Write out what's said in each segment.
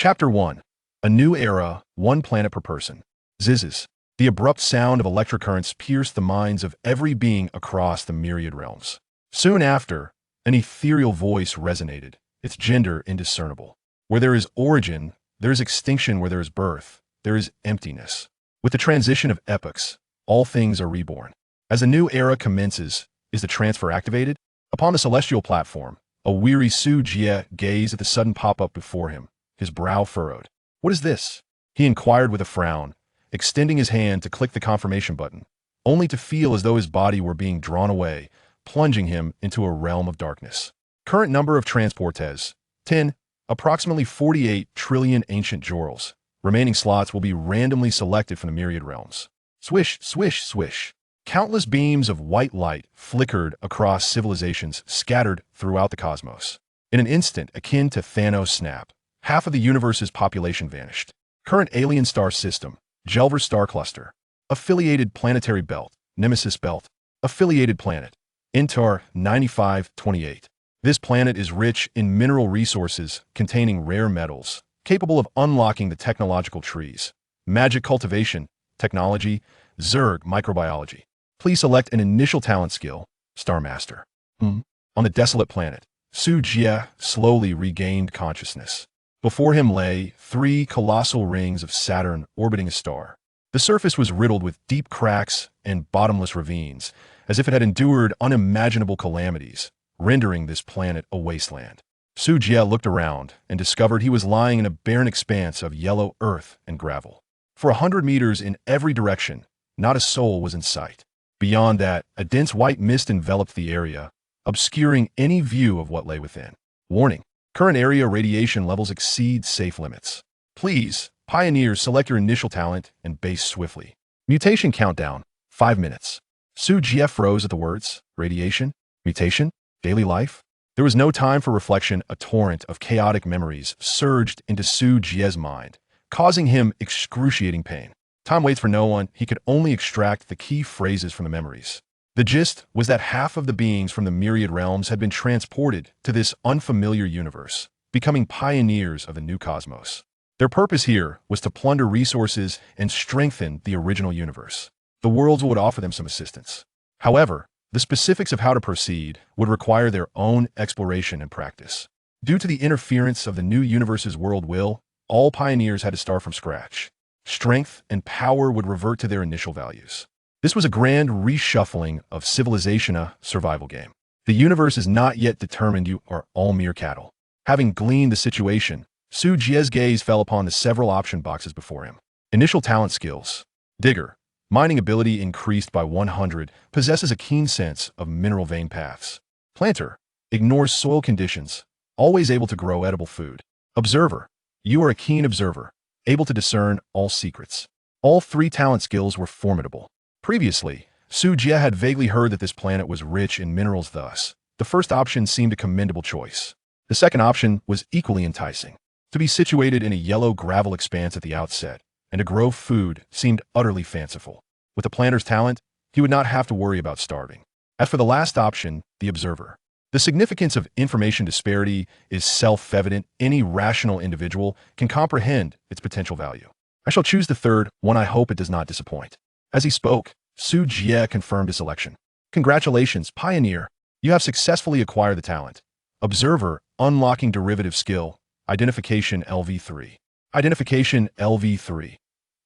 Chapter 1. A New Era, One Planet Per Person. Zizzes. The abrupt sound of electric currents pierced the minds of every being across the myriad realms. Soon after, an ethereal voice resonated, its gender indiscernible. Where there is origin, there is extinction. Where there is birth, there is emptiness. With the transition of epochs, all things are reborn. As a new era commences, is the transfer activated? Upon the celestial platform, a weary Su Jie gazed at the sudden pop-up before him, his brow furrowed. What is this? He inquired with a frown, extending his hand to click the confirmation button, only to feel as though his body were being drawn away, plunging him into a realm of darkness. Current number of transportes, 10, approximately 48 trillion ancient jorals. Remaining slots will be randomly selected from the myriad realms. Swish, swish, swish. Countless beams of white light flickered across civilizations scattered throughout the cosmos. In an instant akin to Thanos' snap, half of the universe's population vanished. Current alien star system, Jelver Star Cluster. Affiliated planetary belt, Nemesis Belt. Affiliated planet, Intar 9528. This planet is rich in mineral resources containing rare metals, capable of unlocking the technological trees. Magic cultivation, technology, Zerg microbiology. Please select an initial talent skill, Star Master. On the desolate planet, Su Jie slowly regained consciousness. Before him lay 3 colossal rings of Saturn orbiting a star. The surface was riddled with deep cracks and bottomless ravines, as if it had endured unimaginable calamities, rendering this planet a wasteland. Su Jie looked around and discovered he was lying in a barren expanse of yellow earth and gravel. For 100 meters in every direction, not a soul was in sight. Beyond that, a dense white mist enveloped the area, obscuring any view of what lay within. Warning: current area radiation levels exceed safe limits. Please, pioneers, select your initial talent and base swiftly. Mutation countdown, 5 minutes. Su Jie froze at the words, radiation, mutation, daily life. There was no time for reflection. A torrent of chaotic memories surged into Su Jie's mind, causing him excruciating pain. Time waits for no one. He could only extract the key phrases from the memories. The gist was that half of the beings from the myriad realms had been transported to this unfamiliar universe, becoming pioneers of a new cosmos. Their purpose here was to plunder resources and strengthen the original universe. The worlds would offer them some assistance. However, the specifics of how to proceed would require their own exploration and practice. Due to the interference of the new universe's world will, all pioneers had to start from scratch. Strength and power would revert to their initial values. This was a grand reshuffling of civilization, a survival game. The universe is not yet determined. You are all mere cattle. Having gleaned the situation, Su Jie's gaze fell upon the several option boxes before him. Initial talent skills. Digger. Mining ability increased by 100, possesses a keen sense of mineral vein paths. Planter. Ignores soil conditions, always able to grow edible food. Observer. You are a keen observer, able to discern all secrets. All 3 talent skills were formidable. Previously, Su Jie had vaguely heard that this planet was rich in minerals. Thus, the first option seemed a commendable choice. The second option was equally enticing. To be situated in a yellow gravel expanse at the outset, and to grow food seemed utterly fanciful. With the planter's talent, he would not have to worry about starving. As for the last option, the observer. The significance of information disparity is self-evident. Any rational individual can comprehend its potential value. I shall choose the third one. I hope it does not disappoint. As he spoke, Su Jie confirmed his selection. Congratulations, pioneer. You have successfully acquired the talent. Observer, unlocking derivative skill, identification LV3. Identification LV3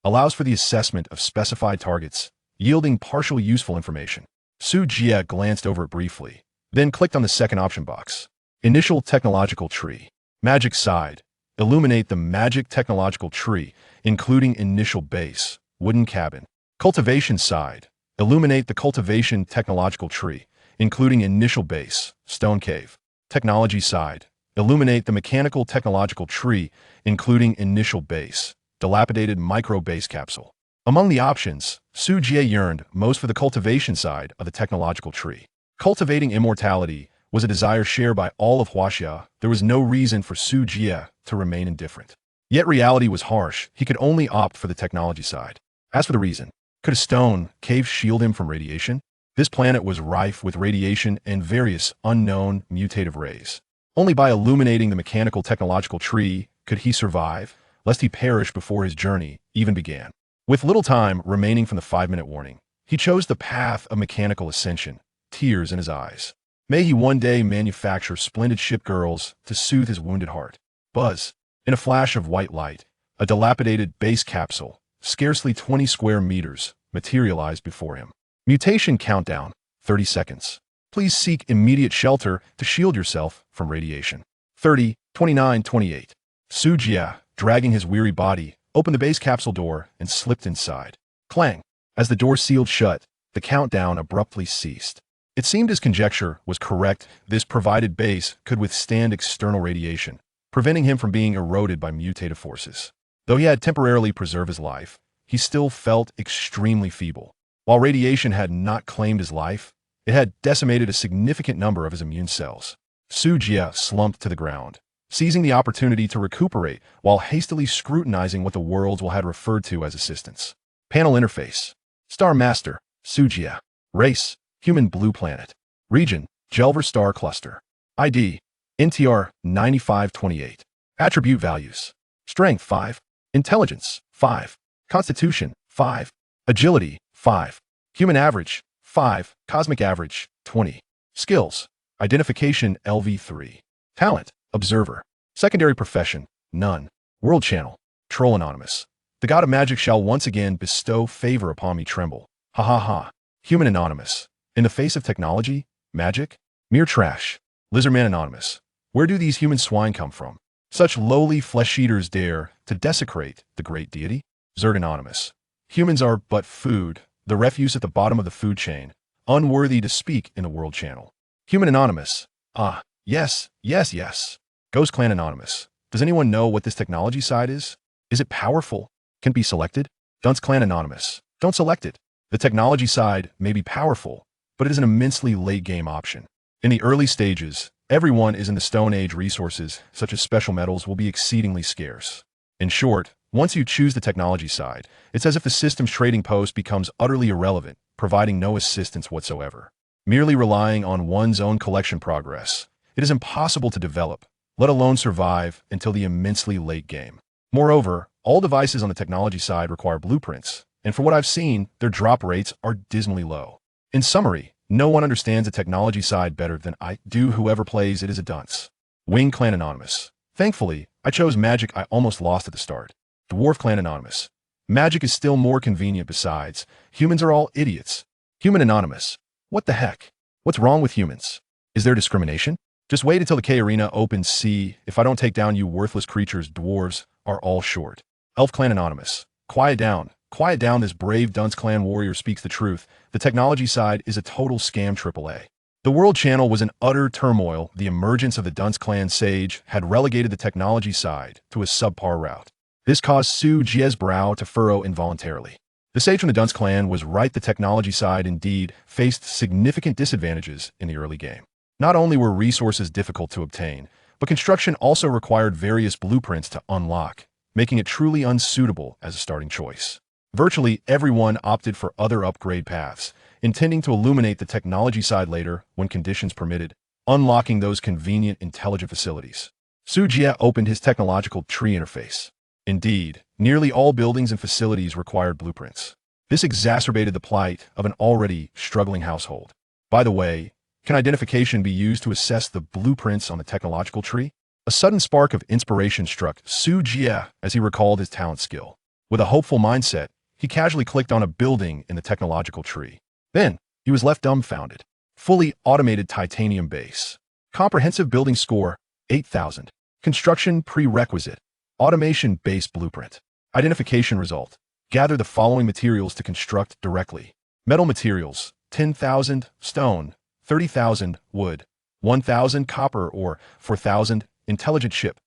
allows for the assessment of specified targets, yielding partial useful information. Su Jie glanced over it briefly, then clicked on the second option box. Initial technological tree. Magic side. Illuminate the magic technological tree, including initial base, wooden cabin. Cultivation side. Illuminate the cultivation technological tree, including initial base, stone cave. Technology side. Illuminate the mechanical technological tree, including initial base, dilapidated micro base capsule. Among the options, Su Jie yearned most for the cultivation side of the technological tree. Cultivating immortality was a desire shared by all of Huaxia. There was no reason for Su Jie to remain indifferent. Yet reality was harsh. He could only opt for the technology side. As for the reason, could a stone cave shield him from radiation? This planet was rife with radiation and various unknown mutative rays. Only by illuminating the mechanical technological tree Could he survive, lest he perish before his journey even began? With little time remaining from the 5-minute warning, he chose the path of mechanical ascension, tears in his eyes. May he one day manufacture splendid ship girls to soothe his wounded heart. Buzz. In a flash of white light, a dilapidated base capsule, scarcely 20 square meters, materialized before him. Mutation countdown, 30 seconds. Please seek immediate shelter to shield yourself from radiation. 30, 29, 28. Su Jia, dragging his weary body, opened the base capsule door and slipped inside. Clang. As the door sealed shut, the countdown abruptly ceased. It seemed his conjecture was correct. This provided base could withstand external radiation, preventing him from being eroded by mutative forces. Though he had temporarily preserved his life, he still felt extremely feeble. While radiation had not claimed his life, it had decimated a significant number of his immune cells. Su Jia slumped to the ground, seizing the opportunity to recuperate while hastily scrutinizing what the worlds had referred to as assistance. Panel interface. Star Master, Su Jia. Race, Human Blue Planet. Region, Jelver Star Cluster. ID, NTR 9528. Attribute values. Strength 5. Intelligence 5. Constitution 5. Agility 5. Human average 5. Cosmic average 20. Skills. Identification LV3. Talent, Observer. Secondary profession, none. World channel, Troll Anonymous. The god of magic shall once again bestow favor upon me, tremble. Ha ha ha. Human Anonymous. In the face of technology, magic, mere trash. Lizardman Anonymous. Where do these human swine come from? Such lowly flesh-eaters dare to desecrate the great deity? Zerg Anonymous. Humans are but food, the refuse at the bottom of the food chain, unworthy to speak in the world channel. Human Anonymous. Ah, yes, yes, yes. Ghost Clan Anonymous. Does anyone know what this technology side is? Is it powerful? Can it be selected? Dunce Clan Anonymous. Don't select it. The technology side may be powerful, but it is an immensely late-game option. In the early stages, everyone is in the Stone Age. Resources, such as special metals, will be exceedingly scarce. In short, once you choose the technology side, it's as if the system's trading post becomes utterly irrelevant, providing no assistance whatsoever. Merely relying on one's own collection progress, it is impossible to develop, let alone survive, until the immensely late game. Moreover, all devices on the technology side require blueprints, and from what I've seen, their drop rates are dismally low. In summary, no one understands the technology side better than I do. Whoever plays it is a dunce. Wing Clan Anonymous. Thankfully, I chose magic. I almost lost at the start. Dwarf Clan Anonymous. Magic is still more convenient. Besides, humans are all idiots. Human Anonymous. What the heck? What's wrong with humans? Is there discrimination? Just wait until the K Arena opens. See, if I don't take down you worthless creatures, dwarves are all short. Elf Clan Anonymous. Quiet down. Quiet down. This brave Dunce Clan warrior speaks the truth. The technology side is a total scam. AAA. The world channel was in utter turmoil. The emergence of the Dunce Clan Sage had relegated the technology side to a subpar route. This caused Su Jia's brow to furrow involuntarily. The sage from the Dunce Clan was right. The technology side indeed faced significant disadvantages in the early game. Not only were resources difficult to obtain, but construction also required various blueprints to unlock, making it truly unsuitable as a starting choice. Virtually everyone opted for other upgrade paths, intending to illuminate the technology side later when conditions permitted, unlocking those convenient, intelligent facilities. Su Jia opened his technological tree interface. Indeed, nearly all buildings and facilities required blueprints. This exacerbated the plight of an already struggling household. By the way, can identification be used to assess the blueprints on the technological tree? A sudden spark of inspiration struck Su Jia as he recalled his talent skill. With a hopeful mindset, he casually clicked on a building in the technological tree. Then, he was left dumbfounded. Fully automated titanium base. Comprehensive building score, 8,000. Construction prerequisite. Automation-based blueprint. Identification result. Gather the following materials to construct directly. Metal materials, 10,000, stone, 30,000, wood, 1,000, copper, or 4,000, intelligent ship.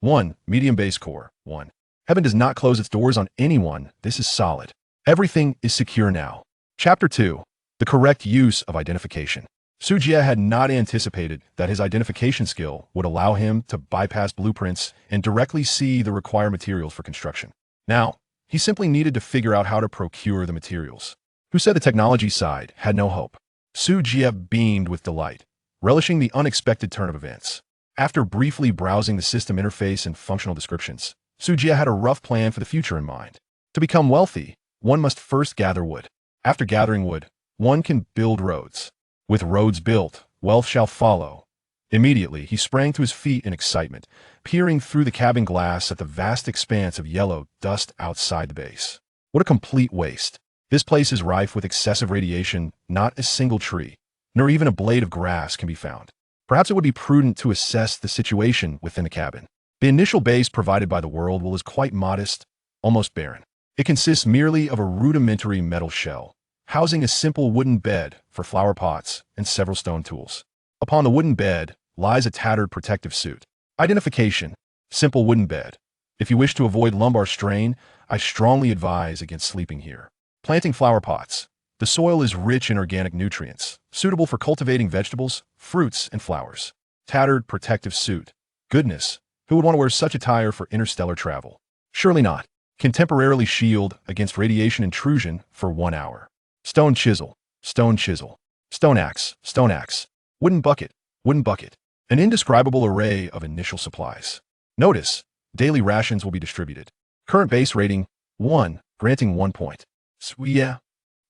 1. Medium base core, 1. Heaven does not close its doors on anyone. This is solid. Everything is secure now. Chapter 2. The correct use of identification. Su Jia had not anticipated that his identification skill would allow him to bypass blueprints and directly see the required materials for construction. Now, he simply needed to figure out how to procure the materials. Who said the technology side had no hope? Su Jia beamed with delight, relishing the unexpected turn of events. After briefly browsing the system interface and functional descriptions, Su Jie had a rough plan for the future in mind. To become wealthy, one must first gather wood. After gathering wood, one can build roads. With roads built, wealth shall follow. Immediately, he sprang to his feet in excitement, peering through the cabin glass at the vast expanse of yellow dust outside the base. What a complete waste. This place is rife with excessive radiation. Not a single tree, nor even a blade of grass can be found. Perhaps it would be prudent to assess the situation within the cabin. The initial base provided by the world is quite modest, almost barren. It consists merely of a rudimentary metal shell, housing a simple wooden bed for flower pots and several stone tools. Upon the wooden bed lies a tattered protective suit. Identification: simple wooden bed. If you wish to avoid lumbar strain, I strongly advise against sleeping here. Planting flower pots. The soil is rich in organic nutrients, suitable for cultivating vegetables, fruits, and flowers. Tattered protective suit. Goodness, who would want to wear such attire for interstellar travel? Surely not. Can temporarily shield against radiation intrusion for 1 hour. Stone chisel, stone chisel. Stone axe, stone axe. Wooden bucket, wooden bucket. An indescribable array of initial supplies. Notice, daily rations will be distributed. Current base rating, 1, granting 1 point. Sweet.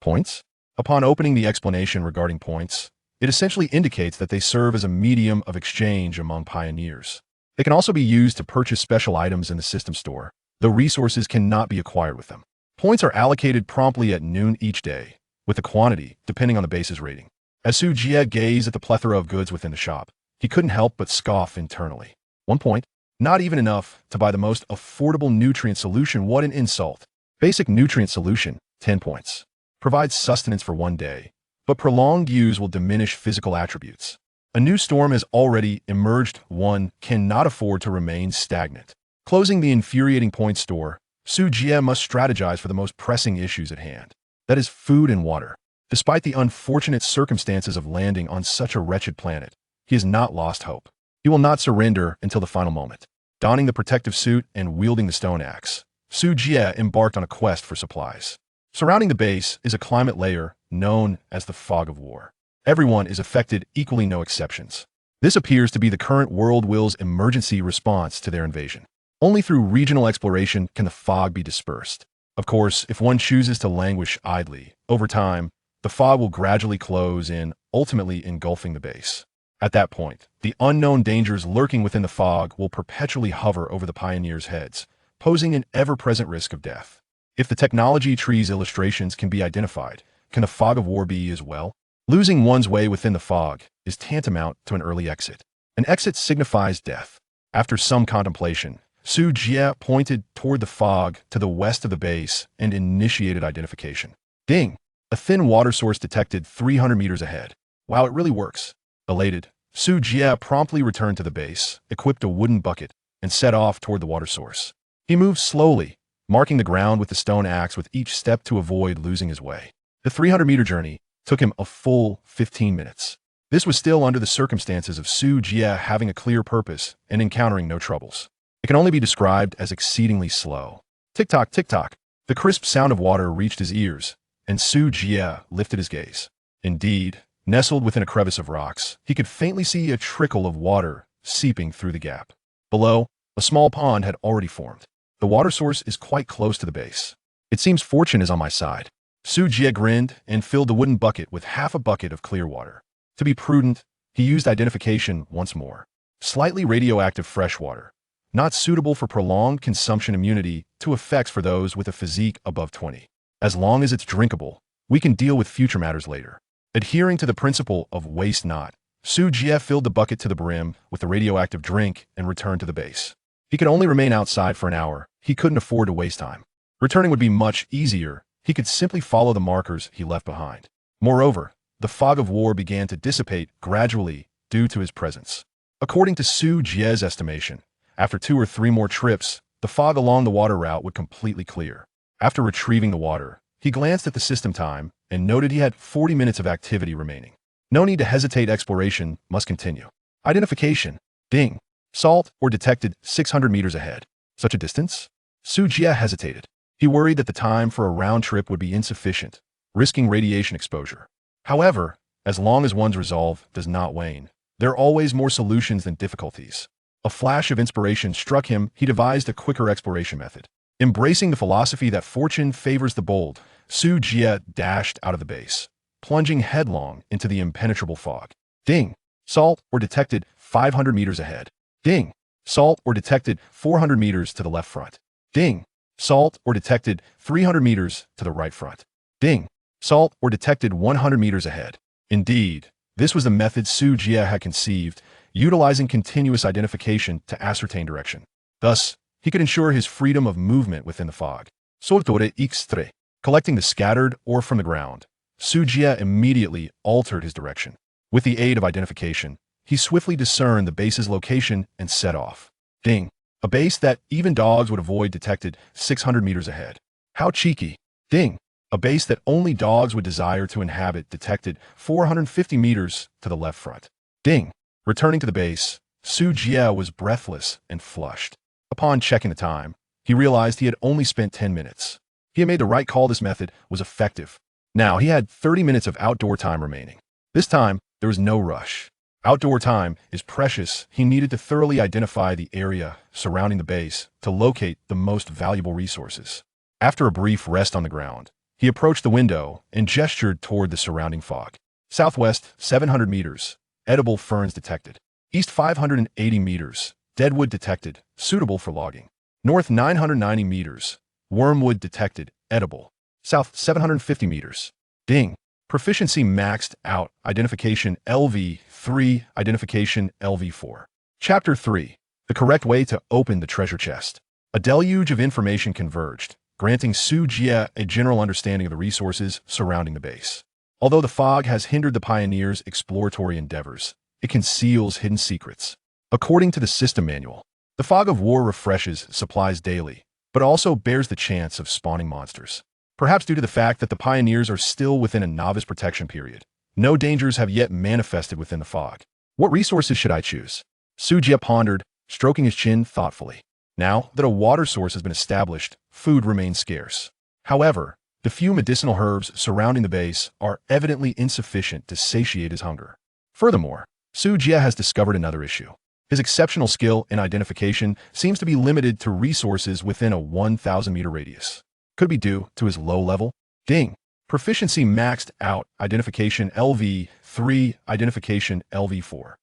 Points? Upon opening the explanation regarding points, it essentially indicates that they serve as a medium of exchange among pioneers. They can also be used to purchase special items in the system store, though resources cannot be acquired with them. Points are allocated promptly at noon each day, with the quantity depending on the base's rating. As Su Jie gazed at the plethora of goods within the shop, he couldn't help but scoff internally. 1 point? Not even enough to buy the most affordable nutrient solution. What an insult. Basic nutrient solution, 10 points. Provides sustenance for 1 day, but prolonged use will diminish physical attributes. A new storm has already emerged. One cannot afford to remain stagnant. Closing the infuriating point store, Su Jie must strategize for the most pressing issues at hand. That is food and water. Despite the unfortunate circumstances of landing on such a wretched planet, he has not lost hope. He will not surrender until the final moment. Donning the protective suit and wielding the stone axe, Su Jie embarked on a quest for supplies. Surrounding the base is a climate layer known as the fog of war. Everyone is affected, equally no exceptions. This appears to be the current world will's emergency response to their invasion. Only through regional exploration can the fog be dispersed. Of course, if one chooses to languish idly, over time, the fog will gradually close in, ultimately engulfing the base. At that point, the unknown dangers lurking within the fog will perpetually hover over the pioneers' heads, posing an ever-present risk of death. If the technology tree's illustrations can be identified, can the fog of war be as well? Losing one's way within the fog is tantamount to an early exit. An exit signifies death. After some contemplation, Su Jie pointed toward the fog to the west of the base and initiated identification. Ding! A thin water source detected 300 meters ahead. Wow, it really works. Elated, Su Jie promptly returned to the base, equipped a wooden bucket, and set off toward the water source. He moved slowly, marking the ground with the stone axe with each step to avoid losing his way. The 300-meter journey took him a full 15 minutes. This was still under the circumstances of Su Jie having a clear purpose and encountering no troubles. It can only be described as exceedingly slow. Tick-tock, tick-tock. The crisp sound of water reached his ears, and Su Jie lifted his gaze. Indeed, nestled within a crevice of rocks, he could faintly see a trickle of water seeping through the gap. Below, a small pond had already formed. The water source is quite close to the base. It seems fortune is on my side. Su Jie grinned and filled the wooden bucket with half a bucket of clear water. To be prudent, he used identification once more. Slightly radioactive fresh water, not suitable for prolonged consumption. Immunity to effects for those with a physique above 20. As long as it's drinkable, we can deal with future matters later. Adhering to the principle of waste not, Su Jie filled the bucket to the brim with the radioactive drink and returned to the base. He could only remain outside for an hour. He couldn't afford to waste time. Returning would be much easier. He could simply follow the markers he left behind. Moreover, the fog of war began to dissipate gradually due to his presence. According to Su Jie's estimation, after 2 or 3 more trips, the fog along the water route would completely clear. After retrieving the water, he glanced at the system time and noted he had 40 minutes of activity remaining. No need to hesitate. Exploration must continue. Identification. Ding. Salt or detected 600 meters ahead. Such a distance? Su Jie hesitated. He worried that the time for a round trip would be insufficient, risking radiation exposure. However, as long as one's resolve does not wane, There are always more solutions than difficulties. A flash of inspiration struck him. He devised a quicker exploration method. Embracing the philosophy that fortune favors the bold, Su Jie dashed out of the base, plunging headlong into the impenetrable fog. Ding! Salt or detected 500 meters ahead. Ding! Salt or detected 400 meters to the left front. Ding! Salt or detected 300 meters to the right front. Ding! Salt or detected 100 meters ahead. Indeed, this was the method Su Jie had conceived, utilizing continuous identification to ascertain direction. Thus, he could ensure his freedom of movement within the fog. Soltore extre. Collecting the scattered ore from the ground, Su Jie immediately altered his direction. With the aid of identification, he swiftly discerned the base's location and set off. Ding! A base that even dogs would avoid detected 600 meters ahead. How cheeky! Ding! A base that only dogs would desire to inhabit detected 450 meters to the left front. Ding! Returning to the base, Su Jie was breathless and flushed. Upon checking the time, he realized he had only spent 10 minutes. He had made the right call. This method was effective. Now he had 30 minutes of outdoor time remaining. This time, there was no rush. Outdoor time is precious. He needed to thoroughly identify the area surrounding the base to locate the most valuable resources. After a brief rest on the ground, he approached the window and gestured toward the surrounding fog. Southwest, 700 meters. Edible ferns detected. East 580 meters. Deadwood detected, suitable for logging. North 990 meters. Wormwood detected, edible. South 750 meters. Ding! Proficiency maxed out. Identification LV3. Identification LV4. Chapter 3. The correct way to open the treasure chest. A deluge of information converged, granting Su Jie a general understanding of the resources surrounding the base. Although the fog has hindered the pioneers' exploratory endeavors, it conceals hidden secrets. According to the system manual, the fog of war refreshes supplies daily, but also bears the chance of spawning monsters. Perhaps due to the fact that the pioneers are still within a novice protection period, no dangers have yet manifested within the fog. What resources should I choose? Su Jie pondered, stroking his chin thoughtfully. Now that a water source has been established, food remains scarce. However, the few medicinal herbs surrounding the base are evidently insufficient to satiate his hunger. Furthermore, Su Jie has discovered another issue. His exceptional skill in identification seems to be limited to resources within a 1,000-meter radius. Could be due to his low level. Ding! Proficiency maxed out. Identification LV3. Identification LV4.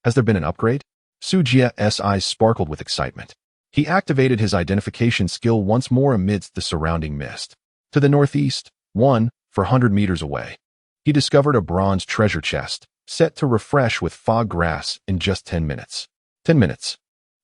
Has there been an upgrade? Su Jie's eyes sparkled with excitement. He activated his identification skill once more amidst the surrounding mist. To the northeast, 400 meters away, he discovered a bronze treasure chest, set to refresh with fog grass in just 10 minutes. 10 minutes.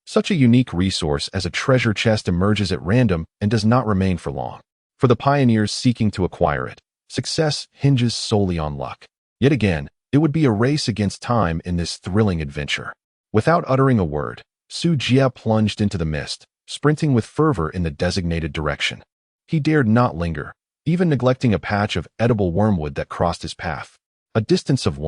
Such a unique resource as a treasure chest emerges at random and does not remain for long. For the pioneers seeking to acquire it, success hinges solely on luck. Yet again, it would be a race against time in this thrilling adventure. Without uttering a word, Su Jie plunged into the mist, sprinting with fervor in the designated direction. He dared not linger, even neglecting a patch of edible wormwood that crossed his path. A distance of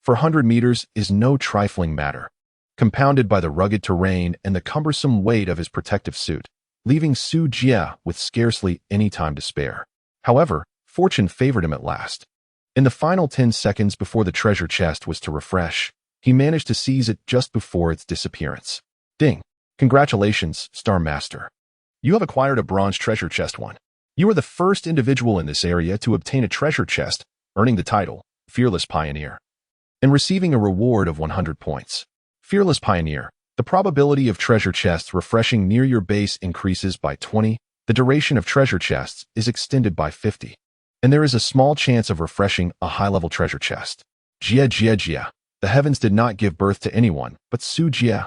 400 meters is no trifling matter, compounded by the rugged terrain and the cumbersome weight of his protective suit, leaving Su Jie with scarcely any time to spare. However, fortune favored him at last. In the final 10 seconds before the treasure chest was to refresh, he managed to seize it just before its disappearance. Ding! Congratulations, Star Master. You have acquired a bronze treasure chest 1. You are the first individual in this area to obtain a treasure chest, earning the title, Fearless Pioneer, and receiving a reward of 100 points. Fearless Pioneer. The probability of treasure chests refreshing near your base increases by 20, the duration of treasure chests is extended by 50, and there is a small chance of refreshing a high-level treasure chest. Jia. The heavens did not give birth to anyone, but Su Jie.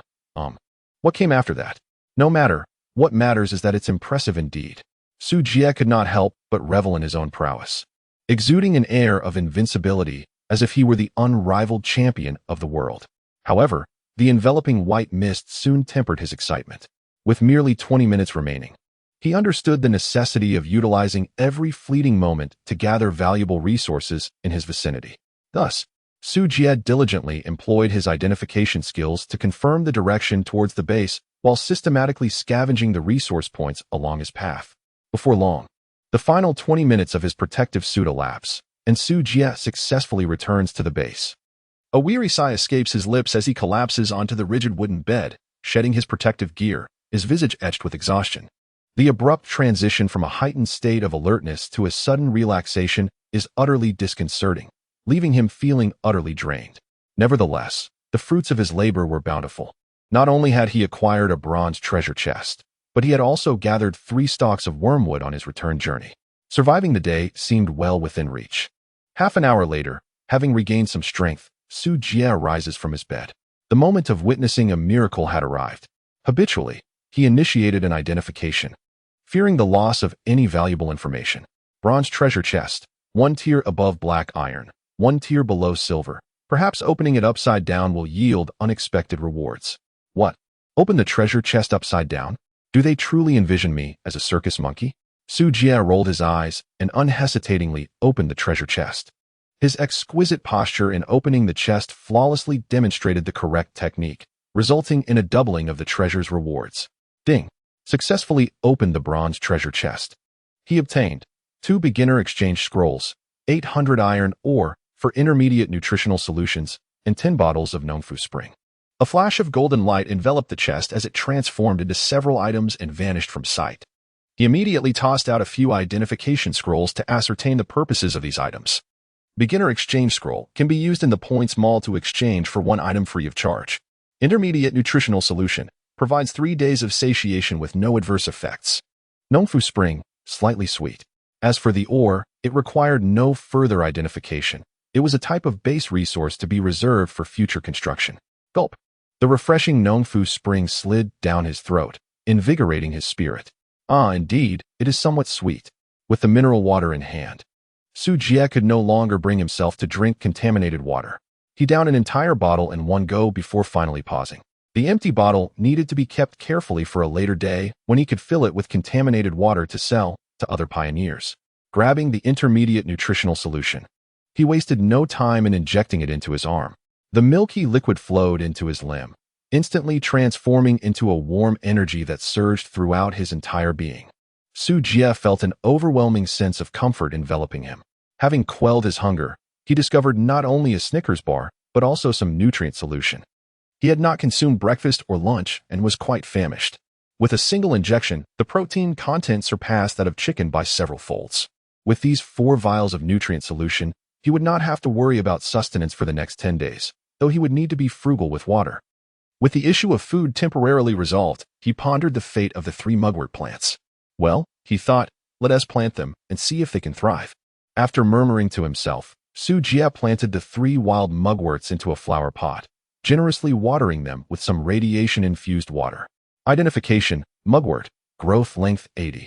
What came after that? No matter, what matters is that it's impressive indeed. Su Jie could not help but revel in his own prowess, exuding an air of invincibility as if he were the unrivaled champion of the world. However, the enveloping white mist soon tempered his excitement. With merely 20 minutes remaining, he understood the necessity of utilizing every fleeting moment to gather valuable resources in his vicinity. Thus, Su Jie diligently employed his identification skills to confirm the direction towards the base while systematically scavenging the resource points along his path. Before long, the final 20 minutes of his protective suit elapse, and Su Jie successfully returns to the base. A weary sigh escapes his lips as he collapses onto the rigid wooden bed, shedding his protective gear, his visage etched with exhaustion. The abrupt transition from a heightened state of alertness to a sudden relaxation is utterly disconcerting, leaving him feeling utterly drained. Nevertheless, the fruits of his labor were bountiful. Not only had he acquired a bronze treasure chest, but he had also gathered 3 stalks of wormwood on his return journey. Surviving the day seemed well within reach. Half an hour later, having regained some strength, Su Jie rises from his bed. The moment of witnessing a miracle had arrived. Habitually, he initiated an identification, fearing the loss of any valuable information. Bronze treasure chest, 1 tier above black iron, 1 tier below silver. Perhaps opening it upside down will yield unexpected rewards. What? Open the treasure chest upside down? Do they truly envision me as a circus monkey? Su Jie rolled his eyes and unhesitatingly opened the treasure chest. His exquisite posture in opening the chest flawlessly demonstrated the correct technique, resulting in a doubling of the treasure's rewards. Ding! Successfully opened the bronze treasure chest. He obtained 2 beginner exchange scrolls, 800 iron ore for intermediate nutritional solutions, and 10 bottles of Nongfu Spring. A flash of golden light enveloped the chest as it transformed into several items and vanished from sight. He immediately tossed out a few identification scrolls to ascertain the purposes of these items. Beginner exchange scroll can be used in the points mall to exchange for 1 item free of charge. Intermediate nutritional solution provides 3 days of satiation with no adverse effects. Nongfu Spring, slightly sweet. As for the ore, it required no further identification. It was a type of base resource to be reserved for future construction. Gulp. The refreshing Nongfu Spring slid down his throat, invigorating his spirit. Ah, indeed, it is somewhat sweet. With the mineral water in hand, Su Jie could no longer bring himself to drink contaminated water. He downed an entire bottle in one go before finally pausing. The empty bottle needed to be kept carefully for a later day when he could fill it with contaminated water to sell to other pioneers. Grabbing the intermediate nutritional solution, he wasted no time in injecting it into his arm. The milky liquid flowed into his limb, instantly transforming into a warm energy that surged throughout his entire being. Su Jie felt an overwhelming sense of comfort enveloping him. Having quelled his hunger, he discovered not only a Snickers bar, but also some nutrient solution. He had not consumed breakfast or lunch and was quite famished. With a single injection, the protein content surpassed that of chicken by several folds. With these 4 vials of nutrient solution, he would not have to worry about sustenance for the next 10 days, though he would need to be frugal with water. With the issue of food temporarily resolved, he pondered the fate of the 3 mugwort plants. Well, he thought, let us plant them and see if they can thrive. After murmuring to himself, Su Jie planted the 3 wild mugworts into a flower pot, generously watering them with some radiation-infused water. Identification: mugwort, growth length 80.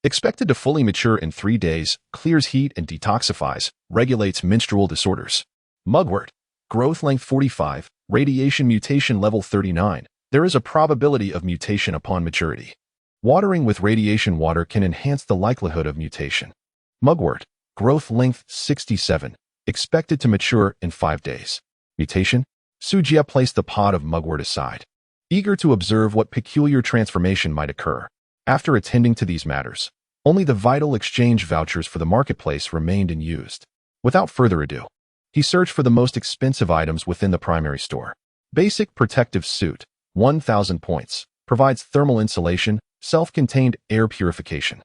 Expected to fully mature in 3 days, clears heat and detoxifies, regulates menstrual disorders. Mugwort, growth length 45, radiation mutation level 39. There is a probability of mutation upon maturity. Watering with radiation water can enhance the likelihood of mutation. Mugwort, growth length 67, expected to mature in 5 days. Mutation? Su Jie placed the pot of mugwort aside, eager to observe what peculiar transformation might occur. After attending to these matters, only the vital exchange vouchers for the marketplace remained unused. Without further ado, he searched for the most expensive items within the primary store. Basic protective suit, 1,000 points, provides thermal insulation, self-contained air purification,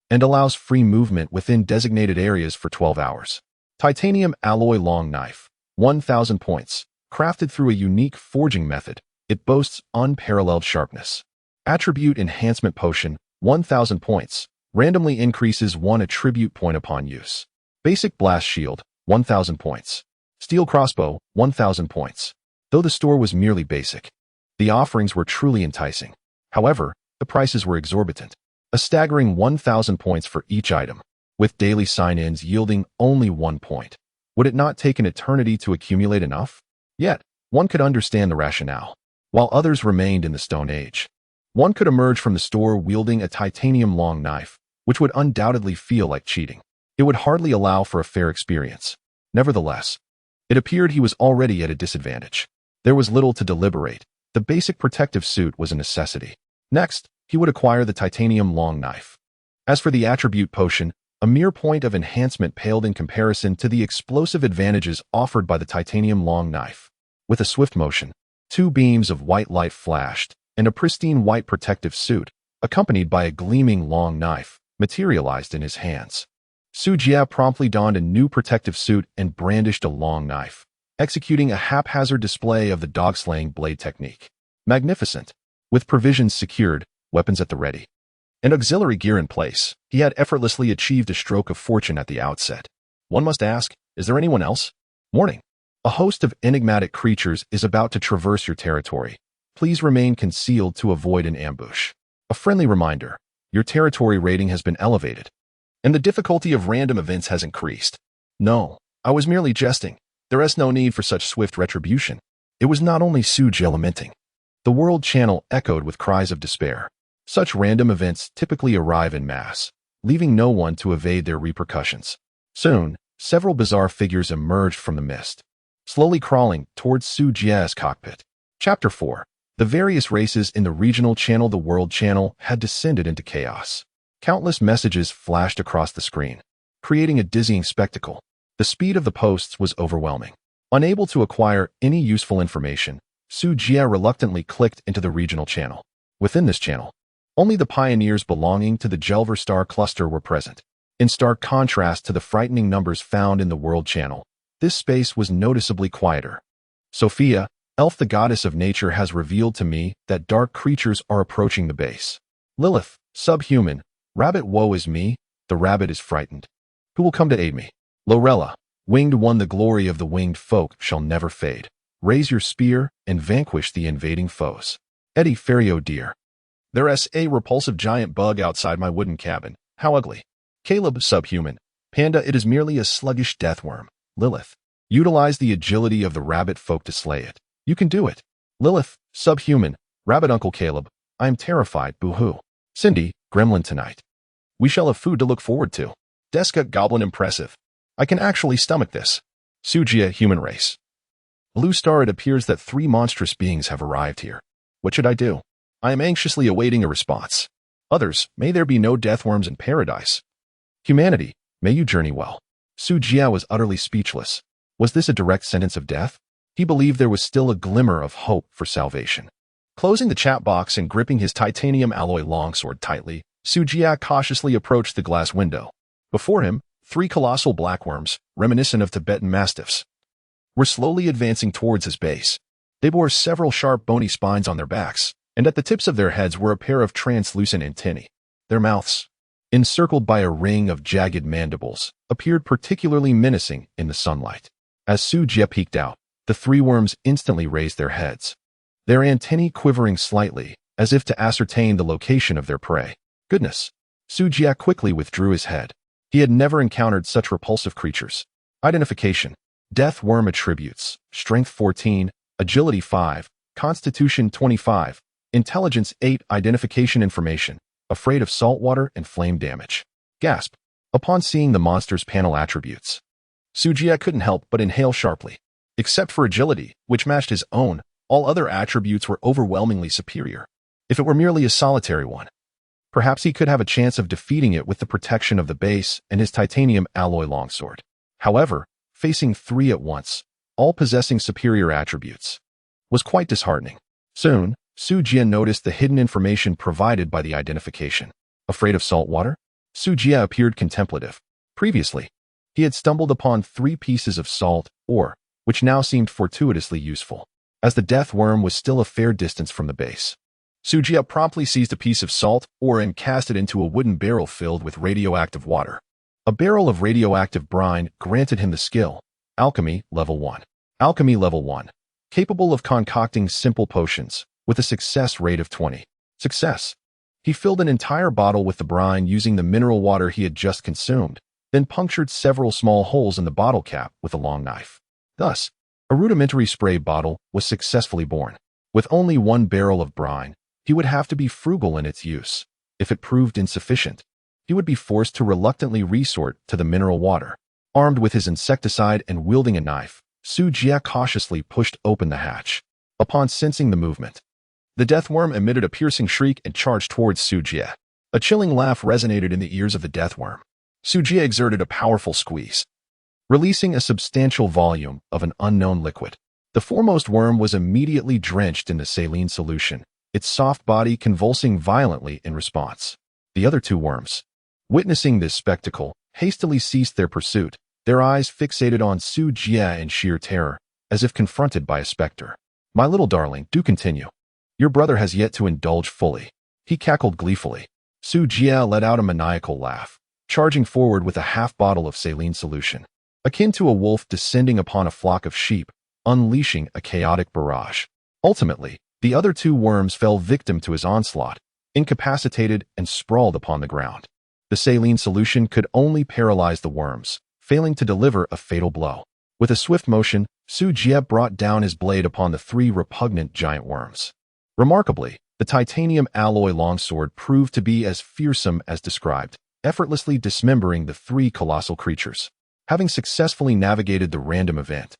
and allows free movement within designated areas for 12 hours. Titanium alloy long knife, 1,000 points, crafted through a unique forging method. It boasts unparalleled sharpness. Attribute enhancement potion, 1,000 points, randomly increases 1 attribute point upon use. Basic blast shield, 1,000 points. Steel crossbow, 1,000 points. Though the store was merely basic, the offerings were truly enticing. However, the prices were exorbitant. A staggering 1,000 points for each item, with daily sign-ins yielding only 1 point. Would it not take an eternity to accumulate enough? Yet, one could understand the rationale. While others remained in the Stone Age, one could emerge from the store wielding a titanium long knife, which would undoubtedly feel like cheating. It would hardly allow for a fair experience. Nevertheless, it appeared he was already at a disadvantage. There was little to deliberate. The basic protective suit was a necessity. Next, he would acquire the titanium long knife. As for the attribute potion, A mere point of enhancement paled in comparison to the explosive advantages offered by the titanium long knife. With a swift motion, two beams of white light flashed, and a pristine white protective suit, accompanied by a gleaming long knife, materialized in his hands. Su Jie promptly donned a new protective suit and brandished a long knife, executing a haphazard display of the dog-slaying blade technique. Magnificent. With provisions secured, weapons at the ready, and auxiliary gear in place, he had effortlessly achieved a stroke of fortune at the outset. One must ask, is there anyone else? Warning. A host of enigmatic creatures is about to traverse your territory. Please remain concealed to avoid an ambush. A friendly reminder, your territory rating has been elevated, and the difficulty of random events has increased. No, I was merely jesting. There is no need for such swift retribution. It was not only Su Jie lamenting. The world channel echoed with cries of despair. Such random events typically arrive in mass, leaving no one to evade their repercussions. Soon, several bizarre figures emerged from the mist, slowly crawling towards Su Jie's cockpit. Chapter 4. The various races in the regional channel, the world channel, had descended into chaos. Countless messages flashed across the screen, creating a dizzying spectacle. The speed of the posts was overwhelming. Unable to acquire any useful information, Su Jie reluctantly clicked into the regional channel. Within this channel, only the pioneers belonging to the Jelver star cluster were present. In stark contrast to the frightening numbers found in the world channel, this space was noticeably quieter. Sophia, Elf the goddess of nature, has revealed to me that dark creatures are approaching the base. Lilith, subhuman, rabbit, woe is me, the rabbit is frightened. Who will come to aid me? Lorella, winged one, the glory of the winged folk shall never fade. Raise your spear and vanquish the invading foes. Eddie, fairy, oh dear. There is a repulsive giant bug outside my wooden cabin. How ugly. Caleb, subhuman. Panda, it is merely a sluggish deathworm. Lilith, utilize the agility of the rabbit folk to slay it. You can do it. Lilith, subhuman. Rabbit, Uncle Caleb, I am terrified, boo-hoo. Cindy, gremlin, tonight we shall have food to look forward to. Deska, goblin, impressive. I can actually stomach this. Su Jie, human race. Blue Star, it appears that 3 monstrous beings have arrived here. What should I do? I am anxiously awaiting a response. Others, may there be no deathworms in paradise. Humanity, may you journey well. Su Jie was utterly speechless. Was this a direct sentence of death? He believed there was still a glimmer of hope for salvation. Closing the chat box and gripping his titanium alloy longsword tightly, Su Jie cautiously approached the glass window. Before him, 3 colossal blackworms, reminiscent of Tibetan mastiffs, were slowly advancing towards his base. They bore several sharp bony spines on their backs, and at the tips of their heads were a pair of translucent antennae. Their mouths, encircled by a ring of jagged mandibles, appeared particularly menacing in the sunlight. As Su Jie peeked out, the 3 worms instantly raised their heads, their antennae quivering slightly, as if to ascertain the location of their prey. Goodness! Su Jie quickly withdrew his head. He had never encountered such repulsive creatures. Identification. Death worm attributes: Strength 14, Agility 5, Constitution 25, Intelligence 8. Identification information: afraid of salt water and flame damage. Gasp! Upon seeing the monster's panel attributes, Su Jie couldn't help but inhale sharply. Except for agility, which matched his own, all other attributes were overwhelmingly superior. If it were merely a solitary one, perhaps he could have a chance of defeating it with the protection of the base and his titanium alloy longsword. However, facing 3 at once, all possessing superior attributes, was quite disheartening. Soon, Su Jie noticed the hidden information provided by the identification. Afraid of salt water? Su Jie appeared contemplative. Previously, he had stumbled upon 3 pieces of salt ore, which now seemed fortuitously useful, as the death worm was still a fair distance from the base. Su Jie promptly seized a piece of salt ore and cast it into a wooden barrel filled with radioactive water. A barrel of radioactive brine granted him the skill, Alchemy Level 1. Alchemy Level 1. Capable of concocting simple potions, with a success rate of 20. Success. He filled an entire bottle with the brine using the mineral water he had just consumed, then punctured several small holes in the bottle cap with a long knife. Thus, a rudimentary spray bottle was successfully born. With only 1 barrel of brine, he would have to be frugal in its use. If it proved insufficient, he would be forced to reluctantly resort to the mineral water. Armed with his insecticide and wielding a knife, Su Jie cautiously pushed open the hatch. Upon sensing the movement, the deathworm emitted a piercing shriek and charged towards Su Jie. A chilling laugh resonated in the ears of the deathworm. Sujia exerted a powerful squeeze, releasing a substantial volume of an unknown liquid. The foremost worm was immediately drenched in the saline solution, its soft body convulsing violently in response. The other two worms, witnessing this spectacle, hastily ceased their pursuit, their eyes fixated on Sujia in sheer terror, as if confronted by a specter. "My little darling, do continue. Your brother has yet to indulge fully." He cackled gleefully. Sujia let out a maniacal laugh, charging forward with a half bottle of saline solution, akin to a wolf descending upon a flock of sheep, unleashing a chaotic barrage. Ultimately, the other two worms fell victim to his onslaught, incapacitated and sprawled upon the ground. The saline solution could only paralyze the worms, failing to deliver a fatal blow. With a swift motion, Sujia brought down his blade upon the three repugnant giant worms. Remarkably, the titanium alloy longsword proved to be as fearsome as described, effortlessly dismembering the three colossal creatures. Having successfully navigated the random event,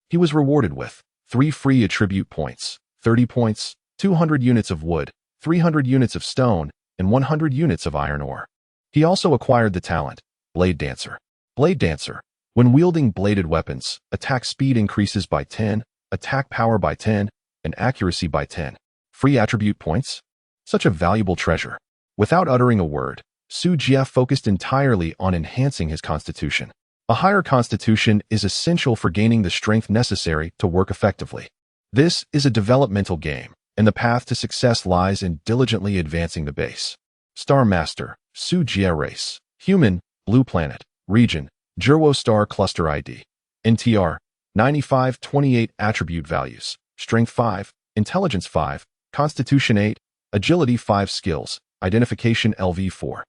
he was rewarded with 3 free attribute points, 30 points, 200 units of wood, 300 units of stone, and 100 units of iron ore. He also acquired the talent, Blade Dancer. Blade Dancer. When wielding bladed weapons, attack speed increases by 10, attack power by 10, and accuracy by 10. Free attribute points? Such a valuable treasure. Without uttering a word, Sujia focused entirely on enhancing his constitution. A higher constitution is essential for gaining the strength necessary to work effectively. This is a developmental game, and the path to success lies in diligently advancing the base. Star Master, Sujia Race, Human, Blue Planet, Region, Jerwo Star Cluster ID. NTR, 9528 Attribute Values, Strength 5, Intelligence 5, Constitution 8, Agility 5 Skills, Identification LV4.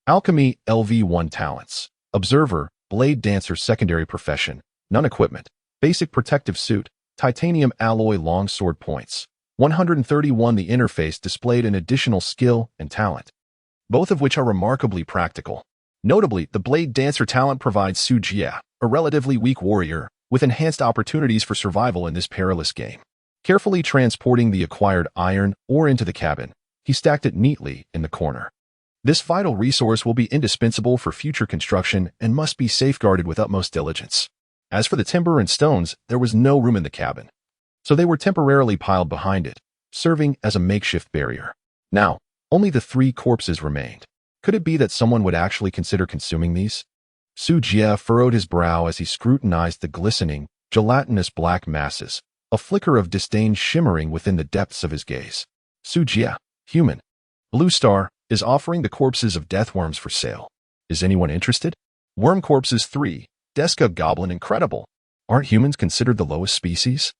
Alchemy LV1 Talents. Observer, Blade Dancer Secondary Profession, None Equipment, Basic Protective Suit, Titanium Alloy Longsword Points. 131 The interface displayed an additional skill and talent, both of which are remarkably practical. Notably, the Blade Dancer talent provides Sujia, a relatively weak warrior, with enhanced opportunities for survival in this perilous game. Carefully transporting the acquired iron ore into the cabin, he stacked it neatly in the corner. This vital resource will be indispensable for future construction and must be safeguarded with utmost diligence. As for the timber and stones, there was no room in the cabin, so they were temporarily piled behind it, serving as a makeshift barrier. Now, only the 3 corpses remained. Could it be that someone would actually consider consuming these? Sujia furrowed his brow as he scrutinized the glistening, gelatinous black masses, a flicker of disdain shimmering within the depths of his gaze. Sujia, Human, Blue Star, is offering the corpses of deathworms for sale. Is anyone interested? Worm Corpses 3, Deska Goblin Incredible. Aren't humans considered the lowest species?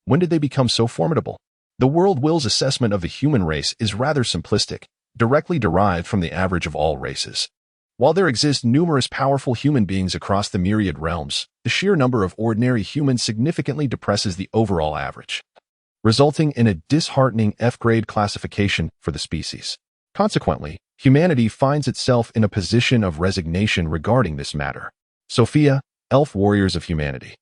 When did they become so formidable? The World Will's assessment of the human race is rather simplistic, directly derived from the average of all races. While there exist numerous powerful human beings across the myriad realms, the sheer number of ordinary humans significantly depresses the overall average, resulting in a disheartening F-grade classification for the species. Consequently, humanity finds itself in a position of resignation regarding this matter. Sophia, Elf Warriors of Humanity.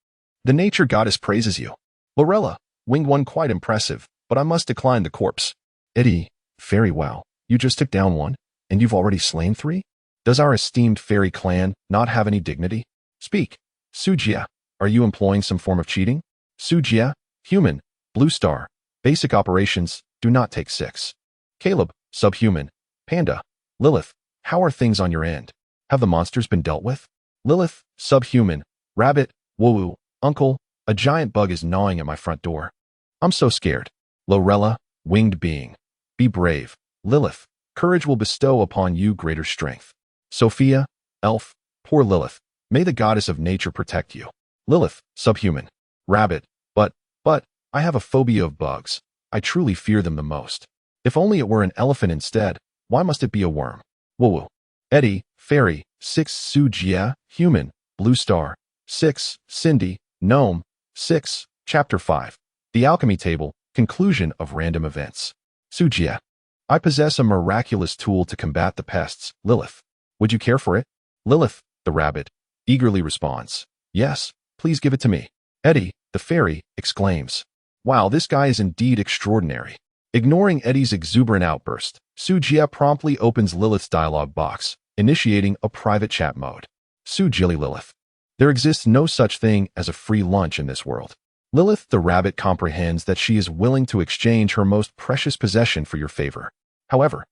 The nature goddess praises you. Lorella, Winged One quite impressive, but I must decline the corpse. Eddie, very well. You just took down 1, and you've already slain 3? Does our esteemed fairy clan not have any dignity? Speak. Sujia, are you employing some form of cheating? Sujia, Human, Blue Star, Basic Operations, do not take 6. Caleb, Subhuman, Panda, Lilith, how are things on your end? Have the monsters been dealt with? Lilith, Subhuman, Rabbit, Woo-woo, Uncle, a giant bug is gnawing at my front door. I'm so scared. Lorella, Winged Being, be brave. Lilith, courage will bestow upon you greater strength. Sophia, Elf, poor Lilith, may the goddess of nature protect you. Lilith, Subhuman, Rabbit, but, I have a phobia of bugs. I truly fear them the most. If only it were an elephant instead, why must it be a worm? Woo-woo. Eddie, Fairy, 6 Sujia, Human, Blue Star, 6 Cindy, Gnome, 6 Chapter 5. The Alchemy Table, Conclusion of Random Events. Sujia, I possess a miraculous tool to combat the pests. Lilith, would you care for it? Lilith, the rabbit, eagerly responds, yes, please give it to me. Eddie, the fairy, exclaims, wow, this guy is indeed extraordinary. Ignoring Eddie's exuberant outburst, Sujia promptly opens Lilith's dialogue box, initiating a private chat mode. Sue Jilly Lilith. There exists no such thing as a free lunch in this world. Lilith the rabbit comprehends that she is willing to exchange her most precious possession for your favor. However,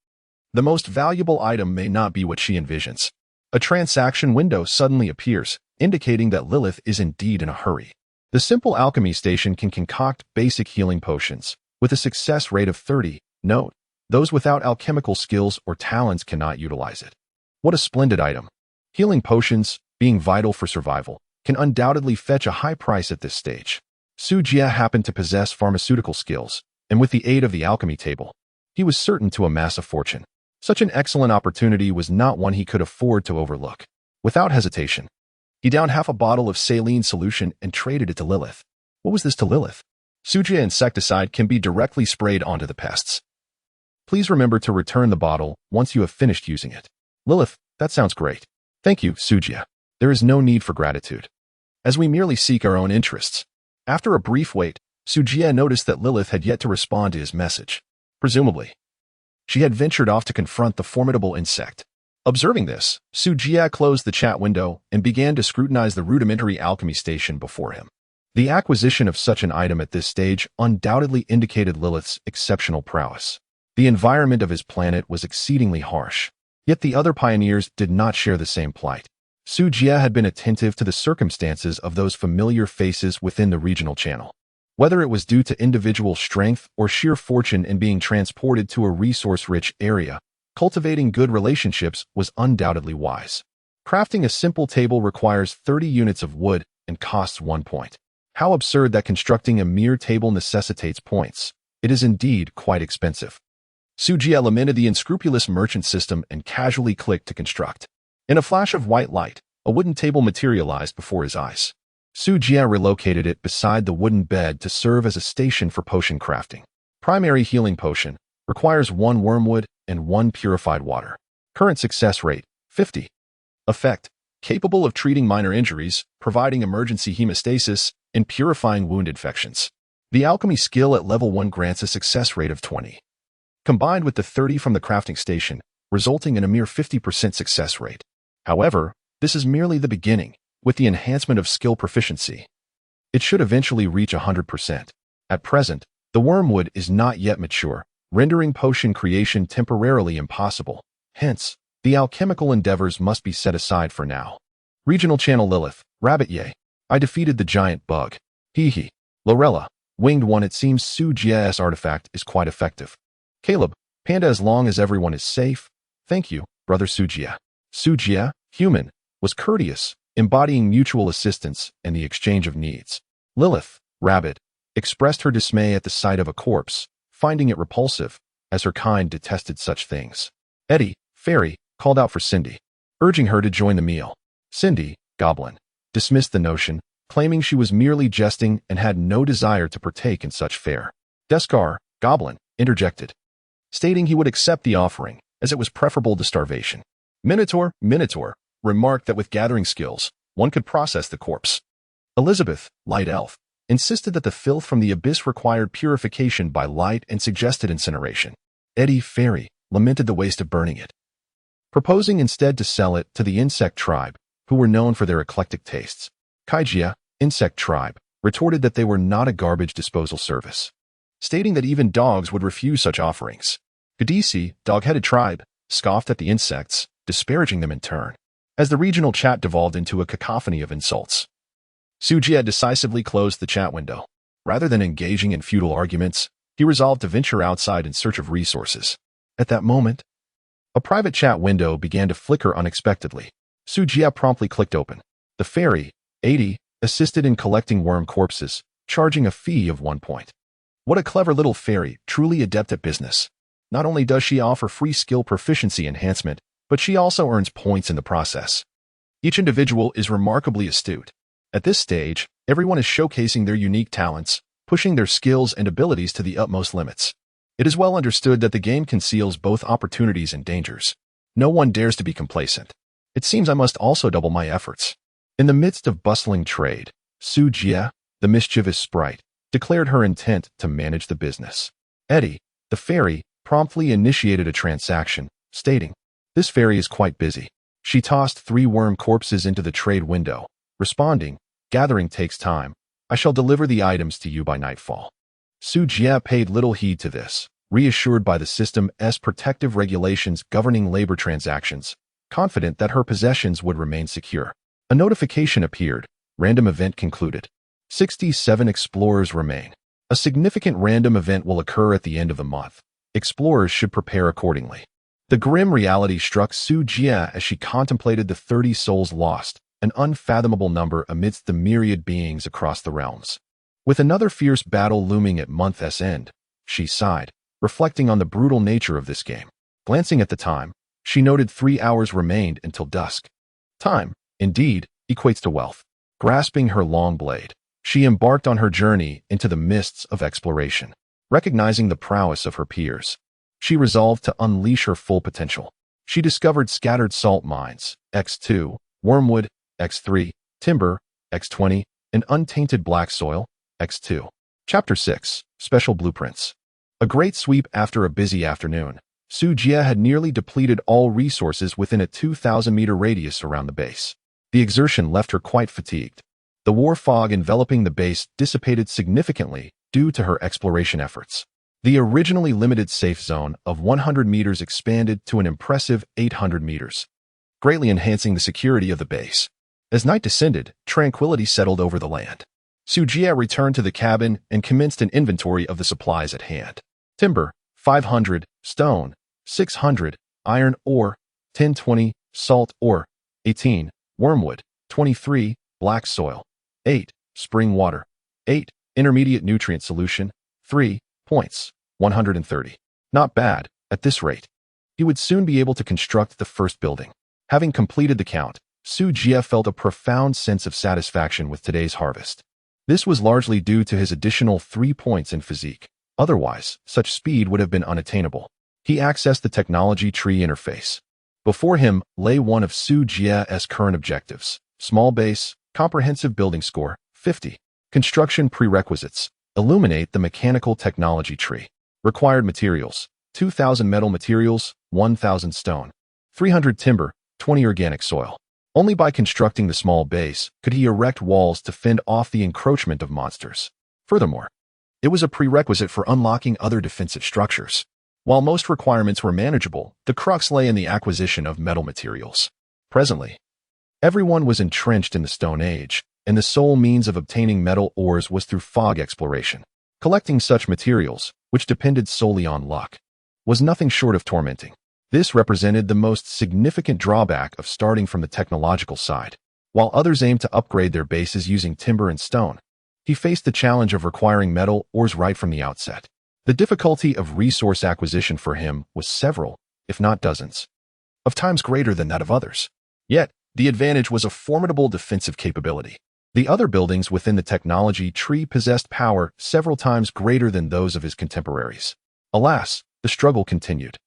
the most valuable item may not be what she envisions. A transaction window suddenly appears, indicating that Lilith is indeed in a hurry. The simple alchemy station can concoct basic healing potions, with a success rate of 30. Note, those without alchemical skills or talents cannot utilize it. What a splendid item. Healing potions, being vital for survival, can undoubtedly fetch a high price at this stage. Su Jia happened to possess pharmaceutical skills, and with the aid of the alchemy table, he was certain to amass a fortune. Such an excellent opportunity was not one he could afford to overlook. Without hesitation, he downed half a bottle of saline solution and traded it to Lilith. What was this to Lilith? Su Jia insecticide can be directly sprayed onto the pests. Please remember to return the bottle once you have finished using it. Lilith, that sounds great. Thank you, Su Jia. There is no need for gratitude, as we merely seek our own interests. After a brief wait, Su Jia noticed that Lilith had yet to respond to his message. Presumably, she had ventured off to confront the formidable insect. Observing this, Su Jia closed the chat window and began to scrutinize the rudimentary alchemy station before him. The acquisition of such an item at this stage undoubtedly indicated Lilith's exceptional prowess. The environment of his planet was exceedingly harsh, yet the other pioneers did not share the same plight. Su Jia had been attentive to the circumstances of those familiar faces within the regional channel. Whether it was due to individual strength or sheer fortune in being transported to a resource-rich area, cultivating good relationships was undoubtedly wise. Crafting a simple table requires 30 units of wood and costs 1 point. How absurd that constructing a mere table necessitates points. It is indeed quite expensive. Su Jia lamented the unscrupulous merchant system and casually clicked to construct. In a flash of white light, a wooden table materialized before his eyes. Su Jia relocated it beside the wooden bed to serve as a station for potion crafting. Primary healing potion requires 1 wormwood and 1 purified water. Current success rate, 50. Effect, capable of treating minor injuries, providing emergency hemostasis, and purifying wound infections. The alchemy skill at level 1 grants a success rate of 20. Combined with the 30 from the crafting station, resulting in a mere 50% success rate. However, this is merely the beginning. With the enhancement of skill proficiency, it should eventually reach 100%. At present, the wormwood is not yet mature, rendering potion creation temporarily impossible. Hence, the alchemical endeavors must be set aside for now. Regional Channel Lilith, Rabbit Yay. I defeated the giant bug. Hee hee. Lorella, Winged One. It seems Su Jia's artifact is quite effective. Caleb, Panda. As long as everyone is safe. Thank you, brother Su Jia. Su Jia, Human, was courteous, embodying mutual assistance and the exchange of needs. Lilith, Rabbit, expressed her dismay at the sight of a corpse, finding it repulsive, as her kind detested such things. Eddie, Fairy, called out for Cindy, urging her to join the meal. Cindy, Goblin, dismissed the notion, claiming she was merely jesting and had no desire to partake in such fare. Deskar, Goblin, interjected, stating he would accept the offering, as it was preferable to starvation. Minotaur, remarked that with gathering skills, one could process the corpse. Elizabeth, Light Elf, insisted that the filth from the abyss required purification by light and suggested incineration. Eddie, Fairy, lamented the waste of burning it, proposing instead to sell it to the insect tribe, who were known for their eclectic tastes. Kaijia, Insect Tribe, retorted that they were not a garbage disposal service, stating that even dogs would refuse such offerings. Gadisi, Dog-Headed Tribe, scoffed at the insects, disparaging them in turn. As the regional chat devolved into a cacophony of insults, Su Jia decisively closed the chat window. Rather than engaging in futile arguments, he resolved to venture outside in search of resources. At that moment, a private chat window began to flicker unexpectedly. Su Jia promptly clicked open. The fairy, 80, assisted in collecting worm corpses, charging a fee of 1 point. What a clever little fairy, truly adept at business. Not only does she offer free skill proficiency enhancement, but she also earns points in the process. Each individual is remarkably astute. At this stage, everyone is showcasing their unique talents, pushing their skills and abilities to the utmost limits. It is well understood that the game conceals both opportunities and dangers. No one dares to be complacent. It seems I must also double my efforts. In the midst of bustling trade, Su Jia, the mischievous sprite, declared her intent to manage the business. Eddie, the fairy, promptly initiated a transaction, stating, "This fairy is quite busy. She tossed 3 worm corpses into the trade window, responding, "Gathering takes time. I shall deliver the items to you by nightfall." Su Jie paid little heed to this, reassured by the system's protective regulations governing labor transactions, confident that her possessions would remain secure. A notification appeared. Random event concluded. 67 explorers remain. A significant random event will occur at the end of the month. Explorers should prepare accordingly. The grim reality struck Su Jie as she contemplated the 30 souls lost, an unfathomable number amidst the myriad beings across the realms. With another fierce battle looming at month's end, she sighed, reflecting on the brutal nature of this game. Glancing at the time, she noted 3 hours remained until dusk. Time, indeed, equates to wealth. Grasping her long blade, she embarked on her journey into the mists of exploration. Recognizing the prowess of her peers, she resolved to unleash her full potential. She discovered scattered salt mines, X2, wormwood, X3, timber, X20, and untainted black soil, X2. Chapter 6, Special Blueprints. A great sweep after a busy afternoon, Su Jie had nearly depleted all resources within a 2,000-meter radius around the base. The exertion left her quite fatigued. The war fog enveloping the base dissipated significantly due to her exploration efforts. The originally limited safe zone of 100 meters expanded to an impressive 800 meters, greatly enhancing the security of the base. As night descended, tranquility settled over the land. Su Jie returned to the cabin and commenced an inventory of the supplies at hand. Timber, 500, stone, 600, iron ore, 1020, salt ore, 18, wormwood, 23, black soil, 8, spring water, 8, intermediate nutrient solution, 3 points, 130. Not bad, at this rate. He would soon be able to construct the first building. Having completed the count, Su Jie felt a profound sense of satisfaction with today's harvest. This was largely due to his additional 3 points in physique. Otherwise, such speed would have been unattainable. He accessed the technology tree interface. Before him lay one of Su Jie's current objectives. Small base, comprehensive building score, 50. Construction prerequisites. Illuminate the mechanical technology tree. Required materials. 2,000 metal materials, 1,000 stone. 300 timber, 20 organic soil. Only by constructing the small base could he erect walls to fend off the encroachment of monsters. Furthermore, it was a prerequisite for unlocking other defensive structures. While most requirements were manageable, the crux lay in the acquisition of metal materials. Presently, everyone was entrenched in the Stone Age, and the sole means of obtaining metal ores was through fog exploration. Collecting such materials, which depended solely on luck, was nothing short of tormenting. This represented the most significant drawback of starting from the technological side. While others aimed to upgrade their bases using timber and stone, he faced the challenge of requiring metal ores right from the outset. The difficulty of resource acquisition for him was several, if not dozens, of times greater than that of others. Yet, the advantage was a formidable defensive capability. The other buildings within the technology tree possessed power several times greater than those of his contemporaries. Alas, the struggle continued.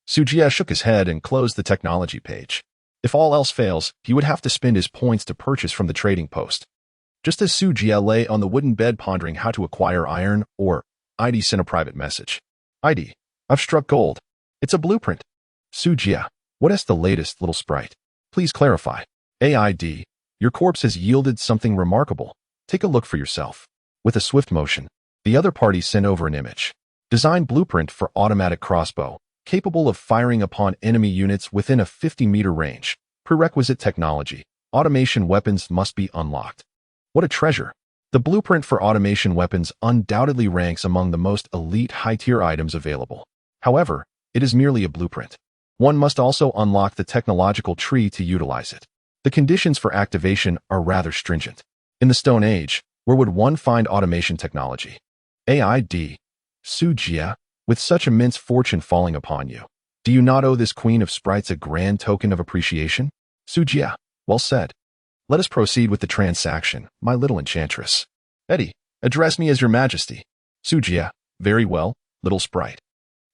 Su Jie shook his head and closed the technology page. If all else fails, he would have to spend his points to purchase from the trading post. Just as Su Jie lay on the wooden bed pondering how to acquire iron ore, ID sent a private message. ID, I've struck gold. It's a blueprint. Su Jie, what is the latest, little sprite? Please clarify. AID, your corpse has yielded something remarkable. Take a look for yourself. With a swift motion, the other party sent over an image. Design blueprint for automatic crossbow, capable of firing upon enemy units within a 50-meter range. Prerequisite technology. Automation weapons must be unlocked. What a treasure. The blueprint for automation weapons undoubtedly ranks among the most elite high-tier items available. However, it is merely a blueprint. One must also unlock the technological tree to utilize it. The conditions for activation are rather stringent. In the Stone Age, where would one find automation technology? AID. Su Jie, with such immense fortune falling upon you, do you not owe this queen of sprites a grand token of appreciation? Su Jie, well said. Let us proceed with the transaction, my little enchantress. Eddie, address me as your majesty. Su Jie, very well, little sprite.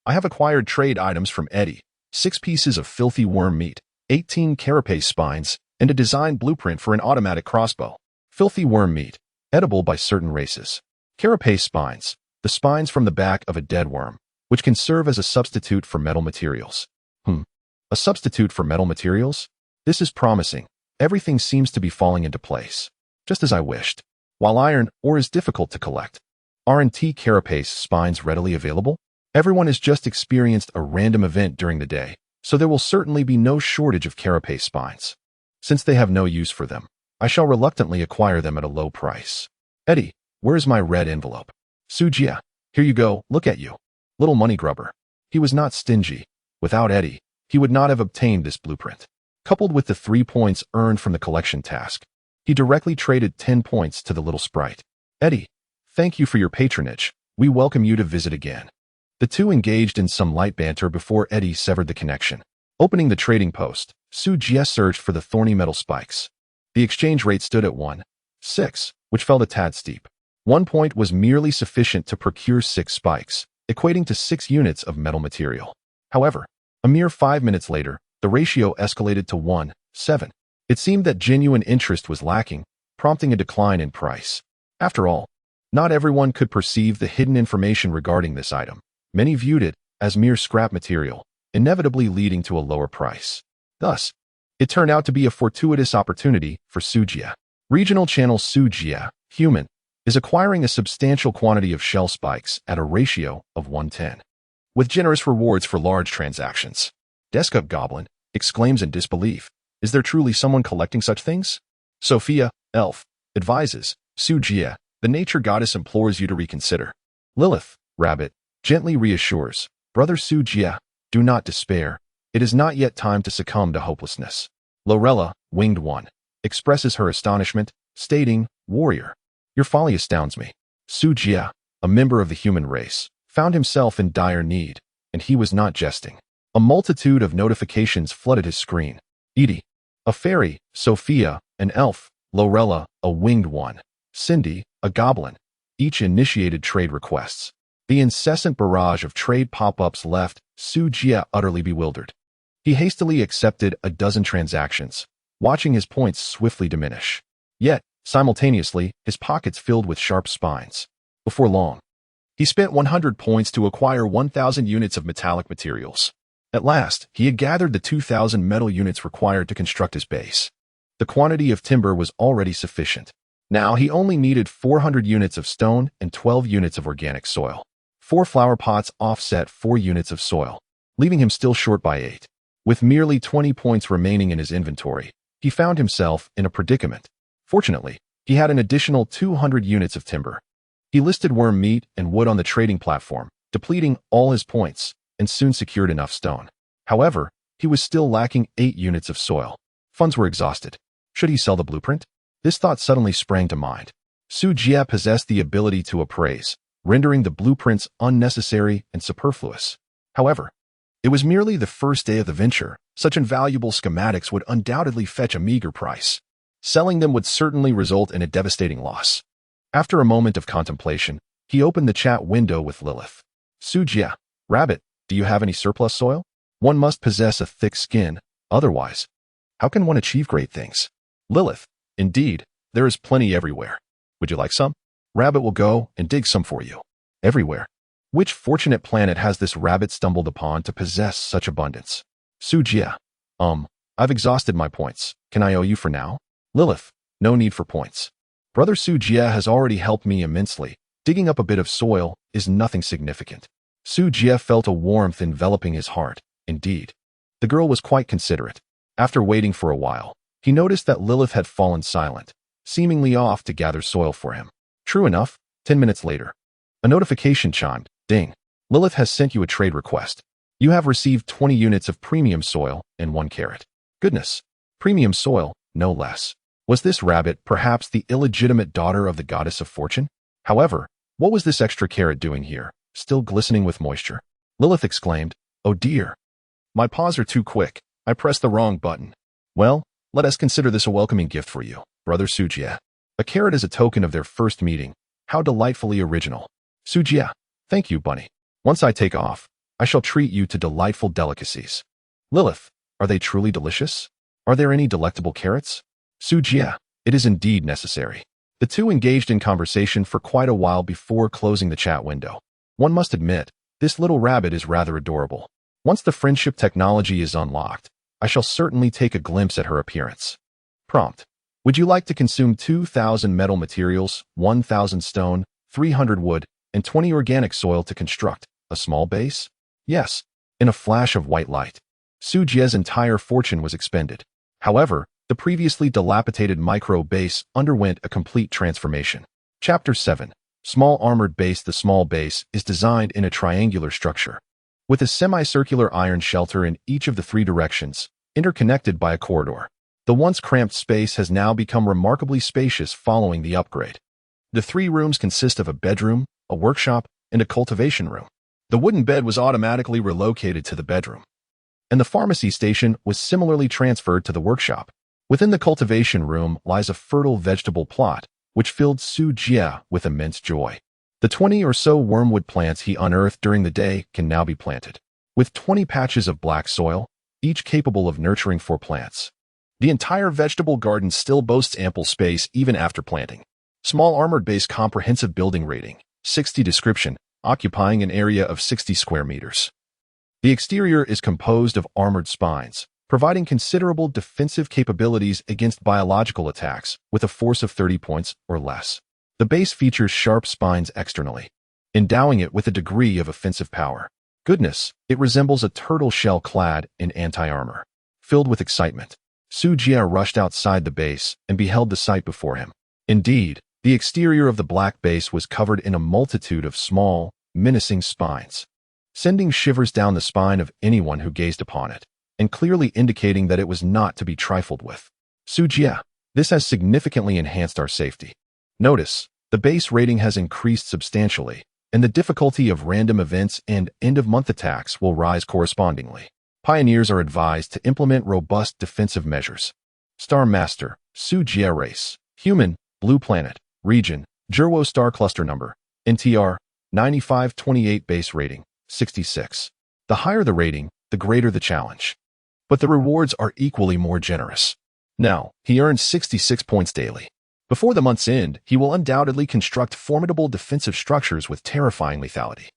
I have acquired trade items from Eddie, 6 pieces of filthy worm meat, 18 carapace spines, and a design blueprint for an automatic crossbow. Filthy worm meat, edible by certain races. Carapace spines, the spines from the back of a dead worm, which can serve as a substitute for metal materials. A substitute for metal materials? This is promising. Everything seems to be falling into place, just as I wished. While iron ore is difficult to collect, R&T carapace spines readily available? Everyone has just experienced a random event during the day, so there will certainly be no shortage of carapace spines. Since they have no use for them, I shall reluctantly acquire them at a low price. Eddie, where is my red envelope? Sujia, here you go, look at you. Little money grubber. He was not stingy. Without Eddie, he would not have obtained this blueprint. Coupled with the 3 points earned from the collection task, he directly traded 10 points to the little sprite. Eddie, thank you for your patronage. We welcome you to visit again. The two engaged in some light banter before Eddie severed the connection. Opening the trading post, Sujia searched for the thorny metal spikes. The exchange rate stood at 1.6, which felt a tad steep. 1 point was merely sufficient to procure 6 spikes, equating to 6 units of metal material. However, a mere 5 minutes later, the ratio escalated to 1.7. It seemed that genuine interest was lacking, prompting a decline in price. After all, not everyone could perceive the hidden information regarding this item. Many viewed it as mere scrap material, inevitably leading to a lower price. Thus, it turned out to be a fortuitous opportunity for Sujia. Regional channel Sujia, human, is acquiring a substantial quantity of shell spikes at a ratio of 1:10, with generous rewards for large transactions. Deskup Goblin exclaims in disbelief, is there truly someone collecting such things? Sophia, elf, advises, Sujia, the nature goddess implores you to reconsider. Lilith, rabbit, gently reassures, brother Sujia, do not despair. It is not yet time to succumb to hopelessness. Lorella, winged one, expresses her astonishment, stating, warrior, your folly astounds me. Sujia, a member of the human race, found himself in dire need, and he was not jesting. A multitude of notifications flooded his screen. Edie, a fairy, Sophia, an elf, Lorella, a winged one, Cindy, a goblin, each initiated trade requests. The incessant barrage of trade pop-ups left Sujia utterly bewildered. He hastily accepted a dozen transactions, watching his points swiftly diminish. Yet, simultaneously, his pockets filled with sharp spines. Before long, he spent 100 points to acquire 1,000 units of metallic materials. At last, he had gathered the 2,000 metal units required to construct his base. The quantity of timber was already sufficient. Now he only needed 400 units of stone and 12 units of organic soil. 4 flower pots offset 4 units of soil, leaving him still short by 8. With merely 20 points remaining in his inventory, he found himself in a predicament. Fortunately, he had an additional 200 units of timber. He listed worm meat and wood on the trading platform, depleting all his points, and soon secured enough stone. However, he was still lacking 8 units of soil. Funds were exhausted. Should he sell the blueprint? This thought suddenly sprang to mind. Sujia possessed the ability to appraise, rendering the blueprints unnecessary and superfluous. However, it was merely the first day of the venture. Such invaluable schematics would undoubtedly fetch a meager price. Selling them would certainly result in a devastating loss. After a moment of contemplation, he opened the chat window with Lilith. Sujia, rabbit, do you have any surplus soil? One must possess a thick skin, otherwise, how can one achieve great things? Lilith, indeed, there is plenty everywhere. Would you like some? Rabbit will go and dig some for you. Everywhere. Which fortunate planet has this rabbit stumbled upon to possess such abundance? Sujia, I've exhausted my points. Can I owe you for now? Lilith, no need for points. Brother Sujia has already helped me immensely. Digging up a bit of soil is nothing significant. Sujia felt a warmth enveloping his heart. Indeed, the girl was quite considerate. After waiting for a while, he noticed that Lilith had fallen silent, seemingly off to gather soil for him. True enough, 10 minutes later, a notification chimed. Ding. Lilith has sent you a trade request. You have received 20 units of premium soil and 1 carrot. Goodness. Premium soil, no less. Was this rabbit perhaps the illegitimate daughter of the goddess of fortune? However, what was this extra carrot doing here, still glistening with moisture? Lilith exclaimed, oh dear. My paws are too quick. I pressed the wrong button. Well, let us consider this a welcoming gift for you, brother Sujia. A carrot is a token of their first meeting. How delightfully original. Sujia, thank you, bunny. Once I take off, I shall treat you to delightful delicacies. Lilith, are they truly delicious? Are there any delectable carrots? Sujia, it is indeed necessary. The two engaged in conversation for quite a while before closing the chat window. One must admit, this little rabbit is rather adorable. Once the friendship technology is unlocked, I shall certainly take a glimpse at her appearance. Prompt. Would you like to consume 2,000 metal materials, 1,000 stone, 300 wood, and 20 organic soil to construct a small base? Yes. In a flash of white light, Su Jie's entire fortune was expended. However, the previously dilapidated micro base underwent a complete transformation. Chapter 7. Small armored base. The small base is designed in a triangular structure, with a semicircular iron shelter in each of the three directions, interconnected by a corridor. The once cramped space has now become remarkably spacious following the upgrade. The three rooms consist of a bedroom, a workshop, and a cultivation room. The wooden bed was automatically relocated to the bedroom, and the pharmacy station was similarly transferred to the workshop. Within the cultivation room lies a fertile vegetable plot, which filled Su Jie with immense joy. The 20 or so wormwood plants he unearthed during the day can now be planted, with 20 patches of black soil, each capable of nurturing 4 plants. The entire vegetable garden still boasts ample space even after planting. Small armored base. Comprehensive building rating, 60. Description, occupying an area of 60 square meters. The exterior is composed of armored spines, providing considerable defensive capabilities against biological attacks with a force of 30 points or less. The base features sharp spines externally, endowing it with a degree of offensive power. Goodness, it resembles a turtle shell clad in anti-armor. Filled with excitement, Su Jie rushed outside the base and beheld the sight before him. Indeed, the exterior of the black base was covered in a multitude of small, menacing spines, sending shivers down the spine of anyone who gazed upon it, and clearly indicating that it was not to be trifled with. Su Jie, this has significantly enhanced our safety. Notice, the base rating has increased substantially, and the difficulty of random events and end-of-month attacks will rise correspondingly. Pioneers are advised to implement robust defensive measures. Star Master, Su Jie Race, Human, Blue Planet, Region, Jerwo Star Cluster Number, NTR, 9528. Base rating, 66. The higher the rating, the greater the challenge. But the rewards are equally more generous. Now, he earns 66 points daily. Before the month's end, he will undoubtedly construct formidable defensive structures with terrifying lethality.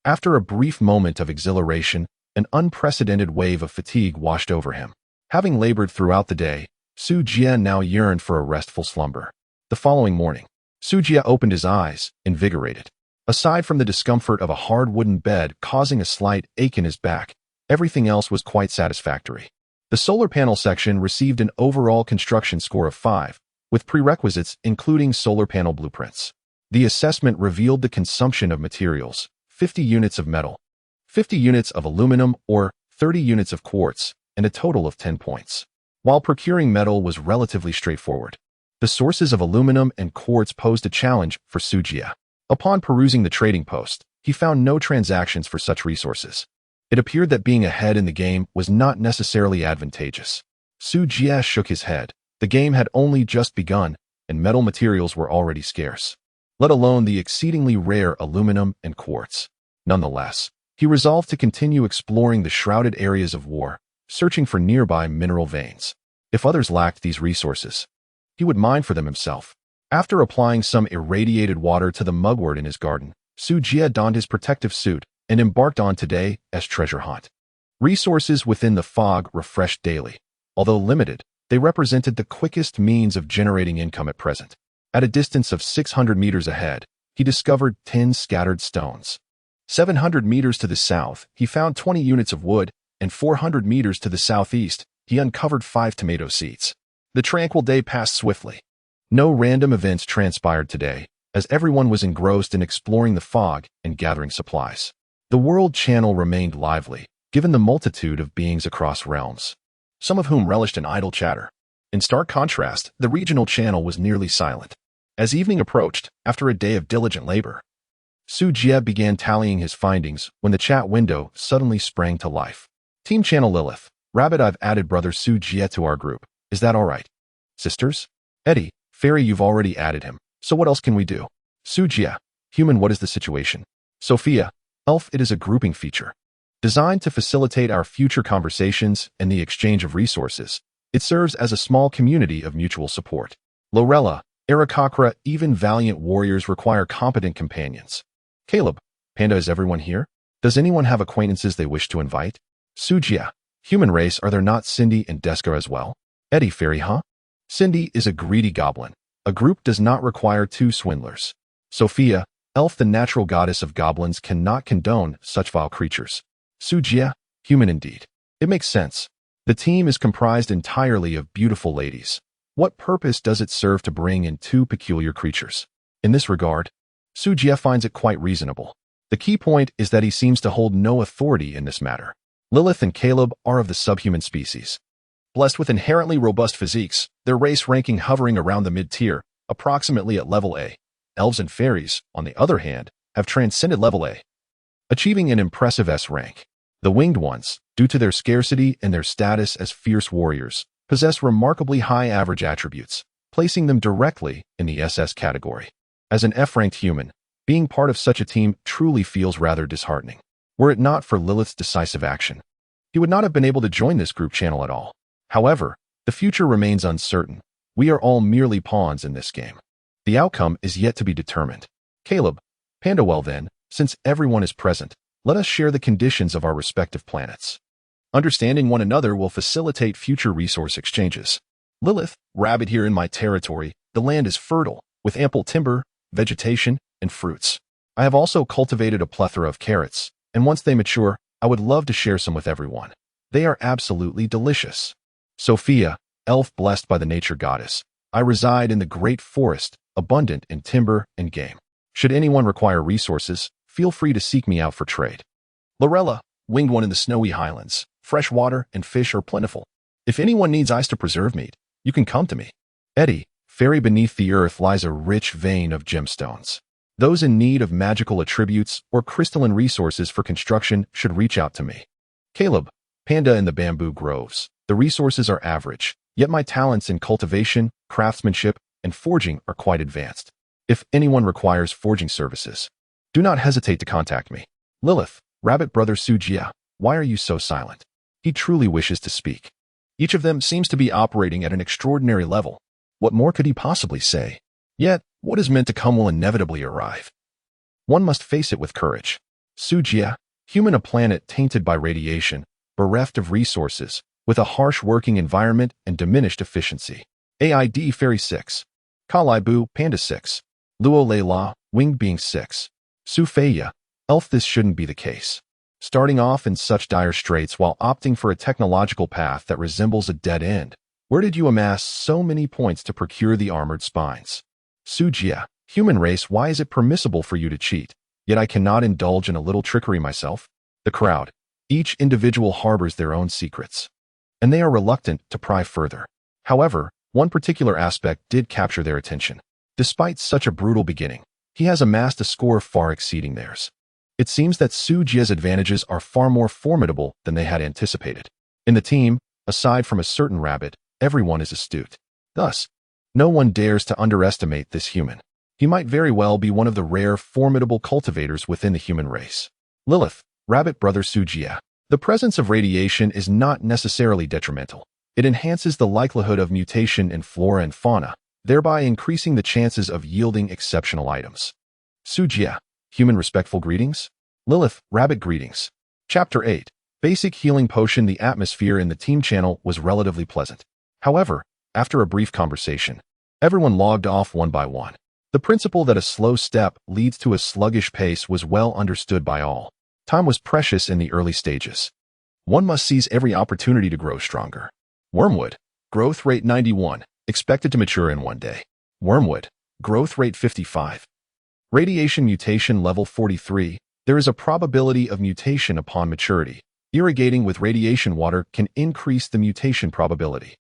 After a brief moment of exhilaration, an unprecedented wave of fatigue washed over him. Having labored throughout the day, Su Jie now yearned for a restful slumber. The following morning, Su Jie opened his eyes, invigorated. Aside from the discomfort of a hard wooden bed causing a slight ache in his back, everything else was quite satisfactory. The solar panel section received an overall construction score of 5, with prerequisites including solar panel blueprints. The assessment revealed the consumption of materials, 50 units of metal, 50 units of aluminum or 30 units of quartz, and a total of 10 points. While procuring metal was relatively straightforward, the sources of aluminum and quartz posed a challenge for Su Jie. Upon perusing the trading post, he found no transactions for such resources. It appeared that being ahead in the game was not necessarily advantageous. Su Jie shook his head. The game had only just begun, and metal materials were already scarce, let alone the exceedingly rare aluminum and quartz. Nonetheless, he resolved to continue exploring the shrouded areas of war, searching for nearby mineral veins. If others lacked these resources, he would mine for them himself. After applying some irradiated water to the mugwort in his garden, Su Jie donned his protective suit and embarked on today's treasure hunt. Resources within the fog refreshed daily. Although limited, they represented the quickest means of generating income at present. At a distance of 600 meters ahead, he discovered 10 scattered stones. 700 meters to the south, he found 20 units of wood, and 400 meters to the southeast, he uncovered 5 tomato seeds. The tranquil day passed swiftly. No random events transpired today, as everyone was engrossed in exploring the fog and gathering supplies. The world channel remained lively, given the multitude of beings across realms, some of whom relished in idle chatter. In stark contrast, the regional channel was nearly silent. As evening approached, after a day of diligent labor, Su Jie began tallying his findings when the chat window suddenly sprang to life. Team Channel Lilith, Rabbit, I've added brother Su Jie to our group. Is that all right? Sisters? Eddie, Fairy, you've already added him. So what else can we do? Su Jie, Human, what is the situation? Sophia, Elf, it is a grouping feature designed to facilitate our future conversations and the exchange of resources. It serves as a small community of mutual support. Lorella, Arakakra, even valiant warriors require competent companions. Caleb, Panda, is everyone here? Does anyone have acquaintances they wish to invite? Su Jie, Human race, are there not Cindy and Deska as well? Eddie, fairy, huh? Cindy is a greedy goblin. A group does not require two swindlers. Sophia, elf, the natural goddess of goblins, cannot condone such vile creatures. Sujia, human indeed. It makes sense. The team is comprised entirely of beautiful ladies. What purpose does it serve to bring in two peculiar creatures? In this regard, Sujia finds it quite reasonable. The key point is that he seems to hold no authority in this matter. Lilith and Caleb are of the subhuman species. Blessed with inherently robust physiques, their race ranking hovering around the mid-tier, approximately at level A. Elves and fairies, on the other hand, have transcended level A, achieving an impressive S rank. The winged ones, due to their scarcity and their status as fierce warriors, possess remarkably high average attributes, placing them directly in the SS category. As an F-ranked human, being part of such a team truly feels rather disheartening. Were it not for Lilith's decisive action, he would not have been able to join this group channel at all. However, the future remains uncertain. We are all merely pawns in this game. The outcome is yet to be determined. Caleb, Panda, well then, since everyone is present, let us share the conditions of our respective planets. Understanding one another will facilitate future resource exchanges. Lilith, Rabbit, here in my territory, the land is fertile, with ample timber, vegetation, and fruits. I have also cultivated a plethora of carrots, and once they mature, I would love to share some with everyone. They are absolutely delicious. Sophia, elf blessed by the nature goddess, I reside in the great forest, abundant in timber and game. Should anyone require resources, feel free to seek me out for trade. Lorella, winged one in the snowy highlands, fresh water and fish are plentiful. If anyone needs ice to preserve meat, you can come to me. Eddie, fairy, beneath the earth lies a rich vein of gemstones. Those in need of magical attributes or crystalline resources for construction should reach out to me. Caleb, Panda, in the bamboo groves. The resources are average, yet my talents in cultivation, craftsmanship, and forging are quite advanced. If anyone requires forging services, do not hesitate to contact me. Lilith, Rabbit brother Sujia, why are you so silent? He truly wishes to speak. Each of them seems to be operating at an extraordinary level. What more could he possibly say? Yet, what is meant to come will inevitably arrive. One must face it with courage. Sujia, human, a planet tainted by radiation, bereft of resources, with a harsh working environment and diminished efficiency. AID Fairy 6. Kalaibu, Panda 6. Luo Leila, winged being 6. Sufeya, elf. This shouldn't be the case. Starting off in such dire straits while opting for a technological path that resembles a dead end. Where did you amass so many points to procure the armored spines? Sujia, human race, why is it permissible for you to cheat? Yet I cannot indulge in a little trickery myself. The crowd. Each individual harbors their own secrets, and they are reluctant to pry further. However, one particular aspect did capture their attention. Despite such a brutal beginning, he has amassed a score far exceeding theirs. It seems that Sujia's advantages are far more formidable than they had anticipated. In the team, aside from a certain rabbit, everyone is astute. Thus, no one dares to underestimate this human. He might very well be one of the rare, formidable cultivators within the human race. Lilith, Rabbit brother Sujia. The presence of radiation is not necessarily detrimental. It enhances the likelihood of mutation in flora and fauna, thereby increasing the chances of yielding exceptional items. Sujia, human, respectful greetings. Lilith, Rabbit, greetings. Chapter 8. Basic healing potion. The atmosphere in the team channel was relatively pleasant. However, after a brief conversation, everyone logged off one by one. The principle that a slow step leads to a sluggish pace was well understood by all. Time was precious in the early stages. One must seize every opportunity to grow stronger. Wormwood, growth rate 91, expected to mature in 1 day. Wormwood, growth rate 55. Radiation mutation level 43, there is a probability of mutation upon maturity. Irrigating with radiation water can increase the mutation probability.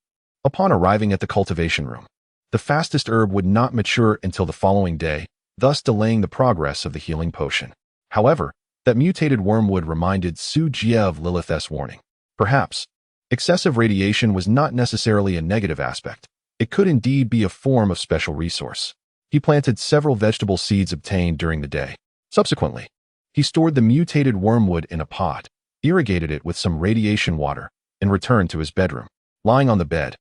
Upon arriving at the cultivation room, the fastest herb would not mature until the following day, thus delaying the progress of the healing potion. However, that mutated wormwood reminded Sujia of Lilith's warning. Perhaps, excessive radiation was not necessarily a negative aspect. It could indeed be a form of special resource. He planted several vegetable seeds obtained during the day. Subsequently, he stored the mutated wormwood in a pot, irrigated it with some radiation water, and returned to his bedroom. Lying on the bed,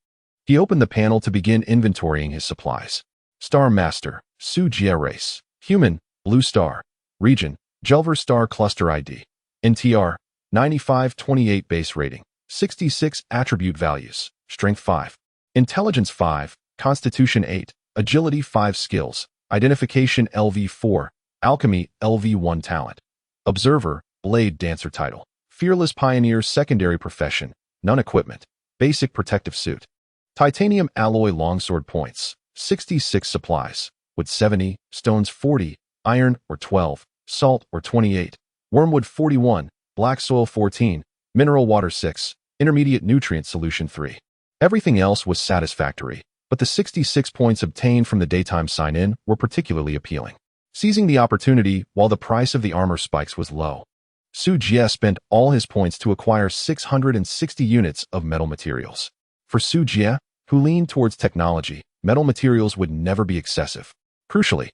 he opened the panel to begin inventorying his supplies. Star Master, Sujia race, human, blue star, region, Jelver star cluster ID, NTR, 9528 base rating, 66 attribute values, strength 5, intelligence 5, constitution 8, agility 5 skills, identification LV4, alchemy LV1 talent, observer, blade dancer title, fearless pioneer secondary profession, none equipment, basic protective suit, titanium alloy longsword points, 66 supplies, wood 70, stones 40, iron or 12, salt or 28, wormwood 41, black soil 14, mineral water 6, intermediate nutrient solution 3. Everything else was satisfactory, but the 66 points obtained from the daytime sign-in were particularly appealing. Seizing the opportunity while the price of the armor spikes was low, Su Jie spent all his points to acquire 660 units of metal materials. For Su Jie, who leaned towards technology, metal materials would never be excessive. Crucially,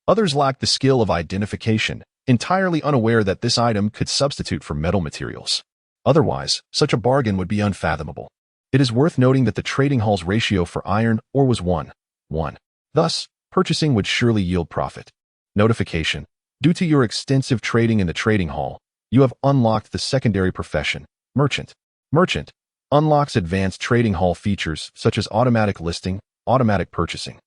others lacked the skill of identification, entirely unaware that this item could substitute for metal materials. Otherwise, such a bargain would be unfathomable. It is worth noting that the trading hall's ratio for iron ore was 1:1. Thus, purchasing would surely yield profit. Notification: due to your extensive trading in the trading hall, you have unlocked the secondary profession, merchant. Merchant unlocks advanced trading hall features such as automatic listing, automatic purchasing,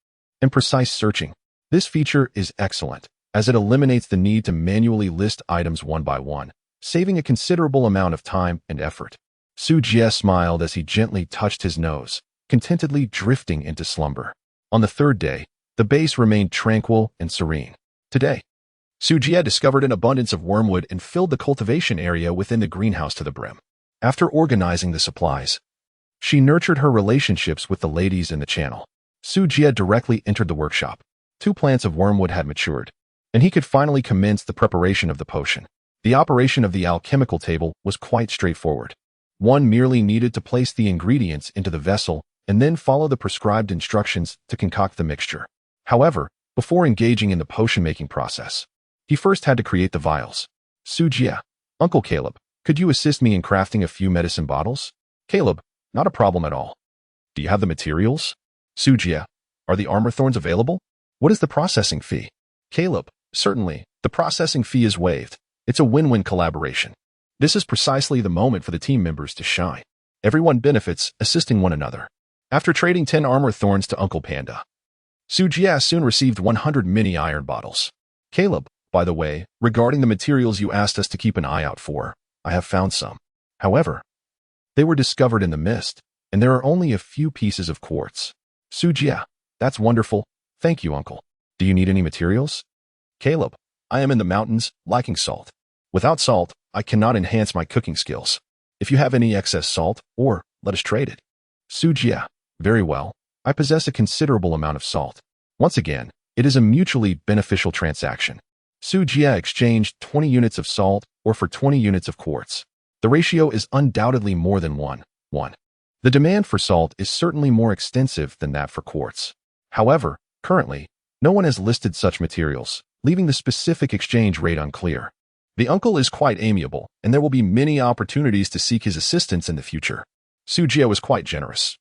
and precise searching. This feature is excellent, as it eliminates the need to manually list items one by one, saving a considerable amount of time and effort. Su Jie smiled as he gently touched his nose, contentedly drifting into slumber. On the third day, the base remained tranquil and serene. Today, Su Jie discovered an abundance of wormwood and filled the cultivation area within the greenhouse to the brim. After organizing the supplies, she nurtured her relationships with the ladies in the channel. Su Jie directly entered the workshop. 2 plants of wormwood had matured, and he could finally commence the preparation of the potion. The operation of the alchemical table was quite straightforward. One merely needed to place the ingredients into the vessel and then follow the prescribed instructions to concoct the mixture. However, before engaging in the potion-making process, he first had to create the vials. Su Jie: Uncle Caleb, could you assist me in crafting a few medicine bottles? Caleb: not a problem at all. Do you have the materials? Su Jie: are the armor thorns available? What is the processing fee? Caleb: certainly, the processing fee is waived. It's a win-win collaboration. This is precisely the moment for the team members to shine. Everyone benefits, assisting one another. After trading 10 armor thorns to Uncle Panda, Su Jie soon received 100 mini iron bottles. Caleb: by the way, regarding the materials you asked us to keep an eye out for, I have found some. However, they were discovered in the mist, and there are only a few pieces of quartz. Su Jie: that's wonderful. Thank you, Uncle. Do you need any materials? Caleb: I am in the mountains, lacking salt. Without salt, I cannot enhance my cooking skills. If you have any excess salt, or let us trade it. Su Jie: very well. I possess a considerable amount of salt. Once again, it is a mutually beneficial transaction. Su Jie exchanged 20 units of salt or for 20 units of quartz. The ratio is undoubtedly more than 1:1. The demand for salt is certainly more extensive than that for quartz. However, currently, no one has listed such materials, leaving the specific exchange rate unclear. The uncle is quite amiable, and there will be many opportunities to seek his assistance in the future. Su Jie was quite generous,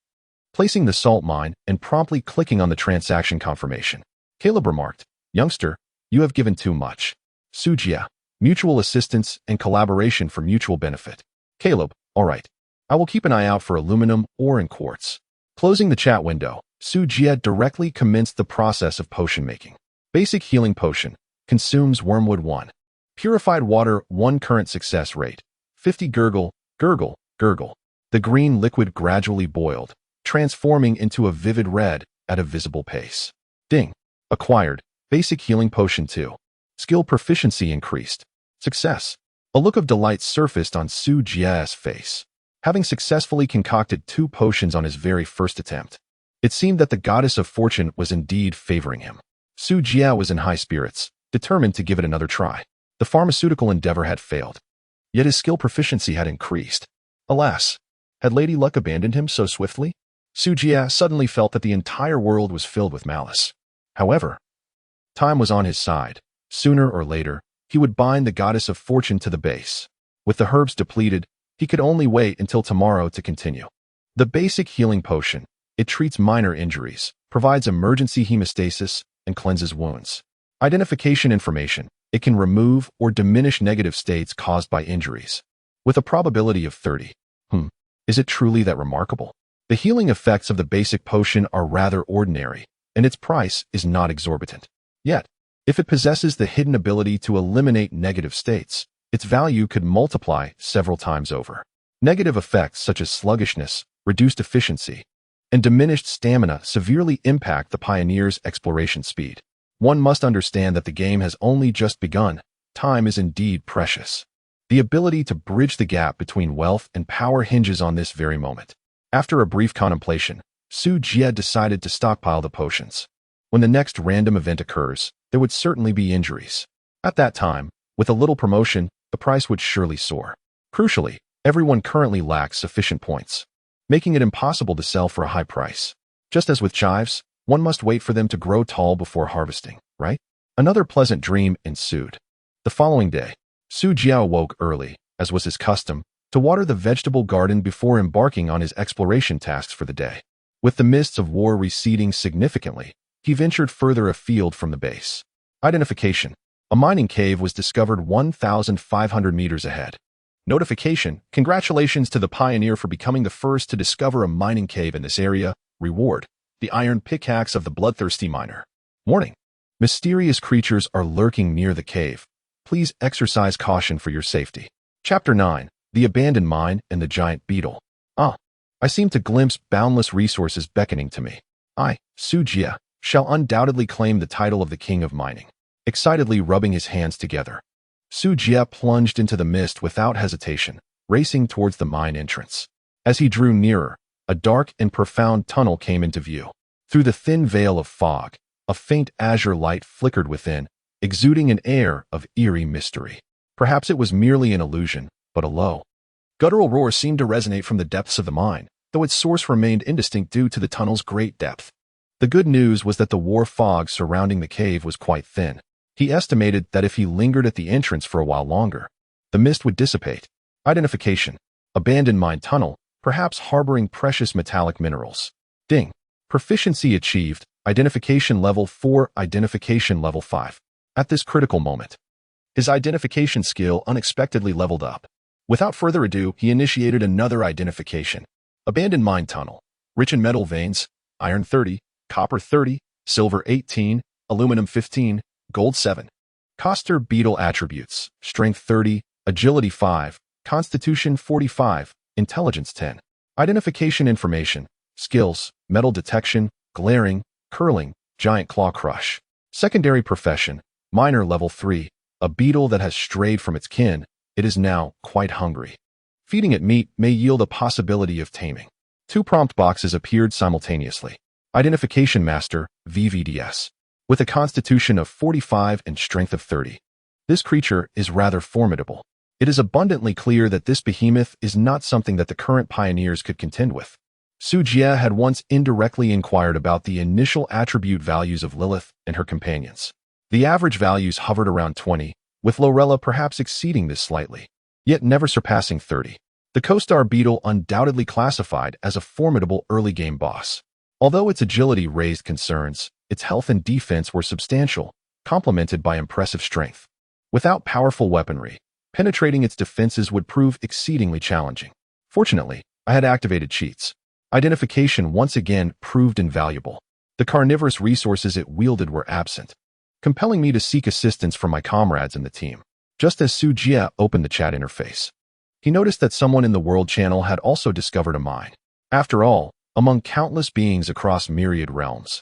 placing the salt mine and promptly clicking on the transaction confirmation. Caleb remarked: youngster, you have given too much. Su Jie: mutual assistance and collaboration for mutual benefit. Caleb: all right. I will keep an eye out for aluminum ore and quartz. Closing the chat window, Su Jie directly commenced the process of potion making. Basic healing potion. Consumes wormwood 1. Purified water 1. Current success rate 50. Gurgle, gurgle, gurgle. The green liquid gradually boiled, transforming into a vivid red at a visible pace. Ding. Acquired. Basic healing potion 2. Skill proficiency increased. Success. A look of delight surfaced on Su Jie's face, having successfully concocted 2 potions on his very first attempt. It seemed that the goddess of fortune was indeed favoring him. Su Jie was in high spirits, determined to give it another try. The pharmaceutical endeavor had failed, yet his skill proficiency had increased. Alas, had Lady Luck abandoned him so swiftly? Su Jie suddenly felt that the entire world was filled with malice. However, time was on his side. Sooner or later, he would bind the goddess of fortune to the base. With the herbs depleted, he could only wait until tomorrow to continue. The basic healing potion. It treats minor injuries, provides emergency hemostasis, and cleanses wounds. Identification information. It can remove or diminish negative states caused by injuries. With a probability of 30. Is it truly that remarkable? The healing effects of the basic potion are rather ordinary, and its price is not exorbitant. Yet, if it possesses the hidden ability to eliminate negative states, its value could multiply several times over. Negative effects such as sluggishness, reduced efficiency, and diminished stamina severely impact the pioneer's exploration speed. One must understand that the game has only just begun. Time is indeed precious. The ability to bridge the gap between wealth and power hinges on this very moment. After a brief contemplation, Su Jie decided to stockpile the potions. When the next random event occurs, there would certainly be injuries. At that time, with a little promotion, the price would surely soar. Crucially, everyone currently lacks sufficient points, making it impossible to sell for a high price. Just as with chives, one must wait for them to grow tall before harvesting, right? Another pleasant dream ensued. The following day, Su Jiao woke early, as was his custom, to water the vegetable garden before embarking on his exploration tasks for the day. With the mists of war receding significantly, he ventured further afield from the base. Identification. A mining cave was discovered 1,500 meters ahead. Notification. Congratulations to the pioneer for becoming the first to discover a mining cave in this area. Reward. The iron pickaxe of the bloodthirsty miner. Warning. Mysterious creatures are lurking near the cave. Please exercise caution for your safety. Chapter 9. The abandoned mine and the giant beetle. I seem to glimpse boundless resources beckoning to me. I, Su Jie, shall undoubtedly claim the title of the king of mining. Excitedly rubbing his hands together, Su Jie plunged into the mist without hesitation, racing towards the mine entrance. As he drew nearer, a dark and profound tunnel came into view. Through the thin veil of fog, a faint azure light flickered within, exuding an air of eerie mystery. Perhaps it was merely an illusion, but a low, guttural roar seemed to resonate from the depths of the mine, though its source remained indistinct due to the tunnel's great depth. The good news was that the war fog surrounding the cave was quite thin. He estimated that if he lingered at the entrance for a while longer, the mist would dissipate. Identification. Abandoned mine tunnel, perhaps harboring precious metallic minerals. Ding. Proficiency achieved. Identification level 4, identification level 5. At this critical moment, his identification skill unexpectedly leveled up. Without further ado, he initiated another identification. Abandoned mine tunnel. Rich in metal veins. Iron 30, copper 30, silver 18, aluminum 15, gold 7. Coster beetle attributes. Strength 30, agility 5, constitution 45, intelligence 10. Identification information. Skills, metal detection, glaring, curling, giant claw crush. Secondary profession. Miner level 3, a beetle that has strayed from its kin. It is now quite hungry. Feeding it meat may yield a possibility of taming. 2 prompt boxes appeared simultaneously. Identification Master, VVDS. With a constitution of 45 and strength of 30. This creature is rather formidable. It is abundantly clear that this behemoth is not something that the current pioneers could contend with. Su Jie had once indirectly inquired about the initial attribute values of Lilith and her companions. The average values hovered around 20, with Lorella perhaps exceeding this slightly, yet never surpassing 30. The co-star beetle undoubtedly classified as a formidable early-game boss. Although its agility raised concerns, its health and defense were substantial, complemented by impressive strength. Without powerful weaponry, penetrating its defenses would prove exceedingly challenging. Fortunately, I had activated cheats. Identification once again proved invaluable. The carnivorous resources it wielded were absent, compelling me to seek assistance from my comrades in the team. Just as Su Jie opened the chat interface, he noticed that someone in the world channel had also discovered a mine. After all, among countless beings across myriad realms,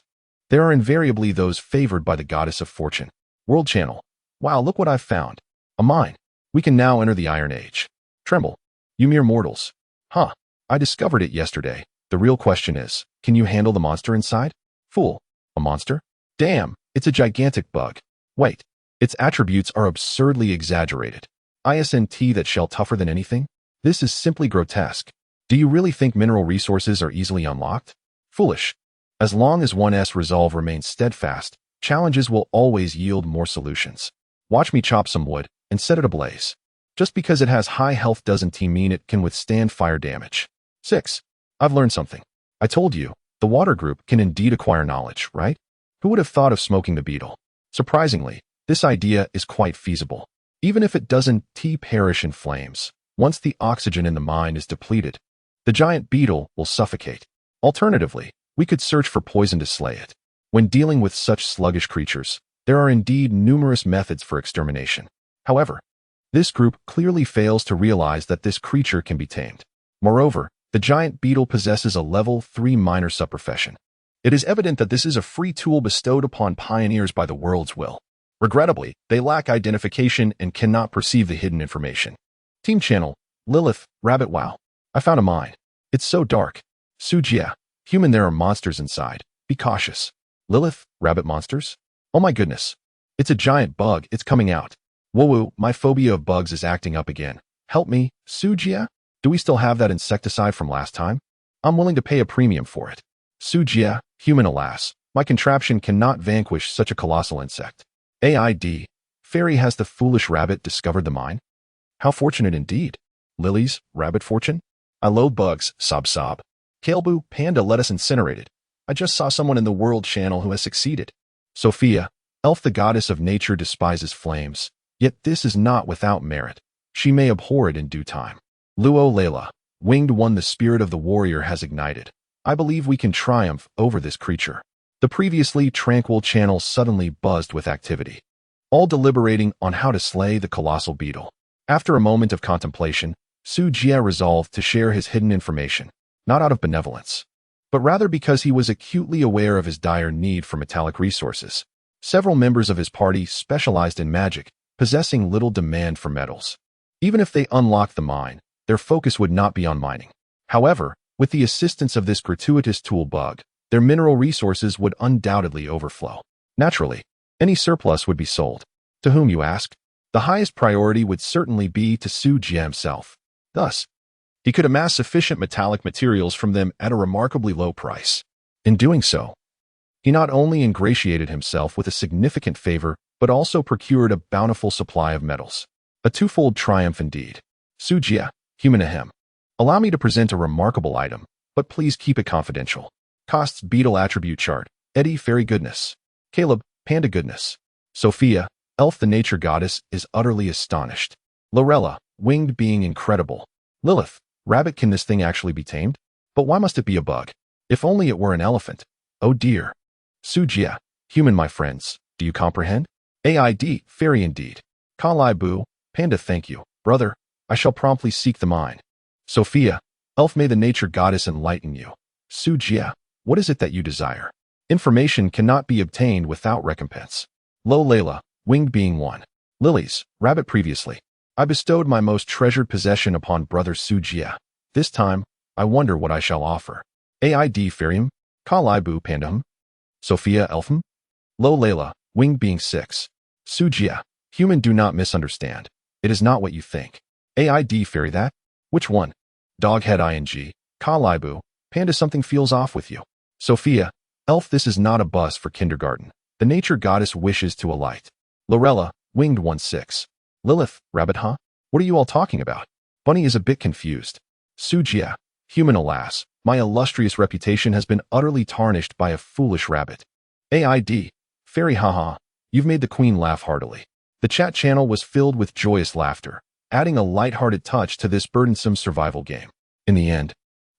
there are invariably those favored by the goddess of fortune. World channel. Wow, look what I've found. A mine. We can now enter the Iron Age. Tremble. You mere mortals. I discovered it yesterday. The real question is, can you handle the monster inside? Fool. A monster? Damn, it's a gigantic bug. Wait. Its attributes are absurdly exaggerated. ISNT that shell tougher than anything? This is simply grotesque. Do you really think mineral resources are easily unlocked? Foolish. As long as 1's resolve remains steadfast, challenges will always yield more solutions. Watch me chop some wood and set it ablaze. Just because it has high health doesn't mean it can withstand fire damage. 6. I've learned something. I told you, the water group can indeed acquire knowledge, right? Who would have thought of smoking the beetle? Surprisingly, this idea is quite feasible. Even if it doesn't perish in flames, once the oxygen in the mine is depleted, the the giant beetle will suffocate. Alternatively, we could search for poison to slay it. When dealing with such sluggish creatures, there are indeed numerous methods for extermination. However, this group clearly fails to realize that this creature can be tamed. Moreover, the giant beetle possesses a level 3 minor subprofession. It is evident that this is a free tool bestowed upon pioneers by the world's will. Regrettably, they lack identification and cannot perceive the hidden information. Team Channel, Lilith, Rabbit. Wow. I found a mine. It's so dark. Sujia, human, there are monsters inside. Be cautious. Lilith, Rabbit, monsters? Oh my goodness. It's a giant bug. It's coming out. Whoa, my phobia of bugs is acting up again. Help me, Sujia? Do we still have that insecticide from last time? I'm willing to pay a premium for it. Sujia, human, alas, my contraption cannot vanquish such a colossal insect. AID, fairy, has the foolish rabbit discovered the mine? How fortunate indeed. Lily's, rabbit fortune? I loathe bugs, sob. Kalebu, panda, let us incinerate it. I just saw someone in the World Channel who has succeeded. Sophia, elf, the goddess of nature, despises flames. Yet this is not without merit. She may abhor it in due time. Luo, Layla, winged one, the spirit of the warrior has ignited. I believe we can triumph over this creature. The previously tranquil channel suddenly buzzed with activity, all deliberating on how to slay the colossal beetle. After a moment of contemplation, Su Jia resolved to share his hidden information, not out of benevolence, but rather because he was acutely aware of his dire need for metallic resources. Several members of his party specialized in magic, possessing little demand for metals. Even if they unlocked the mine, their focus would not be on mining. However, with the assistance of this gratuitous tool bug, their mineral resources would undoubtedly overflow. Naturally, any surplus would be sold. To whom, you ask? The highest priority would certainly be to Su Jia himself. Thus, he could amass sufficient metallic materials from them at a remarkably low price. In doing so, he not only ingratiated himself with a significant favor, but also procured a bountiful supply of metals. A twofold triumph indeed. Su Jia, human, ahem. Allow me to present a remarkable item, but please keep it confidential. Costs, beetle attribute chart. Eddie, fairy goodness. Caleb, panda goodness. Sophia, elf, the nature goddess, is utterly astonished. Lorella, winged being, incredible. Lilith, rabbit, can this thing actually be tamed? But why must it be a bug? If only it were an elephant. Oh dear. Su Jia, human, my friends, do you comprehend? AID, fairy indeed. Kalai Bu, panda, thank you. Brother, I shall promptly seek the mine. Sophia, elf, may the nature goddess enlighten you. Su Jia, what is it that you desire? Information cannot be obtained without recompense. Lo Layla, winged being one. Lilies, rabbit, previously. I bestowed my most treasured possession upon brother Su Jia. This time, I wonder what I shall offer. AID, fairyum. Kalai Bu, pandahum. Sophia, elfum. Lo Layla, winged being 6. Su Jia, human, do not misunderstand. It is not what you think. AID, fairy, that? Which one? Doghead, ing. Kalai Bu, panda, something feels off with you. Sophia, elf, this is not a bus for kindergarten. The nature goddess wishes to alight. Lorella, winged 1-6. Lilith, rabbit, huh? What are you all talking about? Bunny is a bit confused. Su Jia, human, alas, my illustrious reputation has been utterly tarnished by a foolish rabbit. AID, fairy, haha, you've made the queen laugh heartily. The chat channel was filled with joyous laughter, adding a light-hearted touch to this burdensome survival game. In the end,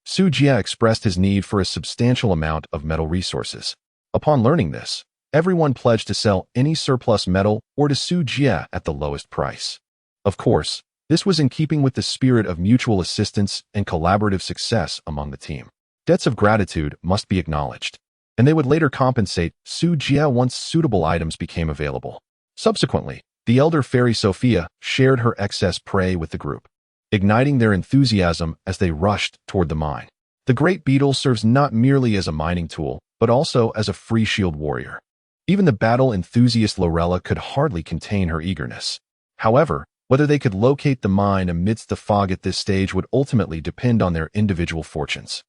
Su Jia expressed his need for a substantial amount of metal resources. Upon learning this, everyone pledged to sell any surplus metal or to Su Jia at the lowest price. Of course, this was in keeping with the spirit of mutual assistance and collaborative success among the team. Debts of gratitude must be acknowledged, and they would later compensate Su Jia once suitable items became available. Subsequently, the elder fairy Sophia shared her excess prey with the group, igniting their enthusiasm as they rushed toward the mine. The great beetle serves not merely as a mining tool, but also as a free shield warrior. Even the battle enthusiast Lorella could hardly contain her eagerness. However, whether they could locate the mine amidst the fog at this stage would ultimately depend on their individual fortunes.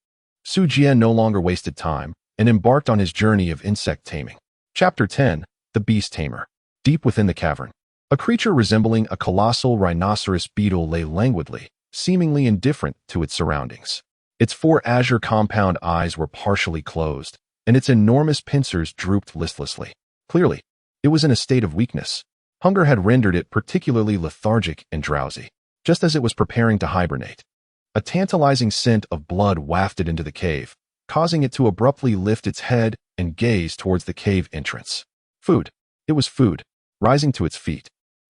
Su Jia no longer wasted time and embarked on his journey of insect taming. Chapter 10, The Beast Tamer. Deep within the cavern, a creature resembling a colossal rhinoceros beetle lay languidly, seemingly indifferent to its surroundings. Its 4 azure compound eyes were partially closed, and its enormous pincers drooped listlessly. Clearly, it was in a state of weakness. Hunger had rendered it particularly lethargic and drowsy, just as it was preparing to hibernate. A tantalizing scent of blood wafted into the cave, causing it to abruptly lift its head and gaze towards the cave entrance. Food. It was food. Rising to its feet,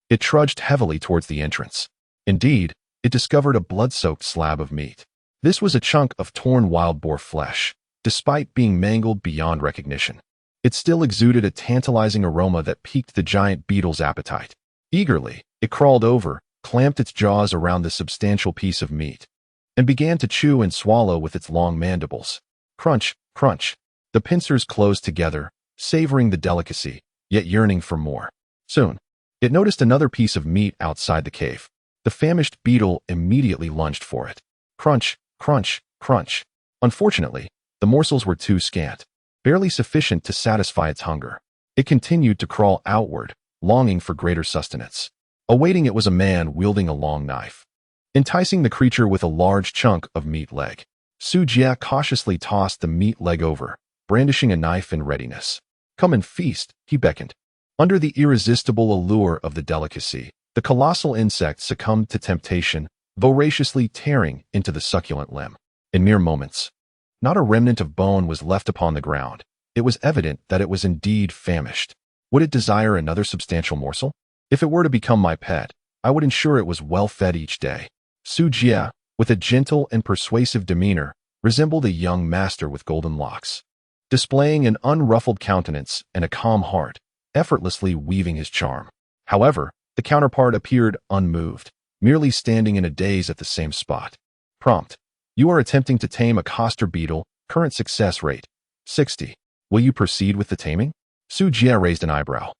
it trudged heavily towards the entrance. Indeed, it discovered a blood-soaked slab of meat. This was a chunk of torn wild boar flesh, despite being mangled beyond recognition. It still exuded a tantalizing aroma that piqued the giant beetle's appetite. Eagerly, it crawled over, clamped its jaws around the substantial piece of meat, and began to chew and swallow with its long mandibles. Crunch, crunch. The pincers closed together, savoring the delicacy, yet yearning for more. Soon, it noticed another piece of meat outside the cave. The famished beetle immediately lunged for it. Crunch, crunch, crunch. Unfortunately, the morsels were too scant, barely sufficient to satisfy its hunger. It continued to crawl outward, longing for greater sustenance. Awaiting it was a man wielding a long knife, enticing the creature with a large chunk of meat leg. Su Jia cautiously tossed the meat leg over, brandishing a knife in readiness. Come and feast, he beckoned. Under the irresistible allure of the delicacy, the colossal insect succumbed to temptation, voraciously tearing into the succulent limb. In mere moments, not a remnant of bone was left upon the ground. It was evident that it was indeed famished. Would it desire another substantial morsel? If it were to become my pet, I would ensure it was well fed each day. Su Jia, with a gentle and persuasive demeanor, resembled a young master with golden locks, displaying an unruffled countenance and a calm heart, effortlessly weaving his charm. However, the counterpart appeared unmoved, merely standing in a daze at the same spot. Prompt. You are attempting to tame a coster beetle, current success rate, 60. Will you proceed with the taming? Su Jia raised an eyebrow,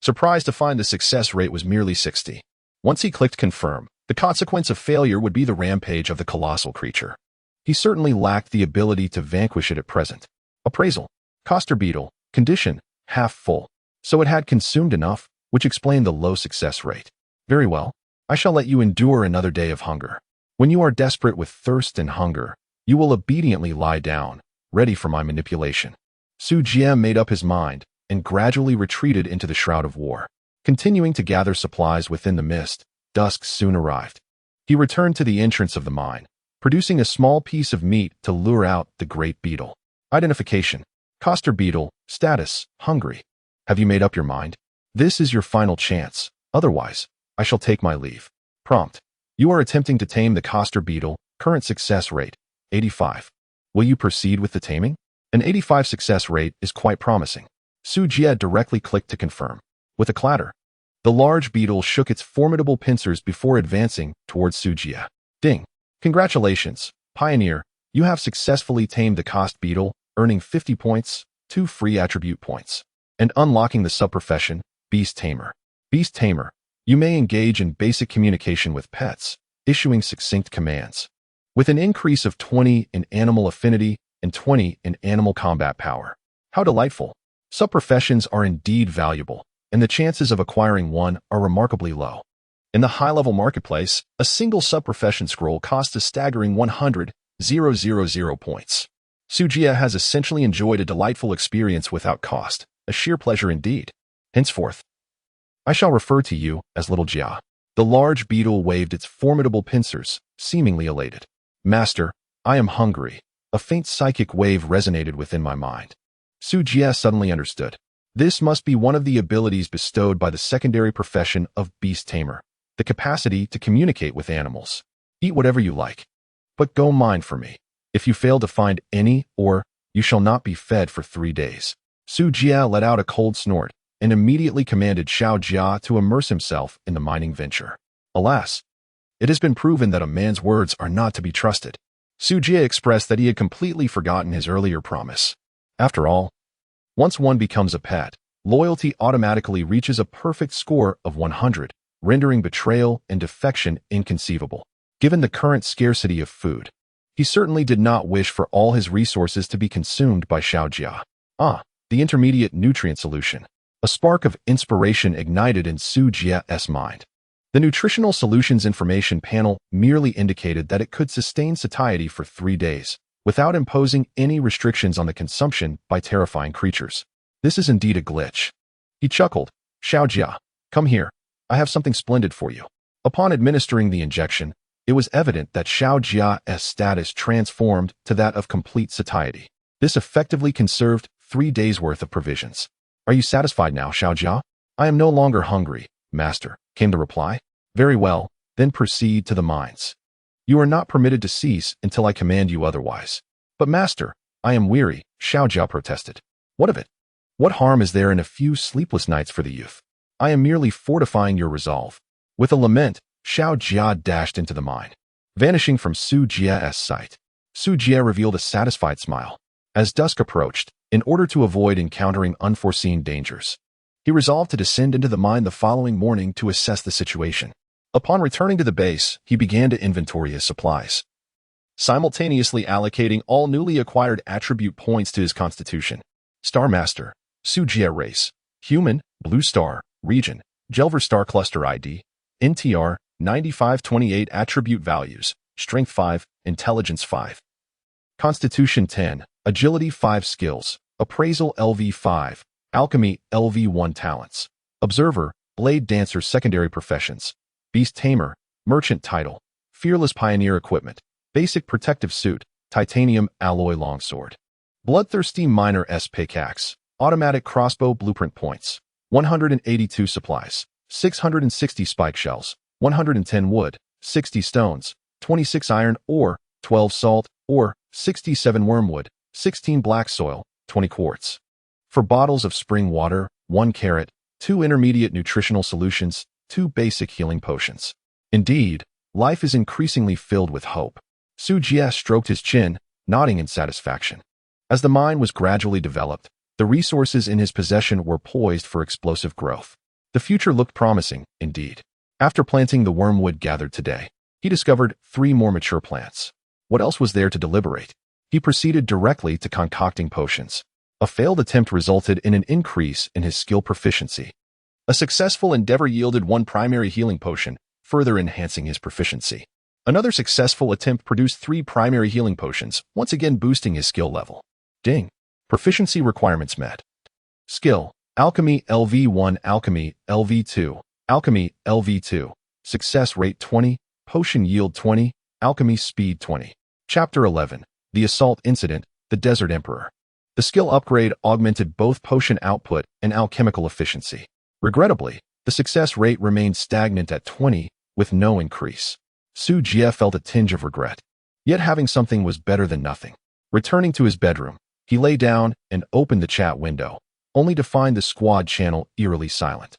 surprised to find the success rate was merely 60. Once he clicked confirm, the consequence of failure would be the rampage of the colossal creature. He certainly lacked the ability to vanquish it at present. Appraisal. Coster beetle. Condition. Half full. So it had consumed enough, which explained the low success rate. Very well. I shall let you endure another day of hunger. When you are desperate with thirst and hunger, you will obediently lie down, ready for my manipulation. Su Jia made up his mind and gradually retreated into the shroud of war. Continuing to gather supplies within the mist, dusk soon arrived. He returned to the entrance of the mine, producing a small piece of meat to lure out the great beetle. Identification. Coster beetle. Status. Hungry. Have you made up your mind? This is your final chance. Otherwise, I shall take my leave. Prompt. You are attempting to tame the coster beetle. Current success rate, 85. Will you proceed with the taming? An 85 success rate is quite promising. Su Jia directly clicked to confirm. With a clatter, the large beetle shook its formidable pincers before advancing towards Su Jia. Ding. Congratulations, Pioneer. You have successfully tamed the cost beetle, earning 50 points, 2 free attribute points, and unlocking the subprofession, Beast Tamer. Beast Tamer. You may engage in basic communication with pets, issuing succinct commands. With an increase of 20 in animal affinity and 20 in animal combat power. How delightful. Subprofessions are indeed valuable, and the chances of acquiring one are remarkably low. In the high-level marketplace, a single subprofession scroll costs a staggering 100,000 points. Su Jia has essentially enjoyed a delightful experience without cost, a sheer pleasure indeed. Henceforth, I shall refer to you as Little Jia. The large beetle waved its formidable pincers, seemingly elated. Master, I am hungry. A faint psychic wave resonated within my mind. Su Jia suddenly understood. This must be one of the abilities bestowed by the secondary profession of Beast Tamer, the capacity to communicate with animals. Eat whatever you like, but go mine for me. If you fail to find any, you shall not be fed for 3 days. Su Jia let out a cold snort and immediately commanded Xiao Jia to immerse himself in the mining venture. Alas, it has been proven that a man's words are not to be trusted. Su Jia expressed that he had completely forgotten his earlier promise. After all, once one becomes a pet, loyalty automatically reaches a perfect score of 100, rendering betrayal and defection inconceivable. Given the current scarcity of food, he certainly did not wish for all his resources to be consumed by Xiao Jia. The intermediate nutrient solution. A spark of inspiration ignited in Su Jia's mind. The nutritional solutions information panel merely indicated that it could sustain satiety for 3 days, without imposing any restrictions on the consumption by terrifying creatures. This is indeed a glitch. He chuckled. Xiao Jia, come here. I have something splendid for you. Upon administering the injection, It was evident that Xiao Jia's status transformed to that of complete satiety. This effectively conserved 3 days' worth of provisions. "Are you satisfied now, Xiao Jia?" "I am no longer hungry, master," came the reply. "Very well, then proceed to the mines. You are not permitted to cease until I command you otherwise." "But master, I am weary," Xiao Jia protested. "What of it? What harm is there in a few sleepless nights for the youth? I am merely fortifying your resolve." With a lament, Xiao Jia dashed into the mine, vanishing from Su Jia's sight. Su Jia revealed a satisfied smile. As dusk approached, in order to avoid encountering unforeseen dangers, he resolved to descend into the mine the following morning to assess the situation. Upon returning to the base, he began to inventory his supplies, simultaneously allocating all newly acquired attribute points to his constitution. Star Master, Su Jia race, human, blue star, region, Gelver star cluster ID, NTR, 9528 attribute values, strength 5, intelligence 5. Constitution 10, agility 5 skills, appraisal LV 5, alchemy LV 1 talents, observer, blade dancer secondary professions, beast tamer, merchant title, fearless pioneer equipment, basic protective suit, titanium alloy longsword, bloodthirsty miner S pickaxe, automatic crossbow blueprint points, 182 supplies, 660 spike shells, 110 wood, 60 stones, 26 iron ore, 12 salt ore, 67 wormwood, 16 black soil, 20 quartz. For bottles of spring water, 1 carrot, 2 intermediate nutritional solutions, 2 basic healing potions. Indeed, life is increasingly filled with hope. Su Jia stroked his chin, nodding in satisfaction. As the mine was gradually developed, the resources in his possession were poised for explosive growth. The future looked promising, indeed. After planting the wormwood gathered today, he discovered 3 more mature plants. What else was there to deliberate? He proceeded directly to concocting potions. A failed attempt resulted in an increase in his skill proficiency. A successful endeavor yielded 1 primary healing potion, further enhancing his proficiency. Another successful attempt produced 3 primary healing potions, once again boosting his skill level. Ding. Proficiency requirements met. Skill: Alchemy LV1, Alchemy LV2, Alchemy LV2. Success rate 20, Potion yield 20, Alchemy speed 20. Chapter 11. The Assault Incident, the Desert Emperor. The skill upgrade augmented both potion output and alchemical efficiency. Regrettably, the success rate remained stagnant at 20, with no increase. Su Jia felt a tinge of regret. Yet having something was better than nothing. Returning to his bedroom, he lay down and opened the chat window, only to find the squad channel eerily silent.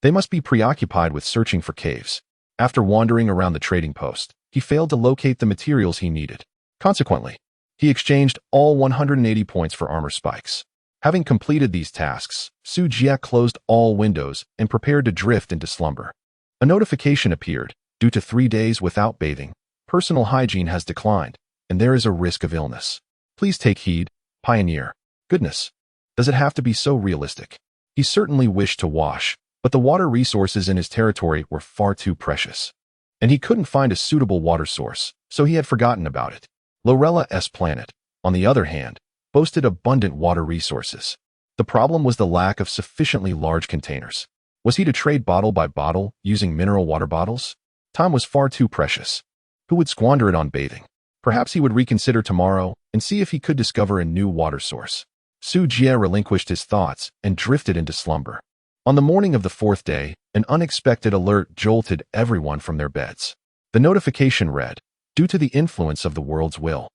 They must be preoccupied with searching for caves. After wandering around the trading post, he failed to locate the materials he needed. Consequently, he exchanged all 180 points for armor spikes. Having completed these tasks, Su Jia closed all windows and prepared to drift into slumber. A notification appeared. Due to 3 days without bathing, personal hygiene has declined, and there is a risk of illness. Please take heed, Pioneer. Goodness, does it have to be so realistic? He certainly wished to wash, but the water resources in his territory were far too precious. And he couldn't find a suitable water source, so he had forgotten about it. Lorella's planet, on the other hand, boasted abundant water resources. The problem was the lack of sufficiently large containers. Was he to trade bottle by bottle using mineral water bottles? Time was far too precious. Who would squander it on bathing? Perhaps he would reconsider tomorrow and see if he could discover a new water source. Su Jia relinquished his thoughts and drifted into slumber. On the morning of the 4th day, an unexpected alert jolted everyone from their beds. The notification read, "Due to the influence of the world's will,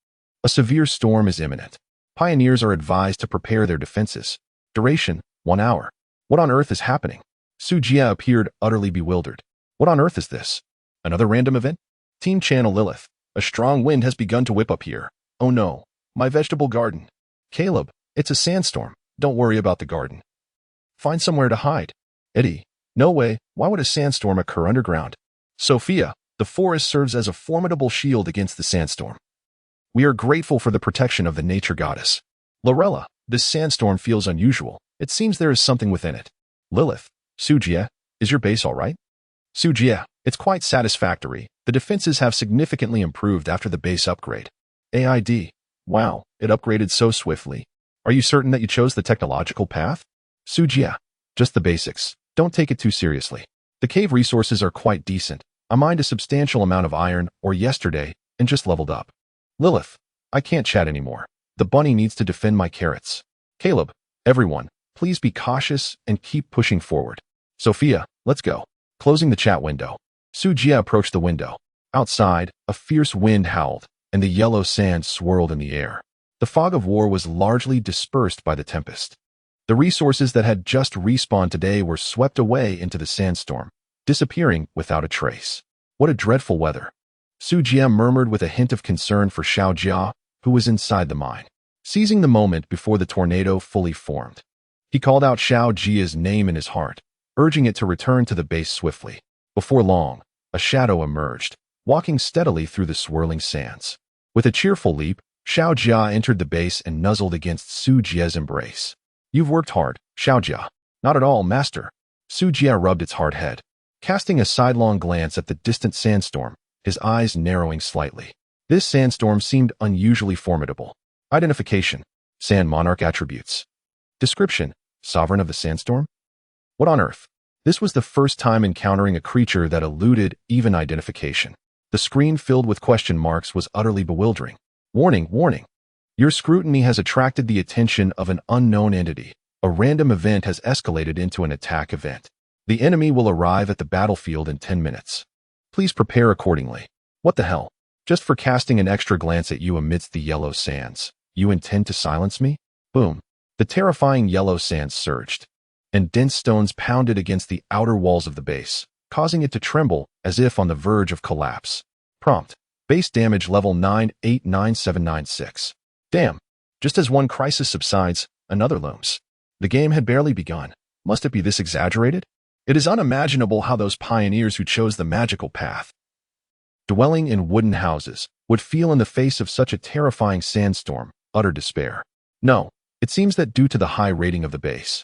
a severe storm is imminent. Pioneers are advised to prepare their defenses. Duration, 1 hour. What on earth is happening?" Su Jia appeared utterly bewildered. What on earth is this? Another random event? Team Channel Lilith. A strong wind has begun to whip up here. Oh no, my vegetable garden. Caleb, it's a sandstorm. Don't worry about the garden. Find somewhere to hide. Eddie, no way. Why would a sandstorm occur underground? Sophia, the forest serves as a formidable shield against the sandstorm. We are grateful for the protection of the nature goddess. Lorella, this sandstorm feels unusual. It seems there is something within it. Lilith, Su Jia, is your base all right? Su Jia, it's quite satisfactory. The defenses have significantly improved after the base upgrade. AID. Wow, it upgraded so swiftly. Are you certain that you chose the technological path? Su Jia, just the basics. Don't take it too seriously. The cave resources are quite decent. I mined a substantial amount of iron ore yesterday and just leveled up. Lilith, I can't chat anymore. The bunny needs to defend my carrots. Caleb, everyone, please be cautious and keep pushing forward. Sophia, let's go. Closing the chat window. Su Jia approached the window. Outside, a fierce wind howled, and the yellow sand swirled in the air. The fog of war was largely dispersed by the tempest. The resources that had just respawned today were swept away into the sandstorm, disappearing without a trace. What a dreadful weather. Su Jia murmured with a hint of concern for Xiao Jia, who was inside the mine. Seizing the moment before the tornado fully formed, he called out Xiao Jia's name in his heart, urging it to return to the base swiftly. Before long, a shadow emerged, walking steadily through the swirling sands. With a cheerful leap, Xiao Jia entered the base and nuzzled against Su Jia's embrace. You've worked hard, Xiao Jia. Not at all, master. Su Jia rubbed its hard head, casting a sidelong glance at the distant sandstorm, his eyes narrowing slightly. This sandstorm seemed unusually formidable. Identification: Sand Monarch attributes. Description: Sovereign of the Sandstorm? What on earth? This was the first time encountering a creature that eluded even identification. The screen filled with question marks was utterly bewildering. Warning, warning. Your scrutiny has attracted the attention of an unknown entity. A random event has escalated into an attack event. The enemy will arrive at the battlefield in 10 minutes. Please prepare accordingly. What the hell? Just for casting an extra glance at you amidst the yellow sands, you intend to silence me? Boom. The terrifying yellow sands surged, and dense stones pounded against the outer walls of the base, causing it to tremble as if on the verge of collapse. Prompt: base damage level 989796. Damn. Just as one crisis subsides, another looms. The game had barely begun. Must it be this exaggerated? It is unimaginable how those pioneers who chose the magical path, dwelling in wooden houses, would feel in the face of such a terrifying sandstorm, utter despair. No, it seems that due to the high rating of the base,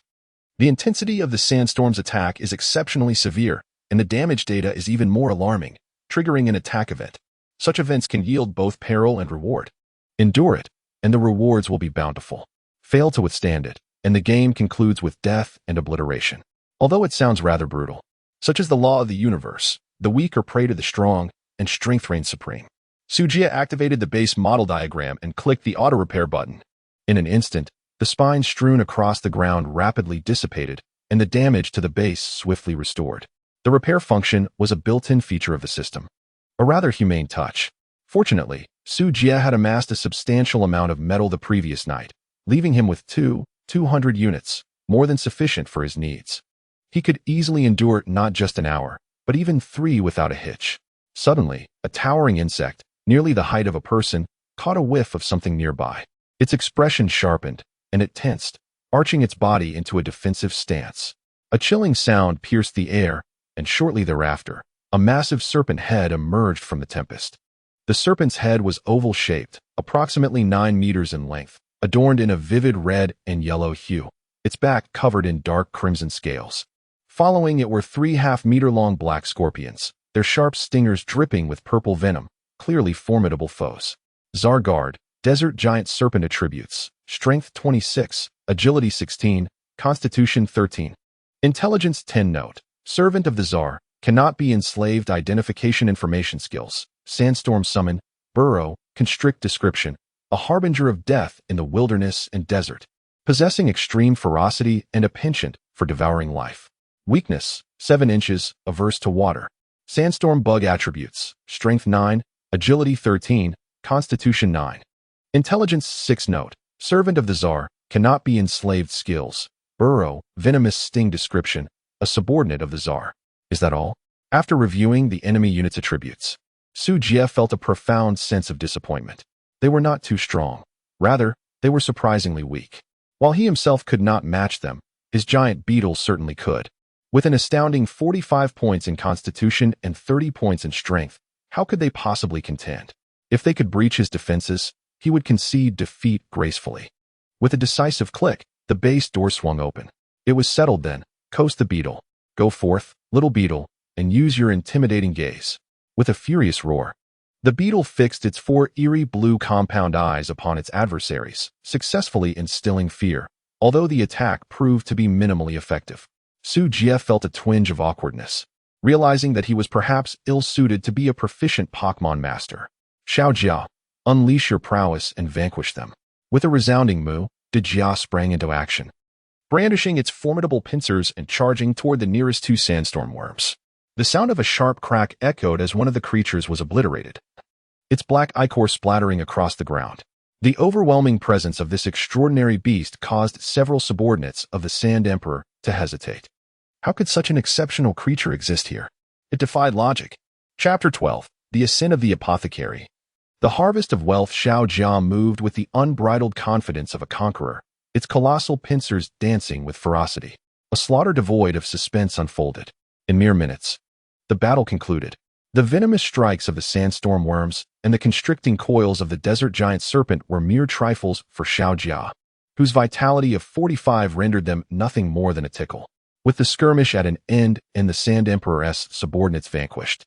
the intensity of the sandstorm's attack is exceptionally severe, and the damage data is even more alarming, triggering an attack event. Such events can yield both peril and reward. Endure it, and the rewards will be bountiful. Fail to withstand it, and the game concludes with death and obliteration. Although it sounds rather brutal. Such is the law of the universe. The weak are prey to the strong, and strength reigns supreme. Su Jia activated the base model diagram and clicked the auto-repair button. In an instant, the spines strewn across the ground rapidly dissipated, and the damage to the base swiftly restored. The repair function was a built-in feature of the system. A rather humane touch. Fortunately, Su Jia had amassed a substantial amount of metal the previous night, leaving him with 200 units, more than sufficient for his needs. He could easily endure not just an hour, but even 3 without a hitch. Suddenly, a towering insect, nearly the height of a person, caught a whiff of something nearby. Its expression sharpened, and it tensed, arching its body into a defensive stance. A chilling sound pierced the air, and shortly thereafter, a massive serpent head emerged from the tempest. The serpent's head was oval-shaped, approximately 9 meters in length, adorned in a vivid red and yellow hue, its back covered in dark crimson scales. Following it were 3 half-meter-long black scorpions, their sharp stingers dripping with purple venom, clearly formidable foes. Zargard, Desert Giant Serpent attributes: Strength 26, Agility 16, Constitution 13. Intelligence 10. Note: Servant of the Tsar, cannot be enslaved. Identification information skills: Sandstorm Summon, Burrow, Constrict. Description: a harbinger of death in the wilderness and desert, possessing extreme ferocity and a penchant for devouring life. Weakness: 7 inches, averse to water. Sandstorm Bug attributes: Strength 9, Agility 13, Constitution 9. Intelligence 6. Note: Servant of the Tsar, cannot be enslaved. Skills: Burrow, Venomous Sting. Description: a subordinate of the Tsar. Is that all? After reviewing the enemy unit's attributes, Su Jia felt a profound sense of disappointment. They were not too strong. Rather, they were surprisingly weak. While he himself could not match them, his giant beetle certainly could. With an astounding 45 points in Constitution and 30 points in Strength, how could they possibly contend? If they could breach his defenses, he would concede defeat gracefully. With a decisive click, the base door swung open. It was settled then. Coast the beetle. Go forth, little beetle, and use your intimidating gaze. With a furious roar, the beetle fixed its 4 eerie blue compound eyes upon its adversaries, successfully instilling fear, although the attack proved to be minimally effective. Su Jia felt a twinge of awkwardness. realizing that he was perhaps ill-suited to be a proficient Pokemon master. Xiao Jia, unleash your prowess and vanquish them. With a resounding moo, Jia sprang into action, brandishing its formidable pincers and charging toward the nearest two sandstorm worms. The sound of a sharp crack echoed as one of the creatures was obliterated, its black ichor splattering across the ground. The overwhelming presence of this extraordinary beast caused several subordinates of the Sand Emperor to hesitate. How could such an exceptional creature exist here? It defied logic. Chapter 12. The Ascent of the Apothecary. The harvest of wealth. Xiao Jia moved with the unbridled confidence of a conqueror, its colossal pincers dancing with ferocity. A slaughter devoid of suspense unfolded. In mere minutes, the battle concluded. The venomous strikes of the sandstorm worms and the constricting coils of the desert giant serpent were mere trifles for Xiao Jia, whose vitality of 45 rendered them nothing more than a tickle. With the skirmish at an end and the Sand Emperor's subordinates vanquished,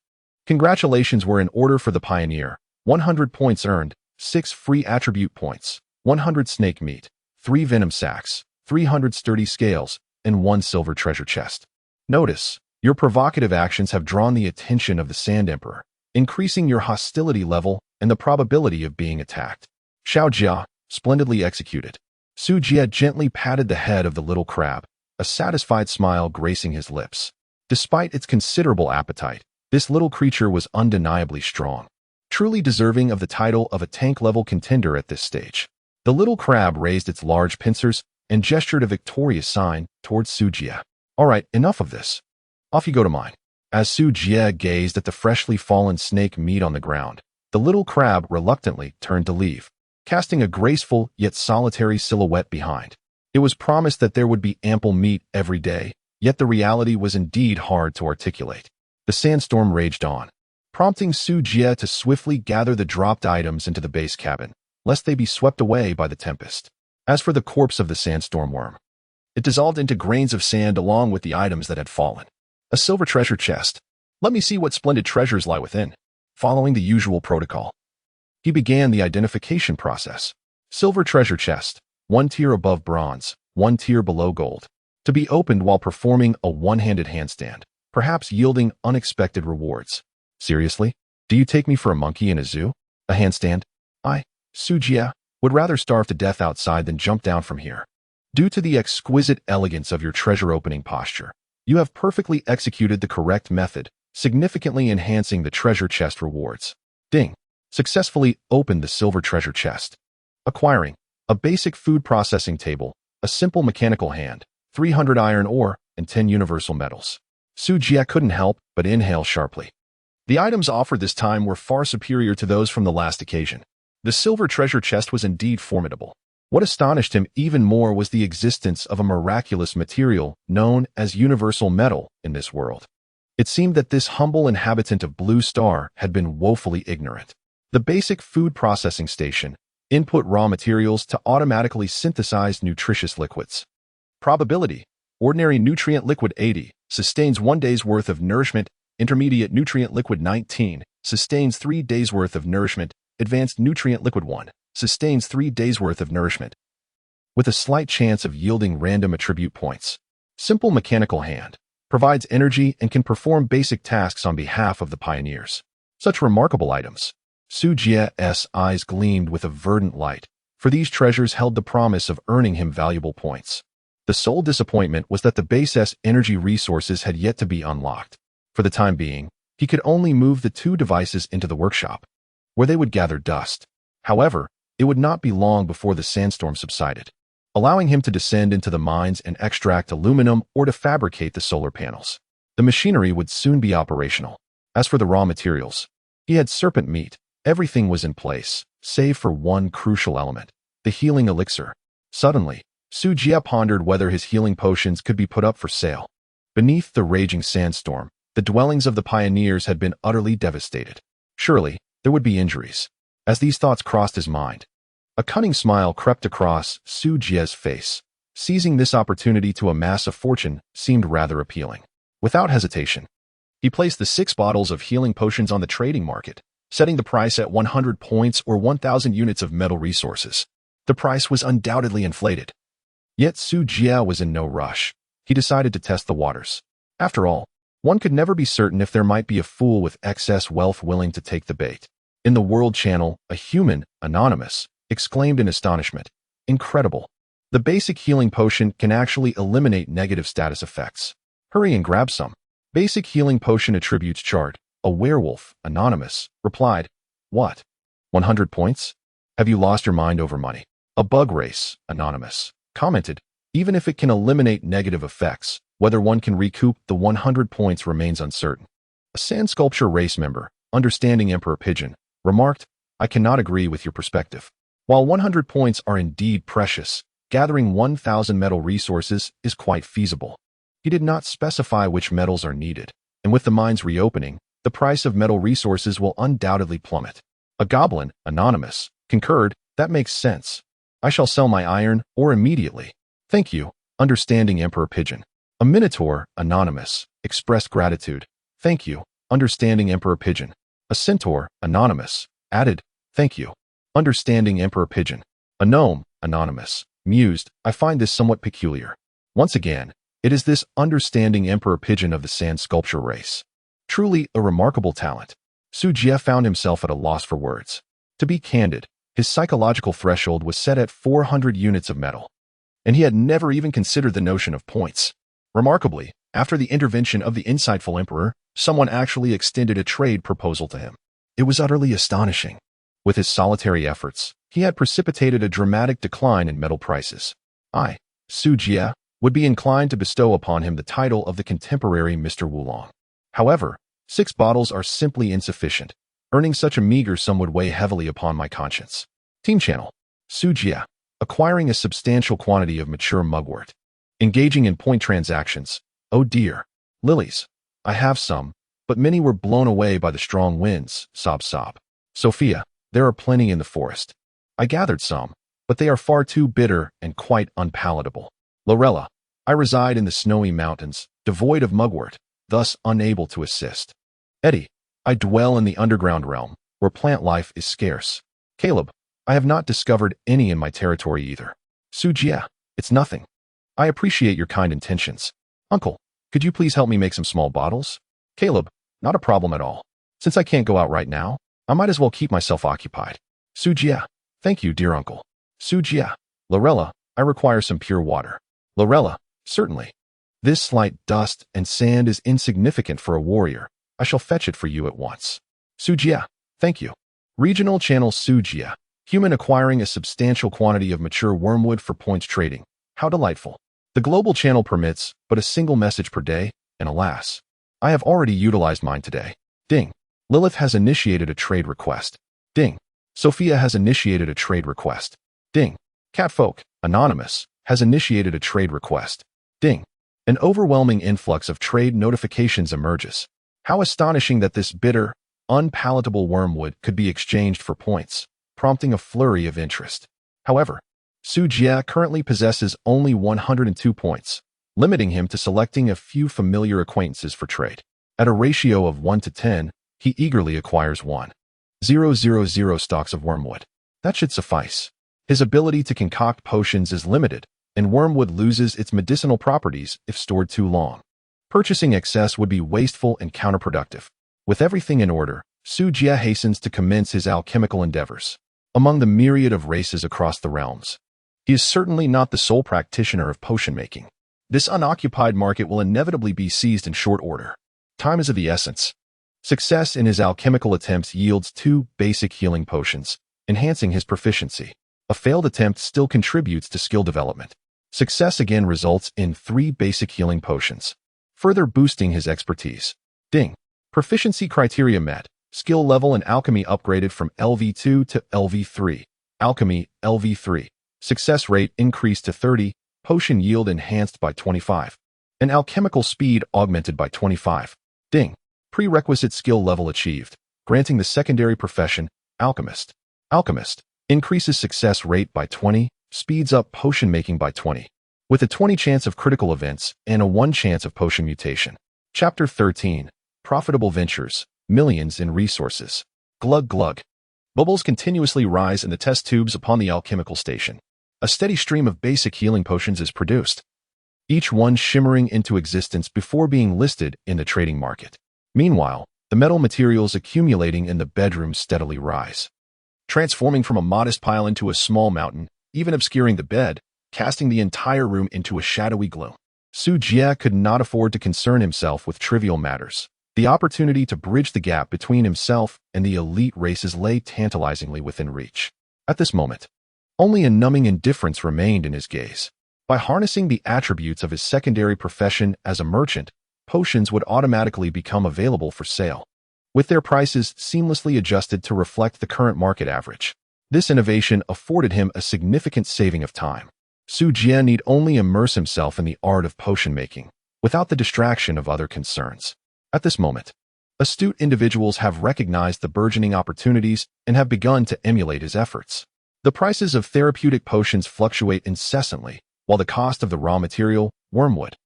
congratulations were in order for the pioneer. 100 points earned, 6 free attribute points, 100 snake meat, 3 venom sacks, 300 sturdy scales, and 1 silver treasure chest. Notice, your provocative actions have drawn the attention of the Sand Emperor, increasing your hostility level and the probability of being attacked. Xiao Jia, splendidly executed. Su Jie gently patted the head of the little crab, a satisfied smile gracing his lips. Despite its considerable appetite, this little creature was undeniably strong, truly deserving of the title of a tank-level contender at this stage. The little crab raised its large pincers and gestured a victorious sign towards Su Jie. All right, enough of this. Off you go to mine. As Su Jie gazed at the freshly fallen snake meat on the ground, the little crab reluctantly turned to leave, casting a graceful yet solitary silhouette behind. It was promised that there would be ample meat every day, yet the reality was indeed hard to articulate. The sandstorm raged on, prompting Su Jie to swiftly gather the dropped items into the base cabin, lest they be swept away by the tempest. As for the corpse of the sandstorm worm, it dissolved into grains of sand along with the items that had fallen. A silver treasure chest. Let me see what splendid treasures lie within. Following the usual protocol, he began the identification process. Silver treasure chest, 1 tier above bronze, 1 tier below gold. To be opened while performing a one-handed handstand, perhaps yielding unexpected rewards. Seriously? Do you take me for a monkey in a zoo? A handstand? Su Jie, would rather starve to death outside than jump down from here. Due to the exquisite elegance of your treasure-opening posture, you have perfectly executed the correct method, significantly enhancing the treasure chest rewards. Ding. Successfully opened the silver treasure chest. Acquiring a basic food processing table, a simple mechanical hand, 300 iron ore, and 10 universal metals. Su Jie couldn't help but inhale sharply. The items offered this time were far superior to those from the last occasion. The silver treasure chest was indeed formidable. What astonished him even more was the existence of a miraculous material known as universal metal in this world. It seemed that this humble inhabitant of Blue Star had been woefully ignorant. The basic food processing station, input raw materials to automatically synthesize nutritious liquids. Probability, ordinary nutrient liquid 80, sustains 1 day's worth of nourishment, intermediate nutrient liquid 19, sustains 3 days' worth of nourishment, advanced nutrient liquid 1, sustains 3 days' worth of nourishment, with a slight chance of yielding random attribute points. Simple mechanical hand, provides energy and can perform basic tasks on behalf of the pioneers. Such remarkable items. Su Jie's eyes gleamed with a verdant light, for these treasures held the promise of earning him valuable points. The sole disappointment was that the base's energy resources had yet to be unlocked. For the time being, he could only move the 2 devices into the workshop, where they would gather dust. However, it would not be long before the sandstorm subsided, allowing him to descend into the mines and extract aluminum or to fabricate the solar panels. The machinery would soon be operational. As for the raw materials, he had serpent meat. Everything was in place, save for one crucial element, the healing elixir. Suddenly, Su Jie pondered whether his healing potions could be put up for sale. Beneath the raging sandstorm, the dwellings of the pioneers had been utterly devastated. Surely, there would be injuries. As these thoughts crossed his mind, a cunning smile crept across Su Jie's face. Seizing this opportunity to amass a fortune seemed rather appealing. Without hesitation, he placed the 6 bottles of healing potions on the trading market, setting the price at 100 points or 1,000 units of metal resources. The price was undoubtedly inflated. Yet Su Jie was in no rush. He decided to test the waters. After all, One could never be certain if there might be a fool with excess wealth willing to take the bait. In the World Channel, a human, anonymous, exclaimed in astonishment, "Incredible. The basic healing potion can actually eliminate negative status effects. Hurry and grab some." Basic healing potion attributes chart. A werewolf, anonymous, replied, "What? 100 points? Have you lost your mind over money?" A bug race, anonymous, commented, "Even if it can eliminate negative effects, whether one can recoup the 100 points remains uncertain." A sand sculpture race member, understanding Emperor Pigeon, remarked, "I cannot agree with your perspective. While 100 points are indeed precious, gathering 1,000 metal resources is quite feasible." He did not specify which metals are needed, and with the mines reopening, the price of metal resources will undoubtedly plummet. A goblin, anonymous, concurred, "That makes sense. I shall sell my iron ore immediately. Thank you, understanding Emperor Pigeon." A minotaur, anonymous, expressed gratitude. "Thank you, understanding Emperor Pigeon." A centaur, anonymous, added, "Thank you, understanding Emperor Pigeon." A gnome, anonymous, mused, "I find this somewhat peculiar. Once again, it is this understanding Emperor Pigeon of the sand sculpture race. Truly a remarkable talent." Su Jie found himself at a loss for words. To be candid, his psychological threshold was set at 400 units of metal, and he had never even considered the notion of points. Remarkably, after the intervention of the insightful emperor, someone actually extended a trade proposal to him. It was utterly astonishing. With his solitary efforts, he had precipitated a dramatic decline in metal prices. I, Su Jie, would be inclined to bestow upon him the title of the contemporary Mr. Wulong. However, 6 bottles are simply insufficient. Earning such a meager sum would weigh heavily upon my conscience. Team Channel. Su Jie, acquiring a substantial quantity of mature mugwort. Engaging in point transactions. Oh dear. Lilies. I have some, but many were blown away by the strong winds. Sob sob. Sophia, there are plenty in the forest. I gathered some, but they are far too bitter and quite unpalatable. Lorella, I reside in the snowy mountains, devoid of mugwort, thus unable to assist. Eddie, I dwell in the underground realm, where plant life is scarce. Caleb, I have not discovered any in my territory either. Su Jie, it's nothing. I appreciate your kind intentions. Uncle, could you please help me make some small bottles? Caleb, not a problem at all. Since I can't go out right now, I might as well keep myself occupied. Su Jie, thank you, dear uncle. Su Jie, Lorella, I require some pure water. Lorella, certainly. This slight dust and sand is insignificant for a warrior. I shall fetch it for you at once. Su Jie, thank you. Regional Channel. Su Jie, human acquiring a substantial quantity of mature wormwood for points trading. How delightful. The global channel permits but a single message per day, and alas, I have already utilized mine today. Ding. Lilith has initiated a trade request. Ding. Sophia has initiated a trade request. Ding. Catfolk, anonymous, has initiated a trade request. Ding. An overwhelming influx of trade notifications emerges. How astonishing that this bitter, unpalatable wormwood could be exchanged for points, prompting a flurry of interest. However, Su Jie currently possesses only 102 points, limiting him to selecting a few familiar acquaintances for trade. At a ratio of 1 to 10, he eagerly acquires 1,000 stalks of wormwood. That should suffice. His ability to concoct potions is limited, and wormwood loses its medicinal properties if stored too long. Purchasing excess would be wasteful and counterproductive. With everything in order, Su Jie hastens to commence his alchemical endeavors. Among the myriad of races across the realms, he is certainly not the sole practitioner of potion making. This unoccupied market will inevitably be seized in short order. Time is of the essence. Success in his alchemical attempts yields 2 basic healing potions, enhancing his proficiency. A failed attempt still contributes to skill development. Success again results in 3 basic healing potions, further boosting his expertise. Ding. Proficiency criteria met. Skill level in alchemy upgraded from LV2 to LV3. Alchemy, LV3. Success rate increased to 30. Potion yield enhanced by 25. And alchemical speed augmented by 25. Ding. Prerequisite skill level achieved, granting the secondary profession, Alchemist. Alchemist increases success rate by 20, speeds up potion making by 20, with a 20 chance of critical events and a 1 chance of potion mutation. Chapter 13. Profitable Ventures, Millions in Resources. Glug glug. Bubbles continuously rise in the test tubes upon the alchemical station. A steady stream of basic healing potions is produced. each one shimmering into existence before being listed in the trading market. Meanwhile, the metal materials accumulating in the bedroom steadily rise, transforming from a modest pile into a small mountain, even obscuring the bed, casting the entire room into a shadowy glow. Su Jie could not afford to concern himself with trivial matters. The opportunity to bridge the gap between himself and the elite races lay tantalizingly within reach. At this moment, only a numbing indifference remained in his gaze. By harnessing the attributes of his secondary profession as a merchant, potions would automatically become available for sale, with their prices seamlessly adjusted to reflect the current market average. This innovation afforded him a significant saving of time. Su Jie need only immerse himself in the art of potion making, without the distraction of other concerns. At this moment, astute individuals have recognized the burgeoning opportunities and have begun to emulate his efforts. The prices of therapeutic potions fluctuate incessantly, while the cost of the raw material, wormwood,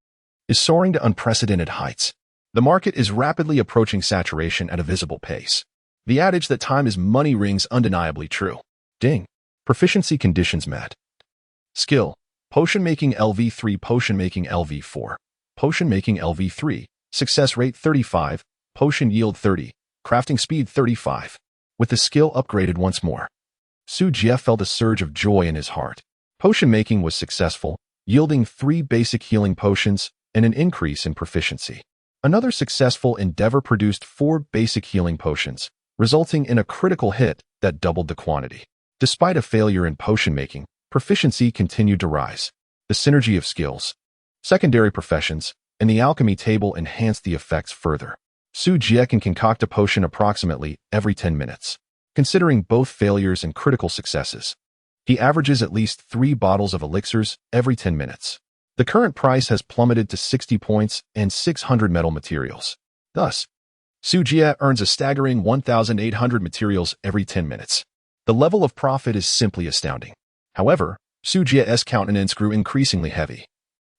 is soaring to unprecedented heights. The market is rapidly approaching saturation at a visible pace. The adage that time is money rings undeniably true. Ding. Proficiency conditions met. Skill: Potion making LV3, Potion making LV4, Potion making LV3, Success rate 35, Potion yield 30, Crafting speed 35. With the skill upgraded once more, Su Jie felt a surge of joy in his heart. Potion making was successful, yielding 3 basic healing potions and an increase in proficiency. Another successful endeavor produced 4 basic healing potions, resulting in a critical hit that doubled the quantity. Despite a failure in potion making, proficiency continued to rise. The synergy of skills, secondary professions, and the alchemy table enhanced the effects further. Su Jie can concoct a potion approximately every 10 minutes. Considering both failures and critical successes, he averages at least 3 bottles of elixirs every 10 minutes. The current price has plummeted to 60 points and 600 metal materials. Thus, Su Jie earns a staggering 1,800 materials every 10 minutes. The level of profit is simply astounding. However, Su Jie's countenance grew increasingly heavy,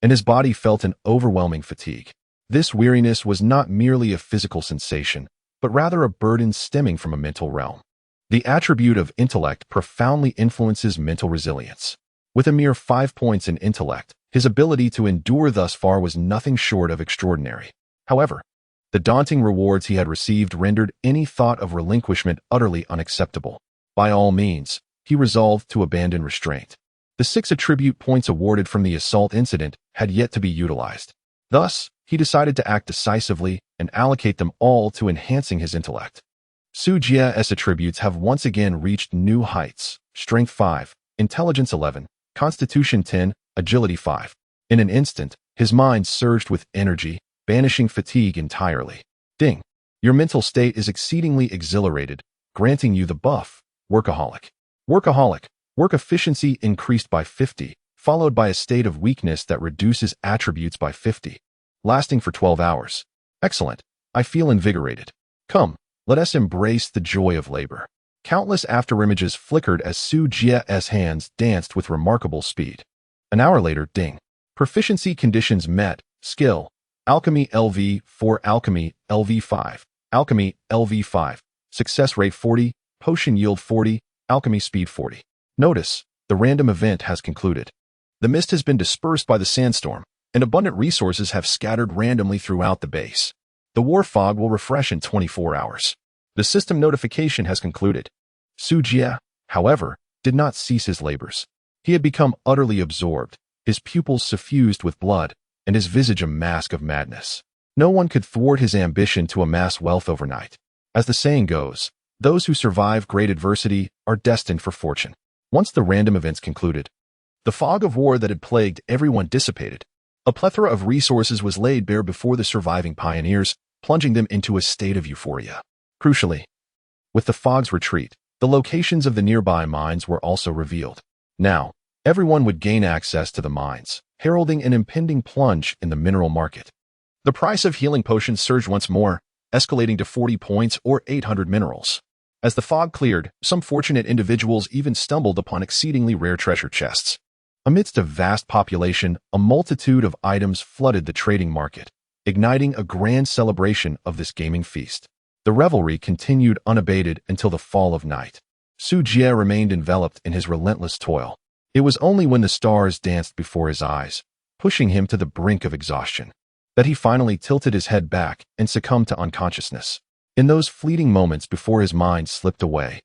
and his body felt an overwhelming fatigue. This weariness was not merely a physical sensation, but rather a burden stemming from a mental realm. The attribute of intellect profoundly influences mental resilience. With a mere 5 points in intellect, his ability to endure thus far was nothing short of extraordinary. However, the daunting rewards he had received rendered any thought of relinquishment utterly unacceptable. By all means, he resolved to abandon restraint. The 6 attribute points awarded from the assault incident had yet to be utilized. Thus, he decided to act decisively and allocate them all to enhancing his intellect. Su Jie's attributes have once again reached new heights: Strength 5, Intelligence 11, Constitution 10, Agility 5. In an instant, his mind surged with energy, banishing fatigue entirely. Ding. Your mental state is exceedingly exhilarated, granting you the buff, Workaholic. Work efficiency increased by 50, followed by a state of weakness that reduces attributes by 50, lasting for 12 hours. Excellent. I feel invigorated. Come, let us embrace the joy of labor. Countless afterimages flickered as Su Jie's hands danced with remarkable speed. An hour later, ding. Proficiency conditions met. Skill: Alchemy LV4, Alchemy LV5, Alchemy LV5, Success rate 40, Potion yield 40, Alchemy speed 40. Notice, the random event has concluded. The mist has been dispersed by the sandstorm, and abundant resources have scattered randomly throughout the base. The war fog will refresh in 24 hours. The system notification has concluded. Su Jie, however, did not cease his labors. He had become utterly absorbed, his pupils suffused with blood, and his visage a mask of madness. No one could thwart his ambition to amass wealth overnight. As the saying goes, those who survive great adversity are destined for fortune. Once the random events concluded, the fog of war that had plagued everyone dissipated. A plethora of resources was laid bare before the surviving pioneers, plunging them into a state of euphoria. Crucially, with the fog's retreat, the locations of the nearby mines were also revealed. Now, everyone would gain access to the mines, heralding an impending plunge in the mineral market. The price of healing potions surged once more, escalating to 40 points or 800 minerals. As the fog cleared, some fortunate individuals even stumbled upon exceedingly rare treasure chests. Amidst a vast population, a multitude of items flooded the trading market, igniting a grand celebration of this gaming feast. The revelry continued unabated until the fall of night. Su Jie remained enveloped in his relentless toil. It was only when the stars danced before his eyes, pushing him to the brink of exhaustion, that he finally tilted his head back and succumbed to unconsciousness. In those fleeting moments before his mind slipped away,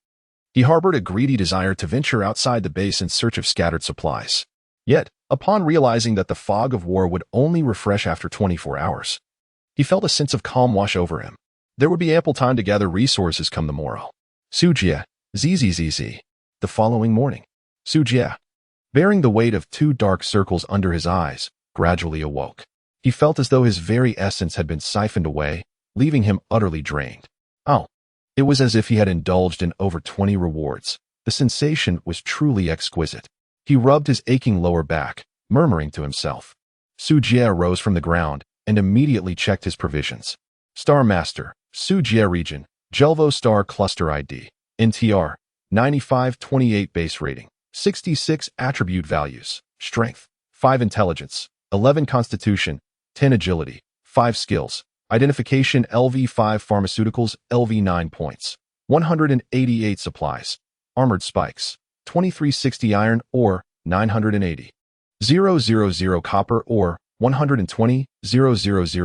he harbored a greedy desire to venture outside the base in search of scattered supplies. Yet, upon realizing that the fog of war would only refresh after 24 hours, he felt a sense of calm wash over him. There would be ample time to gather resources come the morrow. Sujie, zzz. The following morning, Sujie, bearing the weight of 2 dark circles under his eyes, gradually awoke. He felt as though his very essence had been siphoned away, leaving him utterly drained. Oh, it was as if he had indulged in over 20 rewards. The sensation was truly exquisite. He rubbed his aching lower back, murmuring to himself. Sujie rose from the ground and immediately checked his provisions. Star Master, Sujie Region, Jelvo Star Cluster ID, NTR, 9528 base rating, 66 attribute values, Strength, 5 Intelligence, 11 Constitution, 10 Agility, 5 Skills, Identification LV5 Pharmaceuticals LV9 points, 188 Supplies, Armored Spikes, 2360 Iron Ore, 980, 000 Copper Ore, 120, 000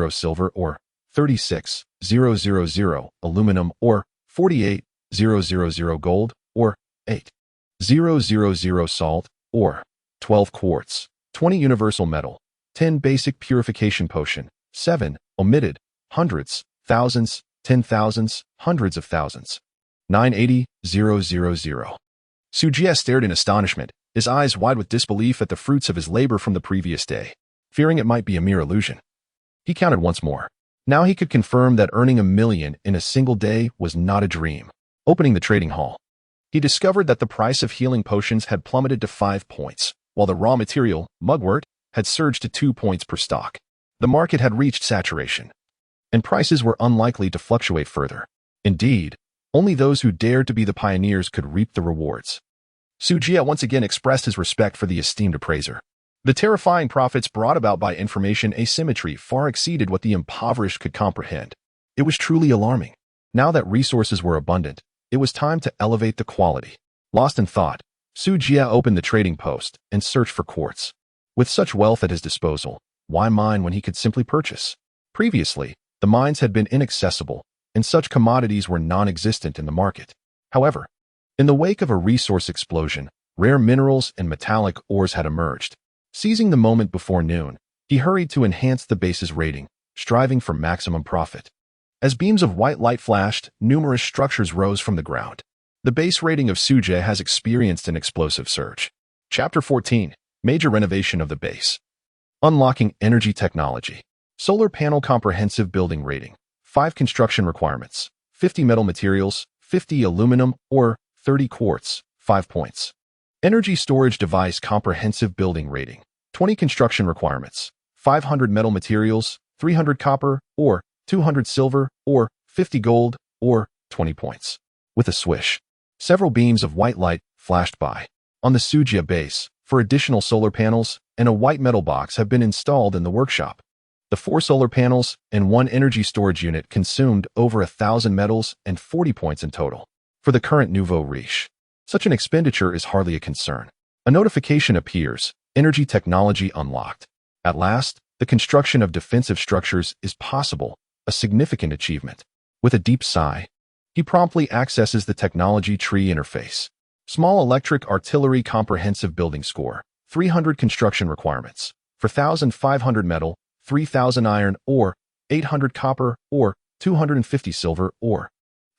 Silver Ore, 36, 000 Aluminum Ore, 48, 000 Gold Ore, 8, 000 Salt Ore, 12 Quartz, 20 Universal Metal, 10 Basic Purification Potion, 7 Omitted, Hundreds, Thousands, 10,000s, Hundreds of Thousands, 980, 000. Sujie stared in astonishment, his eyes wide with disbelief at the fruits of his labor from the previous day, fearing it might be a mere illusion. He counted once more. Now he could confirm that earning $1 million in a single day was not a dream. Opening the trading hall, he discovered that the price of healing potions had plummeted to 5 points, while the raw material, mugwort, had surged to 2 points per stock. The market had reached saturation, and prices were unlikely to fluctuate further. Indeed, only those who dared to be the pioneers could reap the rewards. Sujie once again expressed his respect for the esteemed appraiser. The terrifying profits brought about by information asymmetry far exceeded what the impoverished could comprehend. It was truly alarming. Now that resources were abundant, it was time to elevate the quality. Lost in thought, Sujie opened the trading post and searched for quartz. With such wealth at his disposal, why mine when he could simply purchase? Previously, the mines had been inaccessible, and such commodities were non-existent in the market. However, in the wake of a resource explosion, rare minerals and metallic ores had emerged. Seizing the moment before noon, he hurried to enhance the base's rating, striving for maximum profit. As beams of white light flashed, numerous structures rose from the ground. The base rating of Sujie has experienced an explosive surge. Chapter 14, Major Renovation of the Base. Unlocking Energy Technology. Solar Panel Comprehensive Building Rating. 5 Construction Requirements. 50 Metal Materials, 50 Aluminum Ore, 30 Quartz, 5 points. Energy Storage Device Comprehensive Building Rating. 20 Construction Requirements. 500 Metal Materials, 300 Copper Ore, 200 Silver Ore, 50 Gold Ore, 20 points. With a swish, several beams of white light flashed by. On the Sujie base, for additional solar panels and a white metal box have been installed in the workshop. The 4 solar panels and 1 energy storage unit consumed over 1,000 metals and 40 points in total. For the current nouveau riche, such an expenditure is hardly a concern. A notification appears, Energy Technology Unlocked. At last, the construction of defensive structures is possible, a significant achievement. With a deep sigh, he promptly accesses the technology tree interface. Small Electric Artillery Comprehensive Building Score. 300 Construction Requirements. For 1,500 metal, 3,000 iron ore, 800 copper ore, 250 silver ore.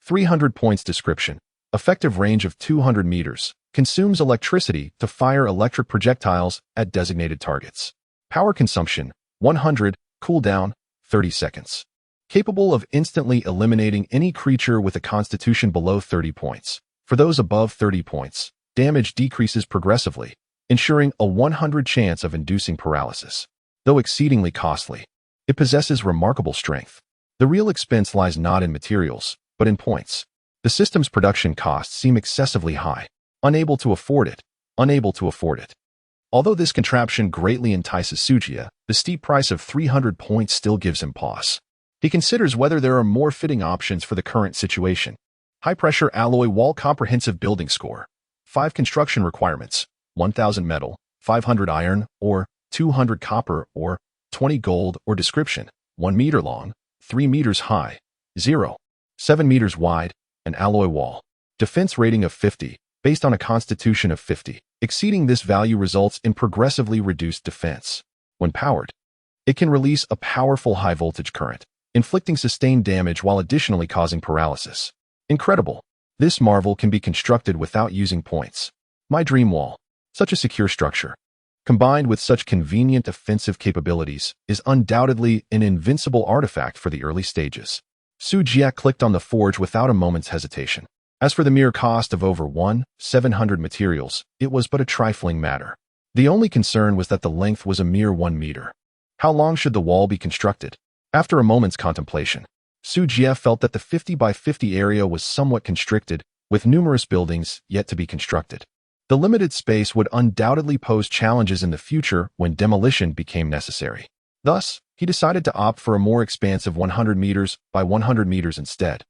300 points. Description. Effective range of 200 meters. Consumes electricity to fire electric projectiles at designated targets. Power consumption, 100. Cooldown, 30 seconds. Capable of instantly eliminating any creature with a constitution below 30 points. For those above 30 points, damage decreases progressively, ensuring a 100 chance of inducing paralysis. Though exceedingly costly, it possesses remarkable strength. The real expense lies not in materials, but in points. The system's production costs seem excessively high. Unable to afford it. Although this contraption greatly entices Sujie, the steep price of 300 points still gives him pause. He considers whether there are more fitting options for the current situation. High-pressure alloy wall comprehensive building score. 5 construction requirements. 1,000 metal, 500 iron ore, 200 copper or 20 gold, or description: 1 meter long, 3 meters high, 7 meters wide, an alloy wall. Defense rating of 50, based on a constitution of 50. Exceeding this value results in progressively reduced defense. When powered, it can release a powerful high-voltage current, inflicting sustained damage while additionally causing paralysis. Incredible! This marvel can be constructed without using points. My dream wall. Such a secure structure, combined with such convenient offensive capabilities, is undoubtedly an invincible artifact for the early stages. Su Jie clicked on the forge without a moment's hesitation. As for the mere cost of over 700 materials, it was but a trifling matter. The only concern was that the length was a mere 1 meter. How long should the wall be constructed? After a moment's contemplation, Su Jie felt that the 50 by 50 area was somewhat constricted, with numerous buildings yet to be constructed. The limited space would undoubtedly pose challenges in the future when demolition became necessary. Thus, he decided to opt for a more expansive 100 meters by 100 meters instead.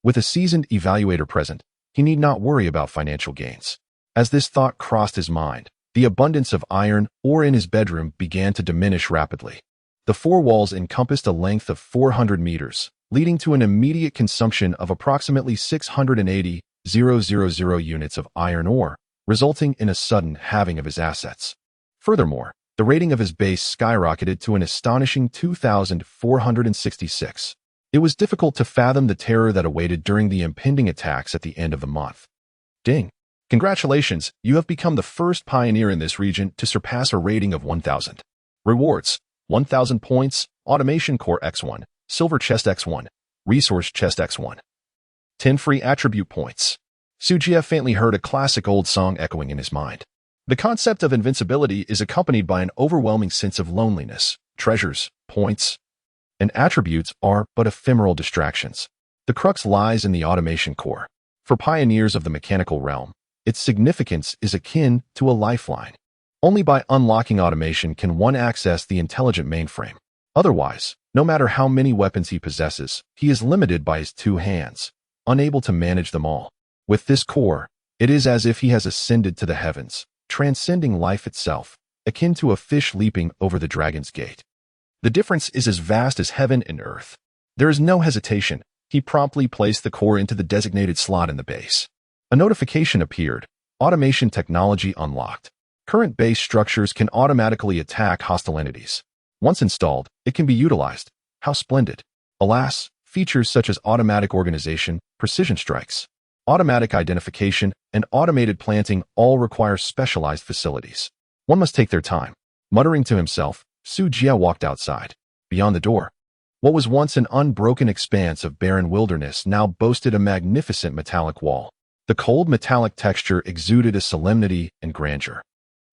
With a seasoned evaluator present, he need not worry about financial gains. As this thought crossed his mind, the abundance of iron ore in his bedroom began to diminish rapidly. The 4 walls encompassed a length of 400 meters, leading to an immediate consumption of approximately 680,000 units of iron ore, resulting in a sudden halving of his assets. Furthermore, the rating of his base skyrocketed to an astonishing 2,466. It was difficult to fathom the terror that awaited during the impending attacks at the end of the month. Ding! Congratulations, you have become the first pioneer in this region to surpass a rating of 1,000. Rewards: 1,000 points, Automation Core X1, Silver Chest X1, Resource Chest X1. 10 free attribute points. Su Jie faintly heard a classic old song echoing in his mind. The concept of invincibility is accompanied by an overwhelming sense of loneliness. Treasures, points, and attributes are but ephemeral distractions. The crux lies in the automation core. For pioneers of the mechanical realm, its significance is akin to a lifeline. Only by unlocking automation can one access the intelligent mainframe. Otherwise, no matter how many weapons he possesses, he is limited by his 2 hands, unable to manage them all. With this core, it is as if he has ascended to the heavens, transcending life itself, akin to a fish leaping over the dragon's gate. The difference is as vast as heaven and earth. There is no hesitation. He promptly placed the core into the designated slot in the base. A notification appeared. Automation technology unlocked. Current base structures can automatically attack hostile entities. Once installed, it can be utilized. How splendid! Alas, features such as automatic organization, precision strikes, automatic identification, and automated planting all require specialized facilities. One must take their time. Muttering to himself, Su Jie walked outside. Beyond the door, what was once an unbroken expanse of barren wilderness now boasted a magnificent metallic wall. The cold metallic texture exuded a solemnity and grandeur,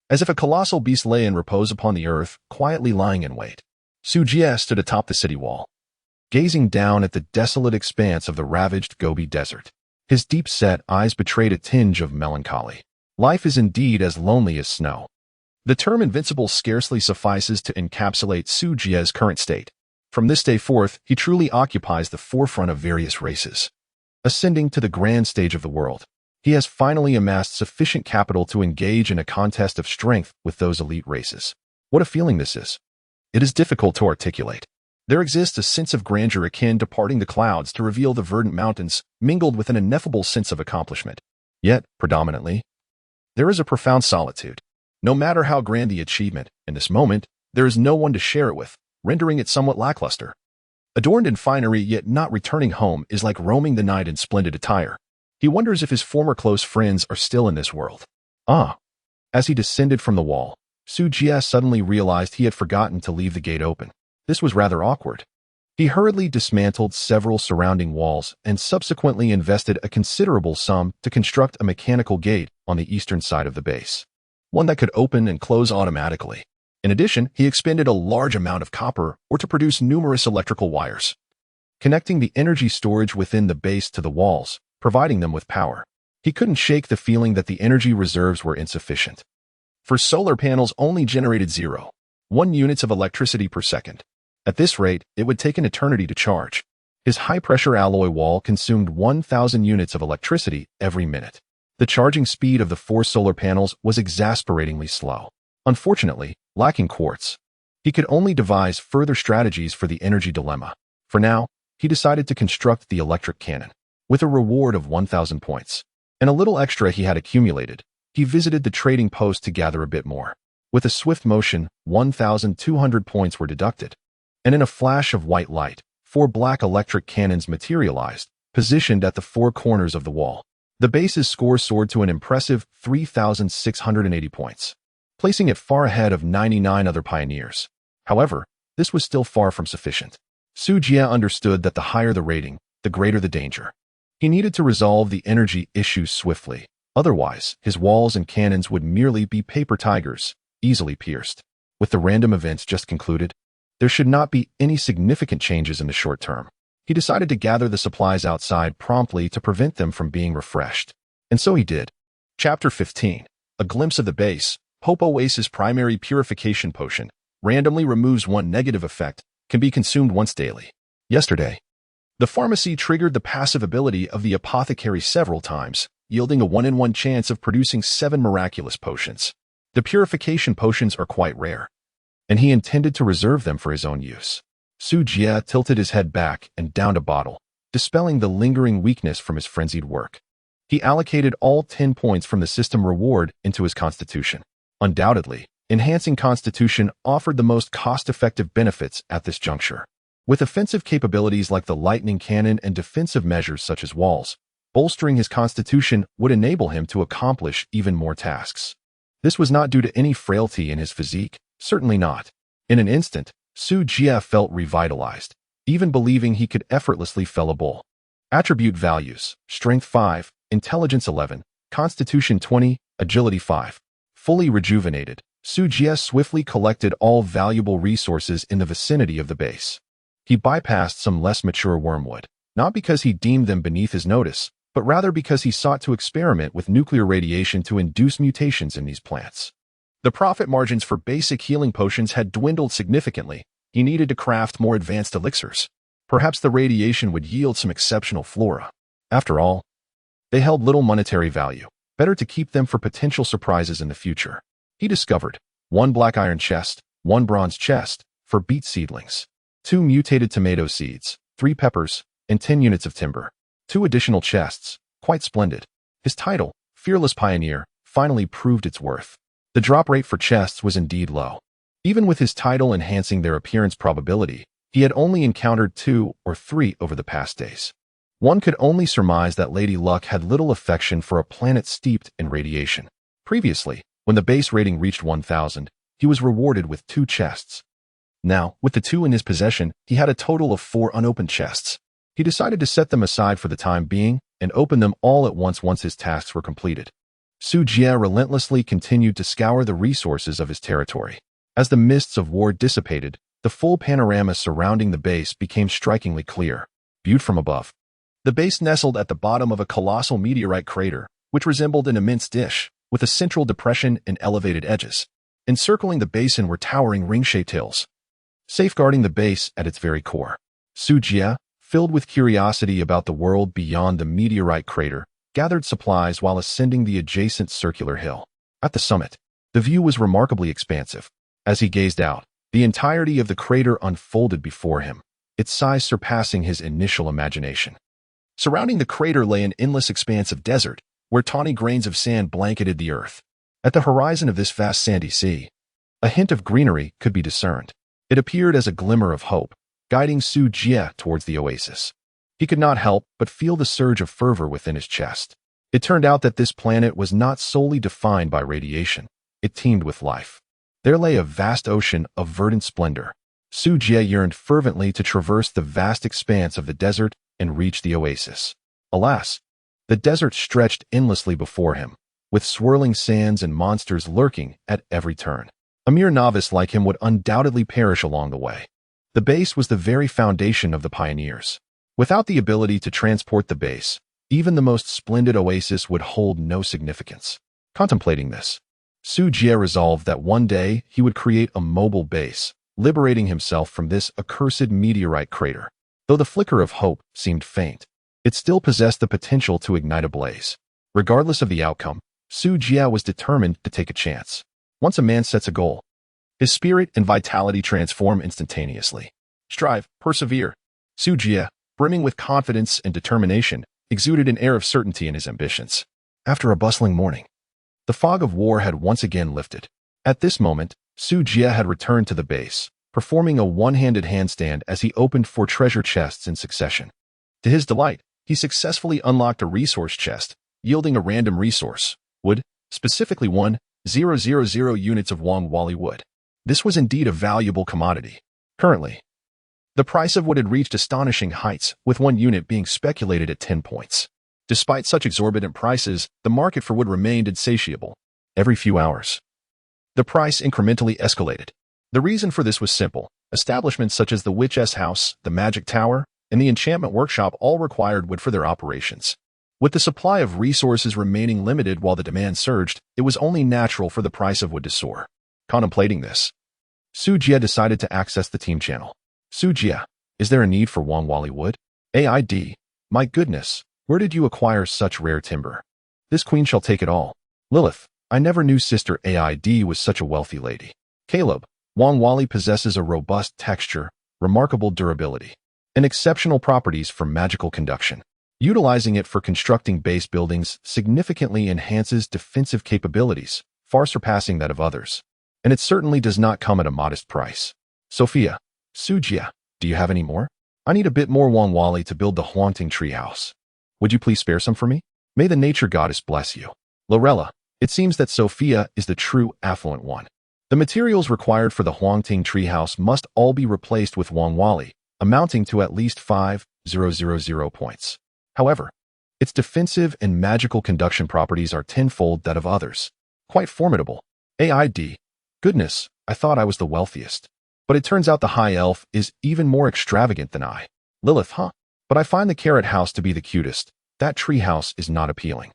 as if a colossal beast lay in repose upon the earth, quietly lying in wait. Su Jie stood atop the city wall, gazing down at the desolate expanse of the ravaged Gobi Desert. His deep-set eyes betrayed a tinge of melancholy. Life is indeed as lonely as snow. The term invincible scarcely suffices to encapsulate Su Jie's current state. From this day forth, he truly occupies the forefront of various races. Ascending to the grand stage of the world, he has finally amassed sufficient capital to engage in a contest of strength with those elite races. What a feeling this is! It is difficult to articulate. There exists a sense of grandeur akin to parting the clouds to reveal the verdant mountains, mingled with an ineffable sense of accomplishment. Yet, predominantly, there is a profound solitude. No matter how grand the achievement, in this moment, there is no one to share it with, rendering it somewhat lackluster. Adorned in finery yet not returning home is like roaming the night in splendid attire. He wonders if his former close friends are still in this world. As he descended from the wall, Su Jie suddenly realized he had forgotten to leave the gate open. This was rather awkward. He hurriedly dismantled several surrounding walls and subsequently invested a considerable sum to construct a mechanical gate on the eastern side of the base, one that could open and close automatically. In addition, he expended a large amount of copper ore to produce numerous electrical wires, connecting the energy storage within the base to the walls, providing them with power. He couldn't shake the feeling that the energy reserves were insufficient, for solar panels only generated 0.1 units of electricity per second. At this rate, it would take an eternity to charge. His high-pressure alloy wall consumed 1,000 units of electricity every minute. The charging speed of the 4 solar panels was exasperatingly slow. Unfortunately, Lacking quartz, he could only devise further strategies for the energy dilemma. For now, he decided to construct the electric cannon. With a reward of 1,000 points and a little extra he had accumulated, he visited the trading post to gather a bit more. With a swift motion, 1,200 points were deducted, and in a flash of white light, 4 black electric cannons materialized, positioned at the 4 corners of the wall. The base's score soared to an impressive 3,680 points, placing it far ahead of 99 other pioneers. However, this was still far from sufficient. Su Jie understood that the higher the rating, the greater the danger. He needed to resolve the energy issues swiftly. Otherwise, his walls and cannons would merely be paper tigers, easily pierced. With the random events just concluded, there should not be any significant changes in the short term. He decided to gather the supplies outside promptly to prevent them from being refreshed. And so he did. Chapter 15. A glimpse of the base. Hope Oasis Primary Purification Potion. Randomly removes 1 negative effect. Can be consumed once daily. Yesterday, the pharmacy triggered the passive ability of the apothecary several times, yielding a 1-in-1 chance of producing 7 miraculous potions. The purification potions are quite rare, and he intended to reserve them for his own use. Su Jie tilted his head back and downed a bottle, dispelling the lingering weakness from his frenzied work. He allocated all 10 points from the system reward into his constitution. Undoubtedly, enhancing constitution offered the most cost-effective benefits at this juncture. With offensive capabilities like the lightning cannon and defensive measures such as walls, bolstering his constitution would enable him to accomplish even more tasks. This was not due to any frailty in his physique, certainly not. In an instant, Su Jie felt revitalized, even believing he could effortlessly fell a bull. Attribute values: Strength 5, Intelligence 11, Constitution 20, Agility 5. Fully rejuvenated, Su Jie swiftly collected all valuable resources in the vicinity of the base. He bypassed some less mature wormwood, not because he deemed them beneath his notice, but rather because he sought to experiment with nuclear radiation to induce mutations in these plants. The profit margins for basic healing potions had dwindled significantly. He needed to craft more advanced elixirs. Perhaps the radiation would yield some exceptional flora. After all, they held little monetary value. Better to keep them for potential surprises in the future. He discovered 1 black iron chest, 1 bronze chest for beet seedlings, 2 mutated tomato seeds, 3 peppers, and 10 units of timber. 2 additional chests, quite splendid. His title, Fearless Pioneer, finally proved its worth. The drop rate for chests was indeed low. Even with his title enhancing their appearance probability, he had only encountered 2 or 3 over the past days. One could only surmise that Lady Luck had little affection for a planet steeped in radiation. Previously, when the base rating reached 1,000, he was rewarded with 2 chests. Now, with the 2 in his possession, he had a total of 4 unopened chests. He decided to set them aside for the time being and open them all at once his tasks were completed. Su Jie relentlessly continued to scour the resources of his territory. As the mists of war dissipated, the full panorama surrounding the base became strikingly clear, viewed from above. The base nestled at the bottom of a colossal meteorite crater, which resembled an immense dish, with a central depression and elevated edges. Encircling the basin were towering ring-shaped hills, safeguarding the base at its very core. Su Jie, filled with curiosity about the world beyond the meteorite crater, gathered supplies while ascending the adjacent circular hill. At the summit, the view was remarkably expansive. As he gazed out, the entirety of the crater unfolded before him, its size surpassing his initial imagination. Surrounding the crater lay an endless expanse of desert, where tawny grains of sand blanketed the earth. At the horizon of this vast sandy sea, a hint of greenery could be discerned. It appeared as a glimmer of hope, guiding Su Jie towards the oasis. He could not help but feel the surge of fervor within his chest. It turned out that this planet was not solely defined by radiation. It teemed with life. There lay a vast ocean of verdant splendor. Su Jie yearned fervently to traverse the vast expanse of the desert and reach the oasis. Alas, the desert stretched endlessly before him, with swirling sands and monsters lurking at every turn. A mere novice like him would undoubtedly perish along the way. The base was the very foundation of the pioneers. Without the ability to transport the base, even the most splendid oasis would hold no significance. Contemplating this, Su Jie resolved that one day he would create a mobile base, liberating himself from this accursed meteorite crater. Though the flicker of hope seemed faint, it still possessed the potential to ignite a blaze. Regardless of the outcome, Su Jie was determined to take a chance. Once a man sets a goal, His spirit and vitality transform instantaneously. Strive, persevere. Su Jie, brimming with confidence and determination, exuded an air of certainty in his ambitions. After a bustling morning, the fog of war had once again lifted. At this moment, Su Jie had returned to the base, performing a one-handed handstand as he opened 4 treasure chests in succession. To his delight, he successfully unlocked a resource chest, yielding a random resource, wood, specifically 1,000 units of Wang Wali wood. This was indeed a valuable commodity. Currently, the price of wood had reached astonishing heights, with 1 unit being speculated at 10 points. Despite such exorbitant prices, the market for wood remained insatiable. Every few hours, the price incrementally escalated. The reason for this was simple. Establishments such as the Witch's House, the Magic Tower, and the Enchantment Workshop all required wood for their operations. With the supply of resources remaining limited while the demand surged, it was only natural for the price of wood to soar. Contemplating this, Su Jie decided to access the team channel. Su Jie, is there a need for Wang Wali wood? AID, my goodness, where did you acquire such rare timber? This queen shall take it all. Lilith, I never knew Sister AID was such a wealthy lady. Caleb, Wang Wali possesses a robust texture, remarkable durability, and exceptional properties for magical conduction. Utilizing it for constructing base buildings significantly enhances defensive capabilities, far surpassing that of others. And it certainly does not come at a modest price. Sophia, Su Jie, do you have any more? I need a bit more Wang Wali to build the haunting treehouse. Would you please spare some for me? May the nature goddess bless you. Lorella, it seems that Sophia is the true affluent one. The materials required for the haunting treehouse must all be replaced with Wang Wali, amounting to at least 5,000 points. However, its defensive and magical conduction properties are tenfold that of others. Quite formidable. AID. Goodness, I thought I was the wealthiest. But it turns out the high elf is even more extravagant than I. Lilith, huh? But I find the carrot house to be the cutest. That tree house is not appealing.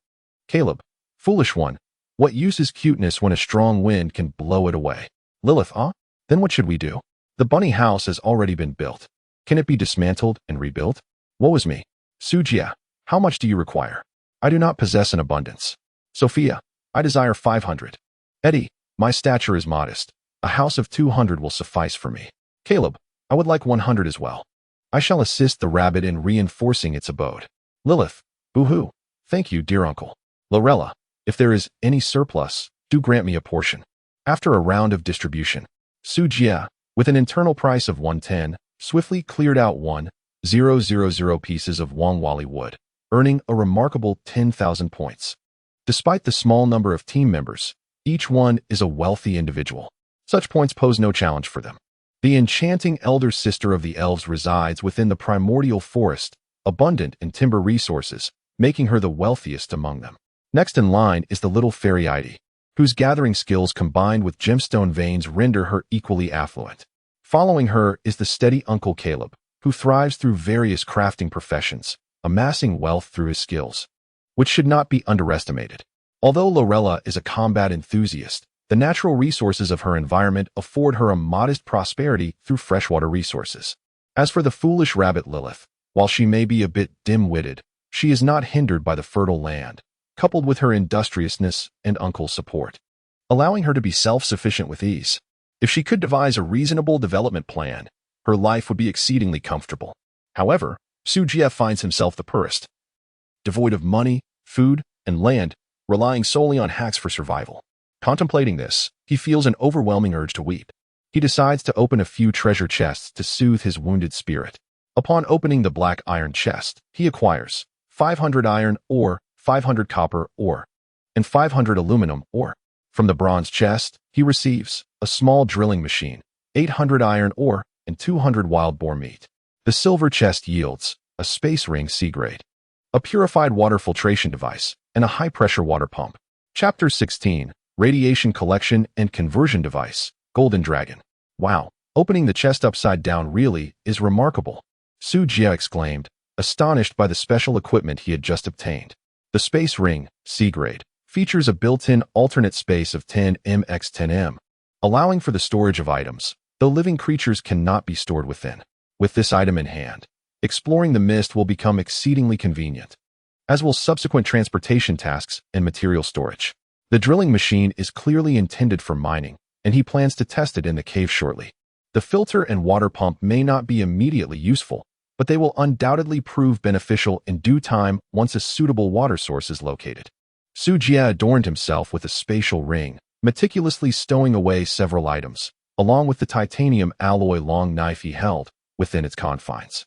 Caleb, foolish one. What use is cuteness when a strong wind can blow it away? Lilith, huh? Then what should we do? The bunny house has already been built. Can it be dismantled and rebuilt? Woe is me. Su Jie, how much do you require? I do not possess an abundance. Sophia, I desire 500. Eddie, my stature is modest. A house of 200 will suffice for me. Caleb, I would like 100 as well. I shall assist the rabbit in reinforcing its abode. Lilith, boo-hoo. Thank you, dear uncle. Lorella, if there is any surplus, do grant me a portion. After a round of distribution, Su Jie, with an internal price of 110, swiftly cleared out 1,000 pieces of Wang Wali wood, earning a remarkable 10,000 points. Despite the small number of team members, each one is a wealthy individual. Such points pose no challenge for them. The enchanting elder sister of the elves resides within the primordial forest, abundant in timber resources, making her the wealthiest among them. Next in line is the little fairy Heidi, whose gathering skills combined with gemstone veins render her equally affluent. Following her is the steady Uncle Caleb, who thrives through various crafting professions, amassing wealth through his skills, which should not be underestimated. Although Lorella is a combat enthusiast, the natural resources of her environment afford her a modest prosperity through freshwater resources. As for the foolish rabbit Lilith, while she may be a bit dim-witted, she is not hindered by the fertile land, coupled with her industriousness and uncle's support, allowing her to be self-sufficient with ease. If she could devise a reasonable development plan, her life would be exceedingly comfortable. However, Su Jie finds himself the poorest, devoid of money, food, and land, relying solely on hacks for survival. Contemplating this, he feels an overwhelming urge to weep. He decides to open a few treasure chests to soothe his wounded spirit. Upon opening the black iron chest, he acquires 500 iron ore, 500 copper ore, and 500 aluminum ore. From the bronze chest, he receives a small drilling machine, 800 iron ore, and 200 wild boar meat. The silver chest yields a space ring C-grade, a purified water filtration device, and a high-pressure water pump. Chapter 16, Radiation Collection and Conversion Device, Golden Dragon. Wow, opening the chest upside down really is remarkable, Su Jie exclaimed, astonished by the special equipment he had just obtained. The space ring, C-grade, features a built-in alternate space of 10m x 10m, allowing for the storage of items, though living creatures cannot be stored within. With this item in hand, exploring the mist will become exceedingly convenient, as will subsequent transportation tasks and material storage. The drilling machine is clearly intended for mining, and he plans to test it in the cave shortly. The filter and water pump may not be immediately useful, but they will undoubtedly prove beneficial in due time once a suitable water source is located. Su Jie adorned himself with a spatial ring, meticulously stowing away several items, along with the titanium alloy long knife he held within its confines.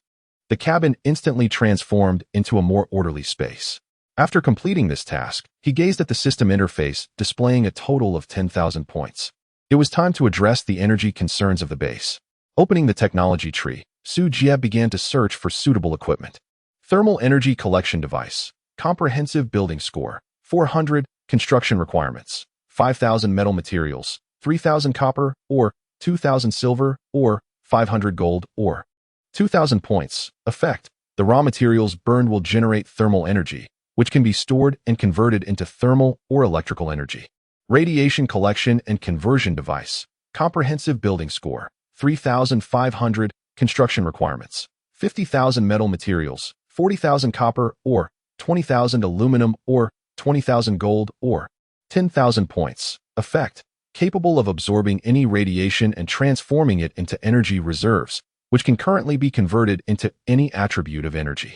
The cabin instantly transformed into a more orderly space. After completing this task, he gazed at the system interface, displaying a total of 10,000 points. It was time to address the energy concerns of the base. Opening the technology tree, Su Jie began to search for suitable equipment. Thermal energy collection device, comprehensive building score, 400, construction requirements, 5,000 metal materials, 3,000 copper ore, 2,000 silver ore, 500 gold ore. 2,000 points. Effect: the raw materials burned will generate thermal energy, which can be stored and converted into thermal or electrical energy. Radiation collection and conversion device, comprehensive building score, 3,500, construction requirements, 50,000 metal materials, 40,000 copper ore, 20,000 aluminum ore, 20,000 gold ore. 10,000 points. Effect: capable of absorbing any radiation and transforming it into energy reserves, which can currently be converted into any attribute of energy.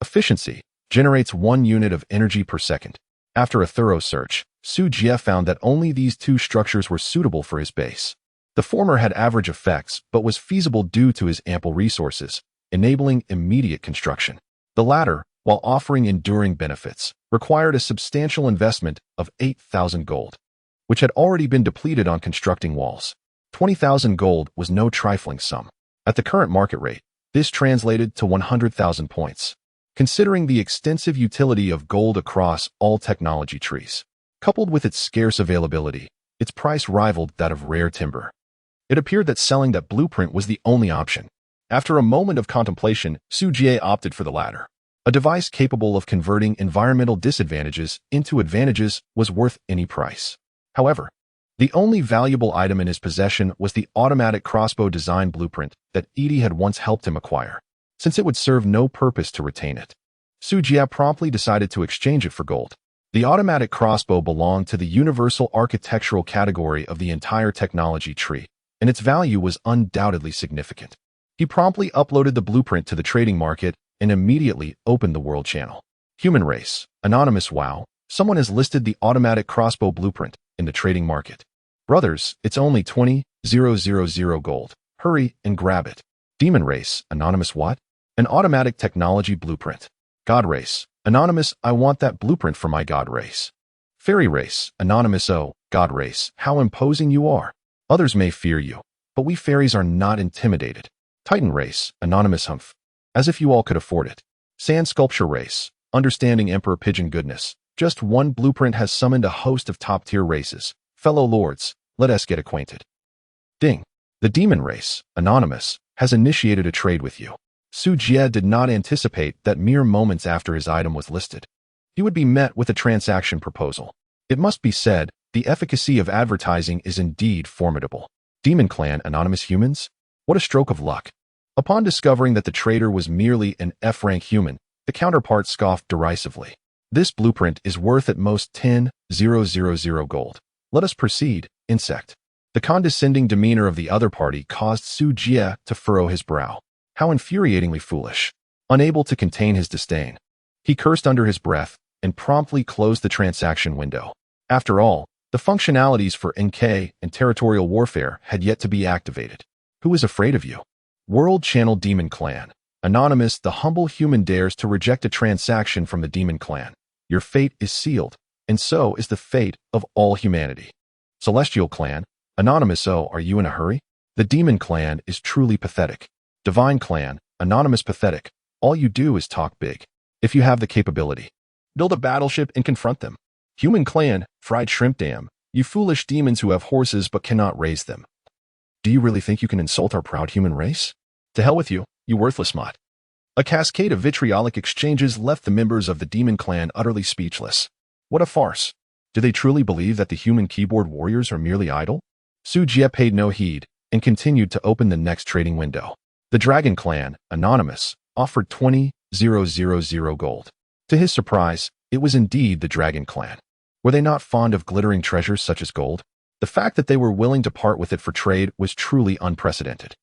Efficiency: generates 1 unit of energy per second. After a thorough search, Su Jie found that only these two structures were suitable for his base. The former had average effects, but was feasible due to his ample resources, enabling immediate construction. The latter, while offering enduring benefits, required a substantial investment of 8,000 gold, which had already been depleted on constructing walls. 20,000 gold was no trifling sum. At the current market rate, this translated to 100,000 points. Considering the extensive utility of gold across all technology trees, coupled with its scarce availability, its price rivaled that of rare timber. It appeared that selling that blueprint was the only option. After a moment of contemplation, Su Jie opted for the latter. A device capable of converting environmental disadvantages into advantages was worth any price. However, the only valuable item in his possession was the automatic crossbow design blueprint that Edie had once helped him acquire, since it would serve no purpose to retain it. Su Jie promptly decided to exchange it for gold. The automatic crossbow belonged to the universal architectural category of the entire technology tree, and its value was undoubtedly significant. He promptly uploaded the blueprint to the trading market and immediately opened the world channel. Human race, anonymous wow, someone has listed the automatic crossbow blueprint in the trading market. Brothers, it's only 20,000 gold. Hurry and grab it. Demon race, anonymous what? An automatic technology blueprint. God race, anonymous, I want that blueprint for my god race. Fairy race, anonymous, oh, god race, how imposing you are. Others may fear you, but we fairies are not intimidated. Titan race, anonymous, humph, as if you all could afford it. Sand sculpture race, understanding Emperor Pigeon goodness, just one blueprint has summoned a host of top-tier races. Fellow lords, let us get acquainted. Ding. The demon race, anonymous, has initiated a trade with you. Su Jie did not anticipate that mere moments after his item was listed, he would be met with a transaction proposal. It must be said, the efficacy of advertising is indeed formidable. Demon Clan anonymous humans? What a stroke of luck. Upon discovering that the trader was merely an F-rank human, the counterpart scoffed derisively. This blueprint is worth at most 10,000 gold. Let us proceed, insect. The condescending demeanor of the other party caused Su Jie to furrow his brow. How infuriatingly foolish. Unable to contain his disdain, he cursed under his breath and promptly closed the transaction window. After all, the functionalities for NK and territorial warfare had yet to be activated. Who is afraid of you? World Channel Demon Clan. Anonymous, the humble human dares to reject a transaction from the Demon Clan. Your fate is sealed, and so is the fate of all humanity. Celestial Clan. Anonymous, oh, are you in a hurry? The Demon Clan is truly pathetic. Divine Clan. Anonymous, pathetic. All you do is talk big. If you have the capability, build a battleship and confront them. Human Clan. Fried shrimp dam. You foolish demons who have horses but cannot raise them. Do you really think you can insult our proud human race? To hell with you, you worthless mutt. A cascade of vitriolic exchanges left the members of the Demon Clan utterly speechless. What a farce. Do they truly believe that the human keyboard warriors are merely idle? Su Jie paid no heed and continued to open the next trading window. The Dragon Clan, anonymous, offered 20,000 gold. To his surprise, it was indeed the Dragon Clan. Were they not fond of glittering treasures such as gold? The fact that they were willing to part with it for trade was truly unprecedented.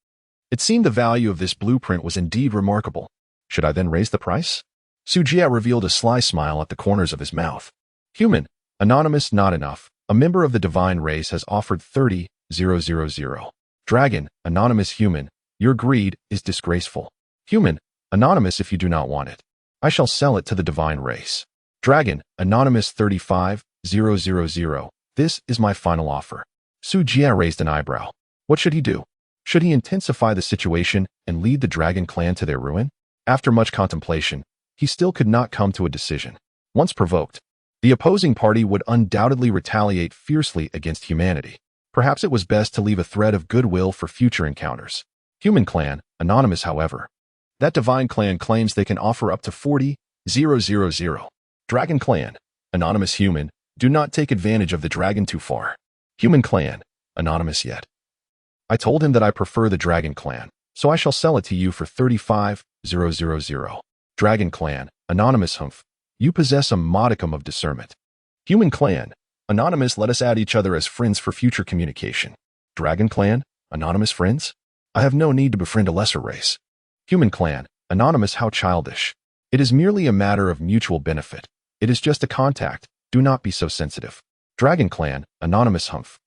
It seemed the value of this blueprint was indeed remarkable. Should I then raise the price? Sujia revealed a sly smile at the corners of his mouth. Human, anonymous, not enough. A member of the divine race has offered 30,000. Dragon, anonymous, human, your greed is disgraceful. Human, anonymous, if you do not want it, I shall sell it to the divine race. Dragon, anonymous, 35,000. This is my final offer. Sujia raised an eyebrow. What should he do? Should he intensify the situation and lead the dragon clan to their ruin? After much contemplation, he still could not come to a decision. Once provoked, the opposing party would undoubtedly retaliate fiercely against humanity. Perhaps it was best to leave a thread of goodwill for future encounters. Human clan, anonymous, however. That divine clan claims they can offer up to 40,000. Dragon clan, anonymous, human, do not take advantage of the dragon too far. Human clan, anonymous, yet. I told him that I prefer the dragon clan, so I shall sell it to you for 35,000. Dragon clan, anonymous, humph. You possess a modicum of discernment. Human clan, anonymous, let us add each other as friends for future communication. Dragon clan, anonymous, friends? I have no need to befriend a lesser race. Human clan, anonymous, how childish. It is merely a matter of mutual benefit. It is just a contact. Do not be so sensitive. Dragon clan, anonymous, humph.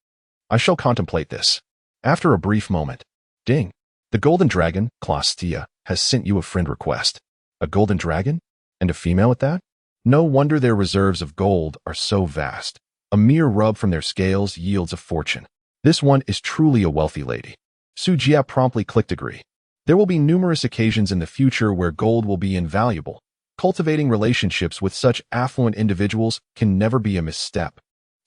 I shall contemplate this. After a brief moment, ding. The golden dragon, Claustia, has sent you a friend request. A golden dragon? And a female at that? No wonder their reserves of gold are so vast. A mere rub from their scales yields a fortune. This one is truly a wealthy lady. Sujia promptly clicked agree. There will be numerous occasions in the future where gold will be invaluable. Cultivating relationships with such affluent individuals can never be a misstep.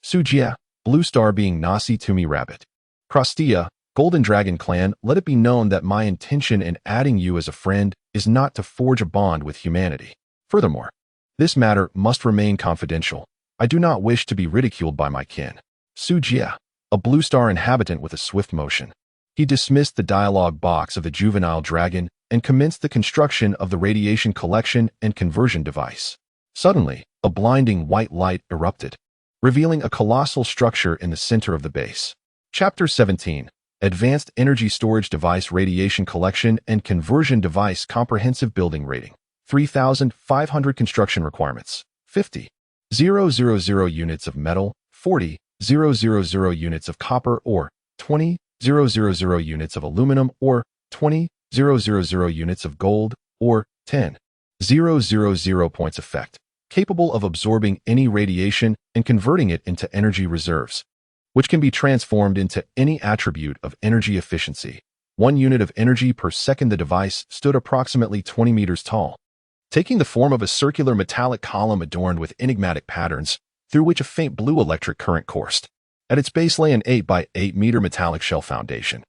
Sujia, blue star being Nasi Tumi rabbit. Crostia, Golden Dragon Clan, let it be known that my intention in adding you as a friend is not to forge a bond with humanity. Furthermore, this matter must remain confidential. I do not wish to be ridiculed by my kin. Sujia, a blue star inhabitant with a swift motion. He dismissed the dialogue box of the juvenile dragon and commenced the construction of the radiation collection and conversion device. Suddenly, a blinding white light erupted, revealing a colossal structure in the center of the base. Chapter 17. Advanced Energy Storage Device Radiation Collection and Conversion Device Comprehensive Building Rating. 3,500 Construction Requirements. 50,000 units of metal, 40,000 units of copper ore, 20,000 units of aluminum ore, 20,000 units of gold ore, 10,000 points effect, capable of absorbing any radiation and converting it into energy reserves, which can be transformed into any attribute of energy efficiency. 1 unit of energy per second. The device stood approximately 20 meters tall, taking the form of a circular metallic column adorned with enigmatic patterns through which a faint blue electric current coursed. At its base lay an 8 by 8 meter metallic shell foundation,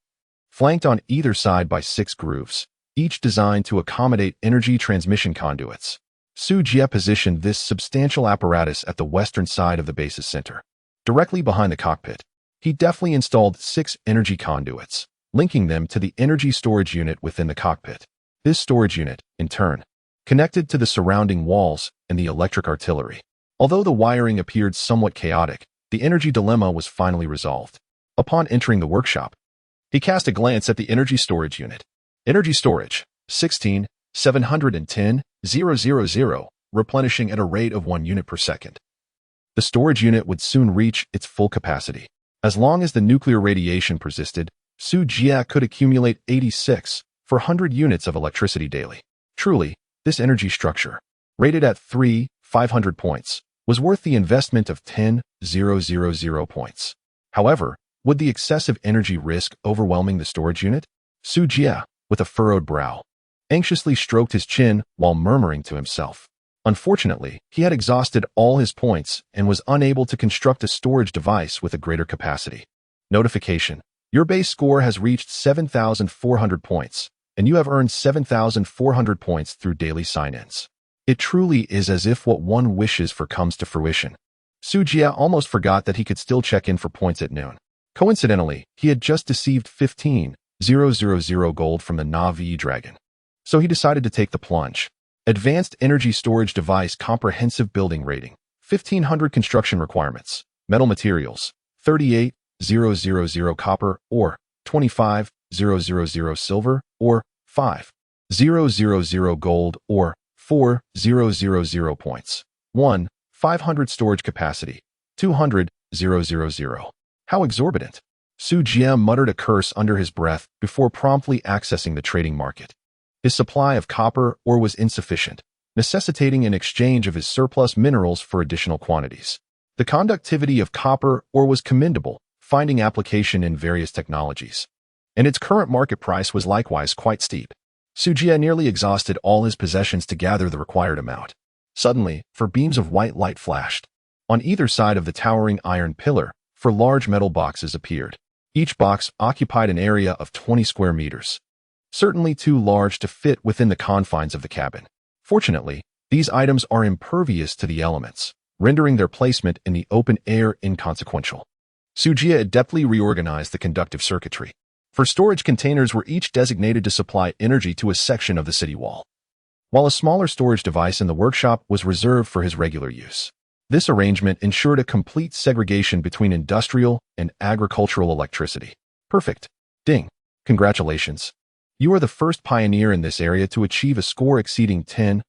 flanked on either side by 6 grooves, each designed to accommodate energy transmission conduits. Sujia positioned this substantial apparatus at the western side of the base's center, directly behind the cockpit. He deftly installed 6 energy conduits, linking them to the energy storage unit within the cockpit. This storage unit, in turn, connected to the surrounding walls and the electric artillery. Although the wiring appeared somewhat chaotic, the energy dilemma was finally resolved. Upon entering the workshop, he cast a glance at the energy storage unit. Energy storage, 16,710,000, replenishing at a rate of 1 unit per second. The storage unit would soon reach its full capacity. As long as the nuclear radiation persisted, Sujia could accumulate 86,400 units of electricity daily. Truly, this energy structure, rated at 3,500 points, was worth the investment of 10,000 points. However, would the excessive energy risk overwhelming the storage unit? Sujia, with a furrowed brow, anxiously stroked his chin while murmuring to himself. Unfortunately, he had exhausted all his points and was unable to construct a storage device with a greater capacity. Notification: your base score has reached 7,400 points, and you have earned 7,400 points through daily sign-ins. It truly is as if what one wishes for comes to fruition. Sujia almost forgot that he could still check in for points at noon. Coincidentally, he had just deceived 15,000 gold from the Navi dragon. So he decided to take the plunge. Advanced Energy Storage Device Comprehensive Building Rating. 1,500 Construction Requirements. Metal Materials. 38,000 5,000 copper, or 25,000 silver, or 5,000 gold, or 4,000 points. 1. 500 storage capacity. 200,000. How exorbitant. Su Jie muttered a curse under his breath before promptly accessing the trading market. His supply of copper ore was insufficient, necessitating an exchange of his surplus minerals for additional quantities. The conductivity of copper ore was commendable, finding application in various technologies. And its current market price was likewise quite steep. Su Jie nearly exhausted all his possessions to gather the required amount. Suddenly, four beams of white light flashed. On either side of the towering iron pillar, four large metal boxes appeared. Each box occupied an area of 20 square meters, certainly too large to fit within the confines of the cabin. Fortunately, these items are impervious to the elements, rendering their placement in the open air inconsequential. Su Jie adeptly reorganized the conductive circuitry. Four storage containers were each designated to supply energy to a section of the city wall, while a smaller storage device in the workshop was reserved for his regular use. This arrangement ensured a complete segregation between industrial and agricultural electricity. Perfect. Ding. Congratulations. You are the first pioneer in this area to achieve a score exceeding 10,000.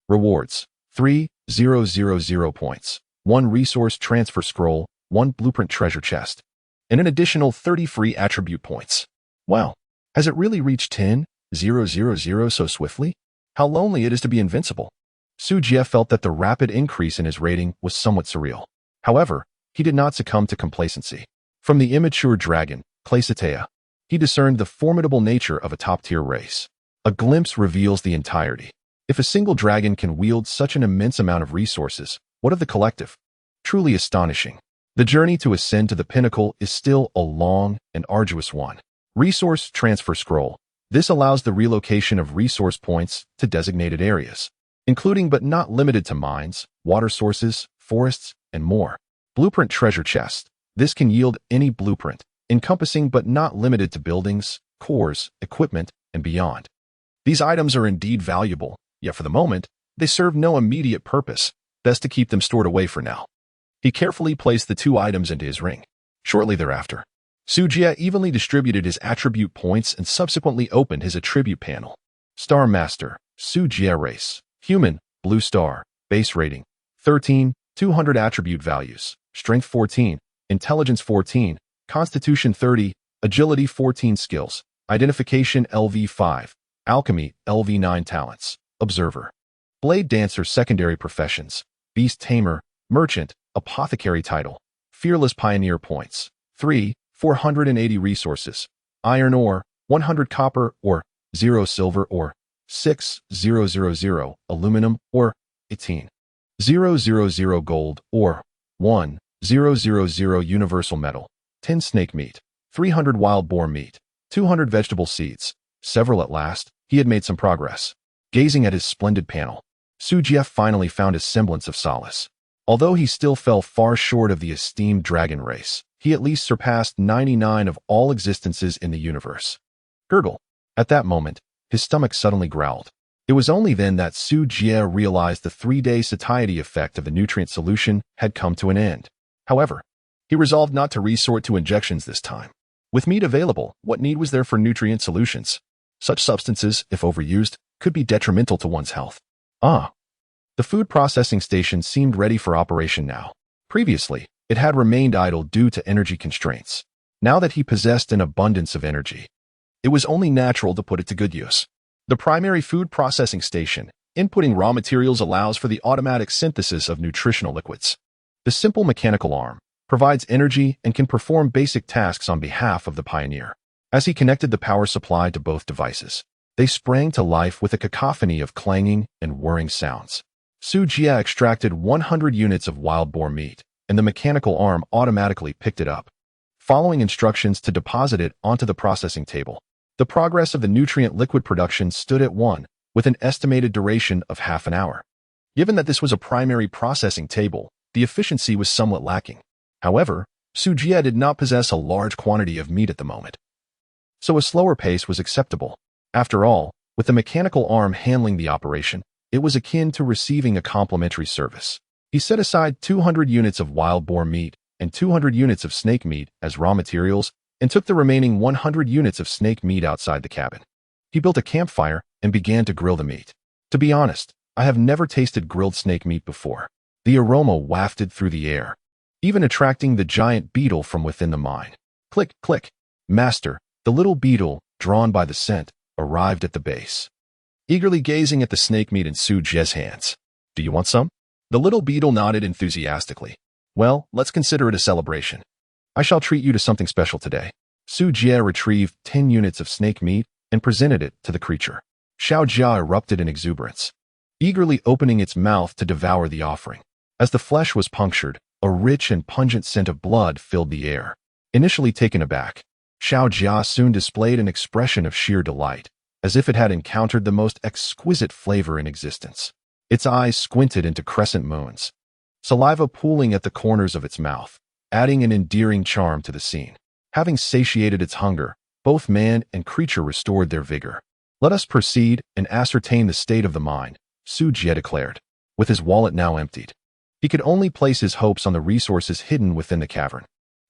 Rewards. 3,000 points. 1 resource transfer scroll, 1 blueprint treasure chest, and an additional 30 free attribute points. Wow. Has it really reached 10,000 so swiftly? How lonely it is to be invincible. Su Jie felt that the rapid increase in his rating was somewhat surreal. However, he did not succumb to complacency. From the immature dragon, Claycetea, he discerned the formidable nature of a top-tier race. A glimpse reveals the entirety. If a single dragon can wield such an immense amount of resources, what of the collective? Truly astonishing. The journey to ascend to the pinnacle is still a long and arduous one. Resource transfer scroll. This allows the relocation of resource points to designated areas, including but not limited to mines, water sources, forests, and more. Blueprint treasure chest. This can yield any blueprint, encompassing but not limited to buildings, cores, equipment, and beyond. These items are indeed valuable, yet for the moment, they serve no immediate purpose. Best to keep them stored away for now. He carefully placed the 2 items into his ring. Shortly thereafter, Su Jie evenly distributed his attribute points and subsequently opened his attribute panel. Star Master, Su Jie Race. Human, Blue Star, Base Rating, 13, 200 Attribute Values, Strength 14, Intelligence 14, Constitution 30, Agility 14 Skills, Identification LV 5, Alchemy LV 9 Talents, Observer. Blade Dancer Secondary Professions, Beast Tamer, Merchant, Apothecary Title, Fearless Pioneer Points, 3, 480 Resources, Iron Ore, 100 Copper or 0 Silver or 6,000 aluminum or 18,000 gold or 1,000 universal metal, 10 snake meat, 300 wild boar meat, 200 vegetable seeds. Several at last, he had made some progress. Gazing at his splendid panel, Su Jie finally found a semblance of solace. Although he still fell far short of the esteemed dragon race, he at least surpassed 99 of all existences in the universe. Gurgle. At that moment, his stomach suddenly growled. It was only then that Su Jie realized the 3-day satiety effect of the nutrient solution had come to an end. However, he resolved not to resort to injections this time. With meat available, what need was there for nutrient solutions? Such substances, if overused, could be detrimental to one's health. The food processing station seemed ready for operation now. Previously, it had remained idle due to energy constraints. Now that he possessed an abundance of energy, it was only natural to put it to good use. The primary food processing station, inputting raw materials, allows for the automatic synthesis of nutritional liquids. The simple mechanical arm provides energy and can perform basic tasks on behalf of the pioneer. As he connected the power supply to both devices, they sprang to life with a cacophony of clanging and whirring sounds. Su Jie extracted 100 units of wild boar meat, and the mechanical arm automatically picked it up, following instructions to deposit it onto the processing table. The progress of the nutrient liquid production stood at 1, with an estimated duration of half an hour. Given that this was a primary processing table, the efficiency was somewhat lacking. However, Su Jie did not possess a large quantity of meat at the moment, so a slower pace was acceptable. After all, with the mechanical arm handling the operation, it was akin to receiving a complimentary service. He set aside 200 units of wild boar meat and 200 units of snake meat as raw materials and took the remaining 100 units of snake meat outside the cabin. He built a campfire and began to grill the meat. To be honest, I have never tasted grilled snake meat before. The aroma wafted through the air, even attracting the giant beetle from within the mine. Click, click. Master, the little beetle, drawn by the scent, arrived at the base, eagerly gazing at the snake meat in Su Jie's hands. Do you want some? The little beetle nodded enthusiastically. Well, let's consider it a celebration. I shall treat you to something special today. Su Jie retrieved 10 units of snake meat and presented it to the creature. Xiao Jia erupted in exuberance, eagerly opening its mouth to devour the offering. As the flesh was punctured, a rich and pungent scent of blood filled the air. Initially taken aback, Xiao Jia soon displayed an expression of sheer delight, as if it had encountered the most exquisite flavor in existence. Its eyes squinted into crescent moons, saliva pooling at the corners of its mouth, adding an endearing charm to the scene. Having satiated its hunger, both man and creature restored their vigor. Let us proceed and ascertain the state of the mine, Su Jie declared. With his wallet now emptied, he could only place his hopes on the resources hidden within the cavern.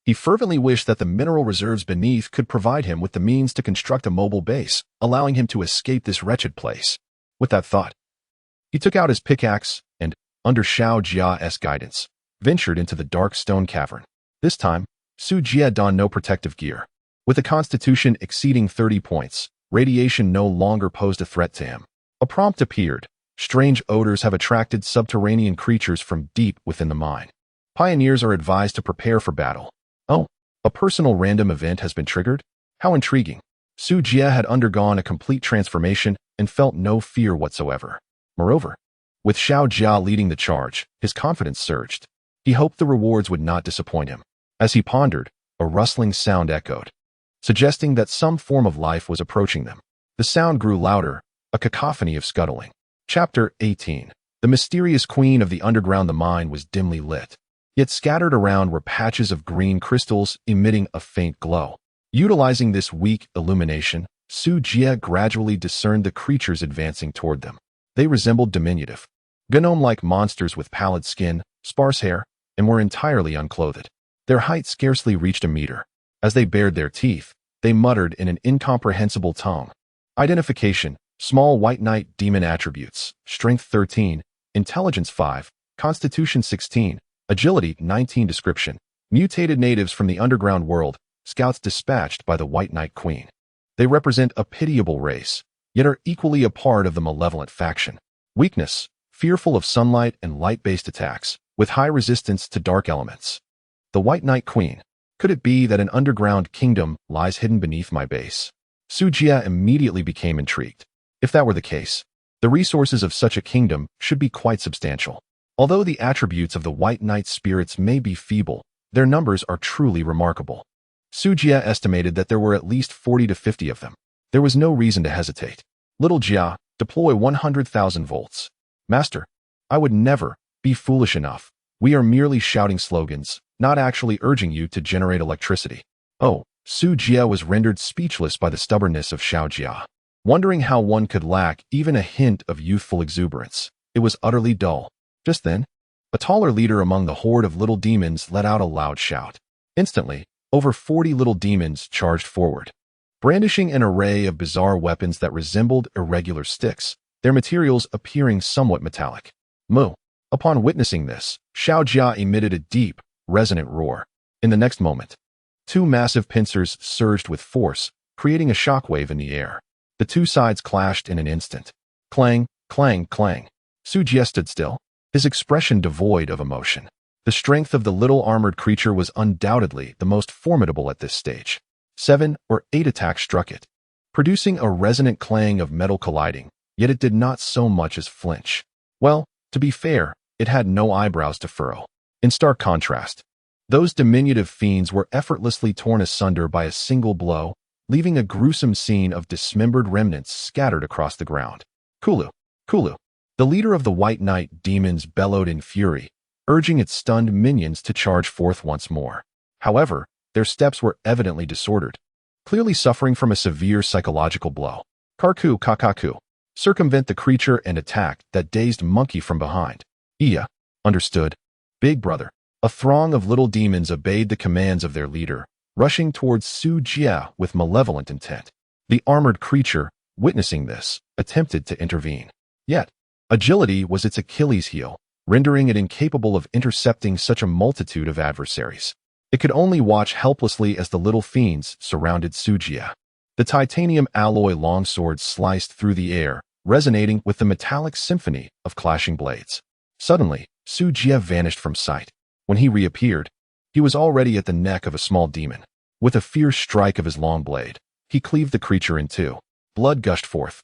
He fervently wished that the mineral reserves beneath could provide him with the means to construct a mobile base, allowing him to escape this wretched place. With that thought, he took out his pickaxe and, under Xiao Jia's guidance, ventured into the dark stone cavern. This time, Su Jie donned no protective gear. With a constitution exceeding 30 points, radiation no longer posed a threat to him. A prompt appeared. Strange odors have attracted subterranean creatures from deep within the mine. Pioneers are advised to prepare for battle. Oh, a personal random event has been triggered? How intriguing. Su Jie had undergone a complete transformation and felt no fear whatsoever. Moreover, with Xiao Jia leading the charge, his confidence surged. He hoped the rewards would not disappoint him. As he pondered, a rustling sound echoed, suggesting that some form of life was approaching them. The sound grew louder, a cacophony of scuttling. Chapter 18. The mysterious queen of the underground. The mine was dimly lit, yet scattered around were patches of green crystals emitting a faint glow. Utilizing this weak illumination, Su Jie gradually discerned the creatures advancing toward them. They resembled diminutive, gnome-like monsters with pallid skin, sparse hair, and were entirely unclothed. Their height scarcely reached a meter. As they bared their teeth, they muttered in an incomprehensible tongue. Identification: small white knight demon attributes, strength 13, intelligence 5, constitution 16, agility 19. Description: mutated natives from the underground world, scouts dispatched by the White Knight Queen. They represent a pitiable race, yet are equally a part of the malevolent faction. Weakness: fearful of sunlight and light-based attacks, with high resistance to dark elements. The White Knight Queen. Could it be that an underground kingdom lies hidden beneath my base? Su Jie immediately became intrigued. If that were the case, the resources of such a kingdom should be quite substantial. Although the attributes of the White Knight spirits may be feeble, their numbers are truly remarkable. Su Jie estimated that there were at least 40 to 50 of them. There was no reason to hesitate. Little Jia, deploy 100,000 volts. Master, I would never be foolish enough. We are merely shouting slogans, not actually urging you to generate electricity. Oh, Su Jie was rendered speechless by the stubbornness of Xiao Jia. Wondering how one could lack even a hint of youthful exuberance. It was utterly dull. Just then, a taller leader among the horde of little demons let out a loud shout. Instantly, over 40 little demons charged forward, brandishing an array of bizarre weapons that resembled irregular sticks, their materials appearing somewhat metallic. Moo. Upon witnessing this, Xiao Jia emitted a deep, resonant roar. In the next moment, two massive pincers surged with force, creating a shockwave in the air. The two sides clashed in an instant. Clang, clang, clang. Su Jie stood still, his expression devoid of emotion. The strength of the little armored creature was undoubtedly the most formidable at this stage. 7 or 8 attacks struck it, producing a resonant clang of metal colliding, yet it did not so much as flinch. Well, to be fair, it had no eyebrows to furrow. In stark contrast, those diminutive fiends were effortlessly torn asunder by a single blow, leaving a gruesome scene of dismembered remnants scattered across the ground. Kulu, Kulu. The leader of the White Knight demons bellowed in fury, urging its stunned minions to charge forth once more. However, their steps were evidently disordered, clearly suffering from a severe psychological blow. Karku Kakaku. Circumvent the creature and attack that dazed monkey from behind. Iya. Understood. Big brother. A throng of little demons obeyed the commands of their leader, rushing towards Su Jia with malevolent intent. The armored creature, witnessing this, attempted to intervene. Yet, agility was its Achilles heel, rendering it incapable of intercepting such a multitude of adversaries. It could only watch helplessly as the little fiends surrounded Su Jia. The titanium alloy longsword sliced through the air, resonating with the metallic symphony of clashing blades. Suddenly, Su Jia vanished from sight. When he reappeared, he was already at the neck of a small demon. With a fierce strike of his long blade, he cleaved the creature in two. Blood gushed forth,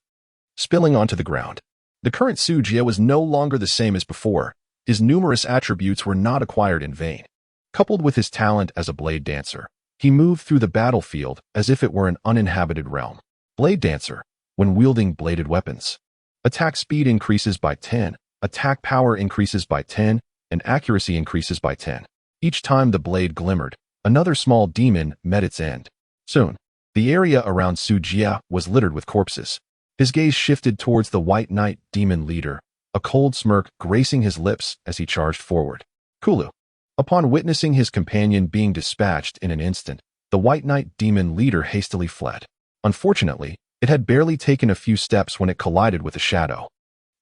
spilling onto the ground. The current Su Jia was no longer the same as before. His numerous attributes were not acquired in vain. Coupled with his talent as a blade dancer, he moved through the battlefield as if it were an uninhabited realm. Blade dancer, when wielding bladed weapons. Attack speed increases by 10, attack power increases by 10, and accuracy increases by 10. Each time the blade glimmered, another small demon met its end. Soon, the area around Su Jia was littered with corpses. His gaze shifted towards the White Knight demon leader, a cold smirk gracing his lips as he charged forward. Kulu. Upon witnessing his companion being dispatched in an instant, the White Knight demon leader hastily fled. Unfortunately, it had barely taken a few steps when it collided with a shadow.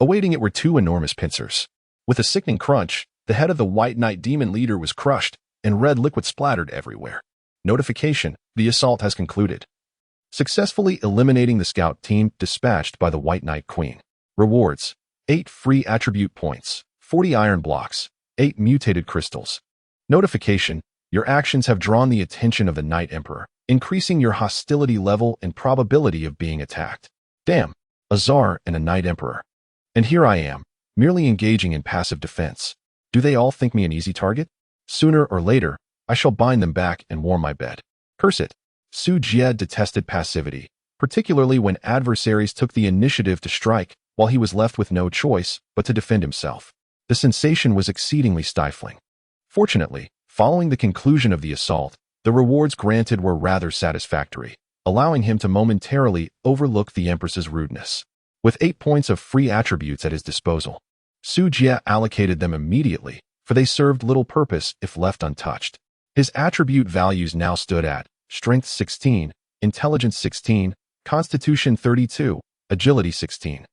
Awaiting it were two enormous pincers. With a sickening crunch, the head of the White Knight demon leader was crushed, and red liquid splattered everywhere. Notification: the assault has concluded. Successfully eliminating the scout team dispatched by the White Knight Queen. Rewards: 8 free attribute points, 40 iron blocks, 8 mutated crystals. Notification: your actions have drawn the attention of the Knight Emperor, increasing your hostility level and probability of being attacked. Damn, a Tsar and a Knight Emperor. And here I am, merely engaging in passive defense. Do they all think me an easy target? Sooner or later, I shall bind them back and warm my bed. Curse it. Su Jia detested passivity, particularly when adversaries took the initiative to strike while he was left with no choice but to defend himself. The sensation was exceedingly stifling. Fortunately, following the conclusion of the assault, the rewards granted were rather satisfactory, allowing him to momentarily overlook the Empress's rudeness. With 8 points of free attributes at his disposal, Su Jia allocated them immediately, for they served little purpose if left untouched. His attribute values now stood at Strength 16, Intelligence 16, Constitution 32, Agility 16.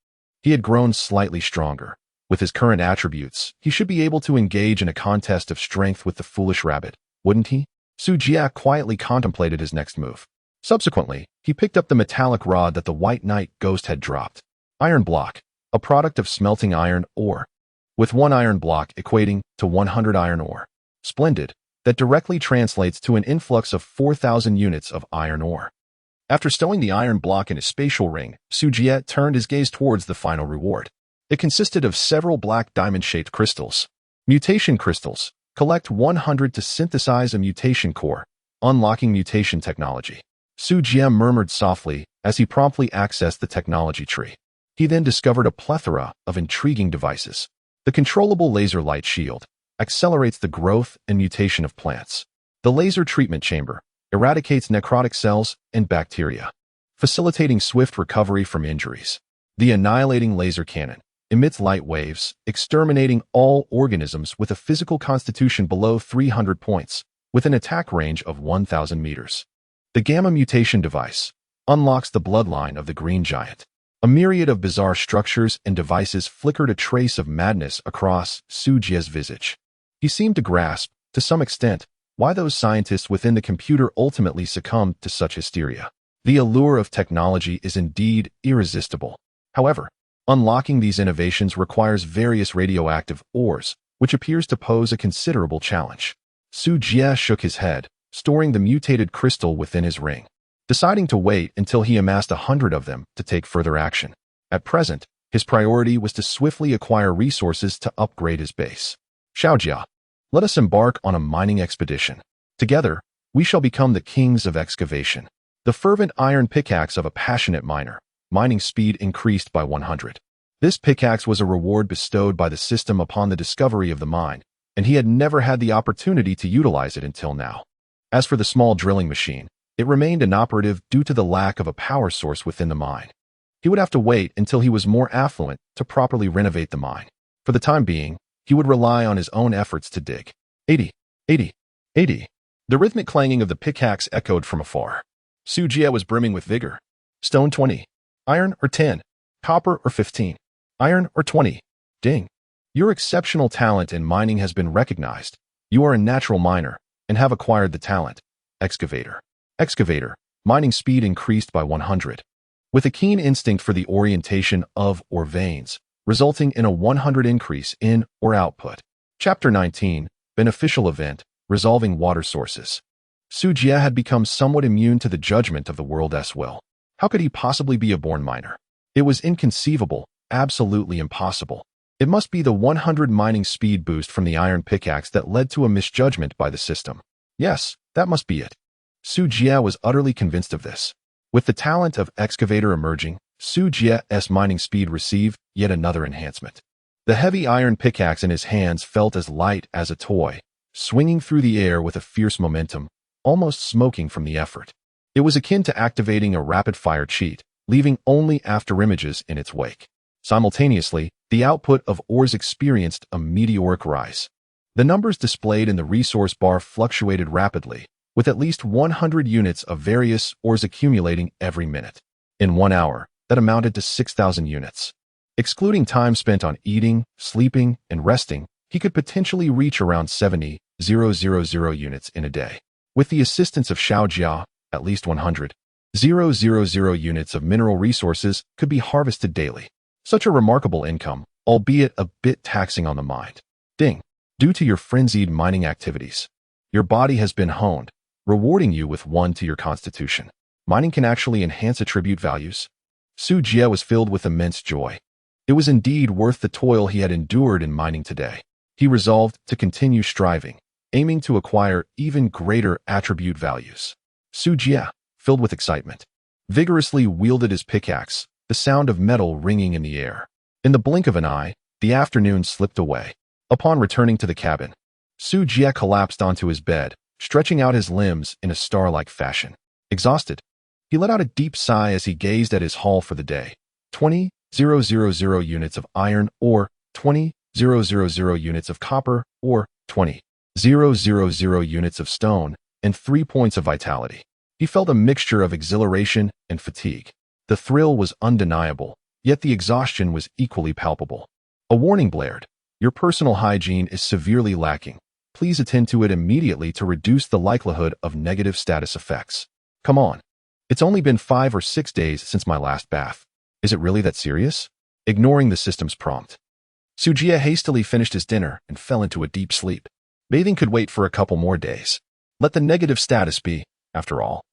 He had grown slightly stronger. With his current attributes, he should be able to engage in a contest of strength with the foolish rabbit, wouldn't he? Su Jia quietly contemplated his next move. Subsequently, he picked up the metallic rod that the White Knight ghost had dropped. Iron block, a product of smelting iron ore, with 1 iron block equating to 100 iron ore. Splendid. That directly translates to an influx of 4,000 units of iron ore. After stowing the iron block in his spatial ring, Su Jia turned his gaze towards the final reward. It consisted of several black diamond-shaped crystals. Mutation crystals. Collect 100 to synthesize a mutation core, unlocking mutation technology. Su Jia murmured softly as he promptly accessed the technology tree. He then discovered a plethora of intriguing devices. The controllable laser light shield accelerates the growth and mutation of plants. The laser treatment chamber eradicates necrotic cells and bacteria, facilitating swift recovery from injuries. The annihilating laser cannon emits light waves, exterminating all organisms with a physical constitution below 300 points, with an attack range of 1,000 meters. The gamma mutation device unlocks the bloodline of the green giant. A myriad of bizarre structures and devices flickered a trace of madness across Su Jia's visage. He seemed to grasp, to some extent, why those scientists within the computer ultimately succumbed to such hysteria. The allure of technology is indeed irresistible. However, unlocking these innovations requires various radioactive ores, which appears to pose a considerable challenge. Su Jia shook his head, storing the mutated crystal within his ring, deciding to wait until he amassed 100 of them to take further action. At present, his priority was to swiftly acquire resources to upgrade his base. Xiaojia, let us embark on a mining expedition. Together, we shall become the kings of excavation. The fervent iron pickaxe of a passionate miner. Mining speed increased by 100. This pickaxe was a reward bestowed by the system upon the discovery of the mine, and he had never had the opportunity to utilize it until now. As for the small drilling machine, it remained inoperative due to the lack of a power source within the mine. He would have to wait until he was more affluent to properly renovate the mine. For the time being, he would rely on his own efforts to dig. 80. 80. 80. The rhythmic clanging of the pickaxe echoed from afar. Su Jie was brimming with vigor. Stone 20. Iron or 10. Copper or 15. Iron or 20. Ding. Your exceptional talent in mining has been recognized. You are a natural miner and have acquired the talent. Excavator. Excavator. Mining speed increased by 100. With a keen instinct for the orientation of or veins, resulting in a 100 increase in or output. Chapter 19. Beneficial event. Resolving water sources. Su Jie had become somewhat immune to the judgment of the world as well. How could he possibly be a born miner? It was inconceivable, absolutely impossible. It must be the 100 mining speed boost from the iron pickaxe that led to a misjudgment by the system. Yes, that must be it. Su Jie was utterly convinced of this. With the talent of excavator emerging, Su Jie's mining speed received yet another enhancement. The heavy iron pickaxe in his hands felt as light as a toy, swinging through the air with a fierce momentum, almost smoking from the effort. It was akin to activating a rapid-fire cheat, leaving only afterimages in its wake. Simultaneously, the output of ores experienced a meteoric rise. The numbers displayed in the resource bar fluctuated rapidly, with at least 100 units of various ores accumulating every minute. In 1 hour, that amounted to 6,000 units. Excluding time spent on eating, sleeping, and resting, he could potentially reach around 70,000 units in a day. With the assistance of Xiaojia, at least 100,000 units of mineral resources could be harvested daily. Such a remarkable income, albeit a bit taxing on the mind. Ding. Due to your frenzied mining activities, your body has been honed, rewarding you with 1 to your constitution. Mining can actually enhance attribute values. Su Jie was filled with immense joy. It was indeed worth the toil he had endured in mining today. He resolved to continue striving, aiming to acquire even greater attribute values. Su Jie, filled with excitement, vigorously wielded his pickaxe, the sound of metal ringing in the air. In the blink of an eye, the afternoon slipped away. Upon returning to the cabin, Su Jie collapsed onto his bed, stretching out his limbs in a star-like fashion. Exhausted, he let out a deep sigh as he gazed at his haul for the day. 20,000 units of iron ore, 20,000 units of copper ore, 20,000 units of stone, and 3 points of vitality. He felt a mixture of exhilaration and fatigue. The thrill was undeniable, yet the exhaustion was equally palpable. A warning blared. Your personal hygiene is severely lacking. Please attend to it immediately to reduce the likelihood of negative status effects. Come on. It's only been 5 or 6 days since my last bath. Is it really that serious? Ignoring the system's prompt, Su Jie hastily finished his dinner and fell into a deep sleep. Bathing could wait for a couple more days. Let the negative status be, after all.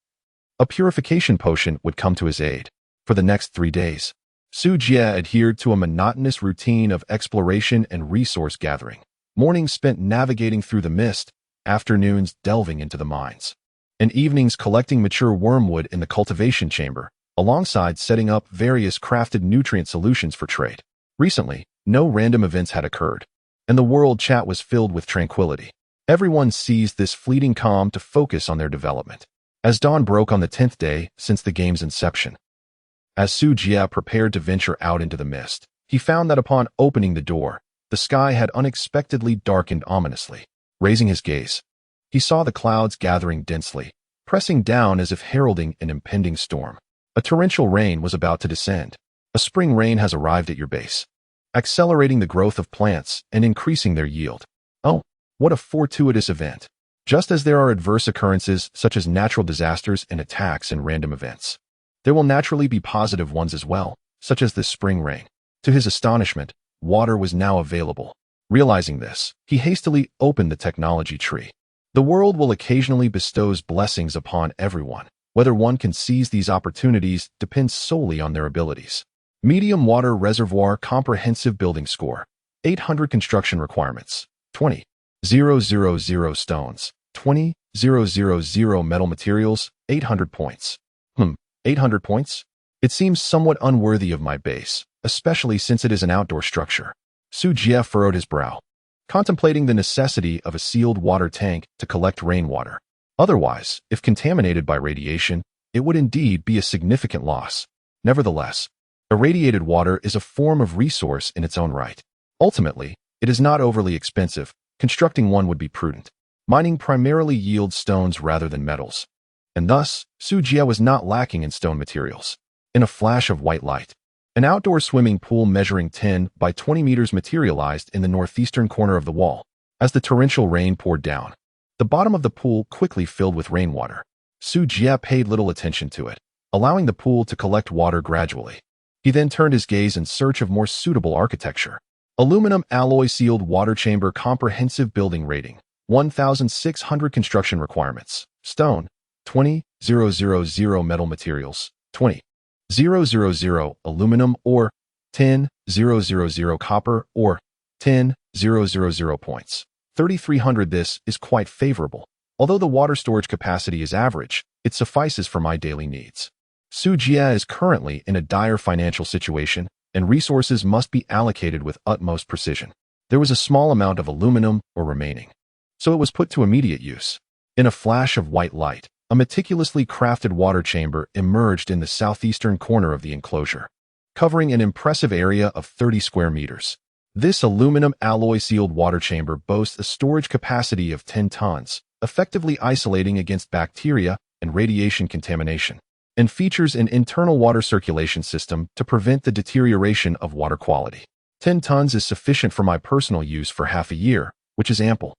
A purification potion would come to his aid. For the next 3 days, Su Jie adhered to a monotonous routine of exploration and resource gathering. Mornings spent navigating through the mist, afternoons delving into the mines, and evenings collecting mature wormwood in the cultivation chamber, alongside setting up various crafted nutrient solutions for trade. Recently, no random events had occurred, and the world chat was filled with tranquility. Everyone seized this fleeting calm to focus on their development. As dawn broke on the 10th day since the game's inception, as Su Jie prepared to venture out into the mist, he found that upon opening the door, the sky had unexpectedly darkened ominously. Raising his gaze, he saw the clouds gathering densely, pressing down as if heralding an impending storm. A torrential rain was about to descend. A spring rain has arrived at your base, accelerating the growth of plants and increasing their yield. Oh, what a fortuitous event. Just as there are adverse occurrences such as natural disasters and attacks and random events, there will naturally be positive ones as well, such as this spring rain. To his astonishment, water was now available. Realizing this, he hastily opened the technology tree. The world will occasionally bestow blessings upon everyone. Whether one can seize these opportunities depends solely on their abilities. Medium water reservoir comprehensive building score. 800 construction requirements. 20,000 stones. 20,000 metal materials. 800 points. 800 points? It seems somewhat unworthy of my base, especially since it is an outdoor structure. Su Jie furrowed his brow, contemplating the necessity of a sealed water tank to collect rainwater. Otherwise, if contaminated by radiation, it would indeed be a significant loss. Nevertheless, irradiated water is a form of resource in its own right. Ultimately, it is not overly expensive. Constructing one would be prudent. Mining primarily yields stones rather than metals, and thus, Su Jie was not lacking in stone materials. In a flash of white light, an outdoor swimming pool measuring 10 by 20 meters materialized in the northeastern corner of the wall. As the torrential rain poured down, the bottom of the pool quickly filled with rainwater. Su Jie paid little attention to it, allowing the pool to collect water gradually. He then turned his gaze in search of more suitable architecture. Aluminum alloy sealed water chamber, comprehensive building rating, 1,600 construction requirements. Stone, 20,000 metal materials, 20,000 aluminum or 10,000 copper or 10,000 points. 3,300. This is quite favorable. Although the water storage capacity is average, it suffices for my daily needs. Su Jie is currently in a dire financial situation, and resources must be allocated with utmost precision. There was a small amount of aluminum ore remaining, so it was put to immediate use. In a flash of white light, a meticulously crafted water chamber emerged in the southeastern corner of the enclosure, covering an impressive area of 30 square meters. This aluminum alloy-sealed water chamber boasts a storage capacity of 10 tons, effectively isolating against bacteria and radiation contamination, and features an internal water circulation system to prevent the deterioration of water quality. 10 tons is sufficient for my personal use for half a year, which is ample.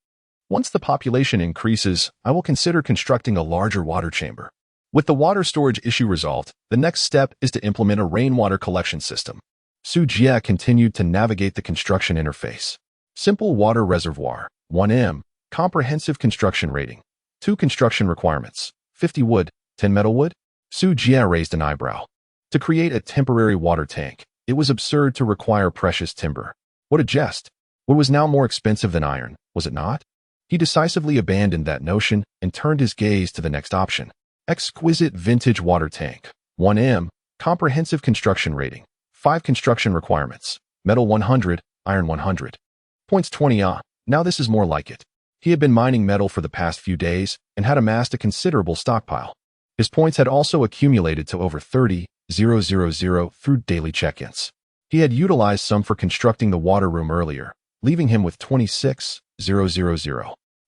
Once the population increases, I will consider constructing a larger water chamber. With the water storage issue resolved, the next step is to implement a rainwater collection system. Su Jie continued to navigate the construction interface. Simple water reservoir, 1M, comprehensive construction rating, 2 construction requirements, 50 wood, 10 metal wood. Su Jie raised an eyebrow. To create a temporary water tank, it was absurd to require precious timber. What a jest! What was now more expensive than iron, was it not? He decisively abandoned that notion and turned his gaze to the next option. Exquisite vintage water tank, 1M, comprehensive construction rating, 5 construction requirements, metal 100, iron 100. Points 20. Now this is more like it. He had been mining metal for the past few days and had amassed a considerable stockpile. His points had also accumulated to over 30,000 through daily check-ins. He had utilized some for constructing the water room earlier, leaving him with 26,000.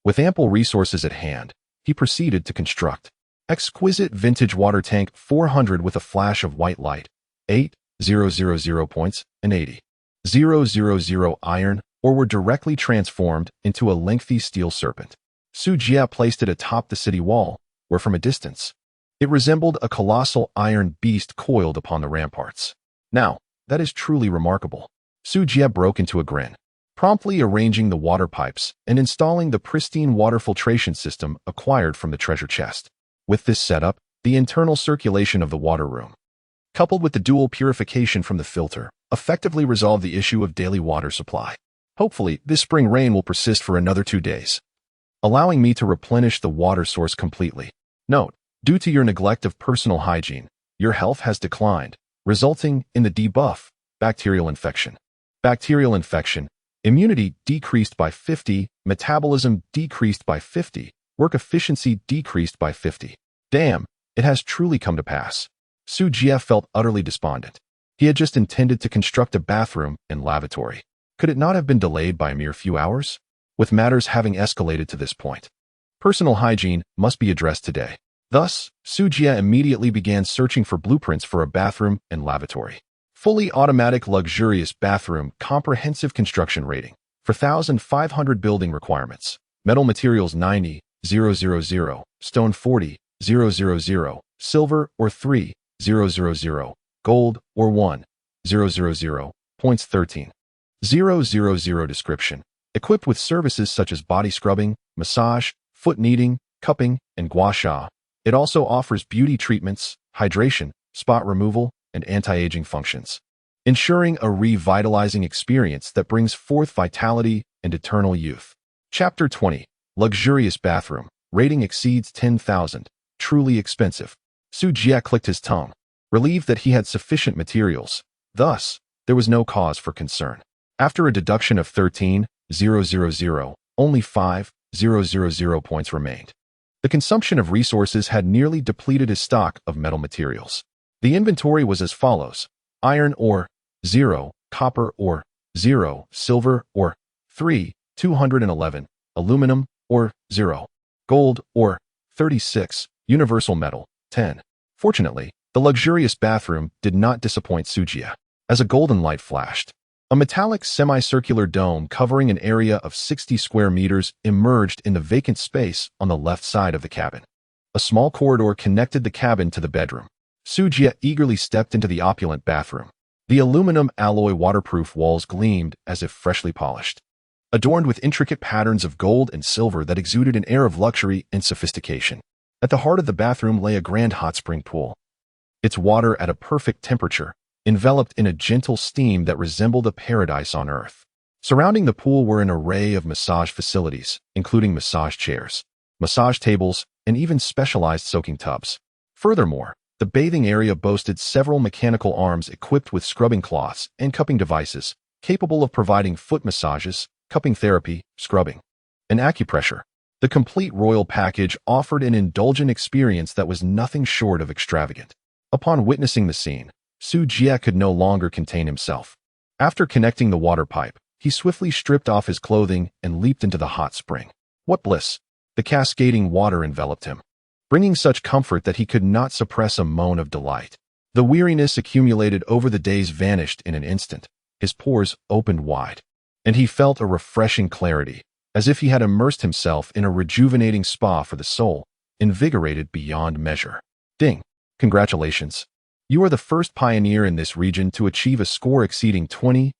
With ample resources at hand, he proceeded to construct exquisite vintage water tank 400 with a flash of white light, 8,000 points, and 80,000 iron ore were directly transformed into a lengthy steel serpent. Su Jie placed it atop the city wall, where from a distance, it resembled a colossal iron beast coiled upon the ramparts. Now, that is truly remarkable. Su Jie broke into a grin, promptly arranging the water pipes and installing the pristine water filtration system acquired from the treasure chest. With this setup, the internal circulation of the water room, coupled with the dual purification from the filter, effectively resolved the issue of daily water supply. Hopefully, this spring rain will persist for another 2 days, allowing me to replenish the water source completely. Note, due to your neglect of personal hygiene, your health has declined, resulting in the debuff, bacterial infection. Bacterial infection, immunity decreased by 50, metabolism decreased by 50, work efficiency decreased by 50. Damn, it has truly come to pass. Su Jie felt utterly despondent. He had just intended to construct a bathroom and lavatory. Could it not have been delayed by a mere few hours? With matters having escalated to this point, personal hygiene must be addressed today. Thus, Su Jie immediately began searching for blueprints for a bathroom and lavatory. Fully automatic luxurious bathroom, comprehensive construction rating, 4,500 building requirements, metal materials 90,000, stone 40,000, silver or 3,000, gold or 1,000, points 13,000. Description: equipped with services such as body scrubbing, massage, foot kneading, cupping, and gua sha. It also offers beauty treatments, hydration, spot removal, and anti-aging functions, ensuring a revitalizing experience that brings forth vitality and eternal youth. Chapter 20. Luxurious bathroom. Rating exceeds 10,000. Truly expensive. Su Jie clicked his tongue, relieved that he had sufficient materials. Thus, there was no cause for concern. After a deduction of 13,000, only 5,000 points remained. The consumption of resources had nearly depleted his stock of metal materials. The inventory was as follows: iron ore, 0, copper ore, 0, silver ore, 3, 211, aluminum, or 0. Gold, or 36. Universal metal, 10. Fortunately, the luxurious bathroom did not disappoint Sujia, as a golden light flashed. A metallic semicircular dome covering an area of 60 square meters emerged in the vacant space on the left side of the cabin. A small corridor connected the cabin to the bedroom. Sujia eagerly stepped into the opulent bathroom. The aluminum alloy waterproof walls gleamed as if freshly polished, adorned with intricate patterns of gold and silver that exuded an air of luxury and sophistication. At the heart of the bathroom lay a grand hot spring pool, its water at a perfect temperature, enveloped in a gentle steam that resembled a paradise on earth. Surrounding the pool were an array of massage facilities, including massage chairs, massage tables, and even specialized soaking tubs. Furthermore, the bathing area boasted several mechanical arms equipped with scrubbing cloths and cupping devices, capable of providing foot massages, cupping therapy, scrubbing, and acupressure. The complete royal package offered an indulgent experience that was nothing short of extravagant. Upon witnessing the scene, Sujia could no longer contain himself. After connecting the water pipe, he swiftly stripped off his clothing and leaped into the hot spring. What bliss! The cascading water enveloped him, bringing such comfort that he could not suppress a moan of delight. The weariness accumulated over the days vanished in an instant. His pores opened wide, and he felt a refreshing clarity, as if he had immersed himself in a rejuvenating spa for the soul, invigorated beyond measure. Ding! Congratulations! You are the first pioneer in this region to achieve a score exceeding 20,000.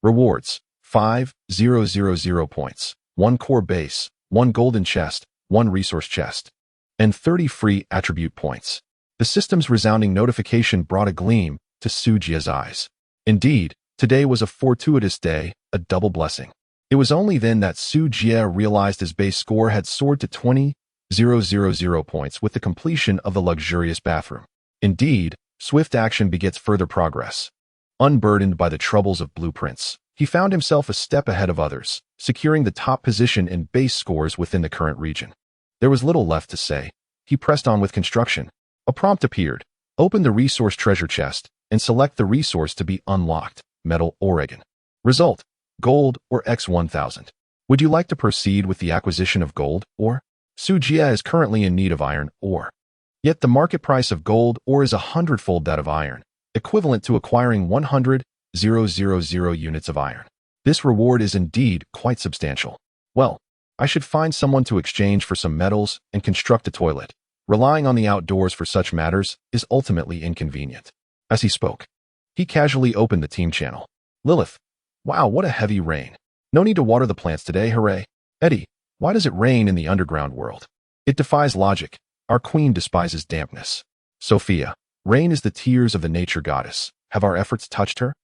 Rewards: 5,000 points, 1 core base, 1 golden chest, 1 resource chest, and 30 free attribute points. The system's resounding notification brought a gleam to Sujia's eyes. Indeed, today was a fortuitous day, a double blessing. It was only then that Sujia realized his base score had soared to 20,000 points with the completion of the luxurious bathroom. Indeed, swift action begets further progress. Unburdened by the troubles of blueprints, he found himself a step ahead of others, securing the top position in base scores within the current region. There was little left to say. He pressed on with construction. A prompt appeared. Open the resource treasure chest and select the resource to be unlocked, metal Oregon. Result: gold or X1000. Would you like to proceed with the acquisition of gold ore? Sujia is currently in need of iron ore. Yet the market price of gold ore is 100-fold that of iron, equivalent to acquiring 100,000 units of iron. This reward is indeed quite substantial. Well, I should find someone to exchange for some metals and construct a toilet. Relying on the outdoors for such matters is ultimately inconvenient. As he spoke, he casually opened the team channel. Lilith: wow, what a heavy rain. No need to water the plants today, hooray. Eddie: why does it rain in the underground world? It defies logic. Our queen despises dampness. Sophia: rain is the tears of the nature goddess. Have our efforts touched her?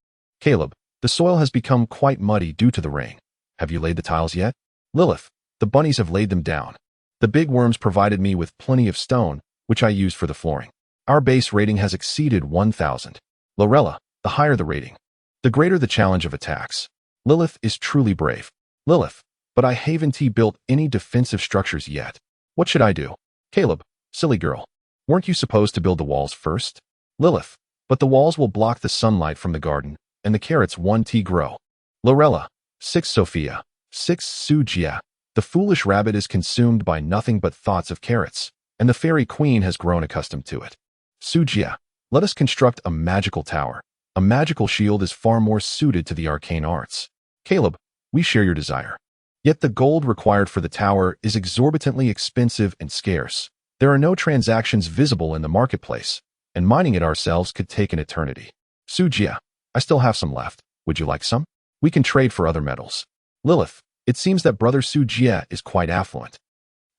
Caleb: the soil has become quite muddy due to the rain. Have you laid the tiles yet? Lilith: the bunnies have laid them down. The big worms provided me with plenty of stone, which I used for the flooring. Our base rating has exceeded 1,000. Lorella: the higher the rating, the greater the challenge of attacks. Lilith is truly brave. Lilith: but I haven't built any defensive structures yet. What should I do? Caleb: silly girl. Weren't you supposed to build the walls first? Lilith: but the walls will block the sunlight from the garden, and the carrots won't grow. Lorella: 6 Sophia. 6 Sujia. The foolish rabbit is consumed by nothing but thoughts of carrots, and the fairy queen has grown accustomed to it. Sujia: let us construct a magical tower. A magical shield is far more suited to the arcane arts. Caleb: we share your desire. Yet the gold required for the tower is exorbitantly expensive and scarce. There are no transactions visible in the marketplace, and mining it ourselves could take an eternity. Sujia: I still have some left. Would you like some? We can trade for other metals. Lilith: it seems that brother Sujia is quite affluent.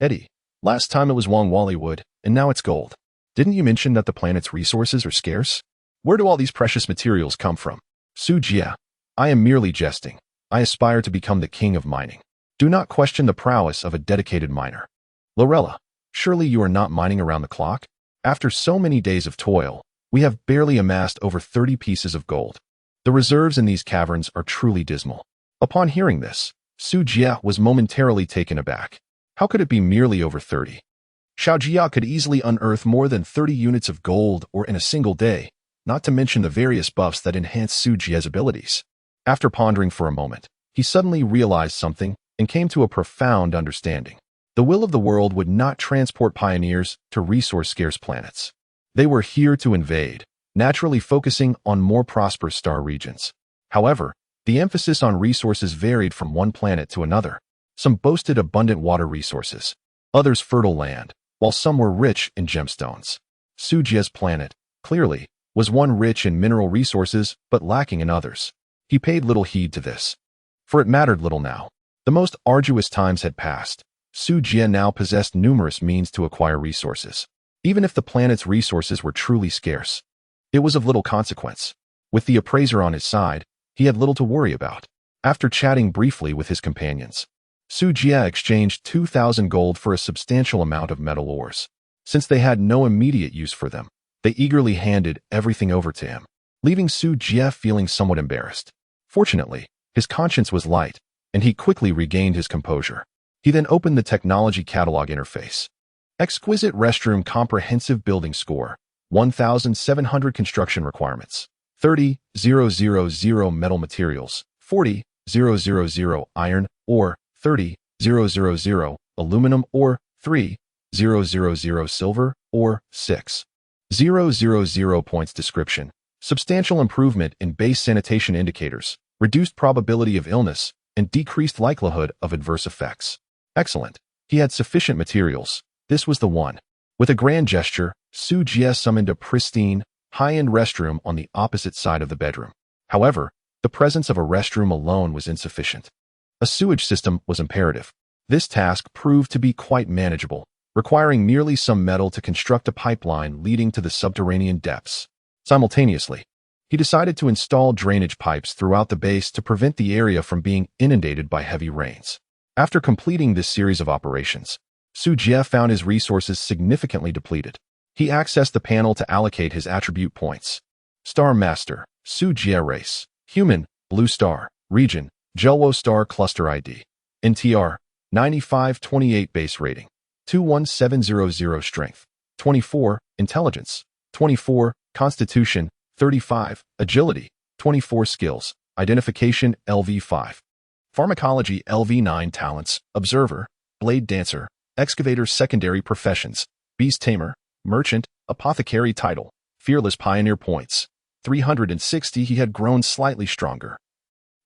Eddie: last time it was Wangwali wood, and now it's gold. Didn't you mention that the planet's resources are scarce? Where do all these precious materials come from? Sujia: I am merely jesting. I aspire to become the king of mining. Do not question the prowess of a dedicated miner. Lorella: surely you are not mining around the clock? After so many days of toil, we have barely amassed over 30 pieces of gold. The reserves in these caverns are truly dismal. Upon hearing this, Sujia was momentarily taken aback. How could it be merely over 30? Xiaojia could easily unearth more than 30 units of gold ore in a single day, not to mention the various buffs that enhance Sujia's abilities. After pondering for a moment, he suddenly realized something. and came to a profound understanding. The will of the world would not transport pioneers to resource-scarce planets. They were here to invade, naturally focusing on more prosperous star regions. However, the emphasis on resources varied from one planet to another. Some boasted abundant water resources, others fertile land, while some were rich in gemstones. Sujie's planet, clearly, was one rich in mineral resources but lacking in others. He paid little heed to this, for it mattered little now. The most arduous times had passed. Sujie now possessed numerous means to acquire resources. Even if the planet's resources were truly scarce, it was of little consequence. With the appraiser on his side, he had little to worry about. After chatting briefly with his companions, Sujie exchanged 2,000 gold for a substantial amount of metal ores. Since they had no immediate use for them, they eagerly handed everything over to him, leaving Sujie feeling somewhat embarrassed. Fortunately, his conscience was light, and he quickly regained his composure. He then opened the technology catalog interface. Exquisite restroom comprehensive building score, 1,700 construction requirements, 30,000 metal materials, 40,000 iron ore, 30,000 aluminum ore, 3,000 silver ore, 6,000 points. Description: substantial improvement in base sanitation indicators, reduced probability of illness, and decreased likelihood of adverse effects. Excellent. He had sufficient materials. This was the one. With a grand gesture, Sujie summoned a pristine, high-end restroom on the opposite side of the bedroom. However, the presence of a restroom alone was insufficient. A sewage system was imperative. This task proved to be quite manageable, requiring merely some metal to construct a pipeline leading to the subterranean depths. Simultaneously, he decided to install drainage pipes throughout the base to prevent the area from being inundated by heavy rains. After completing this series of operations, Sujie found his resources significantly depleted. He accessed the panel to allocate his attribute points. Star Master, Sujie Race, Human, Blue Star, Region, Jelwo Star Cluster ID, NTR, 9528 Base Rating, 21700 Strength, 24, Intelligence, 24, Constitution, 35, Agility, 24 Skills, Identification LV5. Pharmacology LV9 Talents, Observer, Blade Dancer, Excavator. Secondary Professions, Beast Tamer, Merchant, Apothecary. Title, Fearless Pioneer. Points, 360. He had grown slightly stronger,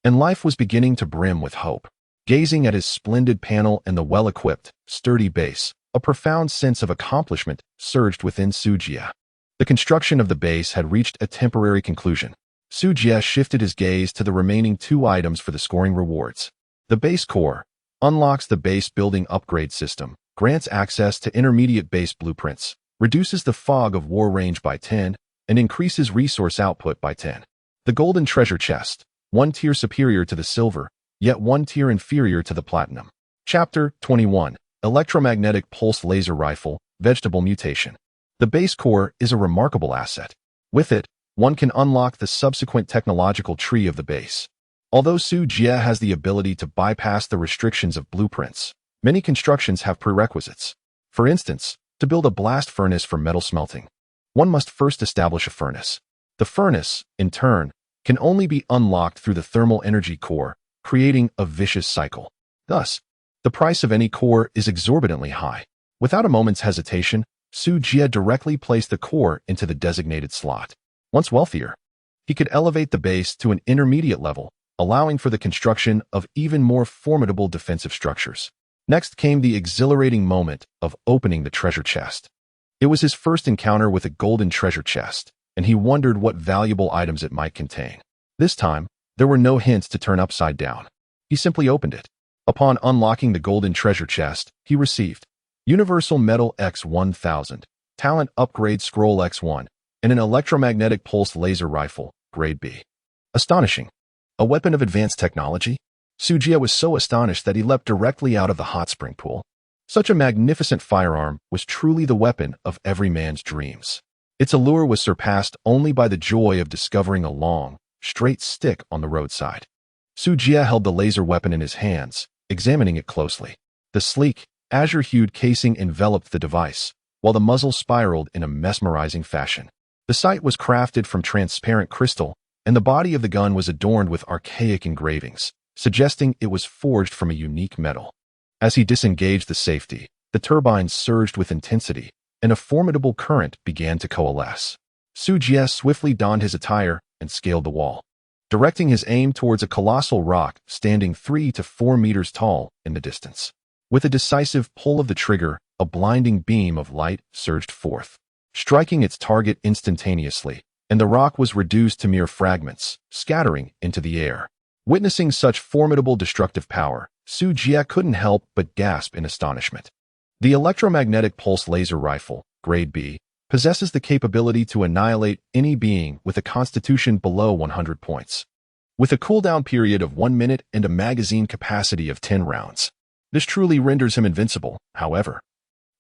and life was beginning to brim with hope. Gazing at his splendid panel and the well-equipped, sturdy base, a profound sense of accomplishment surged within Sujie. The construction of the base had reached a temporary conclusion. Sujie shifted his gaze to the remaining two items for the scoring rewards. The base core unlocks the base building upgrade system, grants access to intermediate base blueprints, reduces the fog of war range by 10, and increases resource output by 10. The golden treasure chest, one tier superior to the silver, yet one tier inferior to the platinum. Chapter 21, Electromagnetic Pulse Laser Rifle, Vegetable Mutation. The base core is a remarkable asset. With it, one can unlock the subsequent technological tree of the base. Although Sujie has the ability to bypass the restrictions of blueprints, many constructions have prerequisites. For instance, to build a blast furnace for metal smelting, one must first establish a furnace. The furnace, in turn, can only be unlocked through the thermal energy core, creating a vicious cycle. Thus, the price of any core is exorbitantly high. Without a moment's hesitation, Sujie directly placed the core into the designated slot. Once wealthier, he could elevate the base to an intermediate level, allowing for the construction of even more formidable defensive structures. Next came the exhilarating moment of opening the treasure chest. It was his first encounter with a golden treasure chest, and he wondered what valuable items it might contain. This time, there were no hints to turn upside down. He simply opened it. Upon unlocking the golden treasure chest, he received Universal Metal X1000, Talent Upgrade Scroll X1, and an electromagnetic pulse laser rifle, Grade B. Astonishing. A weapon of advanced technology? Sujie was so astonished that he leapt directly out of the hot spring pool. Such a magnificent firearm was truly the weapon of every man's dreams. Its allure was surpassed only by the joy of discovering a long, straight stick on the roadside. Sujie held the laser weapon in his hands, examining it closely. The sleek, azure-hued casing enveloped the device, while the muzzle spiraled in a mesmerizing fashion. The sight was crafted from transparent crystal, and the body of the gun was adorned with archaic engravings, suggesting it was forged from a unique metal. As he disengaged the safety, the turbine surged with intensity, and a formidable current began to coalesce. Su Jie swiftly donned his attire and scaled the wall, directing his aim towards a colossal rock standing 3 to 4 meters tall in the distance. With a decisive pull of the trigger, a blinding beam of light surged forth, striking its target instantaneously, and the rock was reduced to mere fragments, scattering into the air. Witnessing such formidable destructive power, Su Jie couldn't help but gasp in astonishment. The electromagnetic pulse laser rifle, Grade B, possesses the capability to annihilate any being with a constitution below 100 points. With a cooldown period of 1 minute and a magazine capacity of 10 rounds. This truly renders him invincible, however.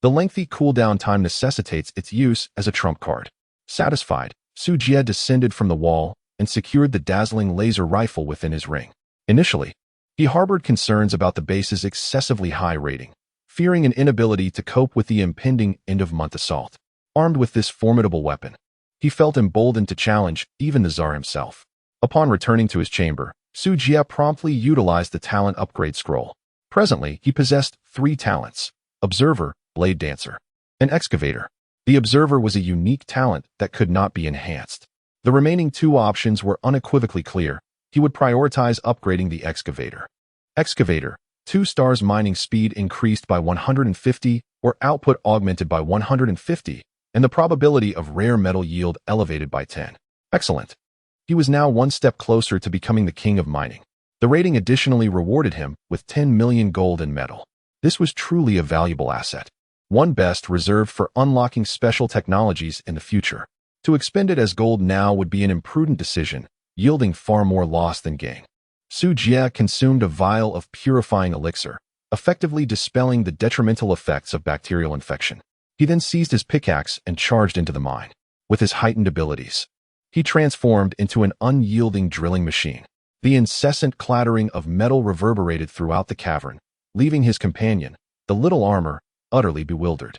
The lengthy cooldown time necessitates its use as a trump card. Satisfied, Su Jie descended from the wall and secured the dazzling laser rifle within his ring. Initially, he harbored concerns about the base's excessively high rating, fearing an inability to cope with the impending end-of-month assault. Armed with this formidable weapon, he felt emboldened to challenge even the Tsar himself. Upon returning to his chamber, Su Jie promptly utilized the talent upgrade scroll. Presently, he possessed 3 talents: Observer, Blade Dancer, and Excavator. The Observer was a unique talent that could not be enhanced. The remaining 2 options were unequivocally clear. He would prioritize upgrading the Excavator. Excavator, 2 stars mining speed increased by 150 or output augmented by 150, and the probability of rare metal yield elevated by 10. Excellent. He was now 1 step closer to becoming the king of mining. The rating additionally rewarded him with 10 million gold in metal. This was truly a valuable asset. One best reserved for unlocking special technologies in the future. To expend it as gold now would be an imprudent decision, yielding far more loss than gain. Su Jie consumed a vial of purifying elixir, effectively dispelling the detrimental effects of bacterial infection. He then seized his pickaxe and charged into the mine. With his heightened abilities, he transformed into an unyielding drilling machine. The incessant clattering of metal reverberated throughout the cavern, leaving his companion, the little armor, utterly bewildered.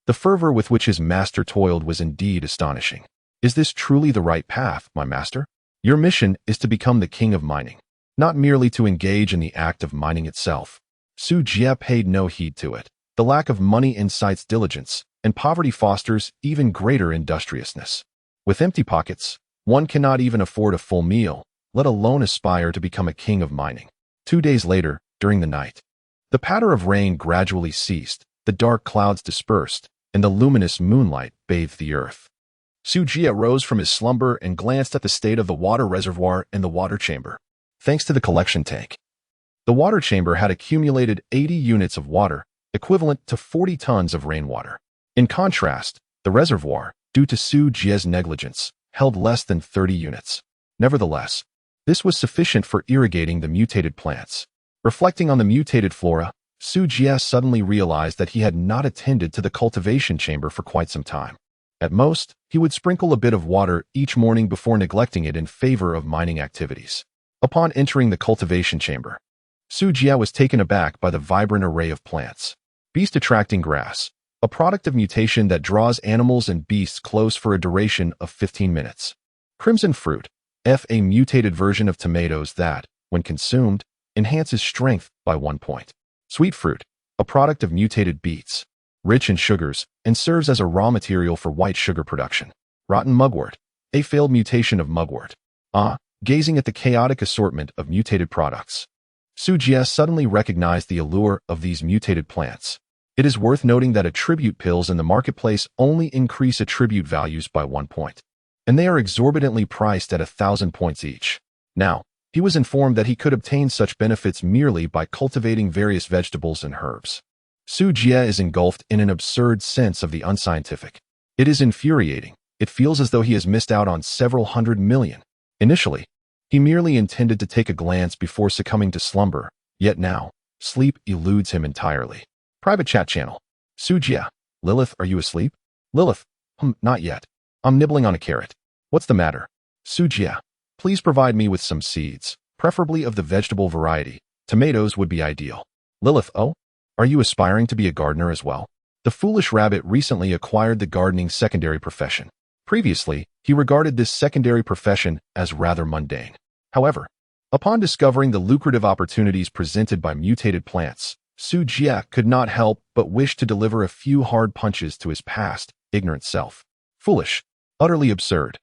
The fervor with which his master toiled was indeed astonishing. Is this truly the right path, my master? Your mission is to become the king of mining, not merely to engage in the act of mining itself. Su Jie paid no heed to it. The lack of money incites diligence, and poverty fosters even greater industriousness. With empty pockets, one cannot even afford a full meal, let alone aspire to become a king of mining. 2 days later, during the night, the patter of rain gradually ceased, the dark clouds dispersed, and the luminous moonlight bathed the earth. Su Jie rose from his slumber and glanced at the state of the water reservoir and the water chamber. Thanks to the collection tank, the water chamber had accumulated 80 units of water, equivalent to 40 tons of rainwater. In contrast, the reservoir, due to Su Jie's negligence, held less than 30 units. Nevertheless, this was sufficient for irrigating the mutated plants. Reflecting on the mutated flora, Su Jie suddenly realized that he had not attended to the cultivation chamber for quite some time. At most, he would sprinkle a bit of water each morning before neglecting it in favor of mining activities. Upon entering the cultivation chamber, Su Jie was taken aback by the vibrant array of plants. Beast-attracting grass, a product of mutation that draws animals and beasts close for a duration of 15 minutes. Crimson fruit, a mutated version of tomatoes that, when consumed, enhances strength by 1 point. Sweet fruit, a product of mutated beets, rich in sugars, and serves as a raw material for white sugar production. Rotten mugwort, a failed mutation of mugwort. Gazing at the chaotic assortment of mutated products, Su Jie suddenly recognized the allure of these mutated plants. It is worth noting that attribute pills in the marketplace only increase attribute values by 1 point, and they are exorbitantly priced at 1,000 points each. Now, he was informed that he could obtain such benefits merely by cultivating various vegetables and herbs. Su Jie is engulfed in an absurd sense of the unscientific. It is infuriating. It feels as though he has missed out on several hundred million. Initially, he merely intended to take a glance before succumbing to slumber, yet now, sleep eludes him entirely. Private chat channel. Su Jie. Lilith, are you asleep? Lilith. Not yet. I'm nibbling on a carrot. What's the matter? Su Jie. Please provide me with some seeds, preferably of the vegetable variety. Tomatoes would be ideal. Lilith. Oh? Are you aspiring to be a gardener as well? The foolish rabbit recently acquired the gardening secondary profession. Previously, he regarded this secondary profession as rather mundane. However, Upon discovering the lucrative opportunities presented by mutated plants, Su Jie could not help but wish to deliver a few hard punches to his past, ignorant self. Foolish. Utterly absurd.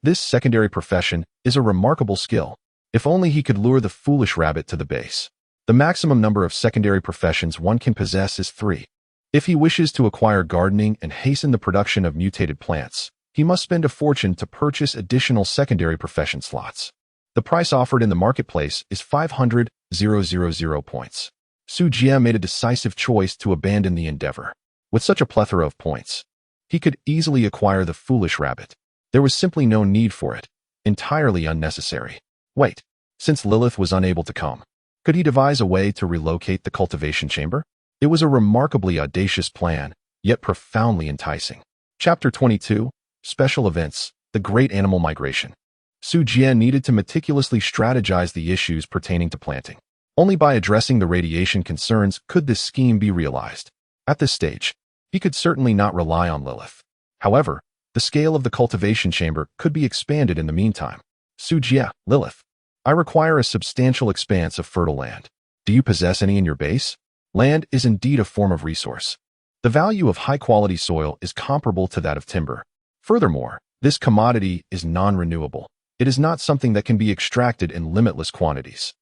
This secondary profession is a remarkable skill. If only he could lure the foolish rabbit to the base. The maximum number of secondary professions one can possess is 3. If he wishes to acquire gardening and hasten the production of mutated plants, he must spend a fortune to purchase additional secondary profession slots. The price offered in the marketplace is 500,000 points. Su Jie made a decisive choice to abandon the endeavor. With such a plethora of points, he could easily acquire the foolish rabbit. There was simply no need for it. Entirely unnecessary. Wait, since Lilith was unable to come, could he devise a way to relocate the cultivation chamber? It was a remarkably audacious plan, yet profoundly enticing. Chapter 22, Special Events, The Great Animal Migration. Su Jie needed to meticulously strategize the issues pertaining to planting. Only by addressing the radiation concerns could this scheme be realized. At this stage, he could certainly not rely on Lilith. However, the scale of the cultivation chamber could be expanded in the meantime. Su Jie, Lilith, I require a substantial expanse of fertile land. Do you possess any in your base? Land is indeed a form of resource. The value of high-quality soil is comparable to that of timber. Furthermore, this commodity is non-renewable. It is not something that can be extracted in limitless quantities.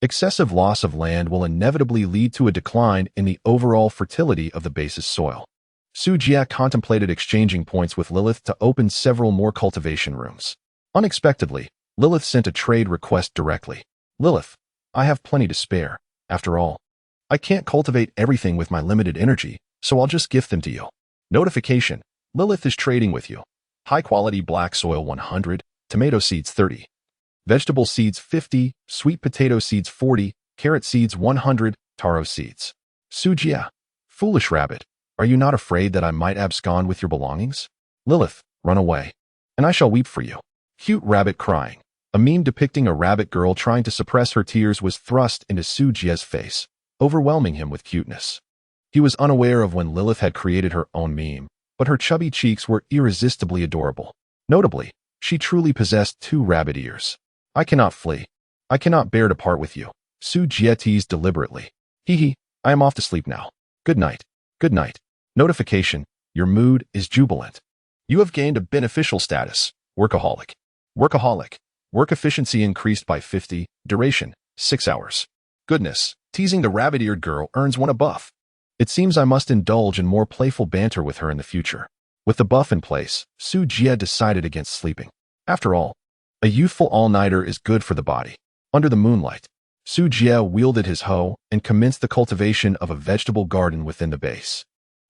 Excessive loss of land will inevitably lead to a decline in the overall fertility of the base's soil. Su Jie contemplated exchanging points with Lilith to open several more cultivation rooms. Unexpectedly, Lilith sent a trade request directly. Lilith, I have plenty to spare. After all, I can't cultivate everything with my limited energy, so I'll just gift them to you. Notification: Lilith is trading with you. High-quality black soil 100, tomato seeds 30, vegetable seeds 50, sweet potato seeds 40, carrot seeds 100, taro seeds. Su Jie, foolish rabbit, are you not afraid that I might abscond with your belongings? Lilith, run away, and I shall weep for you. Cute rabbit crying. A meme depicting a rabbit girl trying to suppress her tears was thrust into Su Jie's face, overwhelming him with cuteness. He was unaware of when Lilith had created her own meme, but her chubby cheeks were irresistibly adorable. Notably, she truly possessed 2 rabbit ears. I cannot flee. I cannot bear to part with you. Su Jie teased deliberately. Hee, I am off to sleep now. Good night. Good night. Notification: your mood is jubilant. You have gained a beneficial status. Workaholic. Workaholic. Work efficiency increased by 50. Duration: 6 hours. Goodness, teasing the rabbit-eared girl earns one a buff. It seems I must indulge in more playful banter with her in the future. With the buff in place, Su Jie decided against sleeping. After all, a youthful all-nighter is good for the body. Under the moonlight, Su Jie wielded his hoe and commenced the cultivation of a vegetable garden within the base.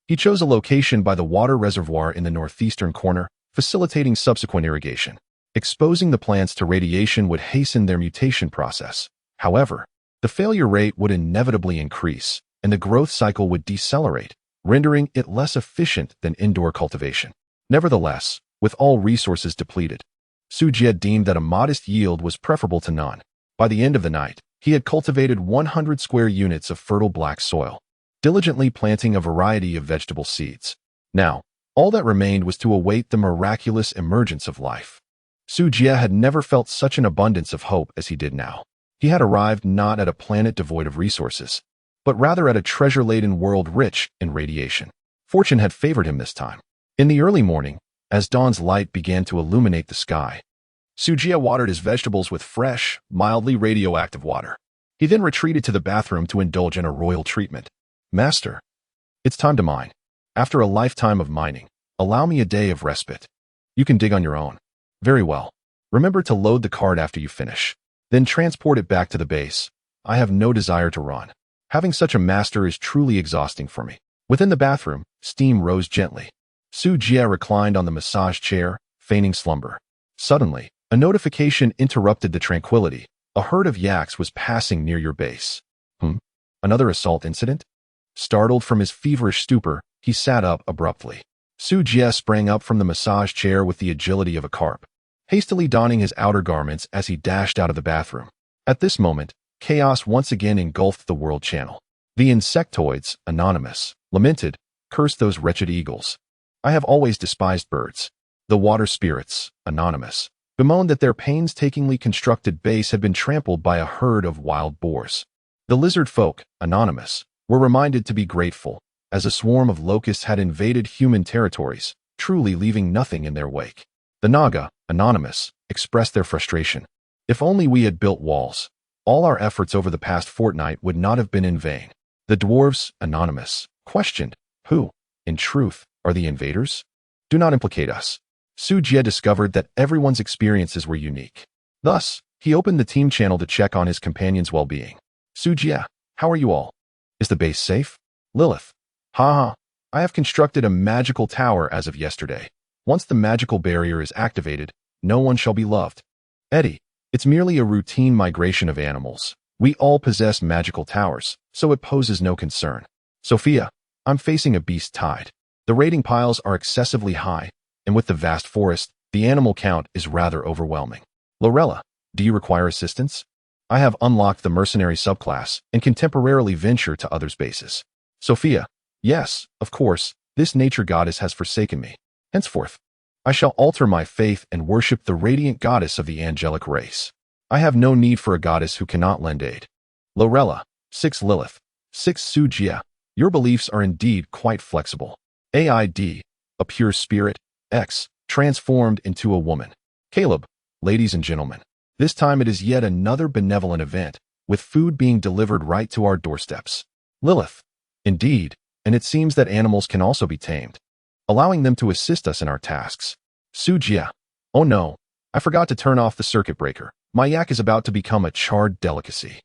He chose a location by the water reservoir in the northeastern corner, facilitating subsequent irrigation. Exposing the plants to radiation would hasten their mutation process. However, the failure rate would inevitably increase, and the growth cycle would decelerate, rendering it less efficient than indoor cultivation. Nevertheless, with all resources depleted, Su Jie deemed that a modest yield was preferable to none. By the end of the night, he had cultivated 100 square units of fertile black soil, diligently planting a variety of vegetable seeds. Now, all that remained was to await the miraculous emergence of life. Su Jie had never felt such an abundance of hope as he did now. He had arrived not at a planet devoid of resources, but rather at a treasure-laden world rich in radiation. Fortune had favored him this time. In the early morning, as dawn's light began to illuminate the sky, Su Jie watered his vegetables with fresh, mildly radioactive water. He then retreated to the bathroom to indulge in a royal treatment. Master, it's time to mine. After a lifetime of mining, allow me a day of respite. You can dig on your own. Very well. Remember to load the cart after you finish. Then transport it back to the base. I have no desire to run. Having such a master is truly exhausting for me. Within the bathroom, steam rose gently. Su Jie reclined on the massage chair, feigning slumber. Suddenly, a notification interrupted the tranquility. A herd of yaks was passing near your base. Another assault incident? Startled from his feverish stupor, he sat up abruptly. Su Jie sprang up from the massage chair with the agility of a carp, hastily donning his outer garments as he dashed out of the bathroom. At this moment, chaos once again engulfed the world channel. The insectoids, anonymous, lamented, cursed those wretched eagles. I have always despised birds. The water spirits, anonymous, bemoaned that their painstakingly constructed base had been trampled by a herd of wild boars. The lizard folk, anonymous, were reminded to be grateful, as a swarm of locusts had invaded human territories, truly leaving nothing in their wake. The Naga, anonymous, expressed their frustration. If only we had built walls, all our efforts over the past fortnight would not have been in vain. The dwarves, anonymous, questioned, who, in truth, are the invaders? Do not implicate us. Su Jie discovered that everyone's experiences were unique. Thus, he opened the team channel to check on his companions' well-being. Su Jie, how are you all? Is the base safe? Lilith, haha, I have constructed a magical tower as of yesterday. Once the magical barrier is activated, no one shall be loved. Eddie, it's merely a routine migration of animals. We all possess magical towers, so it poses no concern. Sophia, I'm facing a beast tide. The raiding piles are excessively high, and with the vast forest, the animal count is rather overwhelming. Lorella, do you require assistance? I have unlocked the mercenary subclass and can temporarily venture to others' bases. Sophia, yes, of course, this nature goddess has forsaken me. Henceforth, I shall alter my faith and worship the radiant goddess of the angelic race. I have no need for a goddess who cannot lend aid. Lorella, 6 Lilith, 6 Su Jie, your beliefs are indeed quite flexible. AID, a pure spirit, X, transformed into a woman. Caleb, ladies and gentlemen, this time it is yet another benevolent event, with food being delivered right to our doorsteps. Lilith, indeed, and it seems that animals can also be tamed, allowing them to assist us in our tasks. Su Jie, oh no, I forgot to turn off the circuit breaker. My yak is about to become a charred delicacy.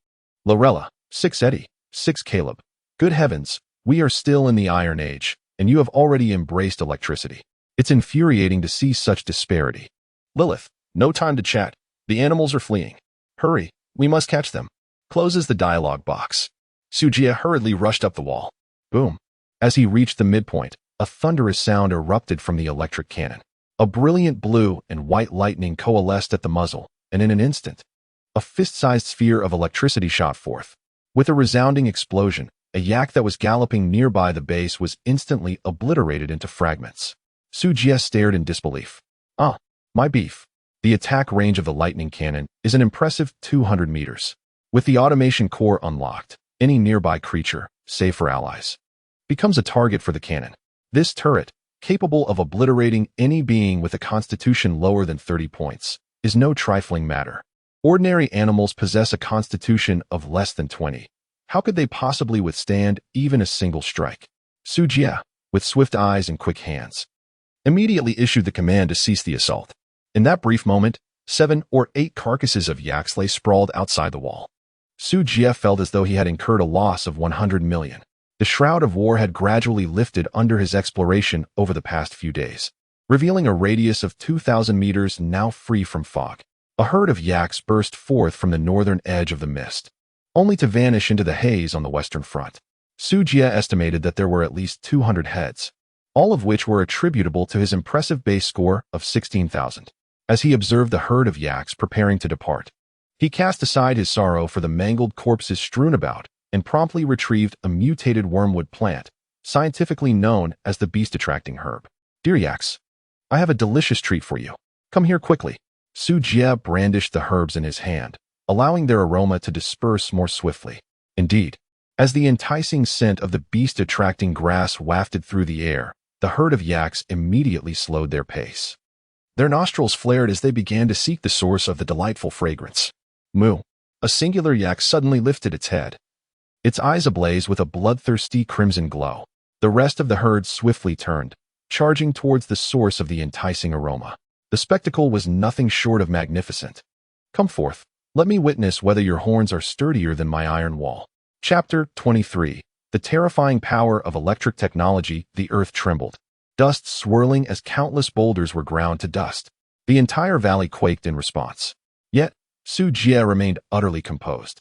Lorella, 6 Eddie, 6 Caleb. Good heavens, we are still in the Iron Age, and you have already embraced electricity. It's infuriating to see such disparity. Lilith, no time to chat. The animals are fleeing. Hurry, we must catch them. Closes the dialogue box. Su Jie hurriedly rushed up the wall. Boom. As he reached the midpoint, a thunderous sound erupted from the electric cannon. A brilliant blue and white lightning coalesced at the muzzle, and in an instant, a fist-sized sphere of electricity shot forth. With a resounding explosion, a yak that was galloping nearby the base was instantly obliterated into fragments. Su Jie stared in disbelief. Ah, my beef. The attack range of the lightning cannon is an impressive 200 meters. With the automation core unlocked, any nearby creature, save for allies, becomes a target for the cannon. This turret, capable of obliterating any being with a constitution lower than 30 points, is no trifling matter. Ordinary animals possess a constitution of less than 20. How could they possibly withstand even a single strike? Su Jie, with swift eyes and quick hands, immediately issued the command to cease the assault. In that brief moment, 7 or 8 carcasses of yaks lay sprawled outside the wall. Su Jie felt as though he had incurred a loss of 100 million. The shroud of war had gradually lifted under his exploration over the past few days, revealing a radius of 2,000 meters now free from fog. A herd of yaks burst forth from the northern edge of the mist, only to vanish into the haze on the western front. Su Jie estimated that there were at least 200 heads, all of which were attributable to his impressive base score of 16,000. As he observed the herd of yaks preparing to depart, he cast aside his sorrow for the mangled corpses strewn about and promptly retrieved a mutated wormwood plant, scientifically known as the beast-attracting herb. Dear yaks, I have a delicious treat for you. Come here quickly. Su Jie brandished the herbs in his hand, allowing their aroma to disperse more swiftly. Indeed, as the enticing scent of the beast-attracting grass wafted through the air, the herd of yaks immediately slowed their pace. Their nostrils flared as they began to seek the source of the delightful fragrance. Moo! A singular yak suddenly lifted its head, its eyes ablaze with a bloodthirsty crimson glow. The rest of the herd swiftly turned, charging towards the source of the enticing aroma. The spectacle was nothing short of magnificent. Come forth, let me witness whether your horns are sturdier than my iron wall. Chapter 23. The terrifying power of electric technology. The earth trembled, dust swirling as countless boulders were ground to dust. The entire valley quaked in response. Yet, Su Jie remained utterly composed.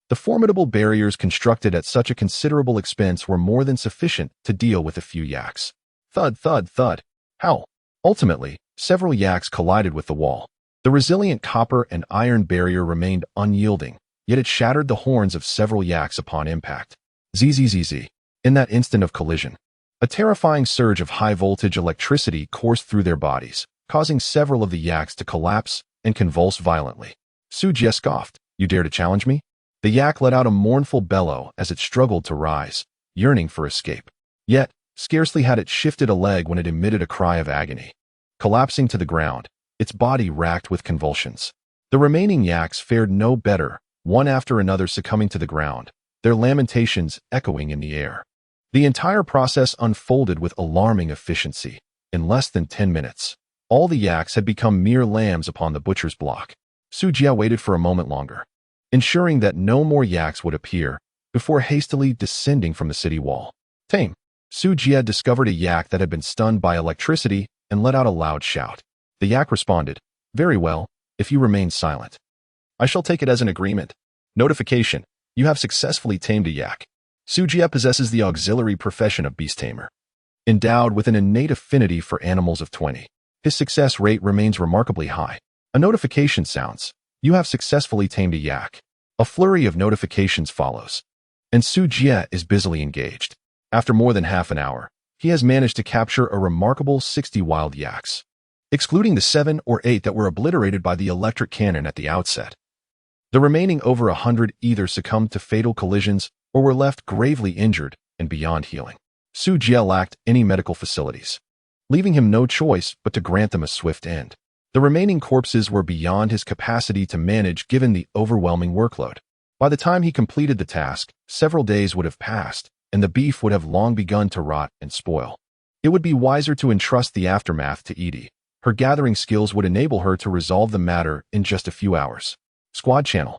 The formidable barriers constructed at such a considerable expense were more than sufficient to deal with a few yaks. Thud, thud, thud. Howl. Ultimately, several yaks collided with the wall. The resilient copper and iron barrier remained unyielding, yet it shattered the horns of several yaks upon impact. Zzz. In that instant of collision, a terrifying surge of high-voltage electricity coursed through their bodies, causing several of the yaks to collapse and convulsed violently. Sujie scoffed. You dare to challenge me? The yak let out a mournful bellow as it struggled to rise, yearning for escape. Yet, scarcely had it shifted a leg when it emitted a cry of agony. Collapsing to the ground, its body racked with convulsions. The remaining yaks fared no better, one after another succumbing to the ground, their lamentations echoing in the air. The entire process unfolded with alarming efficiency. In less than 10 minutes, all the yaks had become mere lambs upon the butcher's block. Sujie waited for a moment longer, ensuring that no more yaks would appear, before hastily descending from the city wall. Tame. Sujie discovered a yak that had been stunned by electricity and let out a loud shout. The yak responded, "Very well, if you remain silent. I shall take it as an agreement. Notification: you have successfully tamed a yak." Sujie possesses the auxiliary profession of beast tamer. Endowed with an innate affinity for animals of 20, his success rate remains remarkably high. A notification sounds. You have successfully tamed a yak. A flurry of notifications follows, and Sujie is busily engaged. After more than half an hour, he has managed to capture a remarkable 60 wild yaks, excluding the 7 or 8 that were obliterated by the electric cannon at the outset. The remaining over 100 either succumbed to fatal collisions or were left gravely injured and beyond healing. Sujie lacked any medical facilities, leaving him no choice but to grant them a swift end. The remaining corpses were beyond his capacity to manage given the overwhelming workload. By the time he completed the task, several days would have passed, and the beef would have long begun to rot and spoil. It would be wiser to entrust the aftermath to Edie. Her gathering skills would enable her to resolve the matter in just a few hours. Squad channel.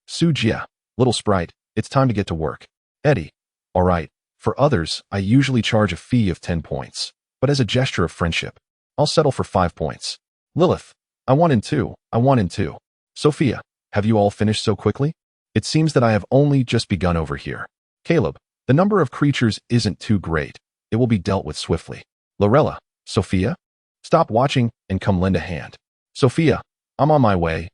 Sujie. Little sprite, it's time to get to work. Eddie. All right. For others, I usually charge a fee of 10 points, but as a gesture of friendship, I'll settle for 5 points. Lilith. I want in 2. Sophia. Have you all finished so quickly? It seems that I have only just begun over here. Caleb. The number of creatures isn't too great. It will be dealt with swiftly. Lorella. Sophia? Stop watching and come lend a hand. Sophia. I'm on my way.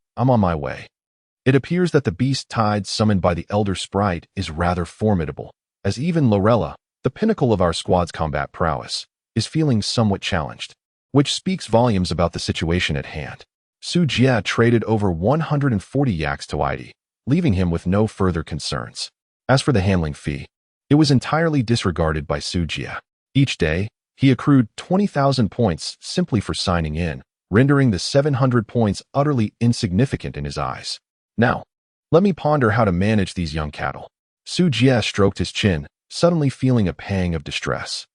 It appears that the beast tide summoned by the Elder Sprite is rather formidable, as even Lorella, the pinnacle of our squad's combat prowess, is feeling somewhat challenged, which speaks volumes about the situation at hand. Sujie traded over 140 yaks to Edie, leaving him with no further concerns. As for the handling fee, it was entirely disregarded by Sujie. Each day, he accrued 20,000 points simply for signing in, rendering the 700 points utterly insignificant in his eyes. Now, let me ponder how to manage these young cattle. Sujie stroked his chin, suddenly feeling a pang of distress.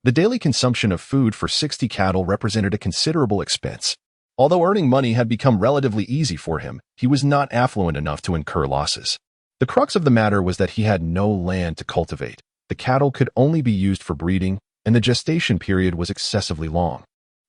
The daily consumption of food for 60 cattle represented a considerable expense. Although earning money had become relatively easy for him, he was not affluent enough to incur losses. The crux of the matter was that he had no land to cultivate. The cattle could only be used for breeding, and the gestation period was excessively long,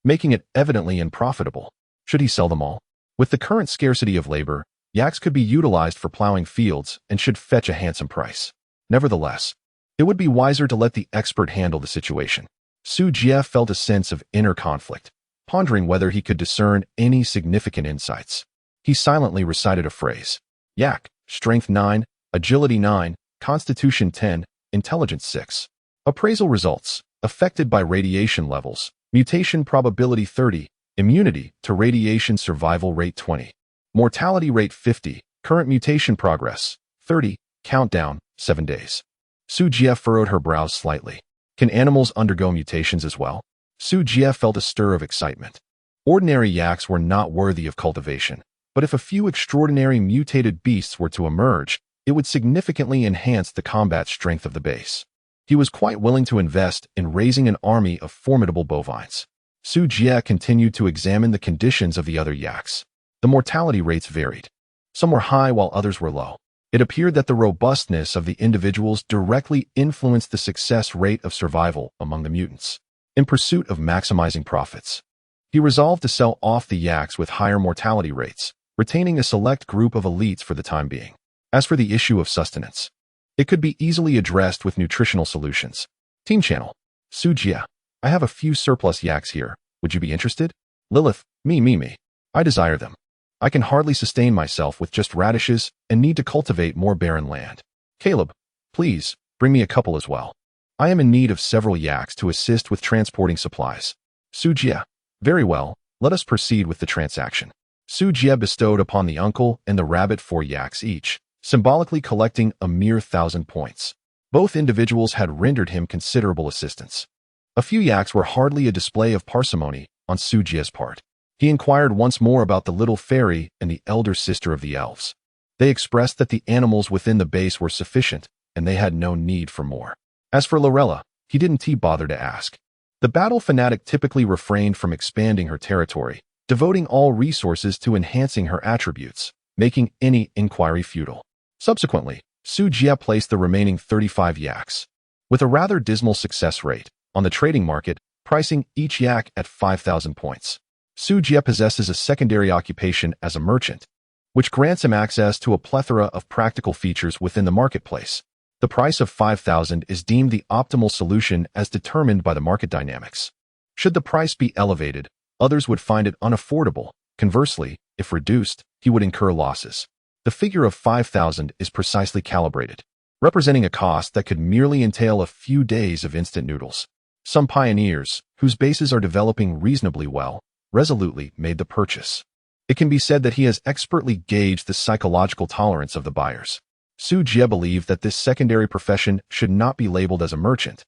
making it evidently unprofitable. Should he sell them all? With the current scarcity of labor, yaks could be utilized for plowing fields and should fetch a handsome price. Nevertheless, it would be wiser to let the expert handle the situation. Sujie felt a sense of inner conflict, pondering whether he could discern any significant insights. He silently recited a phrase. Yak, Strength 9, Agility 9, Constitution 10, Intelligence 6. Appraisal results. Affected by radiation levels. Mutation probability 30. Immunity to radiation survival rate 20. Mortality rate 50. Current mutation progress 30. Countdown 7 days. Sujie furrowed her brows slightly. Can animals undergo mutations as well? Sujie felt a stir of excitement. Ordinary yaks were not worthy of cultivation, but if a few extraordinary mutated beasts were to emerge, it would significantly enhance the combat strength of the base. He was quite willing to invest in raising an army of formidable bovines. Sujie continued to examine the conditions of the other yaks. The mortality rates varied. Some were high while others were low. It appeared that the robustness of the individuals directly influenced the success rate of survival among the mutants. In pursuit of maximizing profits, he resolved to sell off the yaks with higher mortality rates, retaining a select group of elites for the time being. As for the issue of sustenance, it could be easily addressed with nutritional solutions. Team channel. Sujie. I have a few surplus yaks here. Would you be interested? Lilith. Me. I desire them. I can hardly sustain myself with just radishes and need to cultivate more barren land. Caleb. Please, bring me a couple as well. I am in need of several yaks to assist with transporting supplies. Sujie. Very well, let us proceed with the transaction. Su Jie bestowed upon the uncle and the rabbit 4 yaks each, symbolically collecting a mere 1,000 points. Both individuals had rendered him considerable assistance. A few yaks were hardly a display of parsimony on Su Jie's part. He inquired once more about the little fairy and the elder sister of the elves. They expressed that the animals within the base were sufficient, and they had no need for more. As for Lorella, he didn't bother to ask. The battle fanatic typically refrained from expanding her territory, devoting all resources to enhancing her attributes, making any inquiry futile. Subsequently, Su Jie placed the remaining 35 yaks, with a rather dismal success rate, on the trading market, pricing each yak at 5,000 points. Su Jie possesses a secondary occupation as a merchant, which grants him access to a plethora of practical features within the marketplace. The price of 5,000 is deemed the optimal solution as determined by the market dynamics. Should the price be elevated, others would find it unaffordable. Conversely, if reduced, he would incur losses. The figure of 5,000 is precisely calibrated, representing a cost that could merely entail a few days of instant noodles. Some pioneers, whose bases are developing reasonably well, resolutely made the purchase. It can be said that he has expertly gauged the psychological tolerance of the buyers. Su Jie believed that this secondary profession should not be labeled as a merchant,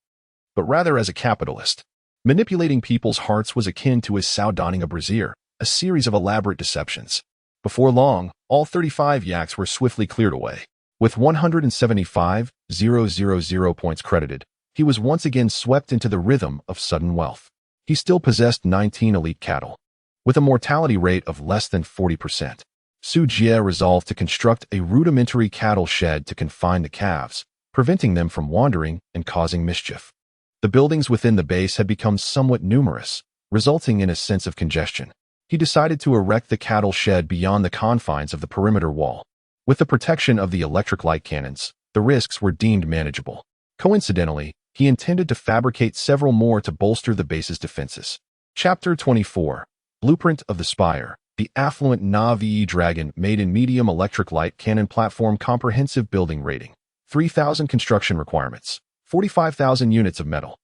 but rather as a capitalist. Manipulating people's hearts was akin to his Sao donning a brazier, a series of elaborate deceptions. Before long, all 35 yaks were swiftly cleared away. With 175,000 points credited, he was once again swept into the rhythm of sudden wealth. He still possessed 19 elite cattle, with a mortality rate of less than 40%. Su Jie resolved to construct a rudimentary cattle shed to confine the calves, preventing them from wandering and causing mischief. The buildings within the base had become somewhat numerous, resulting in a sense of congestion. He decided to erect the cattle shed beyond the confines of the perimeter wall. With the protection of the electric light cannons, the risks were deemed manageable. Coincidentally, he intended to fabricate several more to bolster the base's defenses. Chapter 24. Blueprint of the Spire. The affluent Navi Dragon made in medium electric light cannon platform comprehensive building rating. 3,000 construction requirements. 45,000 units of metal.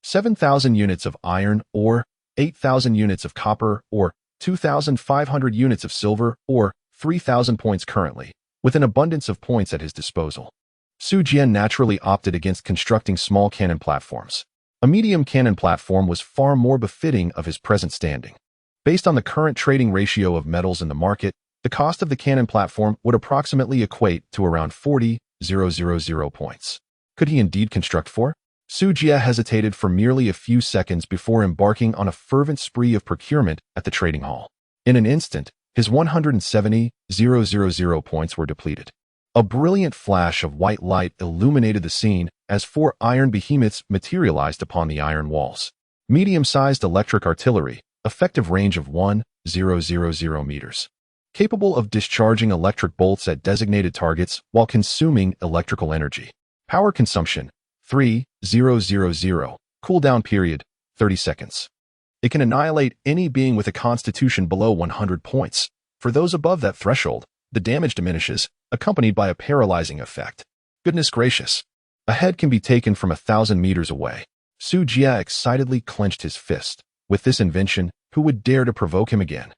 7,000 units of iron ore. 8,000 units of copper ore. 2,500 units of silver ore. 3,000 points currently, with an abundance of points at his disposal. Su Jie naturally opted against constructing small cannon platforms. A medium cannon platform was far more befitting of his present standing. Based on the current trading ratio of metals in the market, the cost of the cannon platform would approximately equate to around 40,000 points. Could he indeed construct 4? Su Jie hesitated for merely a few seconds before embarking on a fervent spree of procurement at the trading hall. In an instant, his 170,000 points were depleted. A brilliant flash of white light illuminated the scene as 4 iron behemoths materialized upon the iron walls. Medium-sized electric artillery, effective range of 1,000 meters. Capable of discharging electric bolts at designated targets while consuming electrical energy. Power consumption, 3,000. Cooldown period, 30 seconds. It can annihilate any being with a constitution below 100 points. For those above that threshold, the damage diminishes, accompanied by a paralyzing effect. Goodness gracious. A head can be taken from 1,000 meters away. Su Jie excitedly clenched his fist. With this invention, who would dare to provoke him again?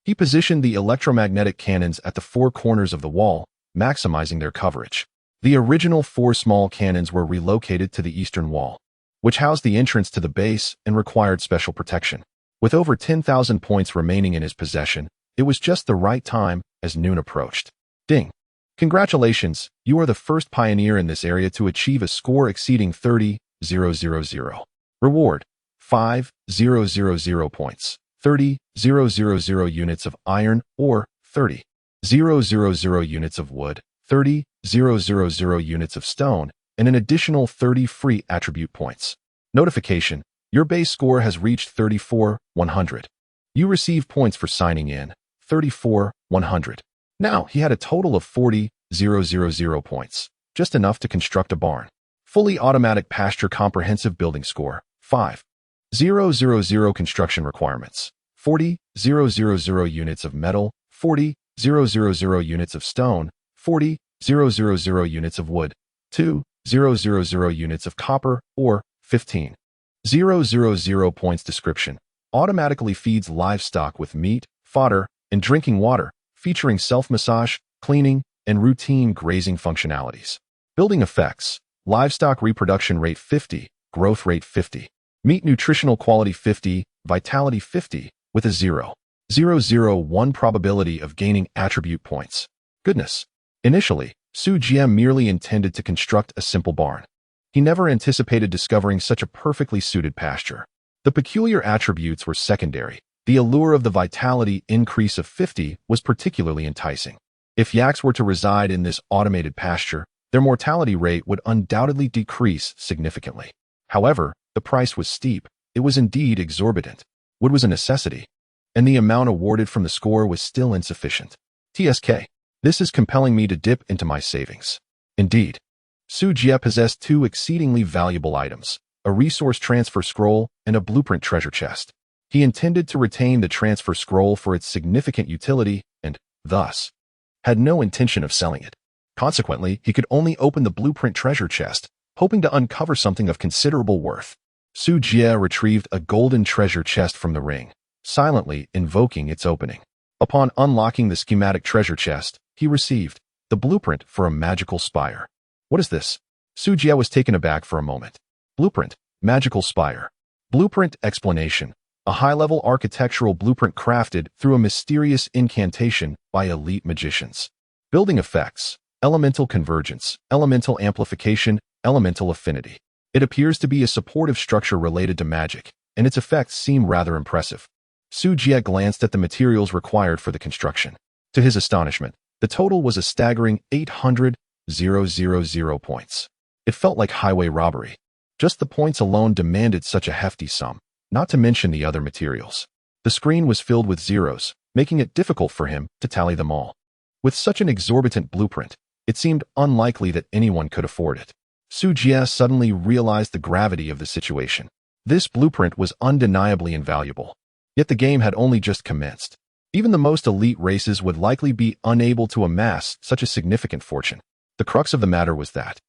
He positioned the electromagnetic cannons at the 4 corners of the wall, maximizing their coverage. The original 4 small cannons were relocated to the eastern wall, which housed the entrance to the base and required special protection. With over 10,000 points remaining in his possession, it was just the right time as noon approached. Ding! Congratulations, you are the first pioneer in this area to achieve a score exceeding 30,000. Reward: 5,000 points, 30,000 units of iron ore, 30,000 units of wood, 30,000 units of stone, and an additional 30 free attribute points. Notification: your base score has reached 34,100. You receive points for signing in, 34,100. Now he had a total of 40,000 points, just enough to construct a barn. Fully automatic pasture comprehensive building score, 5,000 construction requirements, 40,000 units of metal, 40,000 units of stone, 40,000 units of wood, 2,000 units of copper, or 15,000 points. Description: automatically feeds livestock with meat, fodder, and drinking water, featuring self-massage, cleaning, and routine grazing functionalities. Building effects: livestock reproduction rate 50, growth rate 50. Meat nutritional quality 50, vitality 50, with a 0.001 probability of gaining attribute points. Goodness. Initially, Su Jie merely intended to construct a simple barn. He never anticipated discovering such a perfectly suited pasture. The peculiar attributes were secondary. The allure of the vitality increase of 50 was particularly enticing. If yaks were to reside in this automated pasture, their mortality rate would undoubtedly decrease significantly. However, the price was steep. It was indeed exorbitant. Wood was a necessity, and the amount awarded from the score was still insufficient. TSK. This is compelling me to dip into my savings. Indeed. Su Jie possessed two exceedingly valuable items, a resource transfer scroll and a blueprint treasure chest. He intended to retain the transfer scroll for its significant utility and, thus, had no intention of selling it. Consequently, he could only open the blueprint treasure chest, hoping to uncover something of considerable worth. Su Jie retrieved a golden treasure chest from the ring, silently invoking its opening. Upon unlocking the schematic treasure chest, he received the blueprint for a magical spire. What is this? Su Jie was taken aback for a moment. Blueprint, magical spire. Blueprint explanation: a high-level architectural blueprint crafted through a mysterious incantation by elite magicians. Building effects: elemental convergence, elemental amplification, elemental affinity. It appears to be a supportive structure related to magic, and its effects seem rather impressive. Su Jie glanced at the materials required for the construction. To his astonishment, the total was a staggering 800,000 points. It felt like highway robbery. Just the points alone demanded such a hefty sum, not to mention the other materials. The screen was filled with zeros, making it difficult for him to tally them all. With such an exorbitant blueprint, it seemed unlikely that anyone could afford it. Su Jie suddenly realized the gravity of the situation. This blueprint was undeniably invaluable. Yet the game had only just commenced. Even the most elite races would likely be unable to amass such a significant fortune. The crux of the matter was that,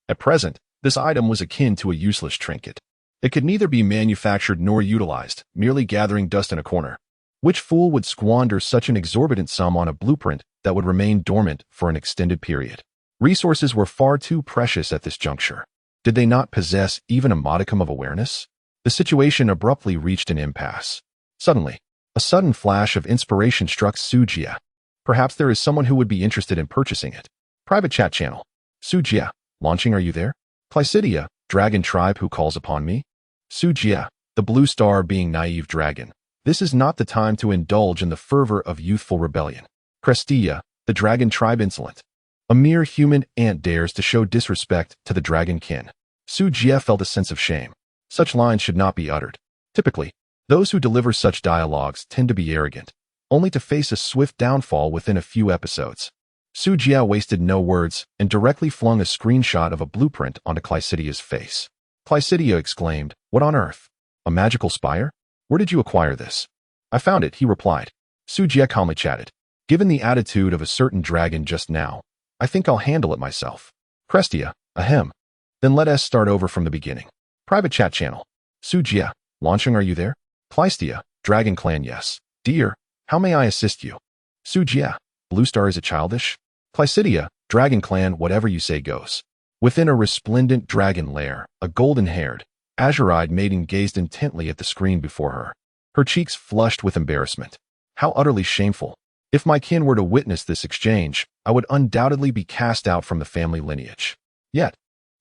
at present, this item was akin to a useless trinket. It could neither be manufactured nor utilized, merely gathering dust in a corner. Which fool would squander such an exorbitant sum on a blueprint that would remain dormant for an extended period? Resources were far too precious at this juncture. Did they not possess even a modicum of awareness? The situation abruptly reached an impasse. Suddenly, a sudden flash of inspiration struck Su Jie. Perhaps there is someone who would be interested in purchasing it. Private chat channel. Su Jie, launching. Are you there? Clycidia, dragon tribe who calls upon me? Su Jie, the blue star being naive dragon. This is not the time to indulge in the fervor of youthful rebellion. Crestia, the dragon tribe insolent. A mere human ant dares to show disrespect to the dragon kin. Su Jie felt a sense of shame. Such lines should not be uttered. Typically, those who deliver such dialogues tend to be arrogant, only to face a swift downfall within a few episodes. Su Jie wasted no words and directly flung a screenshot of a blueprint onto Clycidia's face. Clycidia exclaimed, "What on earth? A magical spire? Where did you acquire this?" "I found it," he replied. Su Jie calmly chatted. "Given the attitude of a certain dragon just now, I think I'll handle it myself." Crestia, ahem. Then let us start over from the beginning. Private chat channel. Su Jie, launching. Are you there? Clystia, dragon clan. Yes. Dear, how may I assist you? Su Jie, blue star. Is it childish? Clycidia, dragon clan. Whatever you say goes. Within a resplendent dragon lair, a golden-haired, azure-eyed maiden gazed intently at the screen before her. Her cheeks flushed with embarrassment. How utterly shameful. If my kin were to witness this exchange, I would undoubtedly be cast out from the family lineage. Yet,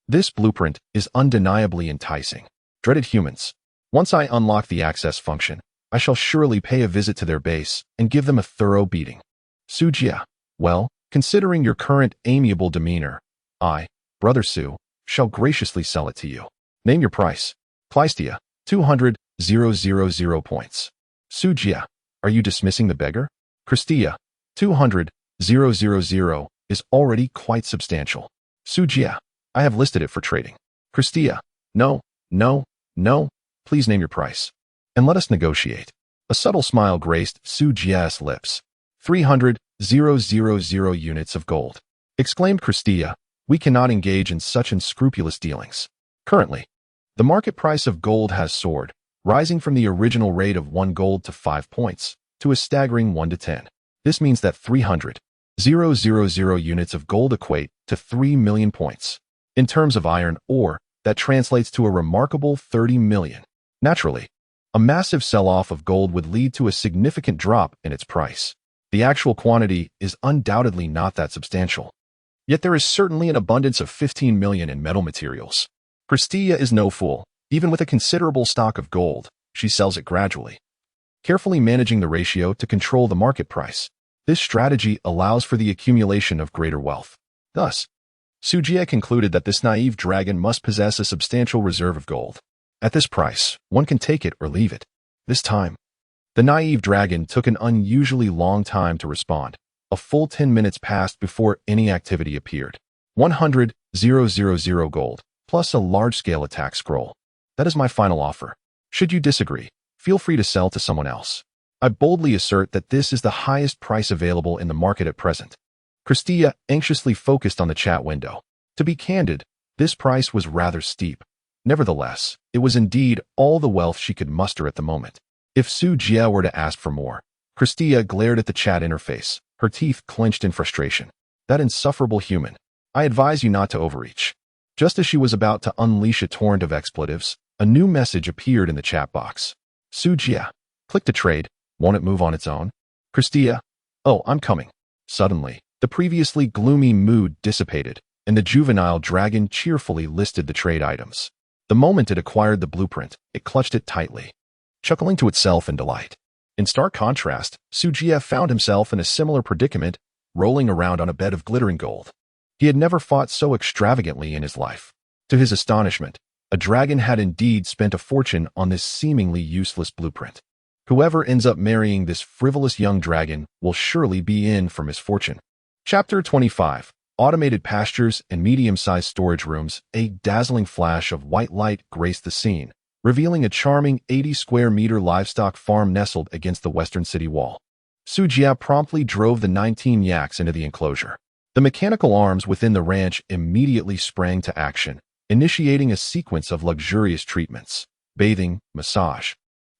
this blueprint is undeniably enticing. Dreaded humans. Once I unlock the access function, I shall surely pay a visit to their base and give them a thorough beating. Su Jie, well, considering your current amiable demeanor, I, Brother Su, shall graciously sell it to you. Name your price. Clystia, 200,000 points. Su Jie, are you dismissing the beggar? Crestia, 200,000 is already quite substantial. Su Jie, I have listed it for trading. Crestia, no, no, no, please name your price. And let us negotiate. A subtle smile graced Su Jie's lips. 300,000 units of gold. Exclaimed Crestia, we cannot engage in such unscrupulous dealings. Currently, the market price of gold has soared, rising from the original rate of 1 gold to 5 points, to a staggering 1 to 10. This means that 300,000 units of gold equate to 3 million points. In terms of iron ore, that translates to a remarkable 30 million. Naturally, a massive sell-off of gold would lead to a significant drop in its price. The actual quantity is undoubtedly not that substantial. Yet there is certainly an abundance of 15 million in metal materials. Christia is no fool. Even with a considerable stock of gold, she sells it gradually, carefully managing the ratio to control the market price. This strategy allows for the accumulation of greater wealth. Thus, Sujia concluded that this naive dragon must possess a substantial reserve of gold. At this price, one can take it or leave it. This time, the naive dragon took an unusually long time to respond. A full 10 minutes passed before any activity appeared. 100,000 gold, plus a large-scale attack scroll. That is my final offer. Should you disagree, feel free to sell to someone else. I boldly assert that this is the highest price available in the market at present. Christia anxiously focused on the chat window. To be candid, this price was rather steep. Nevertheless, it was indeed all the wealth she could muster at the moment. If Su Jia were to ask for more, Christia glared at the chat interface, her teeth clenched in frustration. That insufferable human. I advise you not to overreach. Just as she was about to unleash a torrent of expletives, a new message appeared in the chat box. Su Jia. Click to trade. Won't it move on its own? Christia. Oh, I'm coming. Suddenly, the previously gloomy mood dissipated, and the juvenile dragon cheerfully listed the trade items. The moment it acquired the blueprint, it clutched it tightly, chuckling to itself in delight. In stark contrast, Su Jia found himself in a similar predicament, rolling around on a bed of glittering gold. He had never fought so extravagantly in his life. To his astonishment, a dragon had indeed spent a fortune on this seemingly useless blueprint. Whoever ends up marrying this frivolous young dragon will surely be in for misfortune. Chapter 25. Automated pastures and medium-sized storage rooms. A dazzling flash of white light graced the scene, revealing a charming 80-square-meter livestock farm nestled against the western city wall. Su Jia promptly drove the 19 yaks into the enclosure. The mechanical arms within the ranch immediately sprang to action, initiating a sequence of luxurious treatments. Bathing, massage,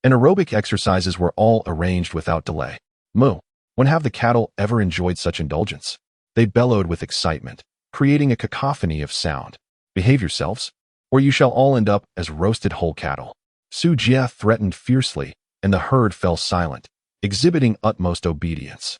and aerobic exercises were all arranged without delay. Moo. When have the cattle ever enjoyed such indulgence? They bellowed with excitement, creating a cacophony of sound. Behave yourselves, or you shall all end up as roasted whole cattle. Su Jia threatened fiercely, and the herd fell silent, exhibiting utmost obedience.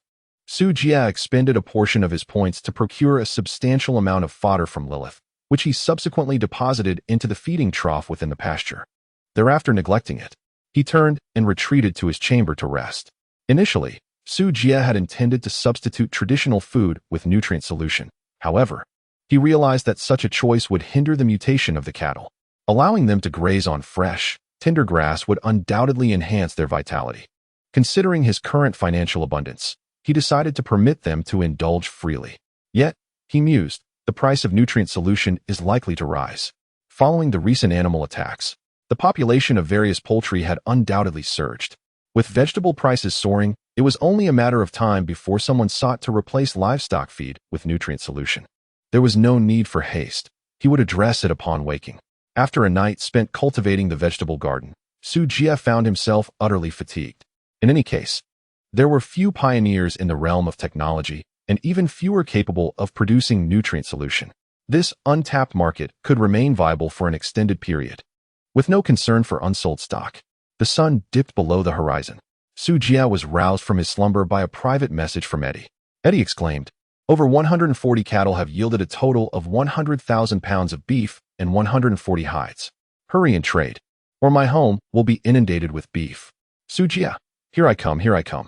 Su Jia expended a portion of his points to procure a substantial amount of fodder from Lilith, which he subsequently deposited into the feeding trough within the pasture. Thereafter, neglecting it, he turned and retreated to his chamber to rest. Initially, Su Jia had intended to substitute traditional food with nutrient solution. However, he realized that such a choice would hinder the mutation of the cattle. Allowing them to graze on fresh, tender grass would undoubtedly enhance their vitality. Considering his current financial abundance, he decided to permit them to indulge freely. Yet, he mused, the price of nutrient solution is likely to rise. Following the recent animal attacks, the population of various poultry had undoubtedly surged. With vegetable prices soaring, it was only a matter of time before someone sought to replace livestock feed with nutrient solution. There was no need for haste. He would address it upon waking. After a night spent cultivating the vegetable garden, Su Jia found himself utterly fatigued. In any case, there were few pioneers in the realm of technology, and even fewer capable of producing nutrient solution. This untapped market could remain viable for an extended period. With no concern for unsold stock, the sun dipped below the horizon. Su Jia was roused from his slumber by a private message from Eddie. Eddie exclaimed, over 140 cattle have yielded a total of 100,000 pounds of beef and 140 hides. Hurry and trade, or my home will be inundated with beef. Su Jia, here I come, here I come.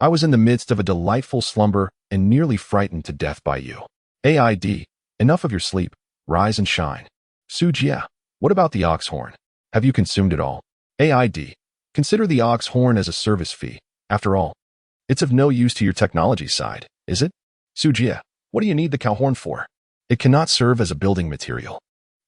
I was in the midst of a delightful slumber and nearly frightened to death by you. AID, enough of your sleep, rise and shine. Su Jia, what about the ox horn? Have you consumed it all? AID, consider the ox horn as a service fee. After all, it's of no use to your technology side, is it? Su Jia, what do you need the cow horn for? It cannot serve as a building material.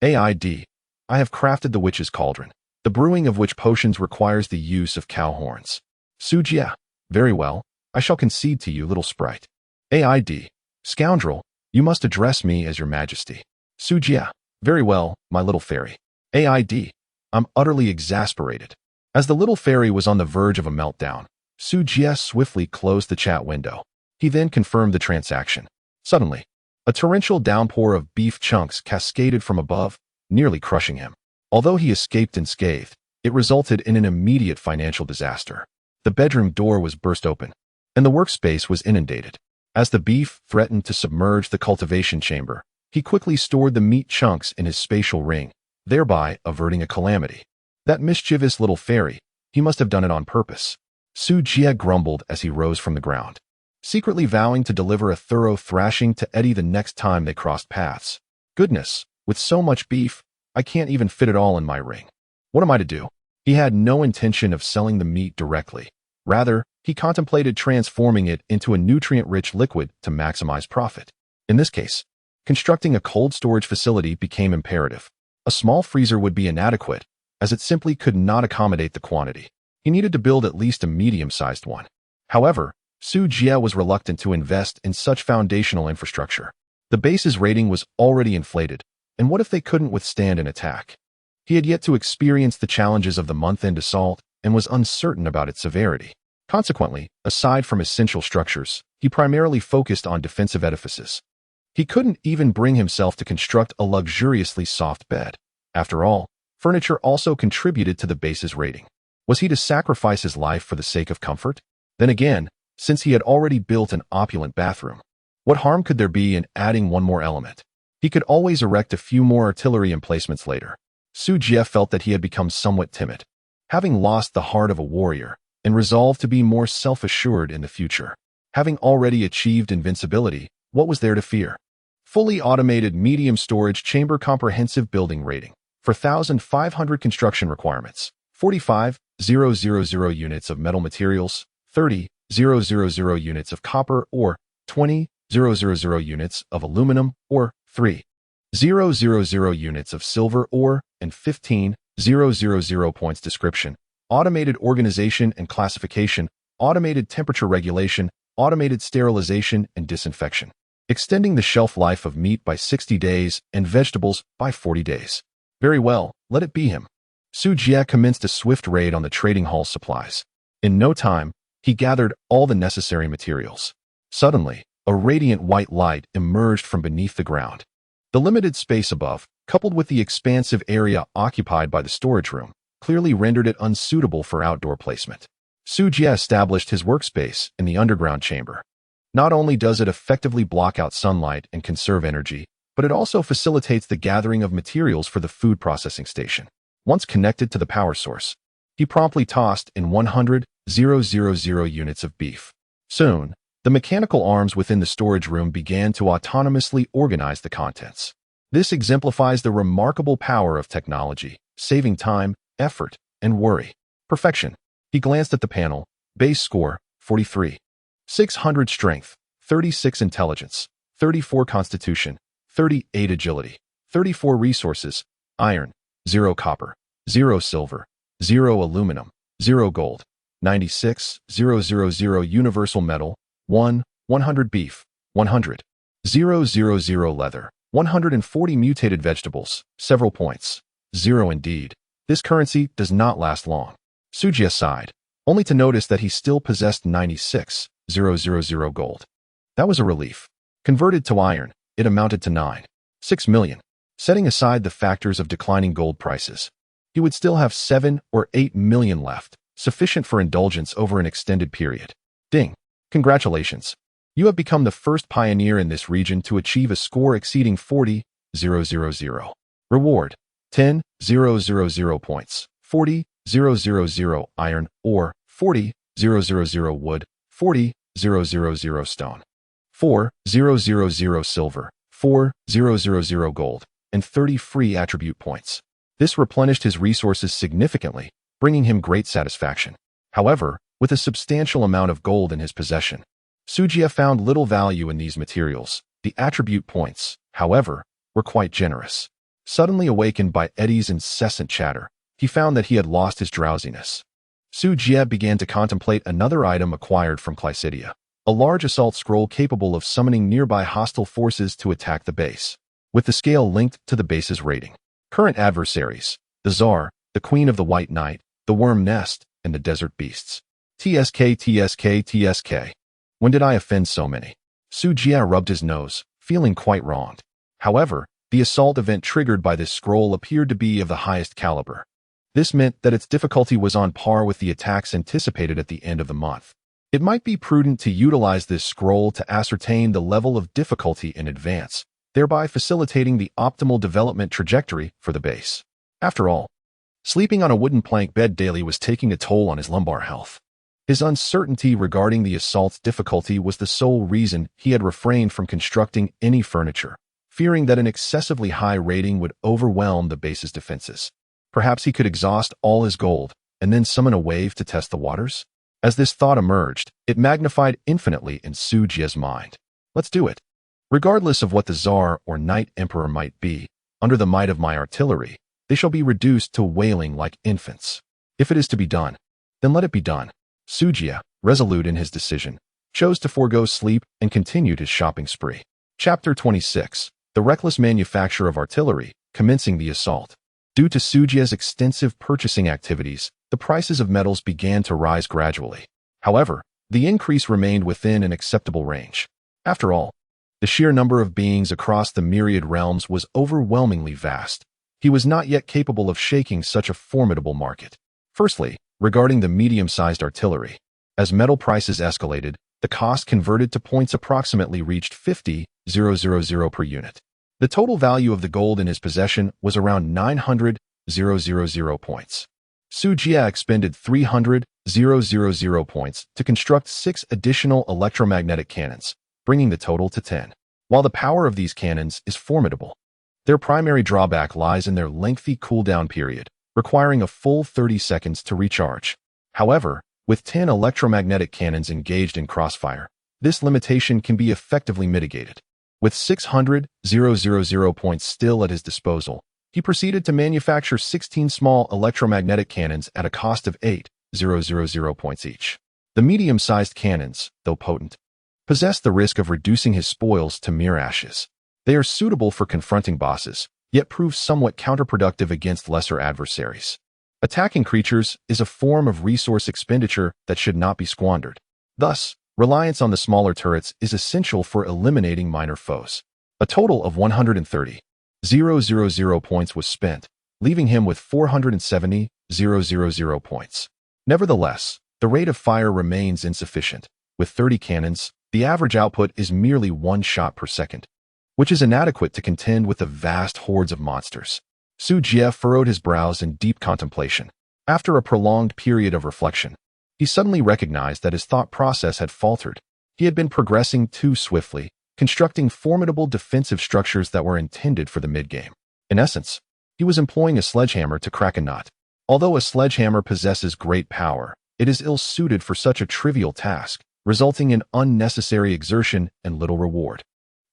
AID, I have crafted the witch's cauldron, the brewing of which potions requires the use of cow horns. Su Jia, very well, I shall concede to you, little sprite. AID, scoundrel, you must address me as your majesty. Su Jia, very well, my little fairy. AID, I'm utterly exasperated. As the little fairy was on the verge of a meltdown, Su Jie swiftly closed the chat window. He then confirmed the transaction. Suddenly, a torrential downpour of beef chunks cascaded from above, nearly crushing him. Although he escaped unscathed, it resulted in an immediate financial disaster. The bedroom door was burst open, and the workspace was inundated. As the beef threatened to submerge the cultivation chamber, he quickly stored the meat chunks in his spatial ring, thereby averting a calamity. That mischievous little fairy, he must have done it on purpose. Su Jie grumbled as he rose from the ground, secretly vowing to deliver a thorough thrashing to Eddie the next time they crossed paths. Goodness, with so much beef, I can't even fit it all in my ring. What am I to do? He had no intention of selling the meat directly. Rather, he contemplated transforming it into a nutrient-rich liquid to maximize profit. In this case, constructing a cold storage facility became imperative. A small freezer would be inadequate, as it simply could not accommodate the quantity. He needed to build at least a medium-sized one. However, Su Jie was reluctant to invest in such foundational infrastructure. The base's rating was already inflated, and what if they couldn't withstand an attack? He had yet to experience the challenges of the month-end assault and was uncertain about its severity. Consequently, aside from essential structures, he primarily focused on defensive edifices. He couldn't even bring himself to construct a luxuriously soft bed. After all, furniture also contributed to the base's rating. Was he to sacrifice his life for the sake of comfort? Then again, since he had already built an opulent bathroom, what harm could there be in adding one more element? He could always erect a few more artillery emplacements later. Su Jie felt that he had become somewhat timid, having lost the heart of a warrior, and resolved to be more self-assured in the future. Having already achieved invincibility, what was there to fear? Fully automated medium storage chamber comprehensive building rating. For 1,500 construction requirements, 45,000 units of metal materials, 30,000 units of copper ore, 20,000 units of aluminum ore, 3,000 units of silver ore, and 15,000 points. Description: automated organization and classification, automated temperature regulation, automated sterilization and disinfection, extending the shelf life of meat by 60 days and vegetables by 40 days. Very well, let it be him. Su Jie commenced a swift raid on the trading hall's supplies. In no time, he gathered all the necessary materials. Suddenly, a radiant white light emerged from beneath the ground. The limited space above, coupled with the expansive area occupied by the storage room, clearly rendered it unsuitable for outdoor placement. Su Jie established his workspace in the underground chamber. Not only does it effectively block out sunlight and conserve energy, but it also facilitates the gathering of materials for the food processing station. Once connected to the power source, he promptly tossed in 100,000 units of beef. Soon, the mechanical arms within the storage room began to autonomously organize the contents. This exemplifies the remarkable power of technology, saving time, effort, and worry. Perfection. He glanced at the panel. Base score, 43. 600 strength, 36 intelligence, 34 constitution, 38 agility, 34 resources, iron, 0 copper, 0 silver, 0 aluminum, 0 gold, 96,000 universal metal, 100 beef, 100,000 leather, 140 mutated vegetables, several points. 0 indeed. This currency does not last long. Su Jie sighed, only to notice that he still possessed 96,000 gold. That was a relief. Converted to iron, it amounted to 9.6 million. Setting aside the factors of declining gold prices, he would still have 7 or 8 million left, sufficient for indulgence over an extended period. Ding. Congratulations. You have become the first pioneer in this region to achieve a score exceeding 40,000. Reward: 10,000 points, 40,000 iron ore, 40,000 wood, 40,000 stone, 4,000 silver, 4,000 gold, and 30 free attribute points. This replenished his resources significantly, bringing him great satisfaction. However, with a substantial amount of gold in his possession, Su Jie found little value in these materials. The attribute points, however, were quite generous. Suddenly awakened by Eddie's incessant chatter, he found that he had lost his drowsiness. Su Jie began to contemplate another item acquired from Clycidia, a large assault scroll capable of summoning nearby hostile forces to attack the base, with the scale linked to the base's rating. Current adversaries: the Tsar, the Queen of the White Knight, the Worm Nest, and the Desert Beasts. TSK, TSK, TSK. When did I offend so many? Su Jia rubbed his nose, feeling quite wronged. However, the assault event triggered by this scroll appeared to be of the highest caliber. This meant that its difficulty was on par with the attacks anticipated at the end of the month. It might be prudent to utilize this scroll to ascertain the level of difficulty in advance, thereby facilitating the optimal development trajectory for the base. After all, sleeping on a wooden plank bed daily was taking a toll on his lumbar health. His uncertainty regarding the assault's difficulty was the sole reason he had refrained from constructing any furniture, fearing that an excessively high rating would overwhelm the base's defenses. Perhaps he could exhaust all his gold and then summon a wave to test the waters? As this thought emerged, it magnified infinitely in Su Jia's mind. Let's do it. Regardless of what the Tsar or Knight Emperor might be, under the might of my artillery, they shall be reduced to wailing like infants. If it is to be done, then let it be done. Su Jia, resolute in his decision, chose to forego sleep and continued his shopping spree. Chapter 26. The reckless manufacture of artillery, commencing the assault. Due to Su Jia's extensive purchasing activities, the prices of metals began to rise gradually. However, the increase remained within an acceptable range. After all, the sheer number of beings across the myriad realms was overwhelmingly vast. He was not yet capable of shaking such a formidable market. Firstly, regarding the medium-sized artillery. As metal prices escalated, the cost converted to points approximately reached 50,000 per unit. The total value of the gold in his possession was around 900,000 points. Su Jia expended 300,000 points to construct 6 additional electromagnetic cannons, bringing the total to 10. While the power of these cannons is formidable, their primary drawback lies in their lengthy cooldown period, requiring a full 30 seconds to recharge. However, with 10 electromagnetic cannons engaged in crossfire, this limitation can be effectively mitigated. With 600,000 points still at his disposal, he proceeded to manufacture 16 small electromagnetic cannons at a cost of 8,000 points each. The medium-sized cannons, though potent, possess the risk of reducing his spoils to mere ashes. They are suitable for confronting bosses, yet prove somewhat counterproductive against lesser adversaries. Attacking creatures is a form of resource expenditure that should not be squandered. Thus, reliance on the smaller turrets is essential for eliminating minor foes. A total of 130,000 points was spent, leaving him with 470,000 points. Nevertheless, the rate of fire remains insufficient. With 30 cannons, the average output is merely 1 shot per second, which is inadequate to contend with the vast hordes of monsters. Su Jia furrowed his brows in deep contemplation. After a prolonged period of reflection, he suddenly recognized that his thought process had faltered. He had been progressing too swiftly, constructing formidable defensive structures that were intended for the mid-game. In essence, he was employing a sledgehammer to crack a nut. Although a sledgehammer possesses great power, it is ill-suited for such a trivial task, resulting in unnecessary exertion and little reward.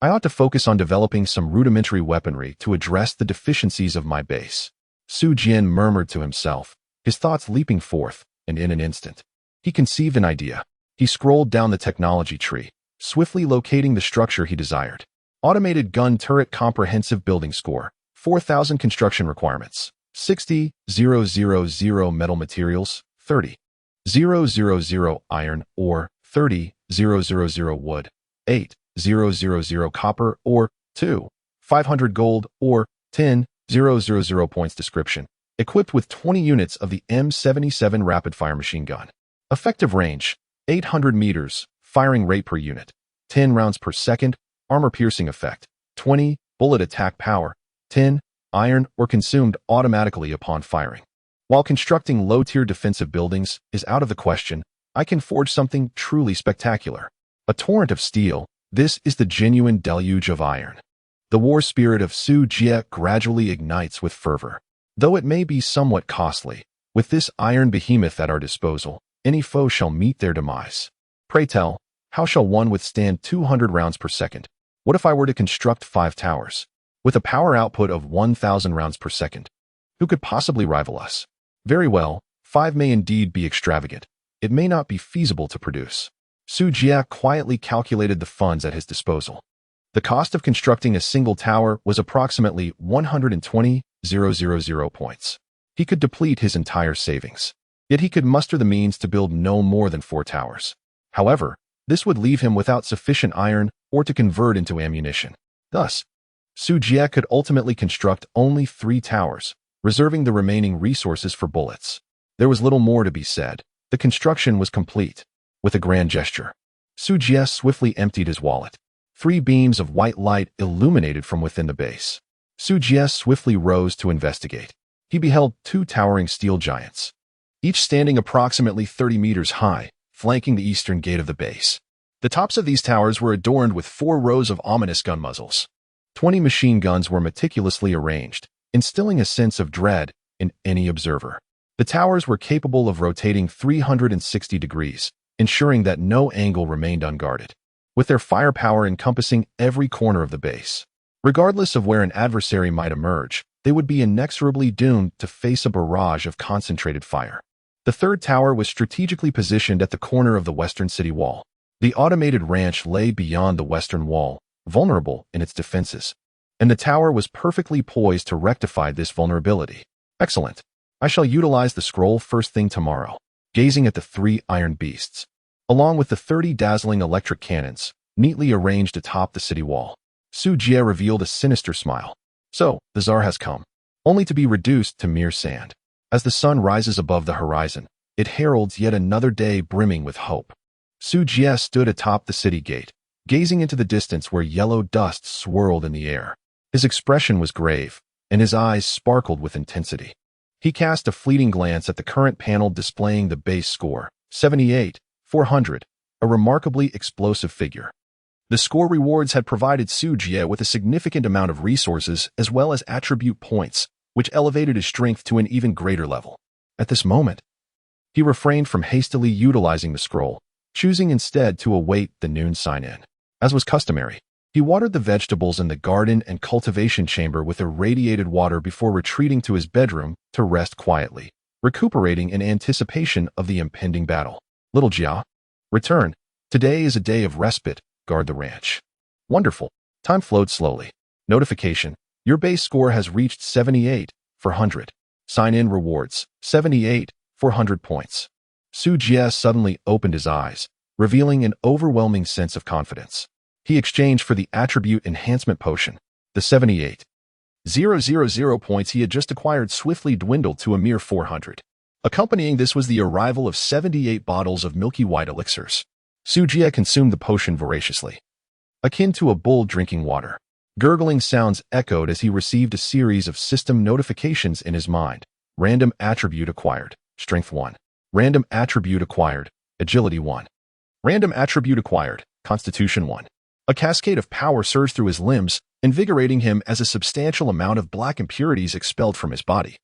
I ought to focus on developing some rudimentary weaponry to address the deficiencies of my base. Su Jin murmured to himself, his thoughts leaping forth, and in an instant, he conceived an idea. He scrolled down the technology tree, swiftly locating the structure he desired. Automated gun turret comprehensive building score, 4,000 construction requirements, 60,000 metal materials, 30,000 iron ore, 30,000 wood, 8,000 copper ore, 2,500 gold ore, 10,000 points. Description: equipped with 20 units of the M77 rapid-fire machine gun. Effective range, 800 meters, firing rate per unit, 10 rounds per second, armor-piercing effect, 20, bullet attack power, 10, iron ore consumed automatically upon firing. While constructing low-tier defensive buildings is out of the question, I can forge something truly spectacular. A torrent of steel, this is the genuine deluge of iron. The war spirit of Su Jia gradually ignites with fervor. Though it may be somewhat costly, with this iron behemoth at our disposal, any foe shall meet their demise. Pray tell, how shall one withstand 200 rounds per second? What if I were to construct 5 towers, with a power output of 1,000 rounds per second? Who could possibly rival us? Very well, 5 may indeed be extravagant. It may not be feasible to produce. Su Jia quietly calculated the funds at his disposal. The cost of constructing a single tower was approximately 120,000 points. He could deplete his entire savings. Yet he could muster the means to build no more than 4 towers. However, this would leave him without sufficient iron or to convert into ammunition. Thus, Su Jie could ultimately construct only 3 towers, reserving the remaining resources for bullets. There was little more to be said. The construction was complete. With a grand gesture, Su Jie swiftly emptied his wallet. 3 beams of white light illuminated from within the base. Su Jie swiftly rose to investigate. He beheld 2 towering steel giants, each standing approximately 30 meters high, flanking the eastern gate of the base. The tops of these towers were adorned with 4 rows of ominous gun muzzles. 20 machine guns were meticulously arranged, instilling a sense of dread in any observer. The towers were capable of rotating 360 degrees, ensuring that no angle remained unguarded, with their firepower encompassing every corner of the base. Regardless of where an adversary might emerge, they would be inexorably doomed to face a barrage of concentrated fire. The 3rd tower was strategically positioned at the corner of the western city wall. The automated ranch lay beyond the western wall, vulnerable in its defenses, and the tower was perfectly poised to rectify this vulnerability. Excellent. I shall utilize the scroll first thing tomorrow. Gazing at the 3 iron beasts, along with the 30 dazzling electric cannons, neatly arranged atop the city wall, Su Jie revealed a sinister smile. So, the Tsar has come, only to be reduced to mere sand. As the sun rises above the horizon, it heralds yet another day brimming with hope. Su Jie stood atop the city gate, gazing into the distance where yellow dust swirled in the air. His expression was grave, and his eyes sparkled with intensity. He cast a fleeting glance at the current panel displaying the base score, 78,400, a remarkably explosive figure. The score rewards had provided Su Jie with a significant amount of resources as well as attribute points, which elevated his strength to an even greater level. At this moment, he refrained from hastily utilizing the scroll, choosing instead to await the noon sign-in. As was customary, he watered the vegetables in the garden and cultivation chamber with irradiated water before retreating to his bedroom to rest quietly, recuperating in anticipation of the impending battle. Little Jia, return. Today is a day of respite. Guard the ranch. Wonderful. Time flowed slowly. Notification. Your base score has reached 78,400. Sign-in rewards. 78,400 points. Su Jie suddenly opened his eyes, revealing an overwhelming sense of confidence. He exchanged for the attribute enhancement potion. The 78,000 points he had just acquired swiftly dwindled to a mere 400. Accompanying this was the arrival of 78 bottles of milky white elixirs. Su Jie consumed the potion voraciously, akin to a bull drinking water. Gurgling sounds echoed as he received a series of system notifications in his mind. Random attribute acquired, Strength 1. Random attribute acquired, Agility 1. Random attribute acquired, Constitution 1. A cascade of power surged through his limbs, invigorating him as a substantial amount of black impurities expelled from his body,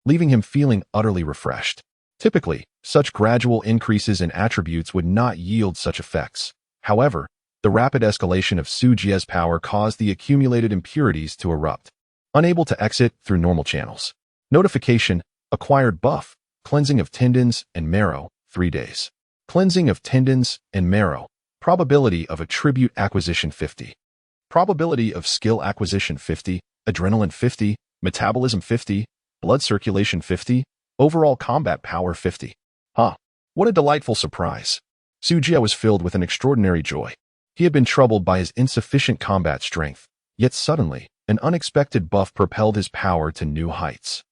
leaving him feeling utterly refreshed. Typically, such gradual increases in attributes would not yield such effects. However, the rapid escalation of Su Jie's power caused the accumulated impurities to erupt, unable to exit through normal channels. Notification, acquired buff, cleansing of tendons and marrow, 3 days. Cleansing of tendons and marrow, probability of attribute acquisition 50. Probability of skill acquisition 50, adrenaline 50, metabolism 50, blood circulation 50, overall combat power 50. What a delightful surprise. Su Jie was filled with an extraordinary joy. He had been troubled by his insufficient combat strength, yet suddenly, an unexpected buff propelled his power to new heights.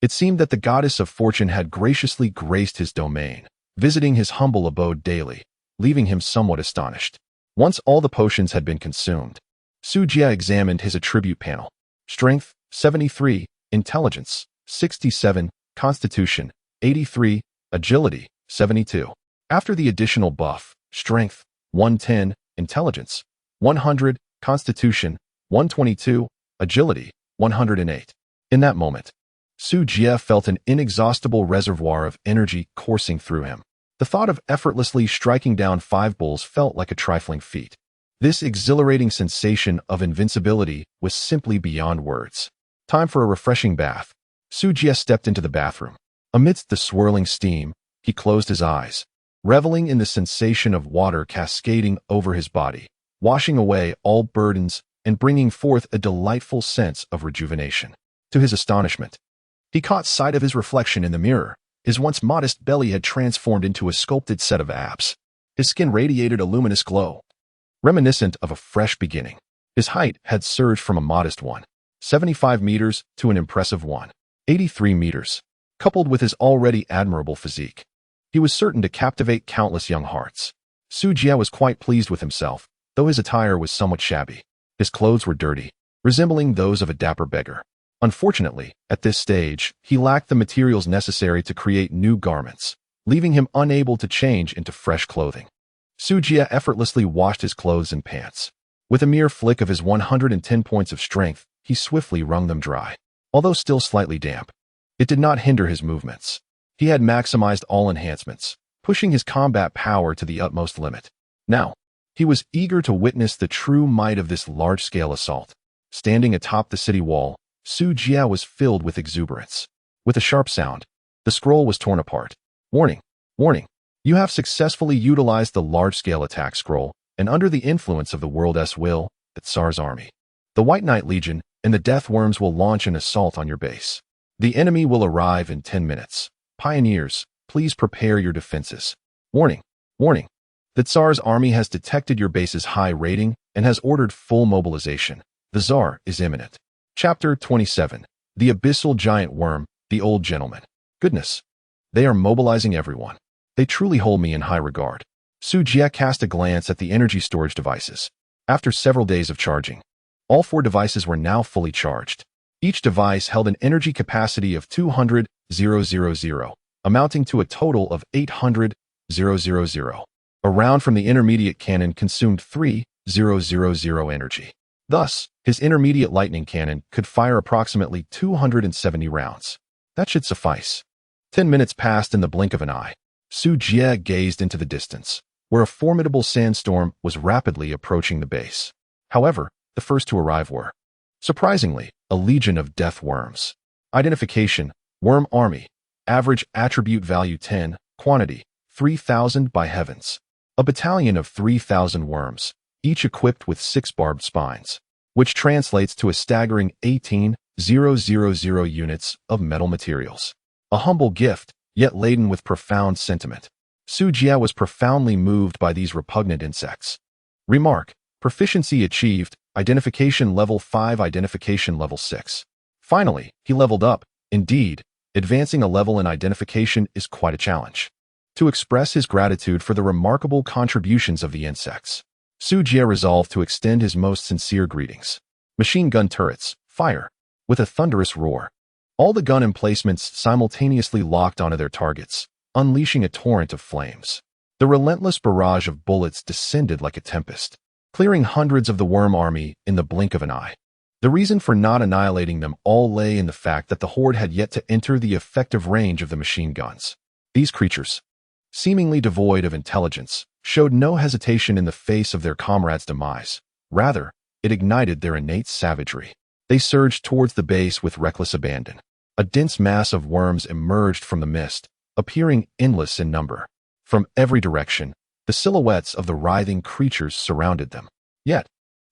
It seemed that the goddess of fortune had graciously graced his domain, visiting his humble abode daily, leaving him somewhat astonished. Once all the potions had been consumed, Su Jie examined his attribute panel. Strength, 73, Intelligence, 67, Constitution, 83, Agility, 72. After the additional buff, Strength, 110, Intelligence, 100, Constitution, 122, Agility, 108. In that moment, Su Jie felt an inexhaustible reservoir of energy coursing through him. The thought of effortlessly striking down 5 bulls felt like a trifling feat. This exhilarating sensation of invincibility was simply beyond words. Time for a refreshing bath. Su Jie stepped into the bathroom. Amidst the swirling steam, he closed his eyes, reveling in the sensation of water cascading over his body, washing away all burdens and bringing forth a delightful sense of rejuvenation. To his astonishment, he caught sight of his reflection in the mirror, His once modest belly had transformed into a sculpted set of abs. His skin radiated a luminous glow, reminiscent of a fresh beginning. His height had surged from a modest 175 meters to an impressive 183 meters. Coupled with his already admirable physique, he was certain to captivate countless young hearts. Su Jie was quite pleased with himself, though his attire was somewhat shabby. His clothes were dirty, resembling those of a dapper beggar. Unfortunately, at this stage, he lacked the materials necessary to create new garments, leaving him unable to change into fresh clothing. Su Jie effortlessly washed his clothes and pants. With a mere flick of his 110 points of strength, he swiftly wrung them dry. Although still slightly damp, it did not hinder his movements. He had maximized all enhancements, pushing his combat power to the utmost limit. Now, he was eager to witness the true might of this large-scale assault. Standing atop the city wall, Su Jie was filled with exuberance. With a sharp sound, the scroll was torn apart. Warning! Warning! You have successfully utilized the large-scale attack scroll, and under the influence of the world's will, the Tsar's army, the White Knight Legion, and the Death Worms will launch an assault on your base. The enemy will arrive in 10 minutes. Pioneers, please prepare your defenses. Warning! Warning! The Tsar's army has detected your base's high rating and has ordered full mobilization. The Tsar is imminent. Chapter 27. The Abyssal Giant Worm, the Old Gentleman. Goodness! They are mobilizing everyone. They truly hold me in high regard. Su Jie cast a glance at the energy storage devices. After several days of charging, all 4 devices were now fully charged. Each device held an energy capacity of 200,000, amounting to a total of 800,000. A round from the intermediate cannon consumed 3,000 energy. Thus, his intermediate lightning cannon could fire approximately 270 rounds. That should suffice. 10 minutes passed in the blink of an eye. Su Jie gazed into the distance, where a formidable sandstorm was rapidly approaching the base. However, the first to arrive were, surprisingly, a legion of death worms. Identification: Worm Army. Average attribute value 10. Quantity: 3,000 by heavens. A battalion of 3,000 worms, each equipped with 6 barbed spines, which translates to a staggering 18,000 units of metal materials. A humble gift, yet laden with profound sentiment. Su Jie was profoundly moved by these repugnant insects. Remark: proficiency achieved, identification level 5, identification level 6. Finally, he leveled up. Indeed, advancing a level in identification is quite a challenge. To express his gratitude for the remarkable contributions of the insects, Su Jie resolved to extend his most sincere greetings. Machine gun turrets, fire! With a thunderous roar, all the gun emplacements simultaneously locked onto their targets, unleashing a torrent of flames. The relentless barrage of bullets descended like a tempest, clearing hundreds of the worm army in the blink of an eye. The reason for not annihilating them all lay in the fact that the horde had yet to enter the effective range of the machine guns. These creatures, seemingly devoid of intelligence, showed no hesitation in the face of their comrades' demise. Rather, it ignited their innate savagery. They surged towards the base with reckless abandon. A dense mass of worms emerged from the mist, appearing endless in number. From every direction, the silhouettes of the writhing creatures surrounded them. Yet,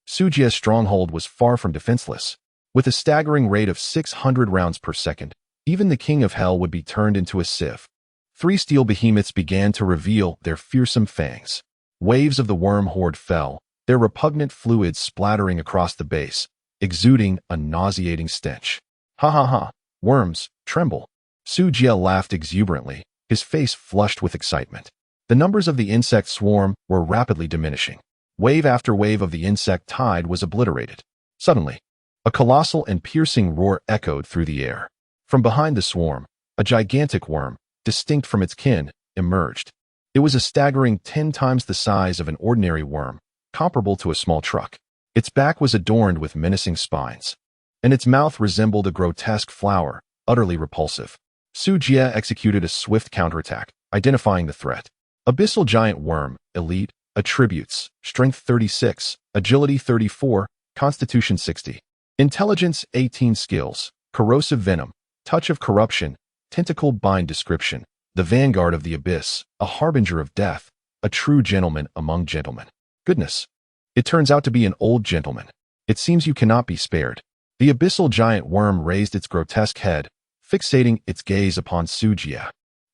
Su Jie's stronghold was far from defenseless. With a staggering rate of 600 rounds per second, even the King of Hell would be turned into a sieve. 3 steel behemoths began to reveal their fearsome fangs. Waves of the worm horde fell, their repugnant fluids splattering across the base, exuding a nauseating stench. Ha ha ha! Worms, tremble! Su Jie laughed exuberantly, his face flushed with excitement. The numbers of the insect swarm were rapidly diminishing. Wave after wave of the insect tide was obliterated. Suddenly, a colossal and piercing roar echoed through the air. From behind the swarm, a gigantic worm, distinct from its kin, emerged. It was a staggering 10 times the size of an ordinary worm, comparable to a small truck. Its back was adorned with menacing spines, and its mouth resembled a grotesque flower, utterly repulsive. Su Jie executed a swift counterattack, identifying the threat. Abyssal Giant Worm, Elite, Attributes, Strength 36, Agility 34, Constitution 60. Intelligence 18 Skills, Corrosive Venom, Touch of Corruption, Tentacle Bind Description, the Vanguard of the Abyss, a Harbinger of Death, a true gentleman among gentlemen. Goodness! It turns out to be an old gentleman. It seems you cannot be spared. The Abyssal Giant Worm raised its grotesque head, fixating its gaze upon Su Jie.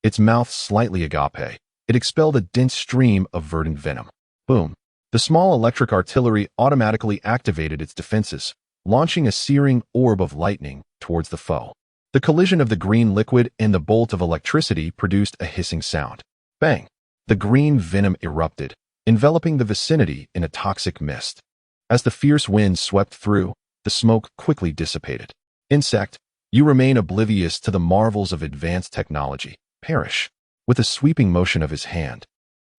its mouth slightly agape. It expelled a dense stream of verdant venom. Boom. The small electric artillery automatically activated its defenses, launching a searing orb of lightning towards the foe. The collision of the green liquid and the bolt of electricity produced a hissing sound. Bang! The green venom erupted, enveloping the vicinity in a toxic mist. As the fierce wind swept through, the smoke quickly dissipated. Insect, you remain oblivious to the marvels of advanced technology. Perish. With a sweeping motion of his hand,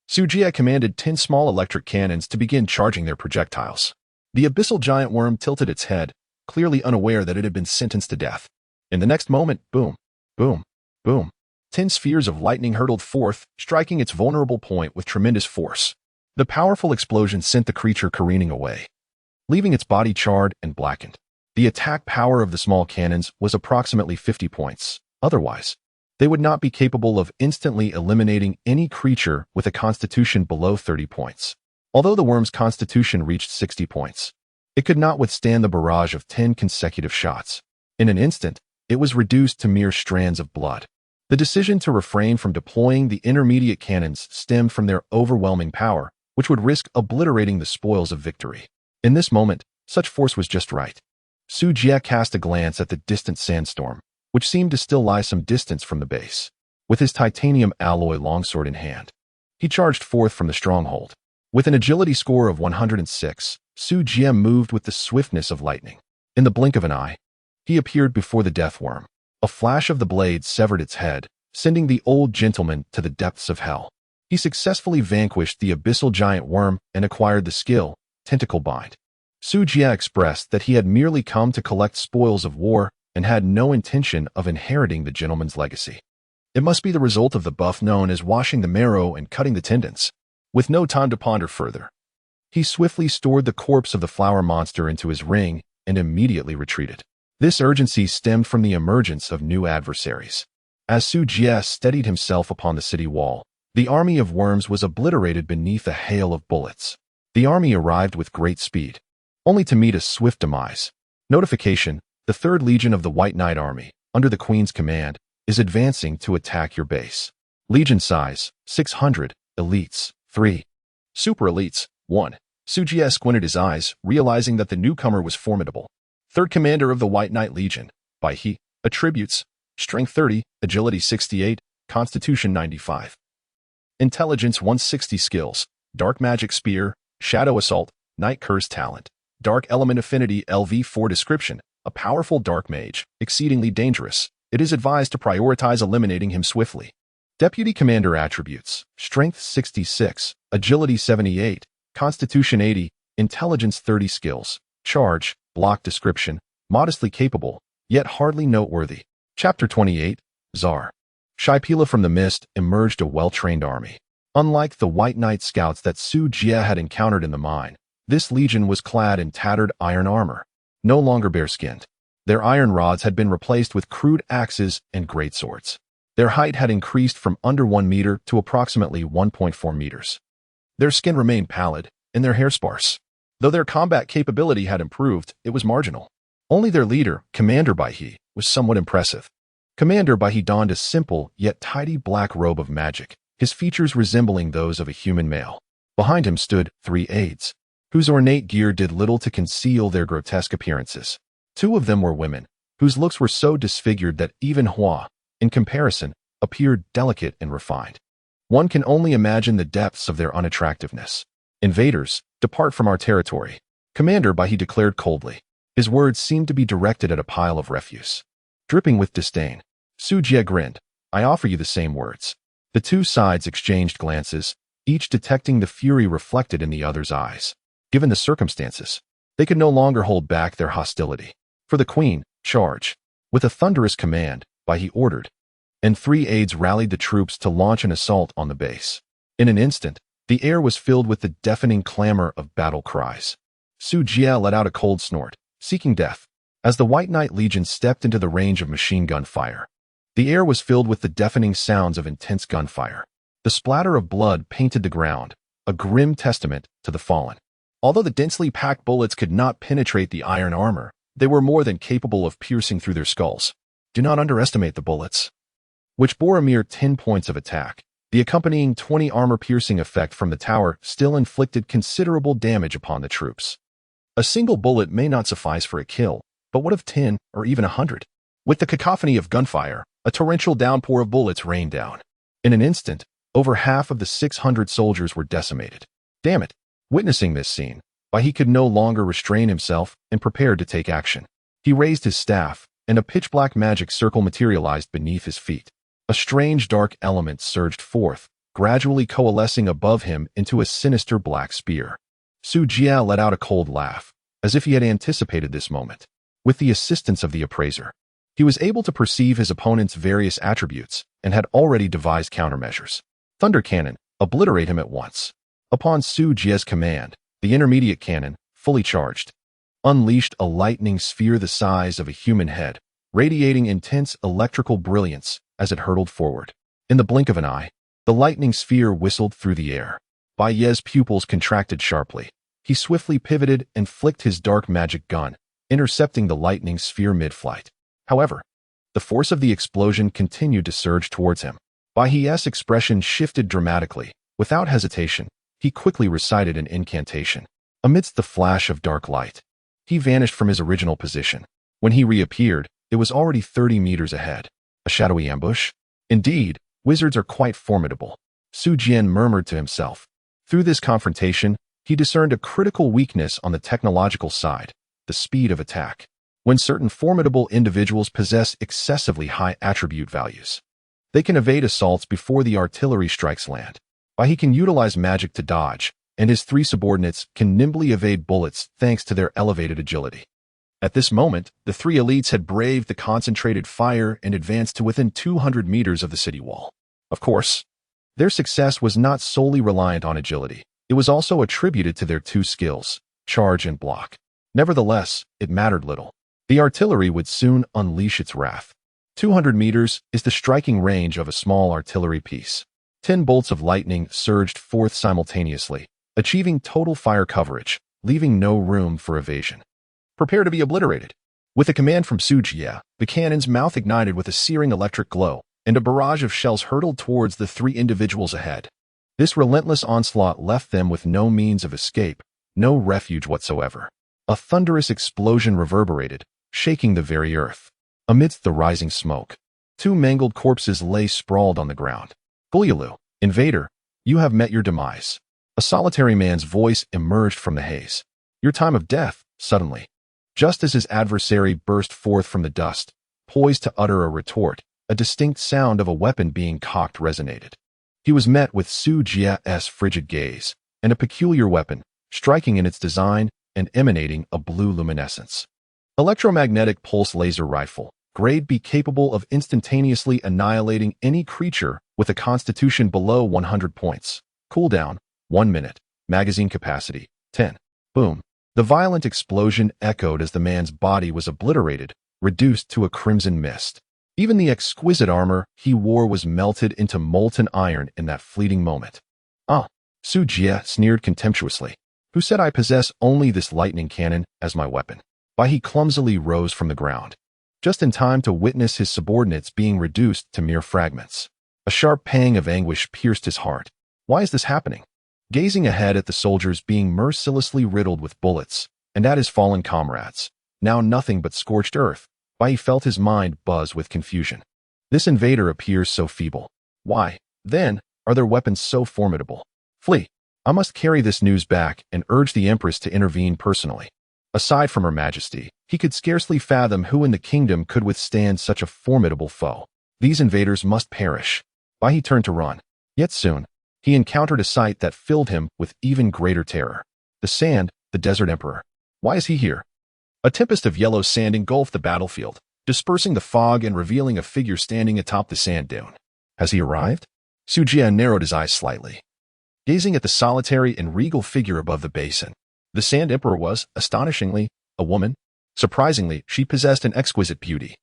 Sujia commanded 10 small electric cannons to begin charging their projectiles. The abyssal giant worm tilted its head, clearly unaware that it had been sentenced to death. In the next moment, boom, boom, boom. 10 spheres of lightning hurtled forth, striking its vulnerable point with tremendous force. The powerful explosion sent the creature careening away, leaving its body charred and blackened. The attack power of the small cannons was approximately 50 points. Otherwise, they would not be capable of instantly eliminating any creature with a constitution below 30 points. Although the worm's constitution reached 60 points, it could not withstand the barrage of 10 consecutive shots. In an instant, it was reduced to mere strands of blood. The decision to refrain from deploying the intermediate cannons stemmed from their overwhelming power, which would risk obliterating the spoils of victory. In this moment, such force was just right. Su Jie cast a glance at the distant sandstorm, which seemed to still lie some distance from the base. With his titanium alloy longsword in hand, he charged forth from the stronghold. With an agility score of 106, Su Jie moved with the swiftness of lightning. In the blink of an eye, he appeared before the death worm. A flash of the blade severed its head, sending the old gentleman to the depths of hell. He successfully vanquished the abyssal giant worm and acquired the skill, Tentacle Bind. Su Jie expressed that he had merely come to collect spoils of war and had no intention of inheriting the gentleman's legacy. It must be the result of the buff known as washing the marrow and cutting the tendons. With no time to ponder further, he swiftly stored the corpse of the flower monster into his ring and immediately retreated. This urgency stemmed from the emergence of new adversaries. As Su Jie steadied himself upon the city wall, the army of worms was obliterated beneath a hail of bullets. The army arrived with great speed, only to meet a swift demise. Notification: the 3rd Legion of the White Knight Army, under the Queen's command, is advancing to attack your base. Legion size: 600, elites: 3. Super elites: 1. Su Jie squinted his eyes, realizing that the newcomer was formidable. 3rd Commander of the White Knight Legion, by he. Attributes: Strength 30, Agility 68, Constitution 95. Intelligence 160. Skills: Dark Magic Spear, Shadow Assault, Night Curse Talent, Dark Element Affinity LV4. Description: a powerful dark mage, exceedingly dangerous. It is advised to prioritize eliminating him swiftly. Deputy Commander Attributes: Strength 66, Agility 78, Constitution 80, Intelligence 30. Skills: Charge, Block. Description: modestly capable, yet hardly noteworthy. Chapter 28, Czar. Shaipila from the mist emerged a well-trained army. Unlike the White Knight scouts that Su Jie had encountered in the mine, this legion was clad in tattered iron armor, no longer bare-skinned. Their iron rods had been replaced with crude axes and greatswords. Their height had increased from under 1 meter to approximately 1.4 meters. Their skin remained pallid, and their hair sparse. Though their combat capability had improved, it was marginal. Only their leader, Commander Baihe, was somewhat impressive. Commander Baihe donned a simple yet tidy black robe of magic, his features resembling those of a human male. Behind him stood 3 aides, whose ornate gear did little to conceal their grotesque appearances. 2 of them were women, whose looks were so disfigured that even Hua, in comparison, appeared delicate and refined. One can only imagine the depths of their unattractiveness. Invaders, depart from our territory, Commander Baihe declared coldly. His words seemed to be directed at a pile of refuse. Dripping with disdain, Su Jie grinned. I offer you the same words. The 2 sides exchanged glances, each detecting the fury reflected in the other's eyes. Given the circumstances, they could no longer hold back their hostility. For the Queen, charge. With a thunderous command, Baihe ordered, and 3 aides rallied the troops to launch an assault on the base. In an instant, the air was filled with the deafening clamor of battle cries. Su Jie let out a cold snort, seeking death. As the White Knight Legion stepped into the range of machine gun fire, the air was filled with the deafening sounds of intense gunfire. The splatter of blood painted the ground, a grim testament to the fallen. Although the densely packed bullets could not penetrate the iron armor, they were more than capable of piercing through their skulls. Do not underestimate the bullets. which bore a mere 10 points of attack. The accompanying 20 armor-piercing effect from the tower still inflicted considerable damage upon the troops. A single bullet may not suffice for a kill, but what of 10 or even 100? With the cacophony of gunfire, a torrential downpour of bullets rained down. In an instant, over half of the 600 soldiers were decimated. Damn it! Witnessing this scene, he could no longer restrain himself and prepared to take action. He raised his staff, and a pitch-black magic circle materialized beneath his feet. A strange dark element surged forth, gradually coalescing above him into a sinister black spear. Su Jia let out a cold laugh, as if he had anticipated this moment. With the assistance of the appraiser, he was able to perceive his opponent's various attributes and had already devised countermeasures. Thunder Cannon, obliterate him at once. Upon Su Jia's command, the intermediate cannon, fully charged, unleashed a lightning sphere the size of a human head, radiating intense electrical brilliance as it hurtled forward. In the blink of an eye, the lightning sphere whistled through the air. Bai Ye's pupils contracted sharply. He swiftly pivoted and flicked his dark magic gun, intercepting the lightning sphere mid-flight. However, the force of the explosion continued to surge towards him. Bai Ye's expression shifted dramatically. Without hesitation, he quickly recited an incantation. Amidst the flash of dark light, he vanished from his original position. When he reappeared, it was already 30 meters ahead. A shadowy ambush? Indeed, wizards are quite formidable, Su Jian murmured to himself. Through this confrontation, he discerned a critical weakness on the technological side, the speed of attack. When certain formidable individuals possess excessively high attribute values, they can evade assaults before the artillery strikes land. He can utilize magic to dodge, and his 3 subordinates can nimbly evade bullets thanks to their elevated agility. At this moment, the 3 elites had braved the concentrated fire and advanced to within 200 meters of the city wall. Of course, their success was not solely reliant on agility. It was also attributed to their 2 skills, charge and block. Nevertheless, it mattered little. The artillery would soon unleash its wrath. 200 meters is the striking range of a small artillery piece. 10 bolts of lightning surged forth simultaneously, achieving total fire coverage, leaving no room for evasion. Prepare to be obliterated. With a command from Su Jia, the cannon's mouth ignited with a searing electric glow, and a barrage of shells hurtled towards the 3 individuals ahead. This relentless onslaught left them with no means of escape, no refuge whatsoever. A thunderous explosion reverberated, shaking the very earth. Amidst the rising smoke, 2 mangled corpses lay sprawled on the ground. Guliulu, invader, you have met your demise. A solitary man's voice emerged from the haze. Your time of death, suddenly. Just as his adversary burst forth from the dust, poised to utter a retort, a distinct sound of a weapon being cocked resonated. He was met with Su Jia's frigid gaze, and a peculiar weapon, striking in its design and emanating a blue luminescence. Electromagnetic pulse laser rifle, grade B, capable of instantaneously annihilating any creature with a constitution below 100 points. Cooldown, 1 minute. Magazine capacity, 10. Boom. The violent explosion echoed as the man's body was obliterated, reduced to a crimson mist. Even the exquisite armor he wore was melted into molten iron in that fleeting moment. Ah, Su Jia sneered contemptuously. Who said I possess only this lightning cannon as my weapon? He clumsily rose from the ground, just in time to witness his subordinates being reduced to mere fragments. A sharp pang of anguish pierced his heart. Why is this happening? Gazing ahead at the soldiers being mercilessly riddled with bullets, and at his fallen comrades, now nothing but scorched earth, he felt his mind buzz with confusion. This invader appears so feeble. Why, then, are their weapons so formidable? Flee. I must carry this news back and urge the Empress to intervene personally. Aside from Her Majesty, he could scarcely fathom who in the kingdom could withstand such a formidable foe. These invaders must perish. He turned to run. Yet soon, he encountered a sight that filled him with even greater terror. The sand, the desert emperor. Why is he here? A tempest of yellow sand engulfed the battlefield, dispersing the fog and revealing a figure standing atop the sand dune. Has he arrived? Su Jia narrowed his eyes slightly, gazing at the solitary and regal figure above the basin. The Sand Emperor was, astonishingly, a woman. Surprisingly, she possessed an exquisite beauty.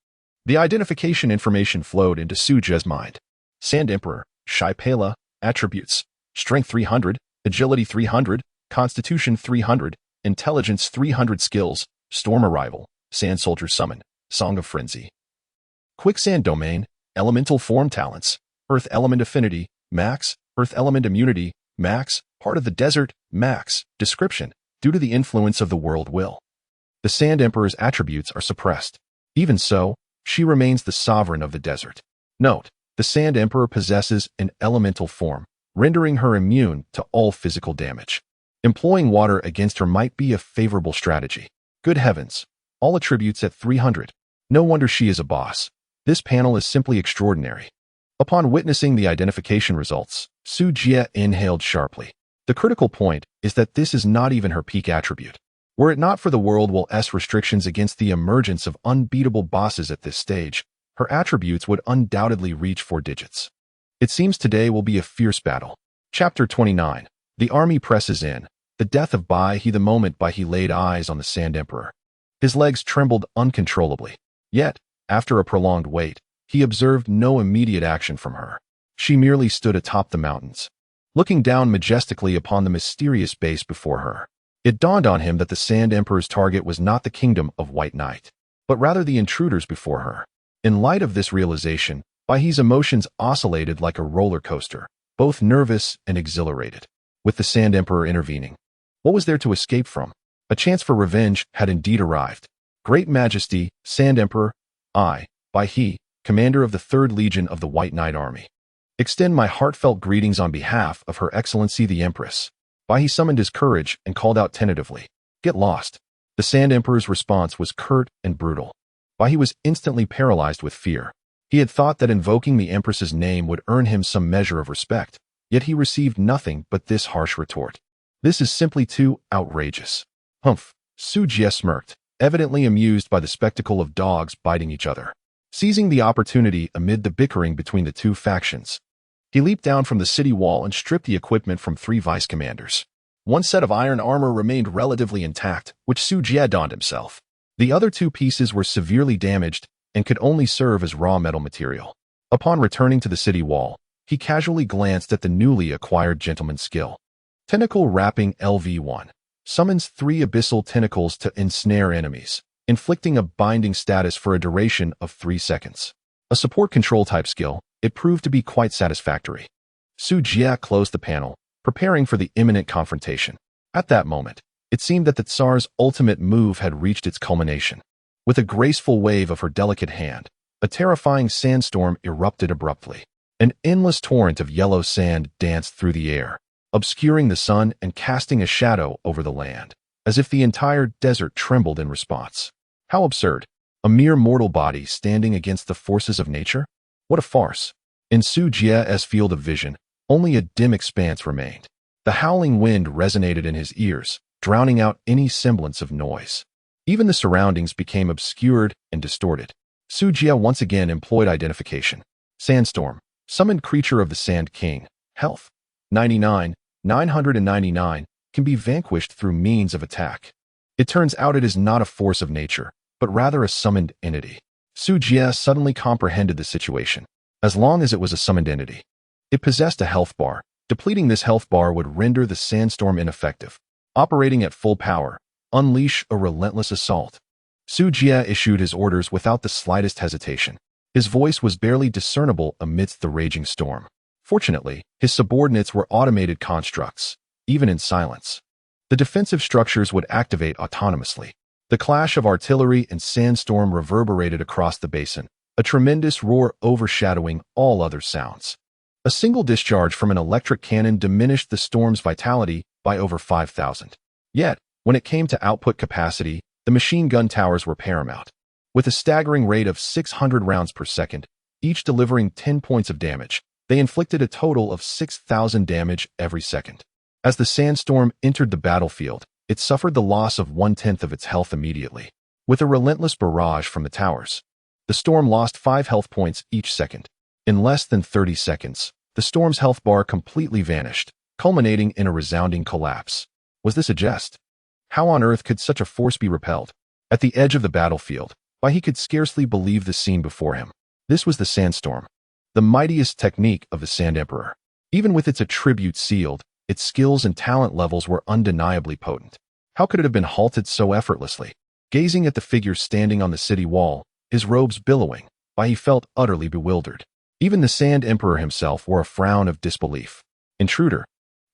The identification information flowed into Su Jia's mind. Sand Emperor, Shai Pela, attributes, Strength 300, Agility 300, Constitution 300, Intelligence 300 skills, Storm Arrival, Sand Soldier Summon, Song of Frenzy. Quicksand Domain, Elemental form talents. Earth element affinity, max. Earth element immunity, max. Part of the desert, max. Description: due to the influence of the world will, the Sand Emperor's attributes are suppressed. Even so, she remains the sovereign of the desert. Note: the Sand Emperor possesses an elemental form, rendering her immune to all physical damage. Employing water against her might be a favorable strategy. Good heavens! All attributes at 300. No wonder she is a boss. This panel is simply extraordinary. Upon witnessing the identification results, Su Jie inhaled sharply. The critical point is that this is not even her peak attribute. Were it not for the World Will's restrictions against the emergence of unbeatable bosses at this stage, her attributes would undoubtedly reach 4 digits. It seems today will be a fierce battle. Chapter 29. The army presses in. The death of Bai He. The moment Bai He laid eyes on the Sand Emperor, his legs trembled uncontrollably. Yet, after a prolonged wait, he observed no immediate action from her. She merely stood atop the mountains, looking down majestically upon the mysterious base before her. It dawned on him that the Sand Emperor's target was not the kingdom of White Knight, but rather the intruders before her. In light of this realization, Bai He's emotions oscillated like a roller coaster, both nervous and exhilarated. With the Sand Emperor intervening, what was there to escape from? A chance for revenge had indeed arrived. Great Majesty, Sand Emperor, I, Bai He, commander of the 3rd Legion of the White Knight Army, extend my heartfelt greetings on behalf of Her Excellency the Empress. Bai He summoned his courage and called out tentatively, "Get lost." The Sand Emperor's response was curt and brutal. Bai He was instantly paralyzed with fear. He had thought that invoking the Empress's name would earn him some measure of respect, yet he received nothing but this harsh retort. This is simply too outrageous. Humph. Su Jie smirked, evidently amused by the spectacle of dogs biting each other. Seizing the opportunity amid the bickering between the two factions, he leaped down from the city wall and stripped the equipment from 3 vice commanders. One set of iron armor remained relatively intact, which Su Jie donned himself. The other 2 pieces were severely damaged and could only serve as raw metal material. Upon returning to the city wall, he casually glanced at the newly acquired gentleman's skill. Tentacle Wrapping LV1 summons 3 abyssal tentacles to ensnare enemies, inflicting a binding status for a duration of 3 seconds. A support control type skill, it proved to be quite satisfactory. Su Jie closed the panel, preparing for the imminent confrontation. At that moment, it seemed that the Tsar's ultimate move had reached its culmination. With a graceful wave of her delicate hand, a terrifying sandstorm erupted abruptly. An endless torrent of yellow sand danced through the air, obscuring the sun and casting a shadow over the land, as if the entire desert trembled in response. How absurd! A mere mortal body standing against the forces of nature? What a farce! In Su Jie's field of vision, only a dim expanse remained. The howling wind resonated in his ears, drowning out any semblance of noise. Even the surroundings became obscured and distorted. Su Jie once again employed identification. Sandstorm, summoned creature of the Sand King, health 99, 999, can be vanquished through means of attack. It turns out it is not a force of nature, but rather a summoned entity. Su Jie suddenly comprehended the situation. As long as it was a summoned entity, it possessed a health bar. Depleting this health bar would render the sandstorm ineffective. Operating at full power, unleash a relentless assault. Su Jie issued his orders without the slightest hesitation. His voice was barely discernible amidst the raging storm. Fortunately, his subordinates were automated constructs, even in silence. The defensive structures would activate autonomously. The clash of artillery and sandstorm reverberated across the basin, a tremendous roar overshadowing all other sounds. A single discharge from an electric cannon diminished the storm's vitality by over 5,000. Yet, when it came to output capacity, the machine gun towers were paramount. With a staggering rate of 600 rounds per second, each delivering 10 points of damage, they inflicted a total of 6,000 damage every second. As the sandstorm entered the battlefield, it suffered the loss of 1/10 of its health immediately. With a relentless barrage from the towers, the storm lost 5 health points each second. In less than 30 seconds, the storm's health bar completely vanished, culminating in a resounding collapse. Was this a jest? How on earth could such a force be repelled? At the edge of the battlefield, Bai He could scarcely believe the scene before him. This was the sandstorm, the mightiest technique of the Sand Emperor. Even with its attributes sealed, its skills and talent levels were undeniably potent. How could it have been halted so effortlessly? Gazing at the figure standing on the city wall, his robes billowing, why he felt utterly bewildered. Even the Sand Emperor himself wore a frown of disbelief. "Intruder,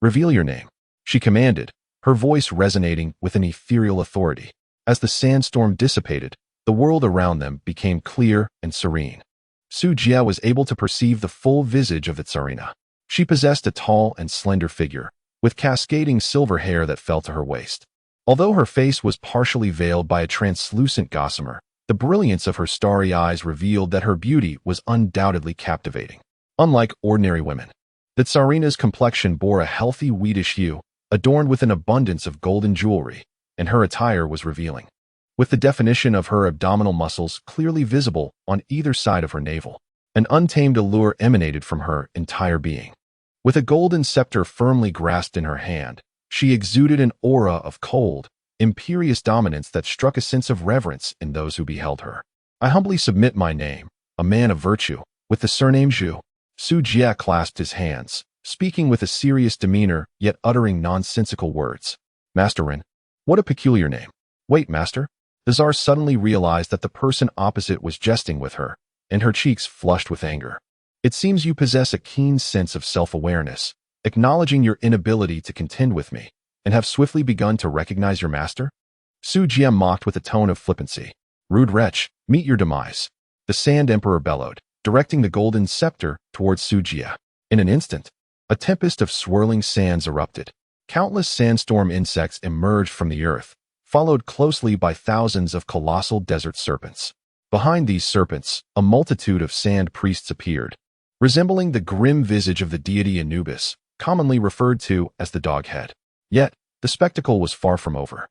reveal your name," she commanded, her voice resonating with an ethereal authority. As the sandstorm dissipated, the world around them became clear and serene. Su Jie was able to perceive the full visage of the Tsarina. She possessed a tall and slender figure, with cascading silver hair that fell to her waist. Although her face was partially veiled by a translucent gossamer, the brilliance of her starry eyes revealed that her beauty was undoubtedly captivating. Unlike ordinary women, the Tsarina's complexion bore a healthy wheatish hue, adorned with an abundance of golden jewelry, and her attire was revealing, with the definition of her abdominal muscles clearly visible on either side of her navel. An untamed allure emanated from her entire being. With a golden scepter firmly grasped in her hand, she exuded an aura of cold, imperious dominance that struck a sense of reverence in those who beheld her. "I humbly submit my name, a man of virtue, with the surname Zhu." Su Jie clasped his hands, speaking with a serious demeanor yet uttering nonsensical words. "Master Ren, what a peculiar name." "Wait, master." The Tsar suddenly realized that the person opposite was jesting with her, and her cheeks flushed with anger. "It seems you possess a keen sense of self-awareness, acknowledging your inability to contend with me, and have swiftly begun to recognize your master?" Su Jie mocked with a tone of flippancy. "Rude wretch, meet your demise." The Sand Emperor bellowed, directing the golden scepter towards Su Jie. In an instant, a tempest of swirling sands erupted. Countless sandstorm insects emerged from the earth, followed closely by thousands of colossal desert serpents. Behind these serpents, a multitude of sand priests appeared, resembling the grim visage of the deity Anubis, commonly referred to as the dog head. Yet, the spectacle was far from over.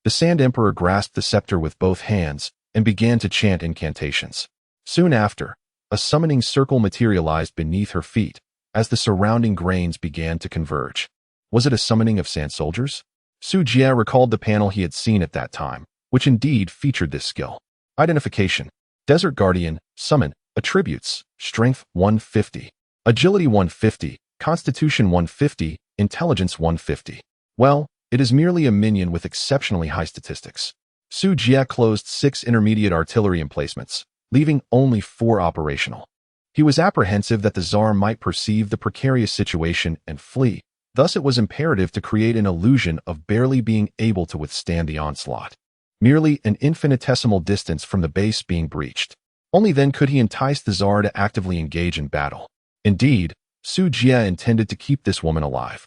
The Sand Emperor grasped the scepter with both hands and began to chant incantations. Soon after, a summoning circle materialized beneath her feet as the surrounding grains began to converge. Was it a summoning of sand soldiers? Su Jie recalled the panel he had seen at that time, which indeed featured this skill. Identification. Desert Guardian, Summon, Attributes, Strength 150, Agility 150, Constitution 150, Intelligence 150. Well, it is merely a minion with exceptionally high statistics. Su Jie closed 6 intermediate artillery emplacements, leaving only 4 operational. He was apprehensive that the Tsar might perceive the precarious situation and flee. Thus it was imperative to create an illusion of barely being able to withstand the onslaught. Merely an infinitesimal distance from the base being breached. Only then could he entice the Tsar to actively engage in battle. Indeed, Su Jie intended to keep this woman alive.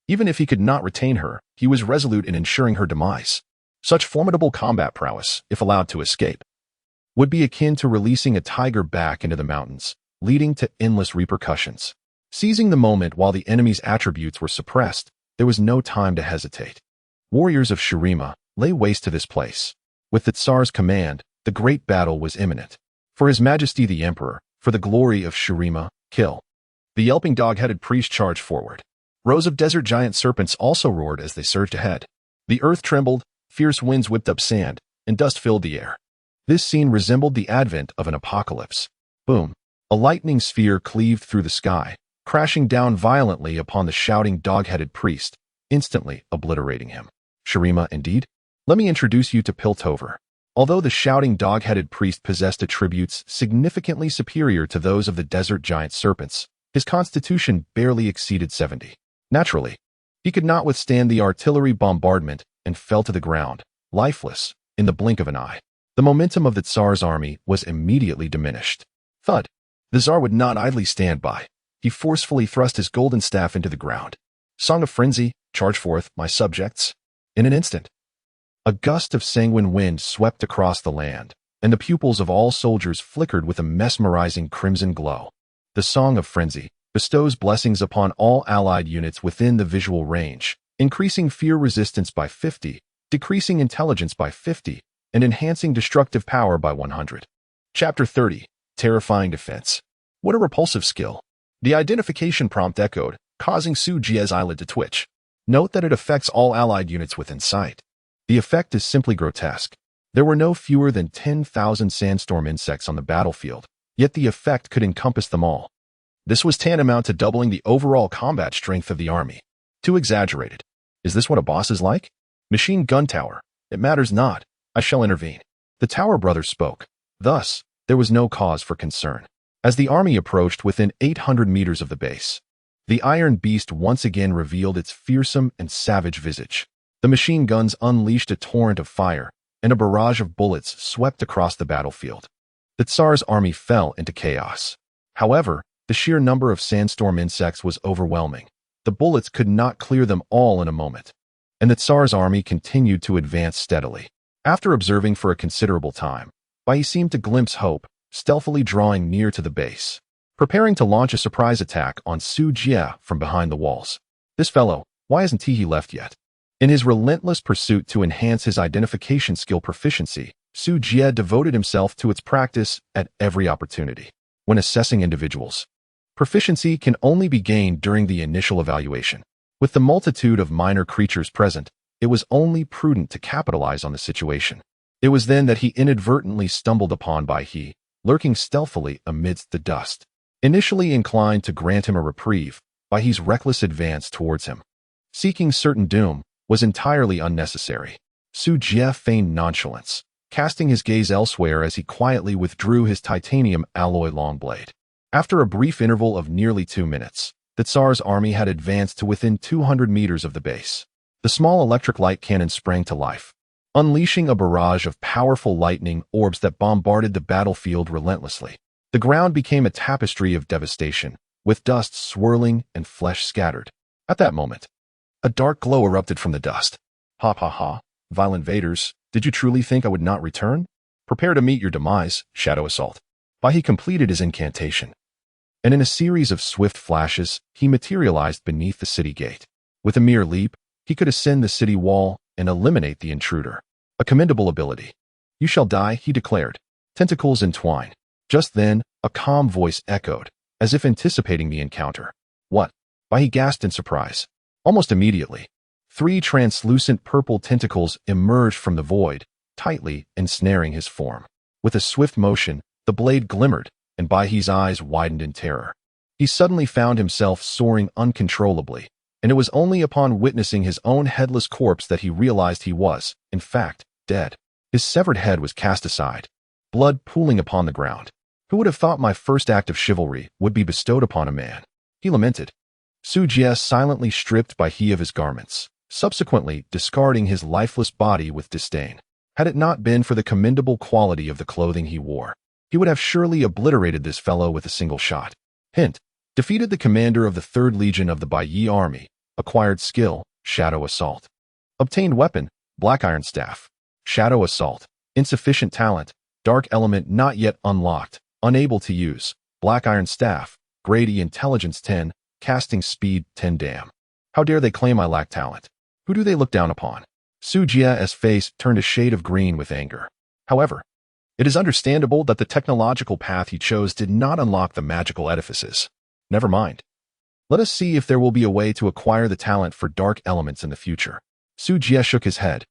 Even if he could not retain her, he was resolute in ensuring her demise. Such formidable combat prowess, if allowed to escape, would be akin to releasing a tiger back into the mountains, leading to endless repercussions. Seizing the moment while the enemy's attributes were suppressed, there was no time to hesitate. Warriors of Shurima, lay waste to this place. With the Tsar's command, the great battle was imminent. For His Majesty the Emperor, for the glory of Shurima, kill. The yelping dog-headed priest charged forward. Rows of desert giant serpents also roared as they surged ahead. The earth trembled, fierce winds whipped up sand, and dust filled the air. This scene resembled the advent of an apocalypse. Boom! A lightning sphere cleaved through the sky, crashing down violently upon the shouting dog-headed priest, instantly obliterating him. Shurima, indeed? Let me introduce you to Piltover. Although the shouting dog-headed priest possessed attributes significantly superior to those of the desert giant serpents, his constitution barely exceeded 70. Naturally, he could not withstand the artillery bombardment and fell to the ground, lifeless, in the blink of an eye. The momentum of the Tsar's army was immediately diminished. Thud! The Tsar would not idly stand by. He forcefully thrust his golden staff into the ground. Song of Frenzy, charge forth, my subjects. In an instant, a gust of sanguine wind swept across the land, and the pupils of all soldiers flickered with a mesmerizing crimson glow. The Song of Frenzy bestows blessings upon all allied units within the visual range, increasing fear resistance by 50, decreasing intelligence by 50, and enhancing destructive power by 100. Chapter 30. Terrifying Defense. What a repulsive skill. The identification prompt echoed, causing Su Jie's eyelid to twitch. Note that it affects all allied units within sight. The effect is simply grotesque. There were no fewer than 10,000 sandstorm insects on the battlefield, yet the effect could encompass them all. This was tantamount to doubling the overall combat strength of the army. Too exaggerated. Is this what a boss is like? Machine gun tower. It matters not. I shall intervene. The Tower brothers spoke. Thus, there was no cause for concern. As the army approached within 800 meters of the base, the Iron Beast once again revealed its fearsome and savage visage. The machine guns unleashed a torrent of fire, and a barrage of bullets swept across the battlefield. The Tsar's army fell into chaos. However, the sheer number of sandstorm insects was overwhelming. The bullets could not clear them all in a moment, and the Tsar's army continued to advance steadily. After observing for a considerable time, Bai seemed to glimpse hope, stealthily drawing near to the base, preparing to launch a surprise attack on Su Jie from behind the walls. This fellow, why hasn't he left yet? In his relentless pursuit to enhance his identification skill proficiency, Su Jie devoted himself to its practice at every opportunity. When assessing individuals, proficiency can only be gained during the initial evaluation. With the multitude of minor creatures present, it was only prudent to capitalize on the situation. It was then that he inadvertently stumbled upon Bai He, lurking stealthily amidst the dust. Initially inclined to grant him a reprieve, Bai He's reckless advance towards him, seeking certain doom, was entirely unnecessary. Su Jie feigned nonchalance, casting his gaze elsewhere as he quietly withdrew his titanium alloy long blade. After a brief interval of nearly 2 minutes, the Tsar's army had advanced to within 200 meters of the base. The small electric light cannon sprang to life, unleashing a barrage of powerful lightning orbs that bombarded the battlefield relentlessly. The ground became a tapestry of devastation, with dust swirling and flesh scattered. At that moment, a dark glow erupted from the dust. Ha ha ha, vile invaders, did you truly think I would not return? Prepare to meet your demise, Shadow Assault. Bai He completed his incantation, and in a series of swift flashes, he materialized beneath the city gate. With a mere leap, he could ascend the city wall and eliminate the intruder. A commendable ability. You shall die, he declared. Tentacles entwine. Just then, a calm voice echoed, as if anticipating the encounter. What? Bai He gasped in surprise. Almost immediately, 3 translucent purple tentacles emerged from the void, tightly ensnaring his form. With a swift motion, the blade glimmered, and Bai He's eyes widened in terror. He suddenly found himself soaring uncontrollably, and it was only upon witnessing his own headless corpse that he realized he was, in fact, dead. His severed head was cast aside, blood pooling upon the ground. Who would have thought my first act of chivalry would be bestowed upon a man? He lamented. Su Jie silently stripped Bai He of his garments, subsequently discarding his lifeless body with disdain. Had it not been for the commendable quality of the clothing he wore, he would have surely obliterated this fellow with a single shot. Hint: defeated the commander of the 3rd Legion of the Bai Yi army. Acquired skill, Shadow Assault. Obtained weapon, Black Iron Staff. Shadow Assault. Insufficient talent, Dark Element not yet unlocked. Unable to use, Black Iron Staff. Grady Intelligence 10, Casting Speed 10. Damn. How dare they claim I lack talent? Who do they look down upon? Su Jie's face turned a shade of green with anger. However, it is understandable that the technological path he chose did not unlock the magical edifices. Never mind. Let us see if there will be a way to acquire the talent for dark elements in the future. Su Jie shook his head,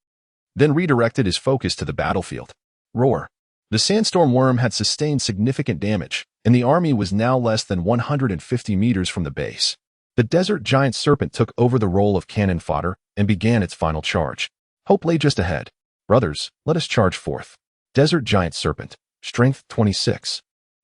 then redirected his focus to the battlefield. Roar. The sandstorm worm had sustained significant damage, and the army was now less than 150 meters from the base. The desert giant serpent took over the role of cannon fodder and began its final charge. Hope lay just ahead. Brothers, let us charge forth. Desert giant serpent, strength 26,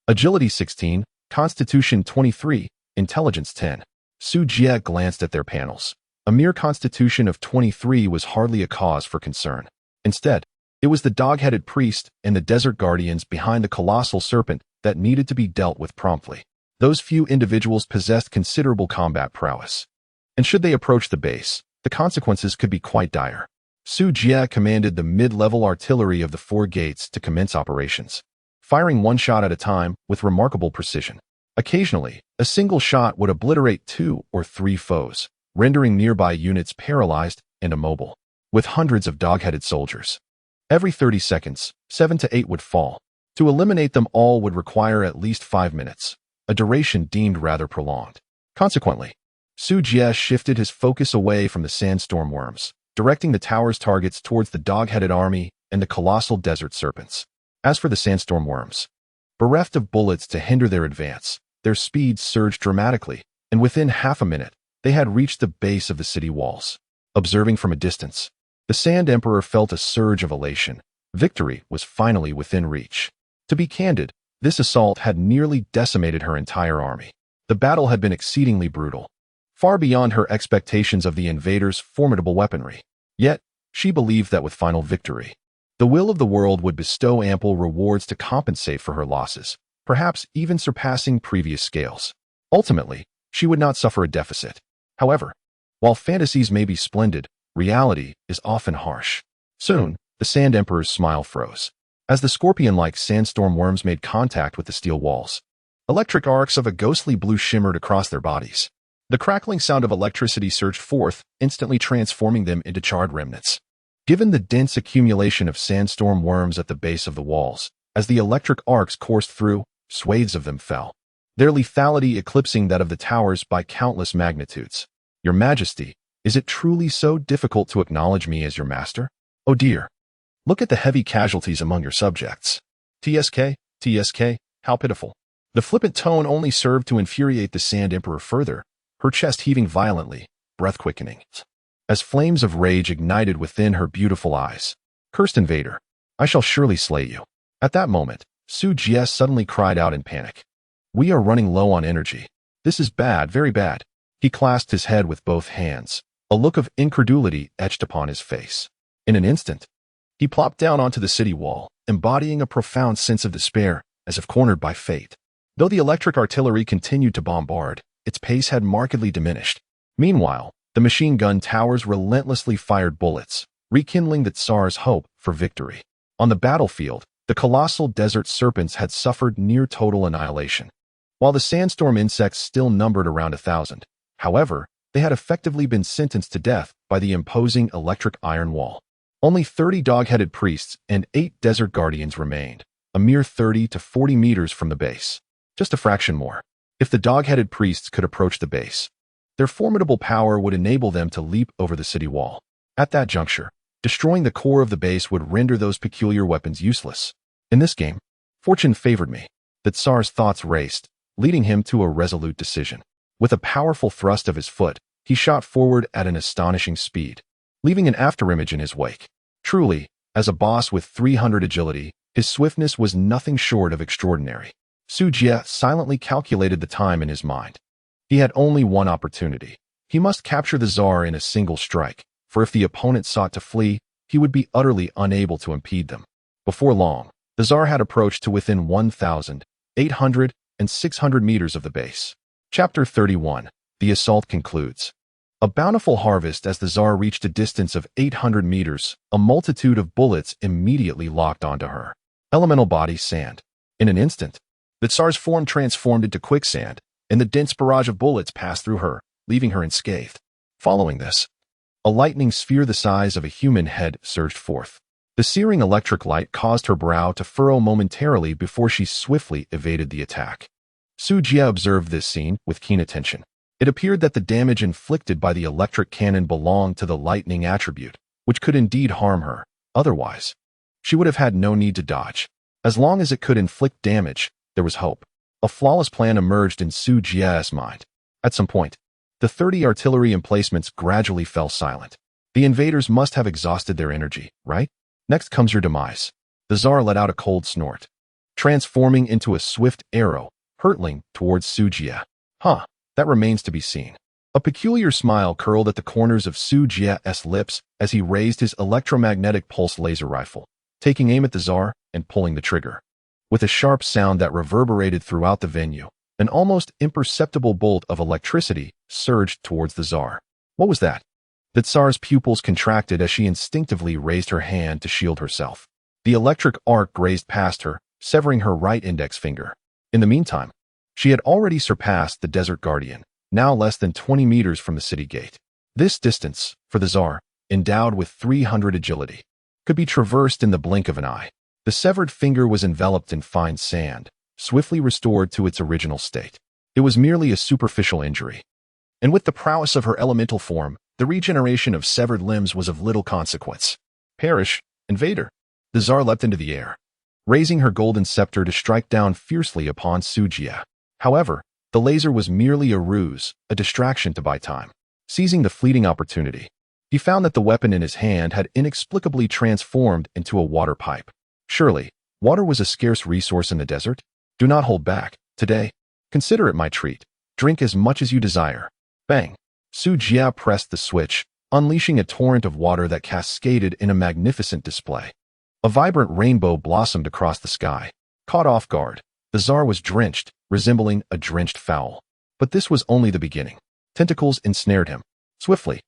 agility 16, constitution 23, intelligence 10. Su Jie glanced at their panels. A mere constitution of 23 was hardly a cause for concern. Instead, it was the dog-headed priest and the desert guardians behind the colossal serpent that needed to be dealt with promptly. Those few individuals possessed considerable combat prowess, and should they approach the base, the consequences could be quite dire. Su Jie commanded the mid-level artillery of the 4 gates to commence operations, firing 1 shot at a time with remarkable precision. Occasionally, a single shot would obliterate 2 or 3 foes, rendering nearby units paralyzed and immobile. With hundreds of dog-headed soldiers, every 30 seconds, 7 to 8 would fall. To eliminate them all would require at least 5 minutes, a duration deemed rather prolonged. Consequently, Su Jie shifted his focus away from the sandstorm worms, directing the tower's targets towards the dog-headed army and the colossal desert serpents. As for the sandstorm worms, bereft of bullets to hinder their advance, their speed surged dramatically, and within half a minute, they had reached the base of the city walls. Observing from a distance, the Sand Emperor felt a surge of elation. Victory was finally within reach. To be candid, This assault had nearly decimated her entire army. The battle had been exceedingly brutal, far beyond her expectations of the invaders' formidable weaponry. Yet, she believed that with final victory, the will of the world would bestow ample rewards to compensate for her losses, perhaps even surpassing previous scales. Ultimately, she would not suffer a deficit. However, while fantasies may be splendid, reality is often harsh. Soon, the Sand Emperor's smile froze. As the scorpion-like sandstorm worms made contact with the steel walls, electric arcs of a ghostly blue shimmered across their bodies. The crackling sound of electricity surged forth, instantly transforming them into charred remnants. Given the dense accumulation of sandstorm worms at the base of the walls, as the electric arcs coursed through, swathes of them fell, their lethality eclipsing that of the towers by countless magnitudes. Your Majesty, is it truly so difficult to acknowledge me as your master? Oh dear. Look at the heavy casualties among your subjects. TSK, how pitiful. The flippant tone only served to infuriate the Sand Emperor further, her chest heaving violently, breath quickening, as flames of rage ignited within her beautiful eyes. Cursed invader, I shall surely slay you. At that moment, Su Jie suddenly cried out in panic. We are running low on energy. This is bad, very bad. He clasped his head with both hands, a look of incredulity etched upon his face. In an instant, he plopped down onto the city wall, embodying a profound sense of despair, as if cornered by fate. Though the electric artillery continued to bombard, its pace had markedly diminished. Meanwhile, the machine gun towers relentlessly fired bullets, rekindling the Tsar's hope for victory. On the battlefield, the colossal desert serpents had suffered near total annihilation, while the sandstorm insects still numbered around 1,000. However, they had effectively been sentenced to death by the imposing electric iron wall. Only 30 dog-headed priests and 8 desert guardians remained, a mere 30 to 40 meters from the base. Just a fraction more. If the dog-headed priests could approach the base, their formidable power would enable them to leap over the city wall. At that juncture, destroying the core of the base would render those peculiar weapons useless. In this game, fortune favored me. The Tsar's thoughts raced, leading him to a resolute decision. With a powerful thrust of his foot, he shot forward at an astonishing speed, leaving an afterimage in his wake. Truly, as a boss with 300 agility, his swiftness was nothing short of extraordinary. Su Jie silently calculated the time in his mind. He had only one opportunity. He must capture the Tsar in a single strike, for if the opponent sought to flee, he would be utterly unable to impede them. Before long, the Tsar had approached to within 1,800 and 600 meters of the base. Chapter 31. The assault concludes. A bountiful harvest. As the Tsar reached a distance of 800 meters, a multitude of bullets immediately locked onto her. Elemental body sand. In an instant, the Tsar's form transformed into quicksand, and the dense barrage of bullets passed through her, leaving her unscathed. Following this, a lightning sphere the size of a human head surged forth. The searing electric light caused her brow to furrow momentarily before she swiftly evaded the attack. Su Jie observed this scene with keen attention. It appeared that the damage inflicted by the electric cannon belonged to the lightning attribute, which could indeed harm her. Otherwise, she would have had no need to dodge. As long as it could inflict damage, there was hope. A flawless plan emerged in Su Jie's mind. At some point, the 30 artillery emplacements gradually fell silent. The invaders must have exhausted their energy, right? Next comes your demise. The Tsar let out a cold snort, transforming into a swift arrow, hurtling towards Su Jie. That remains to be seen. A peculiar smile curled at the corners of Su Jie's lips as he raised his electromagnetic pulse laser rifle, taking aim at the Tsar and pulling the trigger. With a sharp sound that reverberated throughout the venue, an almost imperceptible bolt of electricity surged towards the Tsar. What was that? The Tsar's pupils contracted as she instinctively raised her hand to shield herself. The electric arc grazed past her, severing her right index finger. In the meantime, she had already surpassed the Desert Guardian, now less than 20 meters from the city gate. This distance, for the Tsar, endowed with 300 agility, could be traversed in the blink of an eye. The severed finger was enveloped in fine sand, swiftly restored to its original state. It was merely a superficial injury. And with the prowess of her elemental form, the regeneration of severed limbs was of little consequence. Perish, invader! The Tsar leapt into the air, raising her golden scepter to strike down fiercely upon Su Jie. However, the laser was merely a ruse, a distraction to buy time. Seizing the fleeting opportunity, he found that the weapon in his hand had inexplicably transformed into a water pipe. Surely, water was a scarce resource in the desert? Do not hold back. Today, consider it my treat. Drink as much as you desire. Bang! Su Jia pressed the switch, unleashing a torrent of water that cascaded in a magnificent display. A vibrant rainbow blossomed across the sky. Caught off guard, the Tsar was drenched, resembling a drenched fowl. But this was only the beginning. Tentacles ensnared him. Swiftly,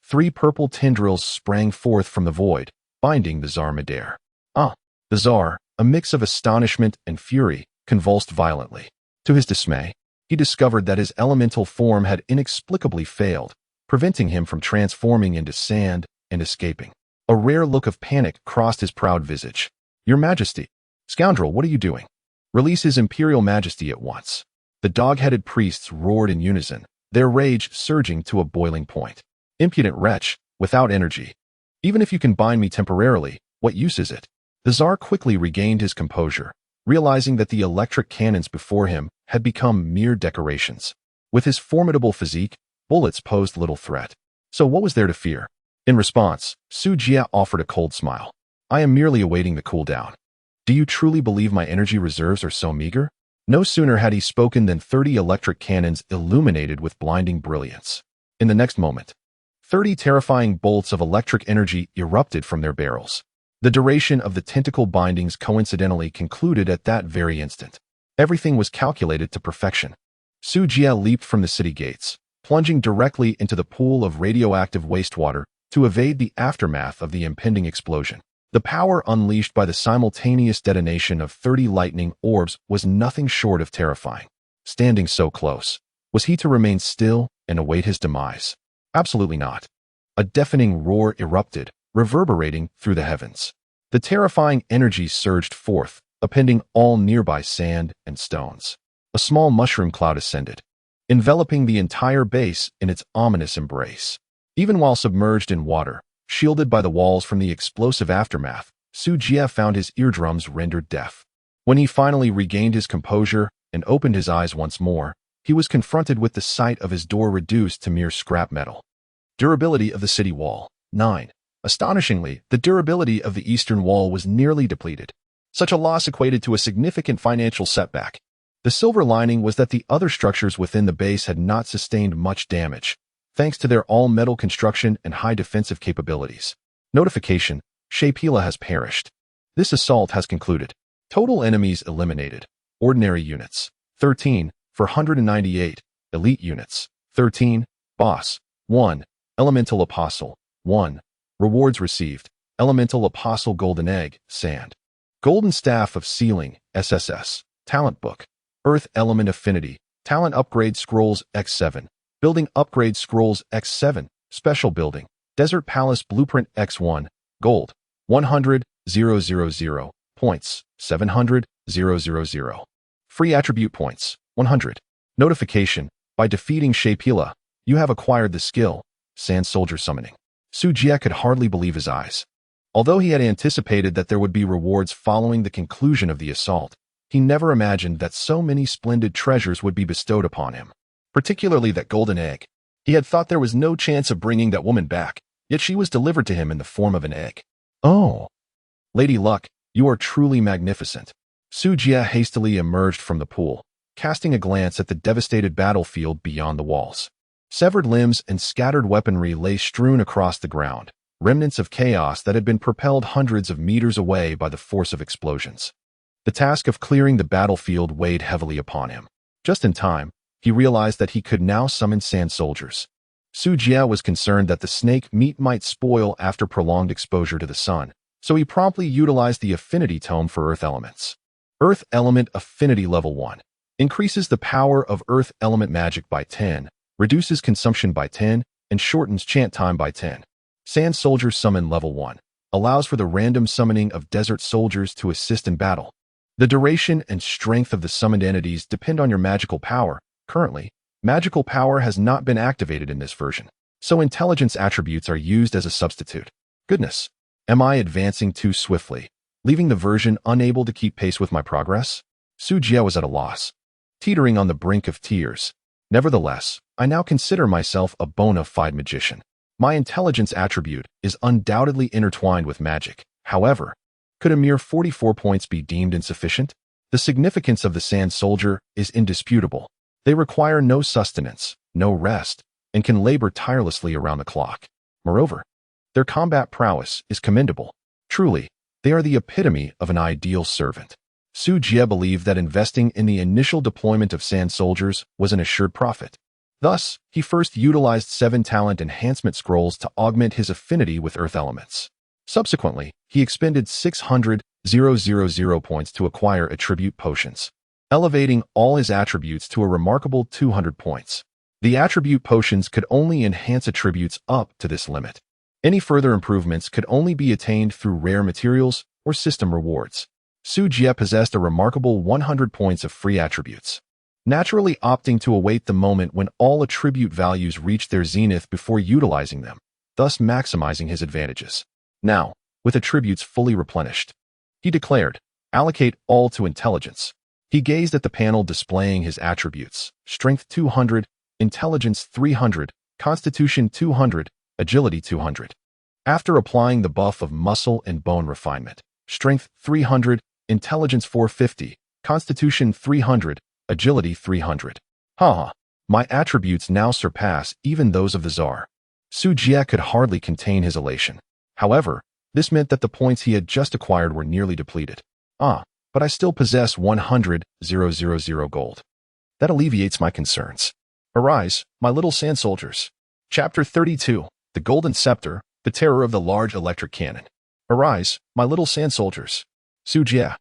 3 purple tendrils sprang forth from the void, binding the Tsar midair. The Tsar, a mix of astonishment and fury, convulsed violently. To his dismay, he discovered that his elemental form had inexplicably failed, preventing him from transforming into sand and escaping. A rare look of panic crossed his proud visage. Your Majesty! Scoundrel, what are you doing? Release His Imperial Majesty at once. The dog-headed priests roared in unison, their rage surging to a boiling point. Impudent wretch, without energy. Even if you can bind me temporarily, what use is it? The Tsar quickly regained his composure, realizing that the electric cannons before him had become mere decorations. With his formidable physique, bullets posed little threat. So what was there to fear? In response, Su Jia offered a cold smile. I am merely awaiting the cool down. Do you truly believe my energy reserves are so meager? No sooner had he spoken than 30 electric cannons illuminated with blinding brilliance. In the next moment, 30 terrifying bolts of electric energy erupted from their barrels. The duration of the tentacle bindings coincidentally concluded at that very instant. Everything was calculated to perfection. Su Jia leaped from the city gates, plunging directly into the pool of radioactive wastewater to evade the aftermath of the impending explosion. The power unleashed by the simultaneous detonation of 30 lightning orbs was nothing short of terrifying. Standing so close, was he to remain still and await his demise? Absolutely not. A deafening roar erupted, reverberating through the heavens. The terrifying energy surged forth, appending all nearby sand and stones. A small mushroom cloud ascended, enveloping the entire base in its ominous embrace. Even while submerged in water, shielded by the walls from the explosive aftermath, Su Jia found his eardrums rendered deaf. When he finally regained his composure and opened his eyes once more, he was confronted with the sight of his door reduced to mere scrap metal. Durability of the city wall, 9. Astonishingly, the durability of the eastern wall was nearly depleted. Such a loss equated to a significant financial setback. The silver lining was that the other structures within the base had not sustained much damage, thanks to their all-metal construction and high defensive capabilities. Notification: Shapila has perished. This assault has concluded. Total enemies eliminated. Ordinary units, 13, for 198. Elite units, 13. Boss, 1. Elemental Apostle, 1. Rewards received: Elemental Apostle Golden Egg, Sand. Golden Staff of Sealing, SSS. Talent Book. Earth Element Affinity. Talent Upgrade Scrolls X7. Building Upgrade Scrolls X7. Special Building. Desert Palace Blueprint X1. Gold. 100,000. Points. 700,000. Free Attribute Points. 100. Notification: by defeating Shapila, you have acquired the skill, Sand Soldier Summoning. Su Jia could hardly believe his eyes. Although he had anticipated that there would be rewards following the conclusion of the assault, he never imagined that so many splendid treasures would be bestowed upon him. Particularly that golden egg. He had thought there was no chance of bringing that woman back, yet she was delivered to him in the form of an egg. Oh! Lady Luck, you are truly magnificent. Su Jia hastily emerged from the pool, casting a glance at the devastated battlefield beyond the walls. Severed limbs and scattered weaponry lay strewn across the ground, remnants of chaos that had been propelled hundreds of meters away by the force of explosions. The task of clearing the battlefield weighed heavily upon him. Just in time, he realized that he could now summon sand soldiers. Su Jia was concerned that the snake meat might spoil after prolonged exposure to the sun, so he promptly utilized the affinity tome for earth elements. Earth Element Affinity Level 1. Increases the power of earth element magic by 10, reduces consumption by 10, and shortens chant time by 10. Sand Soldier Summon Level 1. Allows for the random summoning of desert soldiers to assist in battle. The duration and strength of the summoned entities depend on your magical power. Currently, magical power has not been activated in this version, so intelligence attributes are used as a substitute. Goodness, am I advancing too swiftly, leaving the version unable to keep pace with my progress? Su Jia was at a loss, teetering on the brink of tears. Nevertheless, I now consider myself a bona fide magician. My intelligence attribute is undoubtedly intertwined with magic. However, could a mere 44 points be deemed insufficient? The significance of the sand soldier is indisputable. They require no sustenance, no rest, and can labor tirelessly around the clock. Moreover, their combat prowess is commendable. Truly, they are the epitome of an ideal servant. Su Jie believed that investing in the initial deployment of sand soldiers was an assured profit. Thus, he first utilized 7 talent enhancement scrolls to augment his affinity with earth elements. Subsequently, he expended 600,000 points to acquire attribute potions, elevating all his attributes to a remarkable 200 points. The attribute potions could only enhance attributes up to this limit. Any further improvements could only be attained through rare materials or system rewards. Su Jie possessed a remarkable 100 points of free attributes, naturally opting to await the moment when all attribute values reached their zenith before utilizing them, thus maximizing his advantages. Now, with attributes fully replenished, he declared, allocate all to intelligence. He gazed at the panel displaying his attributes: strength 200, intelligence 300, constitution 200, agility 200. After applying the buff of muscle and bone refinement, strength 300, intelligence 450, constitution 300, agility 300. My attributes now surpass even those of the Tsar. Su Jie could hardly contain his elation. However, this meant that the points he had just acquired were nearly depleted. But I still possess 100,000 gold. That alleviates my concerns. Arise, my little sand soldiers. Chapter 32, The Golden Scepter, the Terror of the Large Electric Cannon. Arise, my little sand soldiers. Su Jie,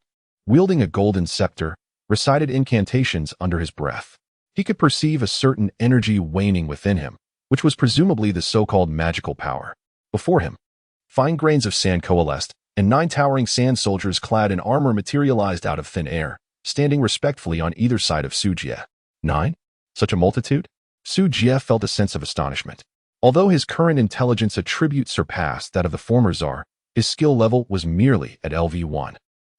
wielding a golden scepter, recited incantations under his breath. He could perceive a certain energy waning within him, which was presumably the so-called magical power. Before him, fine grains of sand coalesced, and 9 towering sand soldiers clad in armor materialized out of thin air, standing respectfully on either side of Su Jie. 9? Such a multitude? Su Jie felt a sense of astonishment. Although his current intelligence attribute surpassed that of the former Tsar, his skill level was merely at LV1,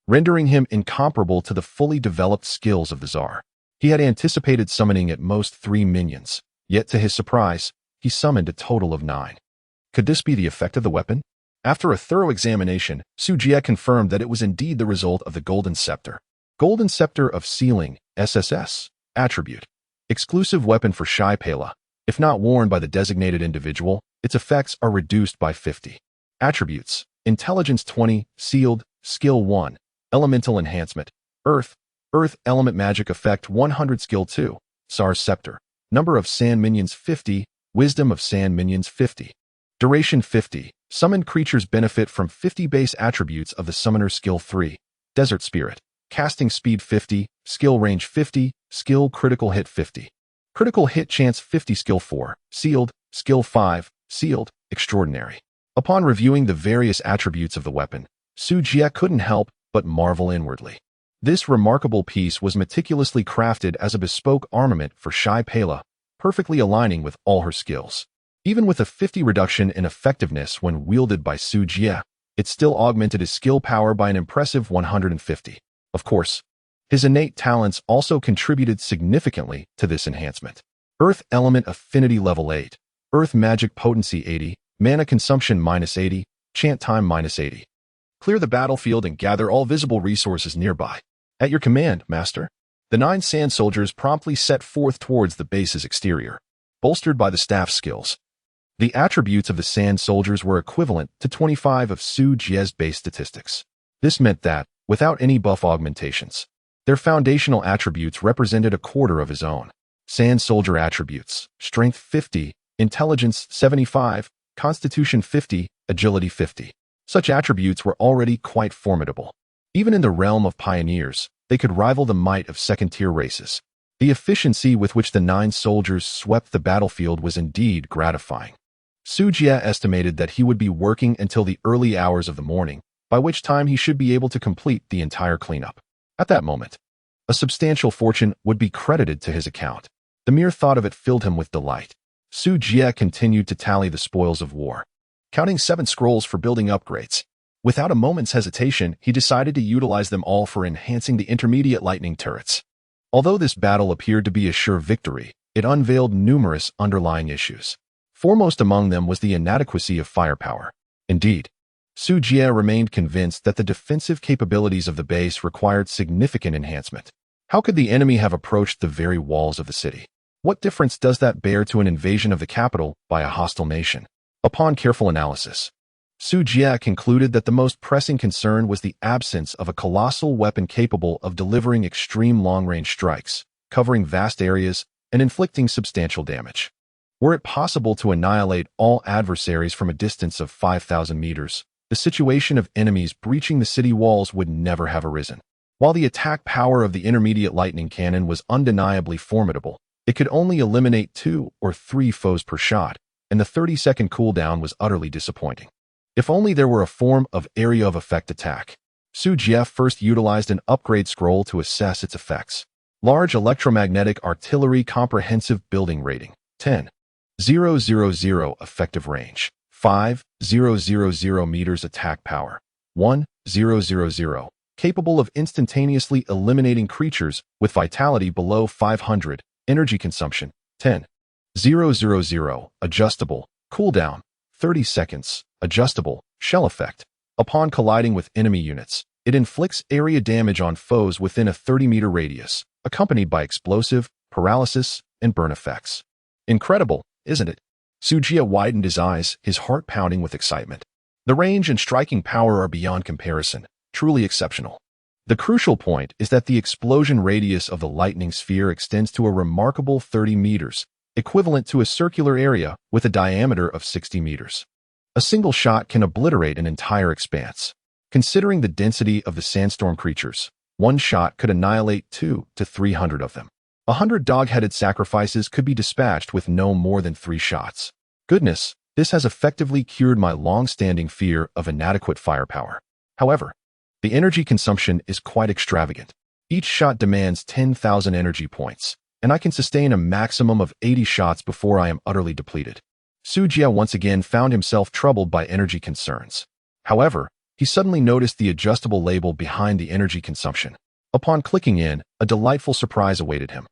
rendering him incomparable to the fully developed skills of the Tsar. He had anticipated summoning at most 3 minions, yet to his surprise, he summoned a total of 9. Could this be the effect of the weapon? After a thorough examination, Su Jie confirmed that it was indeed the result of the Golden Scepter. Golden Scepter of Sealing, SSS, attribute. Exclusive weapon for Shai Pela. If not worn by the designated individual, its effects are reduced by 50. Attributes: Intelligence 20, Sealed, Skill 1, Elemental Enhancement, Earth, Earth Element Magic Effect 100, Skill 2, Tsar's Scepter, Number of Sand Minions 50, Wisdom of Sand Minions 50. Duration 50. Summoned creatures benefit from 50 base attributes of the Summoner's Skill 3, Desert Spirit. Casting Speed 50, Skill Range 50, Skill Critical Hit 50. Critical Hit Chance 50, Skill 4, Sealed, Skill 5, Sealed, Extraordinary. Upon reviewing the various attributes of the weapon, Su Jie couldn't help but marvel inwardly. This remarkable piece was meticulously crafted as a bespoke armament for Shai Pela, perfectly aligning with all her skills. Even with a 50 reduction in effectiveness when wielded by Su Jie, it still augmented his skill power by an impressive 150. Of course, his innate talents also contributed significantly to this enhancement. Earth Element Affinity Level 8, Earth Magic Potency 80, Mana Consumption -80, Chant Time -80. Clear the battlefield and gather all visible resources nearby. At your command, Master. The 9 sand soldiers promptly set forth towards the base's exterior, bolstered by the staff skills. The attributes of the sand soldiers were equivalent to 25 of Su Jie's base statistics. This meant that, without any buff augmentations, their foundational attributes represented a quarter of his own. Sand soldier attributes: Strength 50, Intelligence 75, Constitution 50, Agility 50. Such attributes were already quite formidable. Even in the realm of pioneers, they could rival the might of second-tier races. The efficiency with which the 9 soldiers swept the battlefield was indeed gratifying. Su Jie estimated that he would be working until the early hours of the morning, by which time he should be able to complete the entire cleanup. At that moment, a substantial fortune would be credited to his account. The mere thought of it filled him with delight. Su Jie continued to tally the spoils of war, counting 7 scrolls for building upgrades. Without a moment's hesitation, he decided to utilize them all for enhancing the intermediate lightning turrets. Although this battle appeared to be a sure victory, it unveiled numerous underlying issues. Foremost among them was the inadequacy of firepower. Indeed, Su Jie remained convinced that the defensive capabilities of the base required significant enhancement. How could the enemy have approached the very walls of the city? What difference does that bear to an invasion of the capital by a hostile nation? Upon careful analysis, Su Jie concluded that the most pressing concern was the absence of a colossal weapon capable of delivering extreme long-range strikes, covering vast areas, and inflicting substantial damage. Were it possible to annihilate all adversaries from a distance of 5,000 meters, the situation of enemies breaching the city walls would never have arisen. While the attack power of the intermediate lightning cannon was undeniably formidable, it could only eliminate 2 or 3 foes per shot, and the 30-second cooldown was utterly disappointing. If only there were a form of area of effect attack. Su Jie first utilized an upgrade scroll to assess its effects. Large electromagnetic artillery comprehensive building rating, 10,000 effective range, 5,000 meters attack power, 1,000, capable of instantaneously eliminating creatures with vitality below 500, energy consumption, 10,000, adjustable, cooldown, 30 seconds, adjustable, shell effect. Upon colliding with enemy units, it inflicts area damage on foes within a 30-meter radius, accompanied by explosive, paralysis, and burn effects. Incredible, isn't it? Su Jie widened his eyes, his heart pounding with excitement. The range and striking power are beyond comparison, truly exceptional. The crucial point is that the explosion radius of the lightning sphere extends to a remarkable 30 meters, equivalent to a circular area with a diameter of 60 meters. A single shot can obliterate an entire expanse. Considering the density of the sandstorm creatures, one shot could annihilate 200 to 300 of them. 100 dog-headed sacrifices could be dispatched with no more than 3 shots. Goodness, this has effectively cured my long-standing fear of inadequate firepower. However, the energy consumption is quite extravagant. Each shot demands 10,000 energy points, and I can sustain a maximum of 80 shots before I am utterly depleted. Su Jie once again found himself troubled by energy concerns. However, he suddenly noticed the adjustable label behind the energy consumption. Upon clicking in, a delightful surprise awaited him.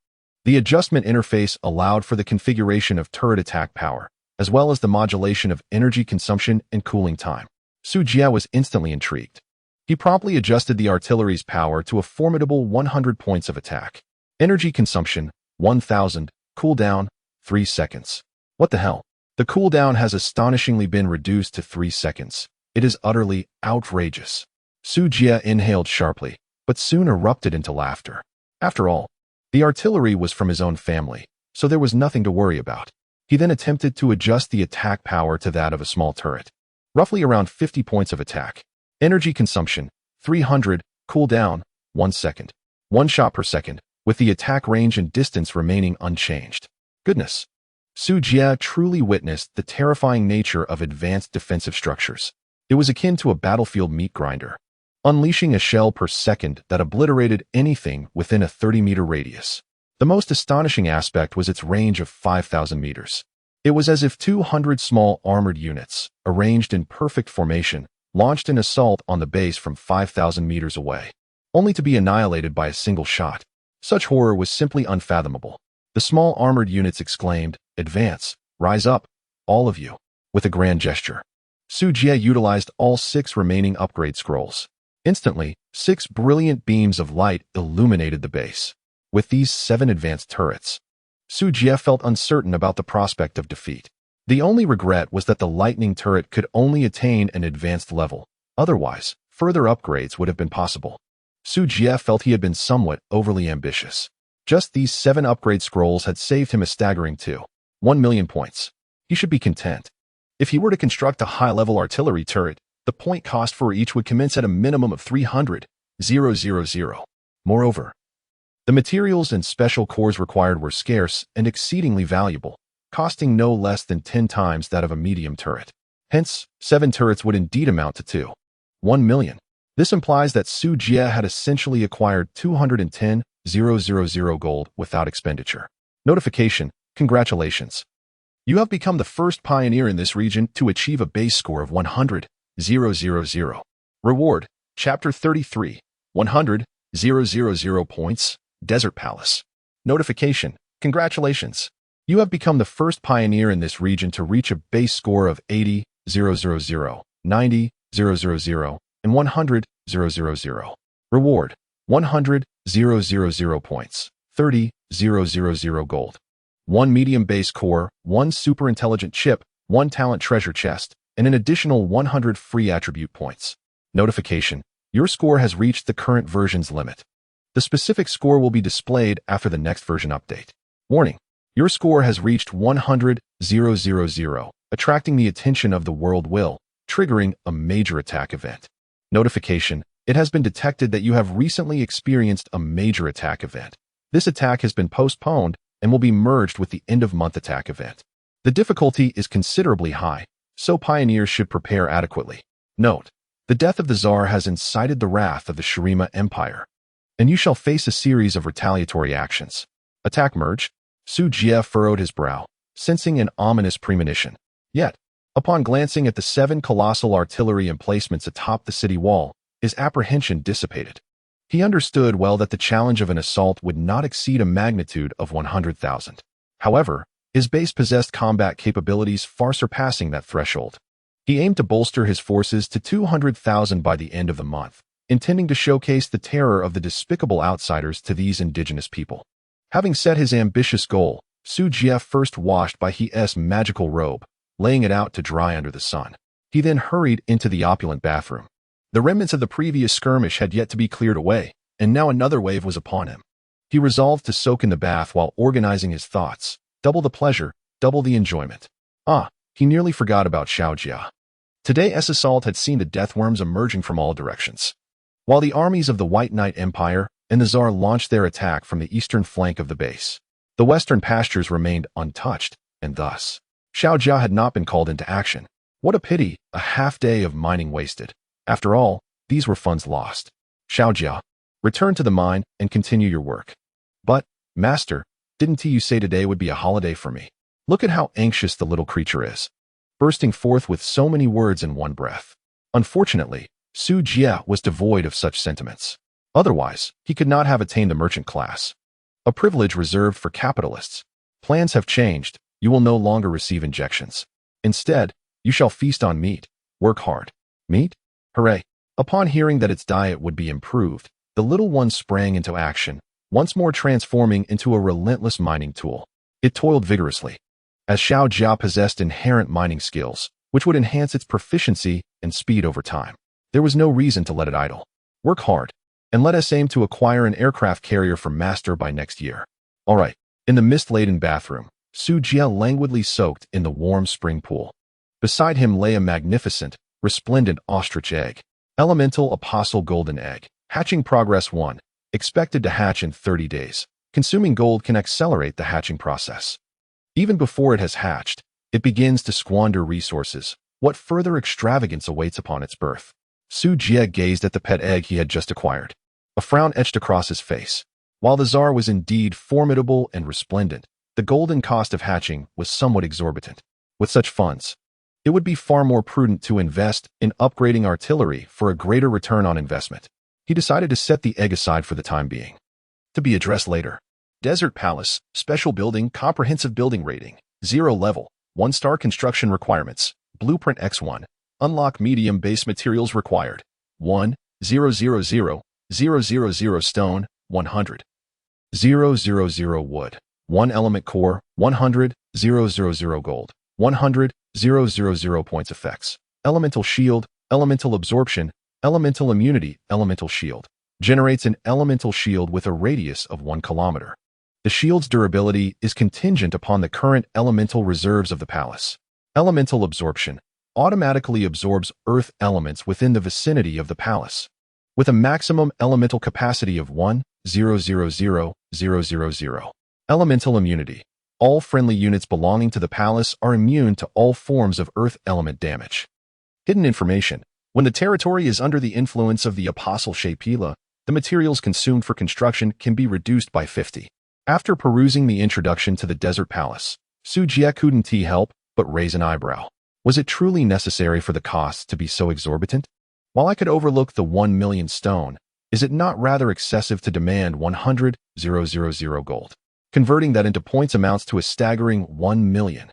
The adjustment interface allowed for the configuration of turret attack power, as well as the modulation of energy consumption and cooling time. Su Jie was instantly intrigued. He promptly adjusted the artillery's power to a formidable 100 points of attack. Energy consumption, 1,000, cooldown, 3 seconds. What the hell? The cooldown has astonishingly been reduced to 3 seconds. It is utterly outrageous. Su Jie inhaled sharply, but soon erupted into laughter. After all, the artillery was from his own family, so there was nothing to worry about. He then attempted to adjust the attack power to that of a small turret. Roughly around 50 points of attack. Energy consumption, 300, cooldown, 1 second. 1 shot per second, with the attack range and distance remaining unchanged. Goodness. Su Jie truly witnessed the terrifying nature of advanced defensive structures. It was akin to a battlefield meat grinder, unleashing a shell per second that obliterated anything within a 30-meter radius. The most astonishing aspect was its range of 5,000 meters. It was as if 200 small armored units, arranged in perfect formation, launched an assault on the base from 5,000 meters away, only to be annihilated by a single shot. Such horror was simply unfathomable. The small armored units exclaimed, "Advance, rise up, all of you," with a grand gesture. Su Jie utilized all 6 remaining upgrade scrolls. Instantly, 6 brilliant beams of light illuminated the base. With these 7 advanced turrets, Su Jie felt uncertain about the prospect of defeat. The only regret was that the lightning turret could only attain an advanced level. Otherwise, further upgrades would have been possible. Su Jie felt he had been somewhat overly ambitious. Just these 7 upgrade scrolls had saved him a staggering 1 million points. He should be content. If he were to construct a high-level artillery turret, the point cost for each would commence at a minimum of 300,000. Moreover, the materials and special cores required were scarce and exceedingly valuable, costing no less than 10 times that of a medium turret. Hence, 7 turrets would indeed amount to 1 million. This implies that Su Jie had essentially acquired 210,000 gold without expenditure. Notification: congratulations. You have become the first pioneer in this region to achieve a base score of 100,000. Reward: Chapter 33, 100,000 points, Desert Palace. Notification: congratulations. You have become the first pioneer in this region to reach a base score of 80,000, 90,000, and 100,000. Reward: 100,000 points, 30,000 gold. 1 medium base core, 1 super intelligent chip, 1 talent treasure chest, and an additional 100 free attribute points. Notification: your score has reached the current version's limit. The specific score will be displayed after the next version update. Warning: your score has reached 100,000, attracting the attention of the world will, triggering a major attack event. Notification: it has been detected that you have recently experienced a major attack event. This attack has been postponed and will be merged with the end-of-month attack event. The difficulty is considerably high, so pioneers should prepare adequately. Note: the death of the Tsar has incited the wrath of the Shurima Empire, and you shall face a series of retaliatory actions. Attack merge. Su Jie furrowed his brow, sensing an ominous premonition. Yet, upon glancing at the 7 colossal artillery emplacements atop the city wall, his apprehension dissipated. He understood well that the challenge of an assault would not exceed a magnitude of 100,000. However, his base possessed combat capabilities far surpassing that threshold. He aimed to bolster his forces to 200,000 by the end of the month, intending to showcase the terror of the despicable outsiders to these indigenous people. Having set his ambitious goal, Su Jie first washed by He's magical robe, laying it out to dry under the sun. He then hurried into the opulent bathroom. The remnants of the previous skirmish had yet to be cleared away, and now another wave was upon him. He resolved to soak in the bath while organizing his thoughts. Double the pleasure, double the enjoyment. He nearly forgot about Xiaojia. Today's assault had seen the deathworms emerging from all directions. While the armies of the White Knight Empire and the Tsar launched their attack from the eastern flank of the base, the western pastures remained untouched, and thus, Xiaojia had not been called into action. What a pity, a half-day of mining wasted. After all, these were funds lost. Xiaojia, return to the mine and continue your work. But, Master, didn't you say today would be a holiday for me? Look at how anxious the little creature is, bursting forth with so many words in one breath. Unfortunately, Su Jie was devoid of such sentiments. Otherwise, he could not have attained the merchant class, a privilege reserved for capitalists. Plans have changed. You will no longer receive injections. Instead, you shall feast on meat. Work hard. Meat? Hooray! Upon hearing that its diet would be improved, the little one sprang into action, once more transforming into a relentless mining tool. It toiled vigorously, as Xiaojia possessed inherent mining skills, which would enhance its proficiency and speed over time. There was no reason to let it idle. Work hard, and let us aim to acquire an aircraft carrier for Master by next year. All right. In the mist-laden bathroom, Su Jie languidly soaked in the warm spring pool. Beside him lay a magnificent, resplendent ostrich egg. Elemental Apostle Golden Egg. Hatching progress 1. Expected to hatch in 30 days. Consuming gold can accelerate the hatching process. Even before it has hatched, it begins to squander resources. What further extravagance awaits upon its birth? Su Jie gazed at the pet egg he had just acquired. A frown etched across his face. While the Tsar was indeed formidable and resplendent, the golden cost of hatching was somewhat exorbitant. With such funds, it would be far more prudent to invest in upgrading artillery for a greater return on investment. He decided to set the egg aside for the time being, to be addressed later. Desert Palace, Special Building, Comprehensive Building Rating, 0 level, 1-star construction requirements, Blueprint X1, unlock medium base materials required, 1,000,000 stone, 100,000 wood, 1 element core, 100,000 gold, 100,000 points effects, elemental shield, elemental absorption, elemental immunity, elemental shield. Generates an elemental shield with a radius of 1 kilometer. The shield's durability is contingent upon the current elemental reserves of the palace. Elemental absorption automatically absorbs earth elements within the vicinity of the palace, with a maximum elemental capacity of 1,000,000. Elemental immunity. All friendly units belonging to the palace are immune to all forms of earth element damage. Hidden information. When the territory is under the influence of the Apostle Shapila, the materials consumed for construction can be reduced by 50. After perusing the introduction to the Desert Palace, Su Jie couldn't help but raise an eyebrow. Was it truly necessary for the costs to be so exorbitant? While I could overlook the 1 million stone, is it not rather excessive to demand 100,000 gold? Converting that into points amounts to a staggering 1 million.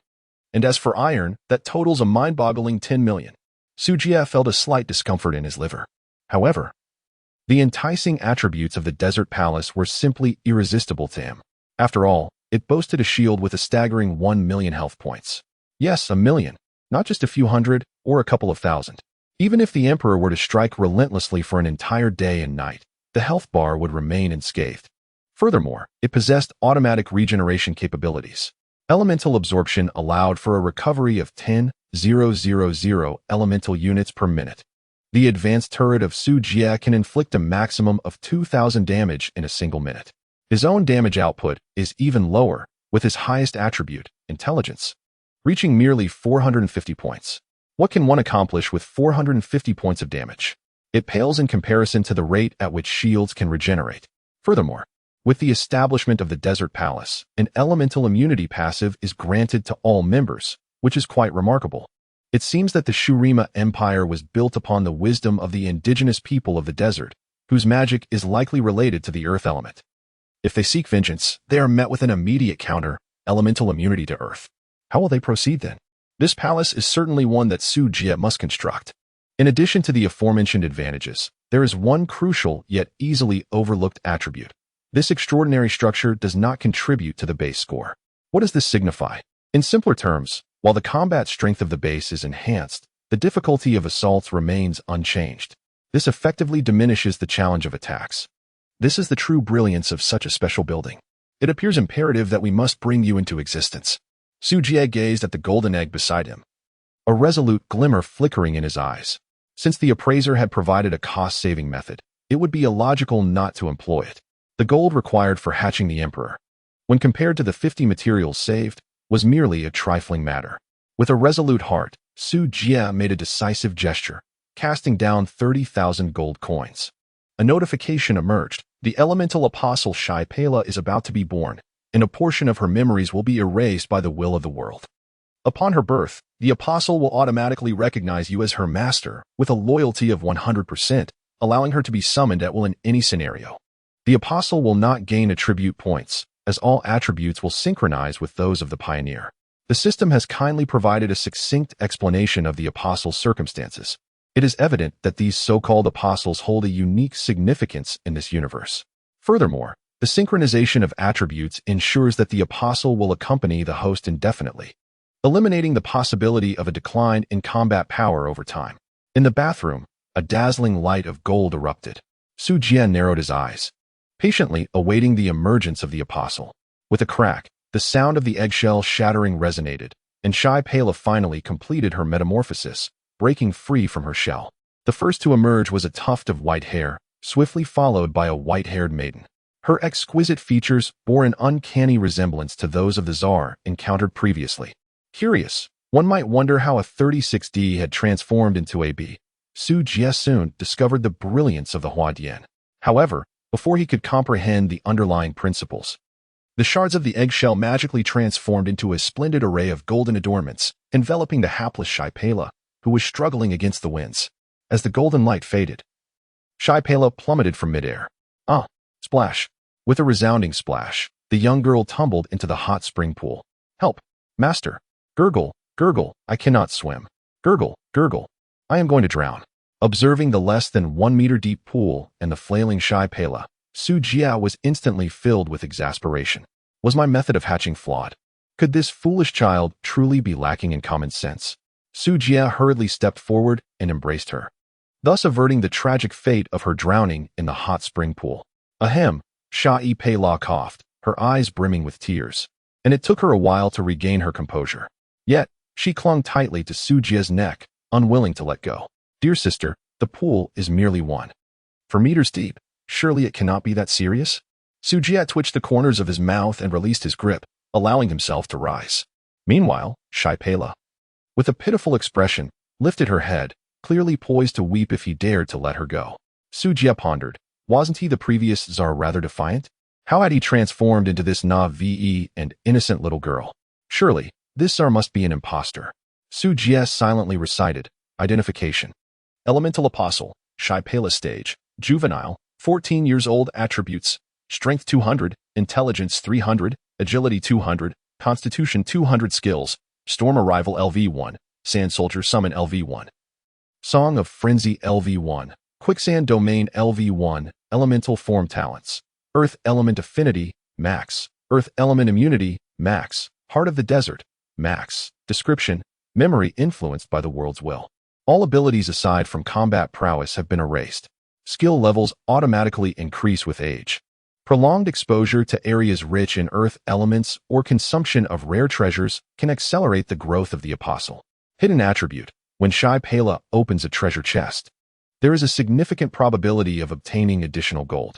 And as for iron, that totals a mind-boggling 10 million. Sujia felt a slight discomfort in his liver. However, the enticing attributes of the desert palace were simply irresistible to him. After all, it boasted a shield with a staggering 1 million health points. Yes, 1 million, not just a few hundred or a couple of thousand. Even if the Emperor were to strike relentlessly for an entire day and night, the health bar would remain unscathed. Furthermore, it possessed automatic regeneration capabilities. Elemental absorption allowed for a recovery of 10,000 elemental units per minute. The advanced turret of Su Jie can inflict a maximum of 2,000 damage in a single minute. His own damage output is even lower, with his highest attribute, intelligence, reaching merely 450 points. What can one accomplish with 450 points of damage? It pales in comparison to the rate at which shields can regenerate. Furthermore, with the establishment of the Desert Palace, an elemental immunity passive is granted to all members, which is quite remarkable. It seems that the Shurima Empire was built upon the wisdom of the indigenous people of the desert, whose magic is likely related to the earth element. If they seek vengeance, they are met with an immediate counter, elemental immunity to earth. How will they proceed then? This palace is certainly one that Su Jie must construct. In addition to the aforementioned advantages, there is one crucial yet easily overlooked attribute. This extraordinary structure does not contribute to the base score. What does this signify? In simpler terms, while the combat strength of the base is enhanced, the difficulty of assaults remains unchanged. This effectively diminishes the challenge of attacks. This is the true brilliance of such a special building. It appears imperative that we must bring you into existence. Su Jie gazed at the golden egg beside him, a resolute glimmer flickering in his eyes. Since the appraiser had provided a cost-saving method, it would be illogical not to employ it. The gold required for hatching the Emperor, when compared to the 50 materials saved, was merely a trifling matter. With a resolute heart, Su Jie made a decisive gesture, casting down 30,000 gold coins. A notification emerged. The elemental apostle Shai Pela is about to be born, and a portion of her memories will be erased by the will of the world. Upon her birth, the apostle will automatically recognize you as her master, with a loyalty of 100%, allowing her to be summoned at will in any scenario. The apostle will not gain attribute points, as all attributes will synchronize with those of the pioneer. The system has kindly provided a succinct explanation of the apostle's circumstances. It is evident that these so-called apostles hold a unique significance in this universe. Furthermore, the synchronization of attributes ensures that the apostle will accompany the host indefinitely, eliminating the possibility of a decline in combat power over time. In the bathroom, a dazzling light of gold erupted. Su Jie narrowed his eyes, patiently awaiting the emergence of the apostle. With a crack, the sound of the eggshell shattering resonated, and Shai Pela finally completed her metamorphosis, breaking free from her shell. The first to emerge was a tuft of white hair, swiftly followed by a white-haired maiden. Her exquisite features bore an uncanny resemblance to those of the Tsar encountered previously. Curious, one might wonder how a 36D had transformed into a B. Su Jie soon discovered the brilliance of the Huadian. However, before he could comprehend the underlying principles, the shards of the eggshell magically transformed into a splendid array of golden adornments, enveloping the hapless Shai Pela, who was struggling against the winds. As the golden light faded, Shai Pela plummeted from midair. Ah! Splash! With a resounding splash, the young girl tumbled into the hot spring pool. Help! Master! Gurgle! Gurgle! I cannot swim. Gurgle! Gurgle! I am going to drown. Observing the less than 1 meter deep pool and the flailing Shai Pela, Su Jie was instantly filled with exasperation. Was my method of hatching flawed? Could this foolish child truly be lacking in common sense? Su Jie hurriedly stepped forward and embraced her, thus averting the tragic fate of her drowning in the hot spring pool. Ahem, Shai Pela coughed, her eyes brimming with tears, and it took her a while to regain her composure. Yet, she clung tightly to Su Jie's neck, unwilling to let go. Dear sister, the pool is merely 1 meters deep. Surely it cannot be that serious? Su Jie twitched the corners of his mouth and released his grip, allowing himself to rise. Meanwhile, Shai Pela, with a pitiful expression, lifted her head, clearly poised to weep if he dared to let her go. Su Jie pondered. Wasn't he the previous Tsar rather defiant? How had he transformed into this naive and innocent little girl? Surely, this Tsar must be an impostor. Su Jie silently recited. Identification. Elemental Apostle, Shai Pela stage, juvenile, 14 years old. Attributes: Strength 200, Intelligence 300, Agility 200, Constitution 200. Skills: Storm Arrival LV1, Sand Soldier Summon LV1. Song of Frenzy LV1, Quicksand Domain LV1, Elemental Form Talents, Earth Element Affinity, Max, Earth Element Immunity, Max, Heart of the Desert, Max, Description, Memory influenced by the world's will. All abilities aside from combat prowess have been erased. Skill levels automatically increase with age. Prolonged exposure to areas rich in earth elements or consumption of rare treasures can accelerate the growth of the apostle. Hidden attribute. When Shy Pela opens a treasure chest, there is a significant probability of obtaining additional gold.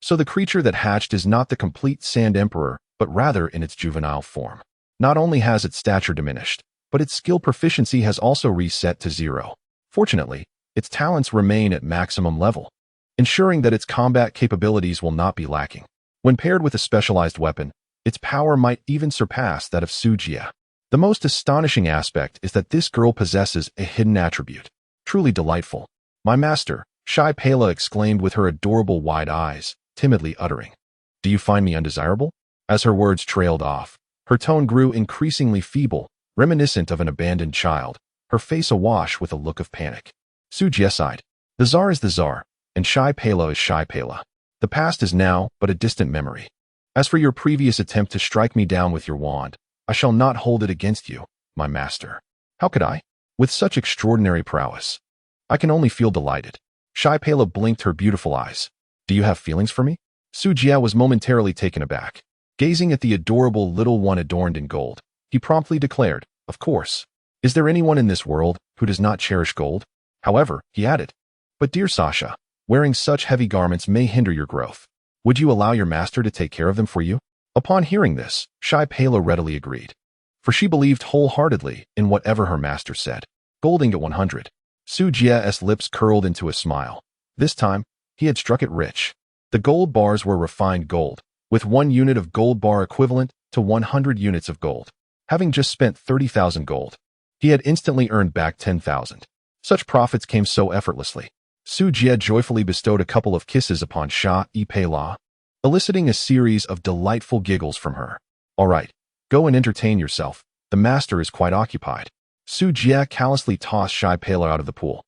So the creature that hatched is not the complete Sand Emperor, but rather in its juvenile form. Not only has its stature diminished, but its skill proficiency has also reset to 0. Fortunately, its talents remain at maximum level, ensuring that its combat capabilities will not be lacking. When paired with a specialized weapon, its power might even surpass that of Sujia. The most astonishing aspect is that this girl possesses a hidden attribute. Truly delightful. My master, Shy Pela exclaimed with her adorable wide eyes, timidly uttering, "Do you find me undesirable?" As her words trailed off, her tone grew increasingly feeble, reminiscent of an abandoned child, her face awash with a look of panic. Sujia sighed. The Tsar is the Tsar, and Shy Pela is Shy Pela. The past is now but a distant memory. As for your previous attempt to strike me down with your wand, I shall not hold it against you, my master. How could I? With such extraordinary prowess. I can only feel delighted. Shy Pela blinked her beautiful eyes. Do you have feelings for me? Sujia was momentarily taken aback. Gazing at the adorable little one adorned in gold, he promptly declared, "Of course. Is there anyone in this world who does not cherish gold?" However, he added, "But dear Sasha, wearing such heavy garments may hinder your growth. Would you allow your master to take care of them for you?" Upon hearing this, Shy Pela readily agreed, for she believed wholeheartedly in whatever her master said. Gold ingot 100. Sujia's lips curled into a smile. This time, he had struck it rich. The gold bars were refined gold, with 1 unit of gold bar equivalent to 100 units of gold. Having just spent 30,000 gold, he had instantly earned back 10,000. Such profits came so effortlessly. Sujia joyfully bestowed a couple of kisses upon Sha Pela, eliciting a series of delightful giggles from her. "All right, go and entertain yourself. The master is quite occupied." Sujia callously tossed Shy Pela out of the pool,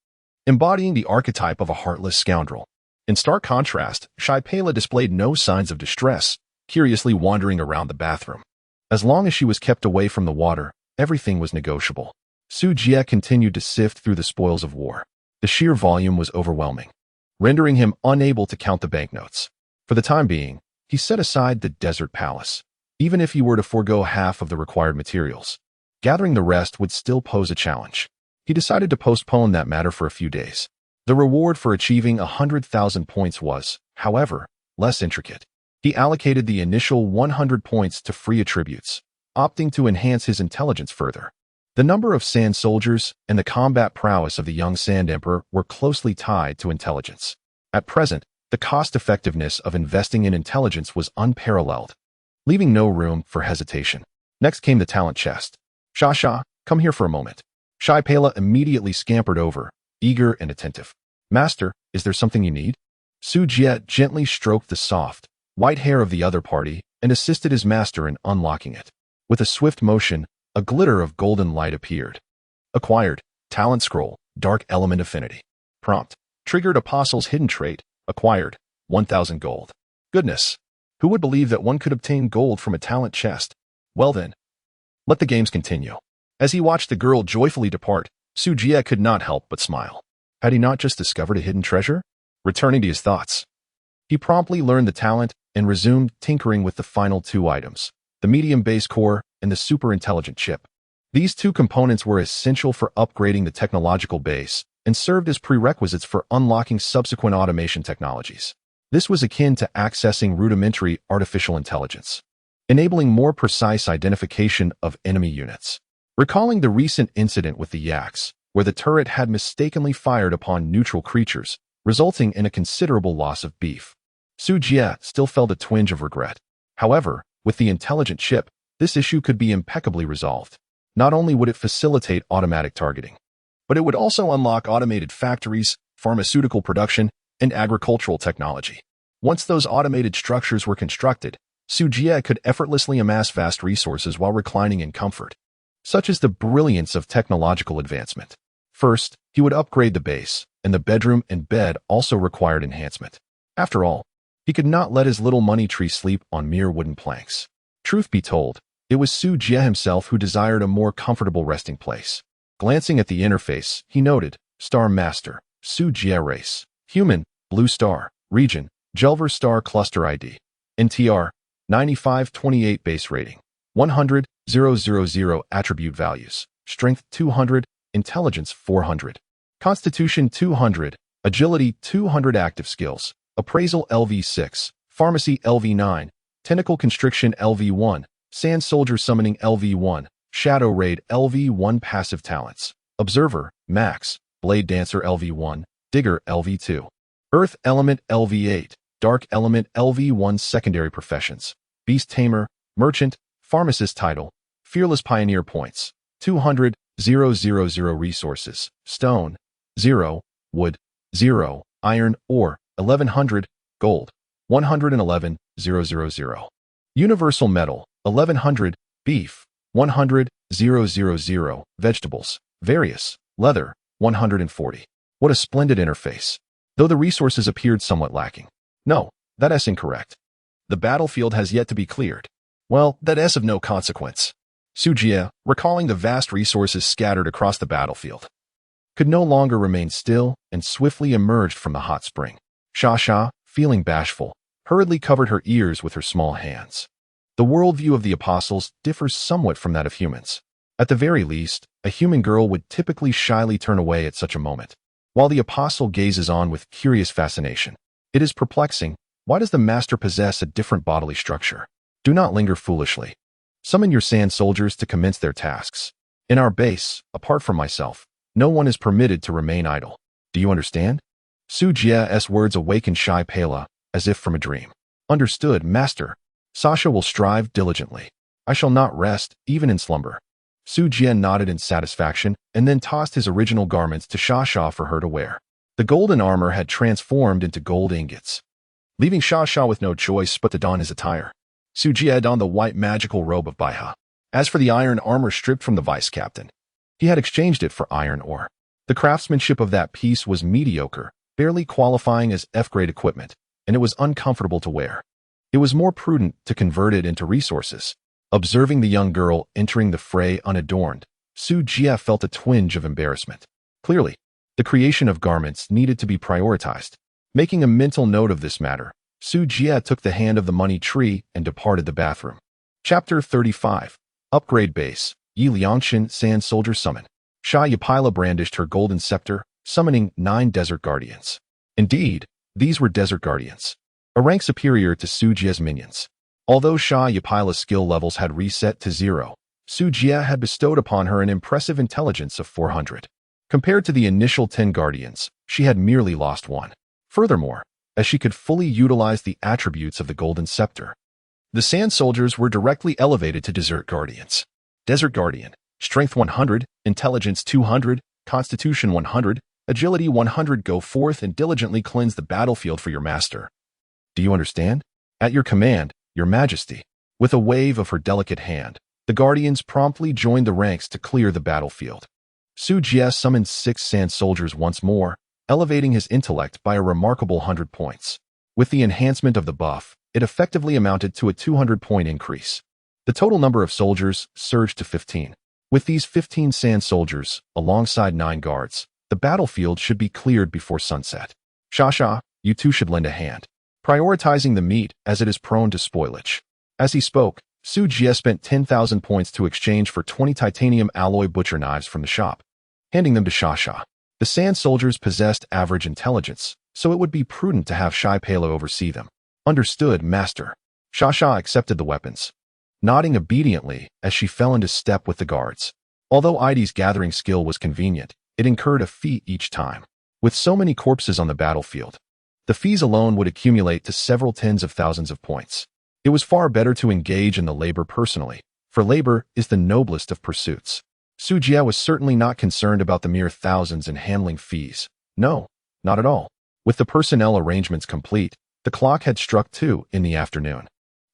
embodying the archetype of a heartless scoundrel. In stark contrast, Shy Pela displayed no signs of distress, curiously wandering around the bathroom. As long as she was kept away from the water, everything was negotiable. Sujia continued to sift through the spoils of war. The sheer volume was overwhelming, rendering him unable to count the banknotes. For the time being, he set aside the desert palace. Even if he were to forego half of the required materials, gathering the rest would still pose a challenge. He decided to postpone that matter for a few days. The reward for achieving 100,000 points was, however, less intricate. He allocated the initial 100 points to free attributes, opting to enhance his intelligence further. The number of sand soldiers and the combat prowess of the young Sand Emperor were closely tied to intelligence. At present, the cost-effectiveness of investing in intelligence was unparalleled, leaving no room for hesitation. Next came the talent chest. "Sha, come here for a moment." Shy Pela immediately scampered over, eager and attentive. "Master, is there something you need?" Sujia gently stroked the soft, white hair of the other party and assisted his master in unlocking it. With a swift motion, a glitter of golden light appeared. Acquired, Talent Scroll, Dark Element Affinity. Prompt, triggered Apostle's hidden trait. Acquired, 1,000 gold. Goodness, who would believe that one could obtain gold from a talent chest? Well then, let the games continue. As he watched the girl joyfully depart, Sujia could not help but smile. Had he not just discovered a hidden treasure? Returning to his thoughts, he promptly learned the talent and resumed tinkering with the final 2 items, the medium base core and the super intelligent chip. These 2 components were essential for upgrading the technological base and served as prerequisites for unlocking subsequent automation technologies. This was akin to accessing rudimentary artificial intelligence, enabling more precise identification of enemy units. Recalling the recent incident with the yaks, where the turret had mistakenly fired upon neutral creatures, resulting in a considerable loss of beef, Sujia still felt a twinge of regret. However, with the intelligent chip, this issue could be impeccably resolved. Not only would it facilitate automatic targeting, but it would also unlock automated factories, pharmaceutical production, and agricultural technology. Once those automated structures were constructed, Sujia could effortlessly amass vast resources while reclining in comfort. Such is the brilliance of technological advancement. First, he would upgrade the base, and the bedroom and bed also required enhancement. After all, he could not let his little money tree sleep on mere wooden planks. Truth be told, it was Su Jie himself who desired a more comfortable resting place. Glancing at the interface, he noted, Star Master, Su Jie Race, Human, Blue Star, Region, Jelver Star Cluster ID, NTR, 9528 Base Rating, 100,000 Attribute Values, Strength 200, Intelligence 400, Constitution 200, Agility 200 Active Skills, Appraisal LV6, Pharmacy LV9, Tentacle Constriction LV1, Sand Soldier Summoning LV1, Shadow Raid LV1 Passive Talents, Observer, Max, Blade Dancer LV1, Digger LV2, Earth Element LV8, Dark Element LV1 Secondary Professions, Beast Tamer, Merchant, Pharmacist Title, Fearless Pioneer Points, 200,000 Resources, Stone, 0, Wood, 0, Iron, Ore, 1100, Gold, 111,000. Universal Metal, 1100, Beef, 100,000, Vegetables, Various, Leather, 140. What a splendid interface. Though the resources appeared somewhat lacking. No, that is incorrect. The battlefield has yet to be cleared. Well, that is of no consequence. Su Jie, recalling the vast resources scattered across the battlefield, could no longer remain still and swiftly emerged from the hot spring. Sha, feeling bashful, hurriedly covered her ears with her small hands. The worldview of the apostles differs somewhat from that of humans. At the very least, a human girl would typically shyly turn away at such a moment, while the apostle gazes on with curious fascination. It is perplexing. Why does the master possess a different bodily structure? Do not linger foolishly. Summon your sand soldiers to commence their tasks. In our base, apart from myself, no one is permitted to remain idle. Do you understand? Su Jie's words awakened Shai Pela, as if from a dream. Understood, master. Sasha will strive diligently. I shall not rest, even in slumber. Su Jie nodded in satisfaction and then tossed his original garments to Sha for her to wear. The golden armor had transformed into gold ingots, leaving Sha with no choice but to don his attire. Su Jie donned the white magical robe of Baiha. As for the iron armor stripped from the vice-captain, he had exchanged it for iron ore. The craftsmanship of that piece was mediocre, barely qualifying as F-grade equipment, and it was uncomfortable to wear. It was more prudent to convert it into resources. Observing the young girl entering the fray unadorned, Su Jie felt a twinge of embarrassment. Clearly, the creation of garments needed to be prioritized. Making a mental note of this matter, Su Jie took the hand of the money tree and departed the bathroom. Chapter 35. Upgrade Base, Yi Liangshan Sand Soldier Summon. Sha Yapila brandished her golden scepter, summoning 9 Desert Guardians. Indeed, these were Desert Guardians, a rank superior to Su Jie's minions. Although Sha Yapila's skill levels had reset to 0, Su Jie had bestowed upon her an impressive intelligence of 400. Compared to the initial 10 Guardians, she had merely lost 1. Furthermore, as she could fully utilize the attributes of the Golden Scepter, the Sand Soldiers were directly elevated to Desert Guardians. Desert Guardian, Strength 100, Intelligence 200, Constitution 100, Agility 100. Go forth and diligently cleanse the battlefield for your master. Do you understand? At your command, Your Majesty. With a wave of her delicate hand, the Guardians promptly joined the ranks to clear the battlefield. Su Jie summoned 6 Sand Soldiers once more, elevating his intellect by a remarkable 100 points. With the enhancement of the buff, it effectively amounted to a 200-point increase. The total number of soldiers surged to 15. With these 15 Sand Soldiers, alongside 9 guards, the battlefield should be cleared before sunset. Sha, you two should lend a hand, prioritizing the meat as it is prone to spoilage. As he spoke, Su Jie spent 10,000 points to exchange for 20 titanium alloy butcher knives from the shop, handing them to Sha. The Sand Soldiers possessed average intelligence, so it would be prudent to have Shai Pela oversee them. Understood, master. Sha accepted the weapons, nodding obediently as she fell into step with the guards. Although Idi's gathering skill was convenient, it incurred a fee each time. With so many corpses on the battlefield, the fees alone would accumulate to several tens of thousands of points. It was far better to engage in the labor personally, for labor is the noblest of pursuits. Su Jie was certainly not concerned about the mere thousands in handling fees. No, not at all. With the personnel arrangements complete, the clock had struck 2 in the afternoon.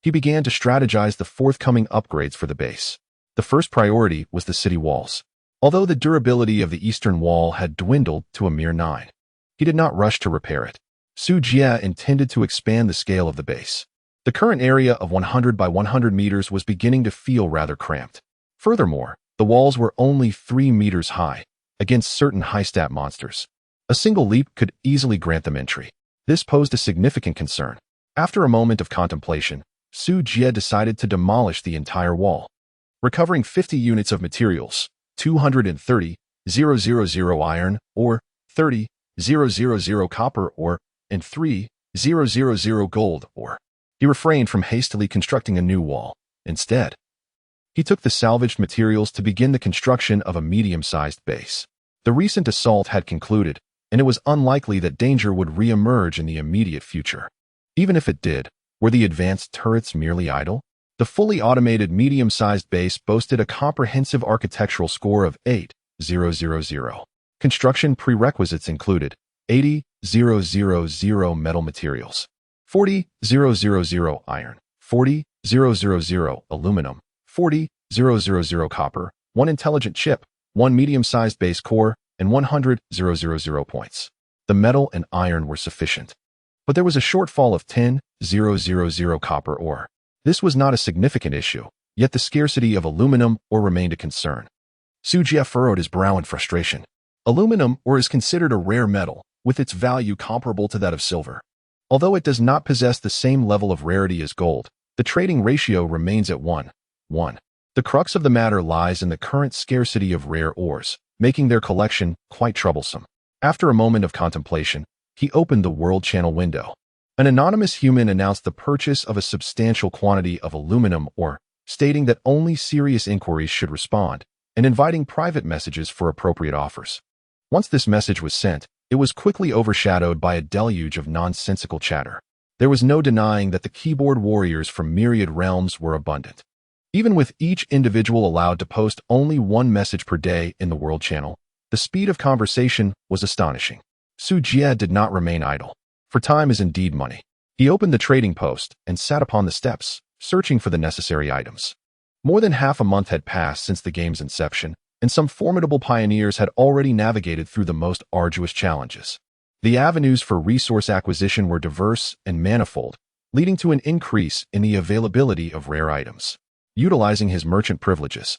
He began to strategize the forthcoming upgrades for the base. The first priority was the city walls. Although the durability of the eastern wall had dwindled to a mere 9, he did not rush to repair it. Su Jie intended to expand the scale of the base. The current area of 100 by 100 meters was beginning to feel rather cramped. Furthermore, the walls were only 3 meters high, against certain high-stat monsters. A single leap could easily grant them entry. This posed a significant concern. After a moment of contemplation, Su Jie decided to demolish the entire wall. Recovering 50 units of materials, 230,000 iron ore, 30,000 copper ore, and 3,000 gold ore. He refrained from hastily constructing a new wall. Instead, he took the salvaged materials to begin the construction of a medium-sized base. The recent assault had concluded, and it was unlikely that danger would re-emerge in the immediate future. Even if it did, were the advanced turrets merely idle? The fully automated medium-sized base boasted a comprehensive architectural score of 8,000. Construction prerequisites included 80,000 metal materials, 40,000 iron, 40,000 aluminum, 40,000 copper, 1 intelligent chip, 1 medium-sized base core, and 100,000 points. The metal and iron were sufficient. But there was a shortfall of 10,000 copper ore. This was not a significant issue, yet the scarcity of aluminum ore remained a concern. Su Jie furrowed his brow in frustration. Aluminum ore is considered a rare metal, with its value comparable to that of silver. Although it does not possess the same level of rarity as gold, the trading ratio remains at 1:1. The crux of the matter lies in the current scarcity of rare ores, making their collection quite troublesome. After a moment of contemplation, he opened the World Channel window. An anonymous human announced the purchase of a substantial quantity of aluminum ore, stating that only serious inquiries should respond, and inviting private messages for appropriate offers. Once this message was sent, it was quickly overshadowed by a deluge of nonsensical chatter. There was no denying that the keyboard warriors from myriad realms were abundant. Even with each individual allowed to post only 1 message per day in the World Channel, the speed of conversation was astonishing. Su Jie did not remain idle, for time is indeed money. He opened the trading post and sat upon the steps, searching for the necessary items. More than half a month had passed since the game's inception, and some formidable pioneers had already navigated through the most arduous challenges. The avenues for resource acquisition were diverse and manifold, leading to an increase in the availability of rare items. Utilizing his merchant privileges,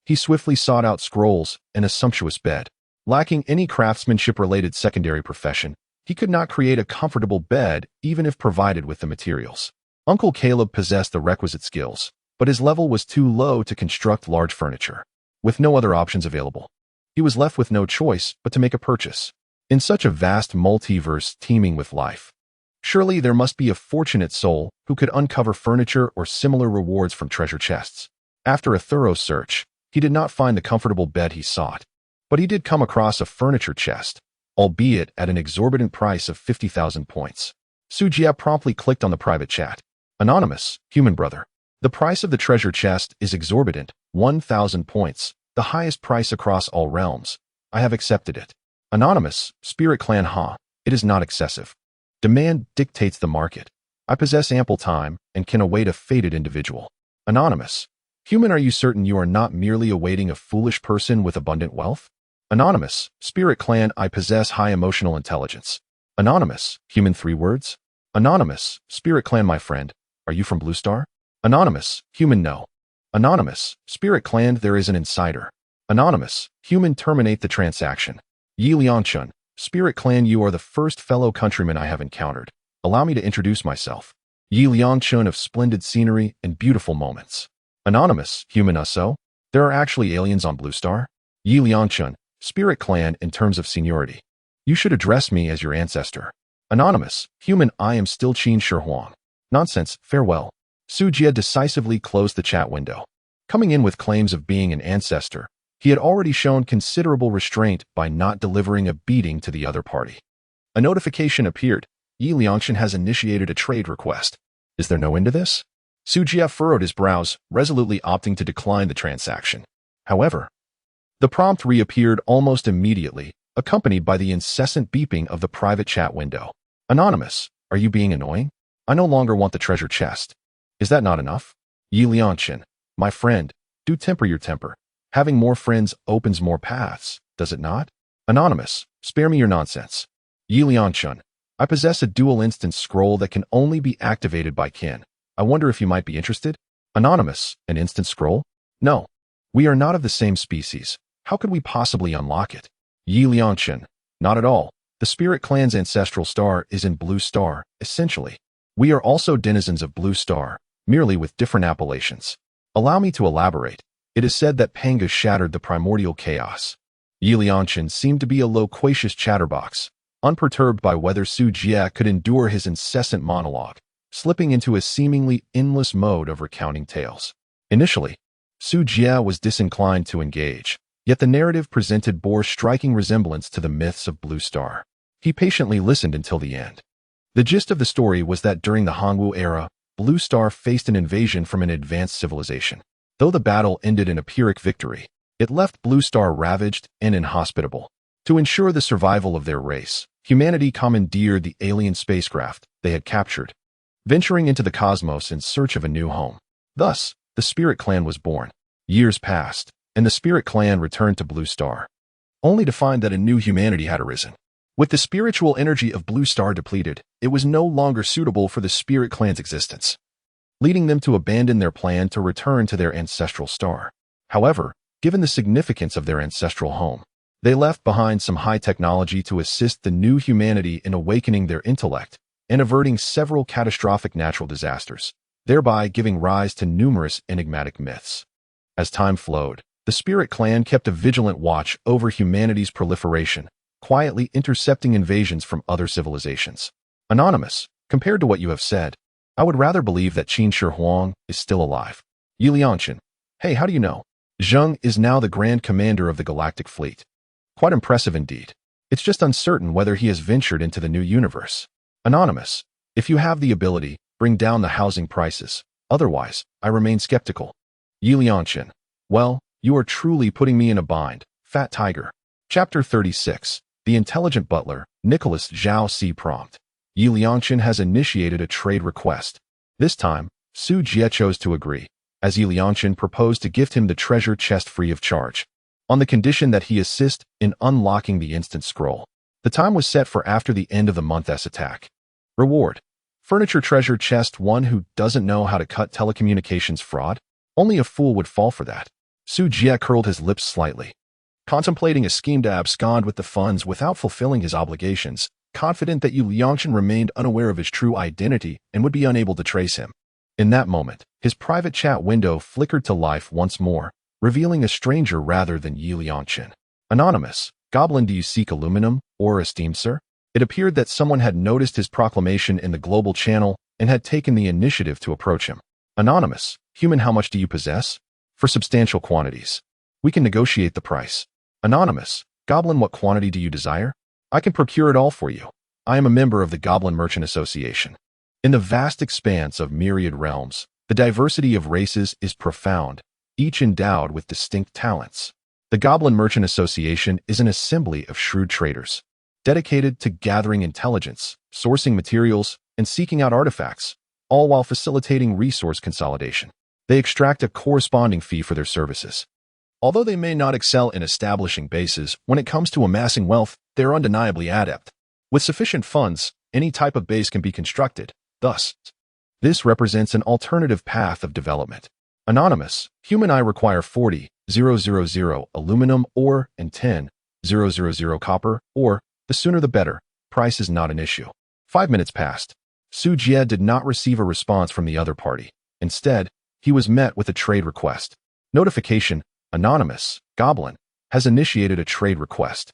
he swiftly sought out scrolls and a sumptuous bed. Lacking any craftsmanship-related secondary profession, he could not create a comfortable bed even if provided with the materials. Uncle Caleb possessed the requisite skills, but his level was too low to construct large furniture. With no other options available, he was left with no choice but to make a purchase. In such a vast multiverse teeming with life, surely there must be a fortunate soul who could uncover furniture or similar rewards from treasure chests. After a thorough search, he did not find the comfortable bed he sought, but he did come across a furniture chest, albeit at an exorbitant price of 50,000 points. Su Jie promptly clicked on the private chat. Anonymous, human brother. The price of the treasure chest is exorbitant, 1,000 points, the highest price across all realms. I have accepted it. Anonymous, Spirit Clan Ha, it is not excessive. Demand dictates the market. I possess ample time and can await a fated individual. Anonymous, human, are you certain you are not merely awaiting a foolish person with abundant wealth? Anonymous, Spirit Clan, I possess high emotional intelligence. Anonymous, human, 3 words. Anonymous, Spirit Clan, my friend, are you from Blue Star? Anonymous, human, no. Anonymous, Spirit Clan, there is an insider. Anonymous, human, terminate the transaction. Yi Liangchun, Spirit Clan, you are the first fellow countryman I have encountered. Allow me to introduce myself. Yi Liangchun of splendid scenery and beautiful moments. Anonymous, human, so? There are actually aliens on Blue Star? Yi Liangchun, Spirit Clan, in terms of seniority, you should address me as your ancestor. Anonymous, human, I am still Qin Shi Huang. Nonsense, farewell. Su Jie decisively closed the chat window. Coming in with claims of being an ancestor, he had already shown considerable restraint by not delivering a beating to the other party. A notification appeared. Yi Liangchun has initiated a trade request. Is there no end to this? Su Jie furrowed his brows, resolutely opting to decline the transaction. However, the prompt reappeared almost immediately, accompanied by the incessant beeping of the private chat window. Anonymous, are you being annoying? I no longer want the treasure chest. Is that not enough? Yi Liangchun, my friend, do temper your temper. Having more friends opens more paths, does it not? Anonymous, spare me your nonsense. Yi Liangchun, I possess a dual instance scroll that can only be activated by kin. I wonder if you might be interested? Anonymous, an instant scroll? No. We are not of the same species. How could we possibly unlock it? Yi Liangchun, not at all. The Spirit Clan's ancestral star is in Blue Star, essentially. We are also denizens of Blue Star, merely with different appellations. Allow me to elaborate. It is said that Panga shattered the primordial chaos. Yi Liangchun seemed to be a loquacious chatterbox, unperturbed by whether Su Jie could endure his incessant monologue, slipping into a seemingly endless mode of recounting tales. Initially, Su Jie was disinclined to engage, yet the narrative presented bore striking resemblance to the myths of Blue Star. He patiently listened until the end. The gist of the story was that during the Hongwu era, Blue Star faced an invasion from an advanced civilization. Though the battle ended in a Pyrrhic victory, it left Blue Star ravaged and inhospitable. To ensure the survival of their race, humanity commandeered the alien spacecraft they had captured, venturing into the cosmos in search of a new home. Thus, the Spirit Clan was born. Years passed, and the Spirit Clan returned to Blue Star, only to find that a new humanity had arisen. With the spiritual energy of Blue Star depleted, it was no longer suitable for the Spirit Clan's existence, leading them to abandon their plan to return to their ancestral star. However, given the significance of their ancestral home, they left behind some high technology to assist the new humanity in awakening their intellect and averting several catastrophic natural disasters, thereby giving rise to numerous enigmatic myths. As time flowed, the Spirit Clan kept a vigilant watch over humanity's proliferation, quietly intercepting invasions from other civilizations. Anonymous, compared to what you have said, I would rather believe that Qin Shi Huang is still alive. Yi Liangchun, hey, how do you know? Zheng is now the Grand Commander of the Galactic Fleet. Quite impressive indeed. It's just uncertain whether he has ventured into the new universe. Anonymous, if you have the ability, bring down the housing prices. Otherwise, I remain skeptical. Yi Liangchun, well, you are truly putting me in a bind, fat tiger. Chapter 36, The Intelligent Butler, Nicholas Zhao C. Prompt. Yi Liangchun has initiated a trade request. This time, Su Jie chose to agree, as Yi Liangchun proposed to gift him the treasure chest free of charge, on the condition that he assist in unlocking the instant scroll. The time was set for after the end of the month's attack. Reward: furniture treasure chest. One who doesn't know how to cut telecommunications fraud? Only a fool would fall for that. Su Jie curled his lips slightly, contemplating a scheme to abscond with the funds without fulfilling his obligations, confident that Yi Liangchun remained unaware of his true identity and would be unable to trace him. In that moment, his private chat window flickered to life once more, revealing a stranger rather than Yi Liangchun. Anonymous, Goblin, do you seek aluminum, or esteemed sir? It appeared that someone had noticed his proclamation in the global channel and had taken the initiative to approach him. Anonymous, human, how much do you possess? For substantial quantities. We can negotiate the price. Anonymous, Goblin, what quantity do you desire? I can procure it all for you. I am a member of the Goblin Merchant Association. In the vast expanse of myriad realms, the diversity of races is profound, each endowed with distinct talents. The Goblin Merchant Association is an assembly of shrewd traders, dedicated to gathering intelligence, sourcing materials, and seeking out artifacts, all while facilitating resource consolidation. They extract a corresponding fee for their services. Although they may not excel in establishing bases, when it comes to amassing wealth, they are undeniably adept. With sufficient funds, any type of base can be constructed. Thus, this represents an alternative path of development. Anonymous, human, I require 40,000 aluminum ore and 10,000 copper ore. The sooner the better. Price is not an issue. 5 minutes passed. Su Jie did not receive a response from the other party. Instead, he was met with a trade request. Notification: Anonymous, Goblin, has initiated a trade request.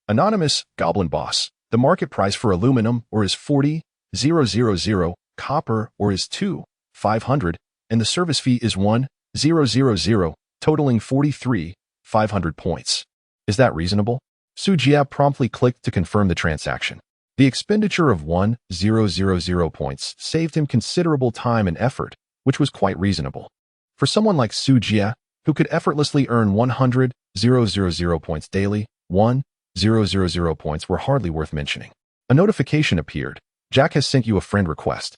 Anonymous, Goblin boss, the market price for aluminum ore is 40,000, copper ore is 2,500, and the service fee is 1,000, totaling 43,500 points. Is that reasonable? Su Jie promptly clicked to confirm the transaction. The expenditure of 1,000 points saved him considerable time and effort, which was quite reasonable. For someone like Su Jie, who could effortlessly earn 100,000 points daily, 1,000 points were hardly worth mentioning. A notification appeared. Jack has sent you a friend request.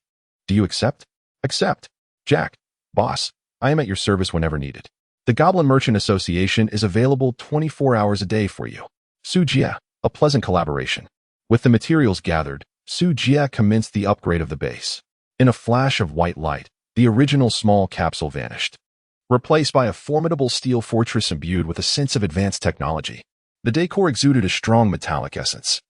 Do you accept? Accept. Jack, boss, I am at your service whenever needed. The Goblin Merchant Association is available 24 hours a day for you. Sujia, a pleasant collaboration. With the materials gathered, Sujia commenced the upgrade of the base. In a flash of white light, the original small capsule vanished, replaced by a formidable steel fortress imbued with a sense of advanced technology. The decor exuded a strong metallic essence,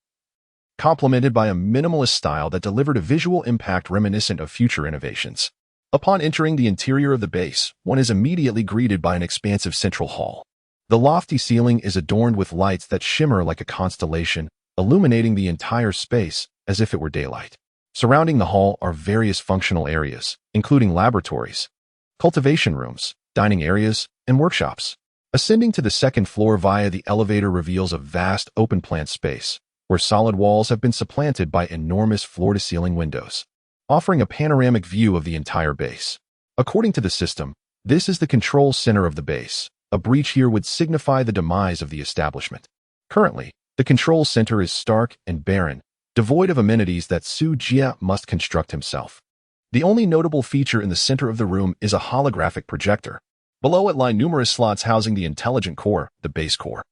complemented by a minimalist style that delivered a visual impact reminiscent of future innovations. Upon entering the interior of the base, one is immediately greeted by an expansive central hall. The lofty ceiling is adorned with lights that shimmer like a constellation, illuminating the entire space as if it were daylight. Surrounding the hall are various functional areas, including laboratories, cultivation rooms, dining areas, and workshops. Ascending to the second floor via the elevator reveals a vast open-plan space, where solid walls have been supplanted by enormous floor-to-ceiling windows, offering a panoramic view of the entire base. According to the system, this is the control center of the base. A breach here would signify the demise of the establishment. Currently, the control center is stark and barren, devoid of amenities that Sujia must construct himself. The only notable feature in the center of the room is a holographic projector. Below it lie numerous slots housing the intelligent core, the base core,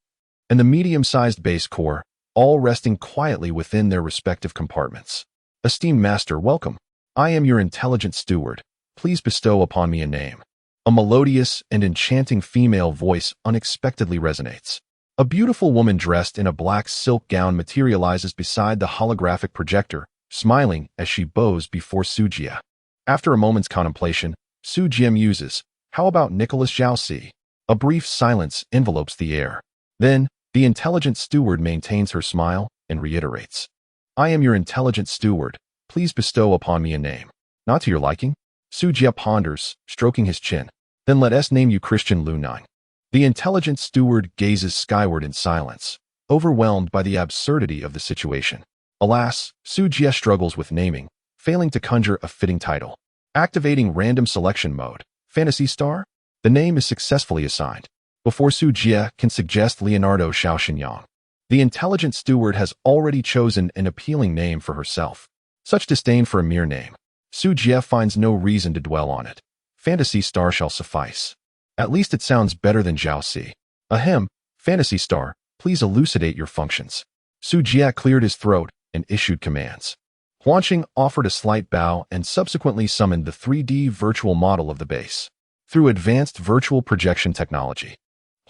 and the medium-sized base core, all resting quietly within their respective compartments. Esteemed Master, welcome. I am your intelligent steward. Please bestow upon me a name. A melodious and enchanting female voice unexpectedly resonates. A beautiful woman dressed in a black silk gown materializes beside the holographic projector, smiling as she bows before Sujia. After a moment's contemplation, Sujia muses, "How about Nicholas Jiaoxi?" A brief silence envelopes the air. Then, the intelligent steward maintains her smile and reiterates, "I am your intelligent steward. Please bestow upon me a name." "Not to your liking?" Sujia ponders, stroking his chin. "Then let us name you Christian Lunine." The intelligent steward gazes skyward in silence, overwhelmed by the absurdity of the situation. Alas, Sujia struggles with naming, failing to conjure a fitting title. Activating random selection mode, Fantasy Star? The name is successfully assigned. Before Sujia can suggest Leonardo Xiaoxinyang, the intelligent steward has already chosen an appealing name for herself. Such disdain for a mere name. Sujia finds no reason to dwell on it. Fantasy Star shall suffice. At least it sounds better than Jiaoxi. Ahem, Fantasy Star, please elucidate your functions. Sujia cleared his throat and issued commands. Huanqing offered a slight bow and subsequently summoned the 3D virtual model of the base. Through advanced virtual projection technology,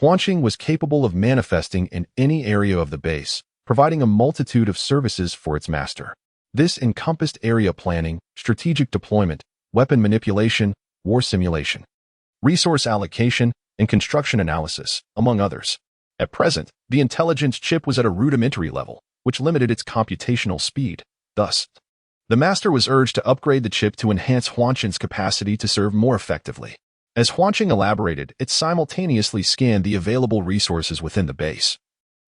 Huanqing was capable of manifesting in any area of the base, providing a multitude of services for its master. This encompassed area planning, strategic deployment, weapon manipulation, war simulation, resource allocation, and construction analysis, among others. At present, the intelligence chip was at a rudimentary level, which limited its computational speed. Thus, the master was urged to upgrade the chip to enhance Huanqing's capacity to serve more effectively. As Huanqing elaborated, it simultaneously scanned the available resources within the base,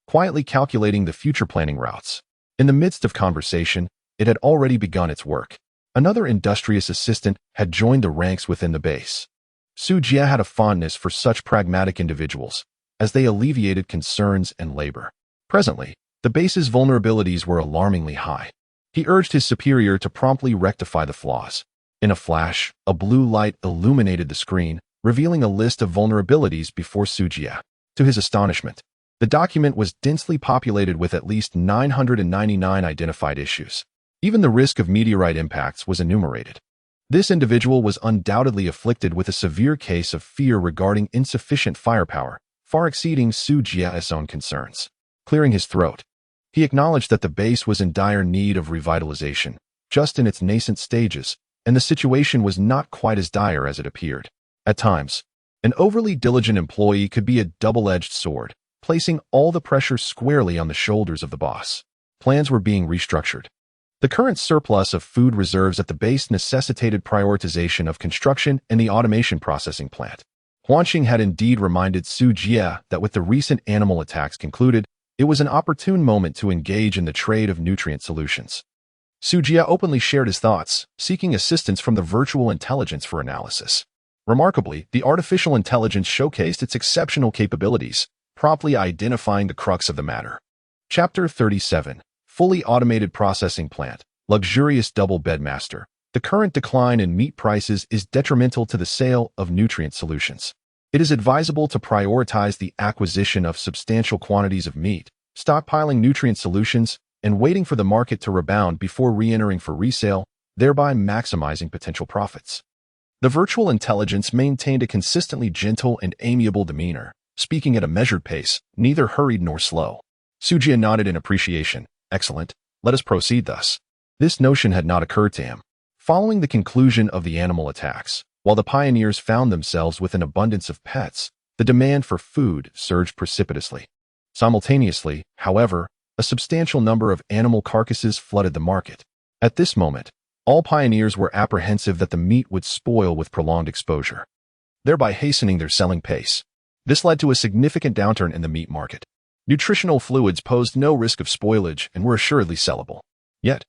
quietly calculating the future planning routes. In the midst of conversation, it had already begun its work. Another industrious assistant had joined the ranks within the base. Sujia had a fondness for such pragmatic individuals, as they alleviated concerns and labor. Presently, the base's vulnerabilities were alarmingly high. He urged his superior to promptly rectify the flaws. In a flash, a blue light illuminated the screen, revealing a list of vulnerabilities before Sujia. To his astonishment, the document was densely populated with at least 999 identified issues. Even the risk of meteorite impacts was enumerated. This individual was undoubtedly afflicted with a severe case of fear regarding insufficient firepower, far exceeding Sujia's own concerns. Clearing his throat, he acknowledged that the base was in dire need of revitalization, just in its nascent stages, and the situation was not quite as dire as it appeared. At times, an overly diligent employee could be a double-edged sword, placing all the pressure squarely on the shoulders of the boss. Plans were being restructured. The current surplus of food reserves at the base necessitated prioritization of construction and the automation processing plant. Huanqing had indeed reminded Sujia that with the recent animal attacks concluded, it was an opportune moment to engage in the trade of nutrient solutions. Sujia openly shared his thoughts, seeking assistance from the virtual intelligence for analysis. Remarkably, the artificial intelligence showcased its exceptional capabilities, promptly identifying the crux of the matter. Chapter 37. Fully automated processing plant, luxurious double-bed master. The current decline in meat prices is detrimental to the sale of nutrient solutions. It is advisable to prioritize the acquisition of substantial quantities of meat, stockpiling nutrient solutions, and waiting for the market to rebound before re-entering for resale, thereby maximizing potential profits. The virtual intelligence maintained a consistently gentle and amiable demeanor, speaking at a measured pace, neither hurried nor slow. Sujia nodded in appreciation. Excellent. Let us proceed thus. This notion had not occurred to him. Following the conclusion of the animal attacks, while the pioneers found themselves with an abundance of pets, the demand for food surged precipitously. Simultaneously, however, a substantial number of animal carcasses flooded the market. At this moment, all pioneers were apprehensive that the meat would spoil with prolonged exposure, thereby hastening their selling pace. This led to a significant downturn in the meat market. Nutritional fluids posed no risk of spoilage and were assuredly sellable. Yet,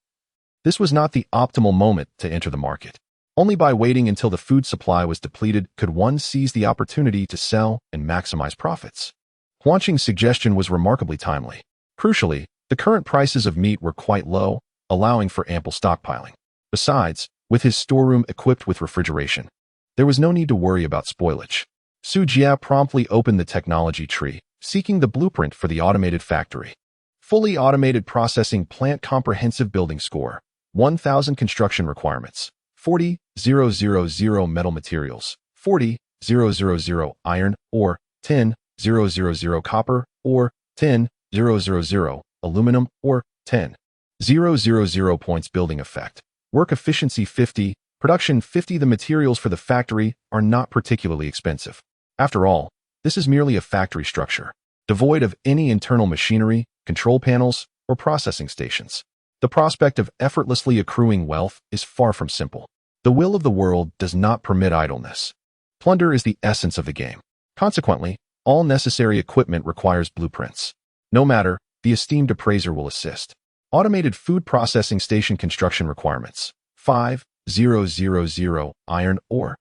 this was not the optimal moment to enter the market. Only by waiting until the food supply was depleted could one seize the opportunity to sell and maximize profits. Huanqing's suggestion was remarkably timely. Crucially, the current prices of meat were quite low, allowing for ample stockpiling. Besides, with his storeroom equipped with refrigeration, there was no need to worry about spoilage. Su Jia promptly opened the technology tree, seeking the blueprint for the automated factory. Fully automated processing plant comprehensive building score, 1,000 construction requirements, 40,000 metal materials, 40,000 iron ore, 10,000 copper ore, 10,000 aluminum ore, 10,000 points building effect. Work efficiency 50, production 50. The materials for the factory are not particularly expensive. After all, this is merely a factory structure, devoid of any internal machinery, control panels, or processing stations. The prospect of effortlessly accruing wealth is far from simple. The will of the world does not permit idleness. Plunder is the essence of the game. Consequently, all necessary equipment requires blueprints. No matter, the esteemed appraiser will assist. Automated food processing station construction requirements, 5,000 iron ore,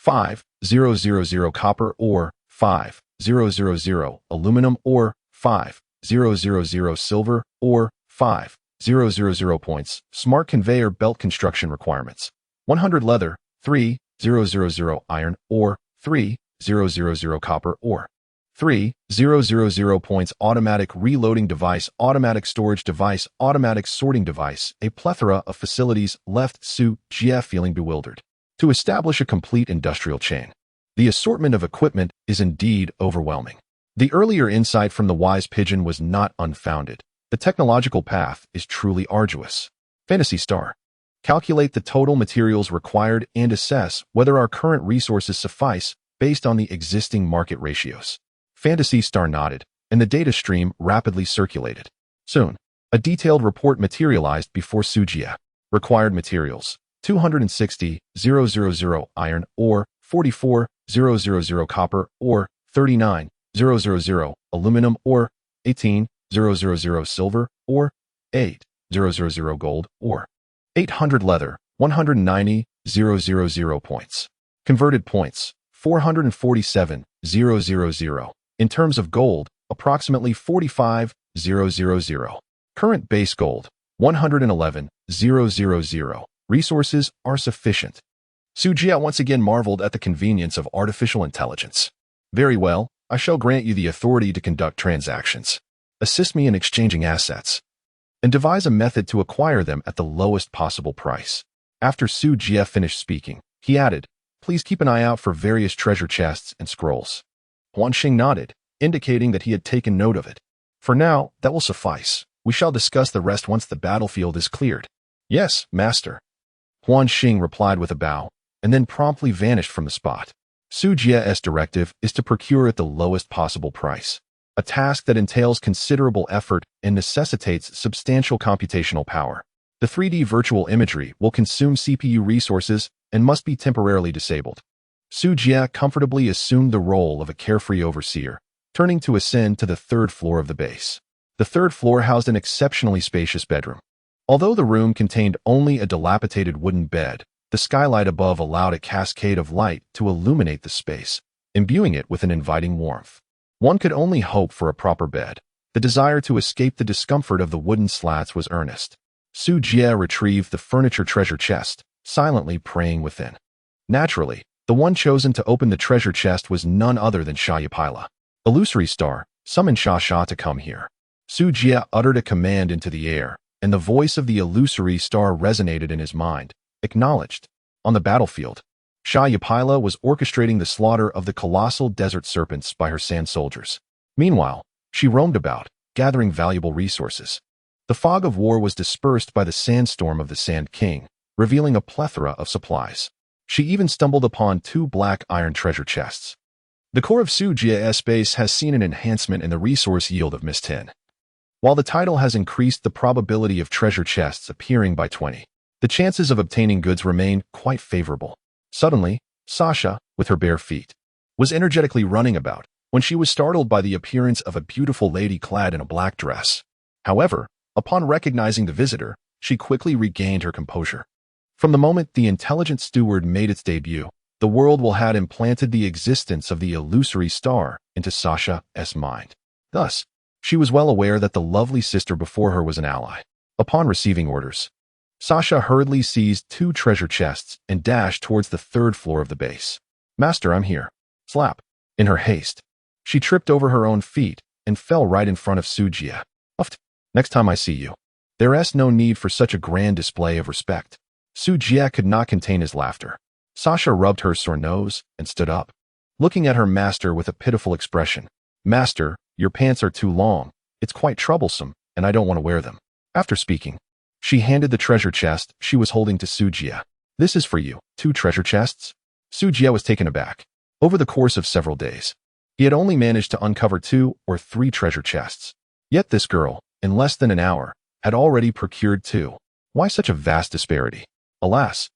5,000 copper ore, 5,000 aluminum ore, 5,000 silver ore, 5,000 points. Smart conveyor belt construction requirements, 100 leather, 3,000 iron ore, 3,000 copper ore, 3,000 points. Automatic reloading device, automatic storage device, automatic sorting device. A plethora of facilities left Su Jia feeling bewildered. To establish a complete industrial chain, the assortment of equipment is indeed overwhelming. The earlier insight from the wise pigeon was not unfounded. The technological path is truly arduous. Fantasy Star. Calculate the total materials required and assess whether our current resources suffice based on the existing market ratios. Fantasy Star nodded, and the data stream rapidly circulated. Soon, a detailed report materialized before Su Jia. Required materials, 260,000 iron ore, 44,000 copper ore, 39,000 aluminum ore, 18,000 silver ore, 8,000 gold ore, 800 leather, 190,000 points. Converted points, 447,000. In terms of gold, approximately 45,000. Current base gold, 111,000. Resources are sufficient. Su Jia once again marveled at the convenience of artificial intelligence. Very well, I shall grant you the authority to conduct transactions. Assist me in exchanging assets, and devise a method to acquire them at the lowest possible price. After Su Jia finished speaking, he added, please keep an eye out for various treasure chests and scrolls. Huanqing nodded, indicating that he had taken note of it. For now, that will suffice. We shall discuss the rest once the battlefield is cleared. Yes, master. Huanqing replied with a bow, and then promptly vanished from the spot. Su Jia's directive is to procure at the lowest possible price, a task that entails considerable effort and necessitates substantial computational power. The 3D virtual imagery will consume CPU resources and must be temporarily disabled. Su Jia comfortably assumed the role of a carefree overseer, turning to ascend to the third floor of the base. The third floor housed an exceptionally spacious bedroom. Although the room contained only a dilapidated wooden bed, the skylight above allowed a cascade of light to illuminate the space, imbuing it with an inviting warmth. One could only hope for a proper bed. The desire to escape the discomfort of the wooden slats was earnest. Su Jia retrieved the furniture treasure chest, silently praying within. Naturally, The one chosen to open the treasure chest was none other than Shayapila. Illusory star, summon Sha to come here. Su Jia uttered a command into the air, and the voice of the illusory star resonated in his mind. Acknowledged. On the battlefield, Shayapila was orchestrating the slaughter of the colossal desert serpents by her sand soldiers. Meanwhile, she roamed about, gathering valuable resources. The fog of war was dispersed by the sandstorm of the Sand King, revealing a plethora of supplies. She even stumbled upon 2 black iron treasure chests. The core of Su Jia's base has seen an enhancement in the resource yield of Miss 10. While the title has increased the probability of treasure chests appearing by 20, the chances of obtaining goods remain quite favorable. Suddenly, Sasha, with her bare feet, was energetically running about when she was startled by the appearance of a beautiful lady clad in a black dress. However, upon recognizing the visitor, she quickly regained her composure. From the moment the intelligent steward made its debut, the world will had implanted the existence of the illusory star into Sasha's mind. Thus, she was well aware that the lovely sister before her was an ally. Upon receiving orders, Sasha hurriedly seized 2 treasure chests and dashed towards the 3rd floor of the base. "Master, I'm here." Slap. In her haste, she tripped over her own feet and fell right in front of Su Jia. "Uft. Next time I see you, there's no need for such a grand display of respect." Su Jia could not contain his laughter. Sasha rubbed her sore nose and stood up, looking at her master with a pitiful expression. "Master, your pants are too long. It's quite troublesome, and I don't want to wear them." After speaking, she handed the treasure chest she was holding to Su Jia. "This is for you." 2 treasure chests? Su Jia was taken aback. Over the course of several days, he had only managed to uncover 2 or 3 treasure chests. Yet this girl, in less than an hour, had already procured 2. Why such a vast disparity? Alas,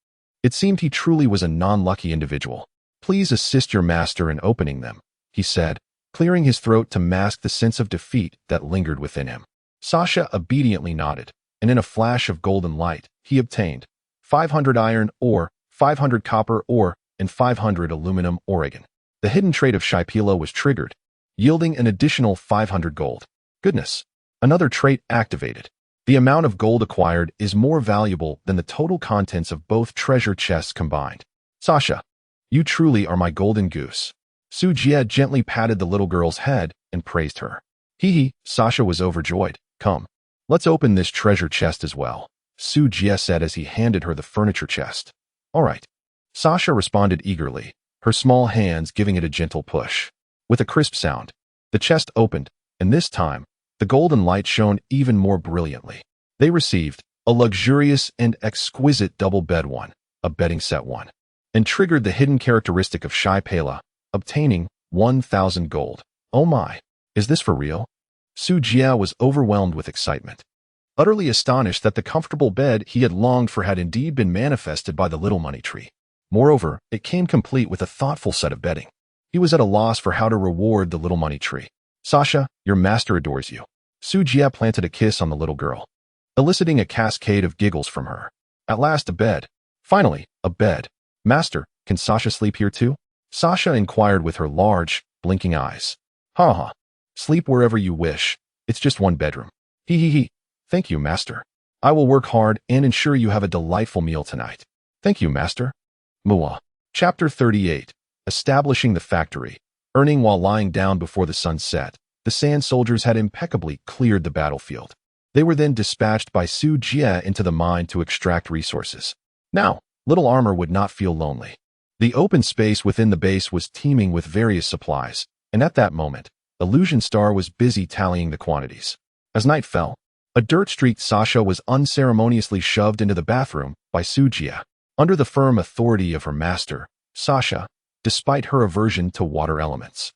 it seemed he truly was a non-lucky individual. "Please assist your master in opening them," he said, clearing his throat to mask the sense of defeat that lingered within him. Sasha obediently nodded, and in a flash of golden light, he obtained 500 iron ore, 500 copper ore, and 500 aluminum Oregon. The hidden trait of Shayapila was triggered, yielding an additional 500 gold. Goodness! Another trait activated. The amount of gold acquired is more valuable than the total contents of both treasure chests combined. "Sasha, you truly are my golden goose." Su Jia gently patted the little girl's head and praised her. Hee, Sasha was overjoyed. "Come, let's open this treasure chest as well," Su Jia said as he handed her the furniture chest. "All right." Sasha responded eagerly, her small hands giving it a gentle push. With a crisp sound, the chest opened, and this time, the golden light shone even more brilliantly. They received a luxurious and exquisite double bed one, a bedding set one, and triggered the hidden characteristic of Shayapila, obtaining 1,000 gold. "Oh my, is this for real?" Su Jia was overwhelmed with excitement, utterly astonished that the comfortable bed he had longed for had indeed been manifested by the little money tree. Moreover, it came complete with a thoughtful set of bedding. He was at a loss for how to reward the little money tree. "Sasha, your master adores you." Su Jia planted a kiss on the little girl, eliciting a cascade of giggles from her. At last, a bed. Finally, a bed. "Master, can Sasha sleep here too?" Sasha inquired with her large, blinking eyes. "Ha. Sleep wherever you wish. It's just one bedroom." He. "Thank you, master. I will work hard and ensure you have a delightful meal tonight." "Thank you, master." Muah. Chapter 38. Establishing the factory. Earning while lying down before the sun set, the sand soldiers had impeccably cleared the battlefield. They were then dispatched by Su Jia into the mine to extract resources. Now, little armor would not feel lonely. The open space within the base was teeming with various supplies, and at that moment, Illusion Star was busy tallying the quantities. As night fell, a dirt-streaked Sasha was unceremoniously shoved into the bathroom by Su Jia. Under the firm authority of her master, Sasha, despite her aversion to water elements,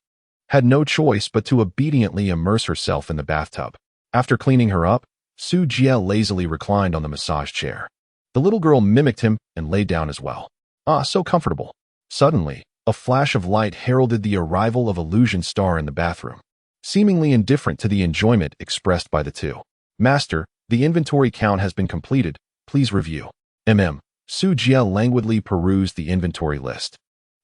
had no choice but to obediently immerse herself in the bathtub. After cleaning her up, Su Jia lazily reclined on the massage chair. The little girl mimicked him and lay down as well. Ah, so comfortable. Suddenly, a flash of light heralded the arrival of Illusion Star in the bathroom, seemingly indifferent to the enjoyment expressed by the two. "Master, the inventory count has been completed. Please review." Su Jia languidly perused the inventory list,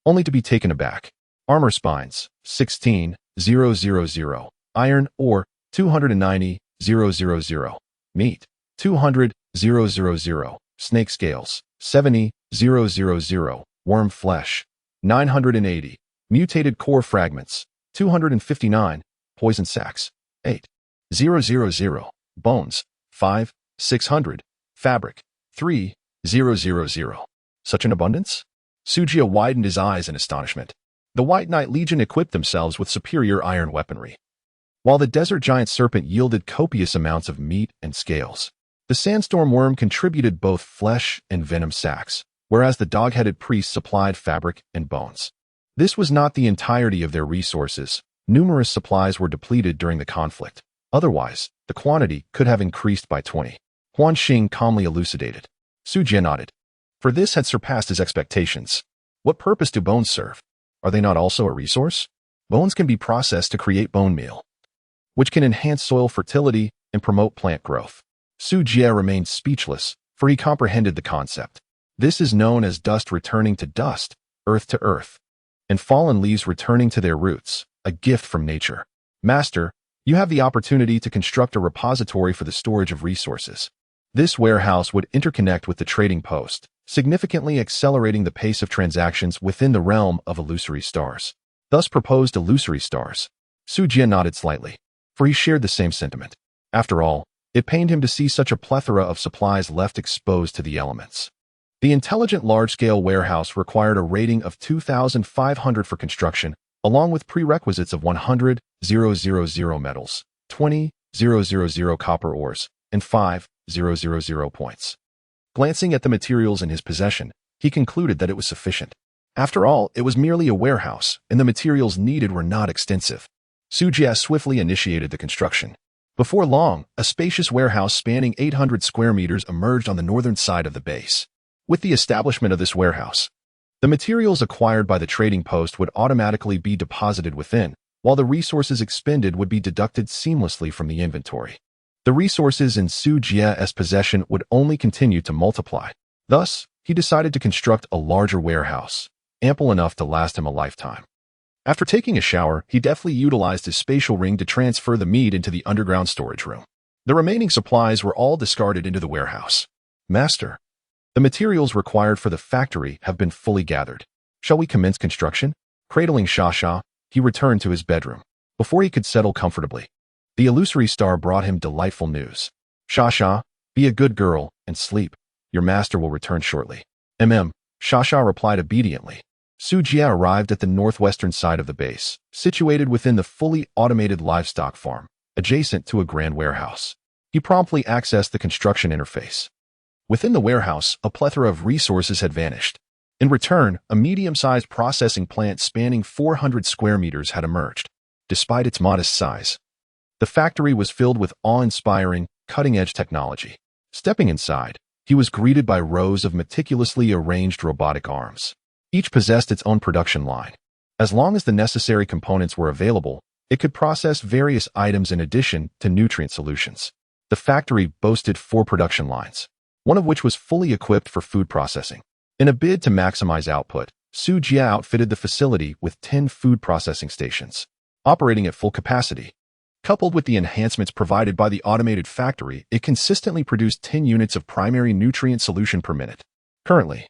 only to be taken aback. Armor spines, 16,000. Iron ore, 290,000. Meat, 200,000. Snake scales, 70,000. Worm flesh, 980. Mutated core fragments, 259. Poison sacs, 8. 000. Bones, 5. 600. Fabric, 3. 000. Such an abundance? Sujia widened his eyes in astonishment. The White Knight Legion equipped themselves with superior iron weaponry, while the desert giant serpent yielded copious amounts of meat and scales. The sandstorm worm contributed both flesh and venom sacs, whereas the dog-headed priest supplied fabric and bones. This was not the entirety of their resources. Numerous supplies were depleted during the conflict. Otherwise, the quantity could have increased by 20. Huan Xing calmly elucidated. Sujia nodded. For this had surpassed his expectations. What purpose do bones serve? Are they not also a resource? Bones can be processed to create bone meal, which can enhance soil fertility and promote plant growth. Sujia remained speechless, for he comprehended the concept. This is known as dust returning to dust, earth to earth, and fallen leaves returning to their roots, a gift from nature. Master, you have the opportunity to construct a repository for the storage of resources. This warehouse would interconnect with the trading post, significantly accelerating the pace of transactions within the realm of illusory stars. Thus proposed illusory stars. Sujia nodded slightly, for he shared the same sentiment. After all, it pained him to see such a plethora of supplies left exposed to the elements. The intelligent large-scale warehouse required a rating of 2,500 for construction, along with prerequisites of 100,000 metals, 20,000 copper ores, and 5,000 points. Glancing at the materials in his possession, he concluded that it was sufficient. After all, it was merely a warehouse, and the materials needed were not extensive. Sujia swiftly initiated the construction. Before long, a spacious warehouse spanning 800 square meters emerged on the northern side of the base. With the establishment of this warehouse, the materials acquired by the trading post would automatically be deposited within, while the resources expended would be deducted seamlessly from the inventory. The resources in Sujia's possession would only continue to multiply. Thus, he decided to construct a larger warehouse, ample enough to last him a lifetime. After taking a shower, he deftly utilized his spatial ring to transfer the meat into the underground storage room. The remaining supplies were all discarded into the warehouse. Master, the materials required for the factory have been fully gathered. Shall we commence construction? Cradling Shasha, he returned to his bedroom. Before he could settle comfortably, the illusory star brought him delightful news. Shasha, be a good girl and sleep. Your master will return shortly. Shasha replied obediently. Sujia arrived at the northwestern side of the base, situated within the fully automated livestock farm, adjacent to a grand warehouse. He promptly accessed the construction interface. Within the warehouse, a plethora of resources had vanished. In return, a medium-sized processing plant spanning 400 square meters had emerged. Despite its modest size, the factory was filled with awe-inspiring, cutting-edge technology. Stepping inside, he was greeted by rows of meticulously arranged robotic arms. Each possessed its own production line. As long as the necessary components were available, it could process various items in addition to nutrient solutions. The factory boasted 4 production lines, one of which was fully equipped for food processing. In a bid to maximize output, Sujia outfitted the facility with 10 food processing stations, operating at full capacity. Coupled with the enhancements provided by the automated factory, it consistently produced 10 units of primary nutrient solution per minute. Currently,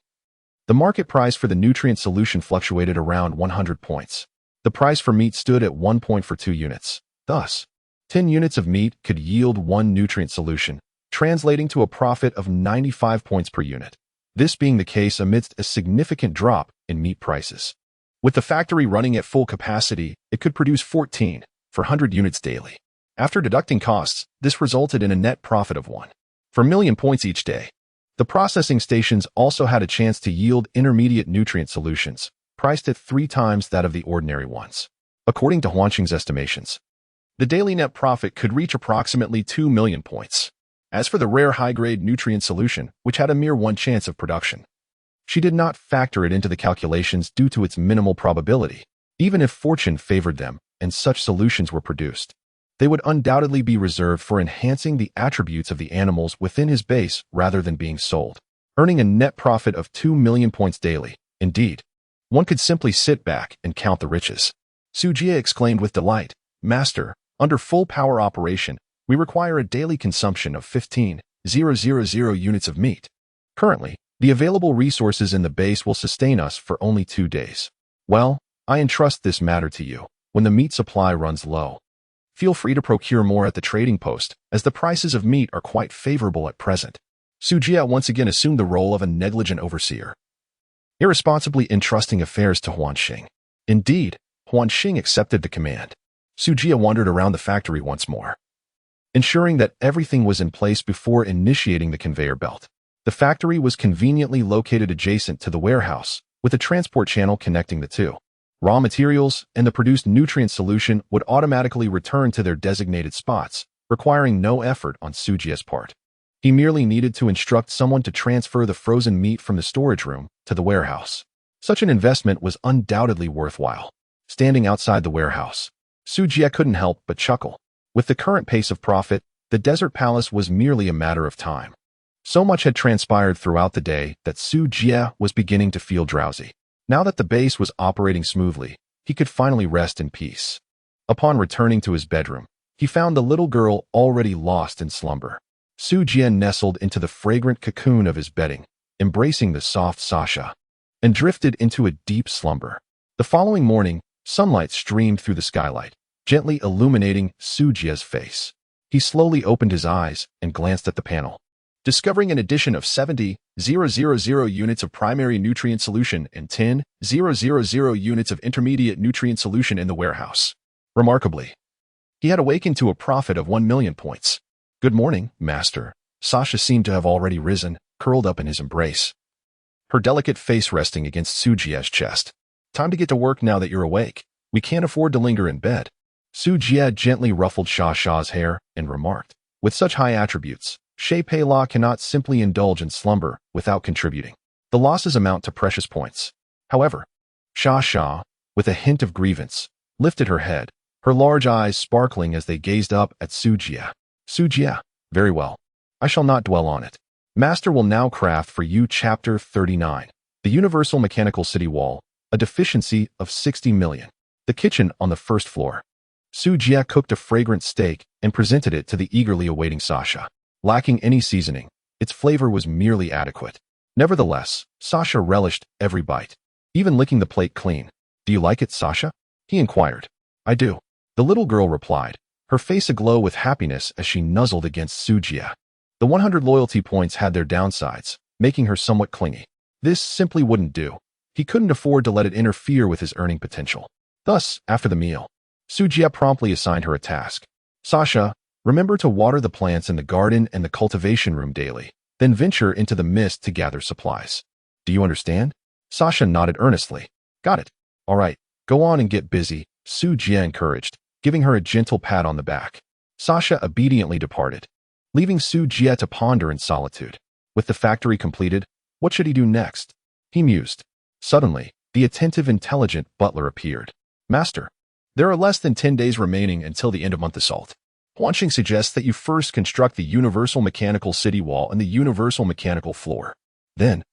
the market price for the nutrient solution fluctuated around 100 points. The price for meat stood at 1 point for 2 units. Thus, 10 units of meat could yield 1 nutrient solution, translating to a profit of 95 points per unit. This being the case amidst a significant drop in meat prices. With the factory running at full capacity, it could produce 14 for 100 units daily. After deducting costs, this resulted in a net profit of 1 for million points each day. The processing stations also had a chance to yield intermediate nutrient solutions, priced at 3 times that of the ordinary ones. According to Huanqing's estimations, the daily net profit could reach approximately 2 million points. As for the rare high-grade nutrient solution, which had a mere 1 chance of production, she did not factor it into the calculations due to its minimal probability. Even if fortune favored them and such solutions were produced, they would undoubtedly be reserved for enhancing the attributes of the animals within his base rather than being sold, earning a net profit of 2 million points daily. Indeed, one could simply sit back and count the riches. Sujia exclaimed with delight, Master, under full power operation, we require a daily consumption of 15,000 units of meat. Currently, the available resources in the base will sustain us for only 2 days. Well, I entrust this matter to you. When the meat supply runs low, feel free to procure more at the trading post, as the prices of meat are quite favorable at present. Su Jie once again assumed the role of a negligent overseer, irresponsibly entrusting affairs to Huan Xing. Indeed, Huan Xing accepted the command. Su Jie wandered around the factory once more, ensuring that everything was in place before initiating the conveyor belt. The factory was conveniently located adjacent to the warehouse, with a transport channel connecting the two. Raw materials and the produced nutrient solution would automatically return to their designated spots, requiring no effort on Su Jie's part. He merely needed to instruct someone to transfer the frozen meat from the storage room to the warehouse. Such an investment was undoubtedly worthwhile. Standing outside the warehouse, Su Jie couldn't help but chuckle. With the current pace of profit, the desert palace was merely a matter of time. So much had transpired throughout the day that Su Jie was beginning to feel drowsy. Now that the base was operating smoothly, he could finally rest in peace. Upon returning to his bedroom, he found the little girl already lost in slumber. Su Jie nestled into the fragrant cocoon of his bedding, embracing the soft Sasha, and drifted into a deep slumber. The following morning, sunlight streamed through the skylight, gently illuminating Su Jie's face. He slowly opened his eyes and glanced at the panel, discovering an addition of 70,000 units of primary nutrient solution and 10,000 units of intermediate nutrient solution in the warehouse. Remarkably, he had awakened to a profit of 1 million points. "Good morning, master." Sasha seemed to have already risen, curled up in his embrace, her delicate face resting against Su Jie's chest. "Time to get to work now that you're awake. We can't afford to linger in bed." Su Jie gently ruffled Sha's hair and remarked, "With such high attributes, Shay Pei La cannot simply indulge in slumber without contributing. The losses amount to precious points." However, Sha, with a hint of grievance, lifted her head, her large eyes sparkling as they gazed up at Su Jie. "Su Jie, very well. I shall not dwell on it. Master will now craft for you Chapter 39, the Universal Mechanical City Wall, a deficiency of 60 million. The kitchen on the first floor." Su Jie cooked a fragrant steak and presented it to the eagerly awaiting Sasha. Lacking any seasoning, its flavor was merely adequate. Nevertheless, Sasha relished every bite, even licking the plate clean. "Do you like it, Sasha?" he inquired. "I do," the little girl replied, her face aglow with happiness as she nuzzled against Su Jie. The 100 loyalty points had their downsides, making her somewhat clingy. This simply wouldn't do. He couldn't afford to let it interfere with his earning potential. Thus, after the meal, Su Jie promptly assigned her a task. "Sasha, remember to water the plants in the garden and the cultivation room daily, then venture into the mist to gather supplies. Do you understand?" Sasha nodded earnestly. "Got it. All right, go on and get busy," Su Jie encouraged, giving her a gentle pat on the back. Sasha obediently departed, leaving Su Jie to ponder in solitude. With the factory completed, what should he do next? He mused. Suddenly, the attentive, intelligent butler appeared. "Master, there are less than 10 days remaining until the end of month assault. Huan Xing suggests that you first construct the Universal Mechanical City Wall and the Universal Mechanical Floor. Then,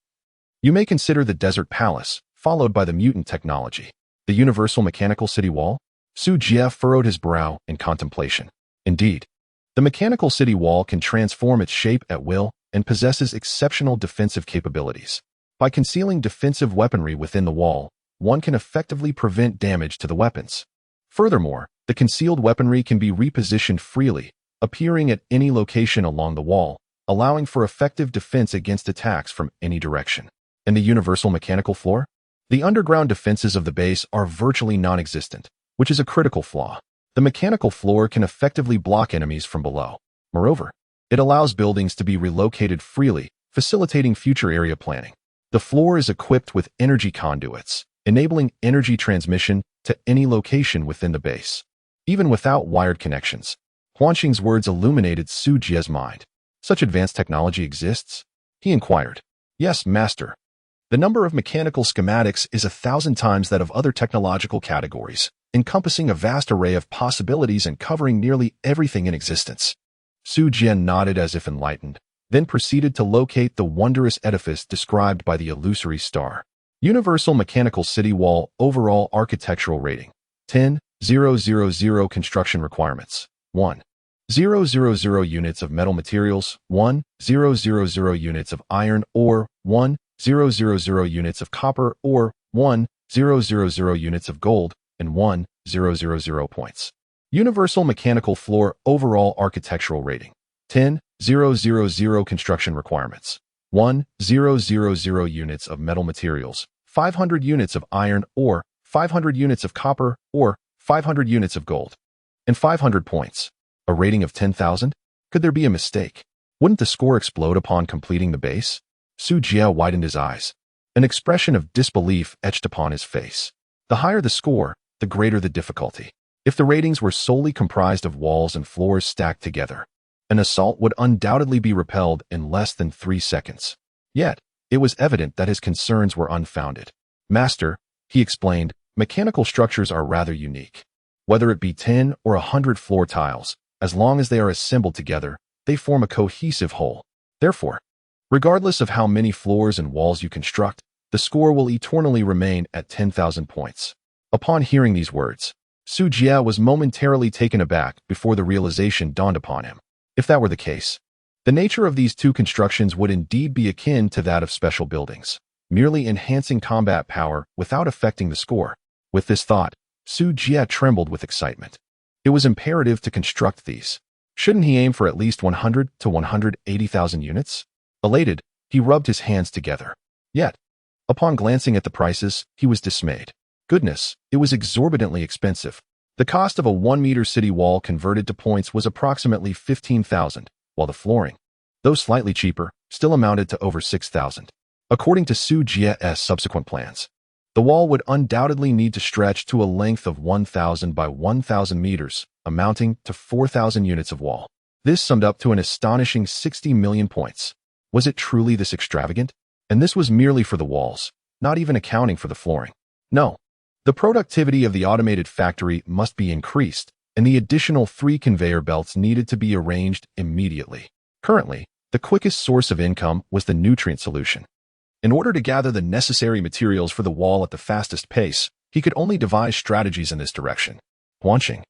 you may consider the Desert Palace, followed by the Mutant Technology." "The Universal Mechanical City Wall?" Su Jie furrowed his brow in contemplation. Indeed, the Mechanical City Wall can transform its shape at will and possesses exceptional defensive capabilities. By concealing defensive weaponry within the wall, one can effectively prevent damage to the weapons. Furthermore, the concealed weaponry can be repositioned freely, appearing at any location along the wall, allowing for effective defense against attacks from any direction. And the Universal Mechanical Floor? The underground defenses of the base are virtually non-existent, which is a critical flaw. The mechanical floor can effectively block enemies from below. Moreover, it allows buildings to be relocated freely, facilitating future area planning. The floor is equipped with energy conduits, enabling energy transmission to any location within the base, even without wired connections. Huan Xing's words illuminated Su Jie's mind. "Such advanced technology exists?" he inquired. "Yes, master. The number of mechanical schematics is 1,000 times that of other technological categories, encompassing a vast array of possibilities and covering nearly everything in existence." Su Jie nodded as if enlightened, then proceeded to locate the wondrous edifice described by the illusory star. Universal Mechanical City Wall overall architectural rating. 10,000 construction requirements. 1,000 units of metal materials. 1,000 units of iron ore. 1,000 units of copper ore. 1,000 10,000 units of gold, and 1,000 points. Universal Mechanical Floor Overall Architectural Rating 10,000 Construction Requirements 1,000 units of metal materials, 500 units of iron ore, 500 units of copper ore, 500 units of gold, and 500 points. A rating of 10,000? Could there be a mistake? Wouldn't the score explode upon completing the base? Su Jie widened his eyes. An expression of disbelief etched upon his face. The higher the score, the greater the difficulty. If the ratings were solely comprised of walls and floors stacked together, an assault would undoubtedly be repelled in less than 3 seconds. Yet, it was evident that his concerns were unfounded. Master, he explained, mechanical structures are rather unique. Whether it be 10 or 100 floor tiles, as long as they are assembled together, they form a cohesive whole. Therefore, regardless of how many floors and walls you construct, the score will eternally remain at 10,000 points. Upon hearing these words, Su Jie was momentarily taken aback before the realization dawned upon him. If that were the case, the nature of these two constructions would indeed be akin to that of special buildings, merely enhancing combat power without affecting the score. With this thought, Su Jie trembled with excitement. It was imperative to construct these. Shouldn't he aim for at least 100 to 180,000 units? Elated, he rubbed his hands together. Yet, upon glancing at the prices, he was dismayed. Goodness, it was exorbitantly expensive. The cost of a 1-meter city wall converted to points was approximately 15,000, while the flooring, though slightly cheaper, still amounted to over 6,000. According to Su Jie's subsequent plans, the wall would undoubtedly need to stretch to a length of 1,000 by 1,000 meters, amounting to 4,000 units of wall. This summed up to an astonishing 60 million points. Was it truly this extravagant? And this was merely for the walls, not even accounting for the flooring. No. The productivity of the automated factory must be increased, and the additional 3 conveyor belts needed to be arranged immediately. Currently, the quickest source of income was the nutrient solution. In order to gather the necessary materials for the wall at the fastest pace, he could only devise strategies in this direction. Huanqing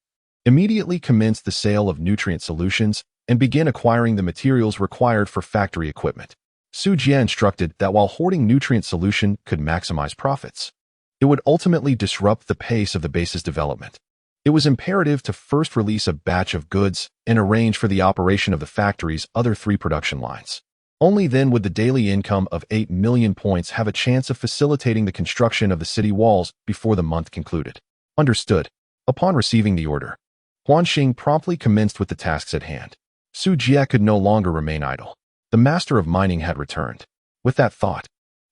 immediately commenced the sale of nutrient solutions and began acquiring the materials required for factory equipment. Su Jie instructed that while hoarding nutrient solution could maximize profits, it would ultimately disrupt the pace of the base's development. It was imperative to first release a batch of goods and arrange for the operation of the factory's other 3 production lines. Only then would the daily income of 8 million points have a chance of facilitating the construction of the city walls before the month concluded. Understood. Upon receiving the order, Huanqing promptly commenced with the tasks at hand. Su Jie could no longer remain idle. The master of mining had returned. With that thought,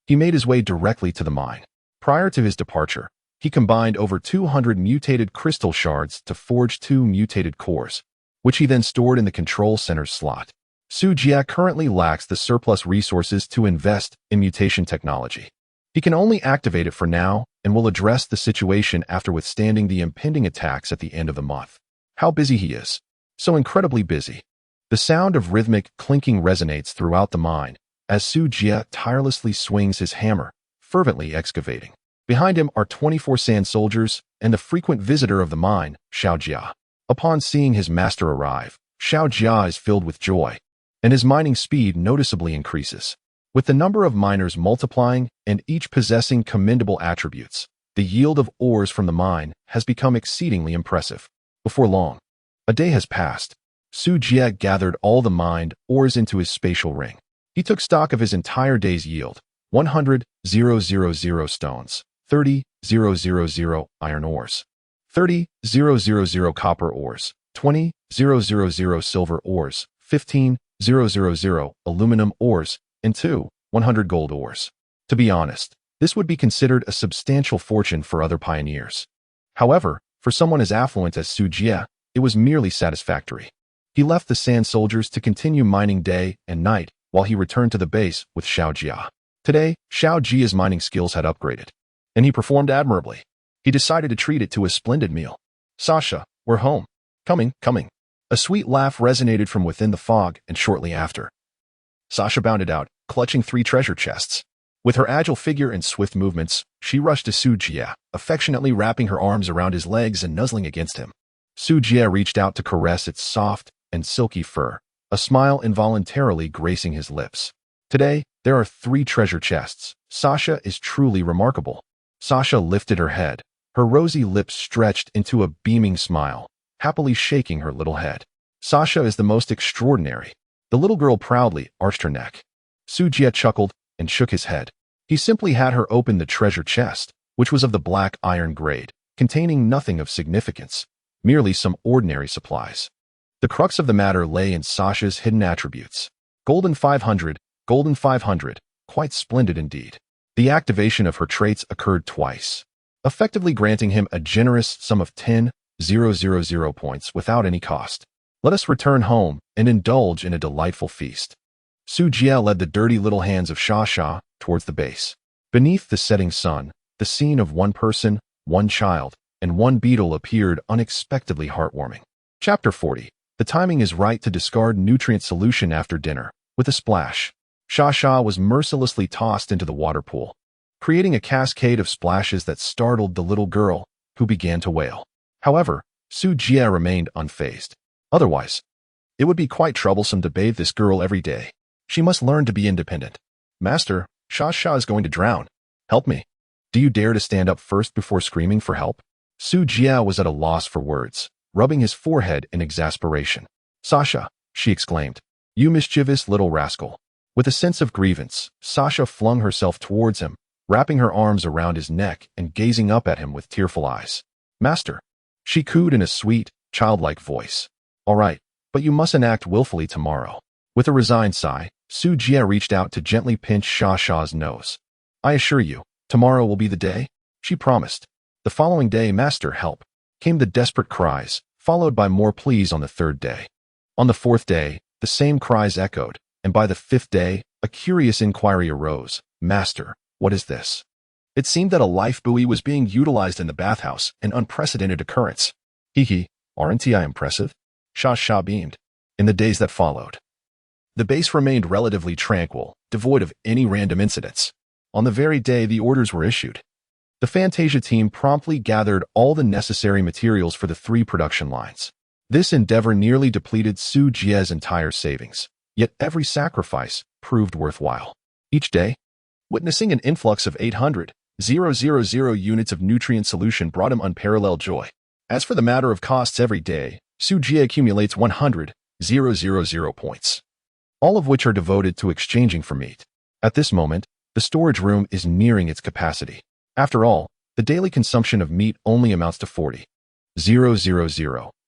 he made his way directly to the mine. Prior to his departure, he combined over 200 mutated crystal shards to forge 2 mutated cores, which he then stored in the control center's slot. Su Jie currently lacks the surplus resources to invest in mutation technology. He can only activate it for now and will address the situation after withstanding the impending attacks at the end of the month. How busy he is. So incredibly busy. The sound of rhythmic clinking resonates throughout the mine as Su Jie tirelessly swings his hammer, fervently excavating. Behind him are 24 sand soldiers and the frequent visitor of the mine, Xiao Jia. Upon seeing his master arrive, Xiao Jia is filled with joy, and his mining speed noticeably increases. With the number of miners multiplying and each possessing commendable attributes, the yield of ores from the mine has become exceedingly impressive. Before long, a day has passed. Su Jie gathered all the mined ores into his spatial ring. He took stock of his entire day's yield: 100,000 stones, 30,000 iron ores, 30,000 copper ores, 20,000 silver ores, 15,000 aluminum ores, and 2,100 gold ores. To be honest, this would be considered a substantial fortune for other pioneers. However, for someone as affluent as Su Jie, it was merely satisfactory. He left the sand soldiers to continue mining day and night while he returned to the base with Xiao Jia. Today, Xiao Jia's mining skills had upgraded, and he performed admirably. He decided to treat it to a splendid meal. "Sasha, we're home. Coming. A sweet laugh resonated from within the fog, and shortly after, Sasha bounded out, clutching 3 treasure chests. With her agile figure and swift movements, she rushed to Su Jie, affectionately wrapping her arms around his legs and nuzzling against him. Su Jie reached out to caress its soft and silky fur, a smile involuntarily gracing his lips. Today, there are 3 treasure chests. Sasha is truly remarkable. Sasha lifted her head, her rosy lips stretched into a beaming smile, happily shaking her little head. Sasha is the most extraordinary. The little girl proudly arched her neck. Sujie chuckled and shook his head. He simply had her open the treasure chest, which was of the black iron grade, containing nothing of significance, merely some ordinary supplies. The crux of the matter lay in Sasha's hidden attributes. Golden 500, golden 500, quite splendid indeed. The activation of her traits occurred twice, effectively granting him a generous sum of 10,000 points without any cost. Let us return home and indulge in a delightful feast. Sujie led the dirty little hands of Sasha towards the base. Beneath the setting sun, the scene of one person, one child, and one beetle appeared unexpectedly heartwarming. Chapter 40. The timing is right to discard nutrient solution after dinner. With a splash, Sasha was mercilessly tossed into the water pool, creating a cascade of splashes that startled the little girl, who began to wail. However, Sujie remained unfazed. Otherwise, it would be quite troublesome to bathe this girl every day. She must learn to be independent. Master, Sasha is going to drown. Help me. Do you dare to stand up first before screaming for help? Sujie was at a loss for words, rubbing his forehead in exasperation. Sasha, she exclaimed, you mischievous little rascal. With a sense of grievance, Sasha flung herself towards him, wrapping her arms around his neck and gazing up at him with tearful eyes. Master, she cooed in a sweet, childlike voice. All right, but you mustn't act willfully tomorrow. With a resigned sigh, Sujie reached out to gently pinch Sasha's nose. I assure you, tomorrow will be the day, she promised. The following day, Master, help, came the desperate cries, followed by more pleas on the third day. On the fourth day, the same cries echoed, and by the fifth day, a curious inquiry arose. Master, what is this? It seemed that a life buoy was being utilized in the bathhouse, an unprecedented occurrence. Hee, aren't I impressive? Sasha beamed. In the days that followed, the base remained relatively tranquil, devoid of any random incidents. On the very day the orders were issued, the Fantasia team promptly gathered all the necessary materials for the 3 production lines. This endeavor nearly depleted Sujie's entire savings, yet every sacrifice proved worthwhile. Each day, witnessing an influx of 800,000 units of nutrient solution brought him unparalleled joy. As for the matter of costs, every day, Sujie accumulates 100,000 points, all of which are devoted to exchanging for meat. At this moment, the storage room is nearing its capacity. After all, the daily consumption of meat only amounts to 40,000.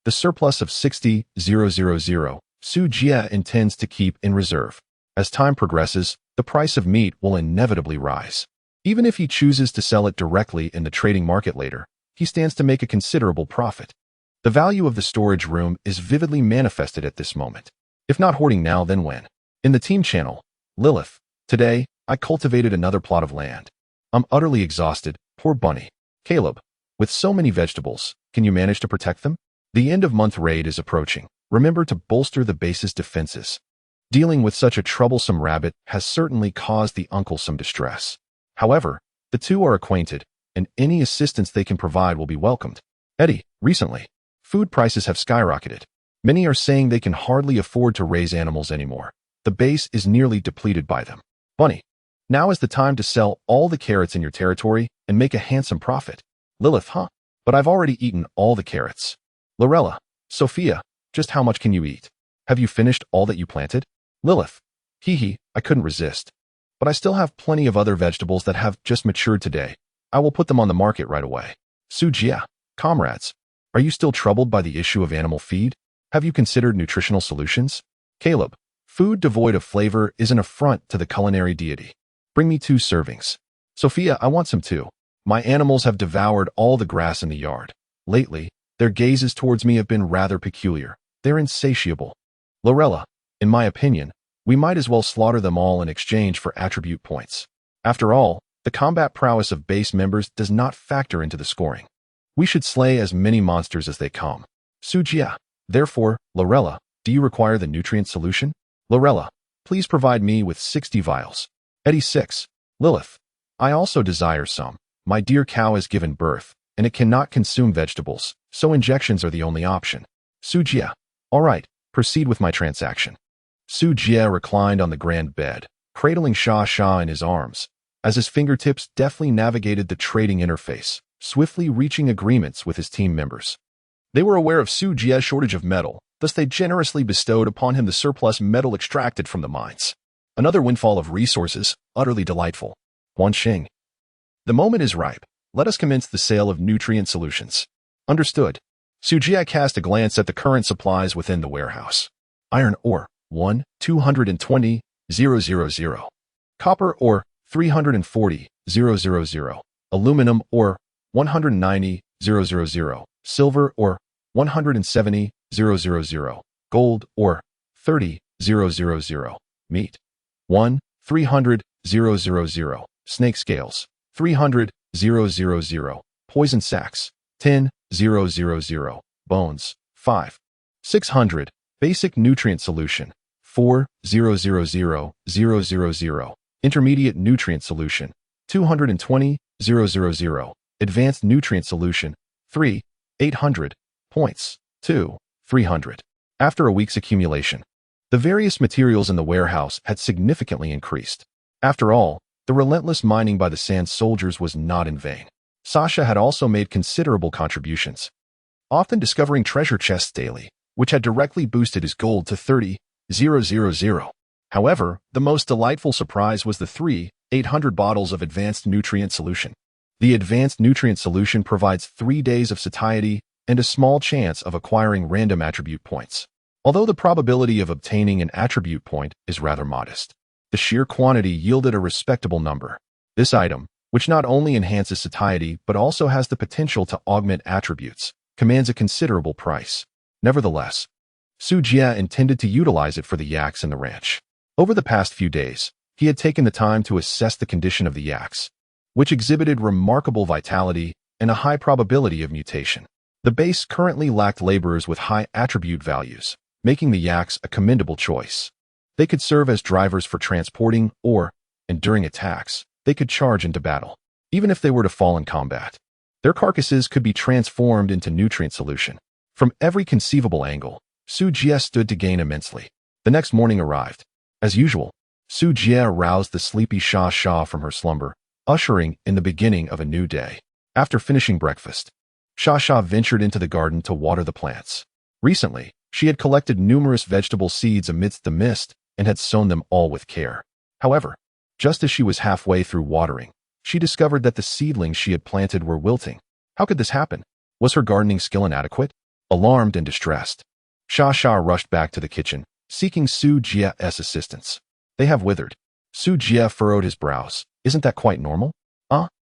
The surplus of 60,000, Sujie intends to keep in reserve. As time progresses, the price of meat will inevitably rise. Even if he chooses to sell it directly in the trading market later, he stands to make a considerable profit. The value of the storage room is vividly manifested at this moment. If not hoarding now, then when? In the team channel, Lilith, today, I cultivated another plot of land. I'm utterly exhausted, poor bunny. Caleb, with so many vegetables, can you manage to protect them? The end of month raid is approaching. Remember to bolster the base's defenses. Dealing with such a troublesome rabbit has certainly caused the uncle some distress. However, the two are acquainted, and any assistance they can provide will be welcomed. Eddie, recently, food prices have skyrocketed. Many are saying they can hardly afford to raise animals anymore. The base is nearly depleted by them. Bunny, now is the time to sell all the carrots in your territory and make a handsome profit. Lilith, but I've already eaten all the carrots. Lorella, Sophia, just how much can you eat? Have you finished all that you planted? Lilith, I couldn't resist. But I still have plenty of other vegetables that have just matured today. I will put them on the market right away. Sujie, comrades, are you still troubled by the issue of animal feed? Have you considered nutritional solutions? Caleb, food devoid of flavor is an affront to the culinary deity. Bring me 2 servings. Sophia, I want some too. My animals have devoured all the grass in the yard. Lately, their gazes towards me have been rather peculiar. They're insatiable. Lorella, in my opinion, we might as well slaughter them all in exchange for attribute points. After all, the combat prowess of base members does not factor into the scoring. We should slay as many monsters as they come. Sujie, therefore, Lorella, do you require the nutrient solution? Lorella, please provide me with 60 vials. Eddie 6. Lilith, I also desire some. My dear cow has given birth, and it cannot consume vegetables, so injections are the only option. Sujie, all right, proceed with my transaction. Sujie reclined on the grand bed, cradling Sha in his arms, as his fingertips deftly navigated the trading interface, swiftly reaching agreements with his team members. They were aware of Su Jie's shortage of metal, thus they generously bestowed upon him the surplus metal extracted from the mines. Another windfall of resources, utterly delightful. Huan Xing. The moment is ripe. Let us commence the sale of nutrient solutions. Understood. Su Jie cast a glance at the current supplies within the warehouse. Iron ore, 220,000. Copper ore, 340,000. Aluminum ore, 190,000. Silver ore, 170,000. Gold ore, 30,000. Meat, 300,000. Snake scales, 300,000. Poison sacs, 10,000. Bones, 5,600. Basic nutrient solution, 4,000,000. Intermediate nutrient solution, 220,000. Advanced nutrient solution, 3,800. Points, 2,300. After a week's accumulation, the various materials in the warehouse had significantly increased. After all, the relentless mining by the sand soldiers was not in vain. Sasha had also made considerable contributions, often discovering treasure chests daily, which had directly boosted his gold to 30,000. However, the most delightful surprise was the 3,800 bottles of advanced nutrient solution. The advanced nutrient solution provides 3 days of satiety and a small chance of acquiring random attribute points. Although the probability of obtaining an attribute point is rather modest, the sheer quantity yielded a respectable number. This item, which not only enhances satiety but also has the potential to augment attributes, commands a considerable price. Nevertheless, Su Jie intended to utilize it for the yaks in the ranch. Over the past few days, he had taken the time to assess the condition of the yaks, which exhibited remarkable vitality and a high probability of mutation. The base currently lacked laborers with high attribute values, making the yaks a commendable choice. They could serve as drivers for transporting or, and during attacks, they could charge into battle. Even if they were to fall in combat, their carcasses could be transformed into nutrient solution. From every conceivable angle, Su Jie stood to gain immensely. The next morning arrived. As usual, Su Jie aroused the sleepy Sha Sha from her slumber, ushering in the beginning of a new day. After finishing breakfast, Sha Sha ventured into the garden to water the plants. Recently, she had collected numerous vegetable seeds amidst the mist and had sown them all with care. However, just as she was halfway through watering, she discovered that the seedlings she had planted were wilting. How could this happen? Was her gardening skill inadequate? Alarmed and distressed, Sha Sha rushed back to the kitchen, seeking Su Jie's assistance. They have withered. Su Jie furrowed his brows. Isn't that quite normal?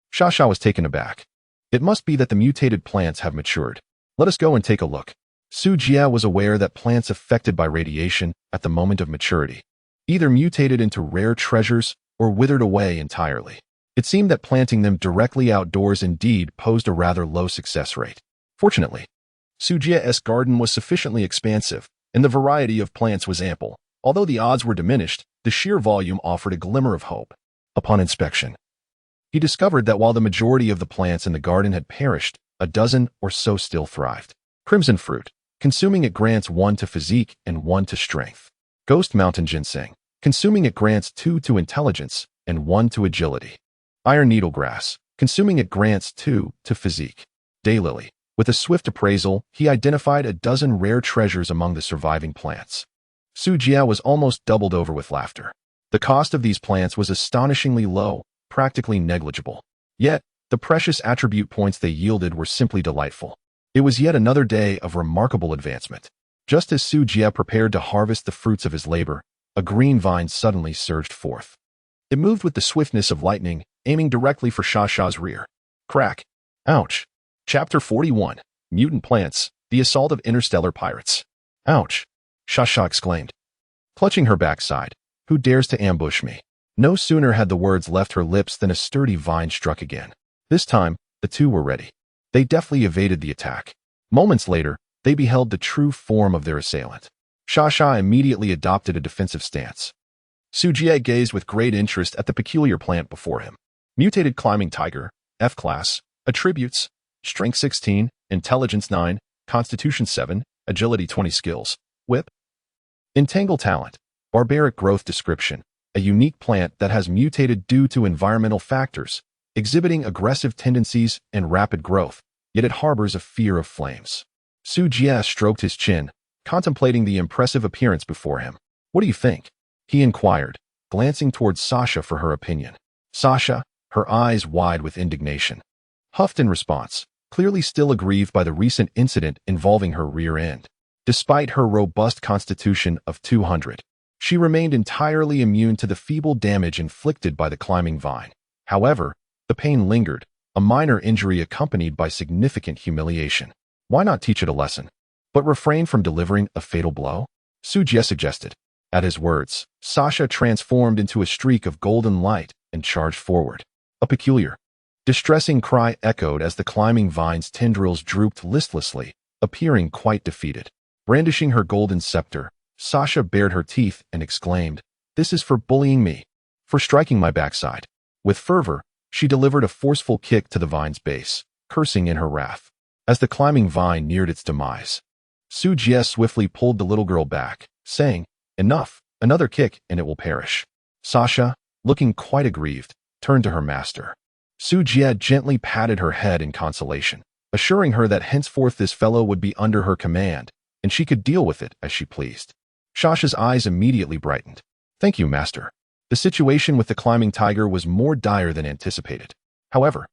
Sha Sha was taken aback. It must be that the mutated plants have matured. Let us go and take a look. Su Jie was aware that plants affected by radiation at the moment of maturity either mutated into rare treasures or withered away entirely. It seemed that planting them directly outdoors indeed posed a rather low success rate. Fortunately, Su Jie's garden was sufficiently expansive, and the variety of plants was ample. Although the odds were diminished, the sheer volume offered a glimmer of hope. Upon inspection, he discovered that while the majority of the plants in the garden had perished, a dozen or so still thrived. Crimson fruit. Consuming it grants 1 to physique and 1 to strength. Ghost mountain ginseng. Consuming it grants 2 to intelligence and 1 to agility. Iron needlegrass. Consuming it grants 2 to physique. Daylily. With a swift appraisal, he identified a dozen rare treasures among the surviving plants. Su Jie was almost doubled over with laughter. The cost of these plants was astonishingly low, practically negligible. Yet, the precious attribute points they yielded were simply delightful. It was yet another day of remarkable advancement. Just as Su Jie prepared to harvest the fruits of his labor, a green vine suddenly surged forth. It moved with the swiftness of lightning, aiming directly for Sha Sha's rear. Crack. Ouch. Chapter 41. Mutant Plants, The Assault of Interstellar Pirates. Ouch. Sha Sha exclaimed, clutching her backside. Who dares to ambush me? No sooner had the words left her lips than a sturdy vine struck again. This time, the two were ready. They deftly evaded the attack. Moments later, they beheld the true form of their assailant. Sha Sha immediately adopted a defensive stance. Su Jie gazed with great interest at the peculiar plant before him. Mutated climbing tiger, F-class, attributes, strength 16, intelligence 9, constitution 7, agility 20 skills, whip. Entangle talent, barbaric growth description, a unique plant that has mutated due to environmental factors, exhibiting aggressive tendencies and rapid growth, yet it harbors a fear of flames. Su Jie stroked his chin, contemplating the impressive appearance before him. What do you think? He inquired, glancing towards Sasha for her opinion. Sasha, her eyes wide with indignation, huffed in response, clearly still aggrieved by the recent incident involving her rear end. Despite her robust constitution of 200, she remained entirely immune to the feeble damage inflicted by the climbing vine. However, the pain lingered, a minor injury accompanied by significant humiliation. Why not teach it a lesson, but refrain from delivering a fatal blow? Su Jie suggested. At his words, Sasha transformed into a streak of golden light and charged forward. A peculiar, distressing cry echoed as the climbing vine's tendrils drooped listlessly, appearing quite defeated. Brandishing her golden scepter, Sasha bared her teeth and exclaimed, "This is for bullying me, for striking my backside." With fervor, she delivered a forceful kick to the vine's base, cursing in her wrath. As the climbing vine neared its demise, Su Jie swiftly pulled the little girl back, saying, "Enough, another kick and it will perish." Sasha, looking quite aggrieved, turned to her master. Su Jie gently patted her head in consolation, assuring her that henceforth this fellow would be under her command, and she could deal with it as she pleased. Sasha's eyes immediately brightened. "Thank you, master." The situation with the climbing tiger was more dire than anticipated. However,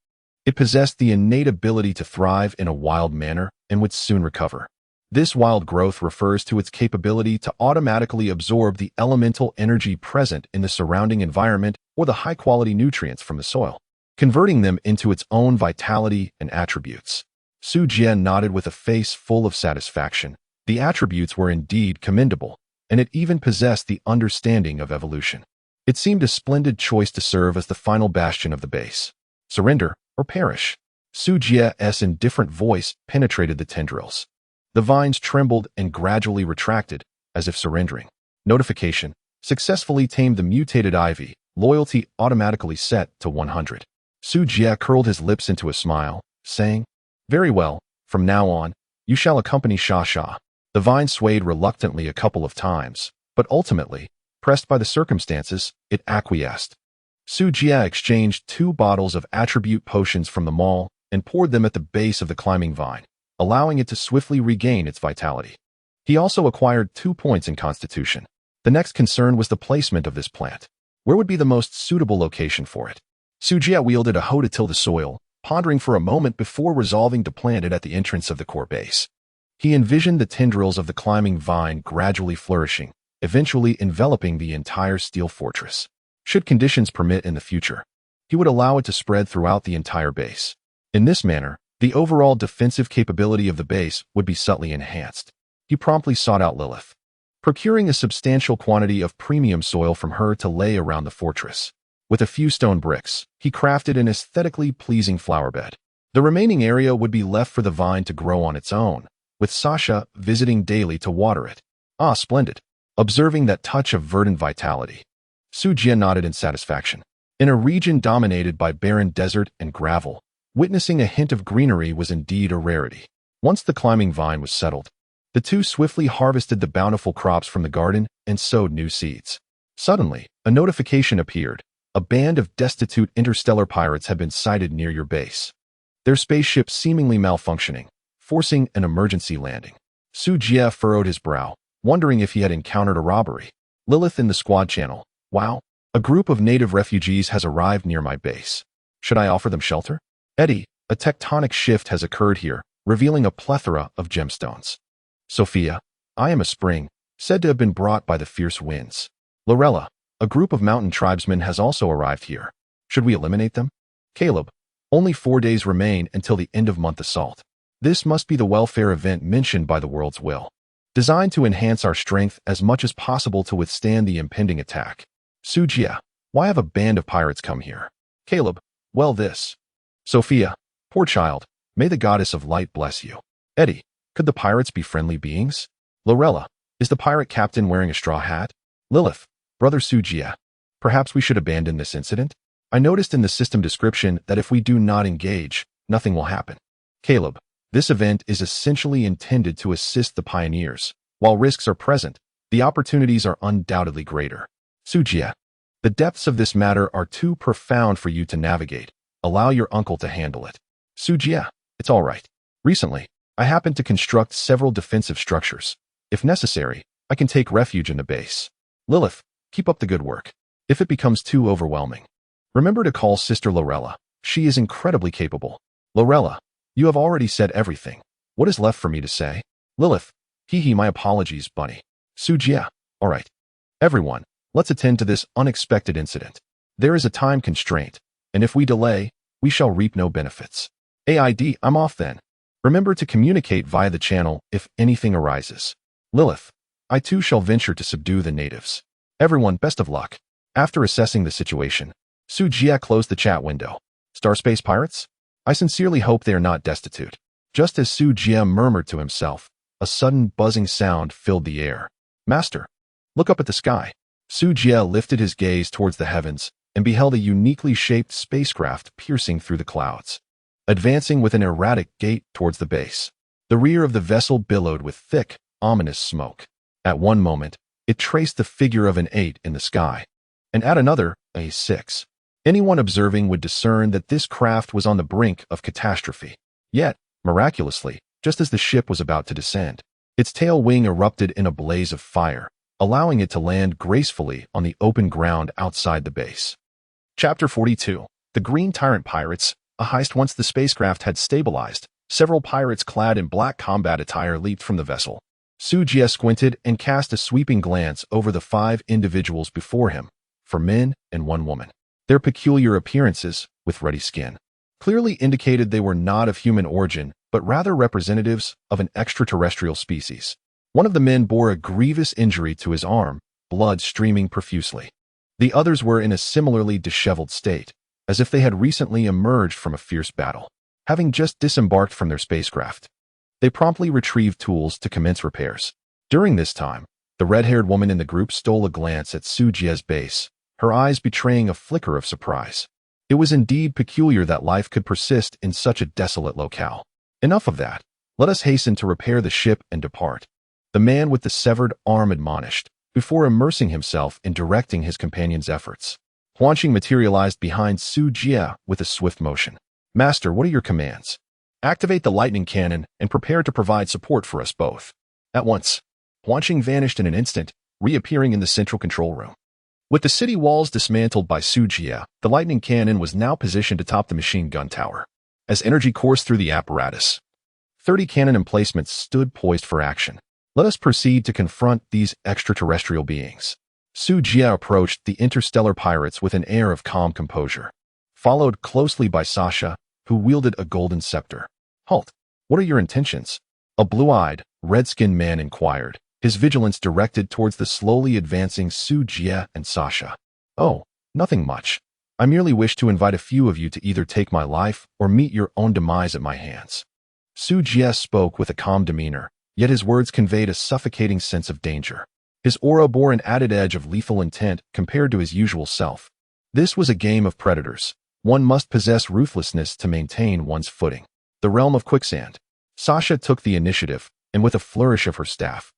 it possessed the innate ability to thrive in a wild manner and would soon recover. This wild growth refers to its capability to automatically absorb the elemental energy present in the surrounding environment or the high-quality nutrients from the soil, converting them into its own vitality and attributes. Su Jie nodded with a face full of satisfaction. The attributes were indeed commendable, and it even possessed the understanding of evolution. It seemed a splendid choice to serve as the final bastion of the base. Surrender or perish. Su Jie's indifferent voice penetrated the tendrils. The vines trembled and gradually retracted, as if surrendering. Notification: successfully tamed the mutated ivy, loyalty automatically set to 100. Su Jie curled his lips into a smile, saying, "Very well, from now on, you shall accompany Sha. The vine swayed reluctantly a couple of times, but ultimately, pressed by the circumstances, it acquiesced. Su Jie exchanged 2 bottles of attribute potions from the mall and poured them at the base of the climbing vine, allowing it to swiftly regain its vitality. He also acquired 2 points in constitution. The next concern was the placement of this plant. Where would be the most suitable location for it? Su Jie wielded a hoe to till the soil, pondering for a moment before resolving to plant it at the entrance of the core base. He envisioned the tendrils of the climbing vine gradually flourishing, eventually enveloping the entire steel fortress. Should conditions permit in the future, he would allow it to spread throughout the entire base. In this manner, the overall defensive capability of the base would be subtly enhanced. He promptly sought out Lilith, procuring a substantial quantity of premium soil from her to lay around the fortress. With a few stone bricks, he crafted an aesthetically pleasing flower bed. The remaining area would be left for the vine to grow on its own, with Sasha visiting daily to water it. Ah, splendid. Observing that touch of verdant vitality, Su Jie nodded in satisfaction. In a region dominated by barren desert and gravel, witnessing a hint of greenery was indeed a rarity. Once the climbing vine was settled, the two swiftly harvested the bountiful crops from the garden and sowed new seeds. Suddenly, a notification appeared. A band of destitute interstellar pirates had been sighted near your base. Their spaceship seemingly malfunctioning, forcing an emergency landing. Su Jie furrowed his brow, wondering if he had encountered a robbery. Lilith in the squad channel. Wow, a group of native refugees has arrived near my base. Should I offer them shelter? Eddie, a tectonic shift has occurred here, revealing a plethora of gemstones. Sophia, I am a spring, said to have been brought by the fierce winds. Lorella, a group of mountain tribesmen has also arrived here. Should we eliminate them? Caleb, only 4 days remain until the end-of-month assault. This must be the welfare event mentioned by the world's will, designed to enhance our strength as much as possible to withstand the impending attack. Su Jie, why have a band of pirates come here? Caleb, well this. Sophia, poor child, may the goddess of light bless you. Eddie, could the pirates be friendly beings? Lorella, is the pirate captain wearing a straw hat? Lilith, brother Su Jie, perhaps we should abandon this incident? I noticed in the system description that if we do not engage, nothing will happen. Caleb, this event is essentially intended to assist the pioneers. While risks are present, the opportunities are undoubtedly greater. Su Jie, The depths of this matter are too profound for you to navigate. Allow your uncle to handle it. Sujia, it's all right. Recently, I happened to construct several defensive structures. If necessary, I can take refuge in the base. Lilith, keep up the good work. If it becomes too overwhelming, remember to call Sister Lorella. She is incredibly capable. Lorella, you have already said everything. What is left for me to say? Lilith, my apologies, Bunny. Sujia, all right. Everyone, let's attend to this unexpected incident. There is a time constraint, and if we delay, we shall reap no benefits. AID, I'm off then. Remember to communicate via the channel if anything arises. Lilith, I too shall venture to subdue the natives. Everyone, best of luck. After assessing the situation, Sujia closed the chat window. Starspace pirates? I sincerely hope they are not destitute. Just as Sujia murmured to himself, a sudden buzzing sound filled the air. Master, look up at the sky. Sujia lifted his gaze towards the heavens and beheld a uniquely shaped spacecraft piercing through the clouds, advancing with an erratic gait towards the base. The rear of the vessel billowed with thick, ominous smoke. At one moment, it traced the figure of an 8 in the sky, and at another, a 6. Anyone observing would discern that this craft was on the brink of catastrophe. Yet, miraculously, just as the ship was about to descend, its tail wing erupted in a blaze of fire, allowing it to land gracefully on the open ground outside the base. Chapter 42. The Green Tyrant Pirates, a heist. Once the spacecraft had stabilized, several pirates clad in black combat attire leaped from the vessel. Sujia squinted and cast a sweeping glance over the 5 individuals before him, 4 men and 1 woman. Their peculiar appearances, with ruddy skin, clearly indicated they were not of human origin, but rather representatives of an extraterrestrial species. One of the men bore a grievous injury to his arm, blood streaming profusely. The others were in a similarly disheveled state, as if they had recently emerged from a fierce battle, having just disembarked from their spacecraft. They promptly retrieved tools to commence repairs. During this time, the red-haired woman in the group stole a glance at Sujia's base, her eyes betraying a flicker of surprise. It was indeed peculiar that life could persist in such a desolate locale. Enough of that. Let us hasten to repair the ship and depart. The man with the severed arm admonished, before immersing himself in directing his companion's efforts. Huanqing materialized behind Sujia with a swift motion. Master, what are your commands? Activate the lightning cannon and prepare to provide support for us both. At once. Huanqing vanished in an instant, reappearing in the central control room. With the city walls dismantled by Sujia, the lightning cannon was now positioned atop the machine gun tower. As energy coursed through the apparatus, 30 cannon emplacements stood poised for action. Let us proceed to confront these extraterrestrial beings. Sujia approached the interstellar pirates with an air of calm composure, followed closely by Sasha, who wielded a golden scepter. Halt! What are your intentions? A blue-eyed, red-skinned man inquired, his vigilance directed towards the slowly advancing Sujia and Sasha. Oh, nothing much. I merely wish to invite a few of you to either take my life or meet your own demise at my hands. Sujia spoke with a calm demeanor, yet his words conveyed a suffocating sense of danger. His aura bore an added edge of lethal intent compared to his usual self. This was a game of predators. One must possess ruthlessness to maintain one's footing. The realm of quicksand. Sasha took the initiative, and with a flourish of her staff,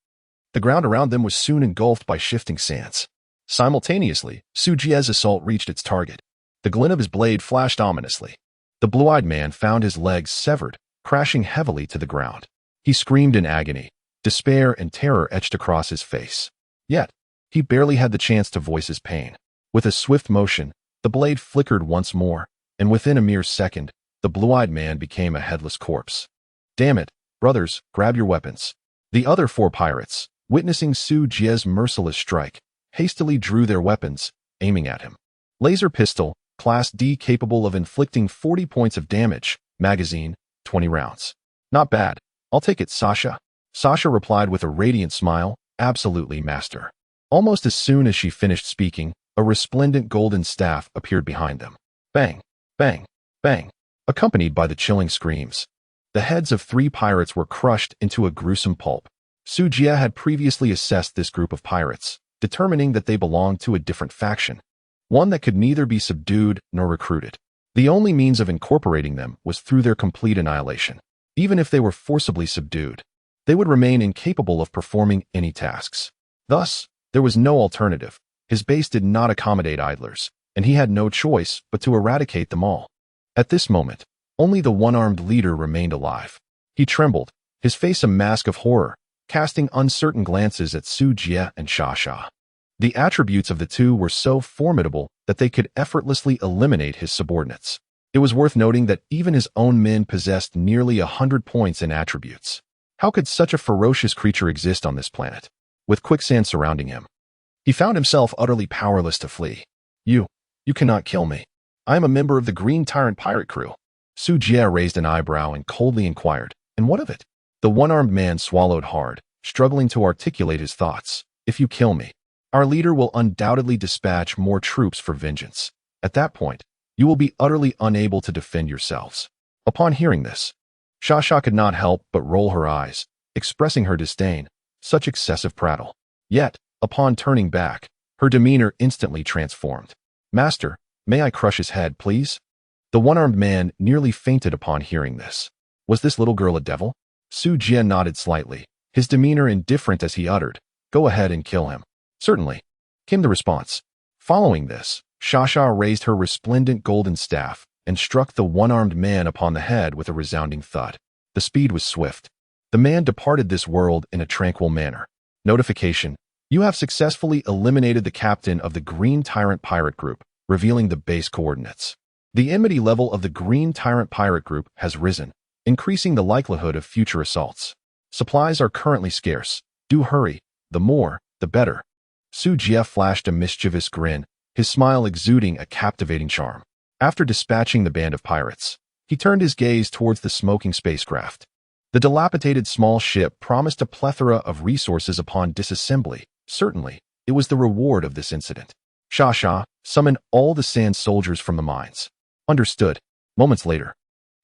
the ground around them was soon engulfed by shifting sands. Simultaneously, Sujia's assault reached its target. The glint of his blade flashed ominously. The blue-eyed man found his legs severed, crashing heavily to the ground. He screamed in agony. Despair and terror etched across his face. Yet, he barely had the chance to voice his pain. With a swift motion, the blade flickered once more, and within a mere second, the blue-eyed man became a headless corpse. Damn it, brothers, grab your weapons. The other 4 pirates, witnessing Sujia's merciless strike, hastily drew their weapons, aiming at him. Laser pistol, Class D, capable of inflicting 40 points of damage, magazine, 20 rounds. Not bad. I'll take it, Sasha. Sasha replied with a radiant smile, absolutely, master. Almost as soon as she finished speaking, a resplendent golden staff appeared behind them. Bang, bang, bang, accompanied by the chilling screams. The heads of 3 pirates were crushed into a gruesome pulp. Sujia had previously assessed this group of pirates, determining that they belonged to a different faction, one that could neither be subdued nor recruited. The only means of incorporating them was through their complete annihilation. Even if they were forcibly subdued, they would remain incapable of performing any tasks. Thus, there was no alternative. His base did not accommodate idlers, and he had no choice but to eradicate them all. At this moment, only the one-armed leader remained alive. He trembled, his face a mask of horror, casting uncertain glances at Su Jie and Sha Sha. The attributes of the two were so formidable that they could effortlessly eliminate his subordinates. It was worth noting that even his own men possessed nearly 100 points in attributes. How could such a ferocious creature exist on this planet, with quicksand surrounding him? He found himself utterly powerless to flee. You cannot kill me. I am a member of the Green Tyrant pirate crew. Su Jie raised an eyebrow and coldly inquired, and what of it? The one-armed man swallowed hard, struggling to articulate his thoughts. If you kill me, our leader will undoubtedly dispatch more troops for vengeance. At that point, you will be utterly unable to defend yourselves. Upon hearing this, Sha Sha could not help but roll her eyes, expressing her disdain. Such excessive prattle. Yet, upon turning back, her demeanor instantly transformed. Master, may I crush his head, please? The one-armed man nearly fainted upon hearing this. Was this little girl a devil? Su Jie nodded slightly, his demeanor indifferent as he uttered, "Go ahead and kill him." "Certainly," came the response. Following this, Sha Sha raised her resplendent golden staff and struck the one-armed man upon the head with a resounding thud. The speed was swift. The man departed this world in a tranquil manner. Notification: you have successfully eliminated the captain of the Green Tyrant Pirate Group, revealing the base coordinates. The enmity level of the Green Tyrant Pirate Group has risen, increasing the likelihood of future assaults. Supplies are currently scarce. Do hurry. The more, the better. Su Jie flashed a mischievous grin, his smile exuding a captivating charm. After dispatching the band of pirates, he turned his gaze towards the smoking spacecraft. The dilapidated small ship promised a plethora of resources upon disassembly. Certainly, it was the reward of this incident. Sha Sha, summon all the sand soldiers from the mines. Understood. Moments later,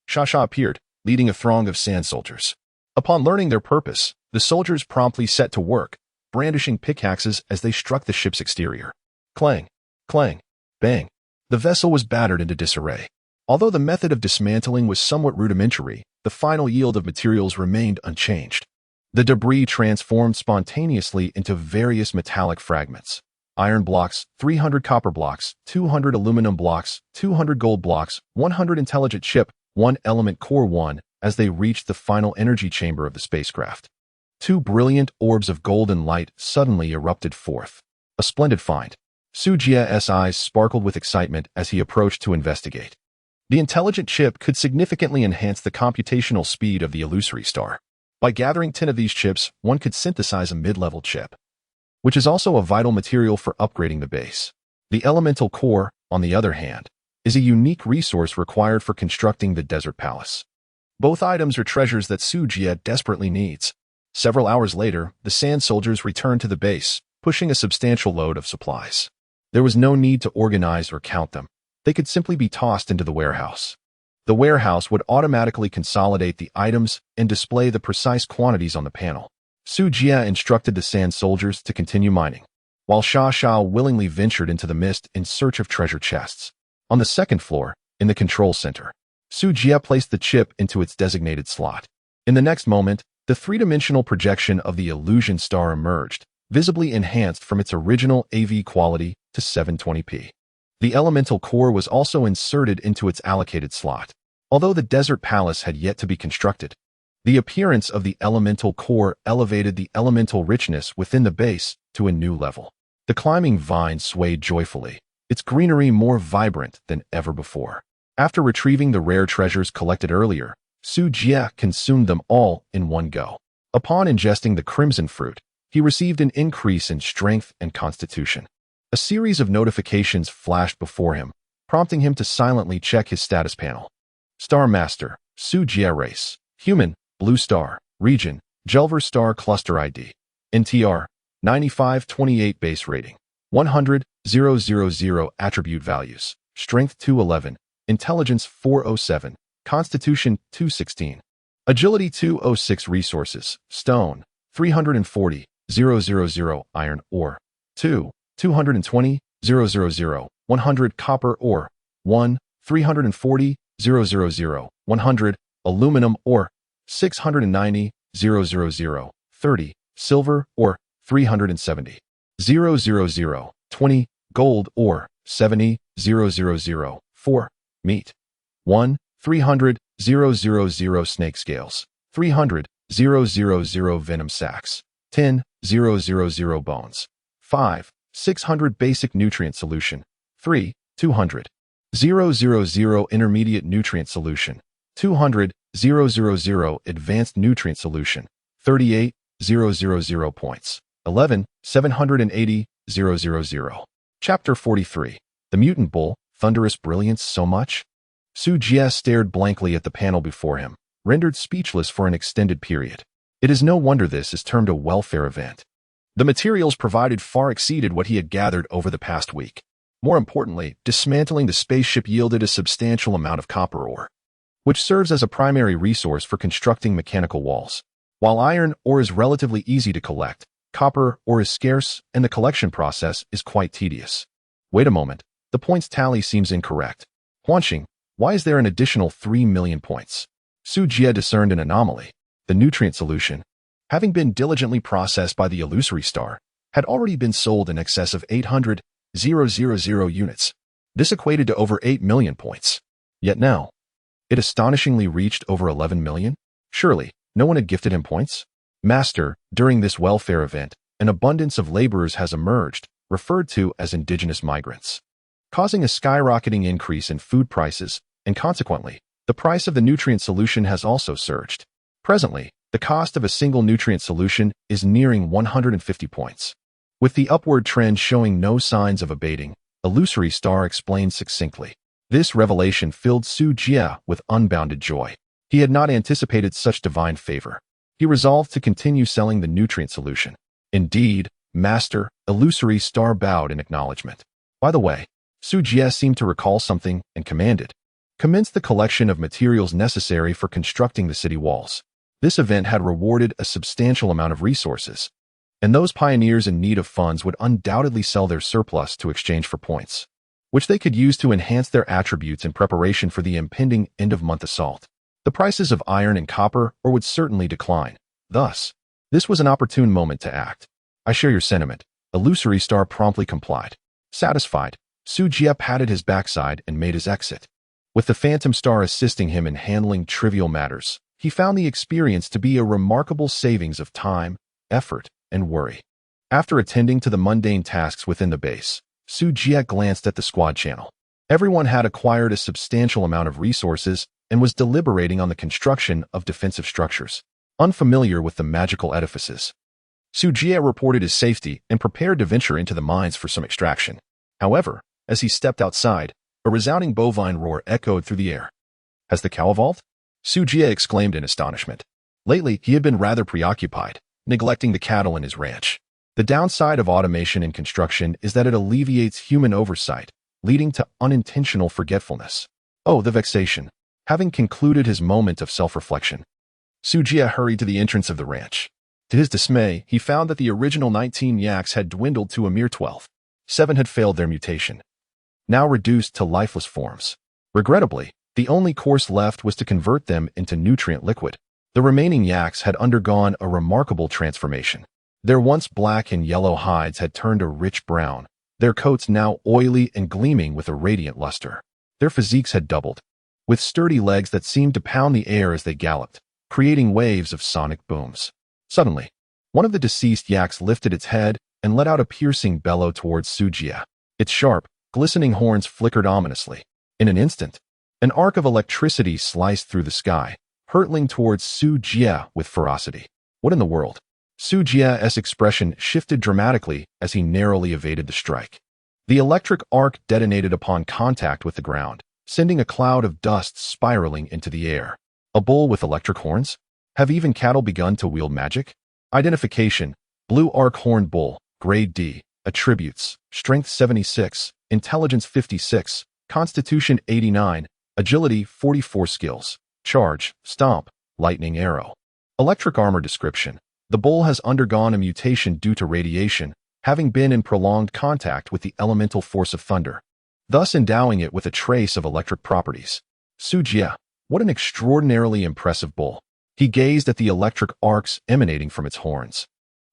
Sha Sha appeared, leading a throng of sand soldiers. Upon learning their purpose, the soldiers promptly set to work, brandishing pickaxes as they struck the ship's exterior. Clang, clang, bang. The vessel was battered into disarray. Although the method of dismantling was somewhat rudimentary, the final yield of materials remained unchanged. The debris transformed spontaneously into various metallic fragments. Iron blocks, 300 copper blocks, 200 aluminum blocks, 200 gold blocks, 100 intelligent chip, 1 element core 1, as they reached the final energy chamber of the spacecraft. 2 brilliant orbs of golden light suddenly erupted forth. A splendid find. Su Jie's eyes sparkled with excitement as he approached to investigate. The intelligent chip could significantly enhance the computational speed of the illusory star. By gathering 10 of these chips, one could synthesize a mid-level chip, which is also a vital material for upgrading the base. The elemental core, on the other hand, is a unique resource required for constructing the desert palace. Both items are treasures that Su Jie desperately needs. Several hours later, the sand soldiers returned to the base, pushing a substantial load of supplies. There was no need to organize or count them. They could simply be tossed into the warehouse. The warehouse would automatically consolidate the items and display the precise quantities on the panel. Su Jie instructed the sand soldiers to continue mining, while Sha Sha willingly ventured into the mist in search of treasure chests. On the second floor, in the control center, Su Jie placed the chip into its designated slot. In the next moment, the three-dimensional projection of the illusion star emerged, visibly enhanced from its original AV quality to 720p. The elemental core was also inserted into its allocated slot. Although the desert palace had yet to be constructed, the appearance of the elemental core elevated the elemental richness within the base to a new level. The climbing vine swayed joyfully, its greenery more vibrant than ever before. After retrieving the rare treasures collected earlier, Su Jie consumed them all in one go. Upon ingesting the crimson fruit, he received an increase in strength and constitution. A series of notifications flashed before him, prompting him to silently check his status panel. Star Master, Su Jie Race, Human, Blue Star, Region, Jelver Star Cluster ID, NTR, 9528 Base Rating, 100,000 Attribute Values, Strength 211, Intelligence 407, Constitution 216, Agility 206 Resources, Stone, 340,000 Iron Ore, 220,000 100 Copper Ore, 340,000 100 Aluminum Ore, 690,000 30 Silver Ore, 370,000 20 gold or 70,000. 4 meat. 1 300,000 snake scales. 300,000 venom sacs. 10,000 bones. 5 600 basic nutrient solution. 3 200,000 intermediate nutrient solution. 200,000 advanced nutrient solution. 38,000 points. 11 780,000. Chapter 43. The Mutant Bull, Thunderous Brilliance So Much? Su Jie stared blankly at the panel before him, rendered speechless for an extended period. It is no wonder this is termed a welfare event. The materials provided far exceeded what he had gathered over the past week. More importantly, dismantling the spaceship yielded a substantial amount of copper ore, which serves as a primary resource for constructing mechanical walls. While iron ore is relatively easy to collect, copper ore is scarce, and the collection process is quite tedious. Wait a moment, the points tally seems incorrect. Huanxing, why is there an additional 3 million points? Su Jie discerned an anomaly. The nutrient solution, having been diligently processed by the illusory star, had already been sold in excess of 800,000 units. This equated to over 8 million points. Yet now, it astonishingly reached over 11 million? Surely, no one had gifted him points? Master, during this welfare event, an abundance of laborers has emerged, referred to as indigenous migrants, causing a skyrocketing increase in food prices, and consequently, the price of the nutrient solution has also surged. Presently, the cost of a single nutrient solution is nearing 150 points. With the upward trend showing no signs of abating, Illusory Star explained succinctly. This revelation filled Su Jie with unbounded joy. He had not anticipated such divine favor. He resolved to continue selling the nutrient solution. Indeed, Master, Illusory Star bowed in acknowledgement. By the way, Su Jie seemed to recall something and commanded, commence the collection of materials necessary for constructing the city walls. This event had rewarded a substantial amount of resources, and those pioneers in need of funds would undoubtedly sell their surplus to exchange for points, which they could use to enhance their attributes in preparation for the impending end-of-month assault. The prices of iron and copper ore would certainly decline. Thus, this was an opportune moment to act. I share your sentiment. Illusory Star promptly complied. Satisfied, Su Jie patted his backside and made his exit. With the Phantom Star assisting him in handling trivial matters, he found the experience to be a remarkable savings of time, effort, and worry. After attending to the mundane tasks within the base, Su Jie glanced at the squad channel. Everyone had acquired a substantial amount of resources and was deliberating on the construction of defensive structures, unfamiliar with the magical edifices. Su Jie reported his safety and prepared to venture into the mines for some extraction. However, as he stepped outside, a resounding bovine roar echoed through the air. Has the cow evolved? Su Jie exclaimed in astonishment. Lately, he had been rather preoccupied, neglecting the cattle in his ranch. The downside of automation in construction is that it alleviates human oversight, leading to unintentional forgetfulness. Oh, the vexation. Having concluded his moment of self-reflection, Su Jie hurried to the entrance of the ranch. To his dismay, he found that the original 19 yaks had dwindled to a mere 12. 7 had failed their mutation, now reduced to lifeless forms. Regrettably, the only course left was to convert them into nutrient liquid. The remaining yaks had undergone a remarkable transformation. Their once black and yellow hides had turned a rich brown, their coats now oily and gleaming with a radiant luster. Their physiques had doubled, with sturdy legs that seemed to pound the air as they galloped, creating waves of sonic booms. Suddenly, one of the deceased yaks lifted its head and let out a piercing bellow towards Su Jie. Its sharp, glistening horns flickered ominously. In an instant, an arc of electricity sliced through the sky, hurtling towards Su Jie with ferocity. What in the world? Su Jie's expression shifted dramatically as he narrowly evaded the strike. The electric arc detonated upon contact with the ground, sending a cloud of dust spiraling into the air. A bull with electric horns? Have even cattle begun to wield magic? Identification: Blue Arc Horned Bull, Grade D. Attributes: Strength 76, Intelligence 56, Constitution 89, Agility 44. Skills: Charge, Stomp, Lightning Arrow. Electric Armor Description: The bull has undergone a mutation due to radiation, having been in prolonged contact with the elemental force of thunder, thus endowing it with a trace of electric properties. Su Jie, what an extraordinarily impressive bull. He gazed at the electric arcs emanating from its horns,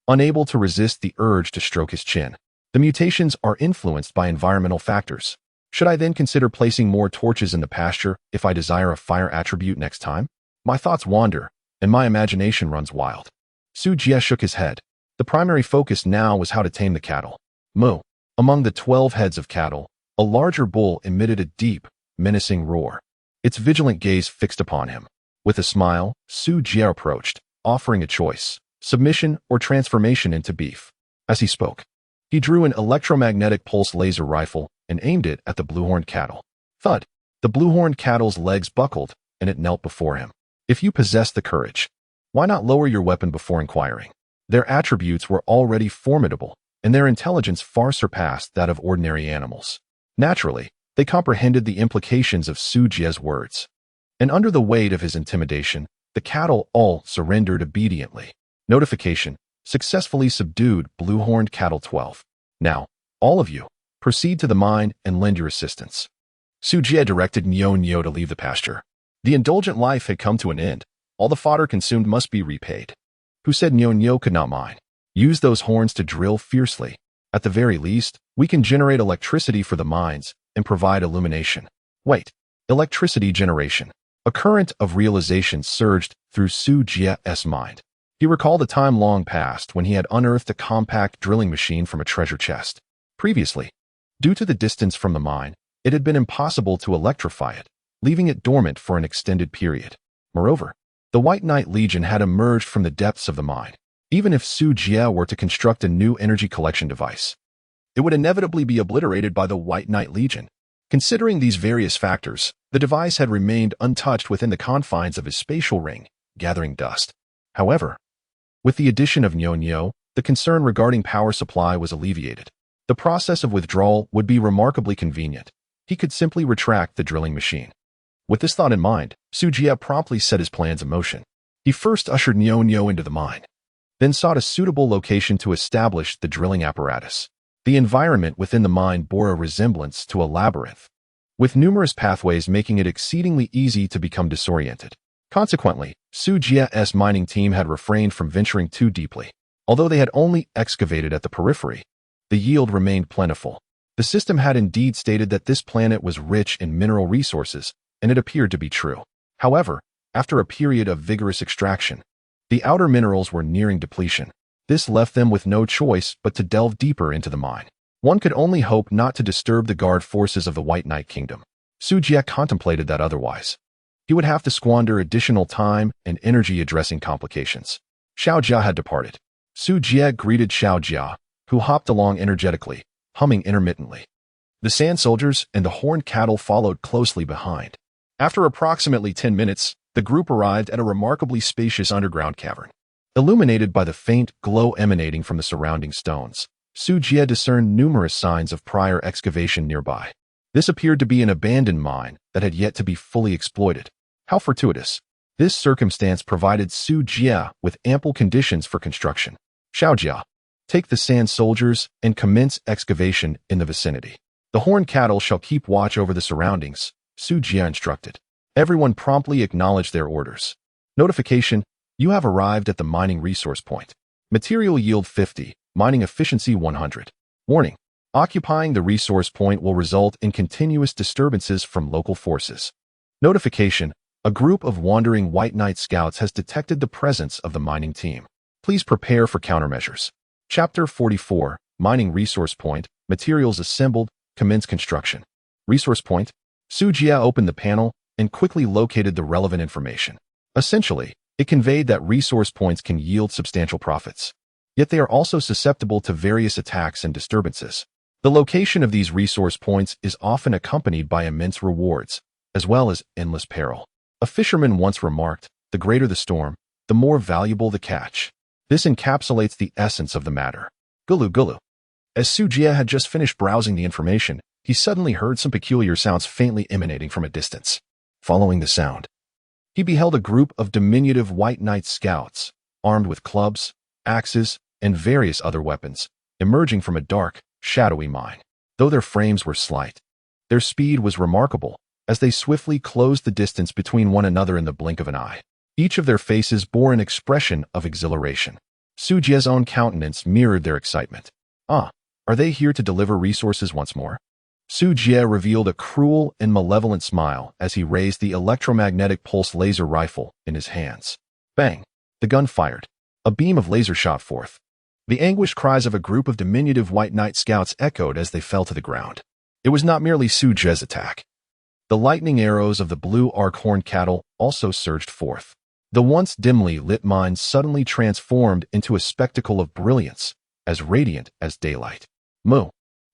unable to resist the urge to stroke his chin. The mutations are influenced by environmental factors. Should I then consider placing more torches in the pasture if I desire a fire attribute next time? My thoughts wander, and my imagination runs wild. Su Jie shook his head. The primary focus now was how to tame the cattle. Moo. Among the 12 heads of cattle, a larger bull emitted a deep, menacing roar. Its vigilant gaze fixed upon him. With a smile, Su Jie approached, offering a choice: submission or transformation into beef. As he spoke, he drew an electromagnetic pulse laser rifle and aimed it at the blue-horned cattle. Thud! The blue-horned cattle's legs buckled, and it knelt before him. If you possess the courage, why not lower your weapon before inquiring? Their attributes were already formidable, and their intelligence far surpassed that of ordinary animals. Naturally, they comprehended the implications of Su Jie's words. And under the weight of his intimidation, the cattle all surrendered obediently. Notification: successfully subdued blue-horned cattle 12. Now, all of you, proceed to the mine and lend your assistance. Su Jie directed Nyo to leave the pasture. The indulgent life had come to an end. All the fodder consumed must be repaid. Who said Nyo could not mine? Use those horns to drill fiercely. At the very least, we can generate electricity for the mines and provide illumination. Wait, electricity generation. A current of realization surged through Su Jie's mind. He recalled a time long past when he had unearthed a compact drilling machine from a treasure chest. Previously, due to the distance from the mine, it had been impossible to electrify it, leaving it dormant for an extended period. Moreover, the White Knight Legion had emerged from the depths of the mine. Even if Su Jie were to construct a new energy collection device, it would inevitably be obliterated by the White Knight Legion. Considering these various factors, the device had remained untouched within the confines of his spatial ring, gathering dust. However, with the addition of Nyo, the concern regarding power supply was alleviated. The process of withdrawal would be remarkably convenient. He could simply retract the drilling machine. With this thought in mind, Su Jie promptly set his plans in motion. He first ushered Nyo into the mine, then sought a suitable location to establish the drilling apparatus. The environment within the mine bore a resemblance to a labyrinth, with numerous pathways making it exceedingly easy to become disoriented. Consequently, Su Jie's mining team had refrained from venturing too deeply. Although they had only excavated at the periphery, the yield remained plentiful. The system had indeed stated that this planet was rich in mineral resources, and it appeared to be true. However, after a period of vigorous extraction, the outer minerals were nearing depletion. This left them with no choice but to delve deeper into the mine. One could only hope not to disturb the guard forces of the White Knight Kingdom. Su Jie contemplated that otherwise, he would have to squander additional time and energy addressing complications. Xiao Jia had departed. Su Jie greeted Xiao Jia, who hopped along energetically, humming intermittently. The sand soldiers and the horned cattle followed closely behind. After approximately 10 minutes, the group arrived at a remarkably spacious underground cavern. Illuminated by the faint glow emanating from the surrounding stones, Su Jie discerned numerous signs of prior excavation nearby. This appeared to be an abandoned mine that had yet to be fully exploited. How fortuitous! This circumstance provided Su Jie with ample conditions for construction. Xiao Jia, take the sand soldiers and commence excavation in the vicinity. The horned cattle shall keep watch over the surroundings, Su Jie instructed. Everyone promptly acknowledged their orders. Notification: you have arrived at the mining resource point. Material yield 50, mining efficiency 100. Warning: occupying the resource point will result in continuous disturbances from local forces. Notification: a group of wandering White Knight scouts has detected the presence of the mining team. Please prepare for countermeasures. Chapter 44, Mining Resource Point, Materials Assembled, Commence Construction. Resource Point. Su Jie opened the panel and quickly located the relevant information. Essentially, it conveyed that resource points can yield substantial profits. Yet they are also susceptible to various attacks and disturbances. The location of these resource points is often accompanied by immense rewards, as well as endless peril. A fisherman once remarked, the greater the storm, the more valuable the catch. This encapsulates the essence of the matter. Gulu gulu. As Su Jie had just finished browsing the information, he suddenly heard some peculiar sounds faintly emanating from a distance. Following the sound, he beheld a group of diminutive White Knight scouts, armed with clubs, axes, and various other weapons, emerging from a dark, shadowy mine. Though their frames were slight, their speed was remarkable, as they swiftly closed the distance between one another in the blink of an eye. Each of their faces bore an expression of exhilaration. Su Jie's own countenance mirrored their excitement. Ah, Are they here to deliver resources once more? Su Jie revealed a cruel and malevolent smile as he raised the electromagnetic pulse laser rifle in his hands. Bang! The gun fired. A beam of laser shot forth. The anguished cries of a group of diminutive White Knight scouts echoed as they fell to the ground. It was not merely Su Jie's attack. The lightning arrows of the blue arc-horned cattle also surged forth. The once dimly lit mine suddenly transformed into a spectacle of brilliance, as radiant as daylight. Moo!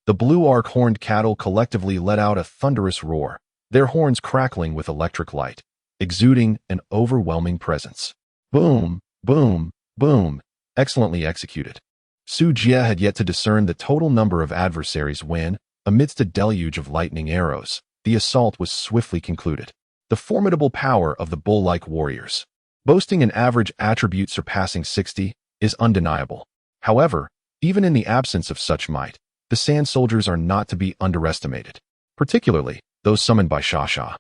The blue arc-horned cattle collectively let out a thunderous roar, their horns crackling with electric light, exuding an overwhelming presence. Boom! Boom! Boom! Excellently executed. Su Jie had yet to discern the total number of adversaries when, amidst a deluge of lightning arrows, the assault was swiftly concluded. The formidable power of the bull-like warriors, boasting an average attribute surpassing 60, is undeniable. However, even in the absence of such might, the sand soldiers are not to be underestimated, particularly those summoned by Sha,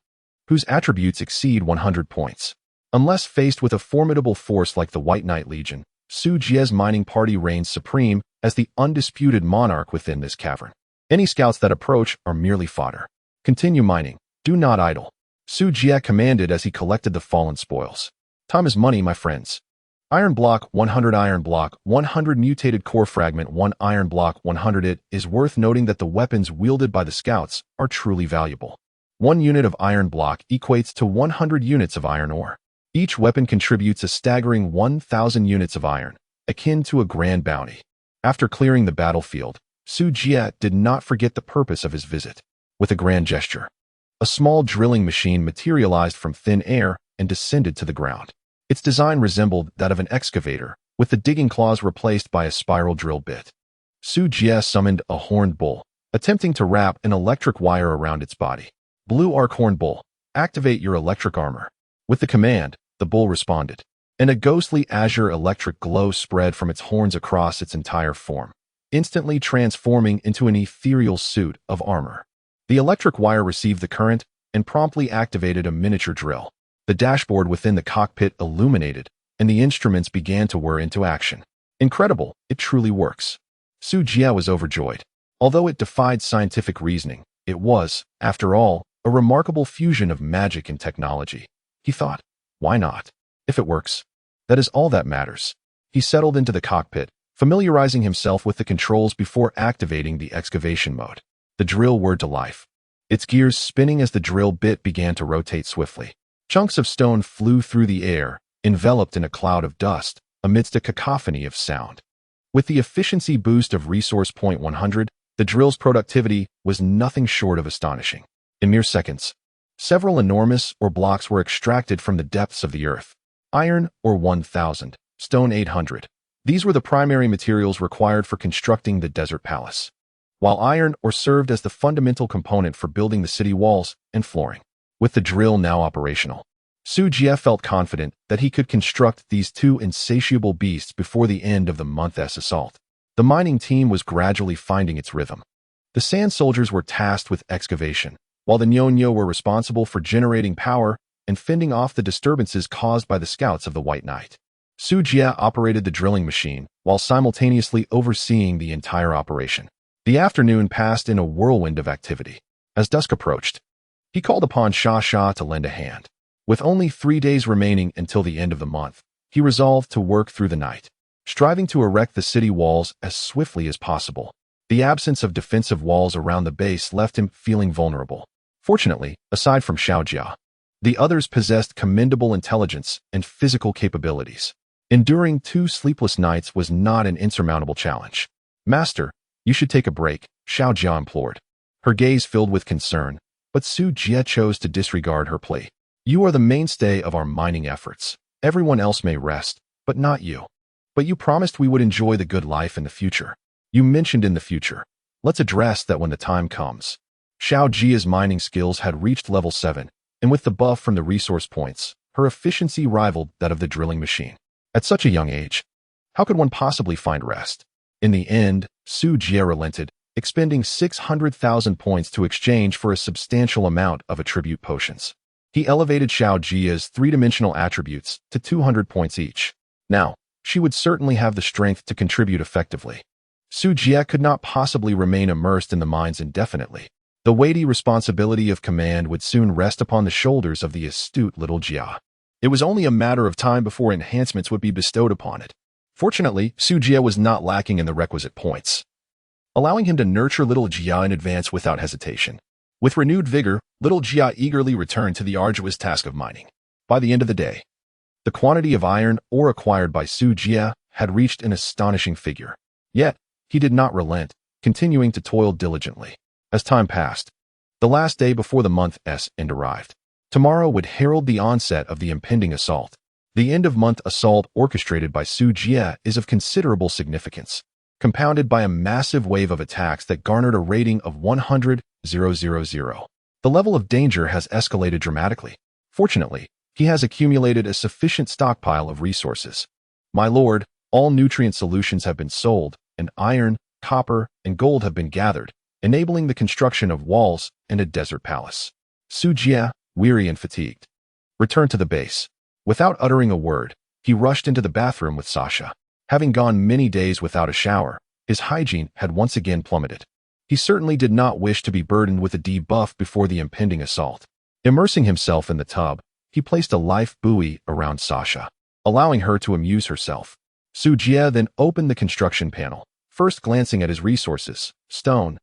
whose attributes exceed 100 points. Unless faced with a formidable force like the White Knight Legion, Su Jie's mining party reigns supreme as the undisputed monarch within this cavern. Any scouts that approach are merely fodder. Continue mining. Do not idle. Su Jie commanded as he collected the fallen spoils. Time is money, my friends. Iron block 100, iron block 100, mutated core fragment 1, iron block 100. It is worth noting that the weapons wielded by the scouts are truly valuable. 1 unit of iron block equates to 100 units of iron ore. Each weapon contributes a staggering 1,000 units of iron, akin to a grand bounty. After clearing the battlefield, Su Jie did not forget the purpose of his visit. With a grand gesture, a small drilling machine materialized from thin air and descended to the ground. Its design resembled that of an excavator, with the digging claws replaced by a spiral drill bit. Su Jie summoned a horned bull, attempting to wrap an electric wire around its body. Blue arc-horned bull, activate your electric armor. With the command, the bull responded, and a ghostly azure electric glow spread from its horns across its entire form, instantly transforming into an ethereal suit of armor. The electric wire received the current and promptly activated a miniature drill. The dashboard within the cockpit illuminated, and the instruments began to whir into action. Incredible, it truly works. Su Jie was overjoyed. Although it defied scientific reasoning, it was, after all, a remarkable fusion of magic and technology. He thought, why not? If it works, that is all that matters. He settled into the cockpit, familiarizing himself with the controls before activating the excavation mode. The drill whirred to life, its gears spinning as the drill bit began to rotate swiftly. Chunks of stone flew through the air, enveloped in a cloud of dust, amidst a cacophony of sound. With the efficiency boost of resource point 100, the drill's productivity was nothing short of astonishing. In mere seconds, several enormous ore blocks were extracted from the depths of the earth. Iron ore 1,000, stone 800. These were the primary materials required for constructing the desert palace, while iron ore served as the fundamental component for building the city walls and flooring. With the drill now operational, Su Jie felt confident that he could construct these two insatiable beasts before the end of the month's assault. The mining team was gradually finding its rhythm. The sand soldiers were tasked with excavation, while the Nyonyo were responsible for generating power and fending off the disturbances caused by the scouts of the White Knight. Su Jie operated the drilling machine while simultaneously overseeing the entire operation. The afternoon passed in a whirlwind of activity. As dusk approached, he called upon Sha to lend a hand. With only 3 days remaining until the end of the month, he resolved to work through the night, striving to erect the city walls as swiftly as possible. The absence of defensive walls around the base left him feeling vulnerable. Fortunately, aside from Xiaojia, the others possessed commendable intelligence and physical capabilities. Enduring 2 sleepless nights was not an insurmountable challenge. Master, you should take a break, Xiaojia implored. Her gaze filled with concern, but Su Jie chose to disregard her plea. You are the mainstay of our mining efforts. Everyone else may rest, but not you. But you promised we would enjoy the good life in the future. You mentioned in the future. Let's address that when the time comes. Xiaojia's mining skills had reached level 7, and with the buff from the resource points, her efficiency rivaled that of the drilling machine. At such a young age, how could one possibly find rest? In the end, Su Jie relented, expending 600,000 points to exchange for a substantial amount of attribute potions. He elevated Xiaojia's 3-dimensional attributes to 200 points each. Now, she would certainly have the strength to contribute effectively. Su Jie could not possibly remain immersed in the mines indefinitely. The weighty responsibility of command would soon rest upon the shoulders of the astute little Jia. It was only a matter of time before enhancements would be bestowed upon it. Fortunately, Su Jie was not lacking in the requisite points, allowing him to nurture little Jia in advance without hesitation. With renewed vigor, little Jia eagerly returned to the arduous task of mining. By the end of the day, the quantity of iron ore acquired by Su Jie had reached an astonishing figure. Yet, he did not relent, continuing to toil diligently. As time passed, the last day before the month's end arrived. Tomorrow would herald the onset of the impending assault. The end-of-month assault orchestrated by Su Jie is of considerable significance, compounded by a massive wave of attacks that garnered a rating of 100,000. The level of danger has escalated dramatically. Fortunately, he has accumulated a sufficient stockpile of resources. My lord, all nutrient solutions have been sold, and iron, copper, and gold have been gathered, enabling the construction of walls and a desert palace. Su Jie, weary and fatigued, returned to the base. Without uttering a word, he rushed into the bathroom with Sasha. Having gone many days without a shower, his hygiene had once again plummeted. He certainly did not wish to be burdened with a debuff before the impending assault. Immersing himself in the tub, he placed a life buoy around Sasha, allowing her to amuse herself. Su Jie then opened the construction panel, first glancing at his resources: stone,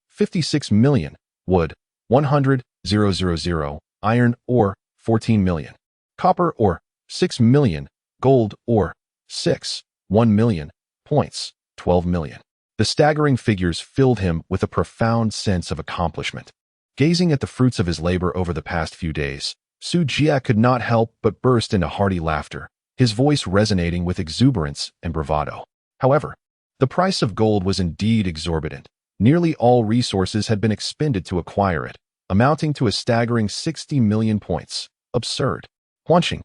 56 million, wood, 100,000, iron ore, 14 million, copper ore, 6 million, gold ore, 1 million, points, 12 million. The staggering figures filled him with a profound sense of accomplishment. Gazing at the fruits of his labor over the past few days, Su Jie could not help but burst into hearty laughter, his voice resonating with exuberance and bravado. However, the price of gold was indeed exorbitant. Nearly all resources had been expended to acquire it, amounting to a staggering 60 million points. Absurd. Huanqing,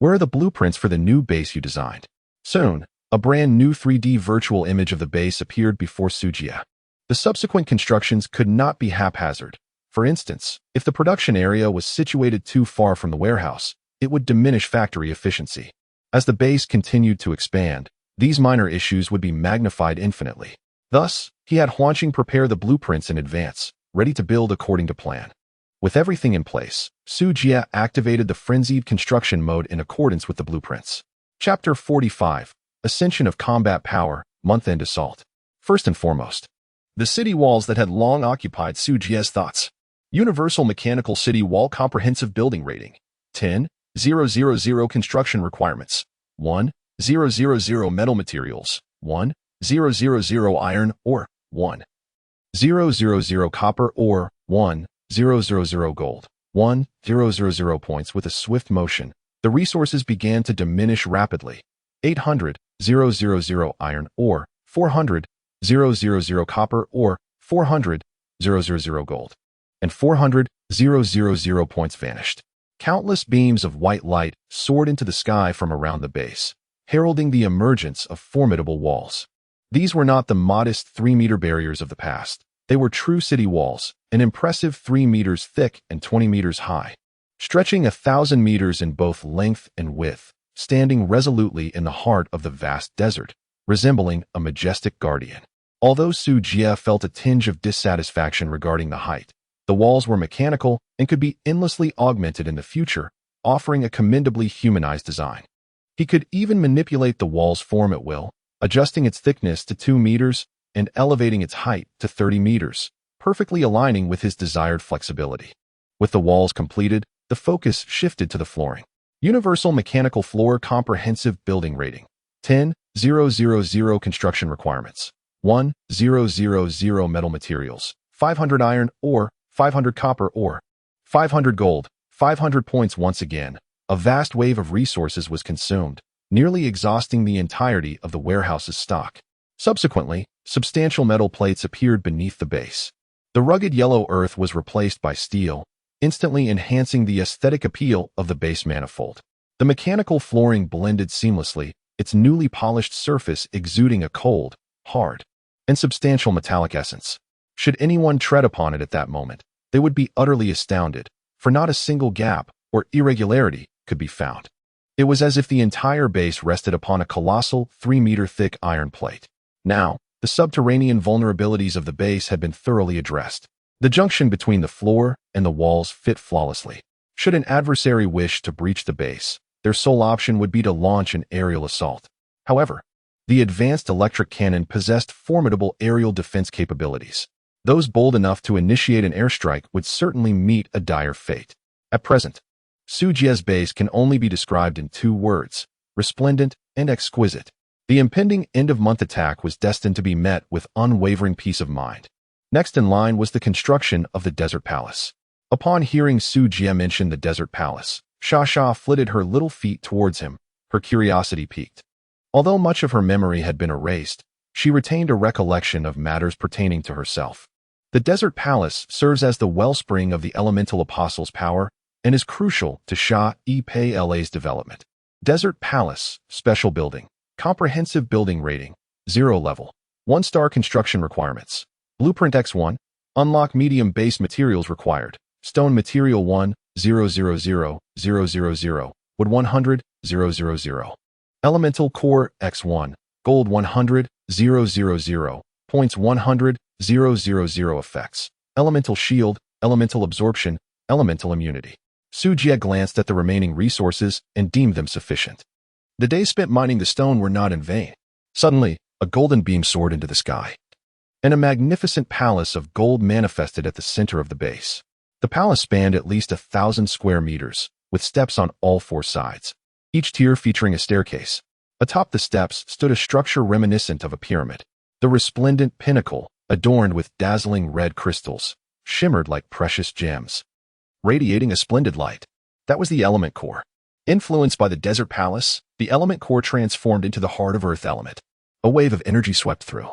where are the blueprints for the new base you designed? Soon, a brand new 3D virtual image of the base appeared before Su Jie. The subsequent constructions could not be haphazard. For instance, if the production area was situated too far from the warehouse, it would diminish factory efficiency. As the base continued to expand, these minor issues would be magnified infinitely. Thus, he had Huanqing prepare the blueprints in advance, ready to build according to plan. With everything in place, Su Jie activated the frenzied construction mode in accordance with the blueprints. Chapter 45, Ascension of Combat Power, Month-End Assault. First and foremost, the city walls that had long occupied Su Jie's thoughts. Universal Mechanical City Wall Comprehensive Building Rating, 10,000 Construction Requirements, 1,000 Metal Materials, 1,000 Iron Ore, 1,000 Copper Ore, 1,000 Gold, 1,000 points. With a swift motion, the resources began to diminish rapidly. 800,000 Iron Ore, 400,000 Copper Ore, 400,000 Gold, and 400,000 points vanished. Countless beams of white light soared into the sky from around the base, heralding the emergence of formidable walls. These were not the modest 3-meter barriers of the past. They were true city walls, an impressive 3 meters thick and 20 meters high, stretching 1,000 meters in both length and width, standing resolutely in the heart of the vast desert, resembling a majestic guardian. Although Su Jie felt a tinge of dissatisfaction regarding the height, the walls were mechanical and could be endlessly augmented in the future, offering a commendably humanized design. He could even manipulate the wall's form at will, adjusting its thickness to 2 meters and elevating its height to 30 meters, perfectly aligning with his desired flexibility. With the walls completed, the focus shifted to the flooring. Universal Mechanical Floor Comprehensive Building Rating, 10,000 Construction Requirements, 1,000 Metal Materials, 500 Iron Ore, 500 Copper Ore, 500 Gold, 500 points. Once again, a vast wave of resources was consumed, nearly exhausting the entirety of the warehouse's stock. Subsequently, substantial metal plates appeared beneath the base. The rugged yellow earth was replaced by steel, instantly enhancing the aesthetic appeal of the base manifold. The mechanical flooring blended seamlessly, its newly polished surface exuding a cold, hard, and substantial metallic essence. Should anyone tread upon it at that moment, they would be utterly astounded, for not a single gap or irregularity could be found. It was as if the entire base rested upon a colossal 3-meter thick iron plate. Now, the The subterranean vulnerabilities of the base had been thoroughly addressed. The junction between the floor and the walls fit flawlessly. Should an adversary wish to breach the base, their sole option would be to launch an aerial assault. However, the advanced electric cannon possessed formidable aerial defense capabilities. Those bold enough to initiate an airstrike would certainly meet a dire fate. At present, Su Jie's base can only be described in 2 words: resplendent and exquisite. The impending end-of-month attack was destined to be met with unwavering peace of mind. Next in line was the construction of the Desert Palace. Upon hearing Su Jie mention the Desert Palace, Sha flitted her little feet towards him, her curiosity piqued. Although much of her memory had been erased, she retained a recollection of matters pertaining to herself. The Desert Palace serves as the wellspring of the elemental apostle's power and is crucial to Sha-E-Pei's development. Desert Palace, special building, comprehensive building rating, 0 level, 1-star construction requirements. Blueprint X1, unlock medium base materials required. Stone material 1, 000, 000, wood 100, 000. Elemental core X1, gold 100, 000, points 100, 000 effects. Elemental shield, elemental absorption, elemental immunity. Su Jie glanced at the remaining resources and deemed them sufficient. The days spent mining the stone were not in vain. Suddenly, a golden beam soared into the sky, and a magnificent palace of gold manifested at the center of the base. The palace spanned at least 1,000 square meters, with steps on all 4 sides, each tier featuring a staircase. Atop the steps stood a structure reminiscent of a pyramid. The resplendent pinnacle, adorned with dazzling red crystals, shimmered like precious gems, radiating a splendid light. That was the element core. Influenced by the Desert Palace, the element core transformed into the heart of Earth element. A wave of energy swept through,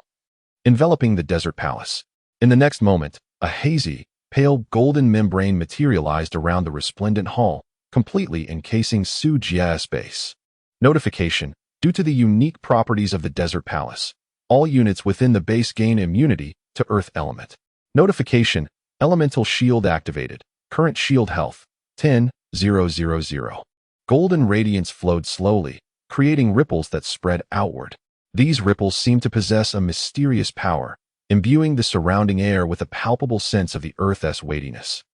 enveloping the Desert Palace. In the next moment, a hazy, pale golden membrane materialized around the resplendent hall, completely encasing Su Jie's base. Notification: due to the unique properties of the Desert Palace, all units within the base gain immunity to Earth element. Notification: elemental shield activated. Current shield health, 10,000. Golden radiance flowed slowly, creating ripples that spread outward. These ripples seemed to possess a mysterious power, imbuing the surrounding air with a palpable sense of the Earth's weightiness.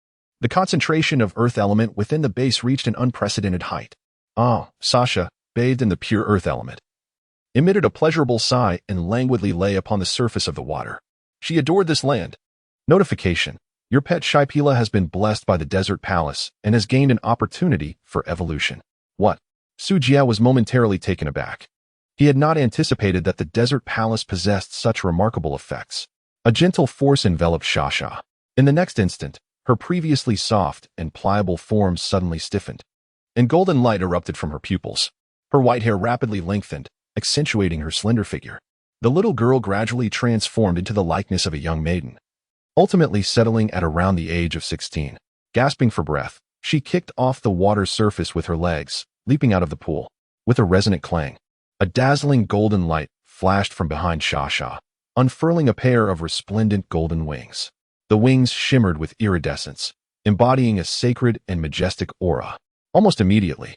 The concentration of Earth element within the base reached an unprecedented height. Sasha, bathed in the pure Earth element, emitted a pleasurable sigh and languidly lay upon the surface of the water. She adored this land. Notification: your pet Shaipila has been blessed by the Desert Palace and has gained an opportunity for evolution. What? Su Jie was momentarily taken aback. He had not anticipated that the Desert Palace possessed such remarkable effects. A gentle force enveloped Sha. In the next instant, her previously soft and pliable form suddenly stiffened, and golden light erupted from her pupils. Her white hair rapidly lengthened, accentuating her slender figure. The little girl gradually transformed into the likeness of a young maiden, ultimately settling at around the age of 16. Gasping for breath, she kicked off the water's surface with her legs, leaping out of the pool. With a resonant clang, a dazzling golden light flashed from behind Sha, unfurling a pair of resplendent golden wings. The wings shimmered with iridescence, embodying a sacred and majestic aura. Almost immediately,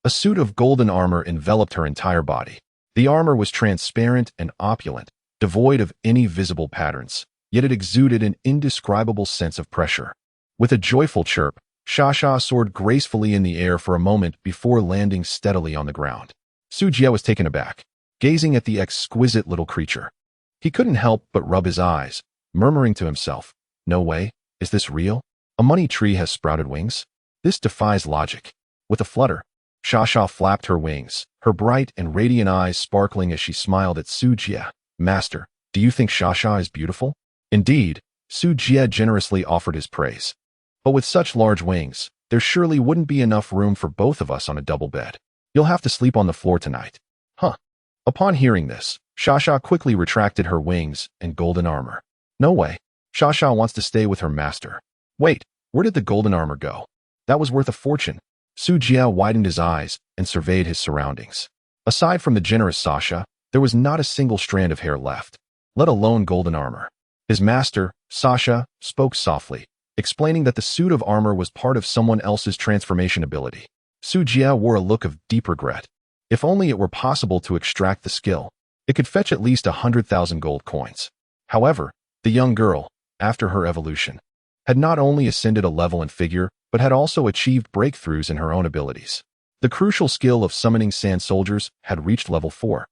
a suit of golden armor enveloped her entire body. The armor was transparent and opulent, devoid of any visible patterns, yet it exuded an indescribable sense of pressure. With a joyful chirp, Sha soared gracefully in the air for a moment before landing steadily on the ground. Su Jie was taken aback, gazing at the exquisite little creature. He couldn't help but rub his eyes, murmuring to himself, "No way, is this real? A money tree has sprouted wings? This defies logic." With a flutter, Sha flapped her wings, her bright and radiant eyes sparkling as she smiled at Su Jie. "Master, do you think Sha is beautiful?" Indeed, Su Jie generously offered his praise. "But with such large wings, there surely wouldn't be enough room for both of us on a double bed. You'll have to sleep on the floor tonight." "Huh." Upon hearing this, Sha quickly retracted her wings and golden armor. "No way. Sha wants to stay with her master." "Wait, where did the golden armor go? That was worth a fortune." Su Jie widened his eyes and surveyed his surroundings. Aside from the generous Sasha, there was not a single strand of hair left, let alone golden armor. His master, Sasha, spoke softly, explaining that the suit of armor was part of someone else's transformation ability. Su Jie wore a look of deep regret. If only it were possible to extract the skill. It could fetch at least 100,000 gold coins. However, the young girl, after her evolution, had not only ascended a level in figure, but had also achieved breakthroughs in her own abilities. The crucial skill of summoning sand soldiers had reached level 4,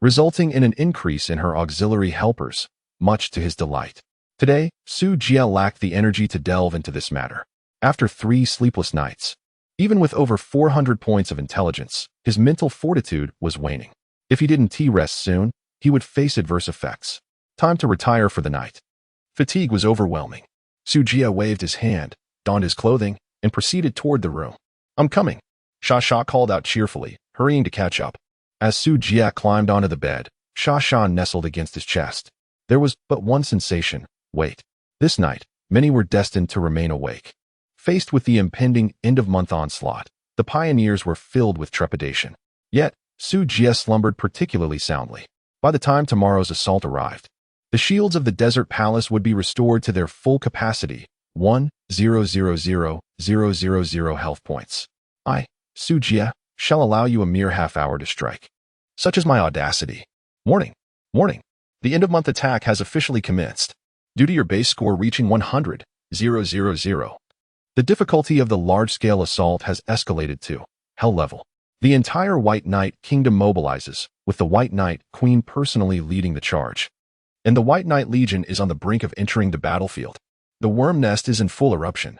resulting in an increase in her auxiliary helpers, much to his delight. Today, Su Jia lacked the energy to delve into this matter. After 3 sleepless nights, even with over 400 points of intelligence, his mental fortitude was waning. If he didn't rest soon, he would face adverse effects. Time to retire for the night. Fatigue was overwhelming. Su Jia waved his hand, donned his clothing, and proceeded toward the room. "I'm coming," Sha called out cheerfully, hurrying to catch up. As Su Jia climbed onto the bed, Sha nestled against his chest. There was but one sensation: wait. This night, many were destined to remain awake. Faced with the impending end-of-month onslaught, the pioneers were filled with trepidation. Yet, Su Jia slumbered particularly soundly. By the time tomorrow's assault arrived, the shields of the desert palace would be restored to their full capacity, 1,000,000 health points. I, Su Jia, shall allow you a mere half-hour to strike. Such is my audacity. Morning. The end-of-month attack has officially commenced. Due to your base score reaching 100,000, the difficulty of the large-scale assault has escalated to hell level. The entire White Knight Kingdom mobilizes, with the White Knight Queen personally leading the charge. And the White Knight Legion is on the brink of entering the battlefield. The worm nest is in full eruption,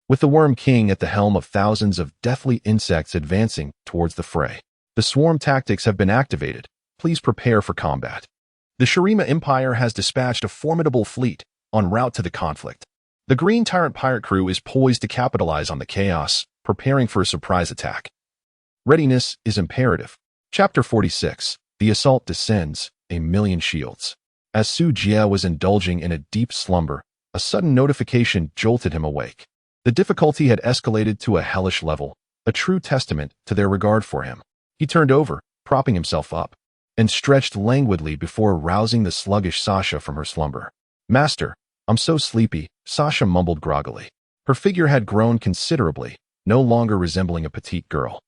with the Worm King at the helm of thousands of deathly insects advancing towards the fray. The swarm tactics have been activated. Please prepare for combat. The Shurima Empire has dispatched a formidable fleet en route to the conflict. The Green Tyrant pirate crew is poised to capitalize on the chaos, preparing for a surprise attack. Readiness is imperative. Chapter 46. The assault descends, 1,000,000 shields. As Su Jia was indulging in a deep slumber, a sudden notification jolted him awake. The difficulty had escalated to a hellish level, a true testament to their regard for him. He turned over, propping himself up, and stretched languidly before rousing the sluggish Sasha from her slumber. "Master, I'm so sleepy," Sasha mumbled groggily. Her figure had grown considerably, no longer resembling a petite girl,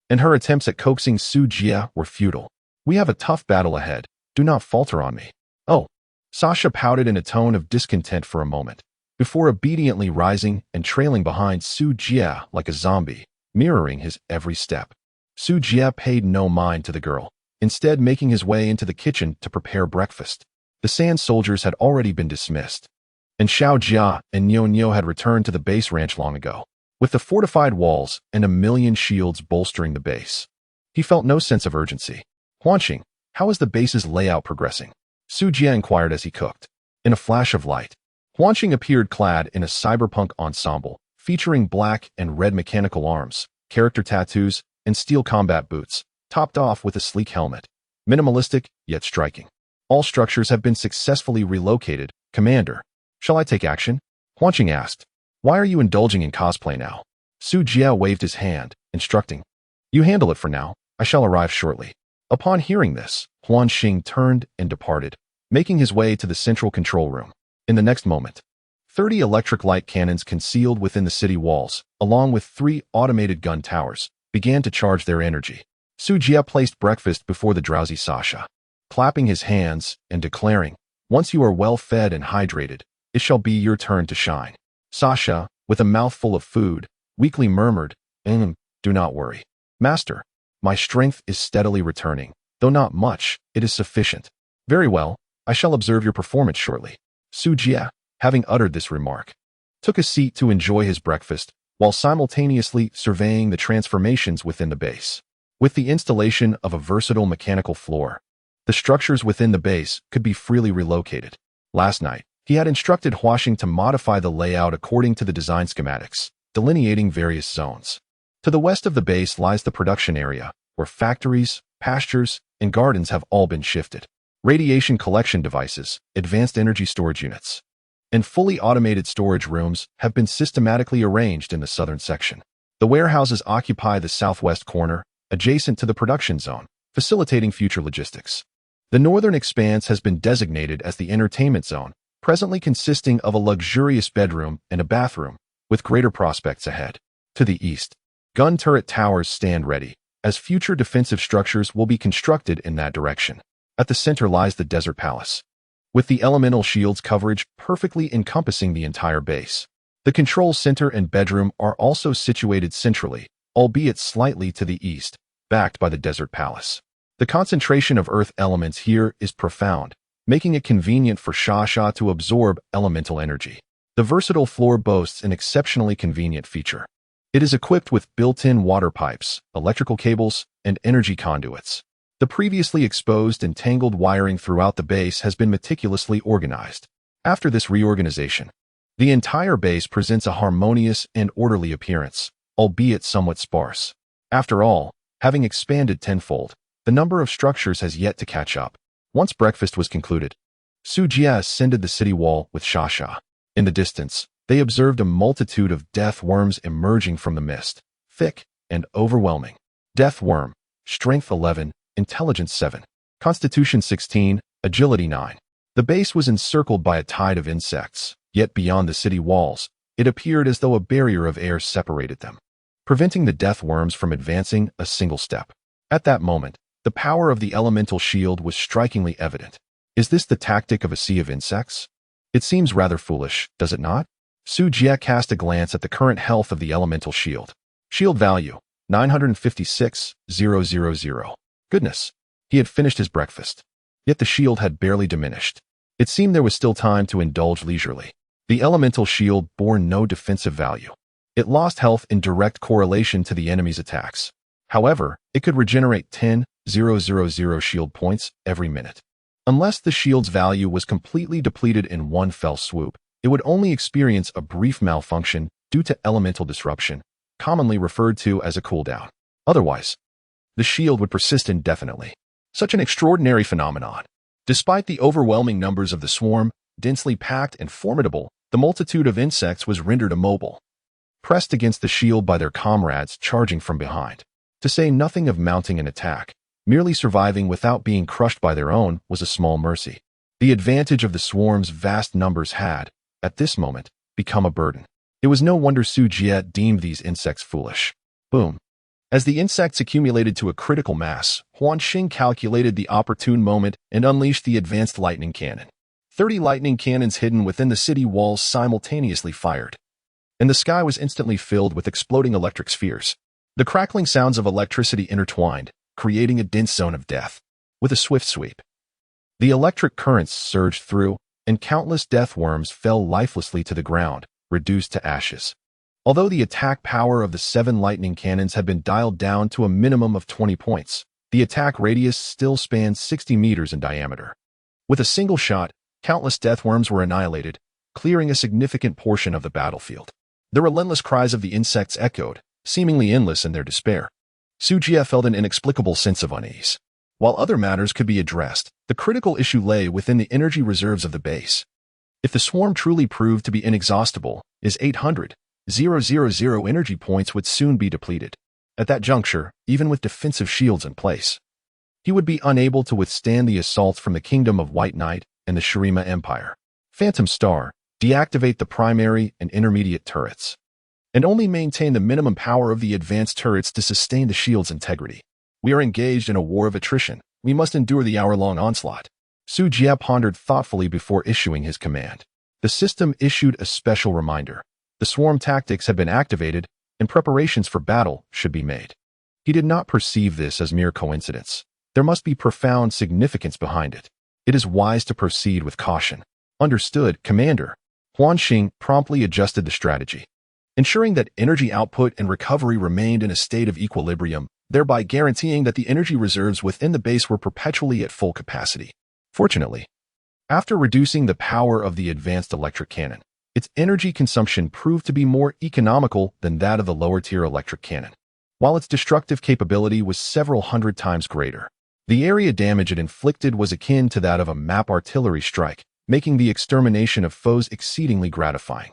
and her attempts at coaxing Su Jia were futile. "We have a tough battle ahead. Do not falter on me." "Oh." Sasha pouted in a tone of discontent for a moment, before obediently rising and trailing behind Su Jia like a zombie, mirroring his every step. Su Jia paid no mind to the girl, instead making his way into the kitchen to prepare breakfast. The sand soldiers had already been dismissed, and Xiao Jia and Nyo had returned to the base ranch long ago, with the fortified walls and 1,000,000 shields bolstering the base. He felt no sense of urgency. "Huanqing, how is the base's layout progressing?" Su Jia inquired as he cooked. In a flash of light, Huanqing appeared clad in a cyberpunk ensemble, featuring black and red mechanical arms, character tattoos, and steel combat boots, topped off with a sleek helmet. Minimalistic, yet striking. "All structures have been successfully relocated, Commander. Shall I take action?" Huanqing asked. "Why are you indulging in cosplay now?" Su Jia waved his hand, instructing. "You handle it for now. I shall arrive shortly." Upon hearing this, Huanqing turned and departed, making his way to the central control room. In the next moment, 30 electric light cannons concealed within the city walls, along with 3 automated gun towers, began to charge their energy. Su Jia placed breakfast before the drowsy Sasha, clapping his hands and declaring, "Once you are well fed and hydrated, it shall be your turn to shine." Sasha, with a mouthful of food, weakly murmured, "Do not worry. Master, my strength is steadily returning. Though not much, it is sufficient." "Very well, I shall observe your performance shortly." Su Jia, having uttered this remark, took a seat to enjoy his breakfast, while simultaneously surveying the transformations within the base. With the installation of a versatile mechanical floor, the structures within the base could be freely relocated. Last night, he had instructed Huanqing to modify the layout according to the design schematics, delineating various zones. To the west of the base lies the production area, where factories, pastures, and gardens have all been shifted. Radiation collection devices, advanced energy storage units, and fully automated storage rooms have been systematically arranged in the southern section. The warehouses occupy the southwest corner, adjacent to the production zone, facilitating future logistics. The northern expanse has been designated as the entertainment zone, presently consisting of a luxurious bedroom and a bathroom, with greater prospects ahead. To the east, gun turret towers stand ready, as future defensive structures will be constructed in that direction. At the center lies the desert palace, with the elemental shield's coverage perfectly encompassing the entire base. The control center and bedroom are also situated centrally, albeit slightly to the east, backed by the desert palace. The concentration of earth elements here is profound, making it convenient for Shasha to absorb elemental energy. The versatile floor boasts an exceptionally convenient feature. It is equipped with built-in water pipes, electrical cables, and energy conduits. The previously exposed and tangled wiring throughout the base has been meticulously organized. After this reorganization, the entire base presents a harmonious and orderly appearance, albeit somewhat sparse. After all, having expanded tenfold, the number of structures has yet to catch up. Once breakfast was concluded, Sujia ascended the city wall with Shasha. In the distance, they observed a multitude of death worms emerging from the mist, thick and overwhelming. Death worm, strength 11, intelligence 7, constitution 16, agility 9. The base was encircled by a tide of insects, yet beyond the city walls, it appeared as though a barrier of air separated them, preventing the death worms from advancing a single step. At that moment, the power of the elemental shield was strikingly evident. Is this the tactic of a sea of insects? It seems rather foolish, does it not? Su Jie cast a glance at the current health of the elemental shield. Shield value, 956,000. Goodness, he had finished his breakfast. Yet the shield had barely diminished. It seemed there was still time to indulge leisurely. The elemental shield bore no defensive value. It lost health in direct correlation to the enemy's attacks. However, it could regenerate 10,000 shield points every minute. Unless the shield's value was completely depleted in one fell swoop, it would only experience a brief malfunction due to elemental disruption, commonly referred to as a cooldown. Otherwise, the shield would persist indefinitely. Such an extraordinary phenomenon. Despite the overwhelming numbers of the swarm, densely packed and formidable, the multitude of insects was rendered immobile, pressed against the shield by their comrades charging from behind. To say nothing of mounting an attack, merely surviving without being crushed by their own was a small mercy. The advantage of the swarm's vast numbers had, at this moment, become a burden. It was no wonder Su Jie deemed these insects foolish. Boom. As the insects accumulated to a critical mass, Huan Xing calculated the opportune moment and unleashed the advanced lightning cannon. 30 lightning cannons hidden within the city walls simultaneously fired, and the sky was instantly filled with exploding electric spheres. The crackling sounds of electricity intertwined, creating a dense zone of death. With a swift sweep, the electric currents surged through, and countless death worms fell lifelessly to the ground, reduced to ashes. Although the attack power of the 7 lightning cannons had been dialed down to a minimum of 20 points, the attack radius still spanned 60 meters in diameter. With a single shot, countless death worms were annihilated, clearing a significant portion of the battlefield. The relentless cries of the insects echoed, seemingly endless in their despair. Su Jie felt an inexplicable sense of unease. While other matters could be addressed, the critical issue lay within the energy reserves of the base. If the swarm truly proved to be inexhaustible, his 800,000 energy points would soon be depleted. At that juncture, even with defensive shields in place, he would be unable to withstand the assaults from the Kingdom of White Knight and the Shurima Empire. Phantom Star, deactivate the primary and intermediate turrets, and only maintain the minimum power of the advanced turrets to sustain the shield's integrity. We are engaged in a war of attrition. We must endure the hour-long onslaught. Su Jie pondered thoughtfully before issuing his command. The system issued a special reminder. The swarm tactics had been activated, and preparations for battle should be made. He did not perceive this as mere coincidence. There must be profound significance behind it. It is wise to proceed with caution. Understood, Commander. Huan Xing promptly adjusted the strategy, ensuring that energy output and recovery remained in a state of equilibrium, thereby guaranteeing that the energy reserves within the base were perpetually at full capacity. Fortunately, after reducing the power of the advanced electric cannon, its energy consumption proved to be more economical than that of the lower-tier electric cannon. While its destructive capability was several hundred times greater, the area damage it inflicted was akin to that of a map artillery strike, making the extermination of foes exceedingly gratifying.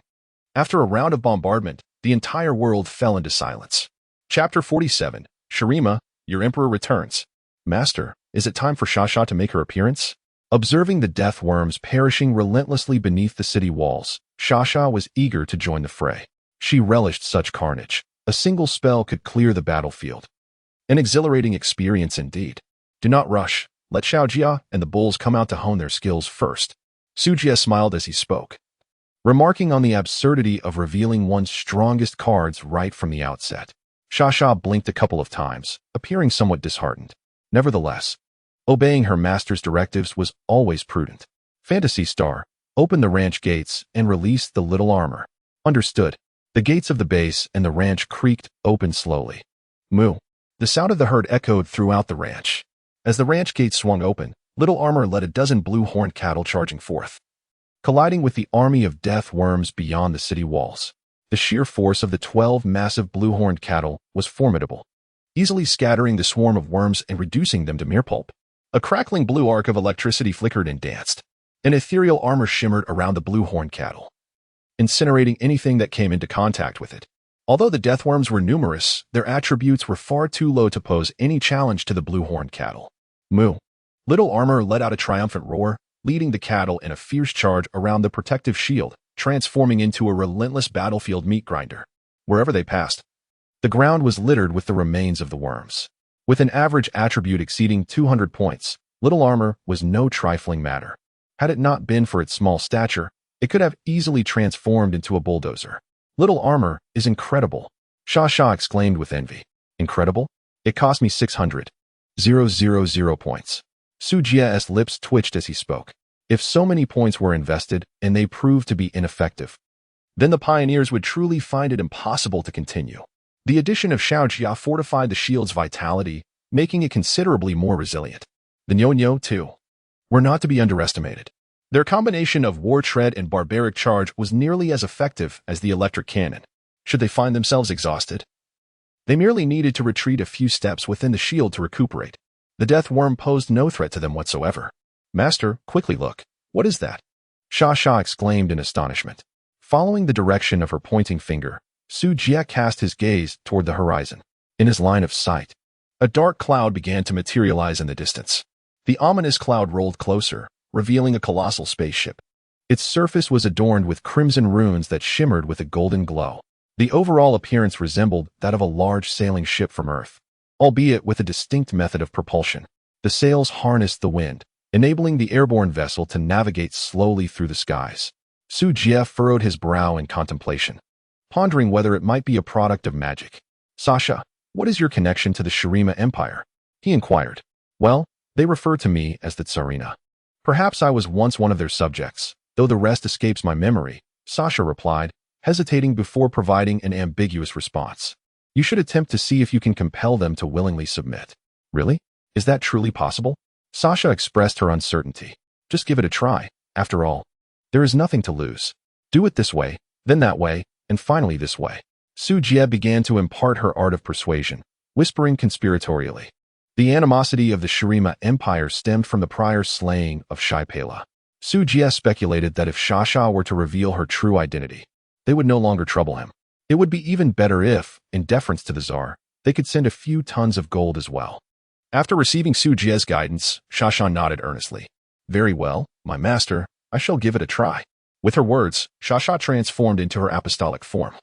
After a round of bombardment, the entire world fell into silence. Chapter 47. Shurima, your emperor returns. Master, is it time for Shasha to make her appearance? Observing the death worms perishing relentlessly beneath the city walls, Shasha was eager to join the fray. She relished such carnage. A single spell could clear the battlefield. An exhilarating experience indeed. Do not rush. Let Xiaojia and the bulls come out to hone their skills first. Su Jie smiled as he spoke, remarking on the absurdity of revealing one's strongest cards right from the outset. Xia blinked a couple of times, appearing somewhat disheartened. Nevertheless, obeying her master's directives was always prudent. Fantasy Star, open the ranch gates and release the little armor. Understood. The gates of the base and the ranch creaked open slowly. Moo. The sound of the herd echoed throughout the ranch. As the ranch gates swung open, Little Armor led a dozen blue-horned cattle charging forth, colliding with the army of death worms beyond the city walls. The sheer force of the 12 massive blue-horned cattle was formidable, easily scattering the swarm of worms and reducing them to mere pulp. A crackling blue arc of electricity flickered and danced. An ethereal armor shimmered around the blue-horned cattle, incinerating anything that came into contact with it. Although the deathworms were numerous, their attributes were far too low to pose any challenge to the blue-horned cattle. Moo. Little Armor let out a triumphant roar, leading the cattle in a fierce charge around the protective shield, transforming into a relentless battlefield meat grinder. Wherever they passed, the ground was littered with the remains of the worms. With an average attribute exceeding 200 points, Little Armor was no trifling matter. Had it not been for its small stature, it could have easily transformed into a bulldozer. Little Armor is incredible, Xia exclaimed with envy. Incredible? It cost me 600,000 points. Su Jie's lips twitched as he spoke. If so many points were invested and they proved to be ineffective, then the pioneers would truly find it impossible to continue. The addition of Xiaojia fortified the shield's vitality, making it considerably more resilient. The Nyo-Nyo, too, were not to be underestimated. Their combination of war tread and barbaric charge was nearly as effective as the electric cannon. Should they find themselves exhausted, they merely needed to retreat a few steps within the shield to recuperate. The death worm posed no threat to them whatsoever. Master, quickly look. What is that? Xia exclaimed in astonishment. Following the direction of her pointing finger, Su Jie cast his gaze toward the horizon. In his line of sight, a dark cloud began to materialize in the distance. The ominous cloud rolled closer, revealing a colossal spaceship. Its surface was adorned with crimson runes that shimmered with a golden glow. The overall appearance resembled that of a large sailing ship from Earth, albeit with a distinct method of propulsion. The sails harnessed the wind, enabling the airborne vessel to navigate slowly through the skies. Su Jie furrowed his brow in contemplation, pondering whether it might be a product of magic. Sasha, what is your connection to the Shurima Empire? He inquired. Well, they refer to me as the Tsarina. Perhaps I was once one of their subjects, though the rest escapes my memory, Sasha replied, hesitating before providing an ambiguous response. You should attempt to see if you can compel them to willingly submit. Really? Is that truly possible? Sasha expressed her uncertainty. Just give it a try. After all, there is nothing to lose. Do it this way, then that way, and finally this way. Su Jie began to impart her art of persuasion, whispering conspiratorially. The animosity of the Shurima Empire stemmed from the prior slaying of Shaipela. Su Jie speculated that if Xia were to reveal her true identity, they would no longer trouble him. It would be even better if, in deference to the Tsar, they could send a few tons of gold as well. After receiving Su Jie's guidance, Xia nodded earnestly. Very well, my master, I shall give it a try. With her words, Xia transformed into her apostolic form,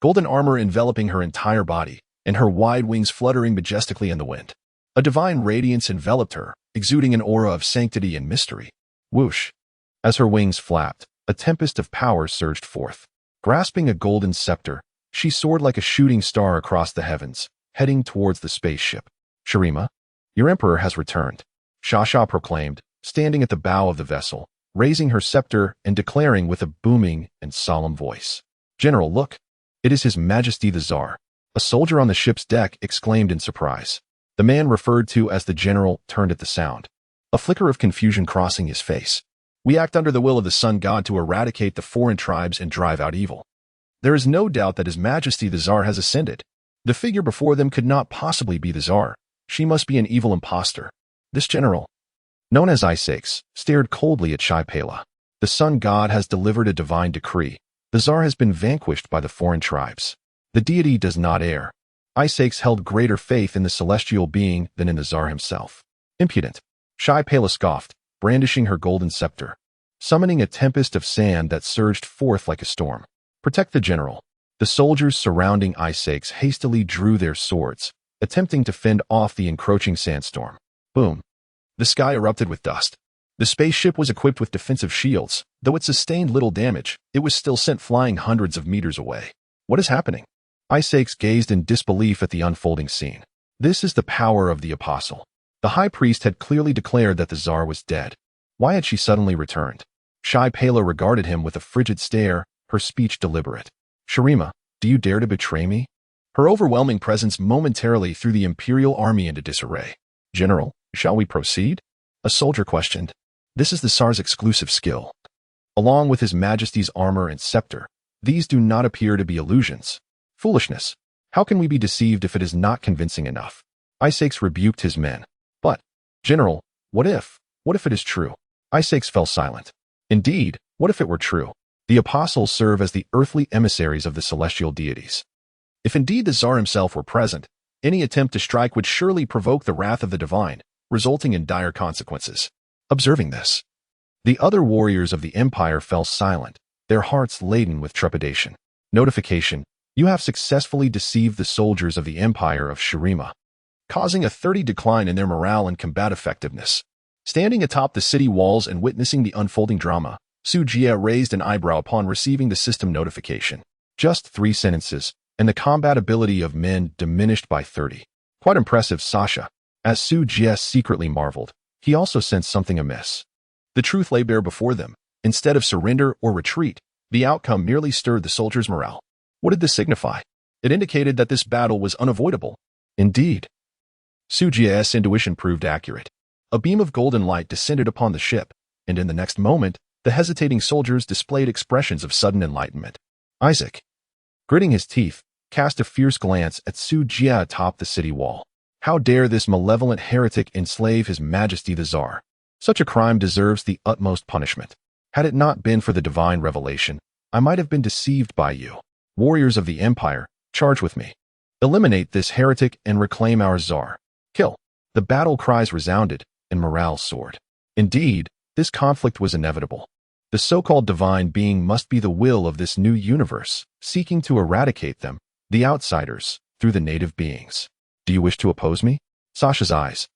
golden armor enveloping her entire body, and her wide wings fluttering majestically in the wind. A divine radiance enveloped her, exuding an aura of sanctity and mystery. Whoosh! As her wings flapped, a tempest of power surged forth. Grasping a golden scepter, she soared like a shooting star across the heavens, heading towards the spaceship. Shurima, your emperor has returned, Xia proclaimed, standing at the bow of the vessel, raising her scepter and declaring with a booming and solemn voice. General, look! It is His Majesty the Tsar. A soldier on the ship's deck exclaimed in surprise. The man referred to as the general turned at the sound, a flicker of confusion crossing his face. We act under the will of the Sun God to eradicate the foreign tribes and drive out evil. There is no doubt that His Majesty the Tsar has ascended. The figure before them could not possibly be the Tsar. She must be an evil impostor. This general, known as Isaacs, stared coldly at Shaipela. The Sun God has delivered a divine decree. The Tsar has been vanquished by the foreign tribes. The deity does not err. Isaacs held greater faith in the celestial being than in the Tsar himself. Impudent. Shaipela scoffed, brandishing her golden scepter, summoning a tempest of sand that surged forth like a storm. Protect the general. The soldiers surrounding Isaacs hastily drew their swords, attempting to fend off the encroaching sandstorm. Boom. The sky erupted with dust. The spaceship was equipped with defensive shields. Though it sustained little damage, it was still sent flying hundreds of meters away. What is happening? Isaacs gazed in disbelief at the unfolding scene. This is the power of the Apostle. The high priest had clearly declared that the Tsar was dead. Why had she suddenly returned? Shy Pela regarded him with a frigid stare, her speech deliberate. Shurima, do you dare to betray me? Her overwhelming presence momentarily threw the Imperial army into disarray. General, shall we proceed? A soldier questioned. This is the Tsar's exclusive skill. Along with His Majesty's armor and scepter, these do not appear to be illusions. Foolishness. How can we be deceived if it is not convincing enough? Isaacs rebuked his men. But, General, what if it is true? Isaacs fell silent. Indeed, what if it were true? The apostles serve as the earthly emissaries of the celestial deities. If indeed the Tsar himself were present, any attempt to strike would surely provoke the wrath of the divine, resulting in dire consequences. Observing this, the other warriors of the empire fell silent, their hearts laden with trepidation. Notification: you have successfully deceived the soldiers of the empire of Shurima, causing a 30 decline in their morale and combat effectiveness. Standing atop the city walls and witnessing the unfolding drama, Su Jie raised an eyebrow upon receiving the system notification. Just 3 sentences, and the combat ability of men diminished by 30. Quite impressive, Sasha. As Su Jie secretly marveled, he also sensed something amiss. The truth lay bare before them. Instead of surrender or retreat, the outcome merely stirred the soldiers' morale. What did this signify? It indicated that this battle was unavoidable. Indeed, Su Jie's intuition proved accurate. A beam of golden light descended upon the ship, and in the next moment, the hesitating soldiers displayed expressions of sudden enlightenment. Isaac, gritting his teeth, cast a fierce glance at Su Jie atop the city wall. How dare this malevolent heretic enslave His Majesty the Tsar? Such a crime deserves the utmost punishment. Had it not been for the divine revelation, I might have been deceived by you. Warriors of the Empire, charge with me. Eliminate this heretic and reclaim our Tsar. Kill. The battle cries resounded, and morale soared. Indeed, this conflict was inevitable. The so-called divine being must be the will of this new universe, seeking to eradicate them, the outsiders, through the native beings. Do you wish to oppose me? Sasha's eyes,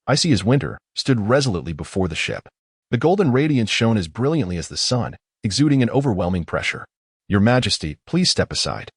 icy as winter, stood resolutely before the ship. The golden radiance shone as brilliantly as the sun, exuding an overwhelming pressure. Your Majesty, please step aside.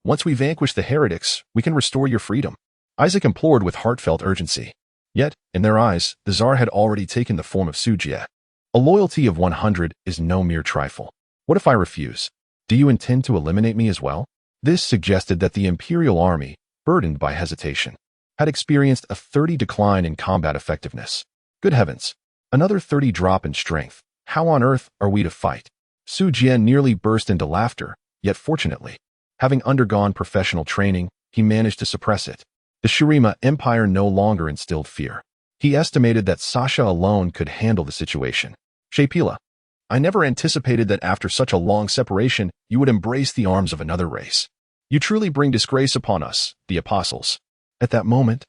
Once we vanquish the heretics, we can restore your freedom. Isaac implored with heartfelt urgency. Yet, in their eyes, the Tsar had already taken the form of Su Jie. A loyalty of 100 is no mere trifle. What if I refuse? Do you intend to eliminate me as well? This suggested that the Imperial army, burdened by hesitation, had experienced a 30 decline in combat effectiveness. Good heavens! Another 30 drop in strength. How on earth are we to fight? Su Jie nearly burst into laughter, yet fortunately, having undergone professional training, he managed to suppress it. The Shurima Empire no longer instilled fear. He estimated that Sasha alone could handle the situation. Shapila, I never anticipated that after such a long separation, you would embrace the arms of another race. You truly bring disgrace upon us, the apostles. At that moment,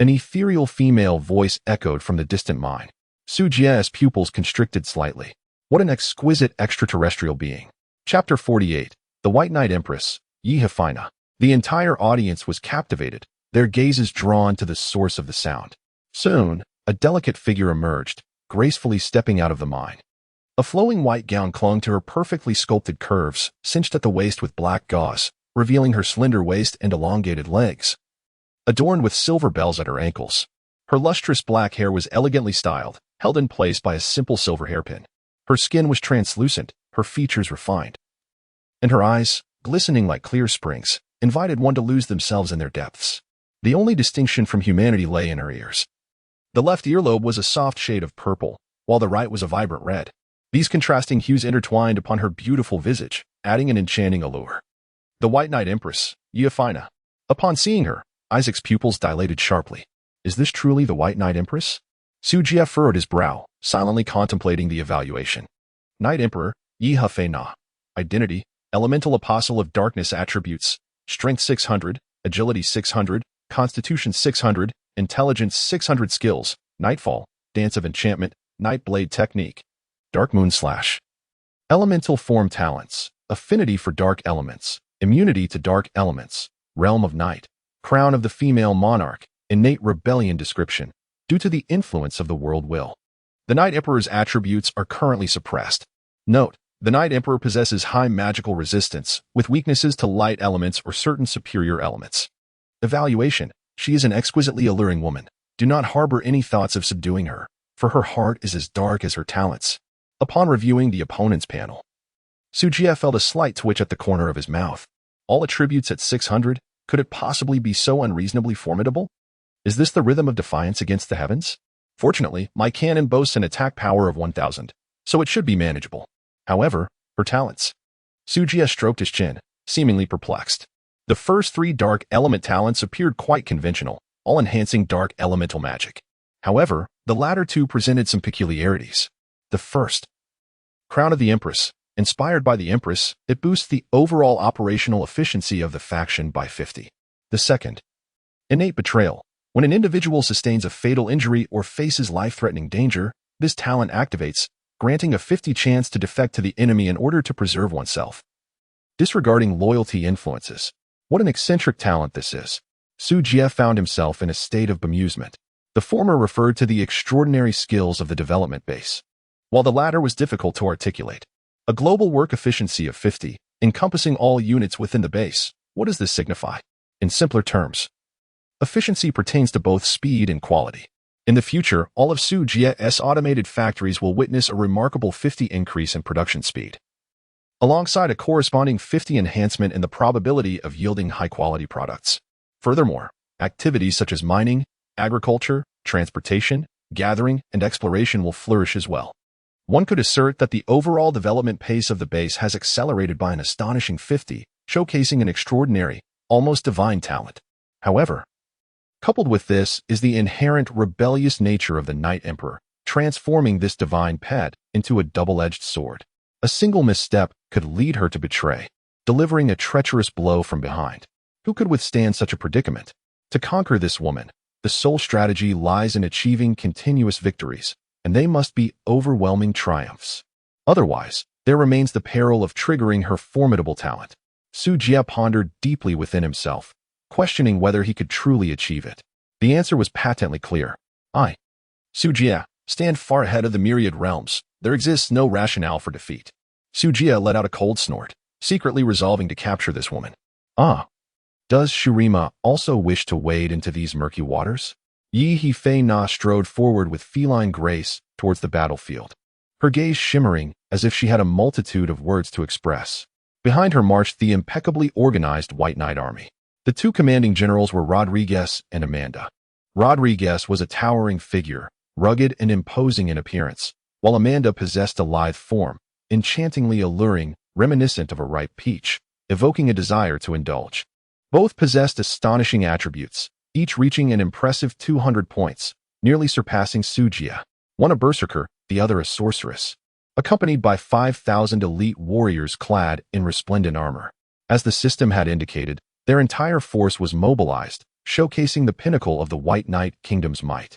an ethereal female voice echoed from the distant mine. Su Jie's pupils constricted slightly. What an exquisite extraterrestrial being. Chapter 48. The White Knight Empress, Yehefina. The entire audience was captivated, their gazes drawn to the source of the sound. Soon, a delicate figure emerged, gracefully stepping out of the mine. A flowing white gown clung to her perfectly sculpted curves, cinched at the waist with black gauze, revealing her slender waist and elongated legs. Adorned with silver bells at her ankles, her lustrous black hair was elegantly styled, held in place by a simple silver hairpin. Her skin was translucent, her features refined, and her eyes, glistening like clear springs, invited one to lose themselves in their depths. The only distinction from humanity lay in her ears. The left earlobe was a soft shade of purple, while the right was a vibrant red. These contrasting hues intertwined upon her beautiful visage, adding an enchanting allure. The White Knight Empress, Yehefina. Upon seeing her, Isaac's pupils dilated sharply. Is this truly the White Knight Empress? Su Jie furrowed his brow, silently contemplating the evaluation. Knight Emperor, Yehefina. Identity, Elemental Apostle of Darkness attributes, Strength 600, Agility 600, Constitution 600, Intelligence 600 skills, Nightfall, Dance of Enchantment, Nightblade Technique, Dark Moon Slash. Elemental Form Talents, Affinity for Dark Elements, Immunity to Dark Elements, Realm of Night, Crown of the Female Monarch, Innate Rebellion Description, due to the influence of the world will. The Night Emperor's attributes are currently suppressed. Note, the Night Emperor possesses high magical resistance, with weaknesses to light elements or certain superior elements. Evaluation: she is an exquisitely alluring woman. Do not harbor any thoughts of subduing her, for her heart is as dark as her talents. Upon reviewing the opponent's panel, Sujia felt a slight twitch at the corner of his mouth. All attributes at 600, could it possibly be so unreasonably formidable? Is this the rhythm of defiance against the heavens? Fortunately, my cannon boasts an attack power of 1000, so it should be manageable. However, her talents. Sujia stroked his chin, seemingly perplexed. The first 3 dark element talents appeared quite conventional, all enhancing dark elemental magic. However, the latter 2 presented some peculiarities. The first, Crown of the Empress. Inspired by the Empress, it boosts the overall operational efficiency of the faction by 50. The second, Innate Betrayal. When an individual sustains a fatal injury or faces life-threatening danger, this talent activates, granting a 50 chance to defect to the enemy in order to preserve oneself. Disregarding loyalty influences. What an eccentric talent this is. Sujia found himself in a state of bemusement. The former referred to the extraordinary skills of the development base, while the latter was difficult to articulate. A global work efficiency of 50, encompassing all units within the base. What does this signify? In simpler terms, efficiency pertains to both speed and quality. In the future, all of Sujia's automated factories will witness a remarkable 50 increase in production speed, alongside a corresponding 50 enhancement in the probability of yielding high-quality products. Furthermore, activities such as mining, agriculture, transportation, gathering, and exploration will flourish as well. One could assert that the overall development pace of the base has accelerated by an astonishing 50, showcasing an extraordinary, almost divine talent. However, coupled with this is the inherent rebellious nature of the Night Emperor, transforming this divine pet into a double-edged sword. A single misstep could lead her to betray, delivering a treacherous blow from behind. Who could withstand such a predicament? To conquer this woman, the sole strategy lies in achieving continuous victories, and they must be overwhelming triumphs. Otherwise, there remains the peril of triggering her formidable talent. Sujia pondered deeply within himself, questioning whether he could truly achieve it. The answer was patently clear. Sujia, stand far ahead of the myriad realms. There exists no rationale for defeat. Sujia let out a cold snort, secretly resolving to capture this woman. Does Shurima also wish to wade into these murky waters? Yi Fei Na strode forward with feline grace towards the battlefield, her gaze shimmering as if she had a multitude of words to express. Behind her marched the impeccably organized White Knight army. The 2 commanding generals were Rodriguez and Amanda. Rodriguez was a towering figure, rugged and imposing in appearance, while Amanda possessed a lithe form, enchantingly alluring, reminiscent of a ripe peach, evoking a desire to indulge. Both possessed astonishing attributes, each reaching an impressive 200 points, nearly surpassing Sujia. One a berserker, the other a sorceress, accompanied by 5,000 elite warriors clad in resplendent armor. As the system had indicated, their entire force was mobilized, showcasing the pinnacle of the White Knight Kingdom's might.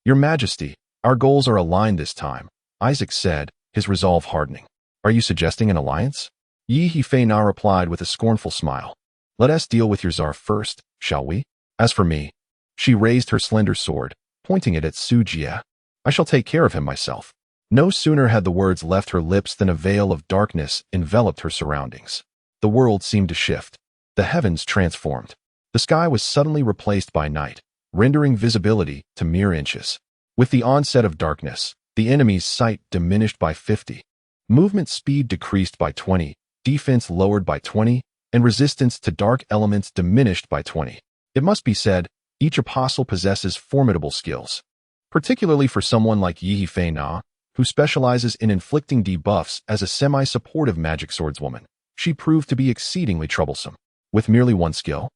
Your Majesty, our goals are aligned this time, Isaac said, his resolve hardening. Are you suggesting an alliance? Yi Fei Na replied with a scornful smile. Let us deal with your czar first, shall we? As for me, she raised her slender sword, pointing it at Sujia. I shall take care of him myself. No sooner had the words left her lips than a veil of darkness enveloped her surroundings. The world seemed to shift. The heavens transformed. The sky was suddenly replaced by night, rendering visibility to mere inches. With the onset of darkness, the enemy's sight diminished by 50. Movement speed decreased by 20, defense lowered by 20, and resistance to dark elements diminished by 20. It must be said, each apostle possesses formidable skills, particularly for someone like Yi Fei Na, who specializes in inflicting debuffs as a semi-supportive magic swordswoman. She proved to be exceedingly troublesome. With merely one skill,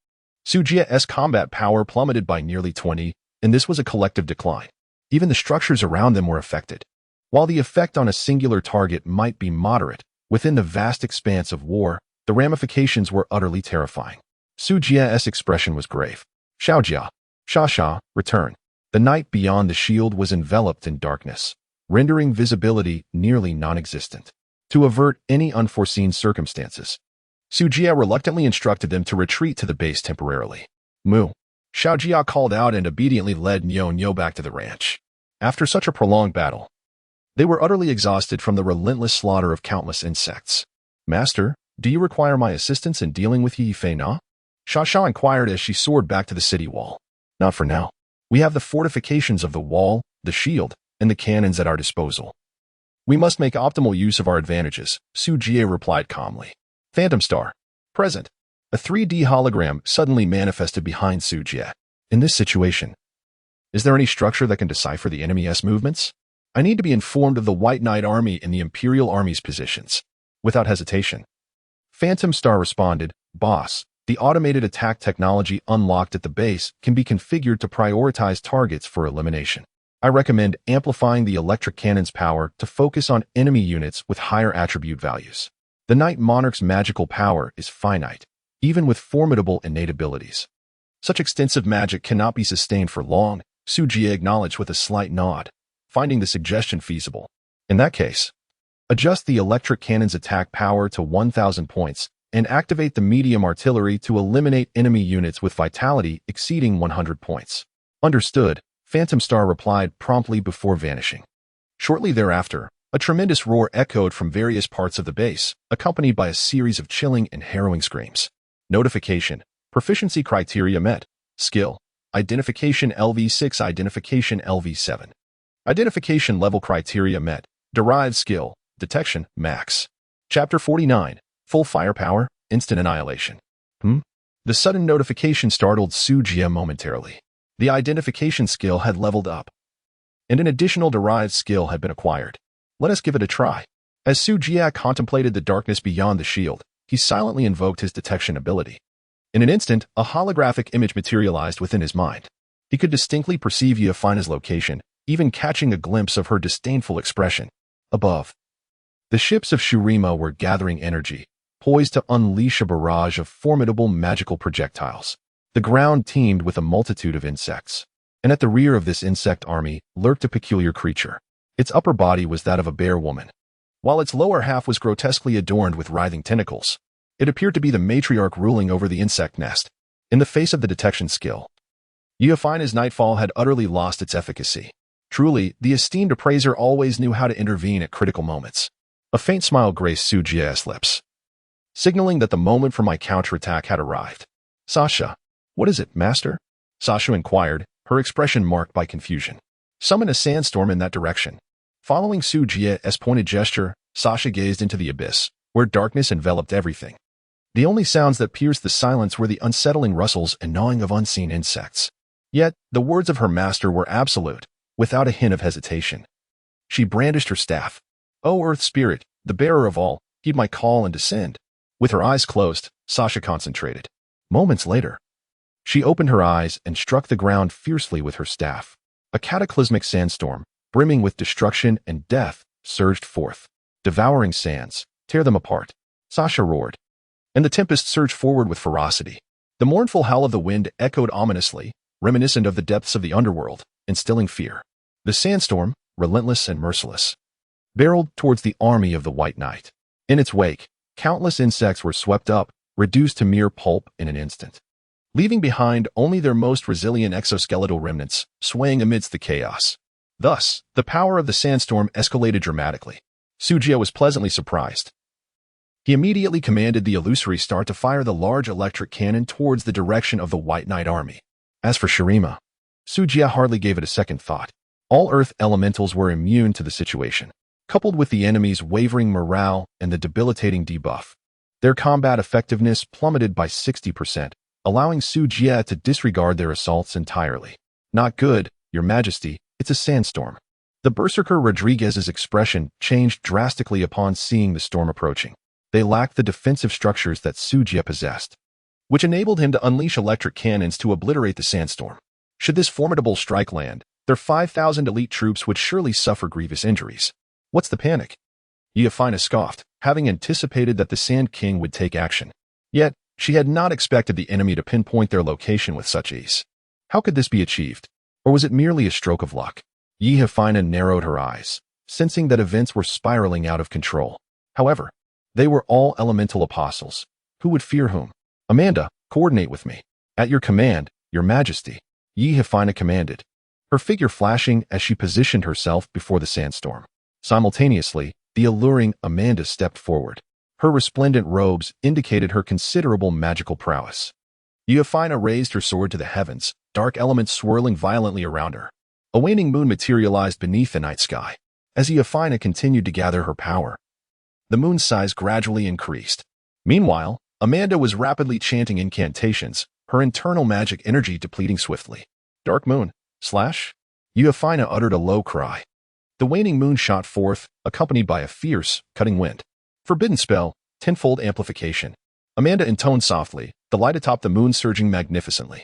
Sujia's combat power plummeted by nearly 20, and this was a collective decline. Even the structures around them were affected. While the effect on a singular target might be moderate, within the vast expanse of war, the ramifications were utterly terrifying. Sujia's expression was grave. Xiaojia, Sha, return. The night beyond the shield was enveloped in darkness, rendering visibility nearly non-existent. To avert any unforeseen circumstances, Sujia reluctantly instructed them to retreat to the base temporarily. Mu. Xiao Jia called out and obediently led Nyo back to the ranch. After such a prolonged battle, they were utterly exhausted from the relentless slaughter of countless insects. Master, do you require my assistance in dealing with Yi Fei Na? Sha inquired as she soared back to the city wall. Not for now. We have the fortifications of the wall, the shield, and the cannons at our disposal. We must make optimal use of our advantages, Su Jie replied calmly. Phantom Star. Present. A 3D hologram suddenly manifested behind Su Jie. In this situation, is there any structure that can decipher the enemy's movements? I need to be informed of the White Knight Army and the Imperial Army's positions. Without hesitation. Phantom Star responded, Boss, the automated attack technology unlocked at the base can be configured to prioritize targets for elimination. I recommend amplifying the electric cannon's power to focus on enemy units with higher attribute values. The Night Monarch's magical power is finite, even with formidable innate abilities. Such extensive magic cannot be sustained for long, Su Jie acknowledged with a slight nod, finding the suggestion feasible. In that case, adjust the electric cannon's attack power to 1,000 points and activate the medium artillery to eliminate enemy units with vitality exceeding 100 points. Understood, Phantom Star replied promptly before vanishing. Shortly thereafter, a tremendous roar echoed from various parts of the base, accompanied by a series of chilling and harrowing screams. Notification. Proficiency criteria met. Skill. Identification LV6, Identification LV7. Identification level criteria met. Derived skill. Detection, max. Chapter 49. Full firepower, instant annihilation. The sudden notification startled Su Jie momentarily. The identification skill had leveled up, and an additional derived skill had been acquired. Let us give it a try. As Su Jie contemplated the darkness beyond the shield, he silently invoked his detection ability. In an instant, a holographic image materialized within his mind. He could distinctly perceive Yafina's location, even catching a glimpse of her disdainful expression. Above, the ships of Shurima were gathering energy, poised to unleash a barrage of formidable magical projectiles. The ground teemed with a multitude of insects, and at the rear of this insect army lurked a peculiar creature. Its upper body was that of a bear woman, while its lower half was grotesquely adorned with writhing tentacles. It appeared to be the matriarch ruling over the insect nest. In the face of the detection skill, Yafina's nightfall had utterly lost its efficacy. Truly, the esteemed appraiser always knew how to intervene at critical moments. A faint smile graced Su Jie's lips, signaling that the moment for my counterattack had arrived. Sasha. What is it, master? Sasha inquired, her expression marked by confusion. Summon a sandstorm in that direction. Following Su Jie's pointed gesture, Sasha gazed into the abyss, where darkness enveloped everything. The only sounds that pierced the silence were the unsettling rustles and gnawing of unseen insects. Yet, the words of her master were absolute, without a hint of hesitation. She brandished her staff. O Earth Spirit, the bearer of all, heed my call and descend. With her eyes closed, Sasha concentrated. Moments later, she opened her eyes and struck the ground fiercely with her staff. A cataclysmic sandstorm, brimming with destruction and death, surged forth. Devouring sands, tear them apart. Sasha roared, and the tempest surged forward with ferocity. The mournful howl of the wind echoed ominously, reminiscent of the depths of the underworld, instilling fear. The sandstorm, relentless and merciless, barreled towards the army of the White Knight. In its wake, countless insects were swept up, reduced to mere pulp in an instant, leaving behind only their most resilient exoskeletal remnants, swaying amidst the chaos. Thus, the power of the sandstorm escalated dramatically. Su Jie was pleasantly surprised. He immediately commanded the illusory star to fire the large electric cannon towards the direction of the White Knight army. As for Shurima, Su Jie hardly gave it a second thought. All earth elementals were immune to the situation. Coupled with the enemy's wavering morale and the debilitating debuff, their combat effectiveness plummeted by 60%. Allowing Su Jie to disregard their assaults entirely. Not good, Your Majesty, it's a sandstorm. The Berserker Rodriguez's expression changed drastically upon seeing the storm approaching. They lacked the defensive structures that Su Jie possessed, which enabled him to unleash electric cannons to obliterate the sandstorm. Should this formidable strike land, their 5,000 elite troops would surely suffer grievous injuries. What's the panic? Yafina scoffed, having anticipated that the Sand King would take action. Yet, she had not expected the enemy to pinpoint their location with such ease. How could this be achieved? Or was it merely a stroke of luck? Yafina narrowed her eyes, sensing that events were spiraling out of control. However, they were all elemental apostles. Who would fear whom? Amanda, coordinate with me. At your command, "Your Majesty," Yefina commanded, her figure flashing as she positioned herself before the sandstorm. Simultaneously, the alluring Amanda stepped forward. Her resplendent robes indicated her considerable magical prowess. Yefina raised her sword to the heavens, dark elements swirling violently around her. A waning moon materialized beneath the night sky. As Yefina continued to gather her power, the moon's size gradually increased. Meanwhile, Amanda was rapidly chanting incantations, her internal magic energy depleting swiftly. "Dark moon, slash!" Yefina uttered a low cry. The waning moon shot forth, accompanied by a fierce, cutting wind. "Forbidden spell, tenfold amplification." Amanda intoned softly, the light atop the moon surging magnificently.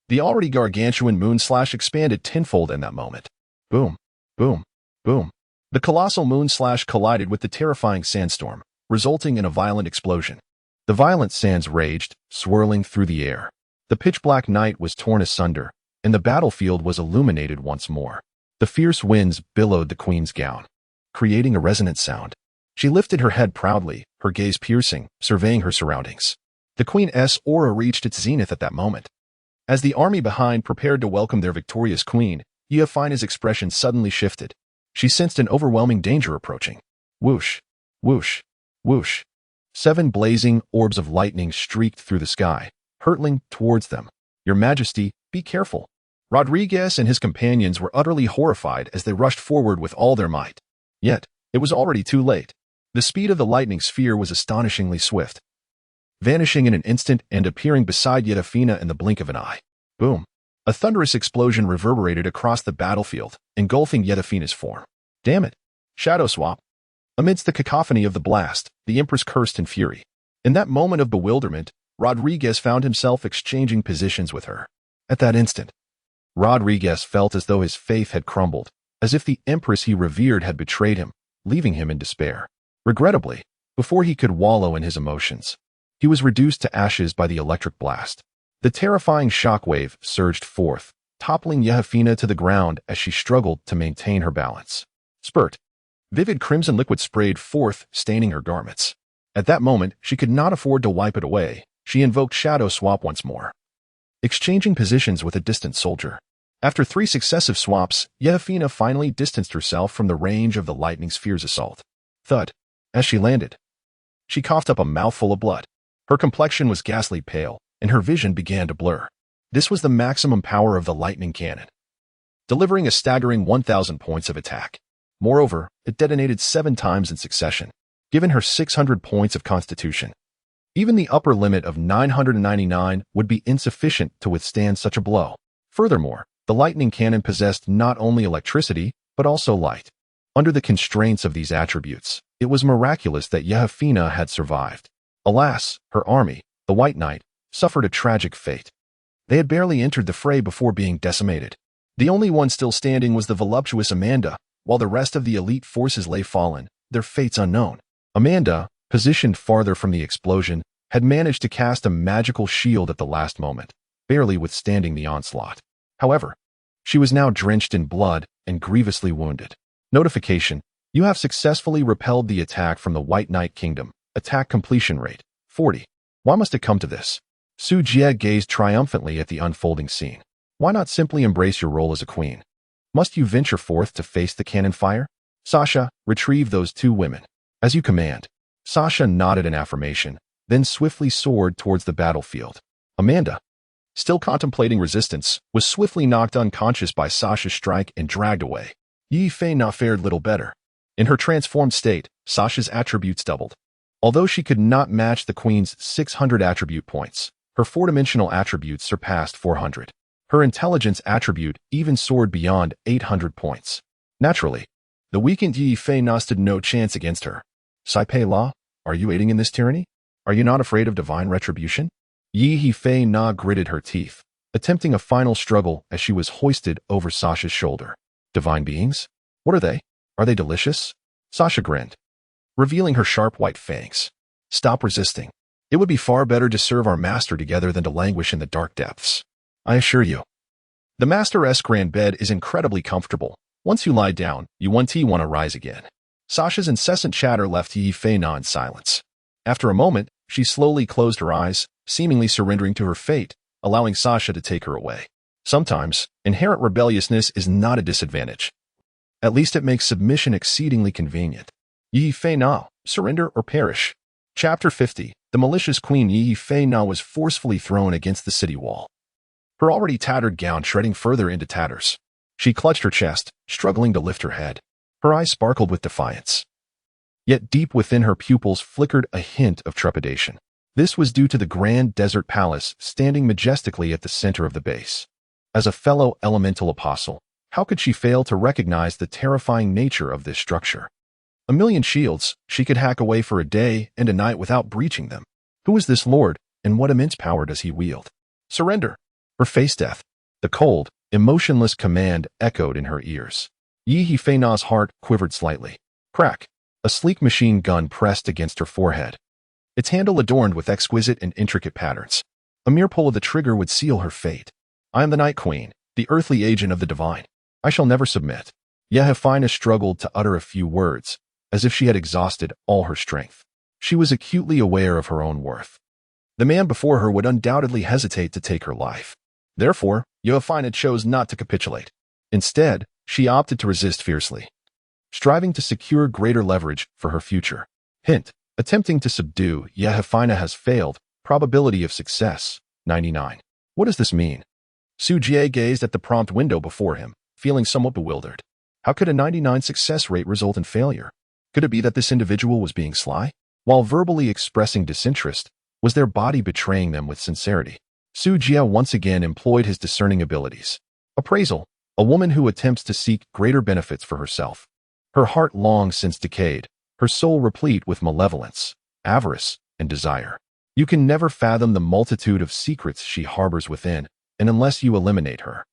The already gargantuan moon slash expanded tenfold in that moment. Boom, boom, boom. The colossal moon slash collided with the terrifying sandstorm, resulting in a violent explosion. The violent sands raged, swirling through the air. The pitch-black night was torn asunder, and the battlefield was illuminated once more. The fierce winds billowed the queen's gown, creating a resonant sound. She lifted her head proudly, her gaze piercing, surveying her surroundings. The queen's aura reached its zenith at that moment. As the army behind prepared to welcome their victorious queen, Yefina's expression suddenly shifted. She sensed an overwhelming danger approaching. Whoosh, whoosh, whoosh. 7 blazing orbs of lightning streaked through the sky, hurtling towards them. "Your Majesty, be careful." Rodriguez and his companions were utterly horrified as they rushed forward with all their might. Yet, it was already too late. The speed of the lightning sphere was astonishingly swift, vanishing in an instant and appearing beside Yefina in the blink of an eye. Boom! A thunderous explosion reverberated across the battlefield, engulfing Yefina's form. "Damn it! Shadow swap!" Amidst the cacophony of the blast, the Empress cursed in fury. In that moment of bewilderment, Rodriguez found himself exchanging positions with her. At that instant, Rodriguez felt as though his faith had crumbled, as if the Empress he revered had betrayed him, leaving him in despair. Regrettably, before he could wallow in his emotions, he was reduced to ashes by the electric blast. The terrifying shockwave surged forth, toppling Yefina to the ground as she struggled to maintain her balance. Spurt. Vivid crimson liquid sprayed forth, staining her garments. At that moment, she could not afford to wipe it away. She invoked Shadow Swap once more, exchanging positions with a distant soldier. After 3 successive swaps, Yefina finally distanced herself from the range of the lightning sphere's assault. Thud. As she landed, she coughed up a mouthful of blood. Her complexion was ghastly pale, and her vision began to blur. This was the maximum power of the lightning cannon, delivering a staggering 1,000 points of attack. Moreover, it detonated 7 times in succession, giving her 600 points of constitution. Even the upper limit of 999 would be insufficient to withstand such a blow. Furthermore, the lightning cannon possessed not only electricity, but also light. Under the constraints of these attributes, it was miraculous that Yefina had survived. Alas, her army, the White Knight, suffered a tragic fate. They had barely entered the fray before being decimated. The only one still standing was the voluptuous Amanda, while the rest of the elite forces lay fallen, their fates unknown. Amanda, positioned farther from the explosion, had managed to cast a magical shield at the last moment, barely withstanding the onslaught. However, she was now drenched in blood and grievously wounded. Notification: you have successfully repelled the attack from the White Knight Kingdom. Attack completion rate, 40. Why must it come to this? Su Jie gazed triumphantly at the unfolding scene. Why not simply embrace your role as a queen? Must you venture forth to face the cannon fire? Sasha, retrieve those 2 women. As you command. Sasha nodded in affirmation, then swiftly soared towards the battlefield. Amanda, still contemplating resistance, was swiftly knocked unconscious by Sasha's strike and dragged away. Yefina fared little better. In her transformed state, Sasha's attributes doubled. Although she could not match the queen's 600 attribute points, her 4-dimensional attributes surpassed 400. Her intelligence attribute even soared beyond 800 points. Naturally, the weakened Yefina stood no chance against her. Saipei La, are you aiding in this tyranny? Are you not afraid of divine retribution? Yefina gritted her teeth, attempting a final struggle as she was hoisted over Sasha's shoulder. Divine beings? What are they? Are they delicious? Sasha grinned, revealing her sharp white fangs. Stop resisting. It would be far better to serve our master together than to languish in the dark depths. I assure you. The master's grand bed is incredibly comfortable. Once you lie down, you want to rise again. Sasha's incessant chatter left Yefina in silence. After a moment, she slowly closed her eyes, seemingly surrendering to her fate, allowing Sasha to take her away. Sometimes, inherent rebelliousness is not a disadvantage. At least it makes submission exceedingly convenient. Yi Fei Na, surrender or perish. Chapter 50. The malicious queen Yi Fei Na was forcefully thrown against the city wall, her already tattered gown shredding further into tatters. She clutched her chest, struggling to lift her head. Her eyes sparkled with defiance. Yet deep within her pupils flickered a hint of trepidation. This was due to the grand desert palace standing majestically at the center of the base. As a fellow elemental apostle, how could she fail to recognize the terrifying nature of this structure? A million shields, she could hack away for a day and a night without breaching them. Who is this lord, and what immense power does he wield? Surrender, or face death. The cold, emotionless command echoed in her ears. Yi Fei Na's heart quivered slightly. Crack. A sleek machine gun pressed against her forehead, its handle adorned with exquisite and intricate patterns. A mere pull of the trigger would seal her fate. I am the Night Queen, the earthly agent of the divine. I shall never submit. Yehefina struggled to utter a few words, as if she had exhausted all her strength. She was acutely aware of her own worth. The man before her would undoubtedly hesitate to take her life. Therefore, Yehefina chose not to capitulate. Instead, she opted to resist fiercely, striving to secure greater leverage for her future. Hint: attempting to subdue Yehefina has failed. Probability of success, 99. What does this mean? Su Jie gazed at the prompt window before him, feeling somewhat bewildered. How could a 99 success rate result in failure? Could it be that this individual was being sly? While verbally expressing disinterest, was their body betraying them with sincerity? Su Jie once again employed his discerning abilities. Appraisal: a woman who attempts to seek greater benefits for herself. Her heart long since decayed, her soul replete with malevolence, avarice, and desire. You can never fathom the multitude of secrets she harbors within, and unless you eliminate her.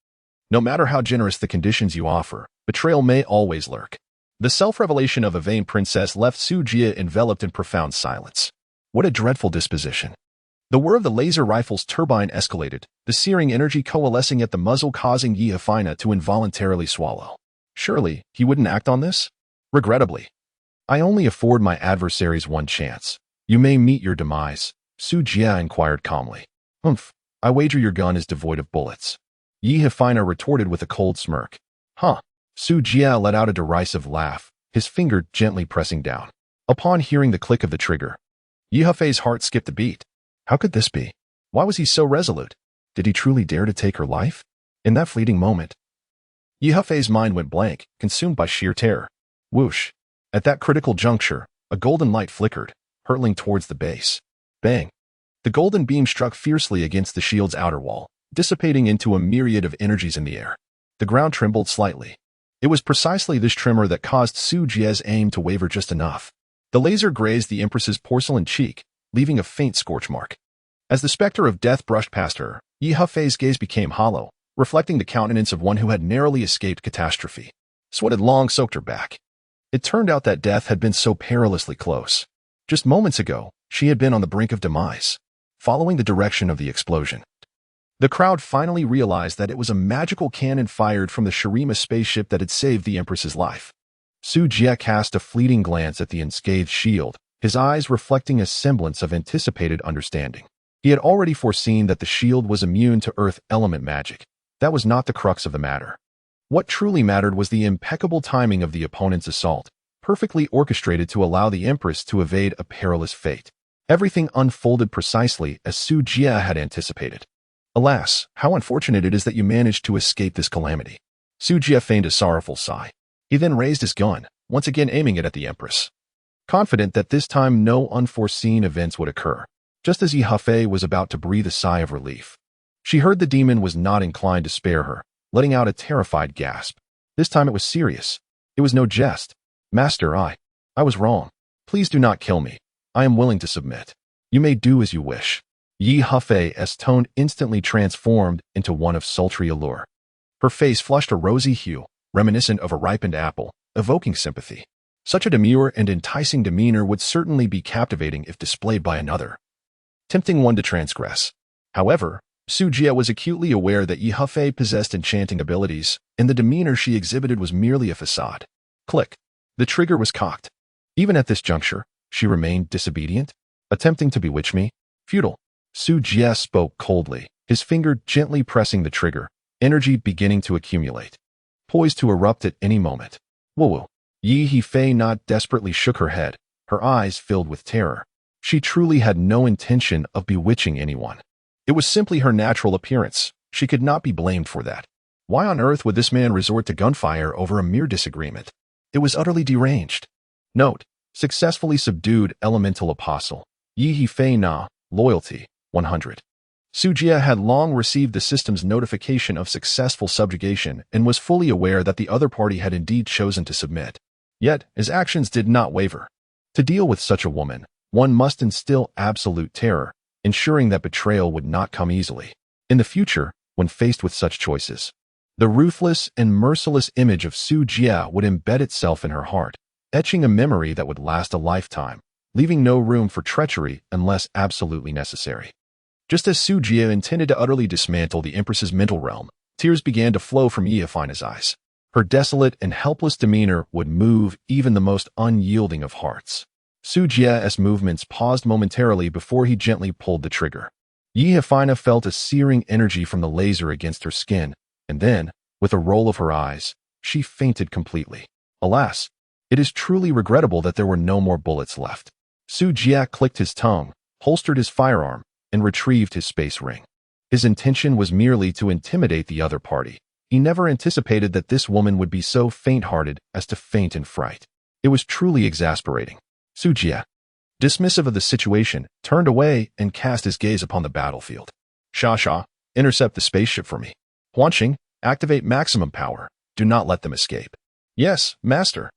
No matter how generous the conditions you offer, betrayal may always lurk. The self-revelation of a vain princess left Su Jie enveloped in profound silence. What a dreadful disposition. The whir of the laser rifle's turbine escalated, the searing energy coalescing at the muzzle causing Yehefina to involuntarily swallow. Surely, he wouldn't act on this? Regrettably. I only afford my adversaries one chance. You may meet your demise, Su Jie inquired calmly. Humph, I wager your gun is devoid of bullets. Yehefina retorted with a cold smirk. Huh. Su Jie let out a derisive laugh, his finger gently pressing down. Upon hearing the click of the trigger, Yehefei's heart skipped a beat. How could this be? Why was he so resolute? Did he truly dare to take her life? In that fleeting moment, Yehefei's mind went blank, consumed by sheer terror. Whoosh. At that critical juncture, a golden light flickered, hurtling towards the base. Bang. The golden beam struck fiercely against the shield's outer wall, dissipating into a myriad of energies in the air. The ground trembled slightly. It was precisely this tremor that caused Su Jie's aim to waver just enough. The laser grazed the Empress's porcelain cheek, leaving a faint scorch mark. As the specter of death brushed past her, Yehefei's gaze became hollow, reflecting the countenance of one who had narrowly escaped catastrophe. Sweat had long soaked her back. It turned out that death had been so perilously close. Just moments ago, she had been on the brink of demise, following the direction of the explosion. The crowd finally realized that it was a magical cannon fired from the Shirima spaceship that had saved the Empress's life. Su Jie cast a fleeting glance at the unscathed shield, his eyes reflecting a semblance of anticipated understanding. He had already foreseen that the shield was immune to earth element magic. That was not the crux of the matter. What truly mattered was the impeccable timing of the opponent's assault, perfectly orchestrated to allow the Empress to evade a perilous fate. Everything unfolded precisely as Su Jie had anticipated. Alas, how unfortunate it is that you managed to escape this calamity. Su Jie feigned a sorrowful sigh. He then raised his gun, once again aiming it at the Empress, confident that this time no unforeseen events would occur. Just as Yehefei was about to breathe a sigh of relief, she heard the demon was not inclined to spare her, letting out a terrified gasp. This time it was serious. It was no jest. Master, I was wrong. Please do not kill me. I am willing to submit. You may do as you wish. Yehefei's tone instantly transformed into one of sultry allure. Her face flushed a rosy hue, reminiscent of a ripened apple, evoking sympathy. Such a demure and enticing demeanor would certainly be captivating if displayed by another, tempting one to transgress. However, Su Jie was acutely aware that Yehefei possessed enchanting abilities, and the demeanor she exhibited was merely a facade. Click. The trigger was cocked. Even at this juncture, she remained disobedient, attempting to bewitch me. Futile. Su Jie spoke coldly, his finger gently pressing the trigger, energy beginning to accumulate, poised to erupt at any moment. Woo-woo. Yi Fei not desperately shook her head, her eyes filled with terror. She truly had no intention of bewitching anyone. It was simply her natural appearance. She could not be blamed for that. Why on earth would this man resort to gunfire over a mere disagreement? It was utterly deranged. Note: successfully subdued elemental apostle. Yi Fei Na, loyalty, 100. Su Jie had long received the system's notification of successful subjugation and was fully aware that the other party had indeed chosen to submit. Yet, his actions did not waver. To deal with such a woman, one must instill absolute terror, ensuring that betrayal would not come easily. In the future, when faced with such choices, the ruthless and merciless image of Su Jie would embed itself in her heart, etching a memory that would last a lifetime, leaving no room for treachery unless absolutely necessary. Just as Su Jie intended to utterly dismantle the Empress's mental realm, tears began to flow from Yi Feina's eyes. Her desolate and helpless demeanor would move even the most unyielding of hearts. Su Jie's movements paused momentarily before he gently pulled the trigger. Yi Feina felt a searing energy from the laser against her skin, and then, with a roll of her eyes, she fainted completely. Alas, it is truly regrettable that there were no more bullets left. Su Jie clicked his tongue, holstered his firearm, and retrieved his space ring. His intention was merely to intimidate the other party. He never anticipated that this woman would be so faint-hearted as to faint in fright. It was truly exasperating. Su Jie, dismissive of the situation, turned away and cast his gaze upon the battlefield. Sha, intercept the spaceship for me. Huanqing, activate maximum power. Do not let them escape. Yes, master.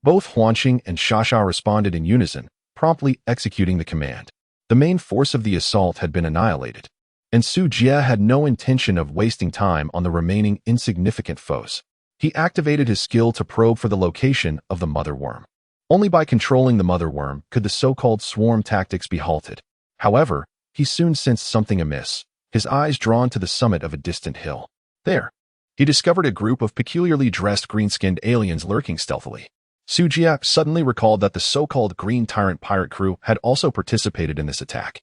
Both Huanqing and Sha responded in unison, promptly executing the command. The main force of the assault had been annihilated, and Su Jie had no intention of wasting time on the remaining insignificant foes. He activated his skill to probe for the location of the mother worm. Only by controlling the mother worm could the so-called swarm tactics be halted. However, he soon sensed something amiss, his eyes drawn to the summit of a distant hill. There, he discovered a group of peculiarly dressed green-skinned aliens lurking stealthily. Su Jie suddenly recalled that the so-called Green Tyrant pirate crew had also participated in this attack.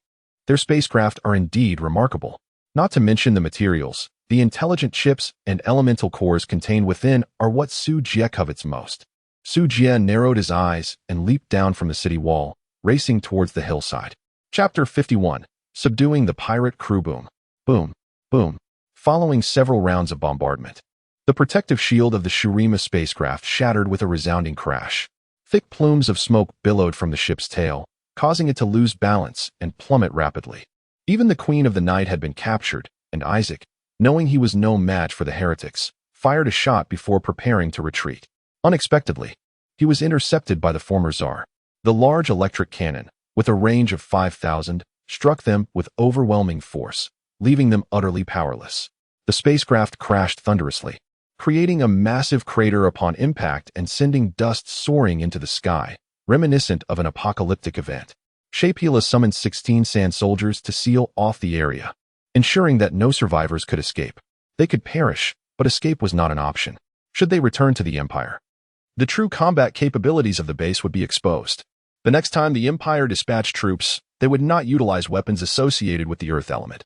Their spacecraft are indeed remarkable. Not to mention the materials, the intelligent chips and elemental cores contained within are what Su Jie covets most. Su Jie narrowed his eyes and leaped down from the city wall, racing towards the hillside. Chapter 51. Subduing the pirate crew. Boom, boom, boom. Following several rounds of bombardment, the protective shield of the Shurima spacecraft shattered with a resounding crash. Thick plumes of smoke billowed from the ship's tail, causing it to lose balance and plummet rapidly. Even the Queen of the Night had been captured, and Isaac, knowing he was no match for the heretics, fired a shot before preparing to retreat. Unexpectedly, he was intercepted by the former Tsar. The large electric cannon, with a range of 5,000, struck them with overwhelming force, leaving them utterly powerless. The spacecraft crashed thunderously, creating a massive crater upon impact and sending dust soaring into the sky, reminiscent of an apocalyptic event. Shapila summoned 16 sand soldiers to seal off the area, ensuring that no survivors could escape. They could perish, but escape was not an option. Should they return to the Empire, the true combat capabilities of the base would be exposed. The next time the Empire dispatched troops, they would not utilize weapons associated with the Earth element,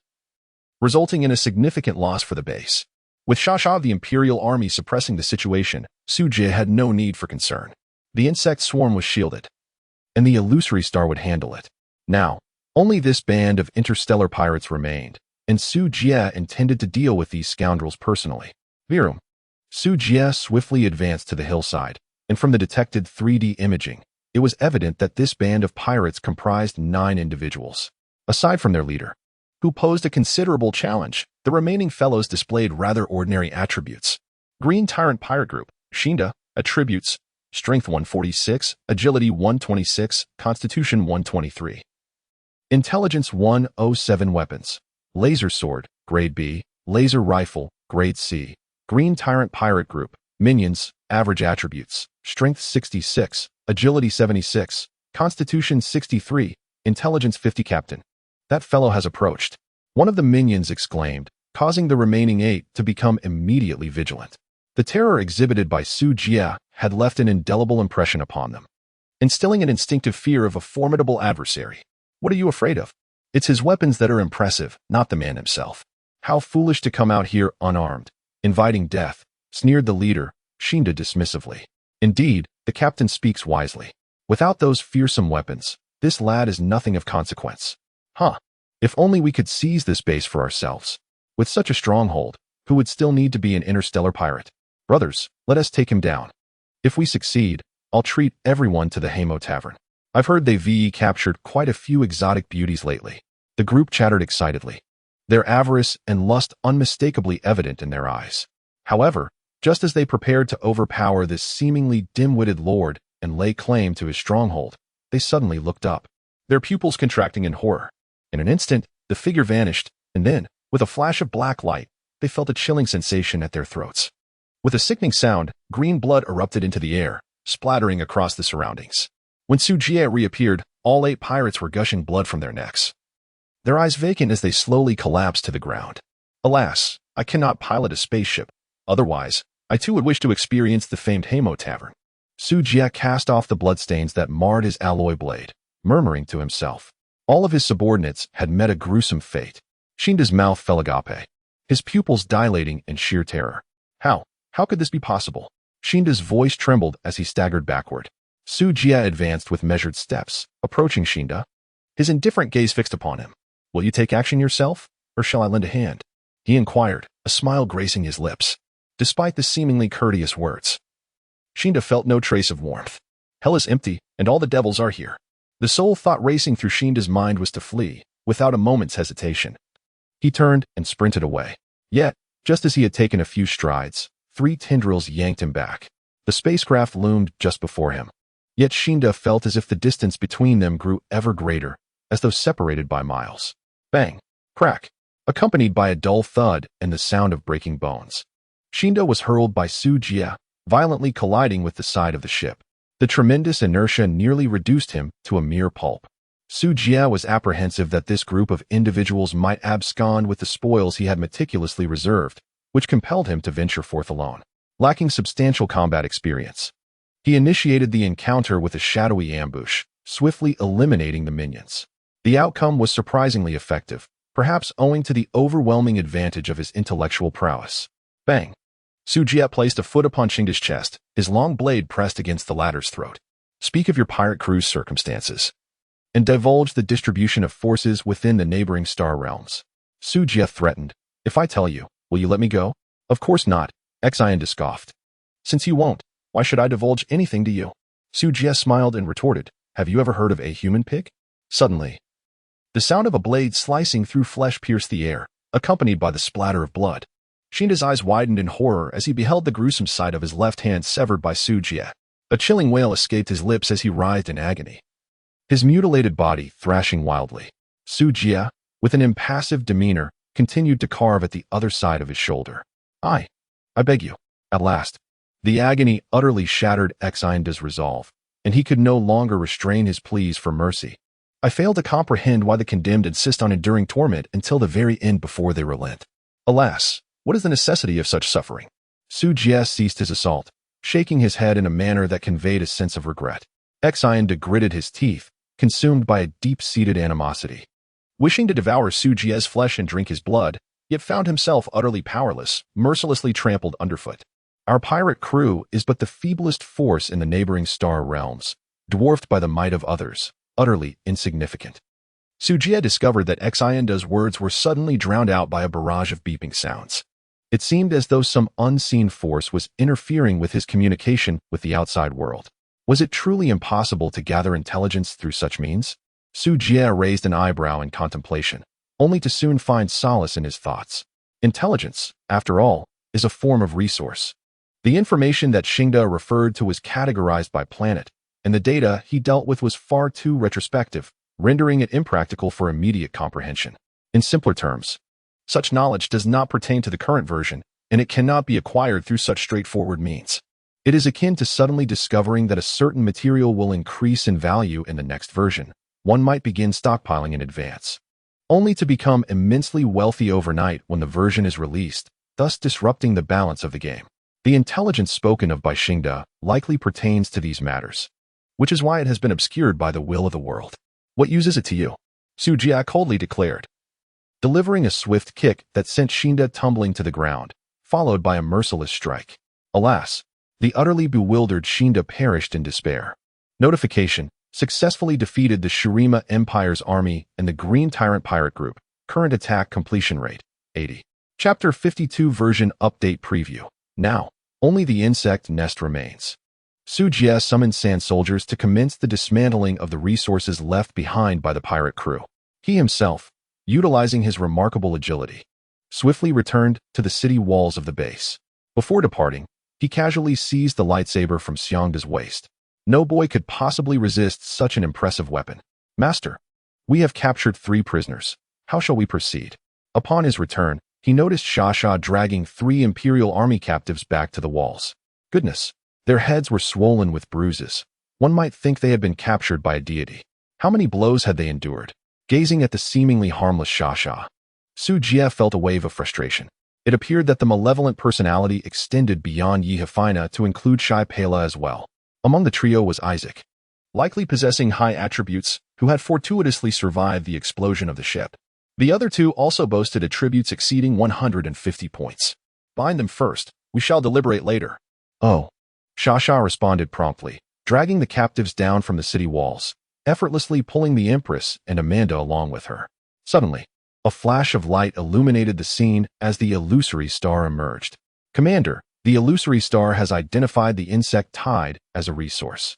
resulting in a significant loss for the base. With Sha of the Imperial Army suppressing the situation, Su Jie had no need for concern. The insect swarm was shielded, and the illusory star would handle it. Now, only this band of interstellar pirates remained, and Su Jie intended to deal with these scoundrels personally. Virum. Su Jie swiftly advanced to the hillside, and from the detected 3D imaging, it was evident that this band of pirates comprised 9 individuals. Aside from their leader, who posed a considerable challenge, the remaining fellows displayed rather ordinary attributes. Green Tyrant Pirate Group, Shinda, attributes, Strength 146, Agility 126, Constitution 123. Intelligence 107 weapons. Laser Sword, Grade B, Laser Rifle, Grade C. Green Tyrant Pirate Group, Minions, average attributes, Strength 66, Agility 76, Constitution 63, Intelligence 50. Captain, that fellow has approached, one of the minions exclaimed, causing the remaining 8 to become immediately vigilant. The terror exhibited by Su Jie had left an indelible impression upon them, instilling an instinctive fear of a formidable adversary. What are you afraid of? It's his weapons that are impressive, not the man himself. How foolish to come out here unarmed, inviting death, sneered the leader, Shinda dismissively. Indeed, the captain speaks wisely. Without those fearsome weapons, this lad is nothing of consequence. Huh. If only we could seize this base for ourselves. With such a stronghold, who would still need to be an interstellar pirate? Brothers, let us take him down. If we succeed, I'll treat everyone to the Hamo Tavern. I've heard they've captured quite a few exotic beauties lately. The group chattered excitedly, their avarice and lust unmistakably evident in their eyes. However, just as they prepared to overpower this seemingly dim-witted lord and lay claim to his stronghold, they suddenly looked up, their pupils contracting in horror. In an instant, the figure vanished, and then, with a flash of black light, they felt a chilling sensation at their throats. With a sickening sound, green blood erupted into the air, splattering across the surroundings. When Sujie reappeared, all 8 pirates were gushing blood from their necks, their eyes vacant as they slowly collapsed to the ground. Alas, I cannot pilot a spaceship. Otherwise, I too would wish to experience the famed Hamo Tavern. Sujie cast off the bloodstains that marred his alloy blade, murmuring to himself. All of his subordinates had met a gruesome fate. Shinda's mouth fell agape, his pupils dilating in sheer terror. How could this be possible? Shinda's voice trembled as he staggered backward. Sujie advanced with measured steps, approaching Shinda, his indifferent gaze fixed upon him. Will you take action yourself, or shall I lend a hand? He inquired, a smile gracing his lips. Despite the seemingly courteous words, Shinda felt no trace of warmth. Hell is empty, and all the devils are here. The sole thought racing through Shinda's mind was to flee, without a moment's hesitation. He turned and sprinted away. Yet, just as he had taken a few strides, 3 tendrils yanked him back. The spacecraft loomed just before him. Yet Shinda felt as if the distance between them grew ever greater, as though separated by miles. Bang! Crack! Accompanied by a dull thud and the sound of breaking bones. Shinda was hurled by Sujie, violently colliding with the side of the ship. The tremendous inertia nearly reduced him to a mere pulp. Sujie was apprehensive that this group of individuals might abscond with the spoils he had meticulously reserved, which compelled him to venture forth alone. Lacking substantial combat experience, he initiated the encounter with a shadowy ambush, swiftly eliminating the minions. The outcome was surprisingly effective, perhaps owing to the overwhelming advantage of his intellectual prowess. Bang! Sujie placed a foot upon Shinda's chest, his long blade pressed against the latter's throat. Speak of your pirate crew's circumstances, and divulge the distribution of forces within the neighboring star realms. Sujie threatened. If I tell you, will you let me go? Of course not, Xianda scoffed. Since you won't, why should I divulge anything to you? Sujie smiled and retorted. Have you ever heard of a human pig? Suddenly, the sound of a blade slicing through flesh pierced the air, accompanied by the splatter of blood. Shinda's eyes widened in horror as he beheld the gruesome sight of his left hand severed by Sujie. A chilling wail escaped his lips as he writhed in agony, his mutilated body thrashing wildly. Sujie, with an impassive demeanor, continued to carve at the other side of his shoulder. I beg you. At last, the agony utterly shattered Xianda's resolve, and he could no longer restrain his pleas for mercy. I fail to comprehend why the condemned insist on enduring torment until the very end before they relent. Alas, what is the necessity of such suffering? Sujie ceased his assault, shaking his head in a manner that conveyed a sense of regret. Xianda gritted his teeth, consumed by a deep-seated animosity. Wishing to devour Sujie's flesh and drink his blood, yet found himself utterly powerless, mercilessly trampled underfoot. Our pirate crew is but the feeblest force in the neighboring star realms, dwarfed by the might of others, utterly insignificant. Sujie discovered that Xianda's words were suddenly drowned out by a barrage of beeping sounds. It seemed as though some unseen force was interfering with his communication with the outside world. Was it truly impossible to gather intelligence through such means? Sujie raised an eyebrow in contemplation, only to soon find solace in his thoughts. Intelligence, after all, is a form of resource. The information that Shinda referred to was categorized by planet, and the data he dealt with was far too retrospective, rendering it impractical for immediate comprehension. In simpler terms, such knowledge does not pertain to the current version, and it cannot be acquired through such straightforward means. It is akin to suddenly discovering that a certain material will increase in value in the next version. One might begin stockpiling in advance, only to become immensely wealthy overnight when the version is released, thus disrupting the balance of the game. The intelligence spoken of by Shinda likely pertains to these matters, which is why it has been obscured by the will of the world. What use is it to you? Sujie coldly declared. delivering a swift kick that sent Shinda tumbling to the ground, followed by a merciless strike. Alas, the utterly bewildered Shinda perished in despair. Notification: successfully defeated the Shurima Empire's army and the Green Tyrant Pirate Group. Current attack completion rate, 80. Chapter 52 Version Update Preview. Now, only the insect nest remains. Su Jie summoned sand soldiers to commence the dismantling of the resources left behind by the pirate crew. He himself, utilizing his remarkable agility, swiftly returned to the city walls of the base. Before departing, he casually seized the lightsaber from Xiangda's waist. No boy could possibly resist such an impressive weapon. Master, we have captured 3 prisoners. How shall we proceed? Upon his return, he noticed Shasha dragging 3 Imperial Army captives back to the walls. Goodness, their heads were swollen with bruises. One might think they had been captured by a deity. How many blows had they endured? Gazing at the seemingly harmless Shasha, Su Jie felt a wave of frustration. It appeared that the malevolent personality extended beyond Yihafina to include Shai Pela as well. Among the trio was Isaac, likely possessing high attributes, who had fortuitously survived the explosion of the ship. The other 2 also boasted attributes exceeding 150 points. Bind them first, we shall deliberate later. Oh. Shasha responded promptly, dragging the captives down from the city walls, effortlessly pulling the Empress and Amanda along with her. Suddenly, a flash of light illuminated the scene as the illusory star emerged. Commander, the illusory star has identified the insect tide as a resource.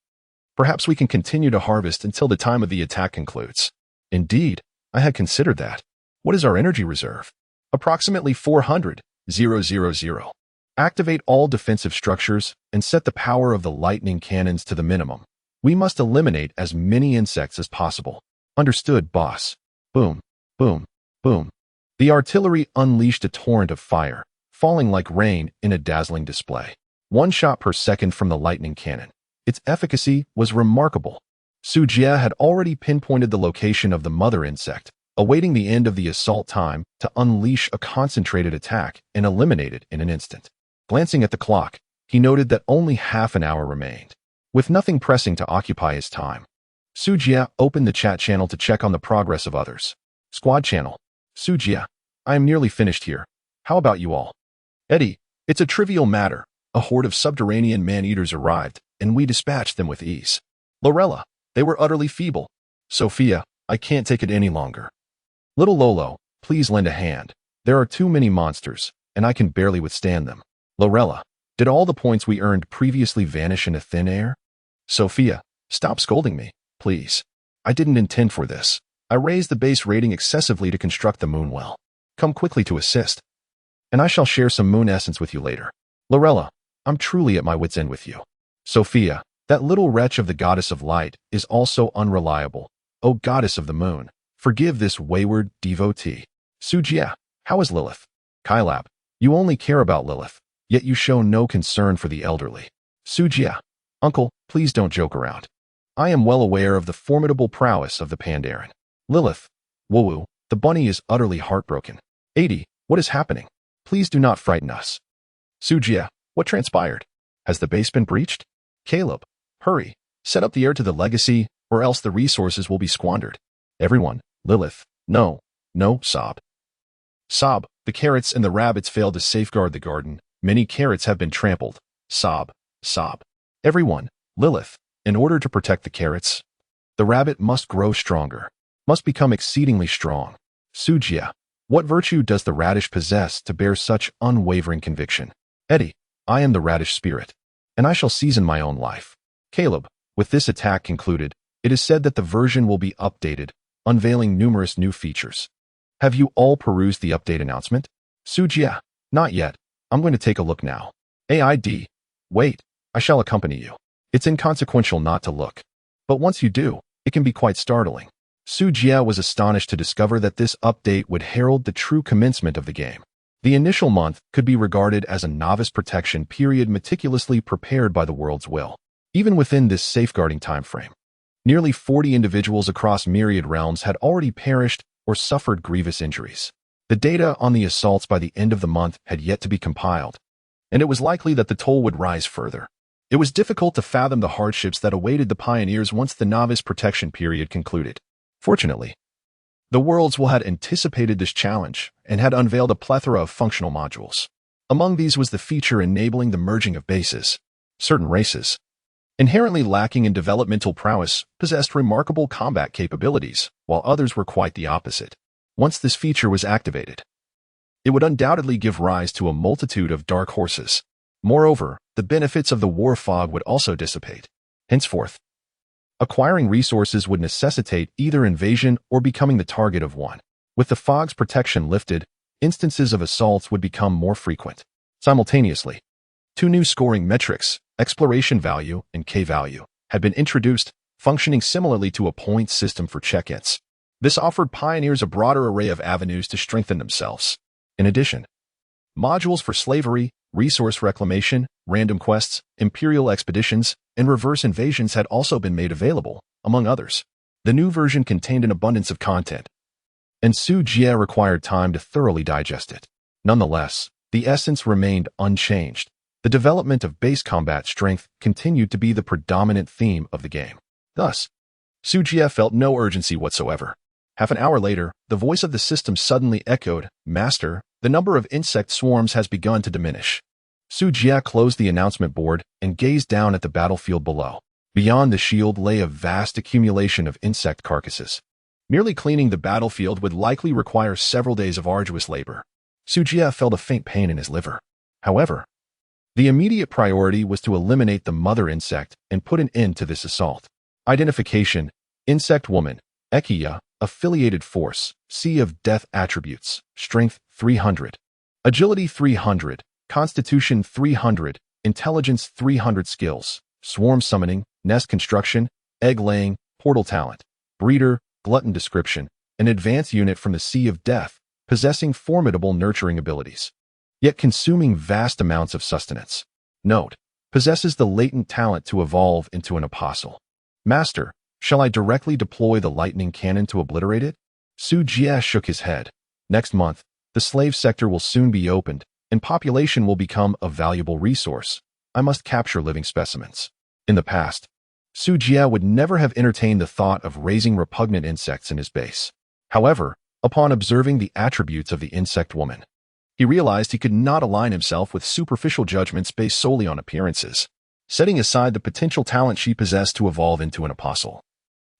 Perhaps we can continue to harvest until the time of the attack concludes. Indeed, I had considered that. What is our energy reserve? Approximately 400,000. Activate all defensive structures and set the power of the lightning cannons to the minimum. We must eliminate as many insects as possible. Understood, boss. Boom, boom, boom. The artillery unleashed a torrent of fire, falling like rain in a dazzling display. 1 shot per second from the lightning cannon. Its efficacy was remarkable. Su Jie had already pinpointed the location of the mother insect, awaiting the end of the assault time to unleash a concentrated attack and eliminate it in an instant. Glancing at the clock, he noted that only half an hour remained. With nothing pressing to occupy his time, Su Jie opened the chat channel to check on the progress of others. Squad channel. Su Jie, I am nearly finished here. How about you all? Eddie, it's a trivial matter. A horde of subterranean man-eaters arrived, and we dispatched them with ease. Lorella, they were utterly feeble. Sophia, I can't take it any longer. Little Lolo, please lend a hand. There are too many monsters, and I can barely withstand them. Lorella, did all the points we earned previously vanish into thin air? Sophia, stop scolding me, please. I didn't intend for this. I raised the base rating excessively to construct the moon well. Come quickly to assist. And I shall share some moon essence with you later. Lorella, I'm truly at my wit's end with you. Sophia, that little wretch of the goddess of light is also unreliable. O goddess of the moon, forgive this wayward devotee. Su Jie, how is Lilith? Kylab, you only care about Lilith, yet you show no concern for the elderly. Su Jie, uncle, please don't joke around. I am well aware of the formidable prowess of the Pandaren. Lilith, woo-woo, the bunny is utterly heartbroken. 80, what is happening? Please do not frighten us. Su Jie, what transpired? Has the base been breached? Caleb, hurry, set up the heir to the legacy, or else the resources will be squandered. Everyone, Lilith, no, sob. Sob, the carrots and the rabbits failed to safeguard the garden. Many carrots have been trampled. Sob. Everyone, Lilith, in order to protect the carrots, the rabbit must grow stronger, must become exceedingly strong. Su Jie, what virtue does the radish possess to bear such unwavering conviction? Eddie, I am the radish spirit, and I shall season my own life. Caleb, with this attack concluded, it is said that the version will be updated, unveiling numerous new features. Have you all perused the update announcement? Su Jie, not yet. I'm going to take a look now. AID, wait, I shall accompany you. It's inconsequential not to look. But once you do, it can be quite startling. Su Jie was astonished to discover that this update would herald the true commencement of the game. The initial month could be regarded as a novice protection period meticulously prepared by the world's will. Even within this safeguarding timeframe, nearly 40 individuals across myriad realms had already perished or suffered grievous injuries. The data on the assaults by the end of the month had yet to be compiled, and it was likely that the toll would rise further. It was difficult to fathom the hardships that awaited the pioneers once the novice protection period concluded. Fortunately, The Worlds had anticipated this challenge and had unveiled a plethora of functional modules. Among these was the feature enabling the merging of bases. Certain races, inherently lacking in developmental prowess, possessed remarkable combat capabilities, while others were quite the opposite. Once this feature was activated, it would undoubtedly give rise to a multitude of dark horses. Moreover, the benefits of the war fog would also dissipate. Henceforth, acquiring resources would necessitate either invasion or becoming the target of one. With the fog's protection lifted, instances of assaults would become more frequent. Simultaneously, two new scoring metrics, exploration value and K-value, had been introduced, functioning similarly to a point system for check-ins. This offered pioneers a broader array of avenues to strengthen themselves. In addition, modules for slavery, resource reclamation, random quests, imperial expeditions, and reverse invasions had also been made available, among others. The new version contained an abundance of content, and Su Jie required time to thoroughly digest it. Nonetheless, the essence remained unchanged. The development of base combat strength continued to be the predominant theme of the game. Thus, Su Jie felt no urgency whatsoever. Half an hour later, the voice of the system suddenly echoed, "Master, the number of insect swarms has begun to diminish." Su Jie closed the announcement board and gazed down at the battlefield below. Beyond the shield lay a vast accumulation of insect carcasses. Merely cleaning the battlefield would likely require several days of arduous labor. Su Jie felt a faint pain in his liver. However, the immediate priority was to eliminate the mother insect and put an end to this assault. Identification: Insect Woman, Ekia, Affiliated Force, Sea of Death Attributes, Strength 300, Agility 300, Constitution 300, Intelligence 300 Skills, Swarm Summoning, Nest Construction, Egg Laying, Portal Talent, Breeder, Glutton Description, an advanced unit from the Sea of Death, possessing formidable nurturing abilities, yet consuming vast amounts of sustenance. Note: possesses the latent talent to evolve into an apostle. Master, shall I directly deploy the lightning cannon to obliterate it? Su Jie shook his head. Next month, the slave sector will soon be opened, and population will become a valuable resource. I must capture living specimens. In the past, Su Jie would never have entertained the thought of raising repugnant insects in his base. However, upon observing the attributes of the insect woman, he realized he could not align himself with superficial judgments based solely on appearances, setting aside the potential talent she possessed to evolve into an apostle.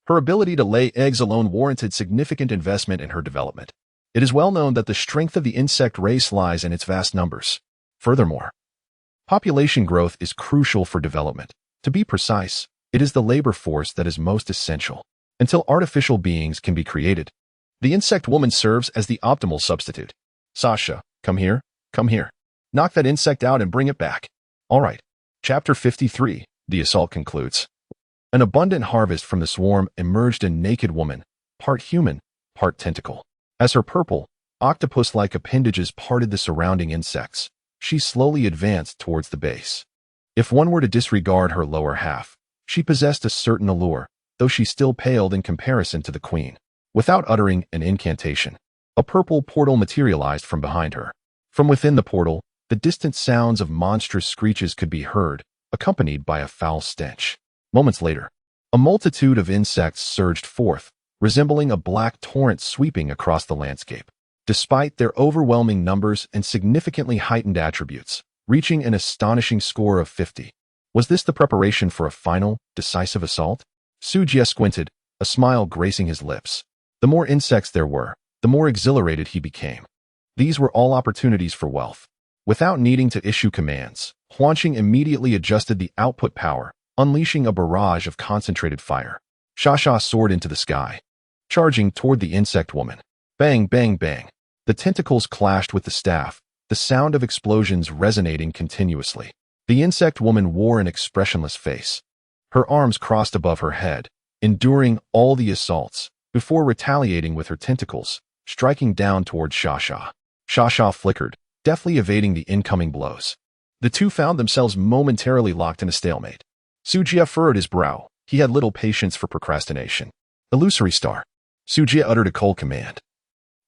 Her ability to lay eggs alone warranted significant investment in her development. It is well known that the strength of the insect race lies in its vast numbers. Furthermore, population growth is crucial for development. To be precise, it is the labor force that is most essential. Until artificial beings can be created, the insect woman serves as the optimal substitute. Sasha, come here, come here. Knock that insect out and bring it back. All right. Chapter 53, the assault concludes. An abundant harvest from the swarm emerged a naked woman, part human, part tentacle. As her purple, octopus-like appendages parted the surrounding insects, she slowly advanced towards the base. If one were to disregard her lower half, she possessed a certain allure, though she still paled in comparison to the queen. Without uttering an incantation, a purple portal materialized from behind her. From within the portal, the distant sounds of monstrous screeches could be heard, accompanied by a foul stench. Moments later, a multitude of insects surged forth, resembling a black torrent sweeping across the landscape. Despite their overwhelming numbers and significantly heightened attributes, reaching an astonishing score of 50. Was this the preparation for a final, decisive assault? Su Jie squinted, a smile gracing his lips. The more insects there were, the more exhilarated he became. These were all opportunities for wealth. Without needing to issue commands, Huanqing immediately adjusted the output power, unleashing a barrage of concentrated fire. Shasha soared into the sky, charging toward the insect woman. Bang, bang, bang. The tentacles clashed with the staff, the sound of explosions resonating continuously. The insect woman wore an expressionless face. Her arms crossed above her head, enduring all the assaults, before retaliating with her tentacles, striking down toward Shasha. Shasha flickered, deftly evading the incoming blows. The two found themselves momentarily locked in a stalemate. Su Jie furrowed his brow. He had little patience for procrastination. Illusory star. Su Jie uttered a cold command.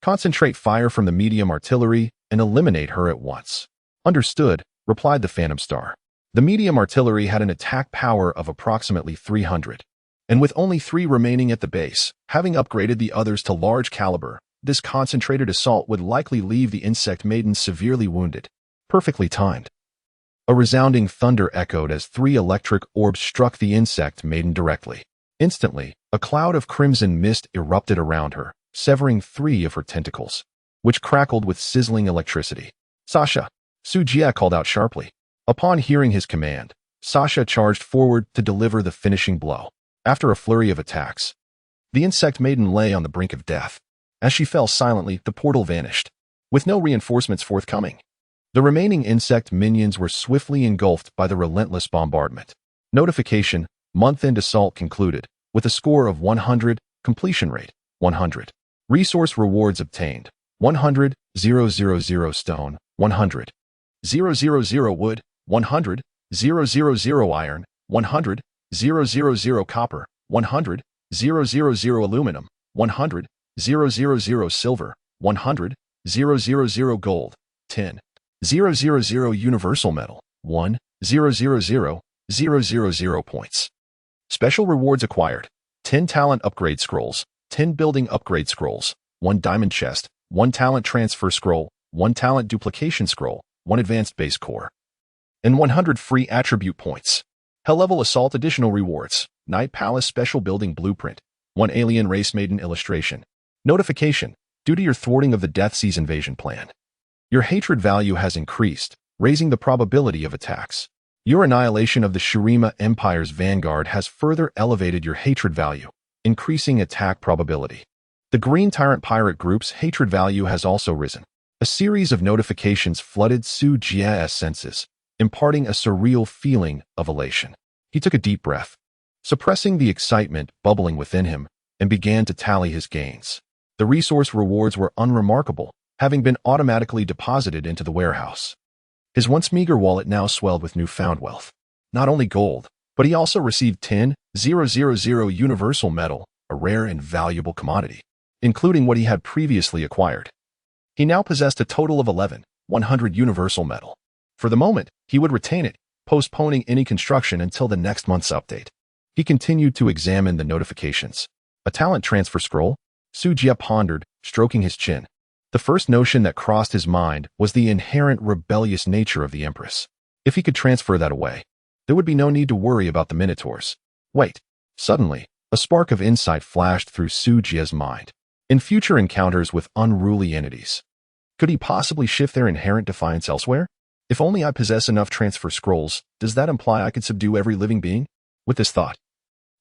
Concentrate fire from the medium artillery and eliminate her at once. Understood, replied the phantom star. The medium artillery had an attack power of approximately 300. and with only 3 remaining at the base, having upgraded the others to large caliber, this concentrated assault would likely leave the insect maiden severely wounded. Perfectly timed. A resounding thunder echoed as 3 electric orbs struck the insect maiden directly. Instantly, a cloud of crimson mist erupted around her, severing 3 of her tentacles, which crackled with sizzling electricity. "Sasha!" Su Jie called out sharply. Upon hearing his command, Sasha charged forward to deliver the finishing blow. After a flurry of attacks, the insect maiden lay on the brink of death. As she fell silently, the portal vanished, with no reinforcements forthcoming. The remaining insect minions were swiftly engulfed by the relentless bombardment. Notification: month-end assault concluded, with a score of 100, completion rate, 100. Resource rewards obtained, 100, 000 stone, 100. 000 wood, 100, 000 iron, 100, 000 copper, 100, 000 aluminum, 100, 000 silver, 100, 000 gold, 10, 000 universal metal, 1, 000 points. Special rewards acquired: 10 talent upgrade scrolls, 10 building upgrade scrolls, 1 diamond chest, 1 talent transfer scroll, 1 talent duplication scroll, 1 advanced base core, and 100 free attribute points. Hell-level assault additional rewards: Night Palace special building blueprint, 1 alien race maiden illustration. Notification: due to your thwarting of the Death Seas invasion plan, your hatred value has increased, raising the probability of attacks. Your annihilation of the Shurima Empire's vanguard has further elevated your hatred value, increasing attack probability. The Green Tyrant Pirate Group's hatred value has also risen. A series of notifications flooded Su Jie's senses, imparting a surreal feeling of elation. He took a deep breath, suppressing the excitement bubbling within him, and began to tally his gains. The resource rewards were unremarkable, having been automatically deposited into the warehouse. His once meager wallet now swelled with newfound wealth. Not only gold, but he also received 10, 000 universal metal, a rare and valuable commodity, including what he had previously acquired. He now possessed a total of 11, 100 universal metal. For the moment, he would retain it, postponing any construction until the next month's update. He continued to examine the notifications. A talent transfer scroll? Su Jie pondered, stroking his chin. The first notion that crossed his mind was the inherent rebellious nature of the Empress. If he could transfer that away, there would be no need to worry about the Minotaurs. Wait. Suddenly, a spark of insight flashed through Su Jie's mind. In future encounters with unruly entities, could he possibly shift their inherent defiance elsewhere? If only I possess enough transfer scrolls, does that imply I could subdue every living being? With this thought,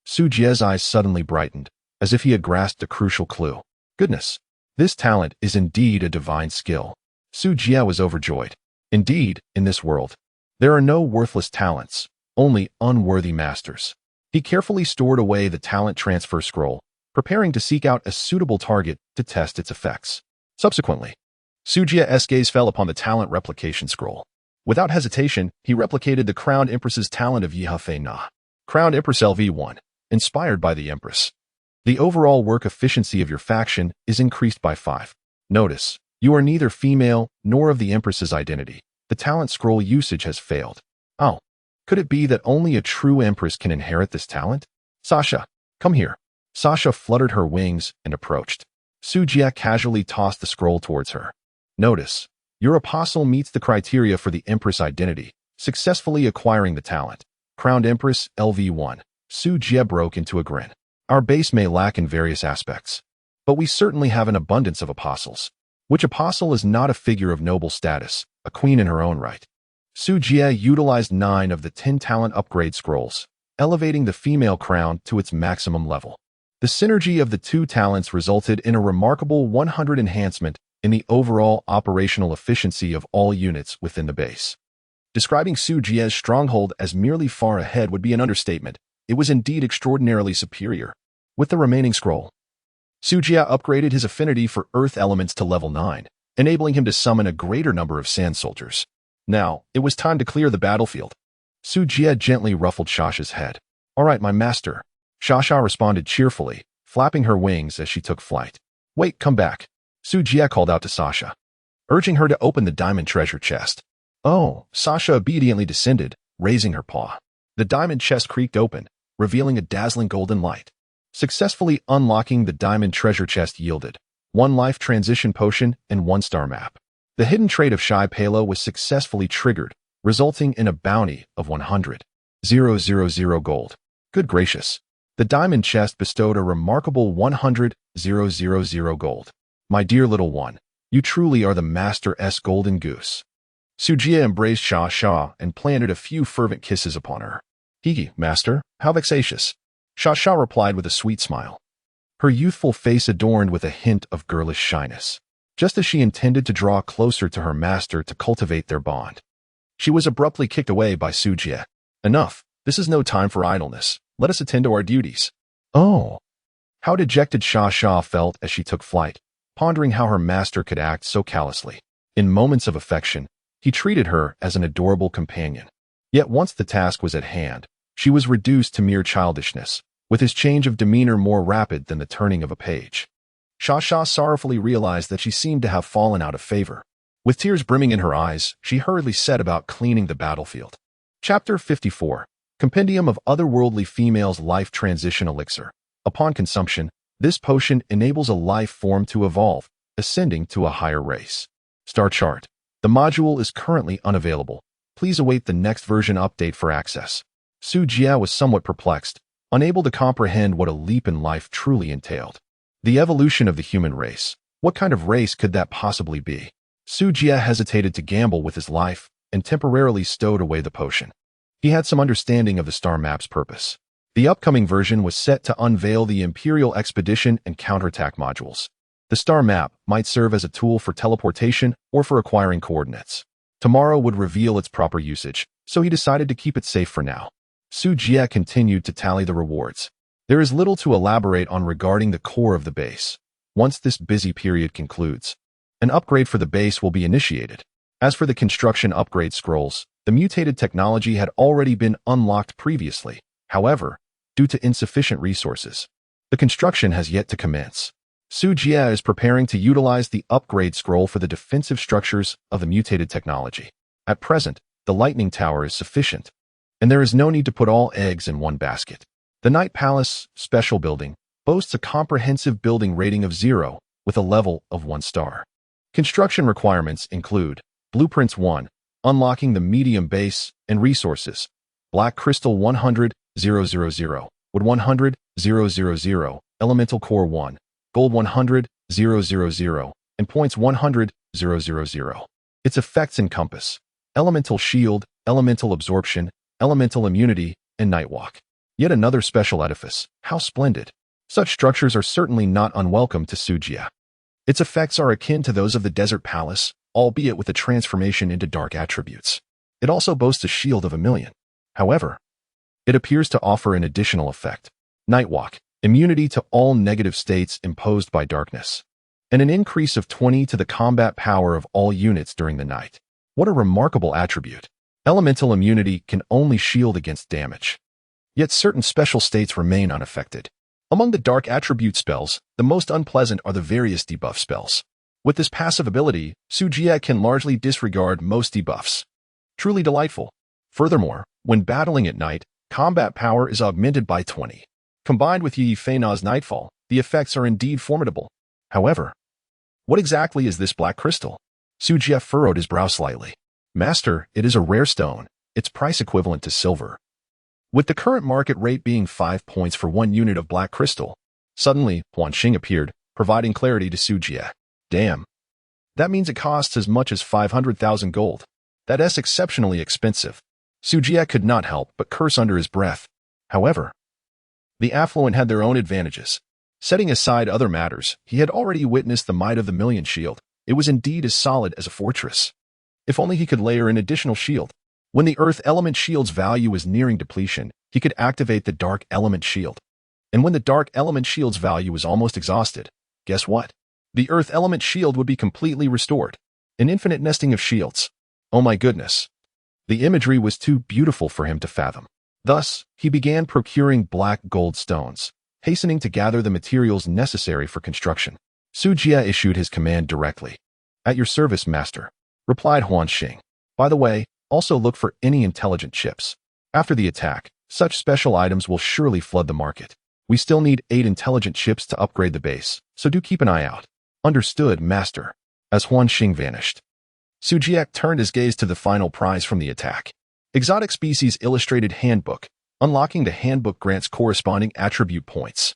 Su Jie's eyes suddenly brightened, as if he had grasped a crucial clue. Goodness, this talent is indeed a divine skill. Su Jie was overjoyed. Indeed, in this world, there are no worthless talents, only unworthy masters. He carefully stored away the talent transfer scroll, preparing to seek out a suitable target to test its effects. Subsequently, Su Jie's gaze fell upon the talent replication scroll. Without hesitation, he replicated the Crowned Empress's talent of Yihafei Na. Crowned Empress LV1, inspired by the Empress. The overall work efficiency of your faction is increased by 5. Notice, you are neither female nor of the Empress's identity. The talent scroll usage has failed. Oh, could it be that only a true Empress can inherit this talent? Sasha, come here. Sasha fluttered her wings and approached. Su Jie casually tossed the scroll towards her. Notice, your apostle meets the criteria for the Empress identity, successfully acquiring the talent. Crowned Empress LV1. Su Jie broke into a grin. Our base may lack in various aspects, but we certainly have an abundance of apostles. Which apostle is not a figure of noble status, a queen in her own right? Su Jie utilized 9 of the 10 talent upgrade scrolls, elevating the female crown to its maximum level. The synergy of the 2 talents resulted in a remarkable 100 enhancement in the overall operational efficiency of all units within the base. Describing Su Jie's stronghold as merely far ahead would be an understatement. It was indeed extraordinarily superior. With the remaining scroll, Su Jie upgraded his affinity for earth elements to level 9, enabling him to summon a greater number of sand soldiers. Now, it was time to clear the battlefield. Su Jie gently ruffled Shasha's head. All right, my master. Shasha responded cheerfully, flapping her wings as she took flight. Wait, come back. Su Jie called out to Sasha, urging her to open the diamond treasure chest. Oh, Sasha obediently descended, raising her paw. The diamond chest creaked open, revealing a dazzling golden light. Successfully unlocking the diamond treasure chest yielded 1 life transition potion and 1 star map. The hidden trait of Shy Palo was successfully triggered, resulting in a bounty of 100,000 gold. Good gracious. The diamond chest bestowed a remarkable 100,000 gold. My dear little one, you truly are the Master-S golden goose. Sujia embraced Sha Sha and planted a few fervent kisses upon her. Hee, master, how vexatious. Sha Sha replied with a sweet smile, her youthful face adorned with a hint of girlish shyness. Just as she intended to draw closer to her master to cultivate their bond, she was abruptly kicked away by Sujia. Enough, this is no time for idleness. Let us attend to our duties. Oh. How dejected Sha Sha felt as she took flight, pondering how her master could act so callously. In moments of affection, he treated her as an adorable companion. Yet once the task was at hand, she was reduced to mere childishness, with his change of demeanor more rapid than the turning of a page. Sha Sha sorrowfully realized that she seemed to have fallen out of favor. With tears brimming in her eyes, she hurriedly set about cleaning the battlefield. Chapter 54. Compendium of Otherworldly Females Life Transition Elixir. Upon consumption, this potion enables a life form to evolve, ascending to a higher race. Star chart. The module is currently unavailable. Please await the next version update for access. Su Jia was somewhat perplexed, unable to comprehend what a leap in life truly entailed. The evolution of the human race. What kind of race could that possibly be? Su Jia hesitated to gamble with his life and temporarily stowed away the potion. He had some understanding of the star map's purpose. The upcoming version was set to unveil the Imperial Expedition and counterattack modules. The star map might serve as a tool for teleportation or for acquiring coordinates. Tomorrow would reveal its proper usage, so he decided to keep it safe for now. Su Jia continued to tally the rewards. There is little to elaborate on regarding the core of the base. Once this busy period concludes, an upgrade for the base will be initiated. As for the construction upgrade scrolls, the mutated technology had already been unlocked previously. However, due to insufficient resources, the construction has yet to commence. Su Jia is preparing to utilize the upgrade scroll for the defensive structures of the mutated technology. At present, the lightning tower is sufficient, and there is no need to put all eggs in one basket. The Night Palace Special Building boasts a comprehensive building rating of 0 with a level of 1 star. Construction requirements include Blueprints 1, unlocking the medium base and resources, Black Crystal 100,000, Wood 100,000, Elemental Core 1, Gold 100,000, and Points 100,000. Its effects encompass Elemental Shield, Elemental Absorption, Elemental Immunity, and Nightwalk. Yet another special edifice. How splendid. Such structures are certainly not unwelcome to Su Jia. Its effects are akin to those of the Desert Palace, albeit with a transformation into dark attributes. It also boasts a shield of 1,000,000. However, it appears to offer an additional effect. Nightwalk, immunity to all negative states imposed by darkness, and an increase of 20 to the combat power of all units during the night. What a remarkable attribute. Elemental immunity can only shield against damage. Yet certain special states remain unaffected. Among the dark attribute spells, the most unpleasant are the various debuff spells. With this passive ability, Su Jia can largely disregard most debuffs. Truly delightful. Furthermore, when battling at night, combat power is augmented by 20. Combined with Yi Feina's Nightfall, the effects are indeed formidable. However, what exactly is this black crystal? Su Jia furrowed his brow slightly. Master, it is a rare stone, its price equivalent to silver. With the current market rate being 5 points for 1 unit of black crystal. Suddenly, Huan Xing appeared, providing clarity to Su Jia. Damn. That means it costs as much as 500,000 gold. That's exceptionally expensive. Su Jia could not help but curse under his breath. However, the affluent had their own advantages. Setting aside other matters, he had already witnessed the might of the Million Shield. It was indeed as solid as a fortress. If only he could layer an additional shield. When the Earth Element Shield's value was nearing depletion, he could activate the Dark Element Shield. And when the Dark Element Shield's value was almost exhausted, guess what? The Earth Element Shield would be completely restored. An infinite nesting of shields. Oh my goodness. The imagery was too beautiful for him to fathom. Thus, he began procuring black gold stones, hastening to gather the materials necessary for construction. Su Jia issued his command directly. At your service, master, replied Huan Xing. By the way, also look for any intelligent chips. After the attack, Such special items will surely flood the market. We still need 8 intelligent chips to upgrade the base, so do keep an eye out. Understood, Master. As Huan Xing vanished, Su Jiak turned his gaze to the final prize from the attack. Exotic Species Illustrated Handbook. Unlocking the handbook grants corresponding attribute points.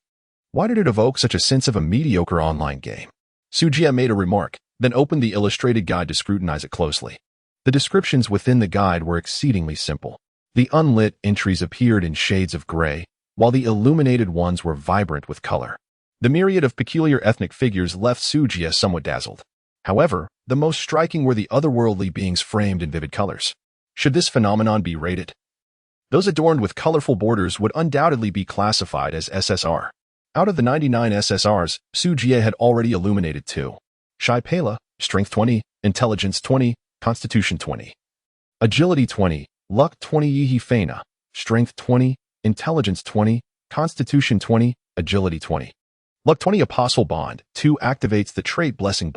Why did it evoke such a sense of a mediocre online game? Su Jia made a remark, then opened the illustrated guide to scrutinize it closely. The descriptions within the guide were exceedingly simple. The unlit entries appeared in shades of gray, while the illuminated ones were vibrant with color. The myriad of peculiar ethnic figures left Su Jia somewhat dazzled. However, the most striking were the otherworldly beings framed in vivid colors. Should this phenomenon be rated? Those adorned with colorful borders would undoubtedly be classified as SSR. Out of the 99 SSRs, Su Jia had already illuminated 2. Shai Pela, Strength 20, Intelligence 20, Constitution 20. Agility 20, Luck 20. Yihi Feina, Strength 20, Intelligence 20, Constitution 20, Agility 20. Luck 20. Apostle Bond 2 activates the trait Blessing.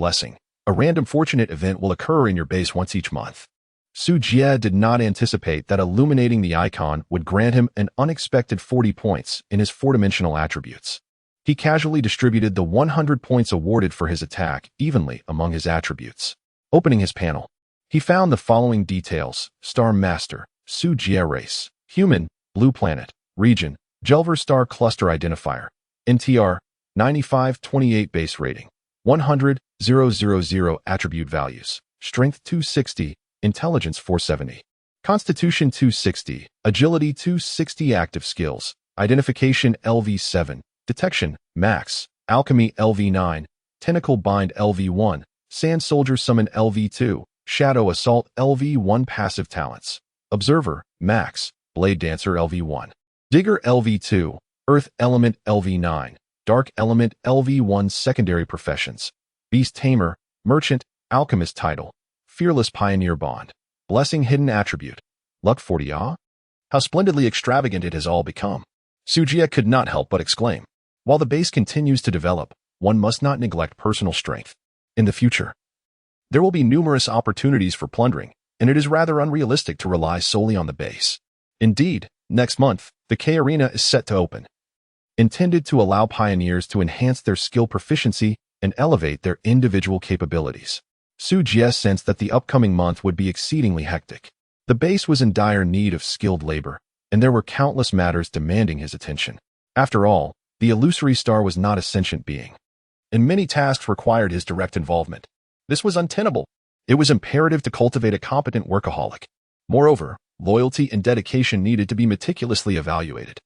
A random fortunate event will occur in your base once each month. Su Jia did not anticipate that illuminating the icon would grant him an unexpected 40 points in his 4-dimensional attributes. He casually distributed the 100 points awarded for his attack evenly among his attributes. Opening his panel, he found the following details: Star Master, Su Jia race, Human, Blue Planet, Region, Jelver Star Cluster Identifier, NTR, 9528 base rating, 100,000 attribute values, Strength 260, Intelligence 470, Constitution 260, Agility 260. Active skills: Identification LV7, Detection, Max, Alchemy LV9, Tentacle Bind LV1, Sand Soldier Summon LV2, Shadow Assault LV1. Passive talents: Observer, Max, Blade Dancer LV1, Digger LV2, Earth Element LV9, Dark Element LV1. Secondary professions: Beast Tamer, Merchant, Alchemist title, Fearless Pioneer Bond, Blessing. Hidden attribute: Luck 40. How splendidly extravagant it has all become. Su Jia could not help but exclaim. While the base continues to develop, one must not neglect personal strength. In the future, there will be numerous opportunities for plundering, and it is rather unrealistic to rely solely on the base. Indeed, next month, the K Arena is set to open, intended to allow pioneers to enhance their skill proficiency and elevate their individual capabilities. Su Jia sensed that the upcoming month would be exceedingly hectic. The base was in dire need of skilled labor, and there were countless matters demanding his attention. After all, the illusory star was not a sentient being, and many tasks required his direct involvement. This was untenable. It was imperative to cultivate a competent workaholic. Moreover, loyalty and dedication needed to be meticulously evaluated.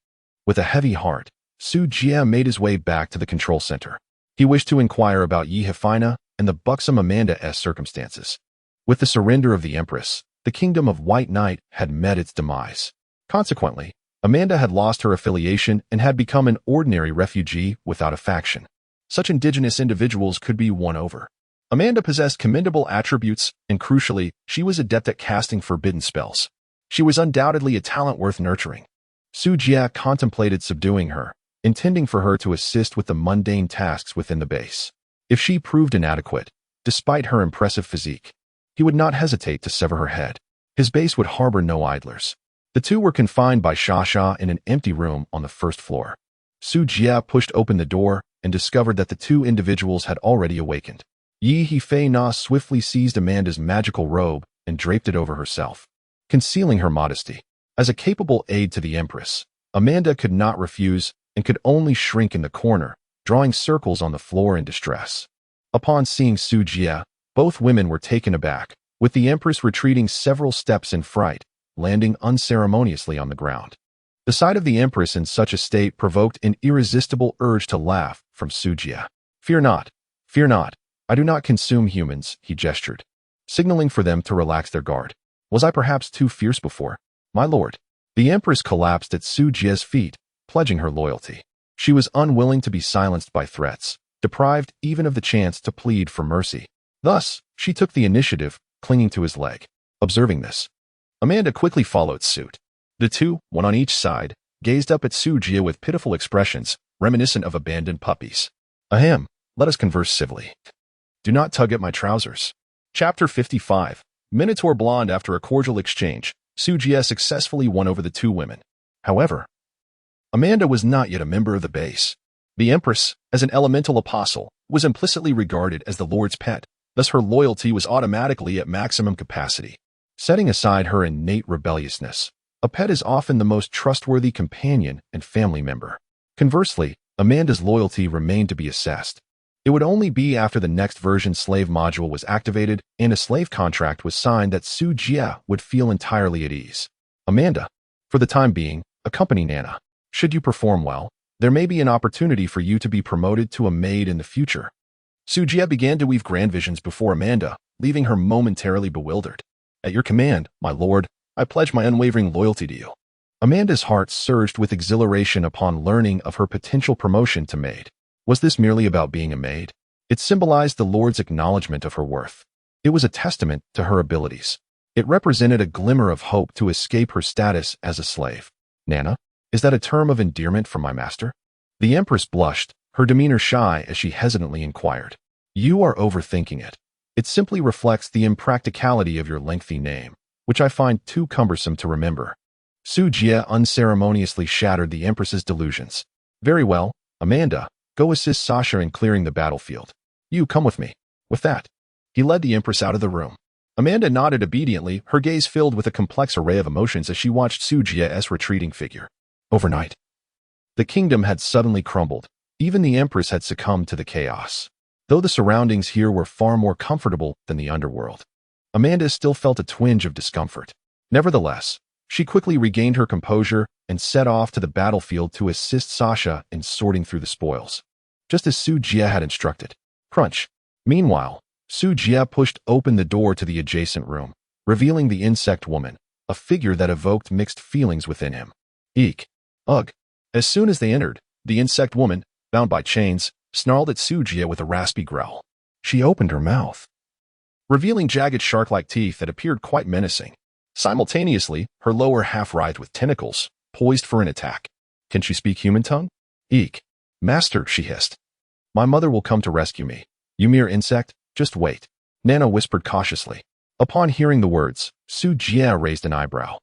With a heavy heart, Su Jia made his way back to the control center. He wished to inquire about Yi Hefina and the buxom Amanda's circumstances. With the surrender of the Empress, the kingdom of White Knight had met its demise. Consequently, Amanda had lost her affiliation and had become an ordinary refugee without a faction. Such indigenous individuals could be won over. Amanda possessed commendable attributes, and crucially, she was adept at casting forbidden spells. She was undoubtedly a talent worth nurturing. Su Jia contemplated subduing her, intending for her to assist with the mundane tasks within the base. If she proved inadequate, despite her impressive physique, he would not hesitate to sever her head. His base would harbor no idlers. The two were confined by Sha in an empty room on the first floor. Su Jia pushed open the door and discovered that the two individuals had already awakened. Yi Hefina swiftly seized Amanda's magical robe and draped it over herself, concealing her modesty. As a capable aide to the Empress, Amanda could not refuse and could only shrink in the corner, drawing circles on the floor in distress. Upon seeing Su Jia, both women were taken aback, with the Empress retreating several steps in fright, landing unceremoniously on the ground. The sight of the Empress in such a state provoked an irresistible urge to laugh from Su Jia. Fear not, I do not consume humans," he gestured, signaling for them to relax their guard. Was I perhaps too fierce before? My lord. The Empress collapsed at Su Jia's feet, pledging her loyalty. She was unwilling to be silenced by threats, deprived even of the chance to plead for mercy. Thus, she took the initiative, clinging to his leg. Observing this, Amanda quickly followed suit. The two, one on each side, gazed up at Su Jia with pitiful expressions, reminiscent of abandoned puppies. Ahem, let us converse civilly. Do not tug at my trousers. Chapter 55. Minotaur Blonde. After a cordial exchange, Su Jia successfully won over the two women. However, Amanda was not yet a member of the base. The Empress, as an elemental apostle, was implicitly regarded as the Lord's pet, thus her loyalty was automatically at maximum capacity. Setting aside her innate rebelliousness, a pet is often the most trustworthy companion and family member. Conversely, Amanda's loyalty remained to be assessed. It would only be after the next version slave module was activated and a slave contract was signed that Su Jie would feel entirely at ease. Amanda, for the time being, accompany Nana. Should you perform well, there may be an opportunity for you to be promoted to a maid in the future. Su Jie began to weave grand visions before Amanda, leaving her momentarily bewildered. At your command, my lord, I pledge my unwavering loyalty to you. Amanda's heart surged with exhilaration upon learning of her potential promotion to maid. Was this merely about being a maid? It symbolized the Lord's acknowledgement of her worth. It was a testament to her abilities. It represented a glimmer of hope to escape her status as a slave. Nana, is that a term of endearment from my master? The Empress blushed, her demeanor shy as she hesitantly inquired. You are overthinking it. It simply reflects the impracticality of your lengthy name, which I find too cumbersome to remember. Su Jie unceremoniously shattered the Empress's delusions. Very well, Amanda, go assist Sasha in clearing the battlefield. You come with me. With that, he led the Empress out of the room. Amanda nodded obediently, her gaze filled with a complex array of emotions as she watched Su Jie's retreating figure. Overnight, the kingdom had suddenly crumbled. Even the Empress had succumbed to the chaos. Though the surroundings here were far more comfortable than the underworld, Amanda still felt a twinge of discomfort. Nevertheless, she quickly regained her composure and set off to the battlefield to assist Sasha in sorting through the spoils, just as Su Jie had instructed. Crunch. Meanwhile, Su Jie pushed open the door to the adjacent room, revealing the insect woman, a figure that evoked mixed feelings within him. Eek. Ugh. As soon as they entered, the insect woman, bound by chains, snarled at Su Jie with a raspy growl. She opened her mouth, revealing jagged shark-like teeth that appeared quite menacing. Simultaneously, her lower half writhed with tentacles, poised for an attack. Can she speak human tongue? Eek. Master, she hissed. My mother will come to rescue me. You mere insect, just wait. Nana whispered cautiously. Upon hearing the words, Su Jie raised an eyebrow.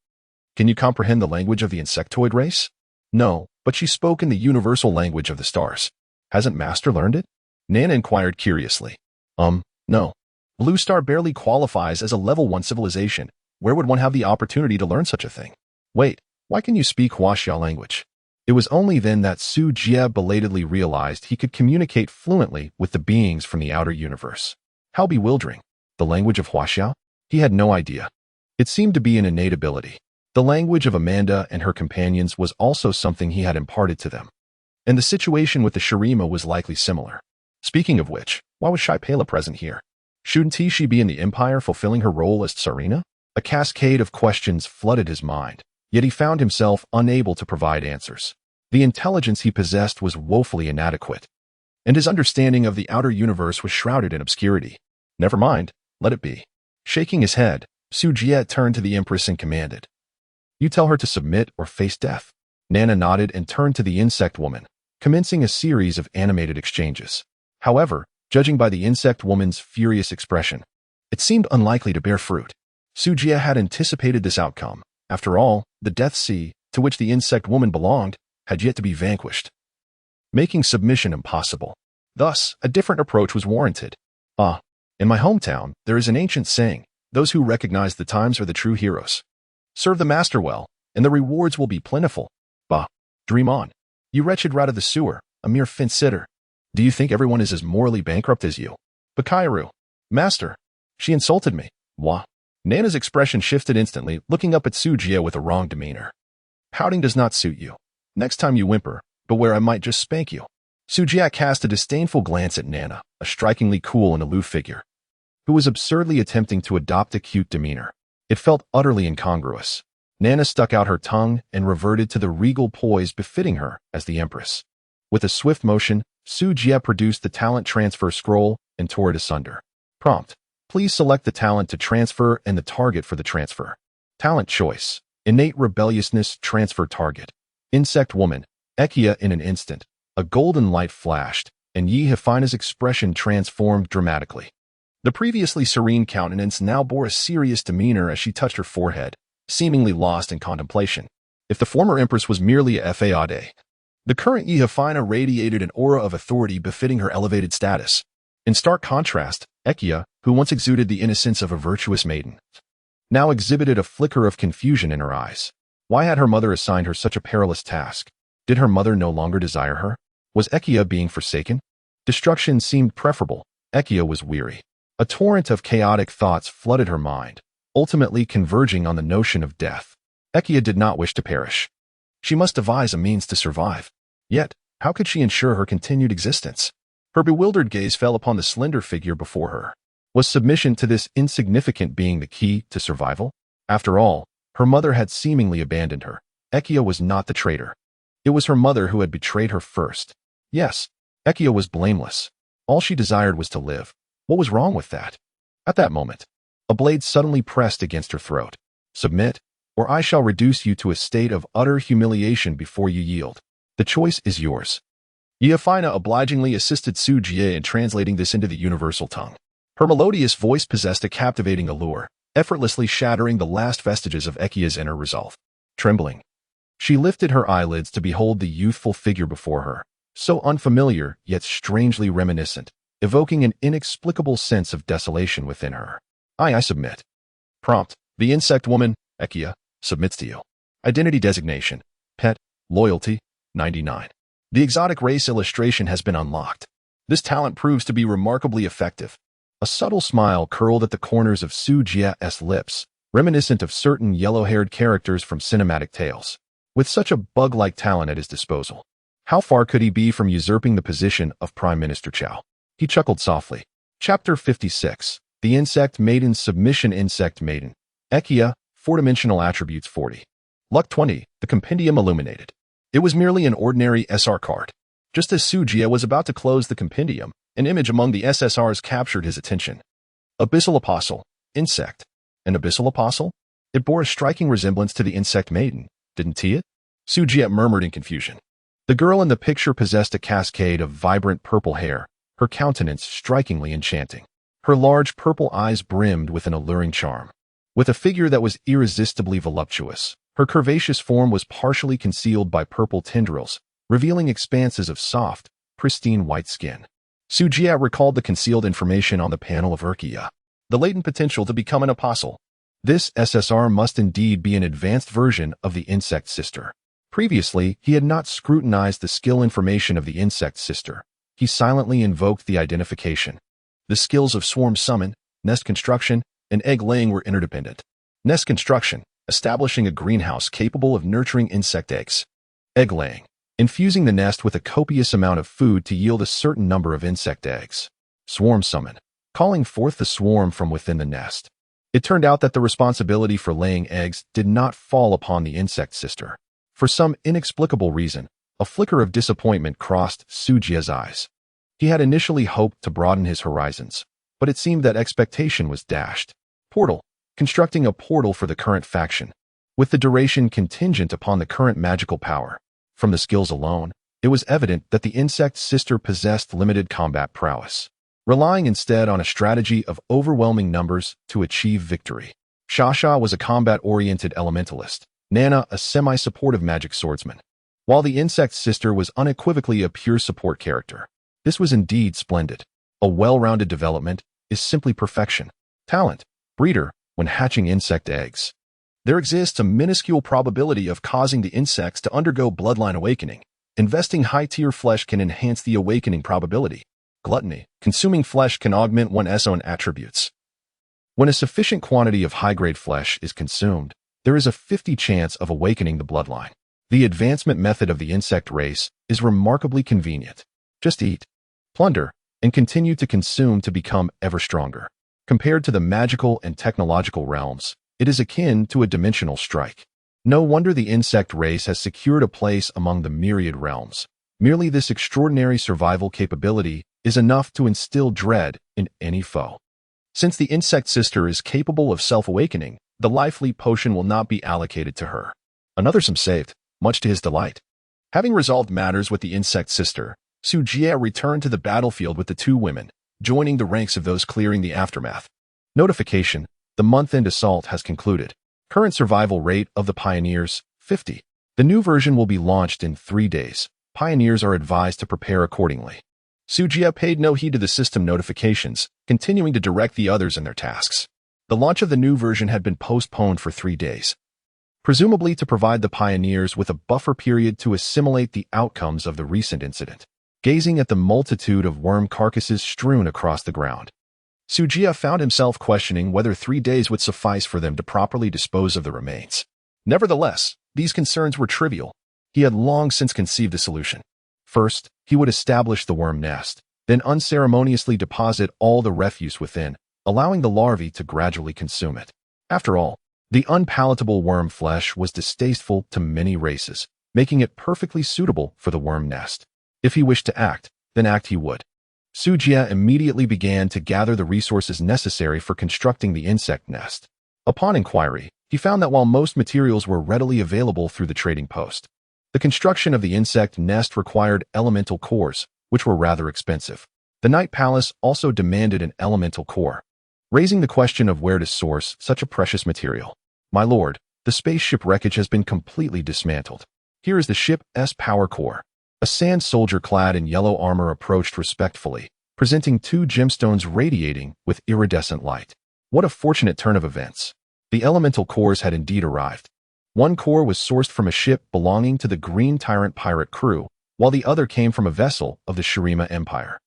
Can you comprehend the language of the insectoid race? No, but she spoke in the universal language of the stars. Hasn't Master learned it? Nana inquired curiously. No. Blue Star barely qualifies as a level 1 civilization. Where would one have the opportunity to learn such a thing? Wait, why can you speak Huaxia language? It was only then that Su Jie belatedly realized he could communicate fluently with the beings from the outer universe. How bewildering. The language of Huaxia? He had no idea. It seemed to be an innate ability. The language of Amanda and her companions was also something he had imparted to them. And the situation with the Shurima was likely similar. Speaking of which, why was Shaipela present here? Shouldn't she be in the Empire fulfilling her role as Tsarina? A cascade of questions flooded his mind, yet he found himself unable to provide answers. The intelligence he possessed was woefully inadequate, and his understanding of the outer universe was shrouded in obscurity. Never mind, let it be. Shaking his head, Su Jie turned to the Empress and commanded. You tell her to submit or face death. Nana nodded and turned to the insect woman, commencing a series of animated exchanges. However, judging by the insect woman's furious expression, it seemed unlikely to bear fruit. Su Jie had anticipated this outcome. After all, the Death Sea, to which the insect woman belonged, had yet to be vanquished, making submission impossible. Thus, a different approach was warranted. In my hometown, there is an ancient saying, those who recognize the times are the true heroes. Serve the master well, and the rewards will be plentiful. Dream on. You wretched rat of the sewer, a mere fence-sitter. Do you think everyone is as morally bankrupt as you? Bakairu. Master. She insulted me. Wah. Nana's expression shifted instantly, looking up at Su Jie with a wrong demeanor. Pouting does not suit you. Next time you whimper, beware I might just spank you. Su Jie cast a disdainful glance at Nana, a strikingly cool and aloof figure, who was absurdly attempting to adopt a cute demeanor. It felt utterly incongruous. Nana stuck out her tongue and reverted to the regal poise befitting her as the Empress. With a swift motion, Su Jie produced the talent transfer scroll and tore it asunder. Prompt. Please select the talent to transfer and the target for the transfer. Talent choice. Innate rebelliousness transfer target. Insect woman. Ekia in an instant. A golden light flashed, and Yi Hefina's expression transformed dramatically. The previously serene countenance now bore a serious demeanor as she touched her forehead, seemingly lost in contemplation. If the former empress was merely a fade, the current Yehaphina radiated an aura of authority befitting her elevated status. In stark contrast, Ekia, who once exuded the innocence of a virtuous maiden, now exhibited a flicker of confusion in her eyes. Why had her mother assigned her such a perilous task? Did her mother no longer desire her? Was Ekia being forsaken? Destruction seemed preferable. Ekia was weary. A torrent of chaotic thoughts flooded her mind, ultimately converging on the notion of death. Ekia did not wish to perish. She must devise a means to survive. Yet, how could she ensure her continued existence? Her bewildered gaze fell upon the slender figure before her. Was submission to this insignificant being the key to survival? After all, her mother had seemingly abandoned her. Ekia was not the traitor. It was her mother who had betrayed her first. Yes, Ekia was blameless. All she desired was to live. What was wrong with that? At that moment, a blade suddenly pressed against her throat. Submit, or I shall reduce you to a state of utter humiliation before you yield. The choice is yours. Yehaphina obligingly assisted Su Jie in translating this into the universal tongue. Her melodious voice possessed a captivating allure, effortlessly shattering the last vestiges of Ekia's inner resolve. Trembling, she lifted her eyelids to behold the youthful figure before her, so unfamiliar yet strangely reminiscent, evoking an inexplicable sense of desolation within her. I submit. Prompt, the insect woman, Ekia, submits to you. Identity designation, pet, loyalty, 99. The exotic race illustration has been unlocked. This talent proves to be remarkably effective. A subtle smile curled at the corners of Su Jie's lips, reminiscent of certain yellow-haired characters from cinematic tales. With such a bug-like talent at his disposal, how far could he be from usurping the position of Prime Minister Chao? He chuckled softly. Chapter 56. The Insect Maiden. Submission. Insect Maiden. Ekia, 4-dimensional attributes 40. Luck 20. The Compendium Illuminated. It was merely an ordinary SR card. Just as Su Jie was about to close the compendium, an image among the SSRs captured his attention. Abyssal Apostle. Insect. An Abyssal Apostle? It bore a striking resemblance to the Insect Maiden, didn't it? Su Jie murmured in confusion. The girl in the picture possessed a cascade of vibrant purple hair, her countenance strikingly enchanting. Her large purple eyes brimmed with an alluring charm. With a figure that was irresistibly voluptuous, her curvaceous form was partially concealed by purple tendrils, revealing expanses of soft, pristine white skin. Su Jie recalled the concealed information on the panel of Urkia. The latent potential to become an apostle. This SSR must indeed be an advanced version of the Insect Sister. Previously, he had not scrutinized the skill information of the Insect Sister. He silently invoked the identification. The skills of swarm summon, nest construction, and egg laying were interdependent. Nest construction, establishing a greenhouse capable of nurturing insect eggs. Egg laying, infusing the nest with a copious amount of food to yield a certain number of insect eggs. Swarm summon, calling forth the swarm from within the nest. It turned out that the responsibility for laying eggs did not fall upon the Insect Sister. For some inexplicable reason, a flicker of disappointment crossed Su Jie's eyes. He had initially hoped to broaden his horizons, but it seemed that expectation was dashed. Portal, constructing a portal for the current faction, with the duration contingent upon the current magical power. From the skills alone, it was evident that the Insect Sister possessed limited combat prowess, relying instead on a strategy of overwhelming numbers to achieve victory. Shasha was a combat-oriented elementalist, Nana a semi-supportive magic swordsman, while the Insect Sister was unequivocally a pure support character. This was indeed splendid. A well-rounded development is simply perfection. Talent, breeder, when hatching insect eggs. There exists a minuscule probability of causing the insects to undergo bloodline awakening. Investing high-tier flesh can enhance the awakening probability. Gluttony, consuming flesh can augment one's own attributes. When a sufficient quantity of high-grade flesh is consumed, there is a 50% chance of awakening the bloodline. The advancement method of the insect race is remarkably convenient. Just eat, plunder, and continue to consume to become ever stronger. Compared to the magical and technological realms, it is akin to a dimensional strike. No wonder the insect race has secured a place among the myriad realms. Merely this extraordinary survival capability is enough to instill dread in any foe. Since the Insect Sister is capable of self-awakening, the Life Leap potion will not be allocated to her. Another sum saved, much to his delight. Having resolved matters with the Insect Sister, Su Jie returned to the battlefield with the two women, joining the ranks of those clearing the aftermath. Notification: the month-end assault has concluded. Current survival rate of the pioneers, 50. The new version will be launched in 3 days. Pioneers are advised to prepare accordingly. Sujia paid no heed to the system notifications, continuing to direct the others in their tasks. The launch of the new version had been postponed for 3 days, presumably to provide the pioneers with a buffer period to assimilate the outcomes of the recent incident. Gazing at the multitude of worm carcasses strewn across the ground, Sujia found himself questioning whether 3 days would suffice for them to properly dispose of the remains. Nevertheless, these concerns were trivial. He had long since conceived a solution. First, he would establish the worm nest, then unceremoniously deposit all the refuse within, allowing the larvae to gradually consume it. After all, the unpalatable worm flesh was distasteful to many races, making it perfectly suitable for the worm nest. If he wished to act, then act he would. Sujia immediately began to gather the resources necessary for constructing the insect nest. Upon inquiry, he found that while most materials were readily available through the trading post, the construction of the insect nest required elemental cores, which were rather expensive. The Night Palace also demanded an elemental core, raising the question of where to source such a precious material. My lord, the spaceship wreckage has been completely dismantled. Here is the ship's power core. A sand soldier clad in yellow armor approached respectfully, presenting 2 gemstones radiating with iridescent light. What a fortunate turn of events. The elemental cores had indeed arrived. One core was sourced from a ship belonging to the Green Tyrant pirate crew, while the other came from a vessel of the Shirima Empire.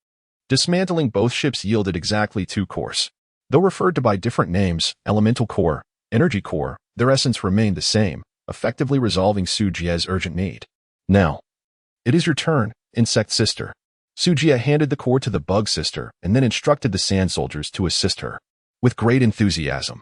Dismantling both ships yielded exactly 2 cores. Though referred to by different names, elemental core, energy core, their essence remained the same, effectively resolving Sujia's urgent need. Now, it is your turn, insect sister. Sujia handed the core to the bug sister and then instructed the sand soldiers to assist her. With great enthusiasm,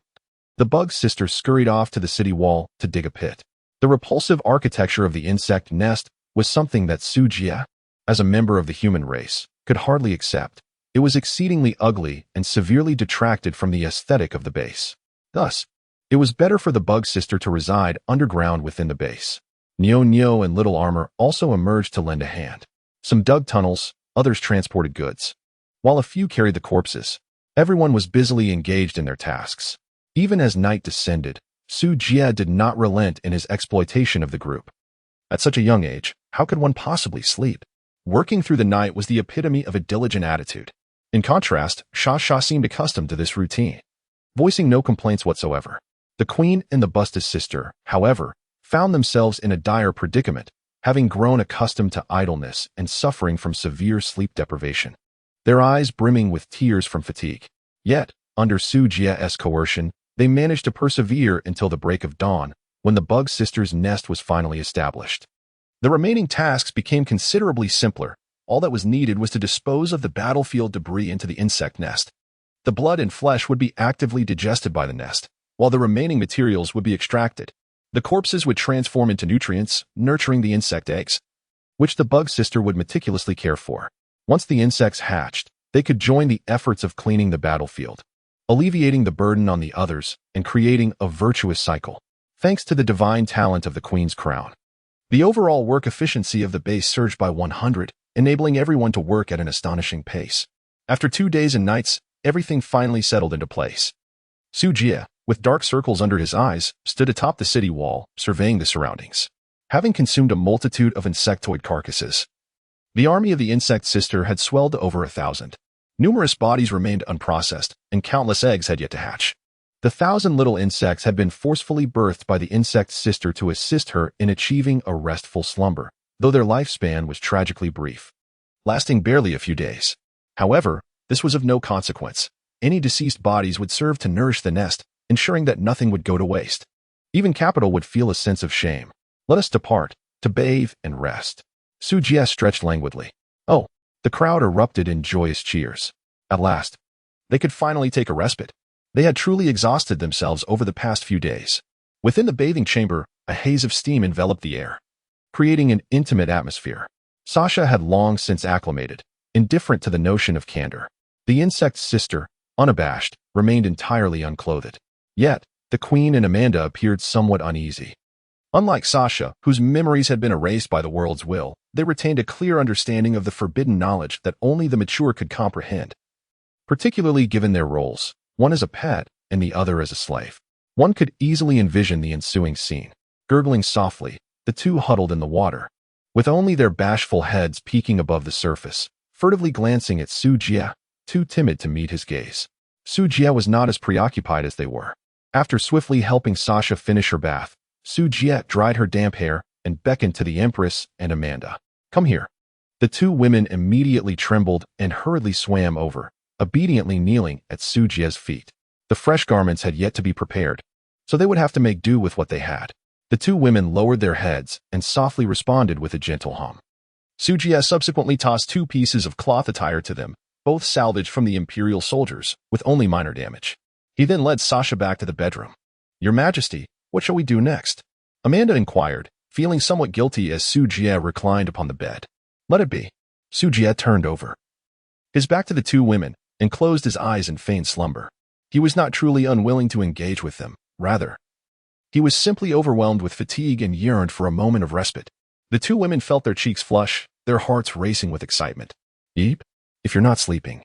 the bug sister scurried off to the city wall to dig a pit. The repulsive architecture of the insect nest was something that Sujia, as a member of the human race, could hardly accept. It was exceedingly ugly and severely detracted from the aesthetic of the base. Thus, it was better for the bug sister to reside underground within the base. Neo and Little Armor also emerged to lend a hand. Some dug tunnels, others transported goods. While a few carried the corpses, everyone was busily engaged in their tasks. Even as night descended, Sujia did not relent in his exploitation of the group. At such a young age, how could one possibly sleep? Working through the night was the epitome of a diligent attitude. In contrast, Shasha seemed accustomed to this routine, voicing no complaints whatsoever. The queen and the Busta's sister, however, found themselves in a dire predicament, having grown accustomed to idleness and suffering from severe sleep deprivation, their eyes brimming with tears from fatigue. Yet, under Sujia's coercion, they managed to persevere until the break of dawn, when the bug sister's nest was finally established. The remaining tasks became considerably simpler. All that was needed was to dispose of the battlefield debris into the insect nest. The blood and flesh would be actively digested by the nest, while the remaining materials would be extracted. The corpses would transform into nutrients, nurturing the insect eggs, which the bug sister would meticulously care for. Once the insects hatched, they could join the efforts of cleaning the battlefield, alleviating the burden on the others and creating a virtuous cycle. Thanks to the divine talent of the Queen's Crown, the overall work efficiency of the base surged by 100, enabling everyone to work at an astonishing pace. After 2 days and nights, everything finally settled into place. Sujia, with dark circles under his eyes, stood atop the city wall, surveying the surroundings. Having consumed a multitude of insectoid carcasses, the army of the insect sister had swelled to over 1,000. Numerous bodies remained unprocessed, and countless eggs had yet to hatch. The 1,000 little insects had been forcefully birthed by the insect sister to assist her in achieving a restful slumber, though their lifespan was tragically brief, lasting barely a few days. However, this was of no consequence. Any deceased bodies would serve to nourish the nest, ensuring that nothing would go to waste. Even capital would feel a sense of shame. Let us depart, to bathe and rest. Sujia stretched languidly. Oh, the crowd erupted in joyous cheers. At last, they could finally take a respite. They had truly exhausted themselves over the past few days. Within the bathing chamber, a haze of steam enveloped the air, creating an intimate atmosphere. Sasha had long since acclimated, indifferent to the notion of candor. The insect's sister, unabashed, remained entirely unclothed. Yet, the queen and Amanda appeared somewhat uneasy. Unlike Sasha, whose memories had been erased by the world's will, they retained a clear understanding of the forbidden knowledge that only the mature could comprehend, particularly given their roles, one as a pet and the other as a slave. One could easily envision the ensuing scene. Gurgling softly, the The two huddled in the water, with only their bashful heads peeking above the surface, furtively glancing at Su Jie, too timid to meet his gaze. Su Jie was not as preoccupied as they were. After swiftly helping Sasha finish her bath, Su Jie dried her damp hair and beckoned to the Empress and Amanda. "Come here." The two women immediately trembled and hurriedly swam over, obediently kneeling at Su Jie's feet. The fresh garments had yet to be prepared, so they would have to make do with what they had. The two women lowered their heads and softly responded with a gentle hum. Su Jie subsequently tossed 2 pieces of cloth attire to them, both salvaged from the Imperial soldiers, with only minor damage. He then led Sasha back to the bedroom. "Your Majesty, what shall we do next?" Amanda inquired, feeling somewhat guilty as Su Jie reclined upon the bed. "Let it be." Su Jie turned over his back to the two women and closed his eyes in feigned slumber. He was not truly unwilling to engage with them. Rather, he was simply overwhelmed with fatigue and yearned for a moment of respite. The two women felt their cheeks flush, their hearts racing with excitement. "Eep, if you're not sleeping."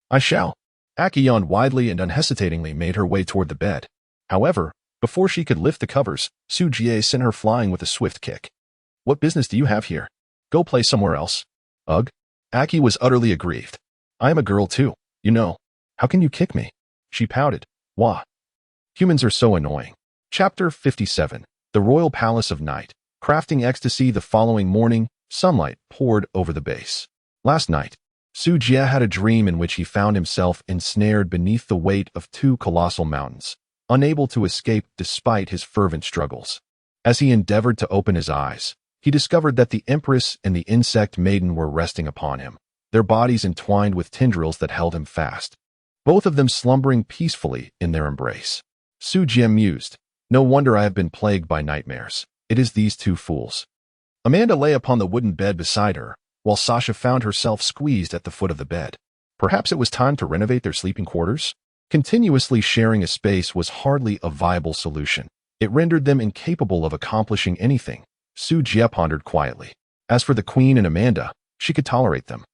"I shall." Aki yawned widely and unhesitatingly made her way toward the bed. However, before she could lift the covers, Su Jie sent her flying with a swift kick. "What business do you have here? Go play somewhere else." "Ugh." Aki was utterly aggrieved. "I am a girl too, you know. How can you kick me?" She pouted. "Wah. Humans are so annoying." Chapter 57. The Royal Palace of Night. Crafting ecstasy. The following morning, sunlight poured over the base. Last night, Su Jie had a dream in which he found himself ensnared beneath the weight of 2 colossal mountains, unable to escape despite his fervent struggles. As he endeavored to open his eyes, he discovered that the Empress and the insect maiden were resting upon him, their bodies entwined with tendrils that held him fast, both of them slumbering peacefully in their embrace. Su Jie mused, "No wonder I have been plagued by nightmares. It is these 2 fools." Amanda lay upon the wooden bed beside her, while Sasha found herself squeezed at the foot of the bed. Perhaps it was time to renovate their sleeping quarters? Continuously sharing a space was hardly a viable solution. It rendered them incapable of accomplishing anything. Su Jie pondered quietly. As for the Queen and Amanda, she could tolerate them.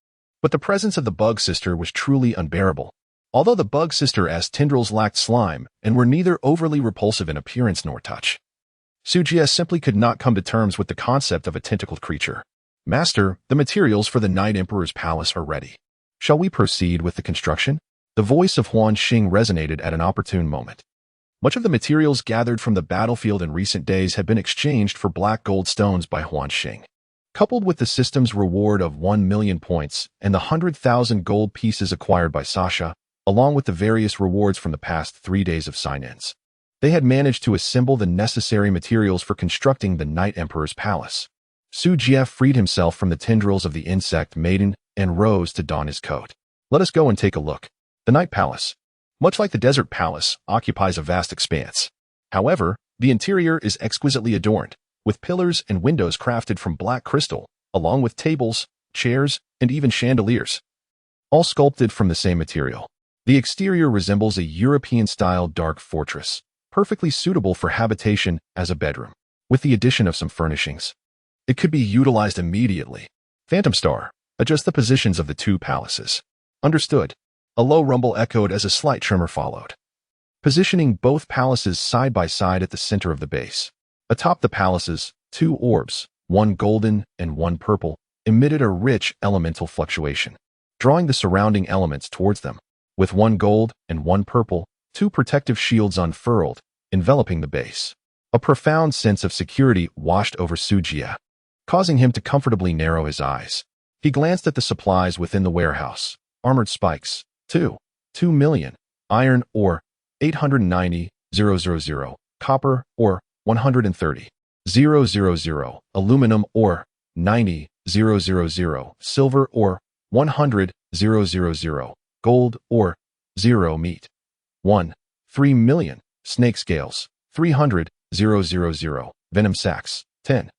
But the presence of the Bug Sister was truly unbearable. Although the Bug Sister's tendrils lacked slime and were neither overly repulsive in appearance nor touch, Su Jie simply could not come to terms with the concept of a tentacled creature. "Master, the materials for the Night Emperor's palace are ready. Shall we proceed with the construction?" The voice of Huan Xing resonated at an opportune moment. Much of the materials gathered from the battlefield in recent days had been exchanged for black gold stones by Huan Xing. Coupled with the system's reward of 1,000,000 points and the 100,000 gold pieces acquired by Sasha, along with the various rewards from the past 3 days of sign-ins, they had managed to assemble the necessary materials for constructing the Night Emperor's palace. Su Jie freed himself from the tendrils of the insect maiden and rose to don his coat. "Let us go and take a look." The Night Palace, much like the Desert Palace, occupies a vast expanse. However, the interior is exquisitely adorned, with pillars and windows crafted from black crystal, along with tables, chairs, and even chandeliers, all sculpted from the same material. The exterior resembles a European-style dark fortress, perfectly suitable for habitation as a bedroom. With the addition of some furnishings, it could be utilized immediately. Phantom Star, adjust the positions of the 2 palaces. Understood. A low rumble echoed as a slight tremor followed. Positioning both palaces side by side at the center of the base. Atop the palaces, 2 orbs, one golden and one purple, emitted a rich elemental fluctuation, drawing the surrounding elements towards them. With one gold and one purple, 2 protective shields unfurled, enveloping the base. A profound sense of security washed over Su Jie, causing him to comfortably narrow his eyes. He glanced at the supplies within the warehouse. Armored spikes, 2 million. Iron ore, 890,000. Copper ore, 130,000. Aluminum ore, 90,000. Silver ore, 100,000. Gold ore, 0. Meat, 3 million. Snake scales, 300,000. Venom sacs, 10,000.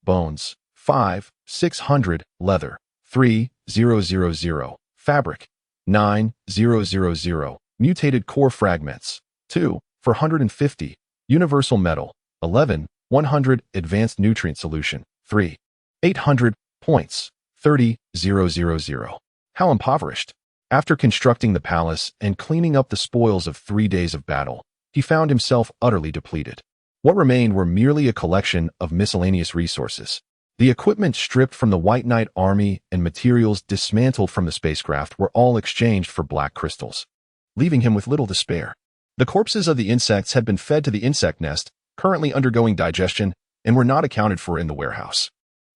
Bones, 5,600. Leather, 3,000. Fabric, 9,000. Mutated core fragments, 2,450. Universal metal, 11,100. Advanced nutrient solution, 3,800. Points, 30,000. How impoverished. After constructing the palace and cleaning up the spoils of 3 days of battle, he found himself utterly depleted. What remained were merely a collection of miscellaneous resources. The equipment stripped from the White Knight army and materials dismantled from the spacecraft were all exchanged for black crystals, leaving him with little to spare. The corpses of the insects had been fed to the insect nest, currently undergoing digestion, and were not accounted for in the warehouse.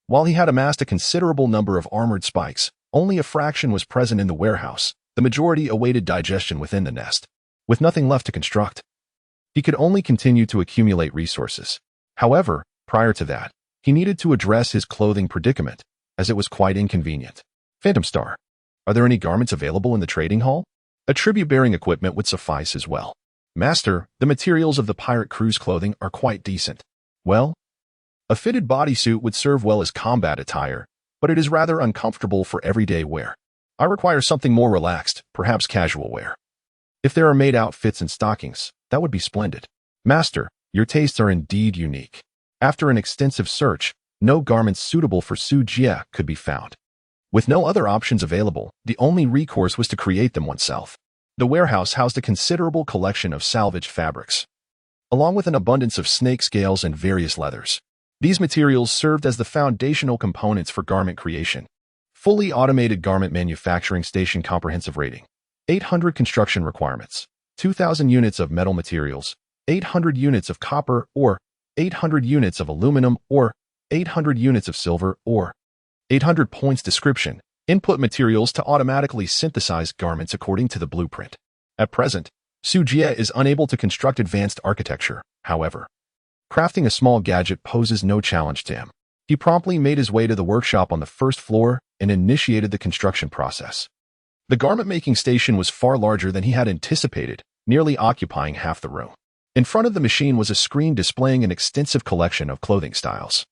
While he had amassed a considerable number of armored spikes, only a fraction was present in the warehouse. The majority awaited digestion within the nest. With nothing left to construct, he could only continue to accumulate resources. However, prior to that, he needed to address his clothing predicament, as it was quite inconvenient. Phantom Star, are there any garments available in the trading hall? A tribute-bearing equipment would suffice as well. Master, the materials of the pirate crew's clothing are quite decent. Well, a fitted bodysuit would serve well as combat attire, but it is rather uncomfortable for everyday wear. I require something more relaxed, perhaps casual wear. If there are made outfits and stockings, that would be splendid. Master, your tastes are indeed unique. After an extensive search, no garments suitable for Su Jie could be found. With no other options available, the only recourse was to create them oneself. The warehouse housed a considerable collection of salvaged fabrics, along with an abundance of snake scales and various leathers. These materials served as the foundational components for garment creation. Fully automated garment manufacturing station comprehensive rating. 800 construction requirements. 2,000 units of metal materials. 800 units of copper ore. 800 units of aluminum ore. 800 units of silver ore. 800 points description. Input materials to automatically synthesize garments according to the blueprint. At present, Su Jie is unable to construct advanced architecture, however. Crafting a small gadget poses no challenge to him. He promptly made his way to the workshop on the first floor and initiated the construction process. The garment-making station was far larger than he had anticipated, nearly occupying half the room. In front of the machine was a screen displaying an extensive collection of clothing styles,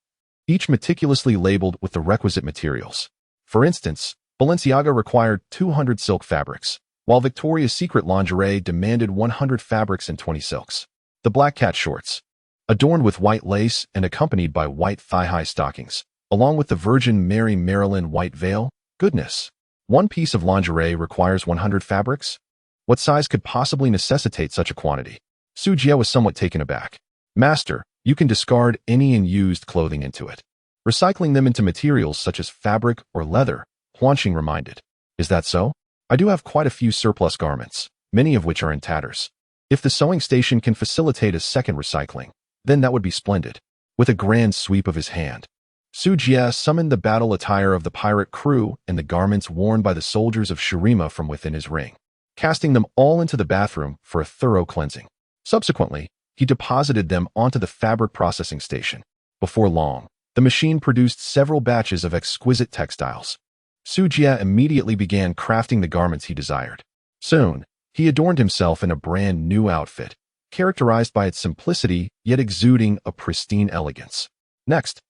each meticulously labeled with the requisite materials. For instance, Balenciaga required 200 silk fabrics, while Victoria's Secret lingerie demanded 100 fabrics and 20 silks. The black cat shorts, adorned with white lace and accompanied by white thigh-high stockings, along with the Virgin Mary Marilyn white veil. Goodness! One piece of lingerie requires 100 fabrics? What size could possibly necessitate such a quantity? Su Jie was somewhat taken aback. Master, you can discard any unused clothing into it, recycling them into materials such as fabric or leather, Huanxing reminded. Is that so? I do have quite a few surplus garments, many of which are in tatters. If the sewing station can facilitate a second recycling, then that would be splendid. With a grand sweep of his hand, Su Jie summoned the battle attire of the pirate crew and the garments worn by the soldiers of Shurima from within his ring, casting them all into the bathroom for a thorough cleansing. Subsequently, he deposited them onto the fabric processing station. Before long, the machine produced several batches of exquisite textiles. Su Jie immediately began crafting the garments he desired. Soon, he adorned himself in a brand new outfit, characterized by its simplicity yet exuding a pristine elegance. Next,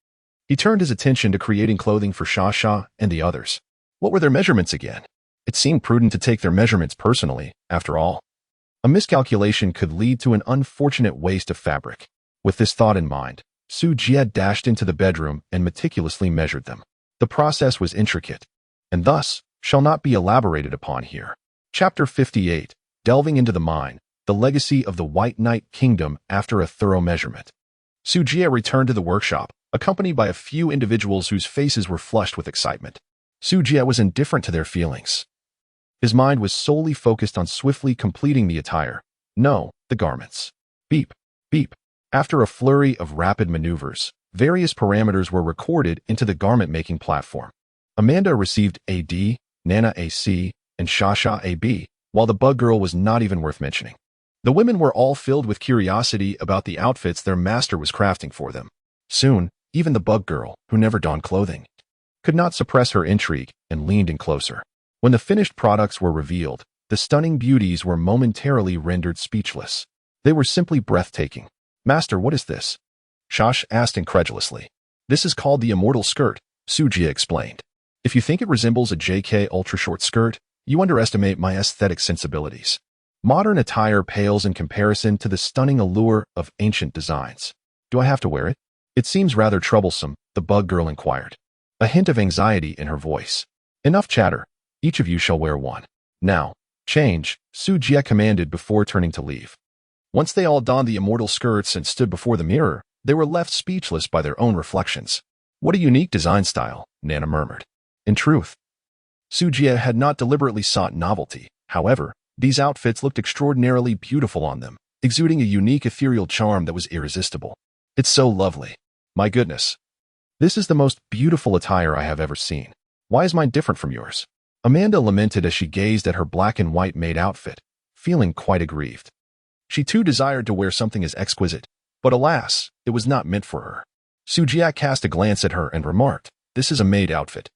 he turned his attention to creating clothing for Sha and the others. What were their measurements again? It seemed prudent to take their measurements personally, after all. A miscalculation could lead to an unfortunate waste of fabric. With this thought in mind, Su Jie dashed into the bedroom and meticulously measured them. The process was intricate, and thus shall not be elaborated upon here. Chapter 58, Delving into the Mine, the Legacy of the White Knight Kingdom after a thorough measurement. Su Jie returned to the workshop, accompanied by a few individuals whose faces were flushed with excitement. Su Jie was indifferent to their feelings. His mind was solely focused on swiftly completing the attire. No, the garments. Beep, beep. After a flurry of rapid maneuvers, various parameters were recorded into the garment-making platform. Amanda received AD, Nana AC, and Shasha AB, while the bug girl was not even worth mentioning. The women were all filled with curiosity about the outfits their master was crafting for them. Soon, even the bug girl, who never donned clothing, could not suppress her intrigue and leaned in closer. When the finished products were revealed, the stunning beauties were momentarily rendered speechless. They were simply breathtaking. Master, what is this? Shash asked incredulously. This is called the immortal skirt, Su Jie explained. If you think it resembles a JK ultra-short skirt, you underestimate my aesthetic sensibilities. Modern attire pales in comparison to the stunning allure of ancient designs. Do I have to wear it? It seems rather troublesome, the bug girl inquired, a hint of anxiety in her voice. Enough chatter. Each of you shall wear one. Now, change, Su Jie commanded before turning to leave. Once they all donned the immortal skirts and stood before the mirror, they were left speechless by their own reflections. What a unique design style, Nana murmured. In truth, Sujia had not deliberately sought novelty. However, these outfits looked extraordinarily beautiful on them, exuding a unique ethereal charm that was irresistible. It's so lovely. My goodness. This is the most beautiful attire I have ever seen. Why is mine different from yours? Amanda lamented as she gazed at her black and white maid outfit, feeling quite aggrieved. She too desired to wear something as exquisite, but alas, it was not meant for her. Sujia cast a glance at her and remarked, "This is a maid outfit."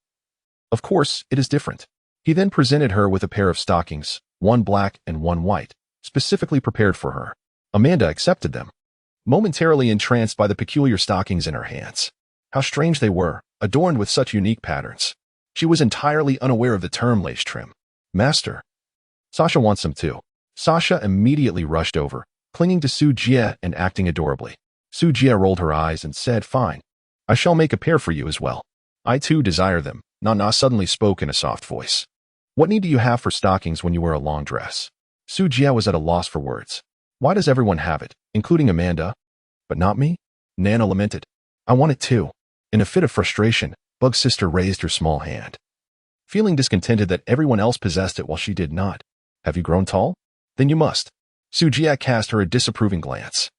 Of course, it is different. He then presented her with a pair of stockings, one black and one white, specifically prepared for her. Amanda accepted them, momentarily entranced by the peculiar stockings in her hands. How strange they were, adorned with such unique patterns. She was entirely unaware of the term lace trim. Master. Sasha wants some too. Sasha immediately rushed over, clinging to Sujia and acting adorably. Sujia rolled her eyes and said, "Fine. I shall make a pair for you as well. I too desire them." Nana suddenly spoke in a soft voice. "What need do you have for stockings when you wear a long dress?" Sujia was at a loss for words. Why does everyone have it, including Amanda? But not me? Nana lamented. I want it too. In a fit of frustration, Bug's sister raised her small hand, feeling discontented that everyone else possessed it while she did not. Have you grown tall? Then you must. Sujia cast her a disapproving glance.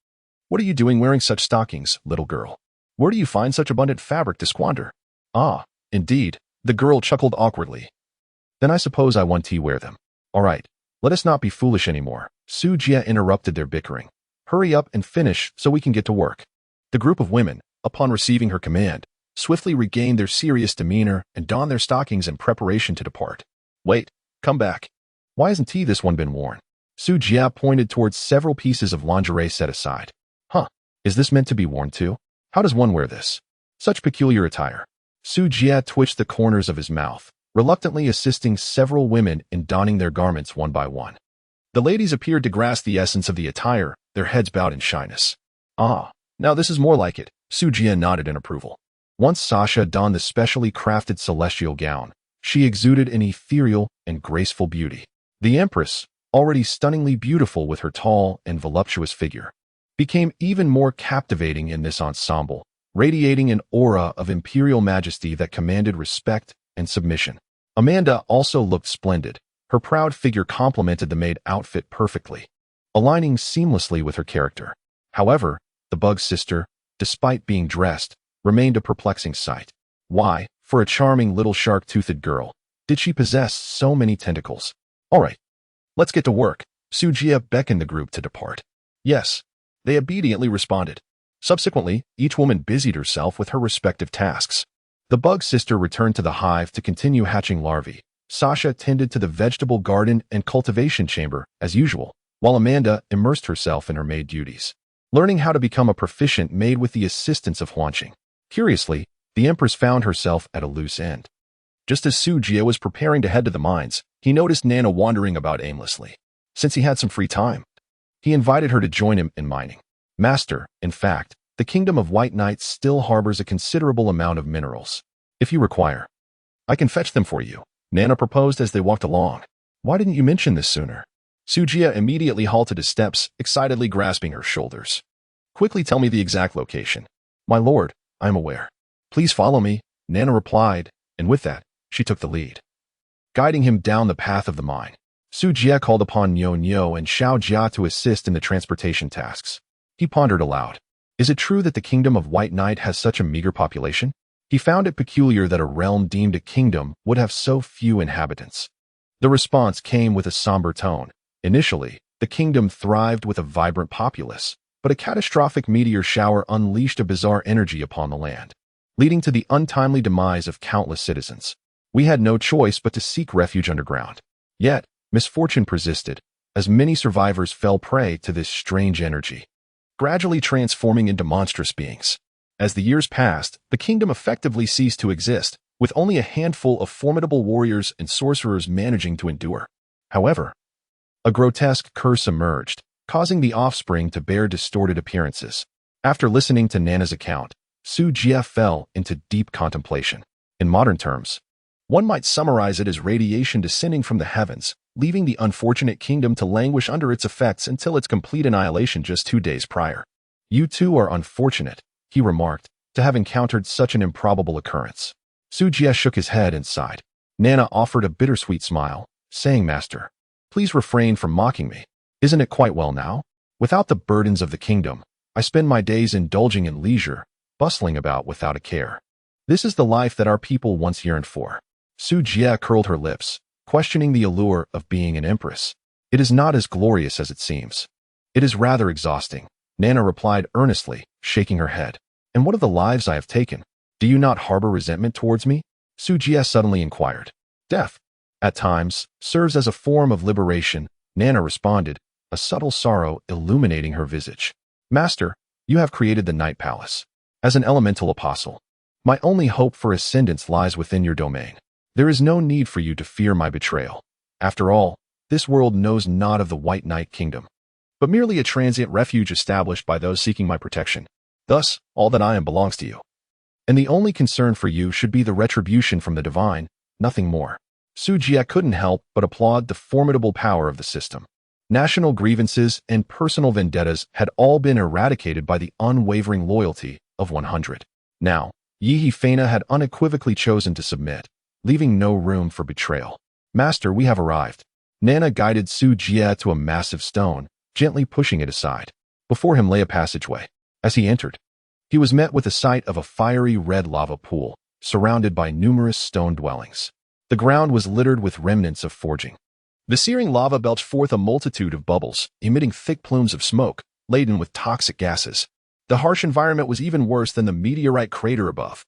What are you doing wearing such stockings, little girl? Where do you find such abundant fabric to squander? Ah, indeed, the girl chuckled awkwardly. Then I suppose I want to wear them. All right, let us not be foolish anymore. Sujia interrupted their bickering. Hurry up and finish so we can get to work. The group of women, upon receiving her command, swiftly regained their serious demeanor and donned their stockings in preparation to depart. Wait, come back. Why hasn't this one been worn? Sujia pointed towards several pieces of lingerie set aside. Huh, is this meant to be worn too? How does one wear this? Such peculiar attire. Sujia twitched the corners of his mouth, reluctantly assisting several women in donning their garments one by one. The ladies appeared to grasp the essence of the attire, their heads bowed in shyness. Ah, now this is more like it. Sujia nodded in approval. Once Sasha donned the specially crafted celestial gown, she exuded an ethereal and graceful beauty. The Empress, already stunningly beautiful with her tall and voluptuous figure, became even more captivating in this ensemble, radiating an aura of imperial majesty that commanded respect and submission. Amanda also looked splendid. Her proud figure complemented the maid outfit perfectly, aligning seamlessly with her character. However, the Bug's sister, despite being dressed, remained a perplexing sight. Why, for a charming little shark-toothed girl, did she possess so many tentacles? All right, let's get to work. Sujia beckoned the group to depart. Yes, they obediently responded. Subsequently, each woman busied herself with her respective tasks. The Bug's sister returned to the hive to continue hatching larvae. Sasha tended to the vegetable garden and cultivation chamber, as usual, while Amanda immersed herself in her maid duties, learning how to become a proficient maid with the assistance of Huanqing. Curiously, the Empress found herself at a loose end. Just as Sujia was preparing to head to the mines, he noticed Nana wandering about aimlessly. Since he had some free time, he invited her to join him in mining. Master, in fact, the Kingdom of White Knights still harbors a considerable amount of minerals. If you require, I can fetch them for you, Nana proposed as they walked along. Why didn't you mention this sooner? Sujia immediately halted his steps, excitedly grasping her shoulders. Quickly tell me the exact location. My lord, I am aware. Please follow me, Nana replied, and with that, she took the lead, guiding him down the path of the mine. Sujia called upon Nyo and Xiao Jia to assist in the transportation tasks. He pondered aloud. Is it true that the Kingdom of White Knight has such a meager population? He found it peculiar that a realm deemed a kingdom would have so few inhabitants. The response came with a somber tone. Initially, the kingdom thrived with a vibrant populace, but a catastrophic meteor shower unleashed a bizarre energy upon the land, leading to the untimely demise of countless citizens. We had no choice but to seek refuge underground. Yet, misfortune persisted, as many survivors fell prey to this strange energy, gradually transforming into monstrous beings. As the years passed, the kingdom effectively ceased to exist, with only a handful of formidable warriors and sorcerers managing to endure. However, a grotesque curse emerged, causing the offspring to bear distorted appearances. After listening to Nana's account, Sujia fell into deep contemplation. In modern terms, one might summarize it as radiation descending from the heavens, leaving the unfortunate kingdom to languish under its effects until its complete annihilation just 2 days prior. You too are unfortunate, he remarked, to have encountered such an improbable occurrence. Su Jie shook his head and sighed. Nana offered a bittersweet smile, saying, Master, please refrain from mocking me. Isn't it quite well now? Without the burdens of the kingdom, I spend my days indulging in leisure, bustling about without a care. This is the life that our people once yearned for. Su Jie curled her lips, questioning the allure of being an empress. It is not as glorious as it seems. It is rather exhausting, Nana replied earnestly, shaking her head. And what of the lives I have taken? Do you not harbor resentment towards me? Su Jie suddenly inquired. Death, at times, serves as a form of liberation, Nana responded, a subtle sorrow illuminating her visage. Master, you have created the Night Palace. As an elemental apostle, my only hope for ascendance lies within your domain. There is no need for you to fear my betrayal. After all, this world knows not of the White Knight Kingdom, but merely a transient refuge established by those seeking my protection. Thus, all that I am belongs to you. And the only concern for you should be the retribution from the divine, nothing more. Su Jie couldn't help but applaud the formidable power of the system. National grievances and personal vendettas had all been eradicated by the unwavering loyalty of 100. Now, Yi Feina had unequivocally chosen to submit, leaving no room for betrayal. Master, we have arrived. Nana guided Su Jie to a massive stone, gently pushing it aside. Before him lay a passageway. As he entered, he was met with the sight of a fiery red lava pool, surrounded by numerous stone dwellings. The ground was littered with remnants of forging. The searing lava belched forth a multitude of bubbles, emitting thick plumes of smoke, laden with toxic gases. The harsh environment was even worse than the meteorite crater above.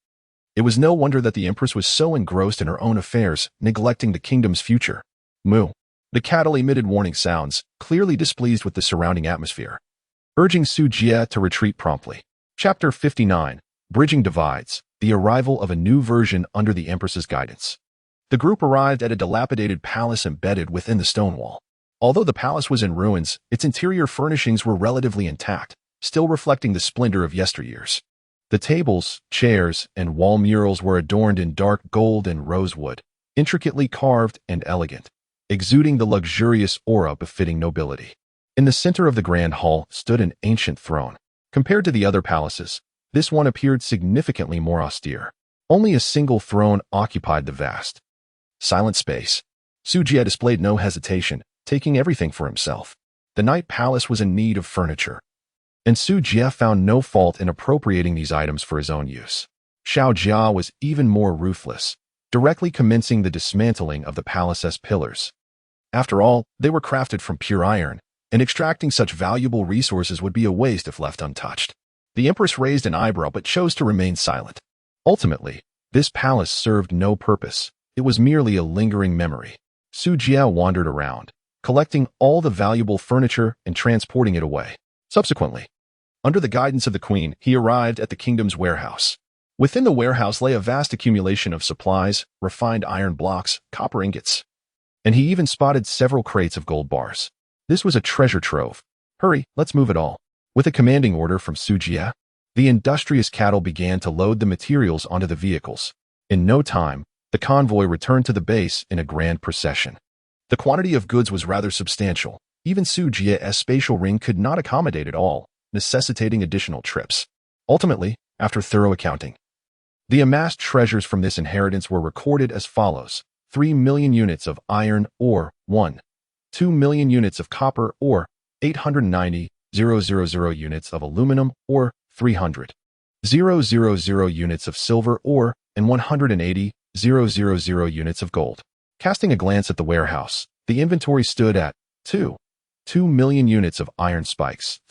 It was no wonder that the Empress was so engrossed in her own affairs, neglecting the kingdom's future. Moo. The cattle emitted warning sounds, clearly displeased with the surrounding atmosphere, urging Su Jie to retreat promptly. Chapter 59, Bridging Divides, the arrival of a new version under the Empress's guidance. The group arrived at a dilapidated palace embedded within the stone wall. Although the palace was in ruins, its interior furnishings were relatively intact, still reflecting the splendor of yesteryears. The tables, chairs, and wall murals were adorned in dark gold and rosewood, intricately carved and elegant, exuding the luxurious aura befitting nobility. In the center of the grand hall stood an ancient throne. Compared to the other palaces, this one appeared significantly more austere. Only a single throne occupied the vast, silent space. Su Jie displayed no hesitation, taking everything for himself. The Night Palace was in need of furniture, and Su Jie found no fault in appropriating these items for his own use. Xiao Jia was even more ruthless, directly commencing the dismantling of the palace's pillars. After all, they were crafted from pure iron, and extracting such valuable resources would be a waste if left untouched. The Empress raised an eyebrow but chose to remain silent. Ultimately, this palace served no purpose. It was merely a lingering memory. Su Jie wandered around, collecting all the valuable furniture and transporting it away. Subsequently, under the guidance of the queen, he arrived at the kingdom's warehouse. Within the warehouse lay a vast accumulation of supplies, refined iron blocks, copper ingots, and he even spotted several crates of gold bars. This was a treasure trove. Hurry, let's move it all. With a commanding order from Su Jie, the industrious cattle began to load the materials onto the vehicles. In no time, the convoy returned to the base in a grand procession. The quantity of goods was rather substantial. Even Su Jie's spatial ring could not accommodate it all, necessitating additional trips. Ultimately, after thorough accounting, the amassed treasures from this inheritance were recorded as follows: 3 million units of iron ore, 2 million units of copper ore, 890,000 units of aluminum ore, 300,000 units of silver ore, and 180,000 units of gold. Casting a glance at the warehouse, the inventory stood at 2 million units of iron spikes,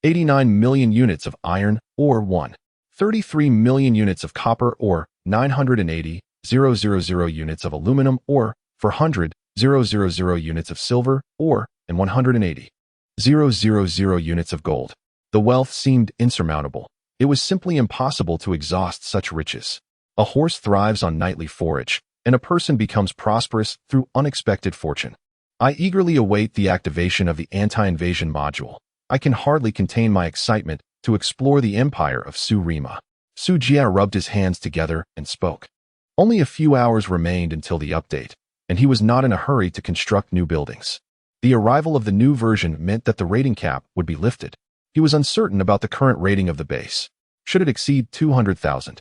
89 million units of iron ore, 33 million units of copper ore, 980,000 units of aluminum ore, 400,000 units of silver ore, and 180,000 units of gold. The wealth seemed insurmountable. It was simply impossible to exhaust such riches. A horse thrives on nightly forage, and a person becomes prosperous through unexpected fortune. I eagerly await the activation of the anti-invasion module. I can hardly contain my excitement to explore the empire of Surima. Su Jie rubbed his hands together and spoke. Only a few hours remained until the update, and he was not in a hurry to construct new buildings. The arrival of the new version meant that the rating cap would be lifted. He was uncertain about the current rating of the base. Should it exceed 200,000?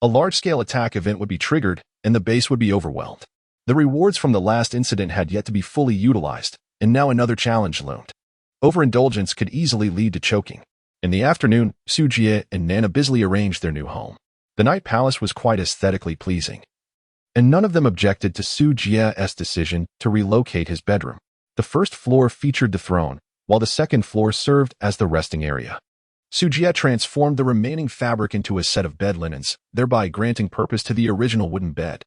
A large-scale attack event would be triggered, and the base would be overwhelmed. The rewards from the last incident had yet to be fully utilized, and now another challenge loomed. Overindulgence could easily lead to choking. In the afternoon, Su Jie and Nana busily arranged their new home. The night palace was quite aesthetically pleasing, and none of them objected to Su Jie's decision to relocate his bedroom. The first floor featured the throne, while the second floor served as the resting area. Su Jie transformed the remaining fabric into a set of bed linens, thereby granting purpose to the original wooden bed.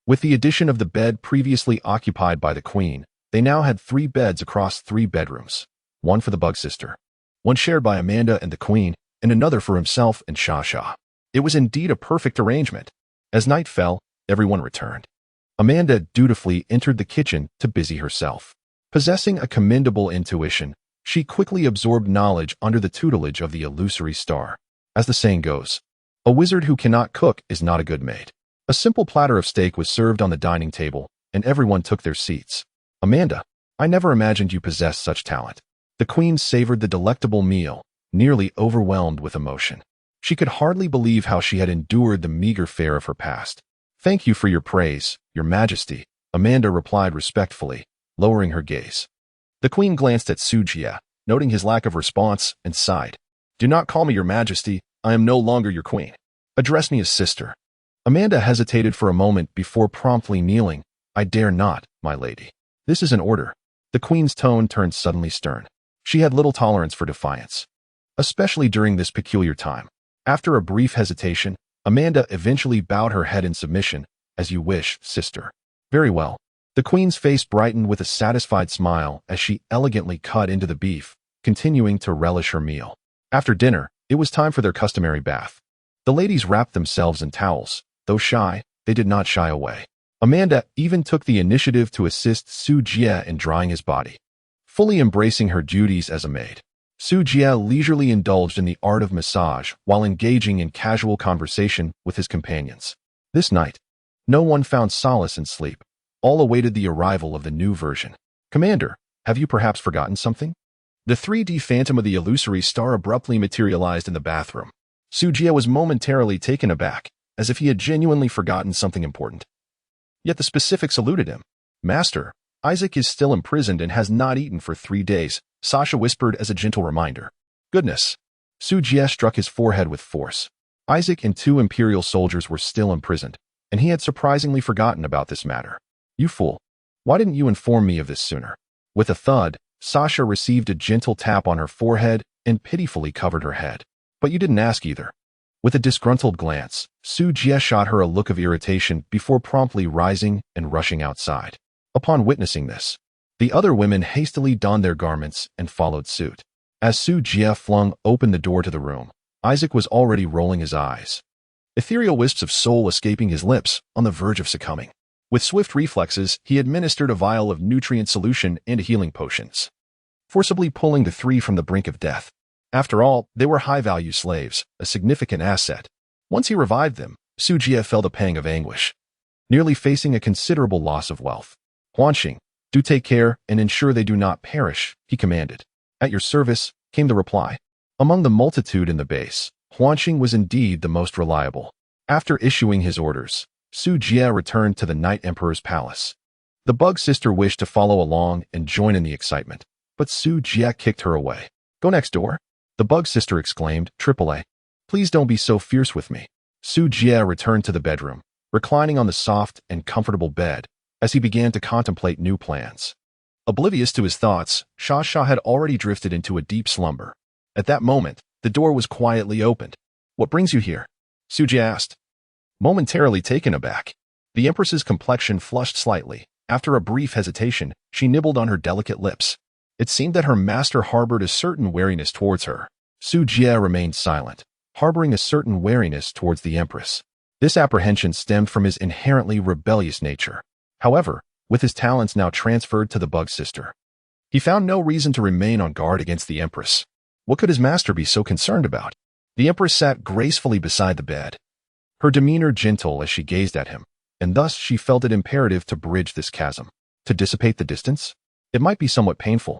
With the addition of the bed previously occupied by the queen, they now had 3 beds across 3 bedrooms, one for the bug sister, one shared by Amanda and the queen, and another for himself and Sha. It was indeed a perfect arrangement. As night fell, everyone returned. Amanda dutifully entered the kitchen to busy herself. Possessing a commendable intuition, she quickly absorbed knowledge under the tutelage of the illusory star. As the saying goes, a wizard who cannot cook is not a good maid. A simple platter of steak was served on the dining table, and everyone took their seats. Amanda, I never imagined you possessed such talent. The queen savored the delectable meal, nearly overwhelmed with emotion. She could hardly believe how she had endured the meager fare of her past. Thank you for your praise, your majesty, Amanda replied respectfully, lowering her gaze. The queen glanced at Su Jie, noting his lack of response, and sighed. Do not call me your majesty, I am no longer your queen. Address me as sister. Amanda hesitated for a moment before promptly kneeling. I dare not, my lady. This is an order. The queen's tone turned suddenly stern. She had little tolerance for defiance, especially during this peculiar time. After a brief hesitation, Amanda eventually bowed her head in submission. As you wish, sister. Very well. The queen's face brightened with a satisfied smile as she elegantly cut into the beef, continuing to relish her meal. After dinner, it was time for their customary bath. The ladies wrapped themselves in towels. Though shy, they did not shy away. Amanda even took the initiative to assist Su Jie in drying his body. Fully embracing her duties as a maid, Su Jie leisurely indulged in the art of massage while engaging in casual conversation with his companions. This night, no one found solace in sleep. All awaited the arrival of the new version. Commander, have you perhaps forgotten something? The 3D phantom of the illusory star abruptly materialized in the bathroom. Su Jie was momentarily taken aback, as if he had genuinely forgotten something important. Yet the specifics eluded him. Master, Isaac is still imprisoned and has not eaten for 3 days, Sasha whispered as a gentle reminder. Goodness. Su Jie struck his forehead with force. Isaac and 2 Imperial soldiers were still imprisoned, and he had surprisingly forgotten about this matter. You fool. Why didn't you inform me of this sooner? With a thud, Sasha received a gentle tap on her forehead and pitifully covered her head. But you didn't ask either. With a disgruntled glance, Su Jie shot her a look of irritation before promptly rising and rushing outside. Upon witnessing this, the other women hastily donned their garments and followed suit. As Su Jie flung open the door to the room, Isaac was already rolling his eyes, ethereal wisps of soul escaping his lips, on the verge of succumbing. With swift reflexes, he administered a vial of nutrient solution and healing potions, forcibly pulling the 3 from the brink of death. After all, they were high-value slaves, a significant asset. Once he revived them, Su Jie felt a pang of anguish, nearly facing a considerable loss of wealth. Huanxing, do take care and ensure they do not perish, he commanded. At your service, came the reply. Among the multitude in the base, Huanxing was indeed the most reliable. After issuing his orders, Su Jie returned to the Night Emperor's palace. The bug sister wished to follow along and join in the excitement, but Su Jie kicked her away. Go next door. The bug sister exclaimed, AAA. Please don't be so fierce with me. Su Jie returned to the bedroom, reclining on the soft and comfortable bed, as he began to contemplate new plans. Oblivious to his thoughts, Sha had already drifted into a deep slumber. At that moment, the door was quietly opened. What brings you here? Su Jie asked. Momentarily taken aback, the Empress's complexion flushed slightly. After a brief hesitation, she nibbled on her delicate lips. It seemed that her master harbored a certain wariness towards her. Su Jie remained silent, harboring a certain wariness towards the Empress. This apprehension stemmed from his inherently rebellious nature. However, with his talents now transferred to the bug sister, he found no reason to remain on guard against the Empress. What could his master be so concerned about? The Empress sat gracefully beside the bed, her demeanor gentle as she gazed at him. and thus she felt it imperative to bridge this chasm. To dissipate the distance? It might be somewhat painful,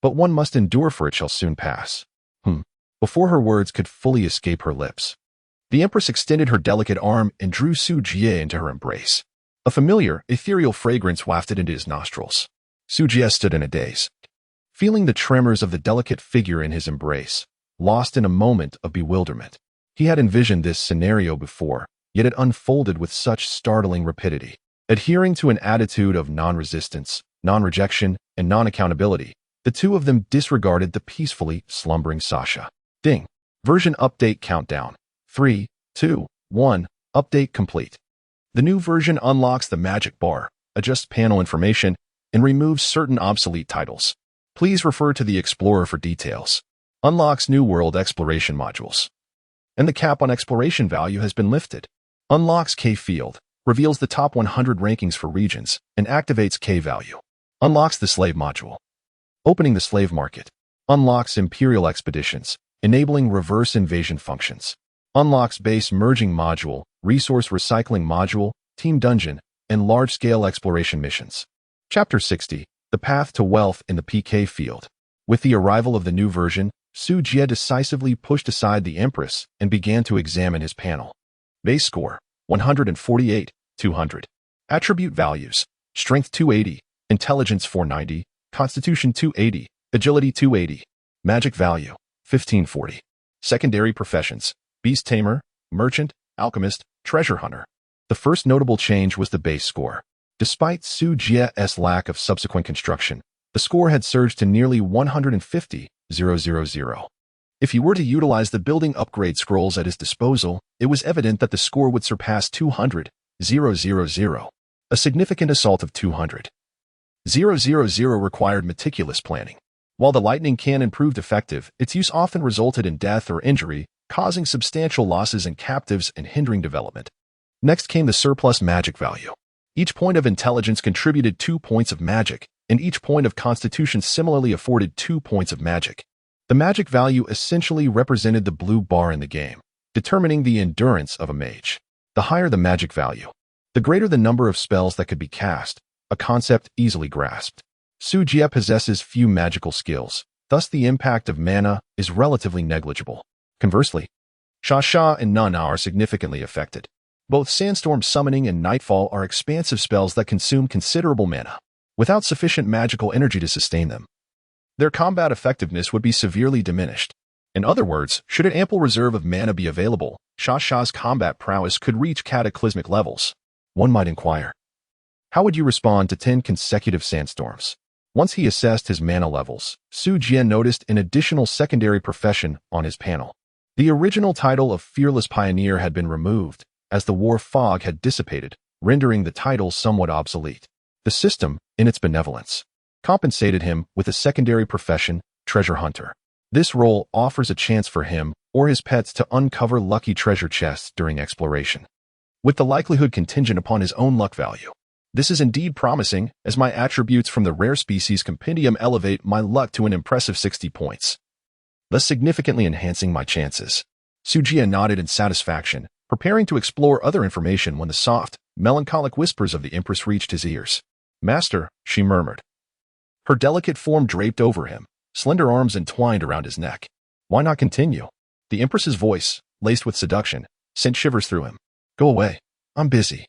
but one must endure, for it shall soon pass. Before her words could fully escape her lips, the Empress extended her delicate arm and drew Su Jie into her embrace. A familiar, ethereal fragrance wafted into his nostrils. Su Jie stood in a daze, feeling the tremors of the delicate figure in his embrace, lost in a moment of bewilderment. He had envisioned this scenario before, yet it unfolded with such startling rapidity. Adhering to an attitude of non-resistance, non-rejection, and non-accountability, the two of them disregarded the peacefully slumbering Sasha. Ding. Version update countdown. 3, 2, 1. Update complete. The new version unlocks the magic bar, adjusts panel information, and removes certain obsolete titles. Please refer to the Explorer for details. Unlocks new world exploration modules. And the cap on exploration value has been lifted. Unlocks K field, reveals the top 100 rankings for regions, and activates K value. Unlocks the slave module, opening the slave market. Unlocks Imperial expeditions, enabling reverse invasion functions. Unlocks base merging module, resource recycling module, team dungeon, and large-scale exploration missions. Chapter 60, The Path to Wealth in the PK Field. With the arrival of the new version, Su Jie decisively pushed aside the Empress and began to examine his panel. Base score, 148, 200. Attribute values, Strength 280, Intelligence 490, Constitution 280, Agility 280. Magic value, 1540. Secondary professions, Beast Tamer, Merchant, Alchemist, Treasure Hunter. The first notable change was the base score. Despite Su Jie's lack of subsequent construction, the score had surged to nearly 150,000. If he were to utilize the building upgrade scrolls at his disposal, it was evident that the score would surpass 200,000. A significant assault of 200,000 required meticulous planning. While the lightning cannon proved effective, its use often resulted in death or injury, causing substantial losses in captives and hindering development. Next came the surplus magic value. Each point of intelligence contributed 2 points of magic, and each point of constitution similarly afforded 2 points of magic. The magic value essentially represented the blue bar in the game, determining the endurance of a mage. The higher the magic value, the greater the number of spells that could be cast, a concept easily grasped. Su Jie possesses few magical skills, thus the impact of mana is relatively negligible. Conversely, Sha and Nana are significantly affected. Both Sandstorm Summoning and Nightfall are expansive spells that consume considerable mana, without sufficient magical energy to sustain them. Their combat effectiveness would be severely diminished. In other words, should an ample reserve of mana be available, Sha's combat prowess could reach cataclysmic levels. One might inquire, how would you respond to 10 consecutive sandstorms? Once he assessed his mana levels, Su Jie noticed an additional secondary profession on his panel. The original title of Fearless Pioneer had been removed, as the war fog had dissipated, rendering the title somewhat obsolete. The system, in its benevolence, compensated him with a secondary profession, Treasure Hunter. This role offers a chance for him or his pets to uncover lucky treasure chests during exploration, with the likelihood contingent upon his own luck value. This is indeed promising, as my attributes from the Rare Species Compendium elevate my luck to an impressive 60 points, thus significantly enhancing my chances. Su Jie nodded in satisfaction, preparing to explore other information when the soft, melancholic whispers of the Empress reached his ears. "Master," she murmured, her delicate form draped over him, slender arms entwined around his neck. "Why not continue?" The Empress's voice, laced with seduction, sent shivers through him. "Go away. I'm busy."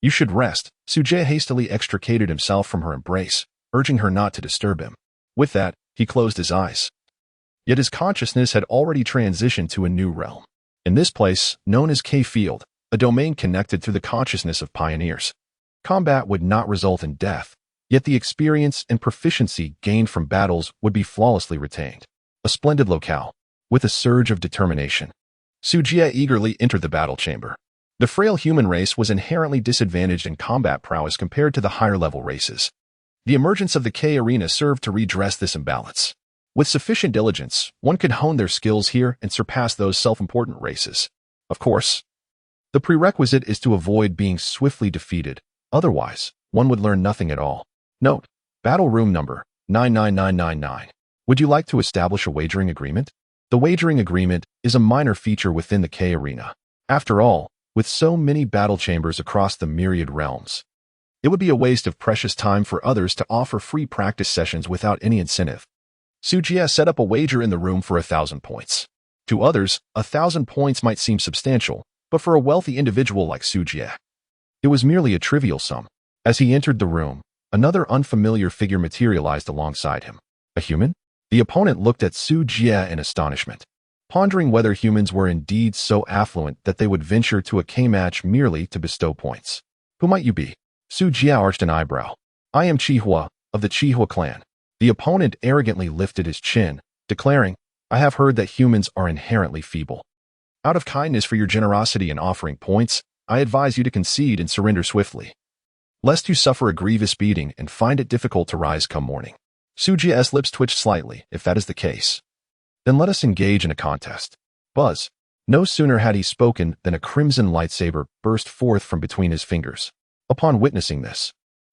"You should rest." Su Jie hastily extricated himself from her embrace, urging her not to disturb him. With that, he closed his eyes. Yet his consciousness had already transitioned to a new realm. In this place, known as K Field, a domain connected through the consciousness of pioneers. Combat would not result in death, yet the experience and proficiency gained from battles would be flawlessly retained. A splendid locale, with a surge of determination. Su Jie eagerly entered the battle chamber. The frail human race was inherently disadvantaged in combat prowess compared to the higher-level races. The emergence of the K arena served to redress this imbalance. With sufficient diligence, one could hone their skills here and surpass those self-important races. Of course, the prerequisite is to avoid being swiftly defeated, otherwise, one would learn nothing at all. Note: Battle Room Number 99999. Would you like to establish a wagering agreement? The wagering agreement is a minor feature within the K arena. After all, With so many battle chambers across the myriad realms, it would be a waste of precious time for others to offer free practice sessions without any incentive. Sujia set up a wager in the room for 1,000 points. To others, 1,000 points might seem substantial, but for a wealthy individual like Sujia, it was merely a trivial sum. As he entered the room, another unfamiliar figure materialized alongside him. A human? The opponent looked at Sujia in astonishment, pondering whether humans were indeed so affluent that they would venture to a K-match merely to bestow points. Who might you be? Sujia arched an eyebrow. I am Chihua, of the Chihua clan. The opponent arrogantly lifted his chin, declaring, I have heard that humans are inherently feeble. Out of kindness for your generosity in offering points, I advise you to concede and surrender swiftly, lest you suffer a grievous beating and find it difficult to rise come morning. Sujia's lips twitched slightly. If that is the case, then let us engage in a contest. Buzz. No sooner had he spoken than a crimson lightsaber burst forth from between his fingers. Upon witnessing this,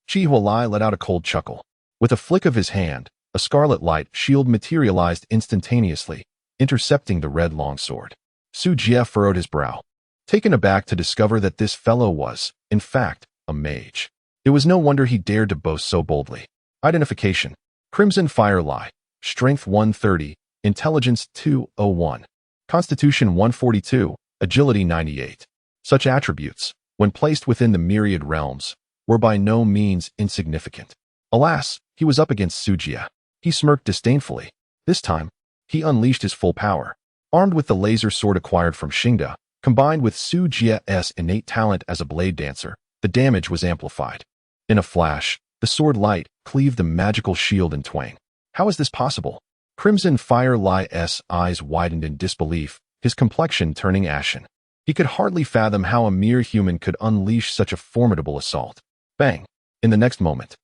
Chihua Lai let out a cold chuckle. With a flick of his hand, a scarlet light shield materialized instantaneously, intercepting the red longsword. Sujia furrowed his brow, taken aback to discover that this fellow was, in fact, a mage. It was no wonder he dared to boast so boldly. Identification. Crimson Fire Lai. Strength 130, Intelligence 201, Constitution 142, Agility 98. Such attributes, when placed within the myriad realms, were by no means insignificant. Alas, he was up against Sujia. He smirked disdainfully. This time, he unleashed his full power. Armed with the laser sword acquired from Xingda, combined with Sujia's innate talent as a blade dancer, the damage was amplified. In a flash, the sword light cleaved the magical shield in twain. How is this possible? Crimson Fire Lai's eyes widened in disbelief, his complexion turning ashen. He could hardly fathom how a mere human could unleash such a formidable assault. Bang! In the next moment,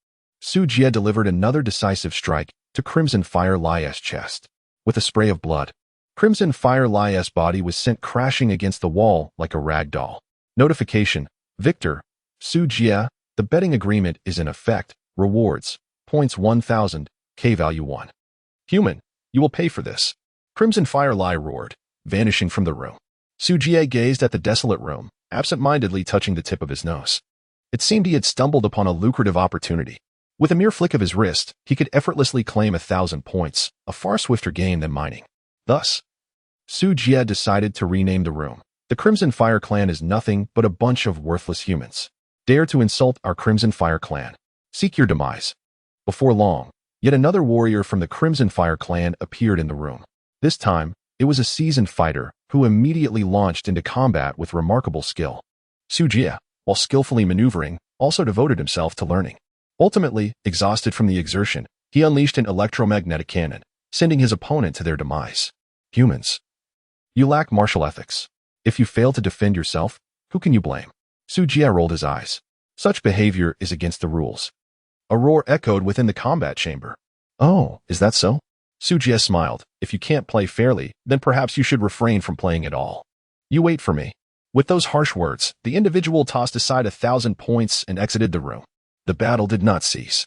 Sujia delivered another decisive strike to Crimson Fire Lai's chest. With a spray of blood, Crimson Fire Lai's body was sent crashing against the wall like a rag doll. Notification. Victor. Sujia, the betting agreement is in effect. Rewards. Points 1,000, K-value 1. Human, you will pay for this. Crimson Fire Lai roared, vanishing from the room. Sujia gazed at the desolate room, absent-mindedly touching the tip of his nose. It seemed he had stumbled upon a lucrative opportunity. With a mere flick of his wrist, he could effortlessly claim 1,000 points, a far swifter game than mining. Thus, Sujia decided to rename the room. The Crimson Fire Clan is nothing but a bunch of worthless humans. Dare to insult our Crimson Fire Clan. Seek your demise. Before long, yet another warrior from the Crimson Fire Clan appeared in the room. This time, it was a seasoned fighter who immediately launched into combat with remarkable skill. Sujia, while skillfully maneuvering, also devoted himself to learning. Ultimately, exhausted from the exertion, he unleashed an electromagnetic cannon, sending his opponent to their demise. Humans. You lack martial ethics. If you fail to defend yourself, who can you blame? Sujia rolled his eyes. Such behavior is against the rules. A roar echoed within the combat chamber. Oh, is that so? Sujia smiled. If you can't play fairly, then perhaps you should refrain from playing at all. You wait for me. With those harsh words, the individual tossed aside 1,000 points and exited the room. The battle did not cease.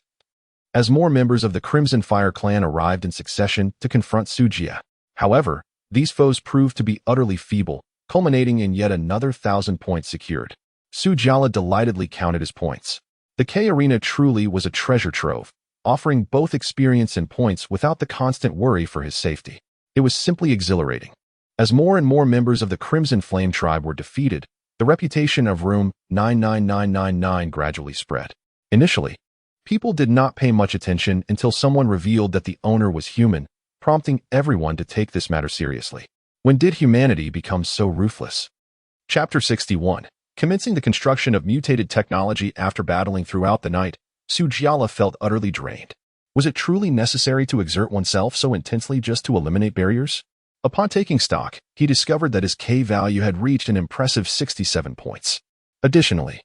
As more members of the Crimson Fire Clan arrived in succession to confront Sujia. However, these foes proved to be utterly feeble, culminating in yet another 1,000 points secured. Sujala delightedly counted his points. The K-Arena truly was a treasure trove, offering both experience and points without the constant worry for his safety. It was simply exhilarating. As more and more members of the Crimson Flame tribe were defeated, the reputation of Room 99999 gradually spread. Initially, people did not pay much attention until someone revealed that the owner was human, prompting everyone to take this matter seriously. When did humanity become so ruthless? Chapter 61. Commencing the construction of mutated technology after battling throughout the night, Sujala felt utterly drained. Was it truly necessary to exert oneself so intensely just to eliminate barriers? Upon taking stock, he discovered that his K value had reached an impressive 67 points. Additionally,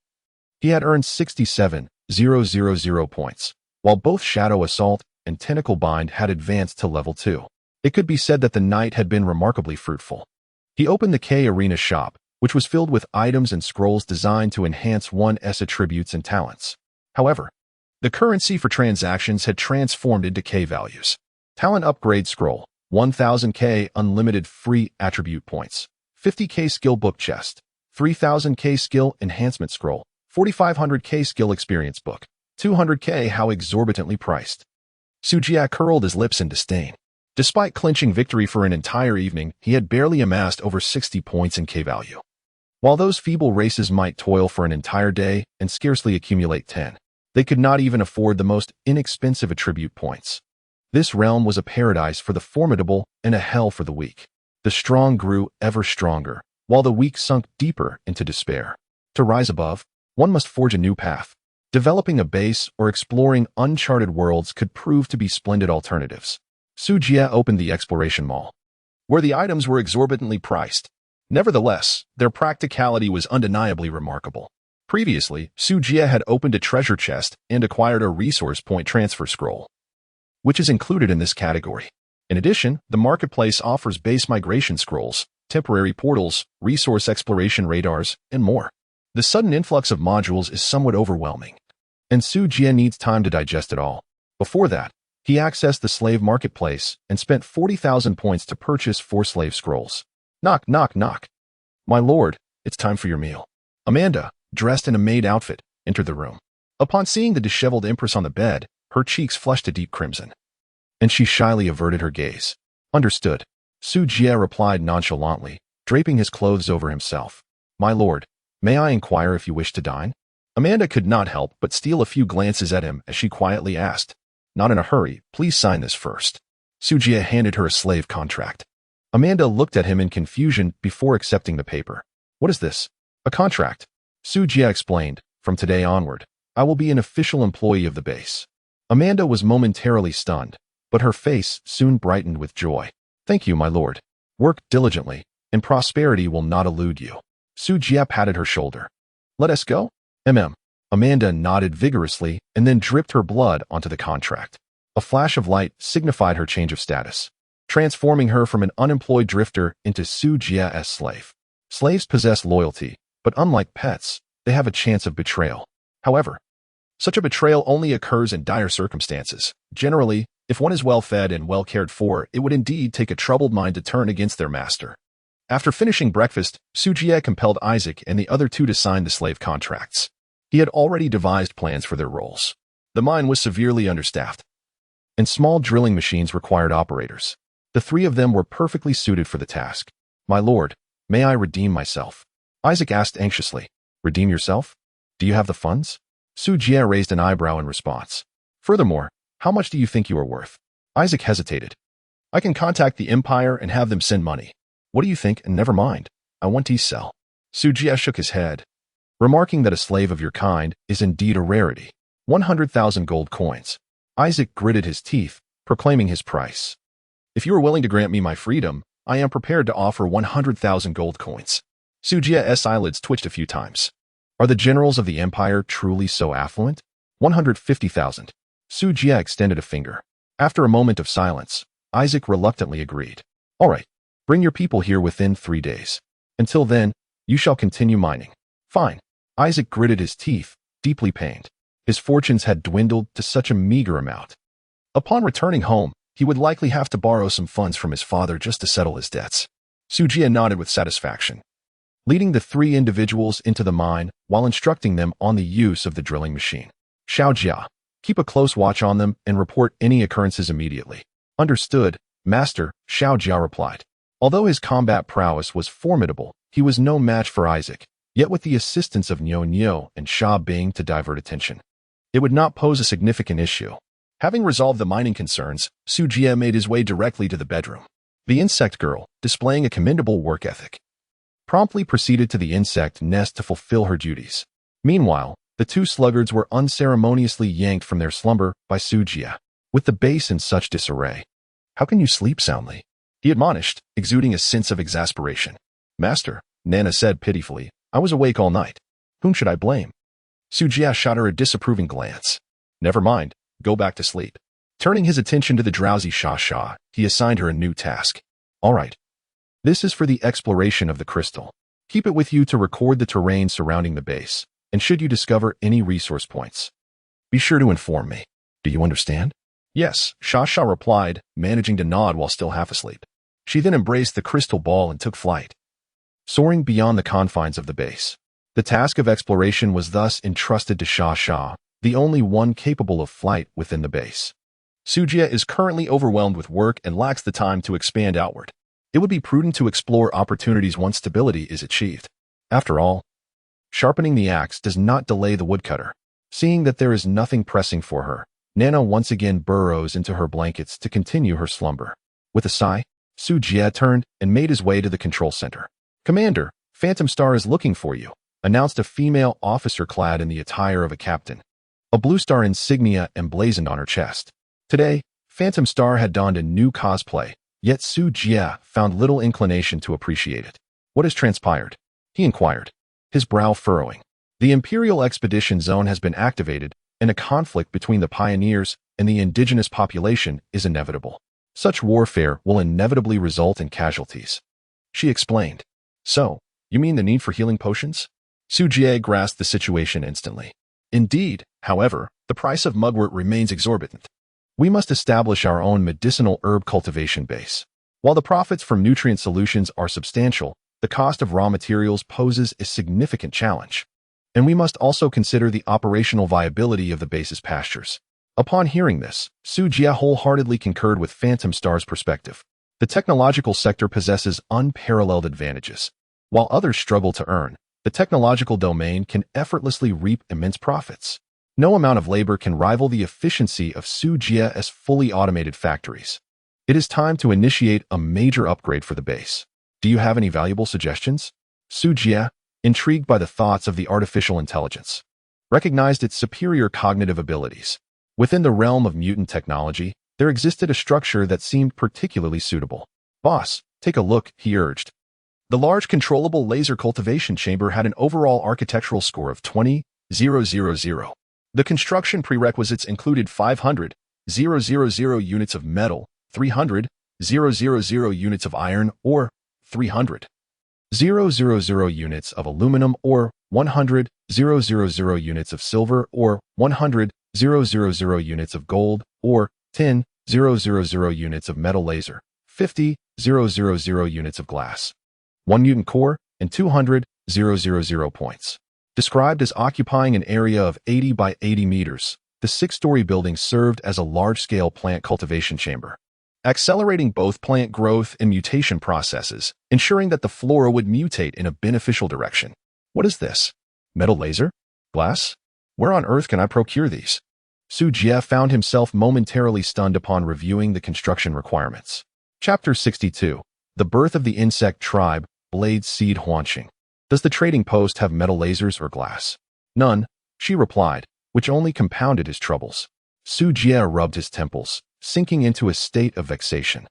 he had earned 67,000 points, while both Shadow Assault and Tentacle Bind had advanced to level 2. It could be said that the night had been remarkably fruitful. He opened the K-Arena shop, which was filled with items and scrolls designed to enhance one's attributes and talents. However, the currency for transactions had transformed into K values. Talent Upgrade Scroll, 1,000 K unlimited free attribute points, 50 K Skill Book Chest, 3000K skill enhancement scroll, 4500K skill experience book, 200K how exorbitantly priced. Sujia curled his lips in disdain. Despite clinching victory for an entire evening, he had barely amassed over 60 points in K value. While those feeble races might toil for an entire day and scarcely accumulate 10, they could not even afford the most inexpensive attribute points. This realm was a paradise for the formidable and a hell for the weak. The strong grew ever stronger, while the weak sunk deeper into despair. To rise above, one must forge a new path. Developing a base or exploring uncharted worlds could prove to be splendid alternatives. Sujia opened the exploration mall, where the items were exorbitantly priced. Nevertheless, their practicality was undeniably remarkable. Previously, Sujia had opened a treasure chest and acquired a resource point transfer scroll, which is included in this category. In addition, the marketplace offers base migration scrolls, temporary portals, resource exploration radars, and more. The sudden influx of modules is somewhat overwhelming, and Sujia needs time to digest it all. Before that, he accessed the slave marketplace and spent 40,000 points to purchase 4 slave scrolls. Knock, knock, knock. My lord, it's time for your meal. Amanda, dressed in a maid outfit, entered the room. Upon seeing the disheveled empress on the bed, her cheeks flushed a deep crimson, and she shyly averted her gaze. Understood. Sujia replied nonchalantly, draping his clothes over himself. My lord, may I inquire if you wish to dine? Amanda could not help but steal a few glances at him as she quietly asked. Not in a hurry, please sign this first. Sujia handed her a slave contract. Amanda looked at him in confusion before accepting the paper. What is this? A contract. Sujia explained, from today onward, I will be an official employee of the base. Amanda was momentarily stunned, but her face soon brightened with joy. Thank you, my lord. Work diligently, and prosperity will not elude you. Sujia patted her shoulder. Let us go? Amanda nodded vigorously and then dripped her blood onto the contract. A flash of light signified her change of status, transforming her from an unemployed drifter into Sujia's slave. Slaves possess loyalty, but unlike pets, they have a chance of betrayal. However, such a betrayal only occurs in dire circumstances. Generally, if one is well fed and well cared for, it would indeed take a troubled mind to turn against their master. After finishing breakfast, Sujia compelled Isaac and the other two to sign the slave contracts. He had already devised plans for their roles. The mine was severely understaffed, and small drilling machines required operators. The 3 of them were perfectly suited for the task. My lord, may I redeem myself? Isaac asked anxiously. Redeem yourself? Do you have the funds? Sujia raised an eyebrow in response. Furthermore, how much do you think you are worth? Isaac hesitated. I can contact the Empire and have them send money. What do you think? And never mind. I want to sell. Sujia shook his head, remarking that a slave of your kind is indeed a rarity. 100,000 gold coins. Isaac gritted his teeth, proclaiming his price. If you are willing to grant me my freedom, I am prepared to offer 100,000 gold coins. Sujia's eyelids twitched a few times. Are the generals of the Empire truly so affluent? 150,000. Sujia extended a finger. After a moment of silence, Isaac reluctantly agreed. All right, bring your people here within 3 days. Until then, you shall continue mining. Fine. Isaac gritted his teeth, deeply pained. His fortunes had dwindled to such a meager amount. Upon returning home, he would likely have to borrow some funds from his father just to settle his debts. Sujia nodded with satisfaction, leading the 3 individuals into the mine while instructing them on the use of the drilling machine. Xiaojia, keep a close watch on them and report any occurrences immediately. Understood, Master, Xiaojia replied. Although his combat prowess was formidable, he was no match for Isaac, yet with the assistance of Nyo and Sha Bing to divert attention, it would not pose a significant issue. Having resolved the mining concerns, Sujia made his way directly to the bedroom. The insect girl, displaying a commendable work ethic, promptly proceeded to the insect nest to fulfill her duties. Meanwhile, the 2 sluggards were unceremoniously yanked from their slumber by Sujia. With the base in such disarray, how can you sleep soundly? He admonished, exuding a sense of exasperation. Master, Nana said pitifully, I was awake all night. Whom should I blame? Sujia shot her a disapproving glance. Never mind, go back to sleep. Turning his attention to the drowsy Sha, he assigned her a new task. All right. This is for the exploration of the crystal. Keep it with you to record the terrain surrounding the base, and should you discover any resource points, be sure to inform me. Do you understand? Yes, Sha replied, managing to nod while still half asleep. She then embraced the crystal ball and took flight. soaring beyond the confines of the base. The task of exploration was thus entrusted to Sha, the only one capable of flight within the base. Sujia is currently overwhelmed with work and lacks the time to expand outward. It would be prudent to explore opportunities once stability is achieved. After all, sharpening the axe does not delay the woodcutter. Seeing that there is nothing pressing for her, Nana once again burrows into her blankets to continue her slumber. With a sigh, Sujia turned and made his way to the control center. "Commander, Phantom Star is looking for you," announced a female officer clad in the attire of a captain, a blue star insignia emblazoned on her chest. Today, Phantom Star had donned a new cosplay, yet Sujia found little inclination to appreciate it. "What has transpired?" he inquired, his brow furrowing. "The Imperial Expedition Zone has been activated, and a conflict between the pioneers and the indigenous population is inevitable. Such warfare will inevitably result in casualties," she explained. "So, you mean the need for healing potions?" Sujie grasped the situation instantly. "Indeed, however, the price of mugwort remains exorbitant. We must establish our own medicinal herb cultivation base. While the profits from nutrient solutions are substantial, the cost of raw materials poses a significant challenge. And we must also consider the operational viability of the base's pastures." Upon hearing this, Sujia wholeheartedly concurred with Phantom Star's perspective. The technological sector possesses unparalleled advantages. While others struggle to earn, the technological domain can effortlessly reap immense profits. No amount of labor can rival the efficiency of Sujia's fully automated factories. It is time to initiate a major upgrade for the base. Do you have any valuable suggestions? Sujia, intrigued by the thoughts of the artificial intelligence, recognized its superior cognitive abilities. Within the realm of mutant technology, there existed a structure that seemed particularly suitable. "Boss, take a look," he urged. The large controllable laser cultivation chamber had an overall architectural score of 20,000. The construction prerequisites included 500,000 units of metal, 300,000 units of iron, or 300,000 units of aluminum, or 100,000 units of silver, or 100,000 units of gold, or 10,000 units of metal laser, 50,000 units of glass, 1 mutant core, and 200,000 points. Described as occupying an area of 80 by 80 meters, the 6-story building served as a large-scale plant cultivation chamber, accelerating both plant growth and mutation processes, ensuring that the flora would mutate in a beneficial direction. "What is this? Metal laser? Glass? Where on earth can I procure these?" Sujia found himself momentarily stunned upon reviewing the construction requirements. Chapter 62. The Birth of the Insect Tribe, Blade Seed Huanqing. "Does the trading post have metal lasers or glass?" "None," she replied, which only compounded his troubles. Sujia rubbed his temples, sinking into a state of vexation.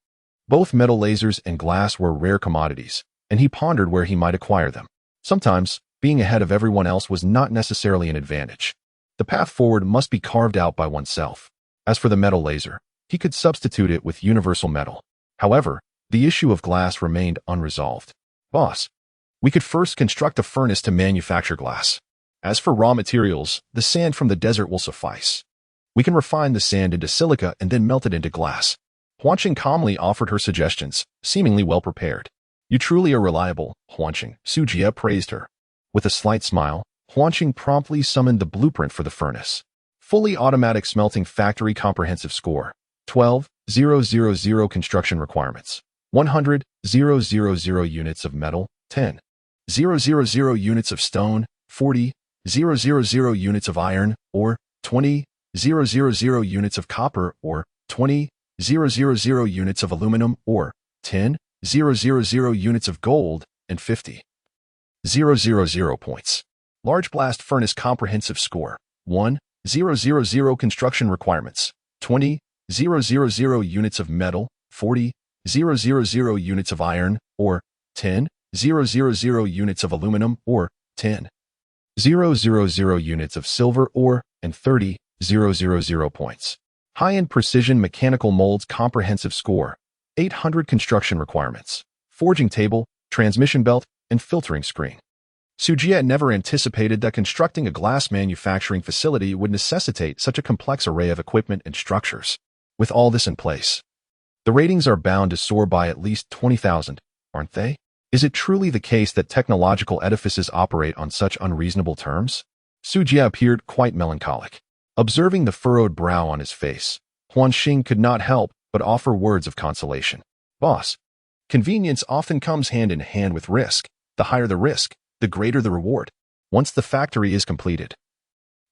Both metal lasers and glass were rare commodities, and he pondered where he might acquire them. Sometimes, being ahead of everyone else was not necessarily an advantage. The path forward must be carved out by oneself. As for the metal laser, he could substitute it with universal metal. However, the issue of glass remained unresolved. "Boss, we could first construct a furnace to manufacture glass. As for raw materials, the sand from the desert will suffice. We can refine the sand into silica and then melt it into glass." Huanqing calmly offered her suggestions, seemingly well prepared. "You truly are reliable, Huanqing," Sujia praised her. With a slight smile, Huanqing promptly summoned the blueprint for the furnace. Fully automatic smelting factory comprehensive score. 12,000 construction requirements. 100,000 units of metal. 10,000 units of stone. 40,000 units of iron, or 20,000 units of copper, or 20,000 units of aluminum, or 10,000 units of gold, and 50,000 points. Large blast furnace comprehensive score. 1,000 construction requirements. 20,000 units of metal, 40,000 units of iron, or 10,000 units of aluminum, or 10,000 units of silver, or, and 30,000 points. High-end precision mechanical molds comprehensive score. 800 construction requirements. Forging table, transmission belt, and filtering screen. Sujia never anticipated that constructing a glass manufacturing facility would necessitate such a complex array of equipment and structures. With all this in place, the ratings are bound to soar by at least 20,000, aren't they? Is it truly the case that technological edifices operate on such unreasonable terms? Su Jie appeared quite melancholic. Observing the furrowed brow on his face, Huan Xing could not help but offer words of consolation. Boss, convenience often comes hand in hand with risk. The higher the risk, the greater the reward. Once the factory is completed,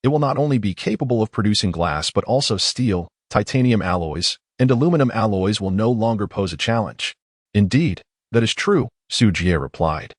it will not only be capable of producing glass but also steel, titanium alloys, and aluminum alloys will no longer pose a challenge. Indeed, that is true, Su Jie replied,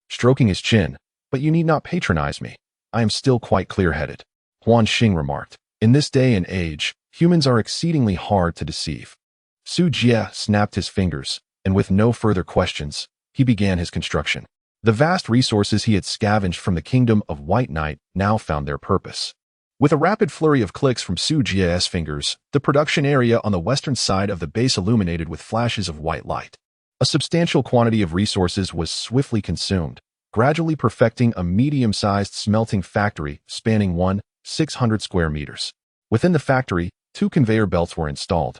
stroking his chin, but you need not patronize me. I am still quite clear-headed. Huan Xing remarked. In this day and age, humans are exceedingly hard to deceive. Su Jie snapped his fingers, and with no further questions, he began his construction. The vast resources he had scavenged from the kingdom of White Knight now found their purpose. With a rapid flurry of clicks from Su Jie's fingers, the production area on the western side of the base illuminated with flashes of white light. A substantial quantity of resources was swiftly consumed, gradually perfecting a medium-sized smelting factory spanning 600 square meters. Within the factory, 2 conveyor belts were installed,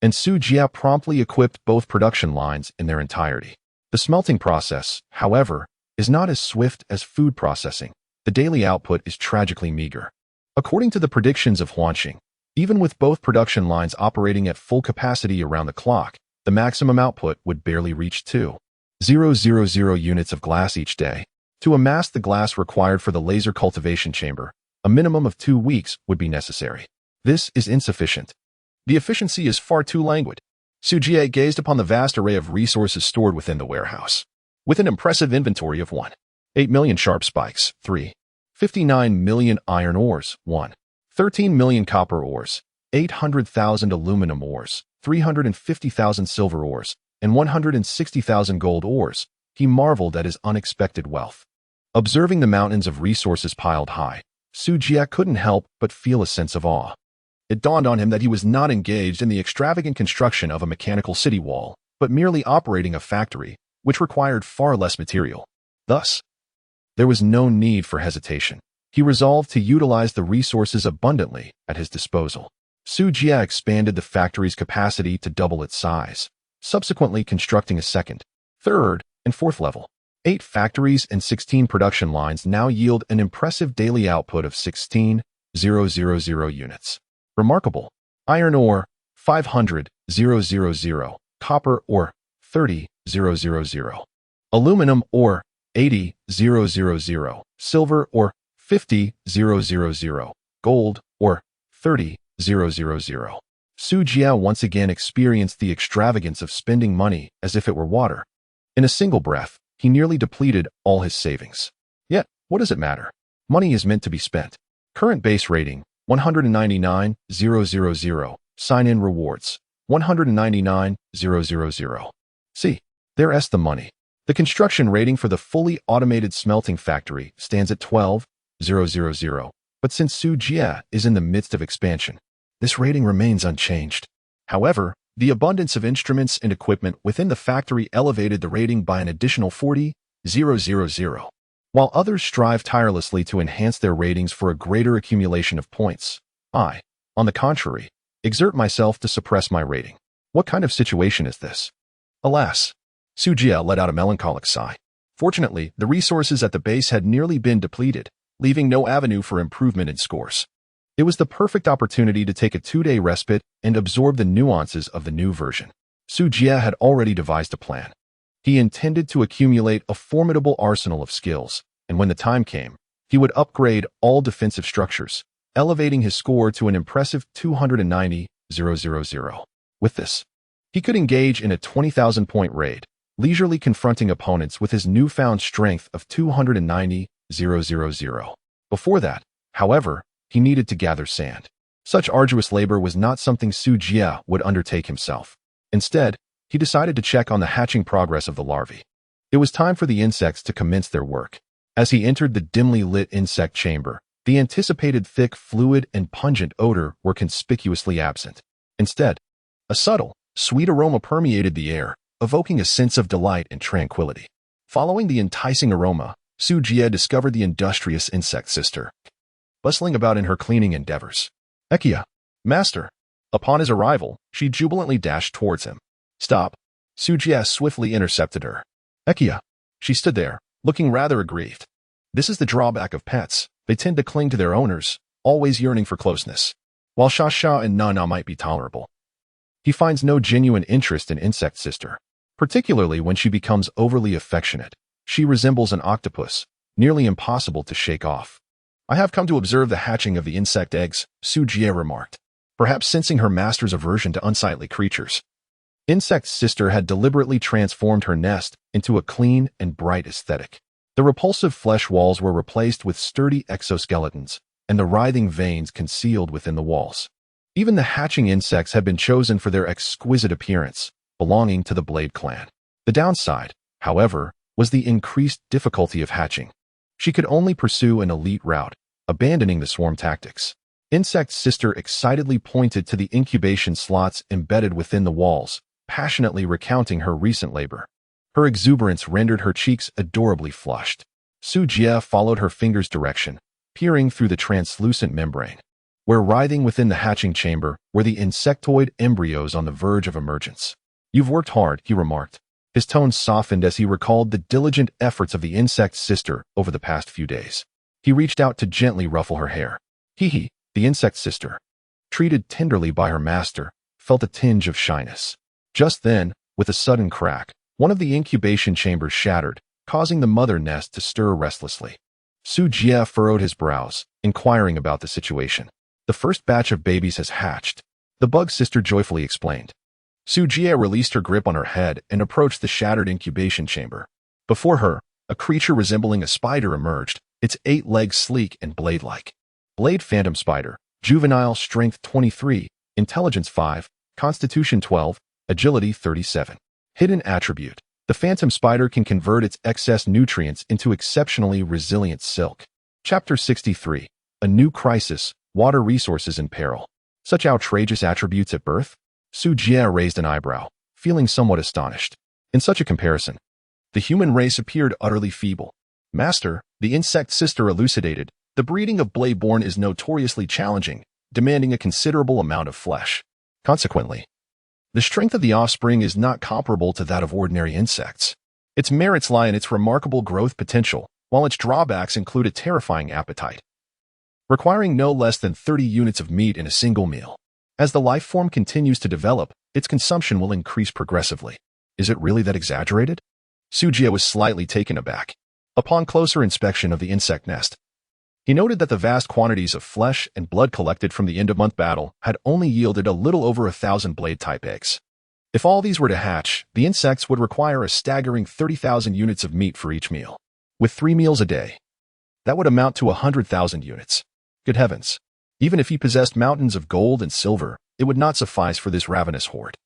and Su Jie promptly equipped both production lines in their entirety. The smelting process, however, is not as swift as food processing. The daily output is tragically meager. According to the predictions of Huanxing, even with both production lines operating at full capacity around the clock, the maximum output would barely reach 2,000 units of glass each day. To amass the glass required for the laser cultivation chamber, a minimum of 2 weeks would be necessary. This is insufficient. The efficiency is far too languid. Su Jie gazed upon the vast array of resources stored within the warehouse. With an impressive inventory of 8 million sharp spikes, 59 million iron ores, 13 million copper ores, 800,000 aluminum ores, 350,000 silver ores, and 160,000 gold ores, he marveled at his unexpected wealth. Observing the mountains of resources piled high, Su Jie couldn't help but feel a sense of awe. It dawned on him that he was not engaged in the extravagant construction of a mechanical city wall, but merely operating a factory, which required far less material. Thus, there was no need for hesitation. He resolved to utilize the resources abundantly at his disposal. Su Jie expanded the factory's capacity to double its size, subsequently constructing a second, third, and fourth level. 8 factories and 16 production lines now yield an impressive daily output of 16,000 units. Remarkable. Iron ore, 500,000. Copper ore, 30,000. Aluminum ore, 80,000. Silver ore, 50,000. Gold ore, 30,000. Su Jie once again experienced the extravagance of spending money as if it were water. In a single breath, he nearly depleted all his savings. Yet, what does it matter? Money is meant to be spent. Current base rating, 199,000. Sign-in rewards, 199,000. See, there's the money. The construction rating for the fully automated smelting factory stands at 12,000, but since Su Jie is in the midst of expansion, this rating remains unchanged. However, the abundance of instruments and equipment within the factory elevated the rating by an additional 40,000. While others strive tirelessly to enhance their ratings for a greater accumulation of points, I, on the contrary, exert myself to suppress my rating. What kind of situation is this? Alas, Su Jie let out a melancholic sigh. Fortunately, the resources at the base had nearly been depleted, leaving no avenue for improvement in scores. It was the perfect opportunity to take a 2-day respite and absorb the nuances of the new version. Su Jie had already devised a plan. He intended to accumulate a formidable arsenal of skills, and when the time came, he would upgrade all defensive structures, elevating his score to an impressive 290,000. With this, he could engage in a 20,000-point raid, leisurely confronting opponents with his newfound strength of 290,000. Before that, however, he needed to gather sand. Such arduous labor was not something Su Jie would undertake himself. Instead, he decided to check on the hatching progress of the larvae. It was time for the insects to commence their work. As he entered the dimly lit insect chamber, the anticipated thick fluid and pungent odor were conspicuously absent. Instead, a subtle, sweet aroma permeated the air, evoking a sense of delight and tranquility. Following the enticing aroma, Su Jie discovered the industrious insect sister, bustling about in her cleaning endeavors. Ekia, master. Upon his arrival, she jubilantly dashed towards him. Stop. Su Jie swiftly intercepted her. Ekia, She stood there, looking rather aggrieved. This is the drawback of pets. They tend to cling to their owners, always yearning for closeness. While Sha and Nana might be tolerable, he finds no genuine interest in Insect Sister, particularly when she becomes overly affectionate. She resembles an octopus, nearly impossible to shake off. I have come to observe the hatching of the insect eggs, Su Jie remarked, perhaps sensing her master's aversion to unsightly creatures. Insect Sister had deliberately transformed her nest into a clean and bright aesthetic. The repulsive flesh walls were replaced with sturdy exoskeletons, and the writhing veins concealed within the walls. Even the hatching insects had been chosen for their exquisite appearance, belonging to the Blade clan. The downside, however, was the increased difficulty of hatching. She could only pursue an elite route, abandoning the swarm tactics. Insect Sister excitedly pointed to the incubation slots embedded within the walls, passionately recounting her recent labor. Her exuberance rendered her cheeks adorably flushed. Su Jie followed her finger's direction, peering through the translucent membrane. Where writhing within the hatching chamber were the insectoid embryos on the verge of emergence. You've worked hard, he remarked. His tone softened as he recalled the diligent efforts of the Insect Sister over the past few days. He reached out to gently ruffle her hair. He, the Insect Sister, treated tenderly by her master, felt a tinge of shyness. Just then, with a sudden crack, one of the incubation chambers shattered, causing the mother nest to stir restlessly. Su Jie furrowed his brows, inquiring about the situation. The first batch of babies has hatched, the Bug Sister joyfully explained. Su Jie released her grip on her head and approached the shattered incubation chamber. Before her, a creature resembling a spider emerged, its 8 legs sleek and blade-like. Blade Phantom Spider, juvenile, strength 23, intelligence 5, constitution 12, agility 37. Hidden attribute. The Phantom Spider can convert its excess nutrients into exceptionally resilient silk. Chapter 63. A new crisis, water resources in peril. Such outrageous attributes at birth? Su Jie raised an eyebrow, feeling somewhat astonished. In such a comparison, the human race appeared utterly feeble. Master, the Insect Sister elucidated, the breeding of Blade-born is notoriously challenging, demanding a considerable amount of flesh. Consequently, the strength of the offspring is not comparable to that of ordinary insects. Its merits lie in its remarkable growth potential, while its drawbacks include a terrifying appetite, requiring no less than 30 units of meat in a single meal. As the life form continues to develop, its consumption will increase progressively. Is it really that exaggerated? Su Jie was slightly taken aback. Upon closer inspection of the insect nest, he noted that the vast quantities of flesh and blood collected from the end-of-month battle had only yielded a little over 1,000 blade-type eggs. If all these were to hatch, the insects would require a staggering 30,000 units of meat for each meal. With 3 meals a day, that would amount to 100,000 units. Good heavens! Even if he possessed mountains of gold and silver, it would not suffice for this ravenous horde.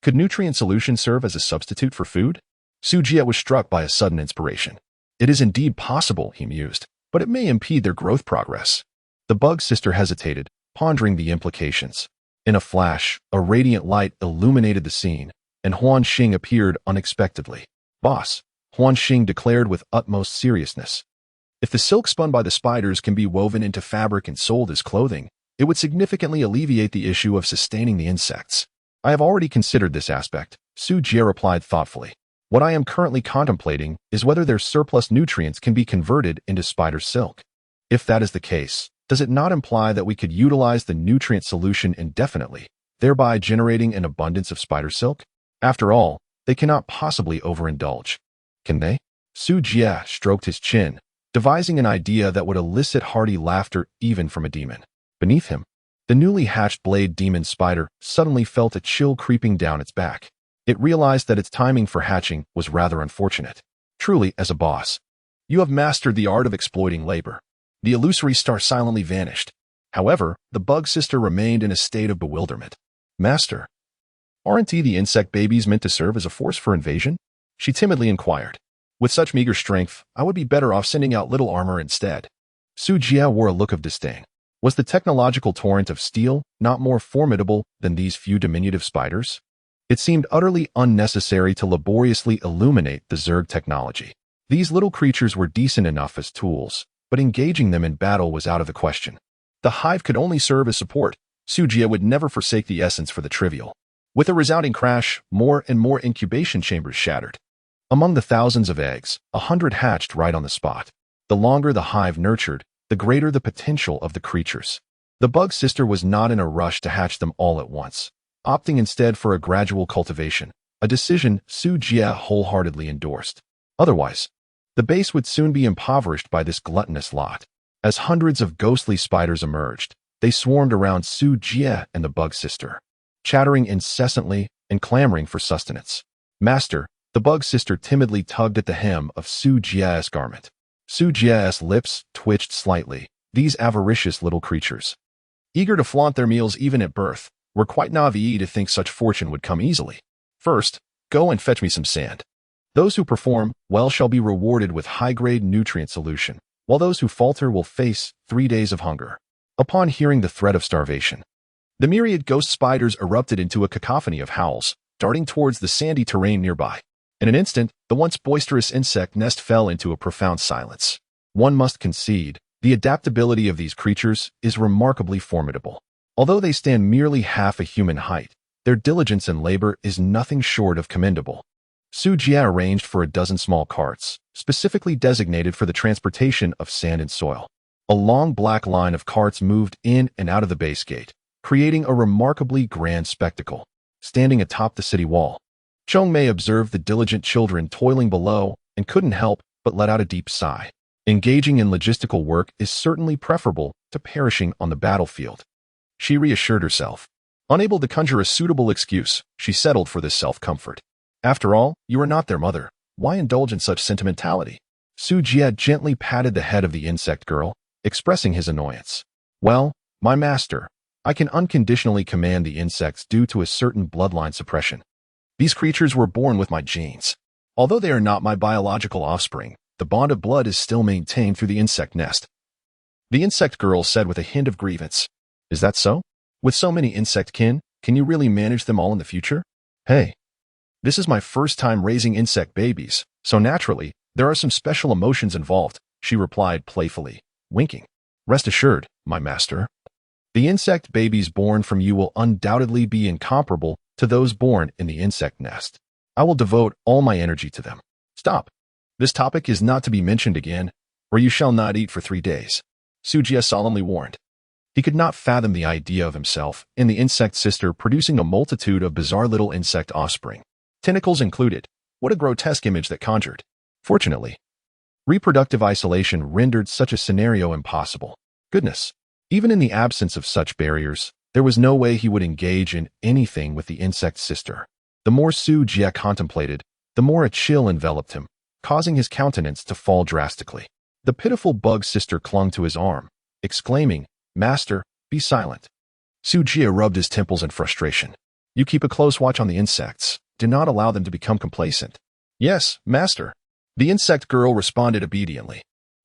Could nutrient solution serve as a substitute for food? Su Jie was struck by a sudden inspiration. It is indeed possible, he mused, but it may impede their growth progress. The Bug Sister hesitated, pondering the implications. In a flash, a radiant light illuminated the scene, and Huan Xing appeared unexpectedly. Boss, Huan Xing declared with utmost seriousness. If the silk spun by the spiders can be woven into fabric and sold as clothing, it would significantly alleviate the issue of sustaining the insects. I have already considered this aspect, Su Jie replied thoughtfully. What I am currently contemplating is whether their surplus nutrients can be converted into spider silk. If that is the case, does it not imply that we could utilize the nutrient solution indefinitely, thereby generating an abundance of spider silk? After all, they cannot possibly overindulge. Can they? Su Jie stroked his chin, devising an idea that would elicit hearty laughter even from a demon. Beneath him, the newly hatched blade demon spider suddenly felt a chill creeping down its back. It realized that its timing for hatching was rather unfortunate. Truly, as a boss, you have mastered the art of exploiting labor. The illusory star silently vanished. However, the Bug Sister remained in a state of bewilderment. Master, aren't the insect babies meant to serve as a force for invasion? She timidly inquired. With such meager strength, I would be better off sending out little armor instead. Su Jie wore a look of disdain. Was the technological torrent of steel not more formidable than these few diminutive spiders? It seemed utterly unnecessary to laboriously illuminate the Zerg technology. These little creatures were decent enough as tools, but engaging them in battle was out of the question. The hive could only serve as support. Su Jie would never forsake the essence for the trivial. With a resounding crash, more and more incubation chambers shattered. Among the thousands of eggs, 100 hatched right on the spot. The longer the hive nurtured, the greater the potential of the creatures. The bug sister was not in a rush to hatch them all at once, opting instead for a gradual cultivation, a decision Su Jie wholeheartedly endorsed. Otherwise, the base would soon be impoverished by this gluttonous lot. As hundreds of ghostly spiders emerged, they swarmed around Su Jie and the bug sister, chattering incessantly and clamoring for sustenance. Master, the bug sister timidly tugged at the hem of Su Jie's garment. Su Jie's lips twitched slightly. These avaricious little creatures, eager to flaunt their meals even at birth, were quite naive to think such fortune would come easily. First, go and fetch me some sand. Those who perform well shall be rewarded with high-grade nutrient solution, while those who falter will face 3 days of hunger. Upon hearing the threat of starvation, the myriad ghost spiders erupted into a cacophony of howls, darting towards the sandy terrain nearby. In an instant, the once boisterous insect nest fell into a profound silence. One must concede, the adaptability of these creatures is remarkably formidable. Although they stand merely half a human height, their diligence and labor is nothing short of commendable. Su Jie arranged for a dozen small carts, specifically designated for the transportation of sand and soil. A long black line of carts moved in and out of the base gate, creating a remarkably grand spectacle. Standing atop the city wall, Chongmei observed the diligent children toiling below and couldn't help but let out a deep sigh. Engaging in logistical work is certainly preferable to perishing on the battlefield. She reassured herself. Unable to conjure a suitable excuse, she settled for this self-comfort. After all, you are not their mother. Why indulge in such sentimentality? Su Jie gently patted the head of the insect girl, expressing his annoyance. Well, my master, I can unconditionally command the insects due to a certain bloodline suppression. These creatures were born with my genes. Although they are not my biological offspring, the bond of blood is still maintained through the insect nest. The insect girl said with a hint of grievance. Is that so? With so many insect kin, can you really manage them all in the future? Hey, this is my first time raising insect babies, so naturally, there are some special emotions involved, she replied playfully, winking. Rest assured, my master. The insect babies born from you will undoubtedly be incomparable to those born in the insect nest. I will devote all my energy to them. Stop. This topic is not to be mentioned again, or you shall not eat for 3 days, Su Jie solemnly warned. He could not fathom the idea of himself and the insect sister producing a multitude of bizarre little insect offspring. Tentacles included. What a grotesque image that conjured. Fortunately, reproductive isolation rendered such a scenario impossible. Goodness, even in the absence of such barriers, there was no way he would engage in anything with the insect sister. The more Su Jie contemplated, the more a chill enveloped him, causing his countenance to fall drastically. The pitiful bug sister clung to his arm, exclaiming, Master, be silent. Su Jie rubbed his temples in frustration. You keep a close watch on the insects. Do not allow them to become complacent. Yes, master. The insect girl responded obediently.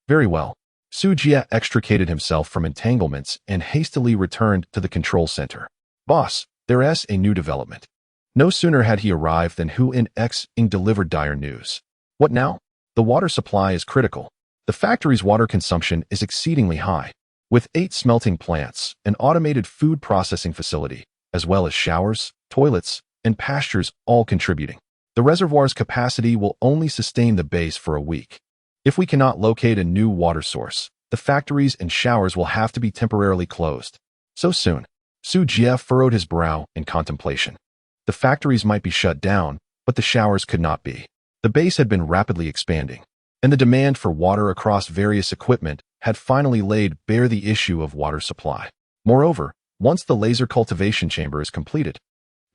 Very well. Su Jie extricated himself from entanglements and hastily returned to the control center. Boss, there's a new development. No sooner had he arrived than Hu In Xing delivered dire news. What now? The water supply is critical. The factory's water consumption is exceedingly high. With 8 smelting plants, an automated food processing facility, as well as showers, toilets, and pastures all contributing. The reservoir's capacity will only sustain the base for a week. If we cannot locate a new water source, the factories and showers will have to be temporarily closed. So soon, Su Jie furrowed his brow in contemplation. The factories might be shut down, but the showers could not be. The base had been rapidly expanding, and the demand for water across various equipment had finally laid bare the issue of water supply. Moreover, once the laser cultivation chamber is completed,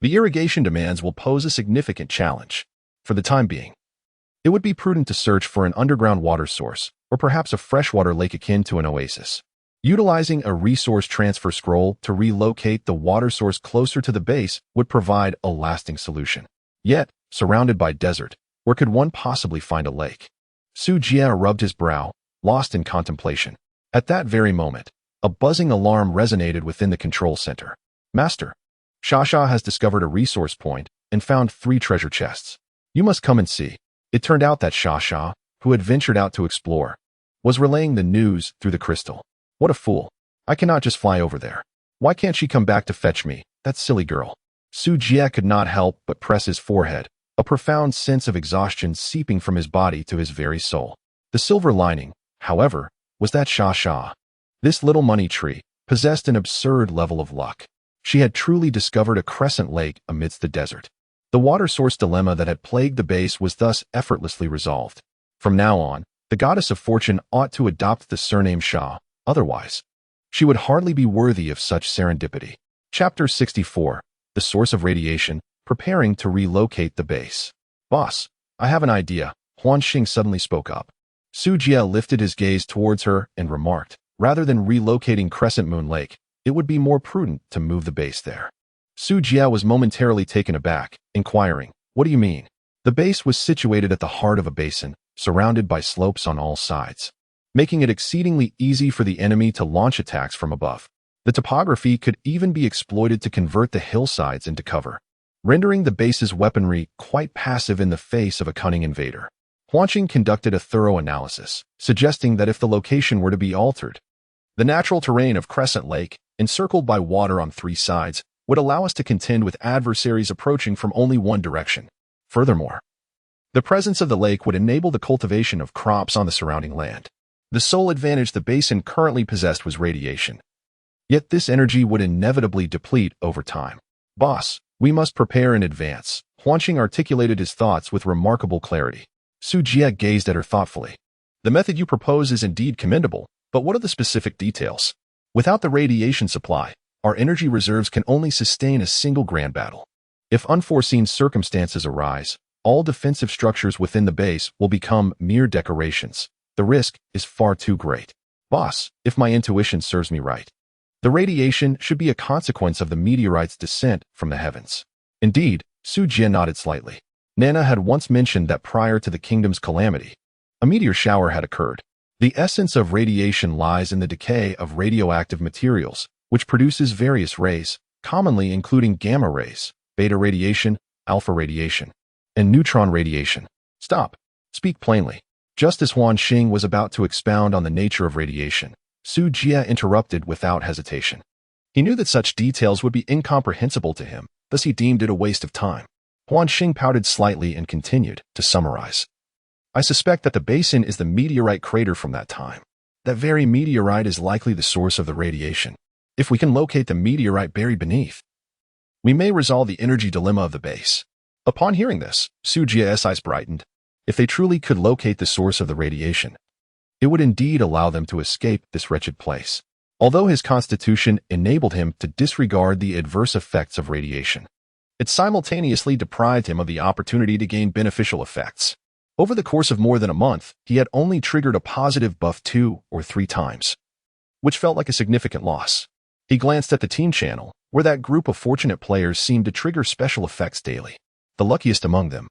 the irrigation demands will pose a significant challenge. For the time being, it would be prudent to search for an underground water source, or perhaps a freshwater lake akin to an oasis. Utilizing a resource transfer scroll to relocate the water source closer to the base would provide a lasting solution. Yet, surrounded by desert, where could one possibly find a lake? Su Jie rubbed his brow, lost in contemplation. At that very moment, a buzzing alarm resonated within the control center. Master, Shasha has discovered a resource point and found 3 treasure chests. You must come and see. It turned out that Shasha, who had ventured out to explore, was relaying the news through the crystal. What a fool. I cannot just fly over there. Why can't she come back to fetch me, that silly girl? Su Jie could not help but press his forehead, a profound sense of exhaustion seeping from his body to his very soul. The silver lining, however, was that Sha, this little money tree, possessed an absurd level of luck. She had truly discovered a crescent lake amidst the desert. The water source dilemma that had plagued the base was thus effortlessly resolved. From now on, the goddess of fortune ought to adopt the surname Sha, otherwise, she would hardly be worthy of such serendipity. Chapter 64. The source of radiation, preparing to relocate the base. Boss, I have an idea, Huan Xing suddenly spoke up. Su Jie lifted his gaze towards her and remarked, rather than relocating Crescent Moon Lake, it would be more prudent to move the base there. Su Jie was momentarily taken aback, inquiring, what do you mean? The base was situated at the heart of a basin, surrounded by slopes on all sides, making it exceedingly easy for the enemy to launch attacks from above. The topography could even be exploited to convert the hillsides into cover, rendering the base's weaponry quite passive in the face of a cunning invader. Huan Xing conducted a thorough analysis, suggesting that if the location were to be altered, the natural terrain of Crescent Lake, encircled by water on three sides, would allow us to contend with adversaries approaching from only one direction. Furthermore, the presence of the lake would enable the cultivation of crops on the surrounding land. The sole advantage the basin currently possessed was radiation. Yet this energy would inevitably deplete over time. Boss, we must prepare in advance. Huan Xing articulated his thoughts with remarkable clarity. Su Jie gazed at her thoughtfully. The method you propose is indeed commendable, but what are the specific details? Without the radiation supply, our energy reserves can only sustain a single grand battle. If unforeseen circumstances arise, all defensive structures within the base will become mere decorations. The risk is far too great. Boss, if my intuition serves me right, the radiation should be a consequence of the meteorite's descent from the heavens. Indeed, Su Jie nodded slightly. Nana had once mentioned that prior to the kingdom's calamity, a meteor shower had occurred. The essence of radiation lies in the decay of radioactive materials, which produces various rays, commonly including gamma rays, beta radiation, alpha radiation, and neutron radiation. Stop. Speak plainly. Just as Huan Xing was about to expound on the nature of radiation, Su Jie interrupted without hesitation. He knew that such details would be incomprehensible to him, thus he deemed it a waste of time. Huan Xing pouted slightly and continued to summarize. I suspect that the basin is the meteorite crater from that time. That very meteorite is likely the source of the radiation. If we can locate the meteorite buried beneath, we may resolve the energy dilemma of the base. Upon hearing this, Su Jie's eyes brightened. If they truly could locate the source of the radiation, it would indeed allow them to escape this wretched place. Although his constitution enabled him to disregard the adverse effects of radiation, it simultaneously deprived him of the opportunity to gain beneficial effects. Over the course of more than a month, he had only triggered a positive buff 2 or 3 times, which felt like a significant loss. He glanced at the team channel, where that group of fortunate players seemed to trigger special effects daily. The luckiest among them,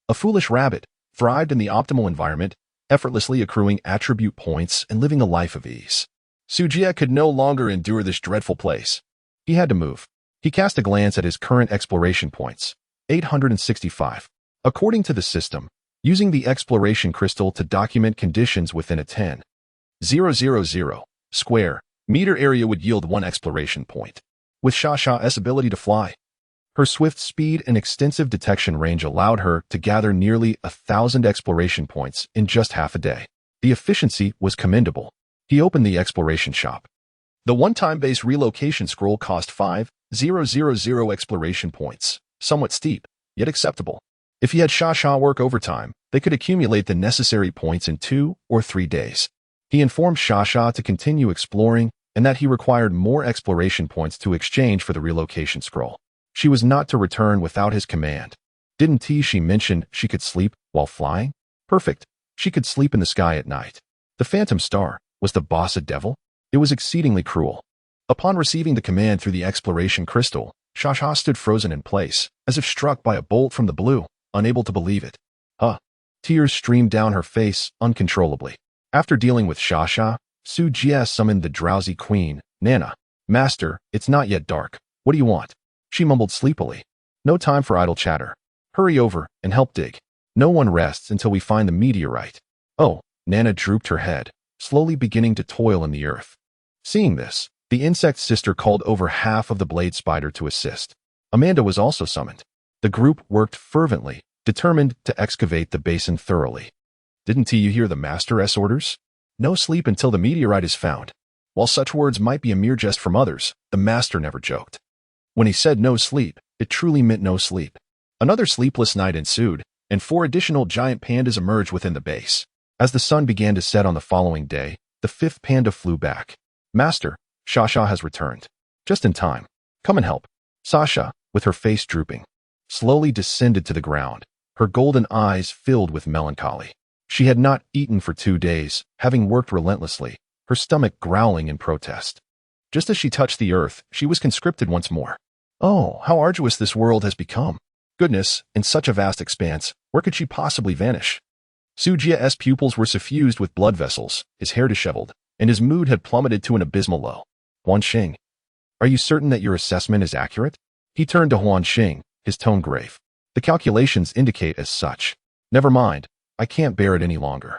a foolish rabbit, thrived in the optimal environment, effortlessly accruing attribute points and living a life of ease. Su Jie could no longer endure this dreadful place. He had to move. He cast a glance at his current exploration points, 865. According to the system, using the exploration crystal to document conditions within a 10,000 square meter area would yield 1 exploration point. With Sha's ability to fly, her swift speed and extensive detection range allowed her to gather nearly 1,000 exploration points in just half a day. The efficiency was commendable. He opened the exploration shop. The one-time base relocation scroll cost 5,000 exploration points, somewhat steep, yet acceptable. If he had Sha work overtime, they could accumulate the necessary points in 2 or 3 days. He informed Sha to continue exploring and that he required more exploration points to exchange for the relocation scroll. She was not to return without his command. Didn't she mention she could sleep while flying? Perfect. She could sleep in the sky at night. The Phantom Star, was the boss a devil? It was exceedingly cruel. Upon receiving the command through the exploration crystal, Sha stood frozen in place, as if struck by a bolt from the blue, unable to believe it. Tears streamed down her face uncontrollably. After dealing with Sha, Su Jie summoned the drowsy queen, Nana. Master, it's not yet dark. What do you want? She mumbled sleepily. No time for idle chatter. Hurry over and help dig. No one rests until we find the meteorite. Oh, Nana drooped her head, slowly beginning to toil in the earth. Seeing this, the insect sister called over half of the blade spider to assist. Amanda was also summoned. The group worked fervently, determined to excavate the basin thoroughly. Didn't you hear the master's orders? No sleep until the meteorite is found. While such words might be a mere jest from others, the master never joked. When he said no sleep, it truly meant no sleep. Another sleepless night ensued, and 4 additional giant pandas emerged within the base. As the sun began to set on the following day, the 5th panda flew back. Master, Sasha has returned. Just in time. Come and help. Sasha, with her face drooping, slowly descended to the ground, her golden eyes filled with melancholy. She had not eaten for 2 days, having worked relentlessly, her stomach growling in protest. Just as she touched the earth, she was conscripted once more. Oh, how arduous this world has become. Goodness, in such a vast expanse, where could she possibly vanish? Sujia's pupils were suffused with blood vessels, his hair disheveled, and his mood had plummeted to an abysmal low. Huan Xing, are you certain that your assessment is accurate? He turned to Huan Xing, his tone grave. The calculations indicate as such. Never mind, I can't bear it any longer.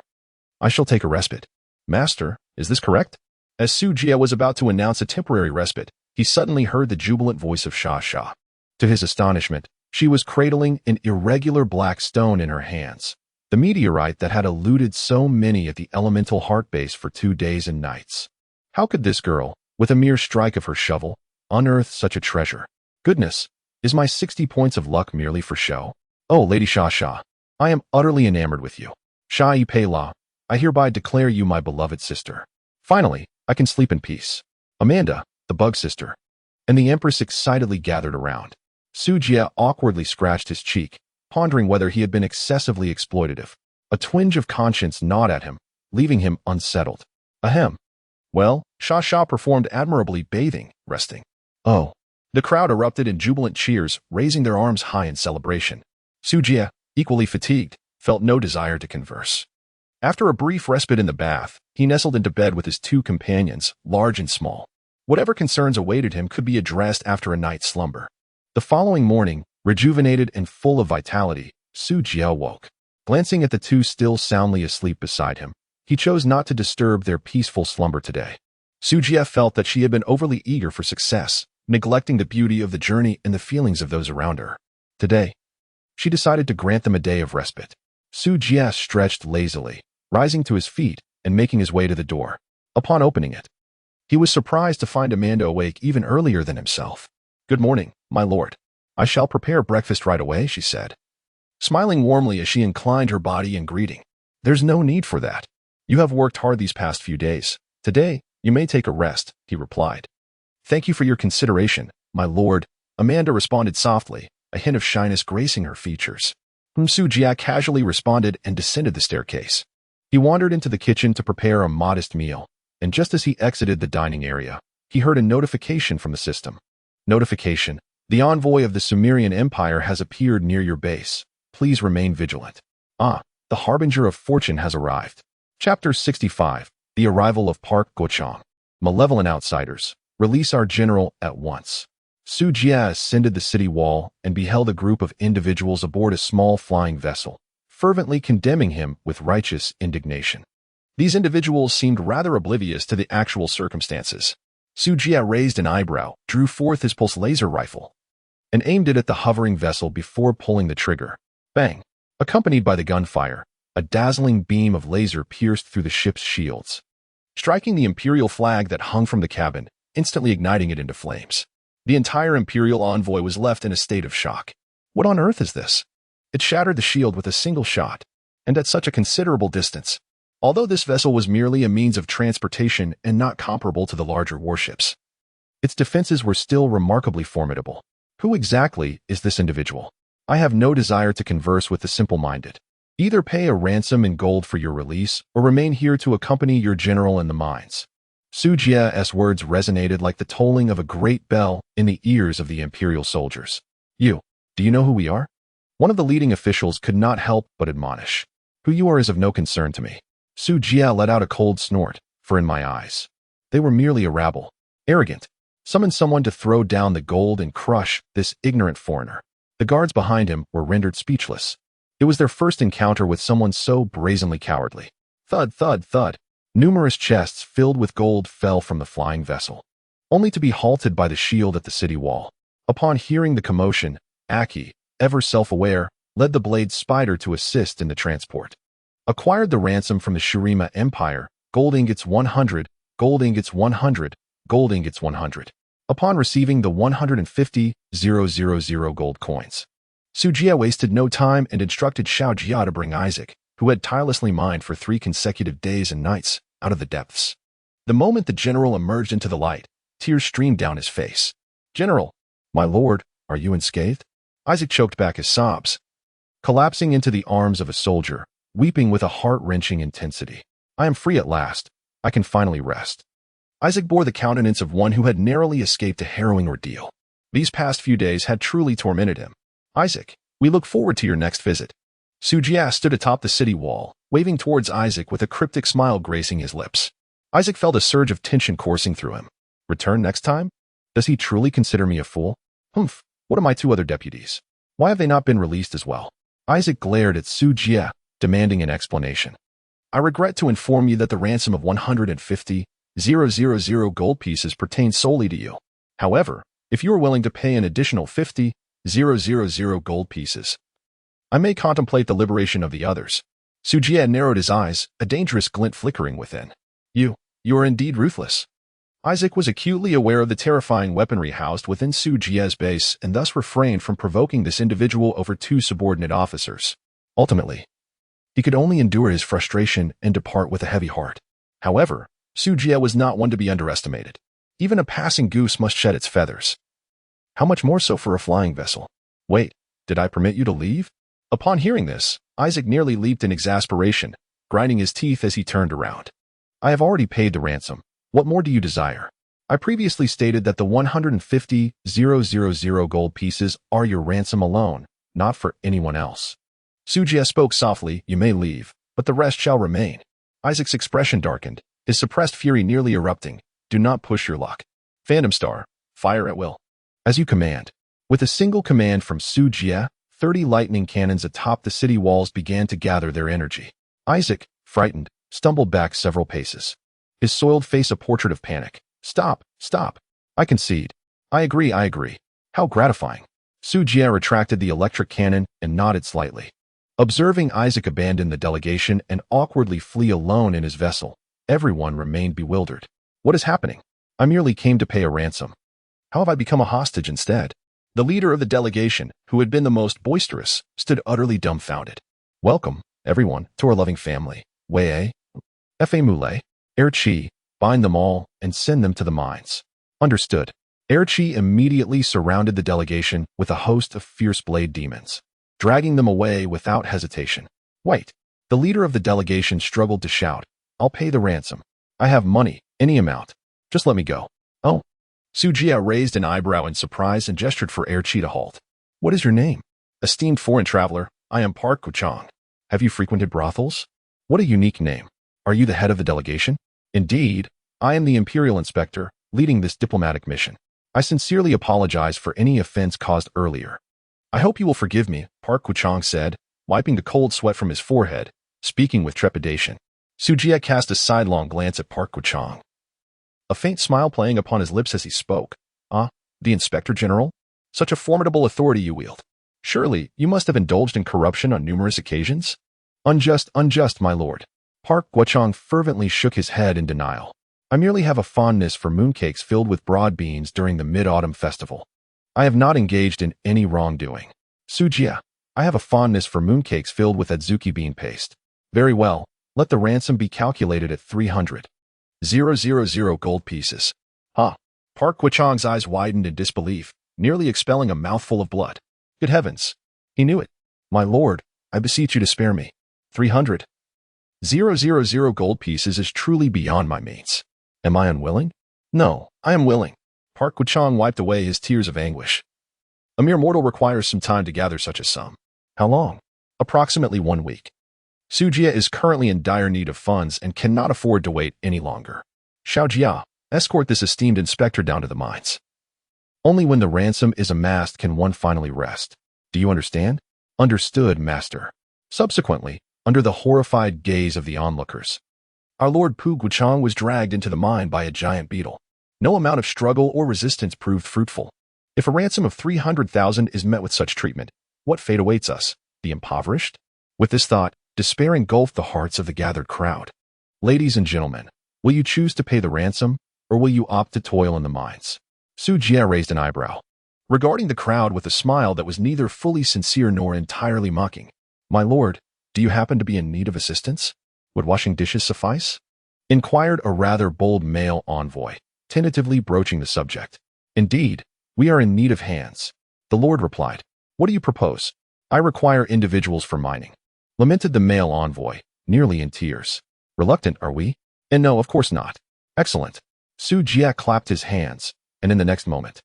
I shall take a respite. Master, is this correct? As Sujia was about to announce a temporary respite, he suddenly heard the jubilant voice of Sha. To his astonishment, she was cradling an irregular black stone in her hands, the meteorite that had eluded so many at the elemental heart base for 2 days and nights. How could this girl, with a mere strike of her shovel, unearth such a treasure? Goodness, is my 60 points of luck merely for show? Oh, Lady Sha, I am utterly enamored with you. Sha Pei La, I hereby declare you my beloved sister. Finally, I can sleep in peace. Amanda, the bug sister, and the Empress excitedly gathered around. Sujia awkwardly scratched his cheek, pondering whether he had been excessively exploitative. A twinge of conscience gnawed at him, leaving him unsettled. Ahem. Well, Sha performed admirably bathing, resting. Oh. The crowd erupted in jubilant cheers, raising their arms high in celebration. Sujia, equally fatigued, felt no desire to converse. After a brief respite in the bath, he nestled into bed with his 2 companions, large and small. Whatever concerns awaited him could be addressed after a night's slumber. The following morning, rejuvenated and full of vitality, Sujia woke. Glancing at the 2 still soundly asleep beside him, he chose not to disturb their peaceful slumber today. Sujia felt that she had been overly eager for success, neglecting the beauty of the journey and the feelings of those around her. Today, she decided to grant them a day of respite. Sujia stretched lazily, rising to his feet and making his way to the door. Upon opening it, he was surprised to find Amanda awake even earlier than himself. Good morning, my lord. I shall prepare breakfast right away, she said, smiling warmly as she inclined her body in greeting. There's no need for that. You have worked hard these past few days. Today, you may take a rest, he replied. Thank you for your consideration, my lord, Amanda responded softly, a hint of shyness gracing her features. Sujia casually responded and descended the staircase. He wandered into the kitchen to prepare a modest meal, and just as he exited the dining area, he heard a notification from the system. Notification: the envoy of the Sumerian Empire has appeared near your base. Please remain vigilant. Ah, the harbinger of fortune has arrived. Chapter 65. The arrival of Park Gochang. Malevolent outsiders. Release our general at once. Sujia ascended the city wall and beheld a group of individuals aboard a small flying vessel, fervently condemning him with righteous indignation. These individuals seemed rather oblivious to the actual circumstances. Sujia raised an eyebrow, drew forth his pulse laser rifle, and aimed it at the hovering vessel before pulling the trigger. Bang! Accompanied by the gunfire, a dazzling beam of laser pierced through the ship's shields, striking the Imperial flag that hung from the cabin, instantly igniting it into flames. The entire Imperial envoy was left in a state of shock. What on earth is this? It shattered the shield with a single shot, and at such a considerable distance, although this vessel was merely a means of transportation and not comparable to the larger warships. Its defenses were still remarkably formidable. Who exactly is this individual? I have no desire to converse with the simple-minded. Either pay a ransom in gold for your release, or remain here to accompany your general in the mines. Sujia's words resonated like the tolling of a great bell in the ears of the Imperial soldiers. Do you know who we are? One of the leading officials could not help but admonish. Who you are is of no concern to me. Sujia let out a cold snort, for in my eyes, they were merely a rabble. Arrogant. Summon someone to throw down the gold and crush this ignorant foreigner. The guards behind him were rendered speechless. It was their first encounter with someone so brazenly cowardly. Thud, thud, thud. Numerous chests filled with gold fell from the flying vessel, only to be halted by the shield at the city wall. Upon hearing the commotion, Aki, ever self-aware, led the blade spider to assist in the transport. Acquired the ransom from the Shurima Empire, gold ingots 100, gold ingots 100, gold ingots 100. Upon receiving the 150,000 gold coins, Su Jie wasted no time and instructed Xiao Jia to bring Isaac, who had tirelessly mined for 3 consecutive days and nights, out of the depths. The moment the general emerged into the light, tears streamed down his face. "General, my lord, are you unscathed?" Isaac choked back his sobs, collapsing into the arms of a soldier, weeping with a heart-wrenching intensity. "I am free at last. I can finally rest." Isaac bore the countenance of one who had narrowly escaped a harrowing ordeal. These past few days had truly tormented him. "Isaac, we look forward to your next visit." Su Jia stood atop the city wall, waving towards Isaac with a cryptic smile gracing his lips. Isaac felt a surge of tension coursing through him. Return next time? Does he truly consider me a fool? Humph, what are my 2 other deputies? Why have they not been released as well? Isaac glared at Su Jia, demanding an explanation. "I regret to inform you that the ransom of 150,000 gold pieces pertains solely to you. However, if you are willing to pay an additional 50,000 gold pieces, I may contemplate the liberation of the others." Su Jie narrowed his eyes, a dangerous glint flickering within. You are indeed ruthless." Isaac was acutely aware of the terrifying weaponry housed within Su Jie's base and thus refrained from provoking this individual over 2 subordinate officers. Ultimately, he could only endure his frustration and depart with a heavy heart. However, Su Jie was not one to be underestimated. Even a passing goose must shed its feathers. How much more so for a flying vessel? "Wait, did I permit you to leave?" Upon hearing this, Isaac nearly leaped in exasperation, grinding his teeth as he turned around. "I have already paid the ransom. What more do you desire? I previously stated that the 150,000 gold pieces are your ransom alone, not for anyone else." Su Jie spoke softly. "You may leave, but the rest shall remain." Isaac's expression darkened, his suppressed fury nearly erupting. "Do not push your luck. Phantom Star, fire at will." "As you command." With a single command from Su Jie, 30 lightning cannons atop the city walls began to gather their energy. Isaac, frightened, stumbled back several paces, his soiled face a portrait of panic. Stop. I concede. I agree. How gratifying." Su Jie retracted the electric cannon and nodded slightly. Observing Isaac abandon the delegation and awkwardly flee alone in his vessel, everyone remained bewildered. "What is happening? I merely came to pay a ransom. How have I become a hostage instead?" The leader of the delegation, who had been the most boisterous, stood utterly dumbfounded. "Welcome, everyone, to our loving family. Wei, Fa Mule, Erchi, bind them all and send them to the mines." "Understood." Erchi immediately surrounded the delegation with a host of fierce blade demons, dragging them away without hesitation. "Wait." The leader of the delegation struggled to shout, "I'll pay the ransom. I have money, any amount. Just let me go." "Oh." Su Jie raised an eyebrow in surprise and gestured for Erchi to halt. "What is your name?" "Esteemed foreign traveler, I am Park Kuchang." "Have you frequented brothels?" "What a unique name. Are you the head of the delegation?" "Indeed, I am the Imperial Inspector, leading this diplomatic mission. I sincerely apologize for any offense caused earlier." "I hope you will forgive me," Park Kuchang said, wiping the cold sweat from his forehead, speaking with trepidation. Su Jie cast a sidelong glance at Park Kuchang, a faint smile playing upon his lips as he spoke. "Ah, the Inspector General? Such a formidable authority you wield. Surely you must have indulged in corruption on numerous occasions?" Unjust, my lord." Park Kuchang fervently shook his head in denial. "I merely have a fondness for mooncakes filled with broad beans during the Mid-Autumn Festival. I have not engaged in any wrongdoing." "Su Jie, I have a fondness for mooncakes filled with adzuki bean paste." "Very well, let the ransom be calculated at 300,000 gold pieces." "Huh." Park Kuchang's eyes widened in disbelief, nearly expelling a mouthful of blood. Good heavens, he knew it. "My lord, I beseech you to spare me. 300,000 gold pieces is truly beyond my means. Am I unwilling?" "No, I am willing." Park Kuchang wiped away his tears of anguish. "A mere mortal requires some time to gather such a sum." "How long?" "Approximately 1 week. Su Jie is currently in dire need of funds and cannot afford to wait any longer. Xiao Jia, escort this esteemed inspector down to the mines. Only when the ransom is amassed can one finally rest. Do you understand?" "Understood, master." Subsequently, under the horrified gaze of the onlookers, our Lord Pu Guchang was dragged into the mine by a giant beetle. No amount of struggle or resistance proved fruitful. If a ransom of 300,000 is met with such treatment, what fate awaits us? the impoverished? With this thought, despair engulfed the hearts of the gathered crowd. Ladies and gentlemen, will you choose to pay the ransom, or will you opt to toil in the mines? Su Jie raised an eyebrow, regarding the crowd with a smile that was neither fully sincere nor entirely mocking. My lord, do you happen to be in need of assistance? Would washing dishes suffice? Inquired a rather bold male envoy, tentatively broaching the subject. Indeed, we are in need of hands. The lord replied. What do you propose? I require individuals for mining. Lamented the male envoy, nearly in tears. Reluctant, are we? And no, of course not. Excellent. Su Jie clapped his hands, and in the next moment,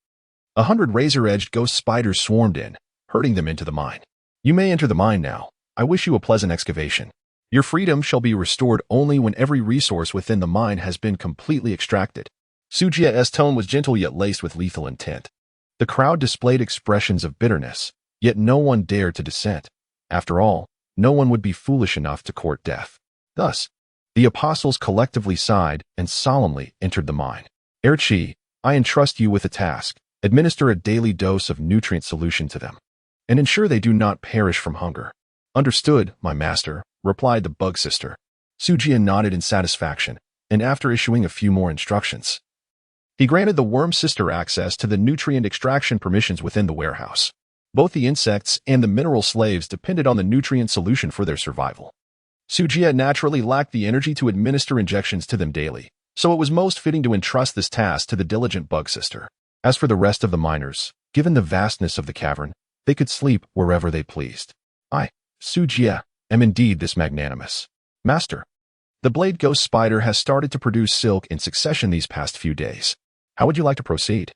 100 razor-edged ghost spiders swarmed in, herding them into the mine. You may enter the mine now. I wish you a pleasant excavation. Your freedom shall be restored only when every resource within the mine has been completely extracted. Su Jie's tone was gentle yet laced with lethal intent. The crowd displayed expressions of bitterness, yet no one dared to dissent. After all, no one would be foolish enough to court death. Thus, the apostles collectively sighed and solemnly entered the mine. Erchi, I entrust you with a task. Administer a daily dose of nutrient solution to them, and ensure they do not perish from hunger. Understood, my master, replied the bug sister. Su Jie nodded in satisfaction, and after issuing a few more instructions, he granted the worm sister access to the nutrient extraction permissions within the warehouse. Both the insects and the mineral slaves depended on the nutrient solution for their survival. Su Jie naturally lacked the energy to administer injections to them daily, so it was most fitting to entrust this task to the diligent bug sister. As for the rest of the miners, given the vastness of the cavern, they could sleep wherever they pleased. I, Su Jie, am indeed this magnanimous. Master, the blade ghost spider has started to produce silk in succession these past few days. How would you like to proceed?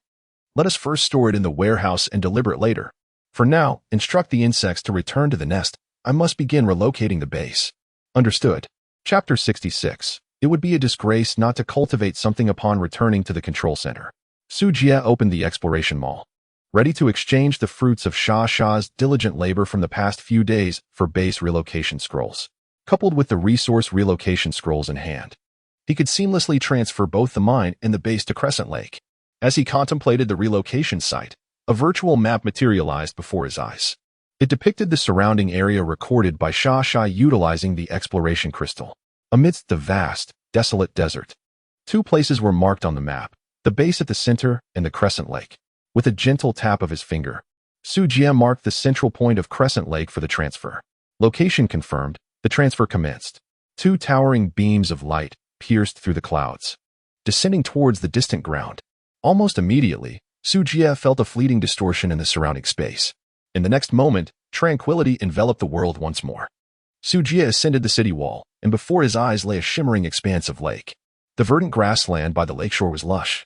Let us first store it in the warehouse and deliver it later. For now, instruct the insects to return to the nest. I must begin relocating the base. Understood. Chapter 66. It would be a disgrace not to cultivate something upon returning to the control center. Su Jie opened the exploration mall, ready to exchange the fruits of Sha Sha's diligent labor from the past few days for base relocation scrolls. Coupled with the resource relocation scrolls in hand, he could seamlessly transfer both the mine and the base to Crescent Lake. As he contemplated the relocation site, a virtual map materialized before his eyes. It depicted the surrounding area recorded by Sha Sha utilizing the exploration crystal. Amidst the vast, desolate desert, 2 places were marked on the map. The base at the center and the Crescent Lake. With a gentle tap of his finger, Su Jie marked the central point of Crescent Lake for the transfer. Location confirmed, the transfer commenced. 2 towering beams of light pierced through the clouds, descending towards the distant ground. Almost immediately, Su Jie felt a fleeting distortion in the surrounding space. In the next moment, tranquility enveloped the world once more. Su Jie ascended the city wall, and before his eyes lay a shimmering expanse of lake. The verdant grassland by the lakeshore was lush,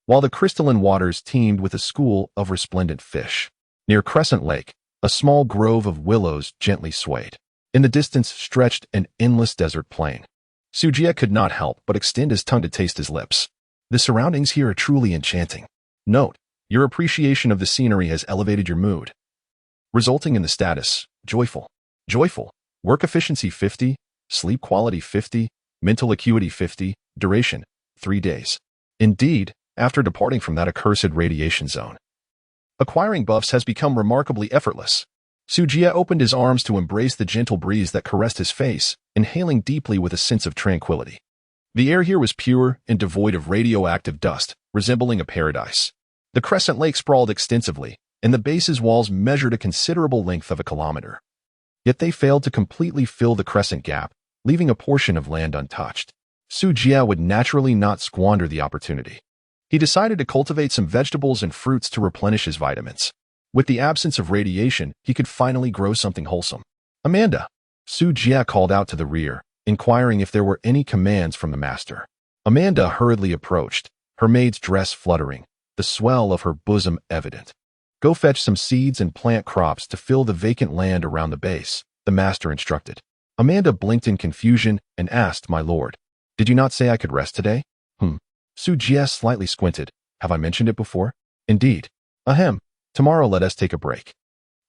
while the crystalline waters teemed with a school of resplendent fish. Near Crescent Lake, a small grove of willows gently swayed. In the distance stretched an endless desert plain. Su Jie could not help but extend his tongue to taste his lips. The surroundings here are truly enchanting. Note, your appreciation of the scenery has elevated your mood, resulting in the status, joyful. Joyful. Work efficiency 50, sleep quality 50, mental acuity 50, duration 3 days. Indeed, after departing from that accursed radiation zone, acquiring buffs has become remarkably effortless. Su Jie opened his arms to embrace the gentle breeze that caressed his face, inhaling deeply with a sense of tranquility. The air here was pure and devoid of radioactive dust, resembling a paradise. The Crescent Lake sprawled extensively, and the base's walls measured a considerable length of a kilometer. Yet they failed to completely fill the crescent gap, leaving a portion of land untouched. Su Jie would naturally not squander the opportunity. He decided to cultivate some vegetables and fruits to replenish his vitamins. With the absence of radiation, he could finally grow something wholesome. Amanda, Su Jie called out to the rear, inquiring if there were any commands from the master. Amanda hurriedly approached, her maid's dress fluttering, the swell of her bosom evident. Go fetch some seeds and plant crops to fill the vacant land around the base, the master instructed. Amanda blinked in confusion and asked, my lord, did you not say I could rest today? Su Jie slightly squinted. Have I mentioned it before? Indeed. Ahem. Tomorrow let us take a break.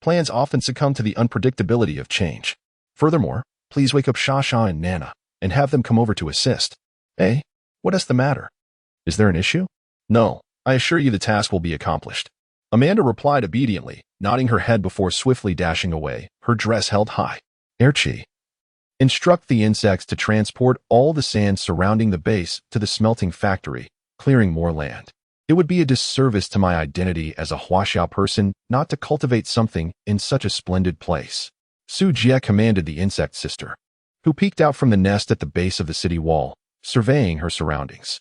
Plans often succumb to the unpredictability of change. Furthermore, please wake up Sha Sha and Nana, and have them come over to assist. Eh? What is the matter? Is there an issue? No, I assure you the task will be accomplished. Amanda replied obediently, nodding her head before swiftly dashing away, her dress held high. Erchi. Instruct the insects to transport all the sand surrounding the base to the smelting factory, clearing more land. It would be a disservice to my identity as a Huaxiao person not to cultivate something in such a splendid place. Su Jie commanded the insect sister, who peeked out from the nest at the base of the city wall, surveying her surroundings.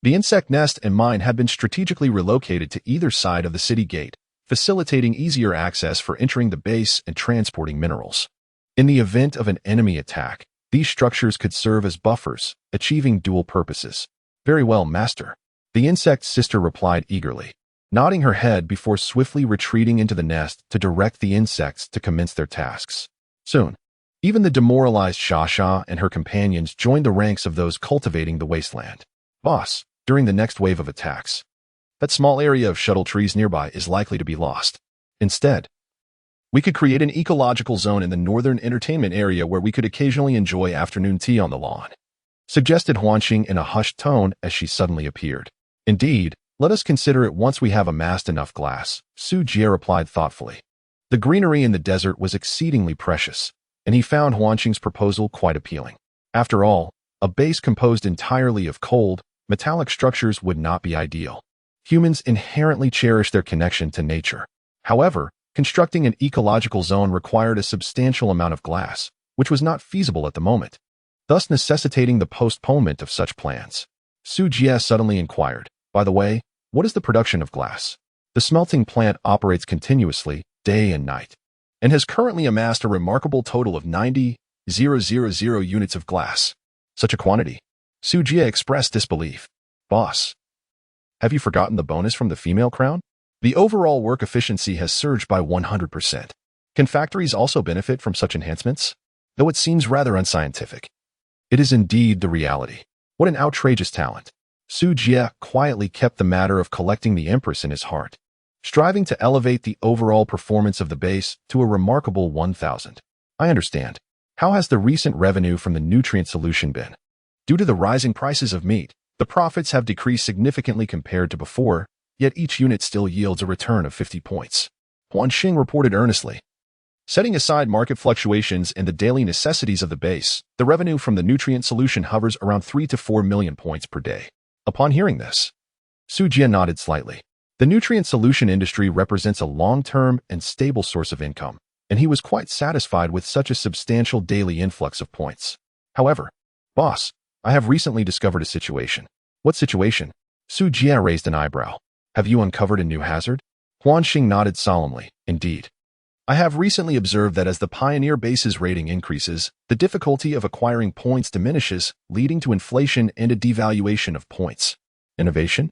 The insect nest and mine had been strategically relocated to either side of the city gate, facilitating easier access for entering the base and transporting minerals. In the event of an enemy attack, these structures could serve as buffers, achieving dual purposes. Very well, master. The insect sister replied eagerly, nodding her head before swiftly retreating into the nest to direct the insects to commence their tasks. Soon, even the demoralized Shasha and her companions joined the ranks of those cultivating the wasteland. Boss, during the next wave of attacks, that small area of shuttle trees nearby is likely to be lost. Instead, we could create an ecological zone in the northern entertainment area where we could occasionally enjoy afternoon tea on the lawn, suggested Huanxing in a hushed tone as she suddenly appeared. Indeed, let us consider it once we have amassed enough glass, Su Jie replied thoughtfully. The greenery in the desert was exceedingly precious, and he found Huanxing's proposal quite appealing. After all, a base composed entirely of cold, metallic structures would not be ideal. Humans inherently cherish their connection to nature. However, constructing an ecological zone required a substantial amount of glass, which was not feasible at the moment, thus necessitating the postponement of such plans. Su Jie suddenly inquired, by the way, what is the production of glass? The smelting plant operates continuously, day and night, and has currently amassed a remarkable total of 90,000 units of glass. Such a quantity. Su Jie expressed disbelief. Boss, have you forgotten the bonus from the female crown? The overall work efficiency has surged by 100%. Can factories also benefit from such enhancements? Though it seems rather unscientific, it is indeed the reality. What an outrageous talent. Su Jie quietly kept the matter of collecting the Empress in his heart, striving to elevate the overall performance of the base to a remarkable 1,000. I understand. How has the recent revenue from the nutrient solution been? Due to the rising prices of meat, the profits have decreased significantly compared to before, yet each unit still yields a return of 50 points. Huanxing reported earnestly. Setting aside market fluctuations and the daily necessities of the base, the revenue from the nutrient solution hovers around 3 to 4 million points per day. Upon hearing this, Su Jie nodded slightly. The nutrient solution industry represents a long-term and stable source of income, and he was quite satisfied with such a substantial daily influx of points. However, boss, I have recently discovered a situation. What situation? Su Jie raised an eyebrow. Have you uncovered a new hazard? Huanxing nodded solemnly. Indeed. I have recently observed that as the Pioneer base's rating increases, the difficulty of acquiring points diminishes, leading to inflation and a devaluation of points. Innovation?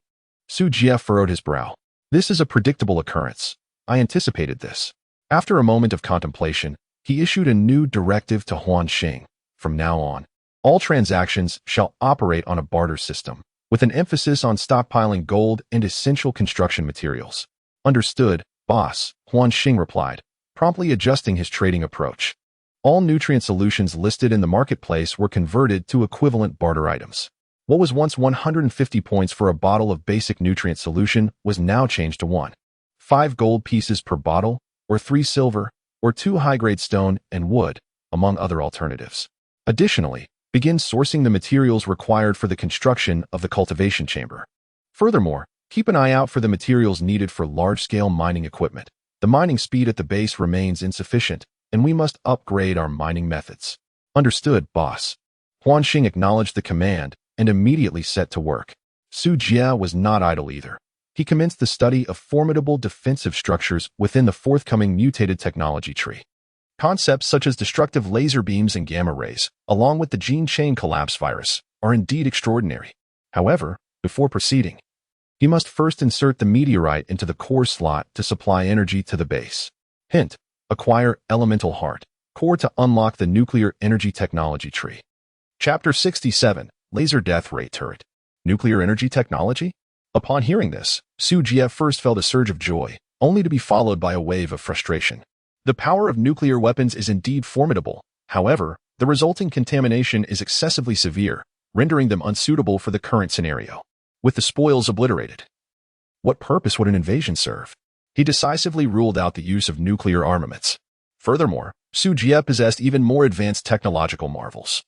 Su Jie furrowed his brow. This is a predictable occurrence. I anticipated this. After a moment of contemplation, he issued a new directive to Huanxing. From now on, all transactions shall operate on a barter system, with an emphasis on stockpiling gold and essential construction materials. Understood, boss, Huanxing replied, promptly adjusting his trading approach. All nutrient solutions listed in the marketplace were converted to equivalent barter items. What was once 150 points for a bottle of basic nutrient solution was now changed to 5 gold pieces per bottle, or 3 silver, or 2 high-grade stone and wood, among other alternatives. Additionally, begin sourcing the materials required for the construction of the cultivation chamber. Furthermore, keep an eye out for the materials needed for large-scale mining equipment. The mining speed at the base remains insufficient, and we must upgrade our mining methods. Understood, boss. Huanxing acknowledged the command and immediately set to work. Su Jie was not idle either. He commenced the study of formidable defensive structures within the forthcoming mutated technology tree. Concepts such as destructive laser beams and gamma rays, along with the gene chain collapse virus, are indeed extraordinary. However, before proceeding, he must first insert the meteorite into the core slot to supply energy to the base. Hint: acquire elemental heart core to unlock the nuclear energy technology tree. Chapter 67, Laser Death Ray Turret. Nuclear energy technology? Upon hearing this, Su Jie first felt a surge of joy, only to be followed by a wave of frustration. The power of nuclear weapons is indeed formidable. However, the resulting contamination is excessively severe, rendering them unsuitable for the current scenario. With the spoils obliterated, what purpose would an invasion serve? He decisively ruled out the use of nuclear armaments. Furthermore, Su Jie possessed even more advanced technological marvels,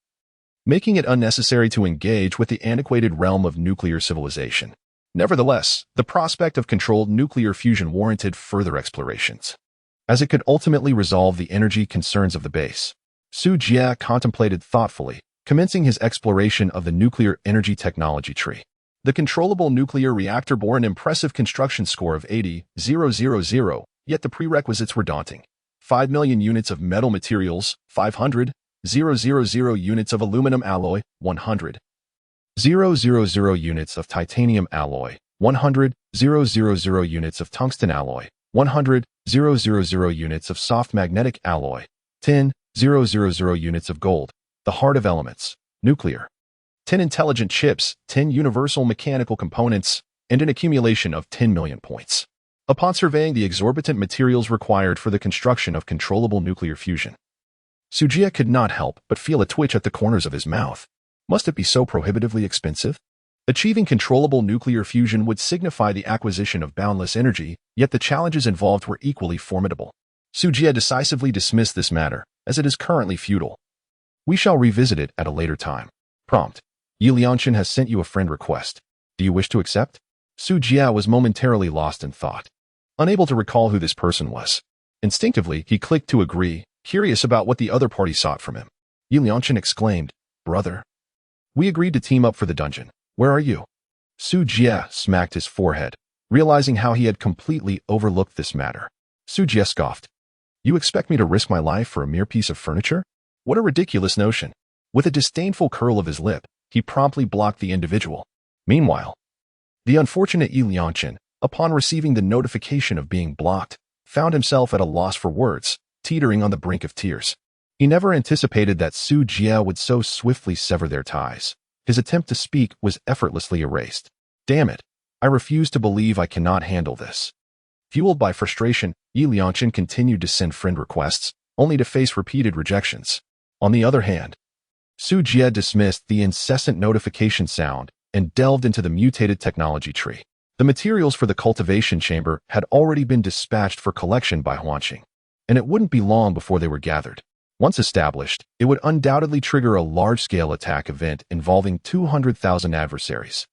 making it unnecessary to engage with the antiquated realm of nuclear civilization. Nevertheless, the prospect of controlled nuclear fusion warranted further explorations, as it could ultimately resolve the energy concerns of the base. Su Jie contemplated thoughtfully, commencing his exploration of the nuclear energy technology tree. The controllable nuclear reactor bore an impressive construction score of 80,000, yet the prerequisites were daunting. 5 million units of metal materials, 500,000 units of aluminum alloy, 100,000 units of titanium alloy, 100,000 units of tungsten alloy, 100,000 units of soft magnetic alloy, 10,000 units of gold, the heart of elements, nuclear, 10 intelligent chips, 10 universal mechanical components, and an accumulation of 10 million points. Upon surveying the exorbitant materials required for the construction of controllable nuclear fusion, Su Jie could not help but feel a twitch at the corners of his mouth. Must it be so prohibitively expensive? Achieving controllable nuclear fusion would signify the acquisition of boundless energy, yet the challenges involved were equally formidable. Su Jie decisively dismissed this matter, as it is currently futile. We shall revisit it at a later time. Prompt. Yi Liangchen has sent you a friend request. Do you wish to accept? Su Jie was momentarily lost in thought, unable to recall who this person was. Instinctively, he clicked to agree, curious about what the other party sought from him. Yi Liangchen exclaimed, "Brother, we agreed to team up for the dungeon. Where are you?" Su Jie smacked his forehead, realizing how he had completely overlooked this matter. Su Jie scoffed. "You expect me to risk my life for a mere piece of furniture? What a ridiculous notion." With a disdainful curl of his lip, he promptly blocked the individual. Meanwhile, the unfortunate Yi Liangchen, upon receiving the notification of being blocked, found himself at a loss for words, teetering on the brink of tears. He never anticipated that Su Jie would so swiftly sever their ties. His attempt to speak was effortlessly erased. Damn it, I refuse to believe I cannot handle this. Fueled by frustration, Yi Liangchen continued to send friend requests, only to face repeated rejections. On the other hand, Su Jie dismissed the incessant notification sound and delved into the mutated technology tree. The materials for the cultivation chamber had already been dispatched for collection by Huanqing, and it wouldn't be long before they were gathered. Once established, it would undoubtedly trigger a large-scale attack event involving 200,000 adversaries.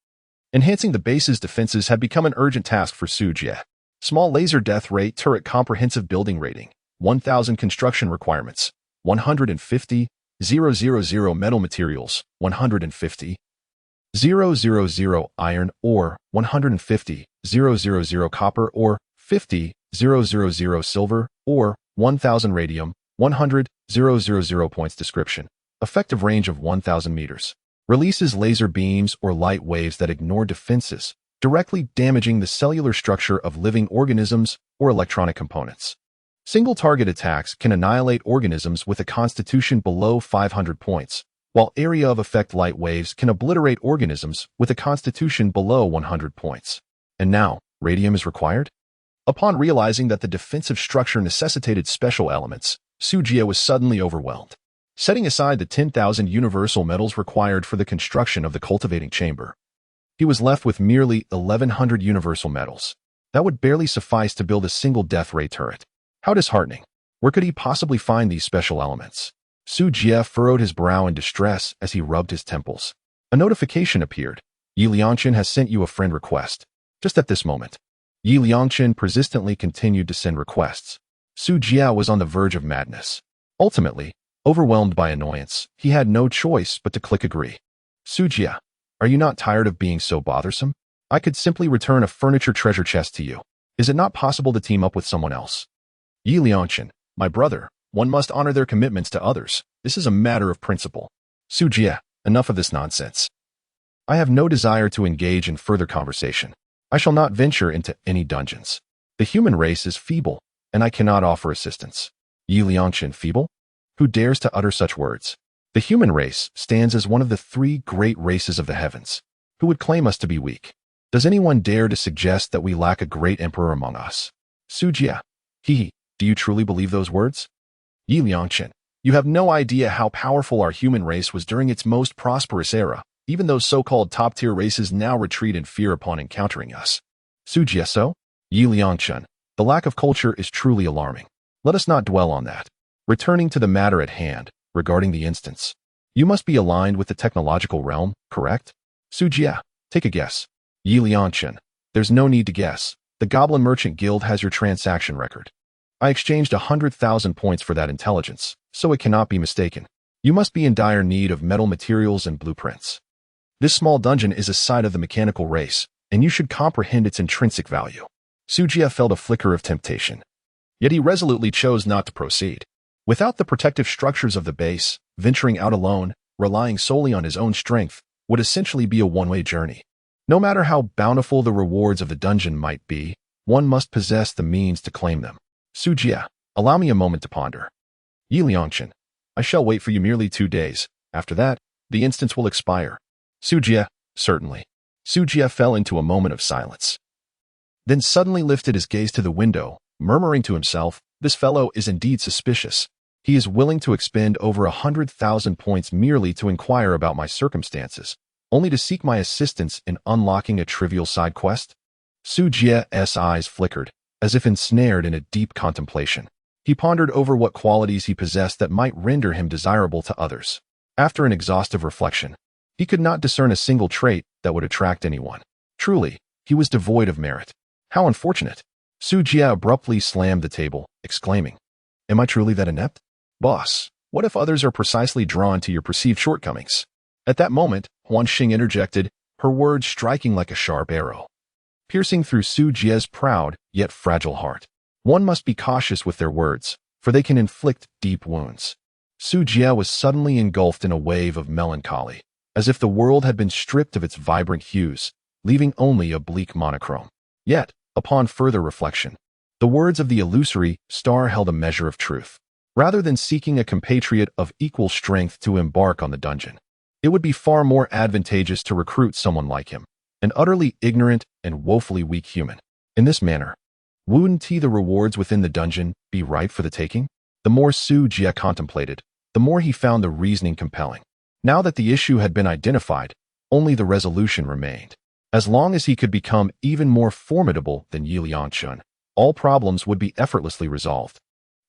Enhancing the base's defenses had become an urgent task for Su Jie. Small laser death rate turret comprehensive building rating, 1,000 construction requirements, 150,000 metal materials, 150,000 iron ore, 150,000 copper ore, 50,000 silver ore, 1,000 radium, 100,000 points. Description. Effective range of 1,000 meters. Releases laser beams or light waves that ignore defenses, directly damaging the cellular structure of living organisms or electronic components. Single target attacks can annihilate organisms with a constitution below 500 points, while area of effect light waves can obliterate organisms with a constitution below 100 points. And now, radium is required? Upon realizing that the defensive structure necessitated special elements, Su Jie was suddenly overwhelmed. Setting aside the 10,000 universal metals required for the construction of the cultivating chamber, he was left with merely 1,100 universal metals. That would barely suffice to build a single death ray turret. How disheartening. Where could he possibly find these special elements? Su Jie furrowed his brow in distress as he rubbed his temples. A notification appeared. Yi Liangchen has sent you a friend request. Just at this moment, Yi Liangchen persistently continued to send requests. Su Jie was on the verge of madness. Ultimately, overwhelmed by annoyance, he had no choice but to click agree. Su Jie, are you not tired of being so bothersome? I could simply return a furniture treasure chest to you. Is it not possible to team up with someone else? Yi Liangchen, my brother, one must honor their commitments to others. This is a matter of principle. Su Jie, enough of this nonsense. I have no desire to engage in further conversation. I shall not venture into any dungeons. The human race is feeble, and I cannot offer assistance. Yi Liangchen feeble? Who dares to utter such words? The human race stands as one of the 3 great races of the heavens. Who would claim us to be weak? Does anyone dare to suggest that we lack a great emperor among us? Su Jie, do you truly believe those words? Yi Liangchen, you have no idea how powerful our human race was during its most prosperous era. Even those so-called top-tier races now retreat in fear upon encountering us. Su Jie so? Yi Liangchen, The lack of culture is truly alarming. Let us not dwell on that. Returning to the matter at hand, regarding the instance. You must be aligned with the technological realm, correct? Sujia, take a guess. Yi Lianchen. There's no need to guess. The Goblin Merchant Guild has your transaction record. I exchanged 100,000 points for that intelligence, so it cannot be mistaken. You must be in dire need of metal materials and blueprints. This small dungeon is a side of the mechanical race, and you should comprehend its intrinsic value. Sujia felt a flicker of temptation. Yet he resolutely chose not to proceed. Without the protective structures of the base, venturing out alone, relying solely on his own strength, would essentially be a one-way journey. No matter how bountiful the rewards of the dungeon might be, one must possess the means to claim them. Sujia, allow me a moment to ponder. Yi Lianchen, I shall wait for you merely 2 days. After that, the instance will expire. Sujia, certainly. Sujia fell into a moment of silence. Then suddenly lifted his gaze to the window, murmuring to himself, this fellow is indeed suspicious. He is willing to expend over 100,000 points merely to inquire about my circumstances, only to seek my assistance in unlocking a trivial side quest? Sujia's eyes flickered, as if ensnared in a deep contemplation. He pondered over what qualities he possessed that might render him desirable to others. After an exhaustive reflection, he could not discern a single trait that would attract anyone. Truly, he was devoid of merit. How unfortunate! Sujia abruptly slammed the table, exclaiming, Am I truly that inept? Boss, what if others are precisely drawn to your perceived shortcomings? At that moment, Huan Xing interjected, her words striking like a sharp arrow, piercing through Sujia's proud yet fragile heart. One must be cautious with their words, for they can inflict deep wounds. Sujia was suddenly engulfed in a wave of melancholy, as if the world had been stripped of its vibrant hues, leaving only a bleak monochrome. Yet, upon further reflection, the words of the illusory star held a measure of truth. Rather than seeking a compatriot of equal strength to embark on the dungeon, it would be far more advantageous to recruit someone like him, an utterly ignorant and woefully weak human. In this manner, wouldn't the rewards within the dungeon be ripe for the taking? The more Sujia contemplated, the more he found the reasoning compelling. Now that the issue had been identified, only the resolution remained. As long as he could become even more formidable than Yi Lianchen, all problems would be effortlessly resolved.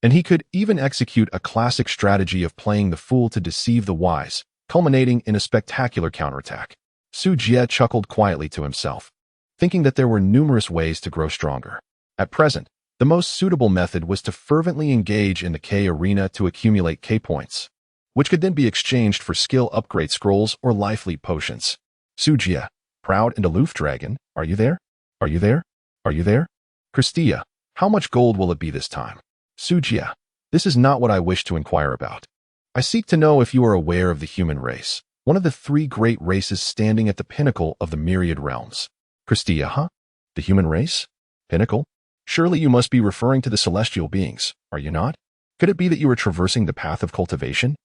And he could even execute a classic strategy of playing the fool to deceive the wise, culminating in a spectacular counterattack. Sujia chuckled quietly to himself, thinking that there were numerous ways to grow stronger. At present, the most suitable method was to fervently engage in the K arena to accumulate K points, which could then be exchanged for skill upgrade scrolls or life leap potions. Sujia, proud and aloof dragon, are you there? Are you there? Are you there? Christia, how much gold will it be this time? Sujia, this is not what I wish to inquire about. I seek to know if you are aware of the human race, one of the 3 great races standing at the pinnacle of the myriad realms. Christia, huh? The human race? Pinnacle? Surely you must be referring to the celestial beings, are you not? Could it be that you are traversing the path of cultivation?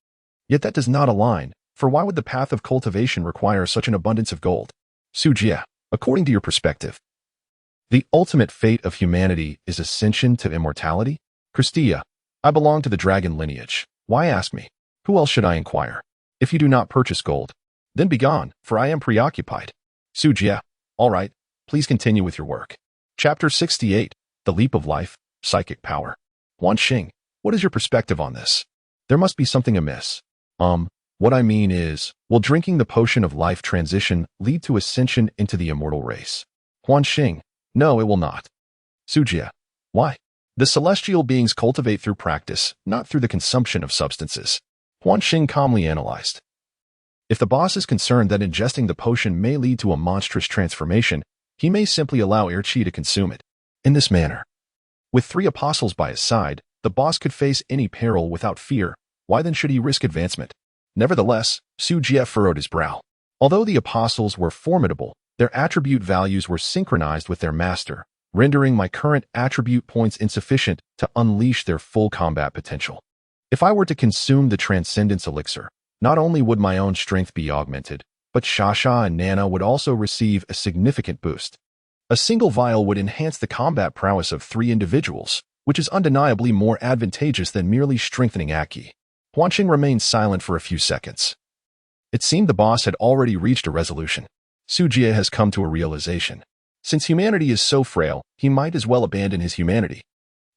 Yet that does not align, for why would the path of cultivation require such an abundance of gold? Sujia, according to your perspective, the ultimate fate of humanity is ascension to immortality? Christia, I belong to the dragon lineage. Why ask me? Who else should I inquire? If you do not purchase gold, then begone, for I am preoccupied. Sujia, all right, please continue with your work. Chapter 68, The Leap of Life, Psychic Power. Huan Xing, what is your perspective on this? There must be something amiss. What I mean is, will drinking the potion of life transition lead to ascension into the immortal race? Huan Xing, no, it will not. Sujia, why? The celestial beings cultivate through practice, not through the consumption of substances. Huan Xing calmly analyzed. If the boss is concerned that ingesting the potion may lead to a monstrous transformation, he may simply allow Erchi to consume it. In this manner, with 3 apostles by his side, the boss could face any peril without fear. Why then should he risk advancement? Nevertheless, Sujia furrowed his brow. Although the apostles were formidable, their attribute values were synchronized with their master, rendering my current attribute points insufficient to unleash their full combat potential. If I were to consume the Transcendence Elixir, not only would my own strength be augmented, but Shasha and Nana would also receive a significant boost. A single vial would enhance the combat prowess of 3 individuals, which is undeniably more advantageous than merely strengthening Aki. Huan Xing remained silent for a few seconds. It seemed the boss had already reached a resolution. Sujia has come to a realization. Since humanity is so frail, he might as well abandon his humanity.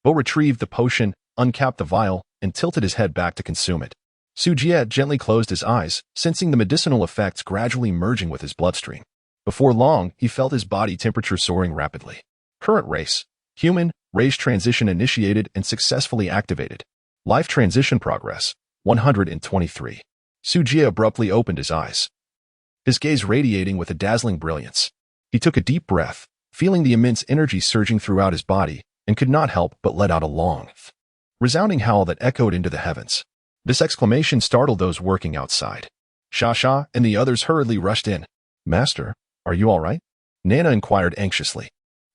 Bo retrieved the potion, uncapped the vial, and tilted his head back to consume it. Sujie gently closed his eyes, sensing the medicinal effects gradually merging with his bloodstream. Before long, he felt his body temperature soaring rapidly. Current race: human, race transition initiated and successfully activated. Life transition progress: 123. Sujie abruptly opened his eyes, his gaze radiating with a dazzling brilliance. He took a deep breath, feeling the immense energy surging throughout his body, and could not help but let out a long, resounding howl that echoed into the heavens. This exclamation startled those working outside. Sha and the others hurriedly rushed in. "Master, are you all right?" Nana inquired anxiously.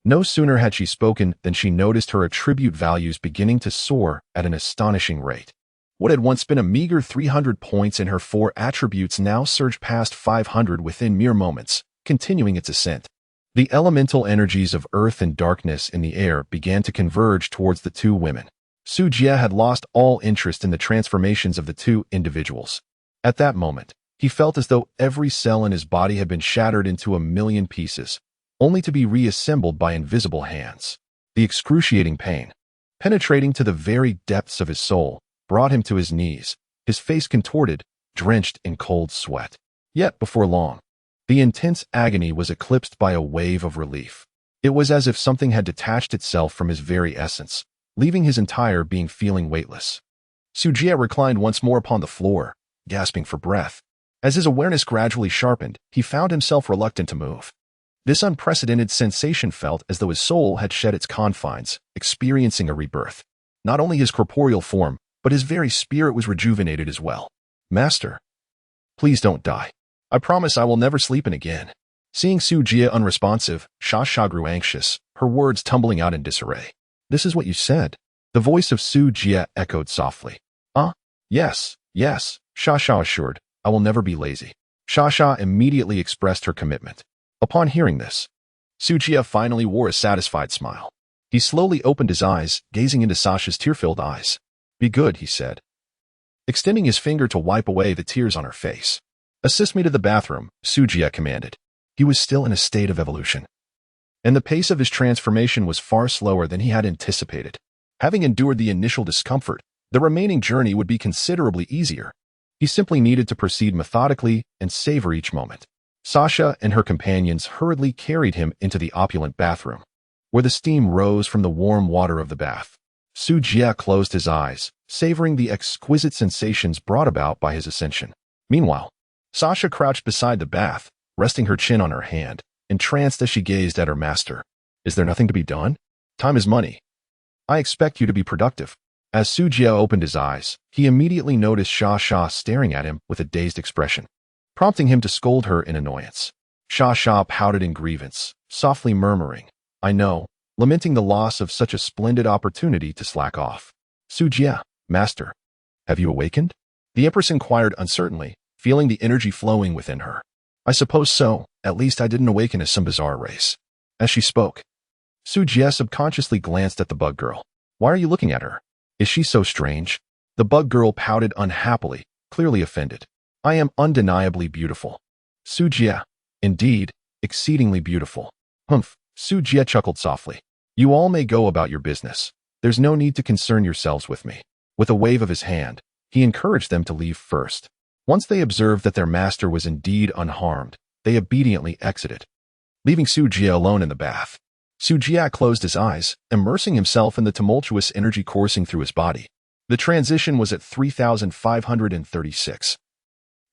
No sooner had she spoken than she noticed her attribute values beginning to soar at an astonishing rate. What had once been a meager 300 points in her 4 attributes now surged past 500 within mere moments, continuing its ascent. The elemental energies of earth and darkness in the air began to converge towards the two women. Sujie had lost all interest in the transformations of the two individuals. At that moment, he felt as though every cell in his body had been shattered into a million pieces, only to be reassembled by invisible hands. The excruciating pain, penetrating to the very depths of his soul, brought him to his knees, his face contorted, drenched in cold sweat. Yet before long, the intense agony was eclipsed by a wave of relief. It was as if something had detached itself from his very essence, leaving his entire being feeling weightless. Sujie reclined once more upon the floor, gasping for breath. As his awareness gradually sharpened, he found himself reluctant to move. This unprecedented sensation felt as though his soul had shed its confines, experiencing a rebirth. Not only his corporeal form, but his very spirit was rejuvenated as well. "Master, please don't die. I promise I will never sleep in again." Seeing Sujie unresponsive, Sha grew anxious, her words tumbling out in disarray. "This is what you said." The voice of Sujie echoed softly. Yes, Sha assured. "I will never be lazy." Sha immediately expressed her commitment. Upon hearing this, Sujie finally wore a satisfied smile. He slowly opened his eyes, gazing into Sasha's tear-filled eyes. "Be good," he said, extending his finger to wipe away the tears on her face. "Assist me to the bathroom," Sujie commanded. He was still in a state of evolution, and the pace of his transformation was far slower than he had anticipated. Having endured the initial discomfort, the remaining journey would be considerably easier. He simply needed to proceed methodically and savor each moment. Sasha and her companions hurriedly carried him into the opulent bathroom, where the steam rose from the warm water of the bath. Sujie closed his eyes, savoring the exquisite sensations brought about by his ascension. Meanwhile, Sasha crouched beside the bath, resting her chin on her hand, entranced as she gazed at her master. "Is there nothing to be done? Time is money. I expect you to be productive." As Sujie opened his eyes, he immediately noticed Sha staring at him with a dazed expression, prompting him to scold her in annoyance. Sha pouted in grievance, softly murmuring, "I know," lamenting the loss of such a splendid opportunity to slack off. "Sujie, master, have you awakened?" the Empress inquired uncertainly, feeling the energy flowing within her. "I suppose so. At least I didn't awaken as some bizarre race." As she spoke, Sujie subconsciously glanced at the bug girl. "Why are you looking at her? Is she so strange?" The bug girl pouted unhappily, clearly offended. "I am undeniably beautiful." "Sujie, indeed, exceedingly beautiful." "Humph," Sujie chuckled softly. "You all may go about your business. There's no need to concern yourselves with me." With a wave of his hand, he encouraged them to leave first. Once they observed that their master was indeed unharmed, they obediently exited, leaving Sujie alone in the bath. Sujie closed his eyes, immersing himself in the tumultuous energy coursing through his body. The transition was at 3,536,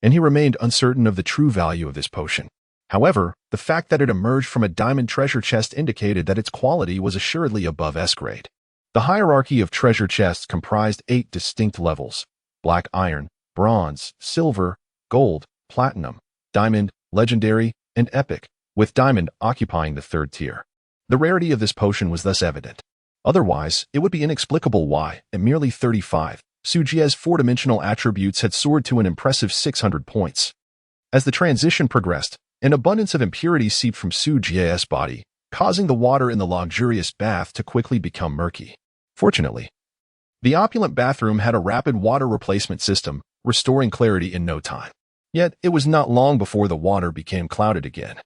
and he remained uncertain of the true value of this potion. However, the fact that it emerged from a diamond treasure chest indicated that its quality was assuredly above S grade. The hierarchy of treasure chests comprised 8 distinct levels: black iron, bronze, silver, gold, platinum, diamond, legendary, and epic, with diamond occupying the 3rd tier. The rarity of this potion was thus evident. Otherwise, it would be inexplicable why, at merely 35, Sujie's 4-dimensional attributes had soared to an impressive 600 points. As the transition progressed, an abundance of impurities seeped from Sujie's body, causing the water in the luxurious bath to quickly become murky. Fortunately, the opulent bathroom had a rapid water replacement system, restoring clarity in no time. Yet, it was not long before the water became clouded again.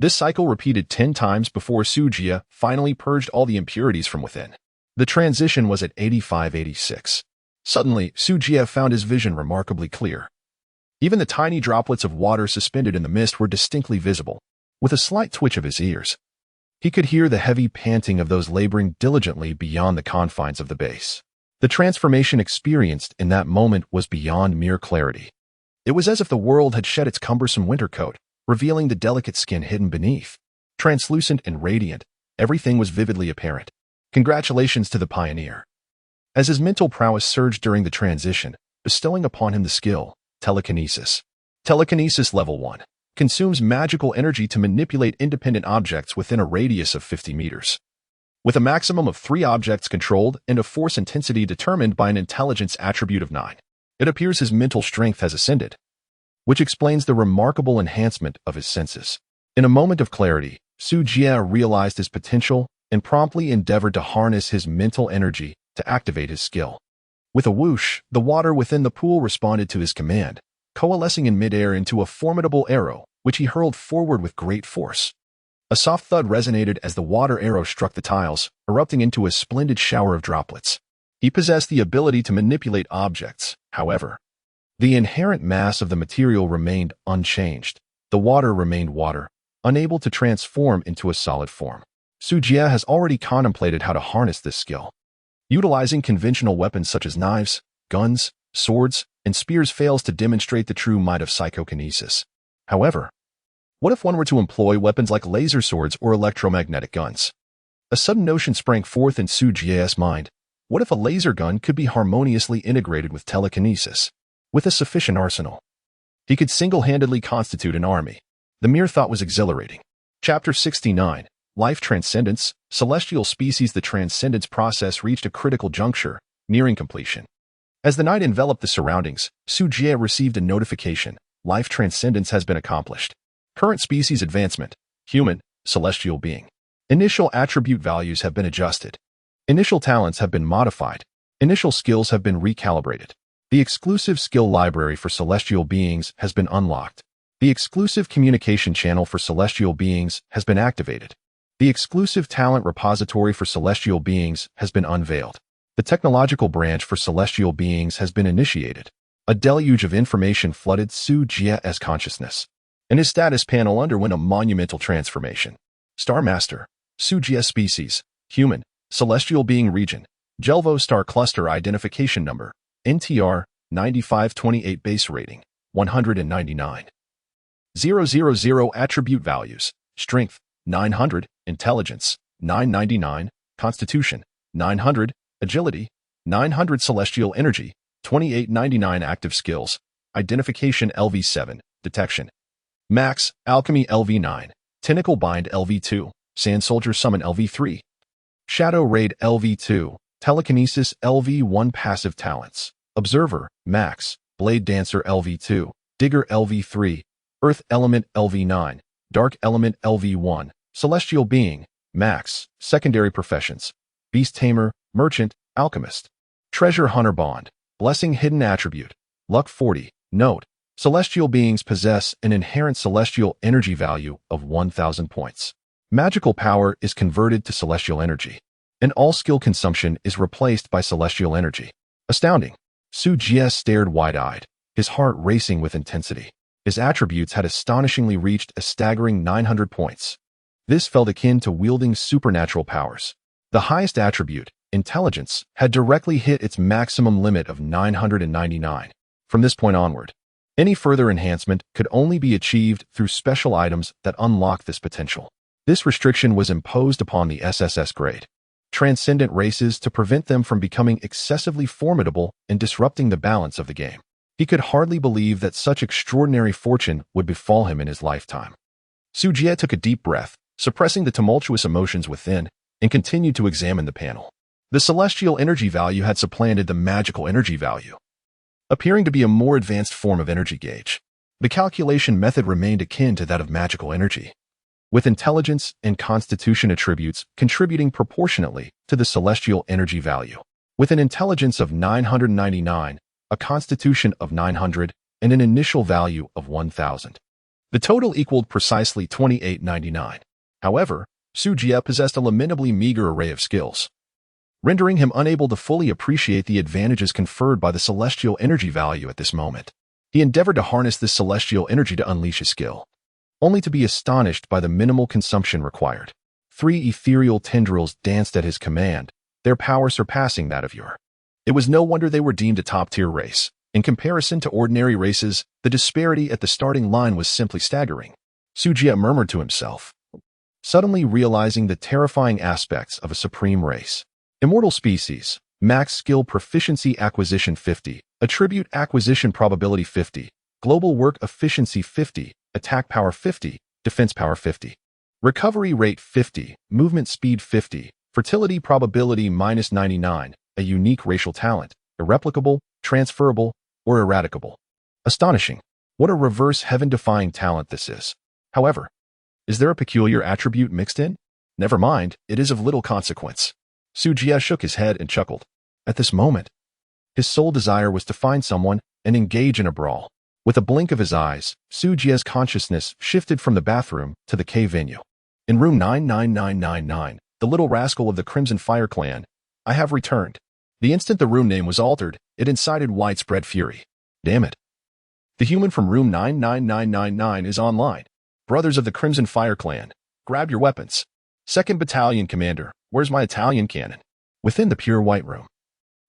This cycle repeated 10 times before Sujia finally purged all the impurities from within. The transition was at 85-86. Suddenly, Sujia found his vision remarkably clear. Even the tiny droplets of water suspended in the mist were distinctly visible, with a slight twitch of his ears. He could hear the heavy panting of those laboring diligently beyond the confines of the base. The transformation experienced in that moment was beyond mere clarity. It was as if the world had shed its cumbersome winter coat, revealing the delicate skin hidden beneath. Translucent and radiant, everything was vividly apparent. Congratulations to the pioneer. As his mental prowess surged during the transition, bestowing upon him the skill, telekinesis. Telekinesis Level 1. Consumes magical energy to manipulate independent objects within a radius of 50 meters. With a maximum of 3 objects controlled and a force intensity determined by an intelligence attribute of 9. It appears his mental strength has ascended, which explains the remarkable enhancement of his senses. In a moment of clarity, Sujia realized his potential and promptly endeavored to harness his mental energy to activate his skill. With a whoosh, the water within the pool responded to his command, coalescing in midair into a formidable arrow, which he hurled forward with great force. A soft thud resonated as the water arrow struck the tiles, erupting into a splendid shower of droplets. He possessed the ability to manipulate objects, however. The inherent mass of the material remained unchanged. The water remained water, unable to transform into a solid form. Sujia has already contemplated how to harness this skill. Utilizing conventional weapons such as knives, guns, swords, and spears fails to demonstrate the true might of psychokinesis. However, what if one were to employ weapons like laser swords or electromagnetic guns? A sudden notion sprang forth in Sujia's mind. What if a laser gun could be harmoniously integrated with telekinesis? With a sufficient arsenal, he could single-handedly constitute an army. The mere thought was exhilarating. Chapter 69. Life Transcendence, Celestial Species. The transcendence process reached a critical juncture, nearing completion. As the night enveloped the surroundings, Sujia received a notification. Life transcendence has been accomplished. Current species advancement, human, celestial being. Initial attribute values have been adjusted. Initial talents have been modified. Initial skills have been recalibrated. The exclusive skill library for celestial beings has been unlocked. The exclusive communication channel for celestial beings has been activated. The exclusive talent repository for celestial beings has been unveiled. The technological branch for celestial beings has been initiated. A deluge of information flooded Sujia's consciousness, and his status panel underwent a monumental transformation. Star Master, Sujia Species, Human, Celestial Being Region, Jelvo Star Cluster Identification Number, NTR, 9528 Base Rating, 199. 000 Attribute Values, Strength, 900, Intelligence, 999, Constitution, 900, Agility, 900 Celestial Energy, 2899 Active Skills, Identification LV7, Detection. Max, Alchemy LV9, Tentacle Bind LV2, Sand Soldier Summon LV3, Shadow Raid LV2, Telekinesis LV1 Passive Talents, Observer, Max, Blade Dancer LV2, Digger LV3, Earth Element LV9, Dark Element LV1, Celestial Being, Max, Secondary Professions, Beast Tamer, Merchant, Alchemist, Treasure Hunter Bond, Blessing Hidden Attribute, Luck 40. Note, celestial beings possess an inherent celestial energy value of 1,000 points. Magical power is converted to celestial energy, and all skill consumption is replaced by celestial energy. Astounding. Sujia stared wide-eyed, his heart racing with intensity. His attributes had astonishingly reached a staggering 900 points. This felt akin to wielding supernatural powers. The highest attribute, intelligence, had directly hit its maximum limit of 999. From this point onward, any further enhancement could only be achieved through special items that unlock this potential. This restriction was imposed upon the SSS grade transcendent races to prevent them from becoming excessively formidable and disrupting the balance of the game. He could hardly believe that such extraordinary fortune would befall him in his lifetime. Sujia took a deep breath, suppressing the tumultuous emotions within, and continued to examine the panel. The celestial energy value had supplanted the magical energy value, appearing to be a more advanced form of energy gauge. The calculation method remained akin to that of magical energy, with intelligence and constitution attributes contributing proportionately to the celestial energy value. With an intelligence of 999, a constitution of 900, and an initial value of 1,000. The total equaled precisely 2899. However, Su Jie possessed a lamentably meager array of skills, rendering him unable to fully appreciate the advantages conferred by the celestial energy value at this moment. He endeavored to harness this celestial energy to unleash his skill, only to be astonished by the minimal consumption required. 3 ethereal tendrils danced at his command, their power surpassing that of Ur. It was no wonder they were deemed a top-tier race. In comparison to ordinary races, the disparity at the starting line was simply staggering. Su Jie murmured to himself, suddenly realizing the terrifying aspects of a supreme race. Immortal species, max skill proficiency acquisition 50, attribute acquisition probability 50, global work efficiency 50, attack power 50, defense power 50, recovery rate 50, movement speed 50, fertility probability -99, a unique racial talent, irreplicable, transferable, or eradicable. Astonishing. What a reverse heaven-defying talent this is. However, is there a peculiar attribute mixed in? Never mind, it is of little consequence. Su Jie shook his head and chuckled. At this moment, his sole desire was to find someone and engage in a brawl. With a blink of his eyes, Su Jie's consciousness shifted from the bathroom to the K venue. In room 99999, the little rascal of the Crimson Fire clan, I have returned. The instant the room name was altered, it incited widespread fury. Damn it. The human from room 99999 is online. Brothers of the Crimson Fire clan, grab your weapons. 2nd Battalion Commander, where's my Italian cannon? Within the pure white room,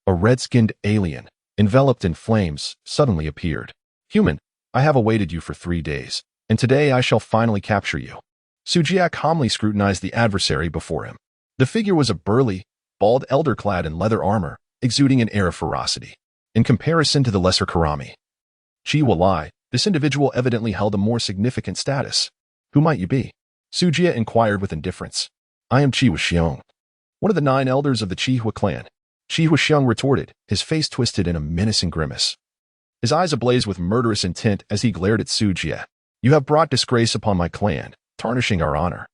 a red-skinned alien, enveloped in flames, suddenly appeared. Human, I have awaited you for 3 days, and today I shall finally capture you. Su Jie calmly scrutinized the adversary before him. The figure was a burly, bald elder clad in leather armor, exuding an air of ferocity. In comparison to the lesser Karami Chi Walai, this individual evidently held a more significant status. Who might you be? Su Jie inquired with indifference. I am Chi Wuxiong, one of the 9 elders of the Qihua clan. Chi Wuxiong retorted, his face twisted in a menacing grimace, his eyes ablaze with murderous intent as he glared at Su Jie. You have brought disgrace upon my clan, tarnishing our honor.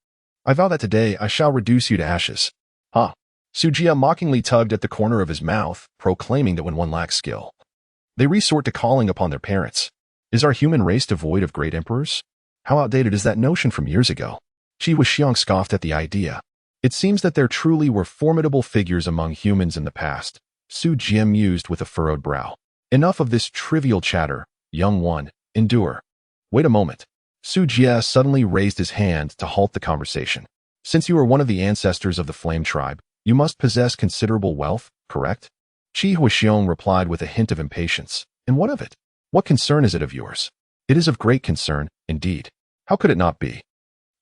I vow that today I shall reduce you to ashes. Ha! Su Jie mockingly tugged at the corner of his mouth, proclaiming that when one lacks skill, they resort to calling upon their parents. Is our human race devoid of great emperors? How outdated is that notion from years ago? Chi Wuxiong scoffed at the idea. It seems that there truly were formidable figures among humans in the past. Su Jie mused with a furrowed brow. Enough of this trivial chatter, young one. Endure. Wait a moment. Su Jie suddenly raised his hand to halt the conversation. Since you are one of the ancestors of the Flame Tribe, you must possess considerable wealth, correct? Chi Wuxiong replied with a hint of impatience. And what of it? What concern is it of yours? It is of great concern, indeed. How could it not be?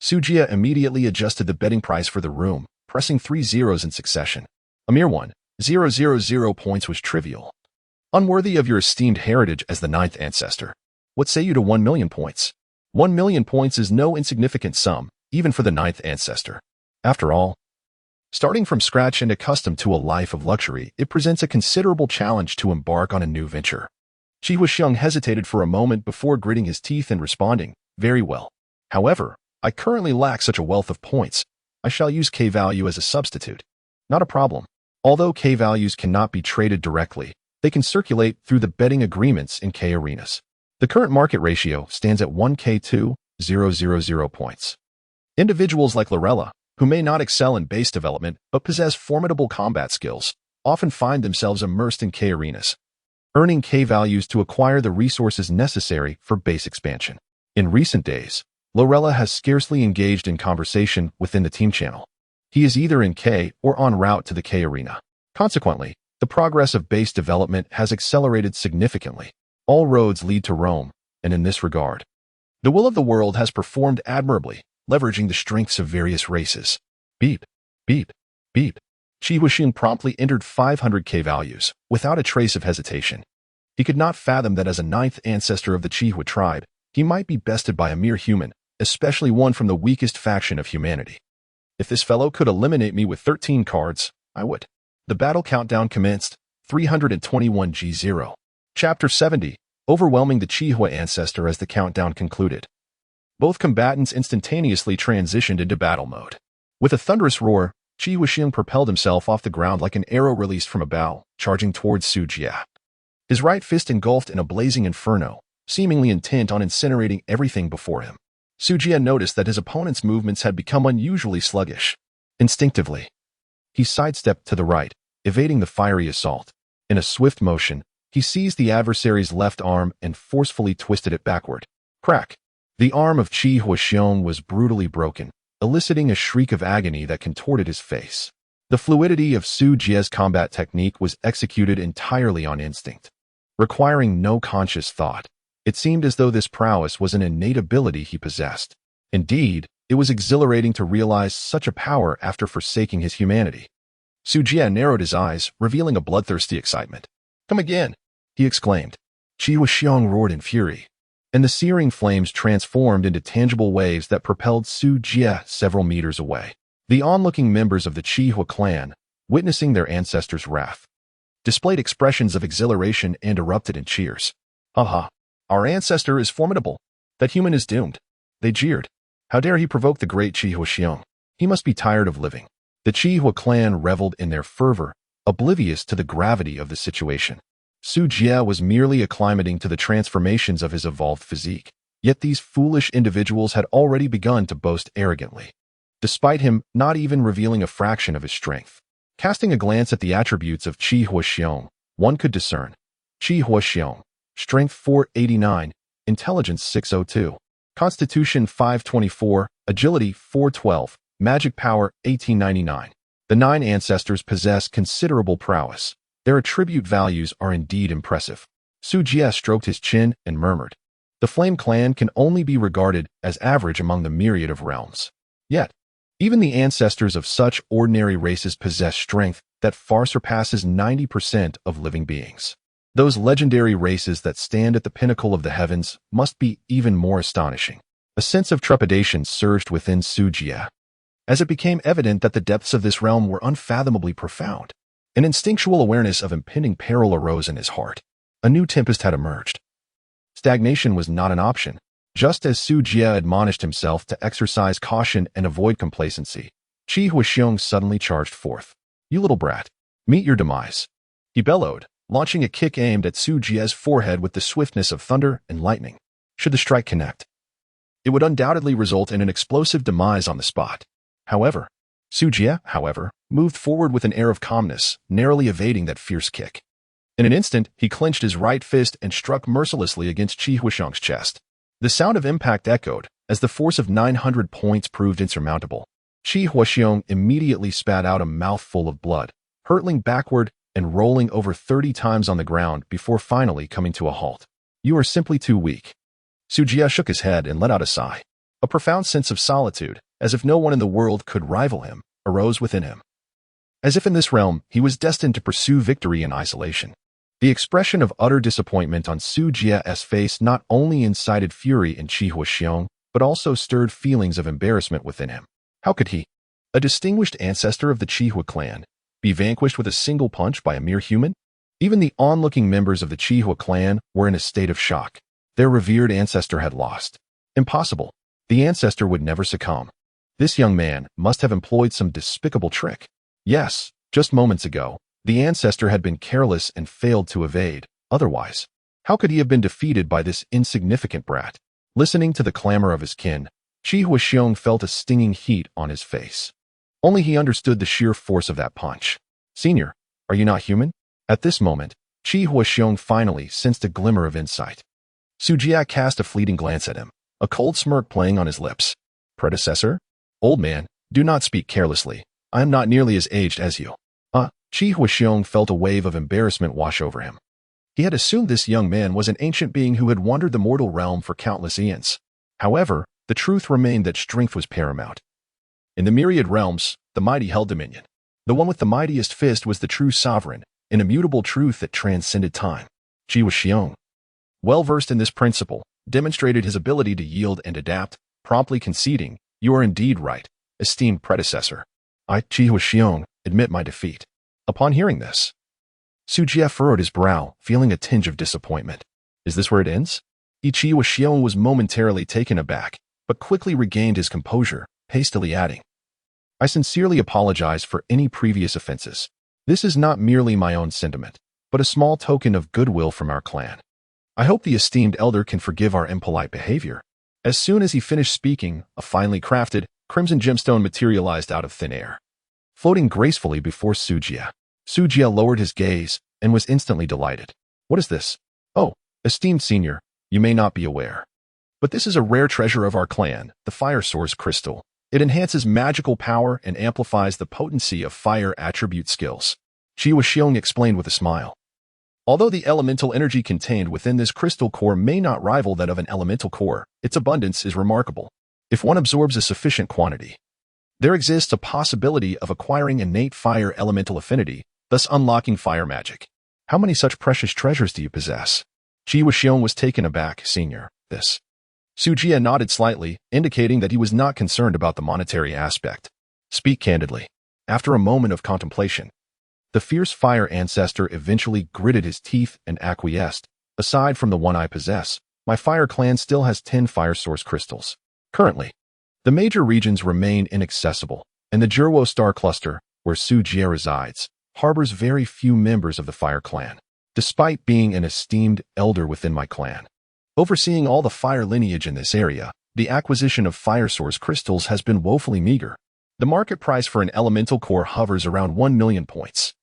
Su Jie immediately adjusted the betting price for the room, pressing 3 zeros in succession. A mere 1,000 points was trivial, unworthy of your esteemed heritage as the 9th ancestor. What say you to 1 million points? 1 million points is no insignificant sum, even for the 9th ancestor. After all, starting from scratch and accustomed to a life of luxury, it presents a considerable challenge to embark on a new venture. Chi Wuxiong hesitated for a moment before gritting his teeth and responding, very well. However, I currently lack such a wealth of points. I shall use K-value as a substitute. Not a problem. Although K-values cannot be traded directly, they can circulate through the betting agreements in K-arenas. The current market ratio stands at 1K2,000 points. Individuals like Lorella, who may not excel in base development but possess formidable combat skills, often find themselves immersed in K-arenas, earning K-values to acquire the resources necessary for base expansion. In recent days, Lorella has scarcely engaged in conversation within the team channel. He is either in K or en route to the K arena. Consequently, the progress of base development has accelerated significantly. All roads lead to Rome, and in this regard, the will of the world has performed admirably, leveraging the strengths of various races. Beep, beep, beep. Chi Wuxiong promptly entered 500 K-values, without a trace of hesitation. He could not fathom that as a 9th ancestor of the Qihua tribe, he might be bested by a mere human, especially one from the weakest faction of humanity. If this fellow could eliminate me with 13 cards, I would. The battle countdown commenced, 321 G0. Chapter 70, overwhelming the Qihua ancestor as the countdown concluded. Both combatants instantaneously transitioned into battle mode. With a thunderous roar, Chi Wuxiong propelled himself off the ground like an arrow released from a bow, charging towards Su Jie. His right fist engulfed in a blazing inferno, seemingly intent on incinerating everything before him. Su Jie noticed that his opponent's movements had become unusually sluggish. Instinctively, he sidestepped to the right, evading the fiery assault. In a swift motion, he seized the adversary's left arm and forcefully twisted it backward. Crack! The arm of Qi Huaxiong was brutally broken, eliciting a shriek of agony that contorted his face. The fluidity of Su Jie's combat technique was executed entirely on instinct, requiring no conscious thought. It seemed as though this prowess was an innate ability he possessed. Indeed, it was exhilarating to realize such a power after forsaking his humanity. Su Jie narrowed his eyes, revealing a bloodthirsty excitement. "Come again!" he exclaimed. Qi Huaxiong roared in fury, and the searing flames transformed into tangible waves that propelled Su Jie several meters away. The onlooking members of the Qi Hua clan, witnessing their ancestors' wrath, displayed expressions of exhilaration and erupted in cheers. "Ha! Our ancestor is formidable. That human is doomed," they jeered. "How dare he provoke the great Qi Huaxiong? He must be tired of living." The Qi Hua clan reveled in their fervor, oblivious to the gravity of the situation. Su Jie was merely acclimating to the transformations of his evolved physique, yet these foolish individuals had already begun to boast arrogantly, despite him not even revealing a fraction of his strength. Casting a glance at the attributes of Qi Huaxiong, one could discern Qi Huaxiong, Strength 489, Intelligence 602, Constitution 524, Agility 412, Magic Power 1899. The 9 ancestors possess considerable prowess. Their attribute values are indeed impressive. Su Jie stroked his chin and murmured, "The Flame Clan can only be regarded as average among the myriad of realms. Yet, even the ancestors of such ordinary races possess strength that far surpasses 90% of living beings. Those legendary races that stand at the pinnacle of the heavens must be even more astonishing." A sense of trepidation surged within Su Jie, as it became evident that the depths of this realm were unfathomably profound. An instinctual awareness of impending peril arose in his heart. A new tempest had emerged. Stagnation was not an option. Just as Su Jie admonished himself to exercise caution and avoid complacency, Qi Huaxiong suddenly charged forth. "You little brat, meet your demise," he bellowed, launching a kick aimed at Su Jie's forehead with the swiftness of thunder and lightning. Should the strike connect, it would undoubtedly result in an explosive demise on the spot. Su Jie, however, moved forward with an air of calmness, narrowly evading that fierce kick. In an instant, he clenched his right fist and struck mercilessly against Qi Huaxiong's chest. The sound of impact echoed, as the force of 900 points proved insurmountable. Qi Huaxiong immediately spat out a mouthful of blood, hurtling backward and rolling over 30 times on the ground before finally coming to a halt. "You are simply too weak." Su Jie shook his head and let out a sigh. A profound sense of solitude, as if no one in the world could rival him, arose within him. As if in this realm, he was destined to pursue victory in isolation. The expression of utter disappointment on Su Jie's face not only incited fury in Qi Huaxiong, but also stirred feelings of embarrassment within him. How could he, a distinguished ancestor of the Qi Hua clan, be vanquished with a single punch by a mere human? Even the onlooking members of the Qi Hua clan were in a state of shock. Their revered ancestor had lost. Impossible. The ancestor would never succumb. This young man must have employed some despicable trick. Yes, just moments ago, the ancestor had been careless and failed to evade. Otherwise, how could he have been defeated by this insignificant brat? Listening to the clamor of his kin, Qi Huaxiong felt a stinging heat on his face. Only he understood the sheer force of that punch. "Senior, are you not human?" At this moment, Qi Huaxiong finally sensed a glimmer of insight. Su Jie cast a fleeting glance at him, a cold smirk playing on his lips. "Predecessor? Old man, do not speak carelessly. I am not nearly as aged as you." Qi Huaxiong felt a wave of embarrassment wash over him. He had assumed this young man was an ancient being who had wandered the mortal realm for countless eons. However, the truth remained that strength was paramount. In the myriad realms, the mighty held dominion. The one with the mightiest fist was the true sovereign, an immutable truth that transcended time. Qi Huaxiong, well versed in this principle, demonstrated his ability to yield and adapt, promptly conceding, "You are indeed right, esteemed predecessor. I, Qi Huaxiong, admit my defeat." Upon hearing this, Su Jie furrowed his brow, feeling a tinge of disappointment. Is this where it ends? Qi Huaxiong was momentarily taken aback, but quickly regained his composure, hastily adding, "I sincerely apologize for any previous offenses. This is not merely my own sentiment, but a small token of goodwill from our clan." I hope the esteemed elder can forgive our impolite behavior. As soon as he finished speaking, a finely crafted, crimson gemstone materialized out of thin air, floating gracefully before Sujia. Sujia lowered his gaze and was instantly delighted. What is this? Oh, esteemed senior, you may not be aware, but this is a rare treasure of our clan, the fire source crystal. It enhances magical power and amplifies the potency of fire attribute skills. Qi Wuxiong explained with a smile. Although the elemental energy contained within this crystal core may not rival that of an elemental core, its abundance is remarkable. If one absorbs a sufficient quantity, there exists a possibility of acquiring innate fire elemental affinity, thus unlocking fire magic. How many such precious treasures do you possess? Qi Wuxiong was taken aback. Senior, this. Sujia nodded slightly, indicating that he was not concerned about the monetary aspect. Speak candidly. After a moment of contemplation, the fierce fire ancestor eventually gritted his teeth and acquiesced. Aside from the one I possess, my fire clan still has 10 fire source crystals. Currently, the major regions remain inaccessible, and the Jurwo star cluster, where Sujia resides, harbors very few members of the fire clan, despite being an esteemed elder within my clan. Overseeing all the fire lineage in this area, the acquisition of fire source crystals has been woefully meager. The market price for an elemental core hovers around 1 million points.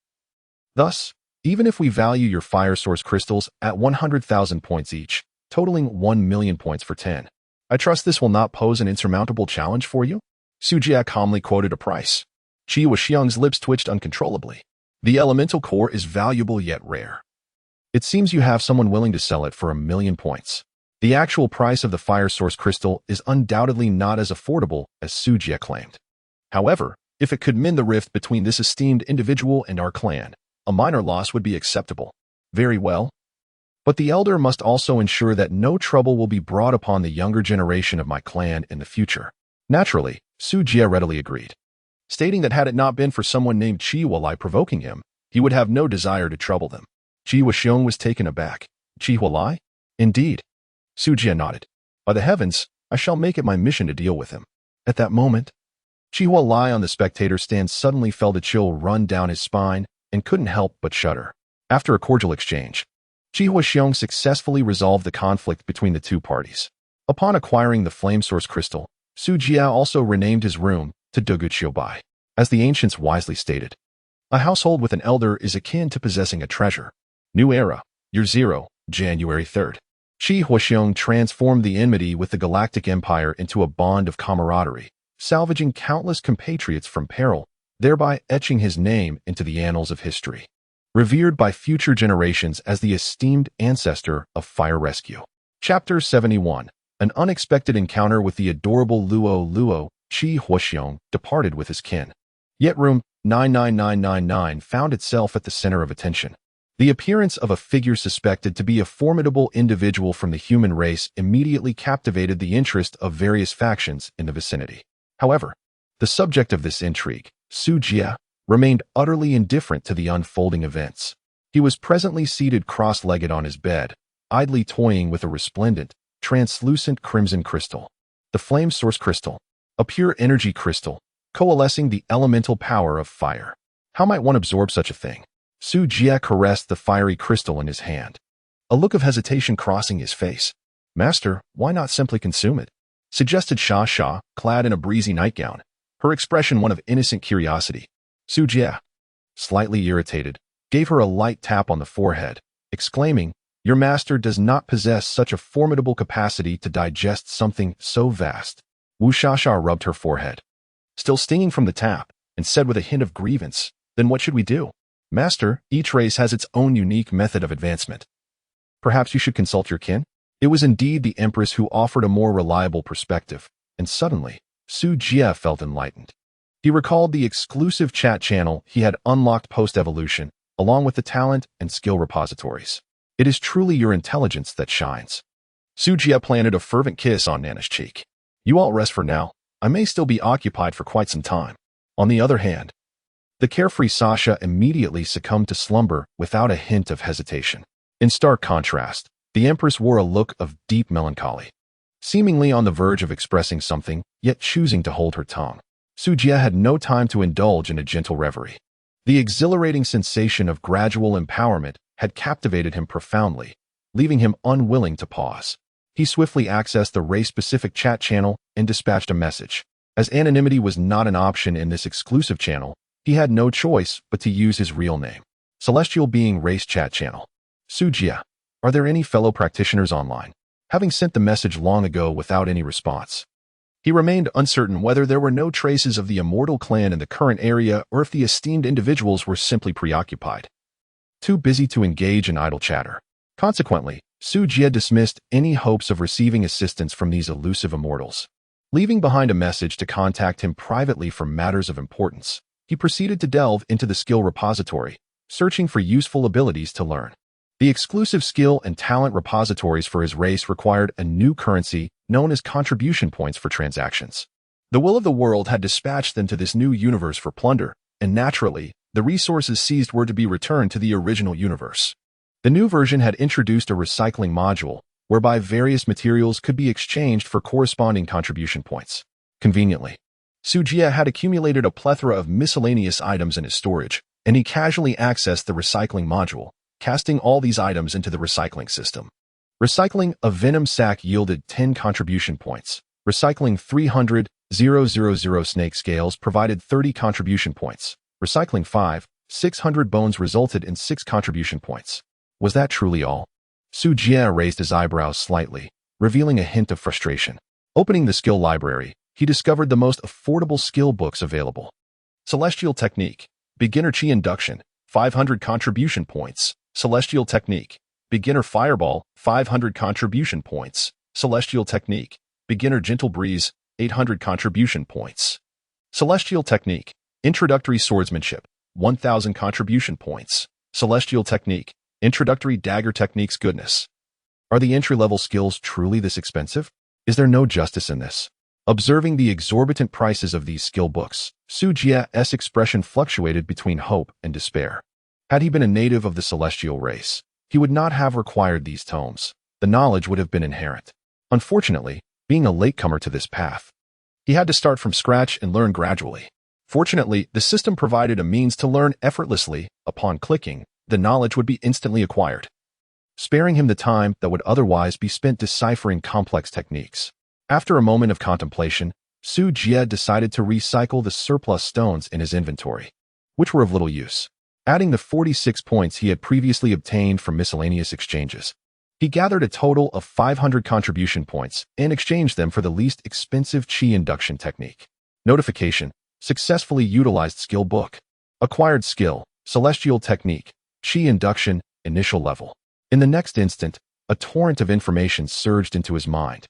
Thus, even if we value your fire source crystals at 100,000 points each, totaling 1 million points for 10, I trust this will not pose an insurmountable challenge for you? Sujia calmly quoted a price. Qi Wuxiong's lips twitched uncontrollably. The elemental core is valuable yet rare. It seems you have someone willing to sell it for 1 million points. The actual price of the fire source crystal is undoubtedly not as affordable as Sujia claimed. However, if it could mend the rift between this esteemed individual and our clan, a minor loss would be acceptable. Very well. But the elder must also ensure that no trouble will be brought upon the younger generation of my clan in the future. Naturally, Sujia readily agreed, stating that had it not been for someone named Qi Hualai provoking him, he would have no desire to trouble them. Qi Wuxiong was taken aback. Qi Hualai? Indeed. Sujia nodded. By the heavens, I shall make it my mission to deal with him. At that moment, Qi Hualai on the spectator stand suddenly felt a chill run down his spine and couldn't help but shudder. After a cordial exchange, Qi Wuxiong successfully resolved the conflict between the two parties. Upon acquiring the flame source crystal, Sujia also renamed his room to Duguqiubai. As the ancients wisely stated, a household with an elder is akin to possessing a treasure. New Era, Year 0, January 3rd. Qi Wuxiong transformed the enmity with the Galactic Empire into a bond of camaraderie, salvaging countless compatriots from peril, thereby etching his name into the annals of history. Revered by future generations as the esteemed ancestor of fire rescue. Chapter 71. An unexpected encounter with the adorable Luo. Qi Wuxiong departed with his kin. Yet room 99999 found itself at the center of attention. The appearance of a figure suspected to be a formidable individual from the human race immediately captivated the interest of various factions in the vicinity. However, the subject of this intrigue, Sujia, remained utterly indifferent to the unfolding events. He was presently seated cross-legged on his bed, idly toying with a resplendent, translucent crimson crystal. The flame source crystal, a pure energy crystal, coalescing the elemental power of fire. How might one absorb such a thing? Sujia caressed the fiery crystal in his hand, a look of hesitation crossing his face. Master, why not simply consume it? Suggested Sha, clad in a breezy nightgown, her expression one of innocent curiosity. Sujia, slightly irritated, gave her a light tap on the forehead, exclaiming, Your master does not possess such a formidable capacity to digest something so vast. Wu Shasha rubbed her forehead, still stinging from the tap, and said with a hint of grievance, Then what should we do? Master, each race has its own unique method of advancement. Perhaps you should consult your kin? It was indeed the Empress who offered a more reliable perspective, and suddenly, Sujia felt enlightened. He recalled the exclusive chat channel he had unlocked post-evolution, along with the talent and skill repositories. It is truly your intelligence that shines. Sujia planted a fervent kiss on Nana's cheek. You all rest for now. I may still be occupied for quite some time. On the other hand, the carefree Sasha immediately succumbed to slumber without a hint of hesitation. In stark contrast, the Empress wore a look of deep melancholy, seemingly on the verge of expressing something, yet choosing to hold her tongue. Sujia had no time to indulge in a gentle reverie. The exhilarating sensation of gradual empowerment had captivated him profoundly, leaving him unwilling to pause. He swiftly accessed the race-specific chat channel and dispatched a message. As anonymity was not an option in this exclusive channel, he had no choice but to use his real name. Celestial Being Race Chat Channel. Sujia, are there any fellow practitioners online? Having sent the message long ago without any response, he remained uncertain whether there were no traces of the immortal clan in the current area or if the esteemed individuals were simply preoccupied, too busy to engage in idle chatter. Consequently, Sujia dismissed any hopes of receiving assistance from these elusive immortals. Leaving behind a message to contact him privately for matters of importance, he proceeded to delve into the skill repository, searching for useful abilities to learn. The exclusive skill and talent repositories for his race required a new currency known as contribution points for transactions. The will of the world had dispatched them to this new universe for plunder, and naturally, the resources seized were to be returned to the original universe. The new version had introduced a recycling module, whereby various materials could be exchanged for corresponding contribution points. Conveniently, Sujia had accumulated a plethora of miscellaneous items in his storage, and he casually accessed the recycling module, casting all these items into the recycling system. Recycling a venom sac yielded 10 contribution points. Recycling 300,000 snake scales provided 30 contribution points. Recycling 600 bones resulted in 6 contribution points. Was that truly all? Sujia raised his eyebrows slightly, revealing a hint of frustration. Opening the skill library, he discovered the most affordable skill books available. Celestial Technique, Beginner Chi Induction, 500 contribution points. Celestial Technique, Beginner Fireball, 500 contribution points. Celestial Technique, Beginner Gentle Breeze, 800 contribution points. Celestial Technique, Introductory Swordsmanship, 1000 contribution points. Celestial Technique, Introductory Dagger Techniques. Goodness. Are the entry-level skills truly this expensive? Is there no justice in this? Observing the exorbitant prices of these skill books, Sujia's expression fluctuated between hope and despair. Had he been a native of the celestial race, he would not have required these tomes. The knowledge would have been inherent. Unfortunately, being a latecomer to this path, he had to start from scratch and learn gradually. Fortunately, the system provided a means to learn effortlessly. Upon clicking, the knowledge would be instantly acquired, sparing him the time that would otherwise be spent deciphering complex techniques. After a moment of contemplation, Sujia decided to recycle the surplus stones in his inventory, which were of little use. Adding the 46 points he had previously obtained from miscellaneous exchanges, he gathered a total of 500 contribution points and exchanged them for the least expensive Chi induction technique. Notification: successfully utilized skill book. Acquired skill: Celestial Technique, Chi induction, initial level. In the next instant, a torrent of information surged into his mind,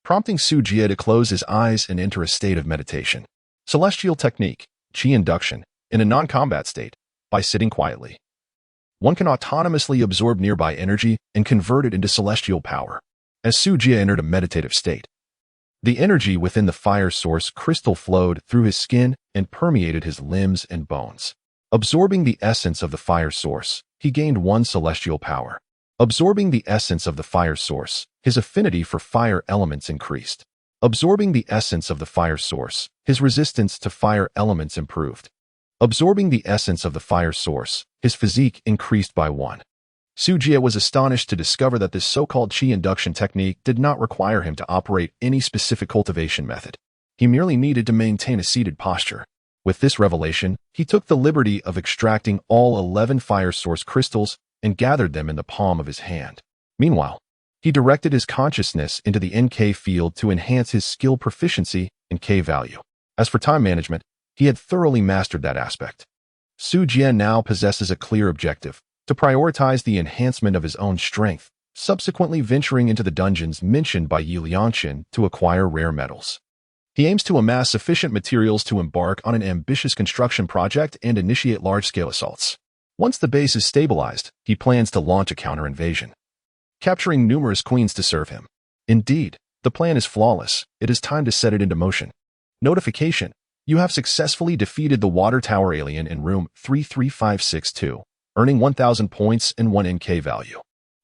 prompting Sujia to close his eyes and enter a state of meditation. Celestial Technique, Chi induction, in a non-combat state. By sitting quietly, one can autonomously absorb nearby energy and convert it into celestial power. As Sujia entered a meditative state, the energy within the fire source crystal flowed through his skin and permeated his limbs and bones. Absorbing the essence of the fire source, he gained 1 celestial power. Absorbing the essence of the fire source, his affinity for fire elements increased. Absorbing the essence of the fire source, his resistance to fire elements improved. Absorbing the essence of the fire source, his physique increased by 1. Sujia was astonished to discover that this so-called Chi induction technique did not require him to operate any specific cultivation method. He merely needed to maintain a seated posture. With this revelation, he took the liberty of extracting all 11 fire source crystals and gathered them in the palm of his hand. Meanwhile, he directed his consciousness into the NK field to enhance his skill proficiency and K value. As for time management, he had thoroughly mastered that aspect. Sujia now possesses a clear objective: to prioritize the enhancement of his own strength, subsequently venturing into the dungeons mentioned by Yi Liangqin to acquire rare metals. He aims to amass sufficient materials to embark on an ambitious construction project and initiate large-scale assaults. Once the base is stabilized, he plans to launch a counter-invasion, capturing numerous queens to serve him. Indeed, the plan is flawless. It is time to set it into motion. Notification: you have successfully defeated the Water Tower alien in room 33562, earning 1000 points and 1 NK value.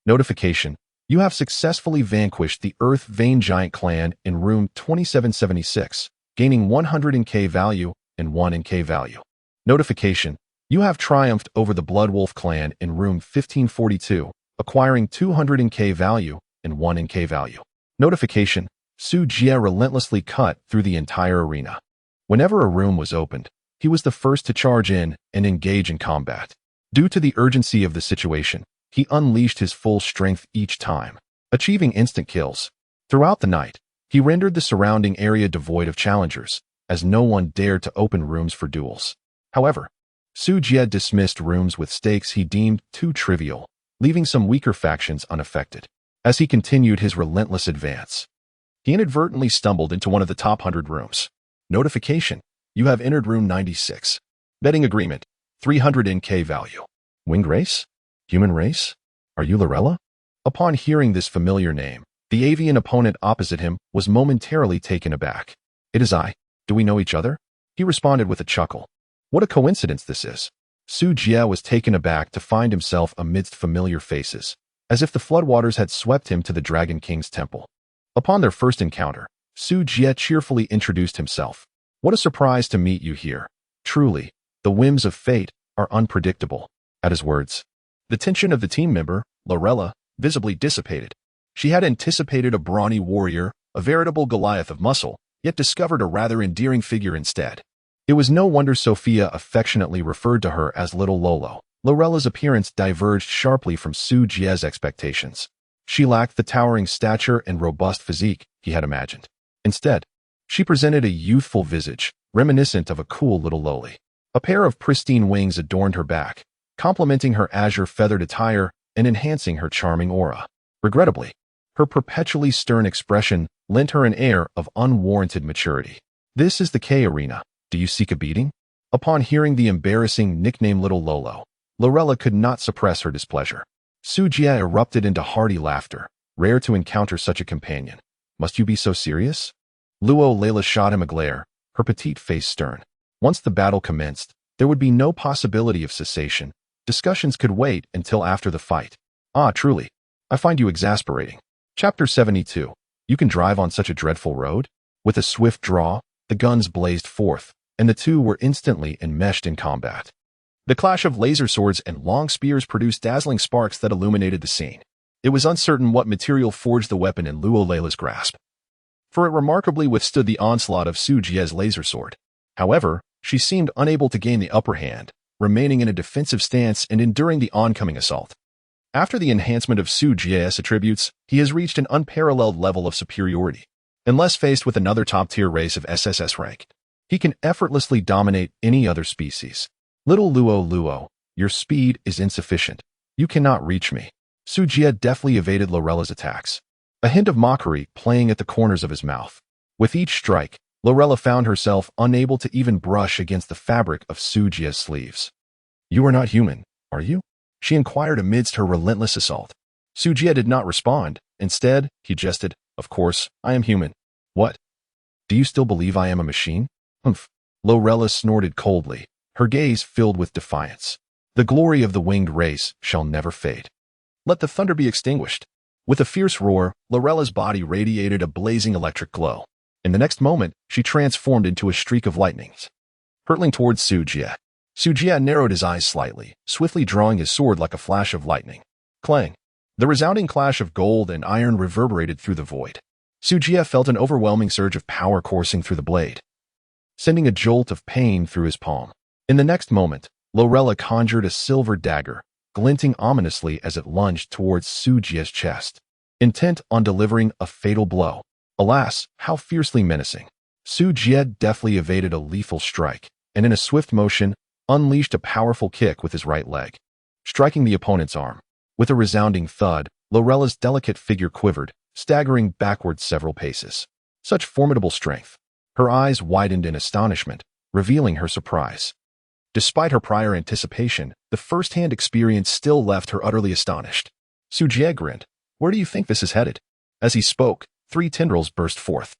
Notification: you have successfully vanquished the Earth Vein Giant clan in room 2776, gaining 100 NK value and 1 NK value. Notification: you have triumphed over the Blood Wolf clan in room 1542, acquiring 200 in K value and 1 in K value. Notification: Su Jie relentlessly cut through the entire arena. Whenever a room was opened, he was the first to charge in and engage in combat. Due to the urgency of the situation, he unleashed his full strength each time, achieving instant kills. Throughout the night, he rendered the surrounding area devoid of challengers, as no one dared to open rooms for duels. However, Su Jie dismissed rooms with stakes he deemed too trivial, leaving some weaker factions unaffected. As he continued his relentless advance, he inadvertently stumbled into one of the top 100 rooms. Notification: You have entered room 96. Betting agreement: 300 in K value. Winged race? Human race? Are you Lorella? Upon hearing this familiar name, the avian opponent opposite him was momentarily taken aback. It is I. Do we know each other? He responded with a chuckle. What a coincidence this is. Su Jie was taken aback to find himself amidst familiar faces, as if the floodwaters had swept him to the Dragon King's temple. Upon their first encounter, Su Jie cheerfully introduced himself. What a surprise to meet you here. Truly, the whims of fate are unpredictable. At his words, the tension of the team member, Lorella, visibly dissipated. She had anticipated a brawny warrior, a veritable Goliath of muscle, yet discovered a rather endearing figure instead. It was no wonder Sophia affectionately referred to her as Little Lolo. Lorella's appearance diverged sharply from Su Jie's expectations. She lacked the towering stature and robust physique he had imagined. Instead, she presented a youthful visage, reminiscent of a cool little loli. A pair of pristine wings adorned her back, complementing her azure feathered attire and enhancing her charming aura. Regrettably, her perpetually stern expression lent her an air of unwarranted maturity. This is the K arena. Do you seek a beating? Upon hearing the embarrassing nickname Little Lolo, Lorella could not suppress her displeasure. Su Jie erupted into hearty laughter. Rare to encounter such a companion. Must you be so serious? Luo Layla shot him a glare, her petite face stern. Once the battle commenced, there would be no possibility of cessation. Discussions could wait until after the fight. Ah, truly. I find you exasperating. Chapter 72. You can drive on such a dreadful road? With a swift draw, the guns blazed forth, and the two were instantly enmeshed in combat. The clash of laser swords and long spears produced dazzling sparks that illuminated the scene. It was uncertain what material forged the weapon in Luo Layla's grasp, for it remarkably withstood the onslaught of Su Jie's laser sword. However, she seemed unable to gain the upper hand, remaining in a defensive stance and enduring the oncoming assault. After the enhancement of Su Jie's attributes, he has reached an unparalleled level of superiority. Unless faced with another top-tier race of SSS rank, he can effortlessly dominate any other species. Little Luo, your speed is insufficient. You cannot reach me. Su Jie deftly evaded Lorella's attacks, a hint of mockery playing at the corners of his mouth. With each strike, Lorella found herself unable to even brush against the fabric of Su Jie's sleeves. You are not human, are you? She inquired amidst her relentless assault. Su Jie did not respond. Instead, he jested, Of course, I am human. What? Do you still believe I am a machine? Humph. Lorella snorted coldly, her gaze filled with defiance. The glory of the winged race shall never fade. Let the thunder be extinguished. With a fierce roar, Lorella's body radiated a blazing electric glow. In the next moment, she transformed into a streak of lightnings, hurtling towards Su Jie. Su Jie narrowed his eyes slightly, swiftly drawing his sword like a flash of lightning. Clang! The resounding clash of gold and iron reverberated through the void. Su Jie felt an overwhelming surge of power coursing through the blade, sending a jolt of pain through his palm. In the next moment, Lorella conjured a silver dagger, glinting ominously as it lunged towards Su Jie's chest, intent on delivering a fatal blow. Alas, how fiercely menacing. Su Jie deftly evaded a lethal strike, and in a swift motion, unleashed a powerful kick with his right leg, striking the opponent's arm. With a resounding thud, Lorella's delicate figure quivered, staggering backward several paces. Such formidable strength. Her eyes widened in astonishment, revealing her surprise. Despite her prior anticipation, the first-hand experience still left her utterly astonished. Su Jie grinned. Where do you think this is headed? As he spoke, 3 tendrils burst forth,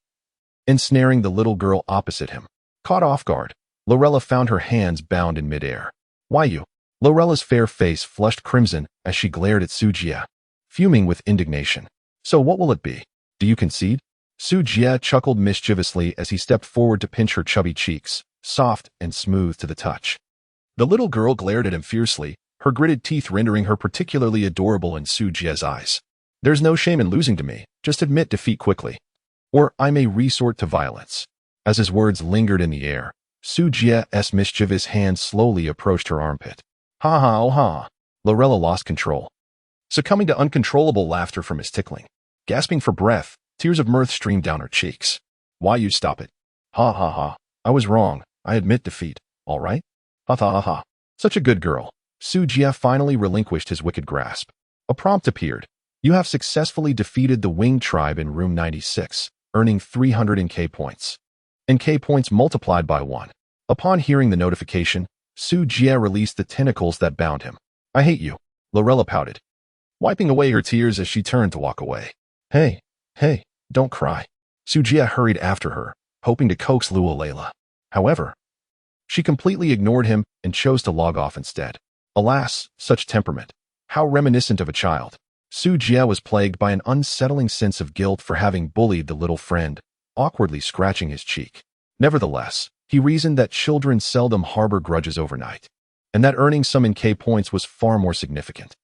ensnaring the little girl opposite him. Caught off guard, Lorella found her hands bound in midair. Why you? Lorella's fair face flushed crimson as she glared at Su Jie, fuming with indignation. So what will it be? Do you concede? Su Jie chuckled mischievously as he stepped forward to pinch her chubby cheeks, soft and smooth to the touch. The little girl glared at him fiercely, her gritted teeth rendering her particularly adorable in Su Jie's eyes. There's no shame in losing to me, just admit defeat quickly. Or I may resort to violence. As his words lingered in the air, Su Jie's mischievous hand slowly approached her armpit. Ha ha oh ha. Lorella lost control, succumbing to uncontrollable laughter from his tickling. Gasping for breath, tears of mirth streamed down her cheeks. Why you stop it? Ha ha ha. I was wrong. I admit defeat. All right? Ha ha ha ha. Such a good girl. Su Jie finally relinquished his wicked grasp. A prompt appeared. You have successfully defeated the Wing tribe in room 96, earning 300 NK points. NK points multiplied by 1. Upon hearing the notification, Su Jie released the tentacles that bound him. I hate you. Lorella pouted, wiping away her tears as she turned to walk away. Hey, don't cry. Su Jie hurried after her, hoping to coax Luolela. However, she completely ignored him and chose to log off instead. Alas, such temperament. How reminiscent of a child. Su Jie was plagued by an unsettling sense of guilt for having bullied the little friend, awkwardly scratching his cheek. Nevertheless, he reasoned that children seldom harbor grudges overnight, and that earning some NK points was far more significant.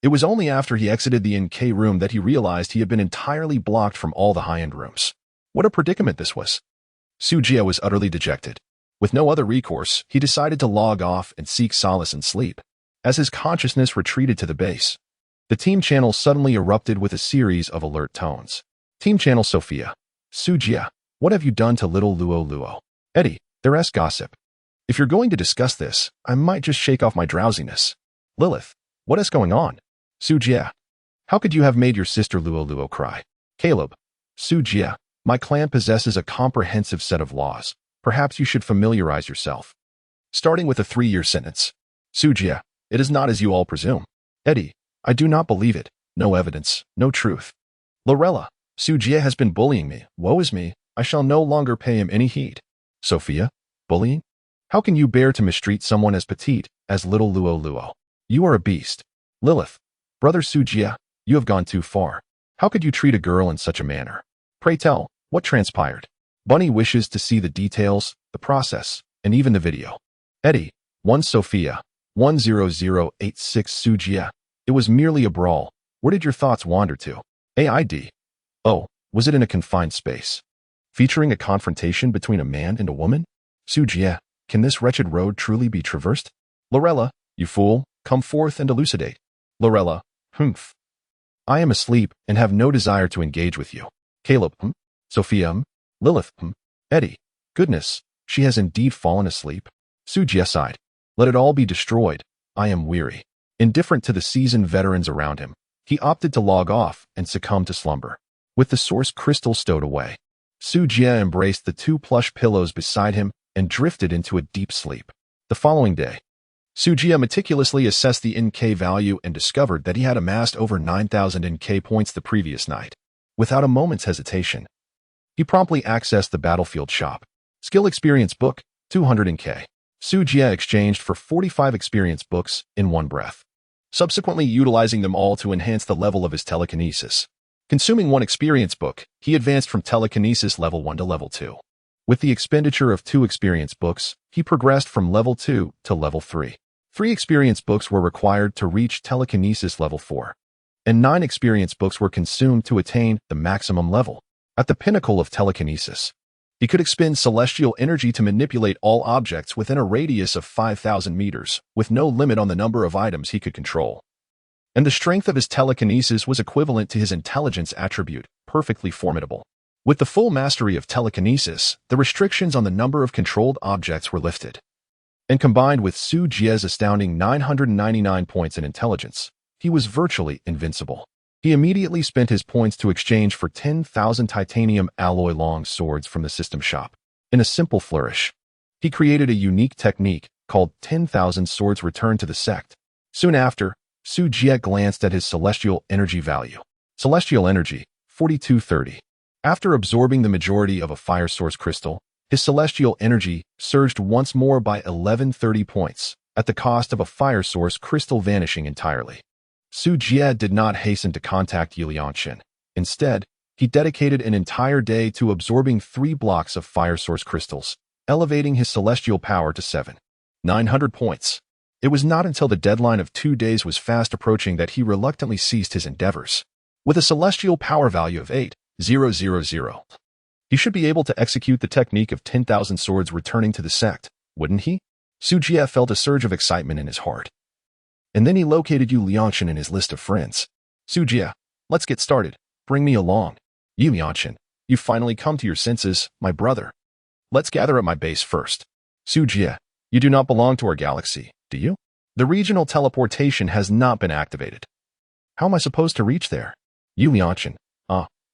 It was only after he exited the NK room that he realized he had been entirely blocked from all the high-end rooms. What a predicament this was. Su Jie was utterly dejected. With no other recourse, he decided to log off and seek solace in sleep. As his consciousness retreated to the base, the team channel suddenly erupted with a series of alert tones. Team channel Sophia. Su Jie, what have you done to little Luo? Eddie, there's gossip. If you're going to discuss this, I might just shake off my drowsiness. Lilith, what is going on? Su Jie, how could you have made your sister Luo cry? Caleb, Su Jie, my clan possesses a comprehensive set of laws. Perhaps you should familiarize yourself. Starting with a 3-year sentence. Su Jie, it is not as you all presume. Eddie, I do not believe it. No evidence, no truth. Lorella, Su Jie has been bullying me. Woe is me. I shall no longer pay him any heed. Sophia, bullying? How can you bear to mistreat someone as petite as little Luo? You are a beast. Lilith, brother Su Jie, you have gone too far. How could you treat a girl in such a manner? Pray tell, what transpired? Bunny wishes to see the details, the process, and even the video. Eddie, 1 Sophia, 10086 Su Jie. It was merely a brawl. Where did your thoughts wander to? AID. Oh, was it in a confined space? Featuring a confrontation between a man and a woman? Su Jie, can this wretched road truly be traversed? Lorella, you fool, come forth and elucidate. Lorella, humph. I am asleep and have no desire to engage with you. Caleb, Sophia, Lilith, Eddie, goodness, she has indeed fallen asleep. Su Jie sighed. Let it all be destroyed. I am weary. Indifferent to the seasoned veterans around him, he opted to log off and succumb to slumber. With the source crystal stowed away, Su Jie embraced the 2 plush pillows beside him and drifted into a deep sleep. The following day, Su Jie meticulously assessed the NK value and discovered that he had amassed over 9,000 NK points the previous night. Without a moment's hesitation, he promptly accessed the battlefield shop. Skill experience book, 200 NK. Su Jie exchanged for 45 experience books in one breath, subsequently utilizing them all to enhance the level of his telekinesis. Consuming 1 experience book, he advanced from telekinesis level 1 to level 2. With the expenditure of 2 experience books, he progressed from level 2 to level 3. 3 experience books were required to reach telekinesis level 4, and 9 experience books were consumed to attain the maximum level. At the pinnacle of telekinesis, he could expend celestial energy to manipulate all objects within a radius of 5,000 meters, with no limit on the number of items he could control. And the strength of his telekinesis was equivalent to his intelligence attribute, perfectly formidable. With the full mastery of telekinesis, the restrictions on the number of controlled objects were lifted. And combined with Su Jie's astounding 999 points in intelligence, he was virtually invincible. He immediately spent his points to exchange for 10,000 titanium alloy long swords from the system shop. In a simple flourish, he created a unique technique called 10,000 swords return to the sect. Soon after, Su Jie glanced at his celestial energy value. Celestial energy, 4230. After absorbing the majority of a fire source crystal, his celestial energy surged once more by 1130 points, at the cost of a fire source crystal vanishing entirely. Su Jie did not hasten to contact Yilianshin. Instead, he dedicated an entire day to absorbing 3 blocks of fire source crystals, elevating his celestial power to 7,900 points. It was not until the deadline of 2 days was fast approaching that he reluctantly ceased his endeavors. With a celestial power value of 8,000, he should be able to execute the technique of 10,000 swords returning to the sect, wouldn't he? Su Jie felt a surge of excitement in his heart. And then he located Yu Liangchen in his list of friends. Su Jie, let's get started. Bring me along. Yu Liangchen, you've finally come to your senses, my brother. Let's gather at my base first. Su Jie, you do not belong to our galaxy, do you? The regional teleportation has not been activated. How am I supposed to reach there? Yu Liangchen,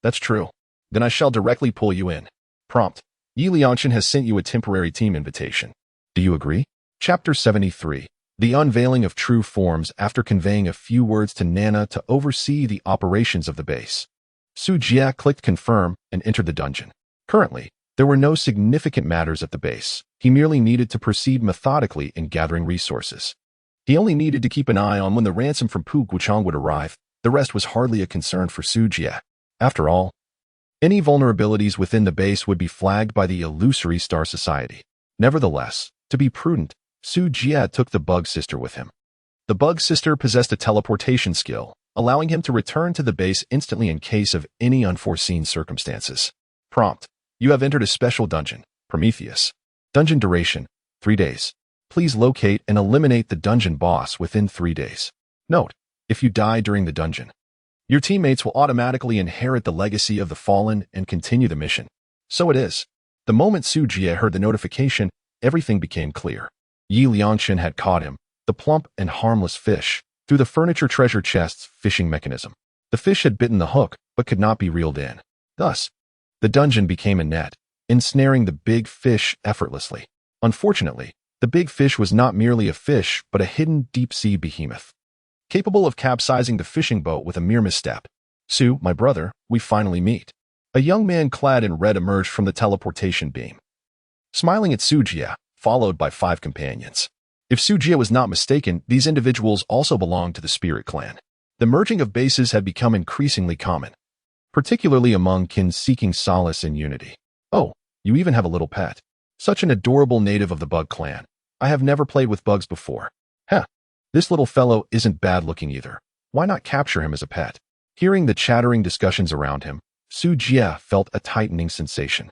that's true. Then I shall directly pull you in. Prompt. Yu Liangchen has sent you a temporary team invitation. Do you agree? Chapter 73. The unveiling of true forms after conveying a few words to Nana to oversee the operations of the base. Su Jie clicked confirm and entered the dungeon. Currently, there were no significant matters at the base. He merely needed to proceed methodically in gathering resources. He only needed to keep an eye on when the ransom from Pu Guchang would arrive. The rest was hardly a concern for Su Jie. After all, any vulnerabilities within the base would be flagged by the illusory Star Society. Nevertheless, to be prudent, Su Jie took the Bug Sister with him. The Bug Sister possessed a teleportation skill, allowing him to return to the base instantly in case of any unforeseen circumstances. Prompt. You have entered a special dungeon, Prometheus. Dungeon duration, 3 days. Please locate and eliminate the dungeon boss within 3 days. Note, if you die during the dungeon, your teammates will automatically inherit the legacy of the fallen and continue the mission. So it is. The moment Su Jie heard the notification, everything became clear. Yi Liangchen had caught him, the plump and harmless fish, through the furniture treasure chest's fishing mechanism. The fish had bitten the hook, but could not be reeled in. Thus, the dungeon became a net, ensnaring the big fish effortlessly. Unfortunately, the big fish was not merely a fish, but a hidden deep-sea behemoth, capable of capsizing the fishing boat with a mere misstep. Su, my brother, we finally meet. A young man clad in red emerged from the teleportation beam, smiling at Su Jie, followed by 5 companions. If Su Jie was not mistaken, these individuals also belonged to the Spirit Clan. The merging of bases had become increasingly common, particularly among kin seeking solace in unity. Oh, you even have a little pet. Such an adorable native of the Bug Clan. I have never played with bugs before. This little fellow isn't bad looking either. Why not capture him as a pet? Hearing the chattering discussions around him, Su Jie felt a tightening sensation.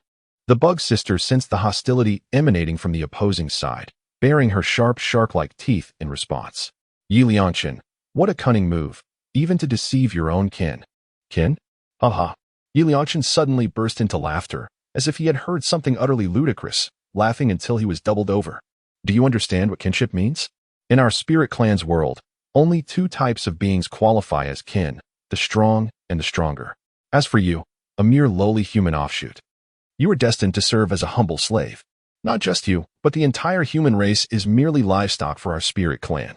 The Bug Sister sensed the hostility emanating from the opposing side, baring her sharp shark-like teeth in response. Yi Liangchen, what a cunning move, even to deceive your own kin. Kin? Haha. Yi Liangchen suddenly burst into laughter, as if he had heard something utterly ludicrous, laughing until he was doubled over. Do you understand what kinship means? In our Spirit Clan's world, only 2 types of beings qualify as kin, the strong and the stronger. As for you, a mere lowly human offshoot, you are destined to serve as a humble slave. Not just you, but the entire human race is merely livestock for our Spirit Clan,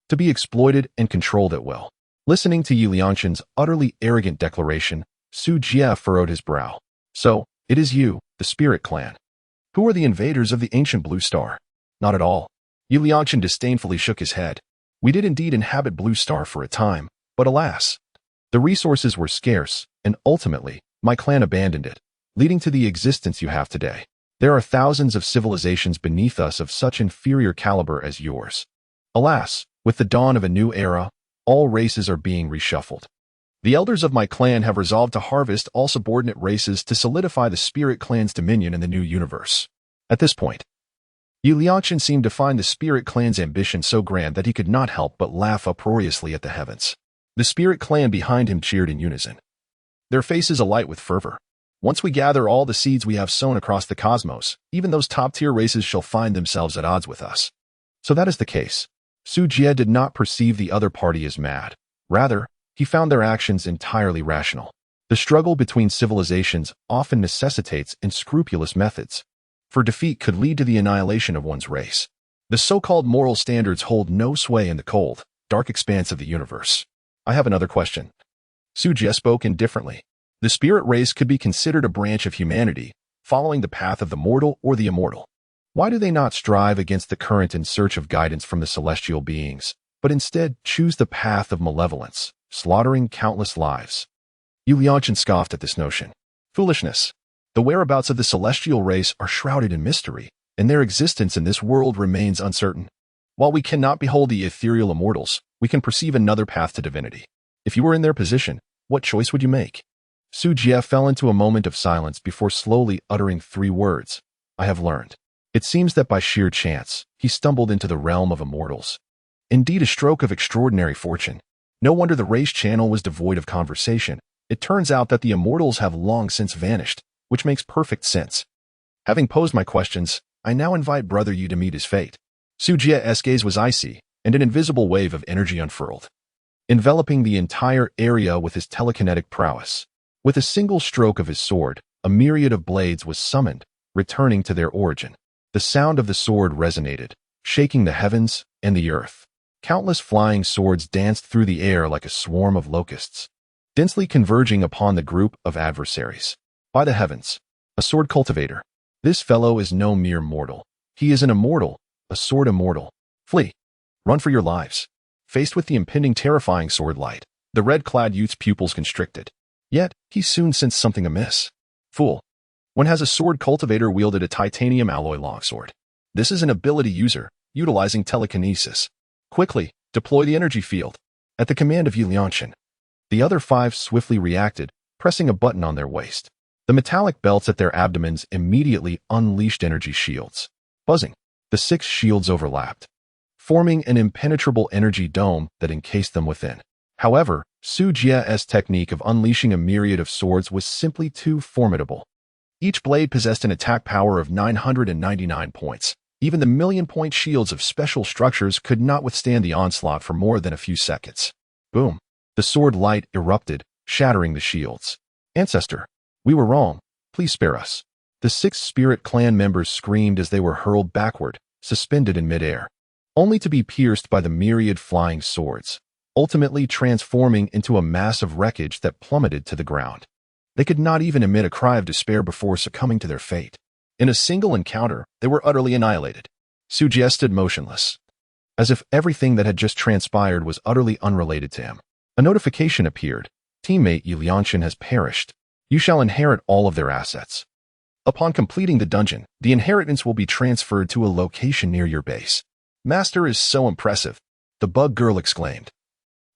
to be exploited and controlled at will. Listening to Yi Liangchen's utterly arrogant declaration, Su Jie furrowed his brow. So, it is you, the Spirit Clan. Who are the invaders of the ancient Blue Star? Not at all. Yi Liangchen disdainfully shook his head. We did indeed inhabit Blue Star for a time, but alas, the resources were scarce, and ultimately, my clan abandoned it, leading to the existence you have today. There are thousands of civilizations beneath us of such inferior caliber as yours. Alas, with the dawn of a new era, all races are being reshuffled. The elders of my clan have resolved to harvest all subordinate races to solidify the Spirit Clan's dominion in the new universe. At this point, Yi Liangchen seemed to find the Spirit Clan's ambition so grand that he could not help but laugh uproariously at the heavens. The Spirit Clan behind him cheered in unison, their faces alight with fervor. Once we gather all the seeds we have sown across the cosmos, even those top-tier races shall find themselves at odds with us. So that is the case. Su Jie did not perceive the other party as mad. Rather, he found their actions entirely rational. The struggle between civilizations often necessitates unscrupulous methods, for defeat could lead to the annihilation of one's race. The so-called moral standards hold no sway in the cold, dark expanse of the universe. I have another question. Su Jie spoke indifferently. The spirit race could be considered a branch of humanity, following the path of the mortal or the immortal. Why do they not strive against the current in search of guidance from the celestial beings, but instead choose the path of malevolence, slaughtering countless lives? Yu Liangchen scoffed at this notion. Foolishness. The whereabouts of the celestial race are shrouded in mystery, and their existence in this world remains uncertain. While we cannot behold the ethereal immortals, we can perceive another path to divinity. If you were in their position, what choice would you make? Su Jie fell into a moment of silence before slowly uttering 3 words. I have learned. It seems that by sheer chance, he stumbled into the realm of immortals. Indeed, a stroke of extraordinary fortune. No wonder the race channel was devoid of conversation. It turns out that the immortals have long since vanished, which makes perfect sense. Having posed my questions, I now invite Brother Yu to meet his fate. Su Jie's gaze was icy, and an invisible wave of energy unfurled, enveloping the entire area with his telekinetic prowess. With a single stroke of his sword, a myriad of blades was summoned, returning to their origin. The sound of the sword resonated, shaking the heavens and the earth. Countless flying swords danced through the air like a swarm of locusts, densely converging upon the group of adversaries. By the heavens, a sword cultivator. This fellow is no mere mortal. He is an immortal, a sword immortal. Flee. Run for your lives. Faced with the impending terrifying sword light, the red-clad youth's pupils constricted. Yet, he soon sensed something amiss. Fool. One has a sword cultivator wielded a titanium alloy longsword. This is an ability user, utilizing telekinesis. Quickly, deploy the energy field. At the command of Yi Lianshan, the other 5 swiftly reacted, pressing a button on their waist. The metallic belts at their abdomens immediately unleashed energy shields. Buzzing, the 6 shields overlapped, forming an impenetrable energy dome that encased them within. However, Su Jie's technique of unleashing a myriad of swords was simply too formidable. Each blade possessed an attack power of 999 points. Even the million-point shields of special structures could not withstand the onslaught for more than a few seconds. Boom. The sword light erupted, shattering the shields. Ancestor, we were wrong. Please spare us. The 6 spirit clan members screamed as they were hurled backward, suspended in midair, only to be pierced by the myriad flying swords, ultimately transforming into a mass of wreckage that plummeted to the ground. They could not even emit a cry of despair before succumbing to their fate. In a single encounter, they were utterly annihilated. Su Jie stood motionless, as if everything that had just transpired was utterly unrelated to him. A notification appeared. Teammate Yi Lianshan has perished. You shall inherit all of their assets. Upon completing the dungeon, the inheritance will be transferred to a location near your base. Master is so impressive, the bug girl exclaimed,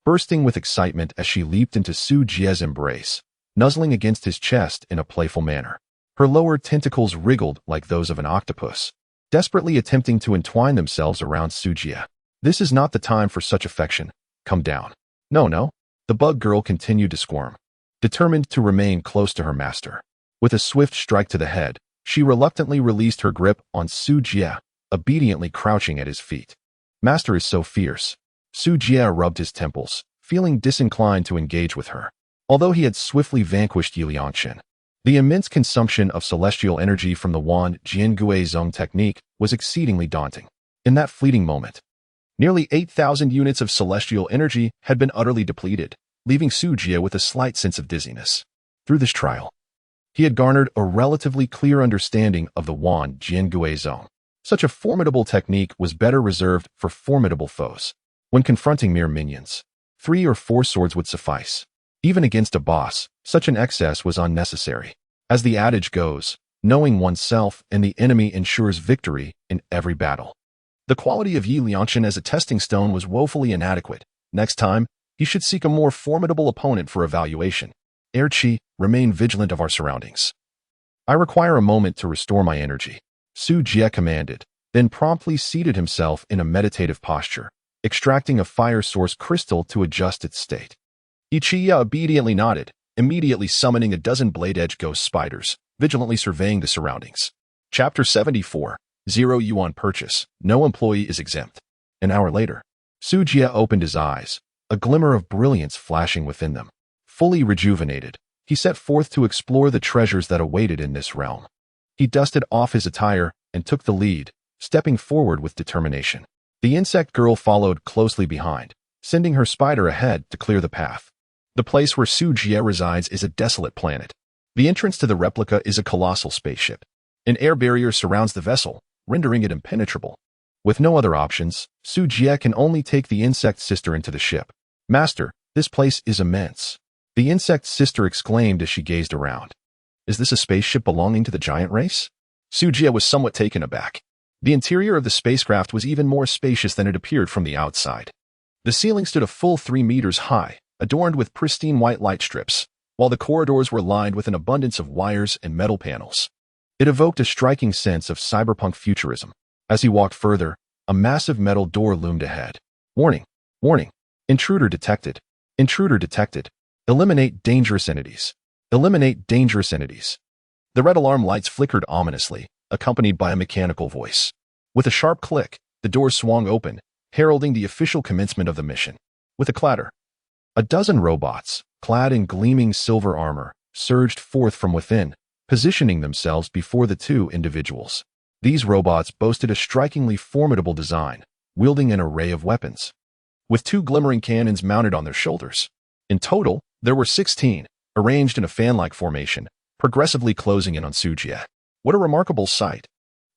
bursting with excitement as she leaped into Su Jie's embrace, nuzzling against his chest in a playful manner. Her lower tentacles wriggled like those of an octopus, desperately attempting to entwine themselves around Su Jie. This is not the time for such affection. Come down. No. The bug girl continued to squirm, determined to remain close to her master. With a swift strike to the head, she reluctantly released her grip on Su Jie, obediently crouching at his feet. Master is so fierce. Su Jie rubbed his temples, feeling disinclined to engage with her. Although he had swiftly vanquished Yi Lianshan, the immense consumption of celestial energy from the wand Jiangui Zhong technique was exceedingly daunting. In that fleeting moment, nearly 8,000 units of celestial energy had been utterly depleted, leaving Su Jie with a slight sense of dizziness. Through this trial, he had garnered a relatively clear understanding of the wand Jiangui Zhong. Such a formidable technique was better reserved for formidable foes. When confronting mere minions, 3 or 4 swords would suffice. Even against a boss, such an excess was unnecessary. As the adage goes, knowing oneself and the enemy ensures victory in every battle. The quality of Yi Lianshan as a testing stone was woefully inadequate. Next time, he should seek a more formidable opponent for evaluation. Erchi, remain vigilant of our surroundings. I require a moment to restore my energy, Su Jie commanded, then promptly seated himself in a meditative posture, extracting a fire source crystal to adjust its state. Ichiya obediently nodded, immediately summoning a dozen blade-edge ghost spiders, vigilantly surveying the surroundings. Chapter 74, 0 Yuan Purchase. No employee is exempt. An hour later, Su Jie opened his eyes, a glimmer of brilliance flashing within them. Fully rejuvenated, he set forth to explore the treasures that awaited in this realm. He dusted off his attire and took the lead, stepping forward with determination. The insect girl followed closely behind, sending her spider ahead to clear the path. The place where Su Jie resides is a desolate planet. The entrance to the replica is a colossal spaceship. An air barrier surrounds the vessel, rendering it impenetrable. With no other options, Su Jie can only take the insect sister into the ship. Master, this place is immense. The insect sister exclaimed as she gazed around. Is this a spaceship belonging to the giant race? Su Jie was somewhat taken aback. The interior of the spacecraft was even more spacious than it appeared from the outside. The ceiling stood a full 3 meters high, adorned with pristine white light strips, while the corridors were lined with an abundance of wires and metal panels. It evoked a striking sense of cyberpunk futurism. As he walked further, a massive metal door loomed ahead. Warning! Warning! Intruder detected! Intruder detected! Eliminate dangerous entities! Eliminate dangerous entities! The red alarm lights flickered ominously, accompanied by a mechanical voice. With a sharp click, the door swung open, heralding the official commencement of the mission. With a clatter, a dozen robots, clad in gleaming silver armor, surged forth from within, positioning themselves before the two individuals. These robots boasted a strikingly formidable design, wielding an array of weapons, with 2 glimmering cannons mounted on their shoulders. In total, there were 16, arranged in a fan-like formation, progressively closing in on Sujie. What a remarkable sight!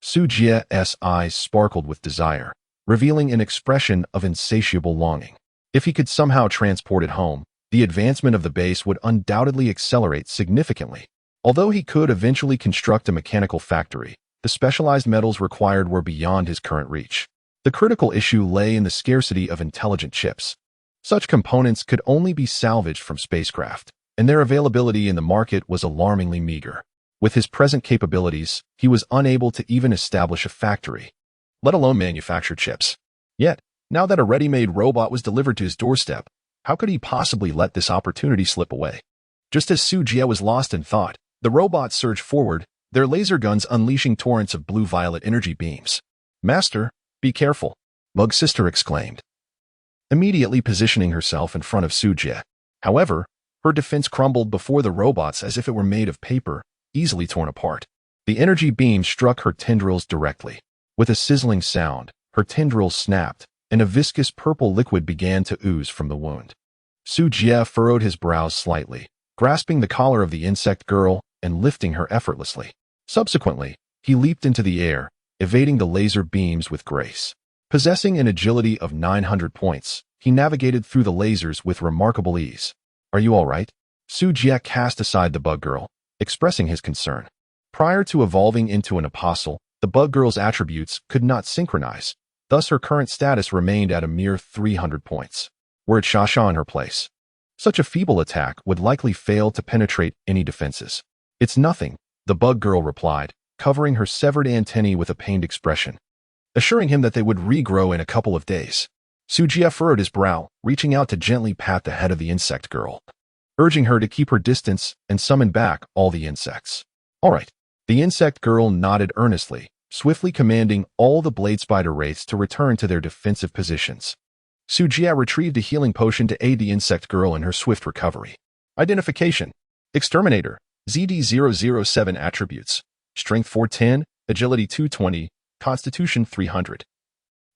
Sujie's eyes sparkled with desire, revealing an expression of insatiable longing. If he could somehow transport it home, the advancement of the base would undoubtedly accelerate significantly. Although he could eventually construct a mechanical factory, the specialized metals required were beyond his current reach. The critical issue lay in the scarcity of intelligent chips. Such components could only be salvaged from spacecraft, and their availability in the market was alarmingly meager. With his present capabilities, he was unable to even establish a factory, let alone manufacture chips. Yet, now that a ready-made robot was delivered to his doorstep, how could he possibly let this opportunity slip away? Just as Sujie was lost in thought, the robots surged forward, their laser guns unleashing torrents of blue-violet energy beams. "Master, be careful," Mug's sister exclaimed, immediately positioning herself in front of Sujie. However, her defense crumbled before the robots as if it were made of paper, easily torn apart. The energy beam struck her tendrils directly. With a sizzling sound, her tendrils snapped, and a viscous purple liquid began to ooze from the wound. Sujie furrowed his brows slightly, grasping the collar of the insect girl and lifting her effortlessly. Subsequently, he leaped into the air, evading the laser beams with grace. Possessing an agility of 900 points, he navigated through the lasers with remarkable ease. "Are you all right?" Sujie cast aside the bug girl, expressing his concern. Prior to evolving into an apostle, the bug girl's attributes could not synchronize, thus her current status remained at a mere 300 points. Were it Shasha in her place, such a feeble attack would likely fail to penetrate any defenses. "It's nothing," the bug girl replied, covering her severed antennae with a pained expression, assuring him that they would regrow in a couple of days. Sujie furrowed his brow, reaching out to gently pat the head of the insect girl, urging her to keep her distance and summon back all the insects. "All right." The insect girl nodded earnestly, swiftly commanding all the blade spider wraiths to return to their defensive positions. Sujie retrieved a healing potion to aid the insect girl in her swift recovery. Identification: Exterminator, ZD007 attributes, Strength 410, Agility 220, Constitution 300.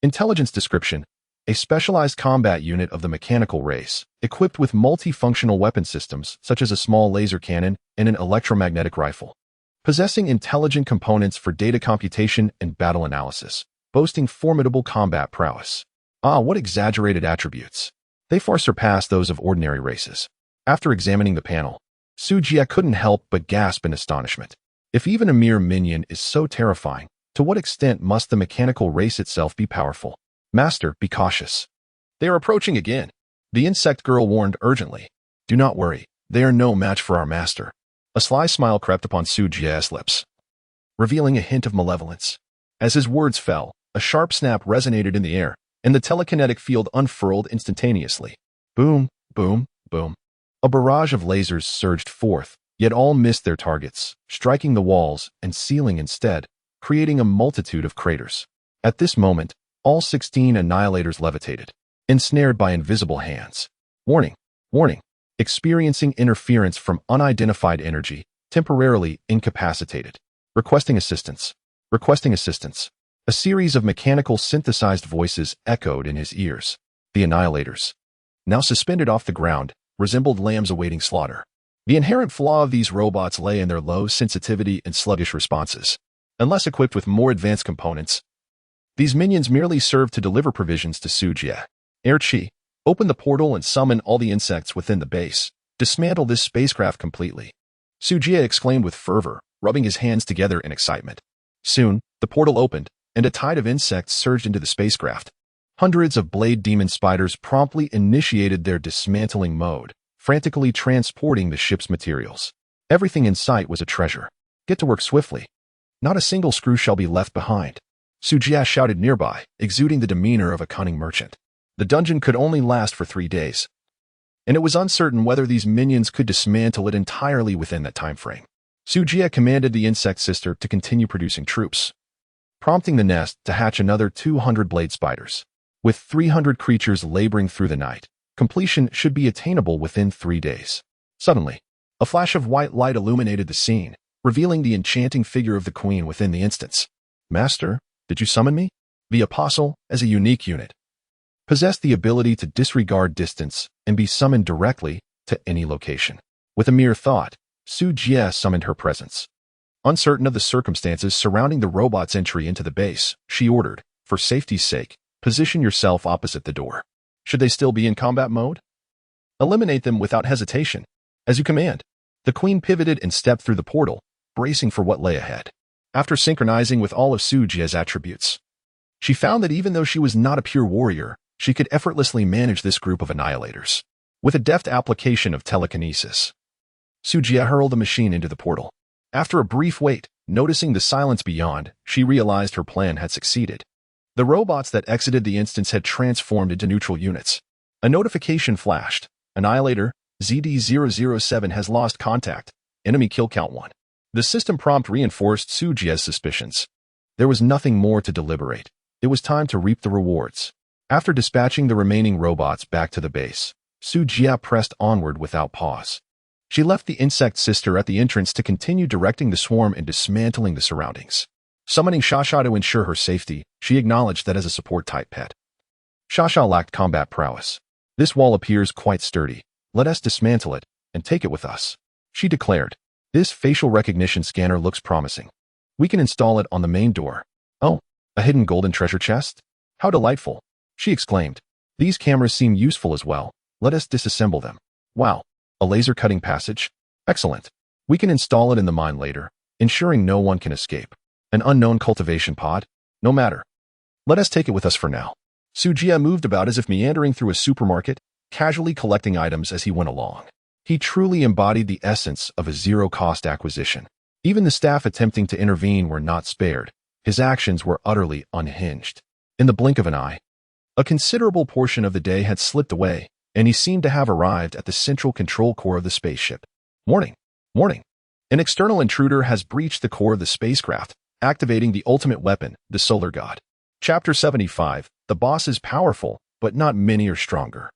Intelligence description: a specialized combat unit of the mechanical race, equipped with multifunctional weapon systems such as a small laser cannon and an electromagnetic rifle. Possessing intelligent components for data computation and battle analysis, boasting formidable combat prowess. Ah, what exaggerated attributes. They far surpass those of ordinary races. After examining the panel, Sujie couldn't help but gasp in astonishment. If even a mere minion is so terrifying, to what extent must the mechanical race itself be powerful? "Master, be cautious. They are approaching again," the insect girl warned urgently. "Do not worry, they are no match for our master." A sly smile crept upon Sujie's lips, revealing a hint of malevolence. As his words fell, a sharp snap resonated in the air, and the telekinetic field unfurled instantaneously. Boom, boom, boom. A barrage of lasers surged forth, yet all missed their targets, striking the walls and ceiling instead, creating a multitude of craters. At this moment, all 16 annihilators levitated, ensnared by invisible hands. Warning, warning. Experiencing interference from unidentified energy, temporarily incapacitated. Requesting assistance. Requesting assistance. A series of mechanical synthesized voices echoed in his ears. The annihilators, now suspended off the ground, resembled lambs awaiting slaughter. The inherent flaw of these robots lay in their low sensitivity and sluggish responses. Unless equipped with more advanced components, these minions merely served to deliver provisions to Sujie. Erchi, open the portal and summon all the insects within the base. Dismantle this spacecraft completely. Sujie exclaimed with fervor, rubbing his hands together in excitement. Soon, the portal opened, and a tide of insects surged into the spacecraft. Hundreds of blade demon spiders promptly initiated their dismantling mode, frantically transporting the ship's materials. Everything in sight was a treasure. Get to work swiftly. Not a single screw shall be left behind. Sujia shouted nearby, exuding the demeanor of a cunning merchant. The dungeon could only last for 3 days, and it was uncertain whether these minions could dismantle it entirely within that time frame. Sujia commanded the insect sister to continue producing troops, prompting the nest to hatch another 200 blade spiders. With 300 creatures laboring through the night, completion should be attainable within 3 days. Suddenly, a flash of white light illuminated the scene, revealing the enchanting figure of the queen within the instance. Master, did you summon me? The apostle, as a unique unit, possessed the ability to disregard distance and be summoned directly to any location. With a mere thought, Su Jie summoned her presence. Uncertain of the circumstances surrounding the robot's entry into the base, she ordered, for safety's sake, position yourself opposite the door. Should they still be in combat mode? Eliminate them without hesitation. As you command. The queen pivoted and stepped through the portal, bracing for what lay ahead. After synchronizing with all of Su Jie's attributes, she found that even though she was not a pure warrior, she could effortlessly manage this group of annihilators. With a deft application of telekinesis, Su Jie hurled the machine into the portal. After a brief wait, noticing the silence beyond, she realized her plan had succeeded. The robots that exited the instance had transformed into neutral units. A notification flashed. Annihilator ZD-007 has lost contact. Enemy kill count 1. The system prompt reinforced Su Jie's suspicions. There was nothing more to deliberate. It was time to reap the rewards. After dispatching the remaining robots back to the base, Su Jie pressed onward without pause. She left the insect sister at the entrance to continue directing the swarm and dismantling the surroundings. Summoning Shasha to ensure her safety, she acknowledged that as a support-type pet, Shasha lacked combat prowess. This wall appears quite sturdy. Let us dismantle it and take it with us, she declared. This facial recognition scanner looks promising. We can install it on the main door. Oh, a hidden golden treasure chest? How delightful, she exclaimed. These cameras seem useful as well. Let us disassemble them. Wow, a laser cutting passage? Excellent. We can install it in the mine later, ensuring no one can escape. An unknown cultivation pod? No matter. Let us take it with us for now. Su Jie moved about as if meandering through a supermarket, casually collecting items as he went along. He truly embodied the essence of a zero-cost acquisition. Even the staff attempting to intervene were not spared. His actions were utterly unhinged. In the blink of an eye, a considerable portion of the day had slipped away, and he seemed to have arrived at the central control core of the spaceship. Warning! Warning! An external intruder has breached the core of the spacecraft, activating the ultimate weapon, the Solar God. Chapter 75. The boss is powerful, but not many are stronger.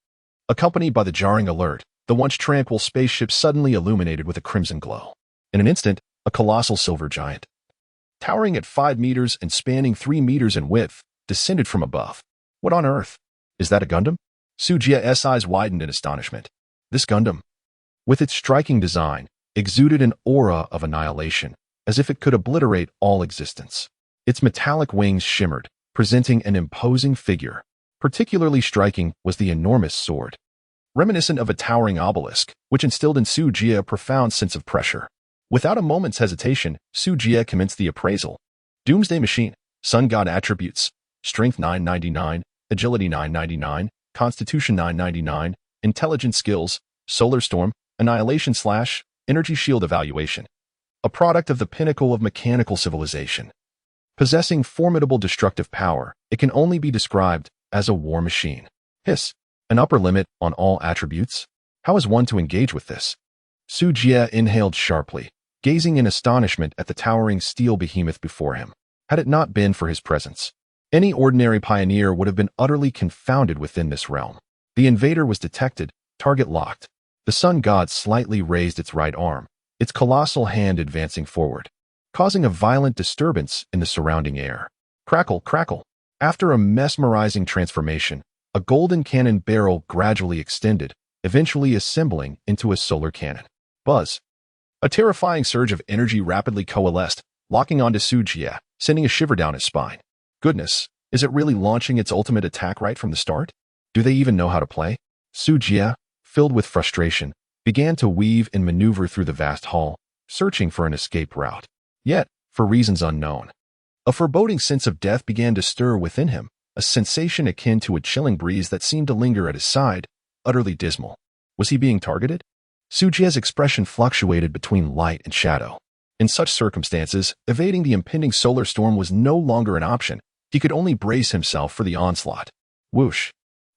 Accompanied by the jarring alert, the once tranquil spaceship suddenly illuminated with a crimson glow. In an instant, a colossal silver giant, towering at 5 meters and spanning 3 meters in width, descended from above. What on earth? Is that a Gundam? Su Jie's eyes widened in astonishment. This Gundam, with its striking design, exuded an aura of annihilation, as if it could obliterate all existence. Its metallic wings shimmered, presenting an imposing figure. Particularly striking was the enormous sword, reminiscent of a towering obelisk, which instilled in Su Jie a profound sense of pressure. Without a moment's hesitation, Su Jie commenced the appraisal. Doomsday Machine, Sun God Attributes, Strength 999, Agility 999, Constitution 999, Intelligence Skills, Solar Storm, Annihilation / Energy Shield Evaluation. A product of the pinnacle of mechanical civilization. Possessing formidable destructive power, it can only be described as a war machine. Hiss. An upper limit on all attributes? How is one to engage with this? Su Jie inhaled sharply, gazing in astonishment at the towering steel behemoth before him. Had it not been for his presence, any ordinary pioneer would have been utterly confounded within this realm. The invader was detected, target locked. The sun god slightly raised its right arm, its colossal hand advancing forward, causing a violent disturbance in the surrounding air. Crackle, crackle. After a mesmerizing transformation, a golden cannon barrel gradually extended, eventually assembling into a solar cannon. Buzz. A terrifying surge of energy rapidly coalesced, locking onto Su Jie, sending a shiver down his spine. Goodness, is it really launching its ultimate attack right from the start? Do they even know how to play? Su Jie, filled with frustration, began to weave and maneuver through the vast hall, searching for an escape route. Yet, for reasons unknown, A foreboding sense of death began to stir within him, a sensation akin to a chilling breeze that seemed to linger at his side, utterly dismal. Was he being targeted? Sujie's expression fluctuated between light and shadow. In such circumstances, evading the impending solar storm was no longer an option. He could only brace himself for the onslaught. Whoosh!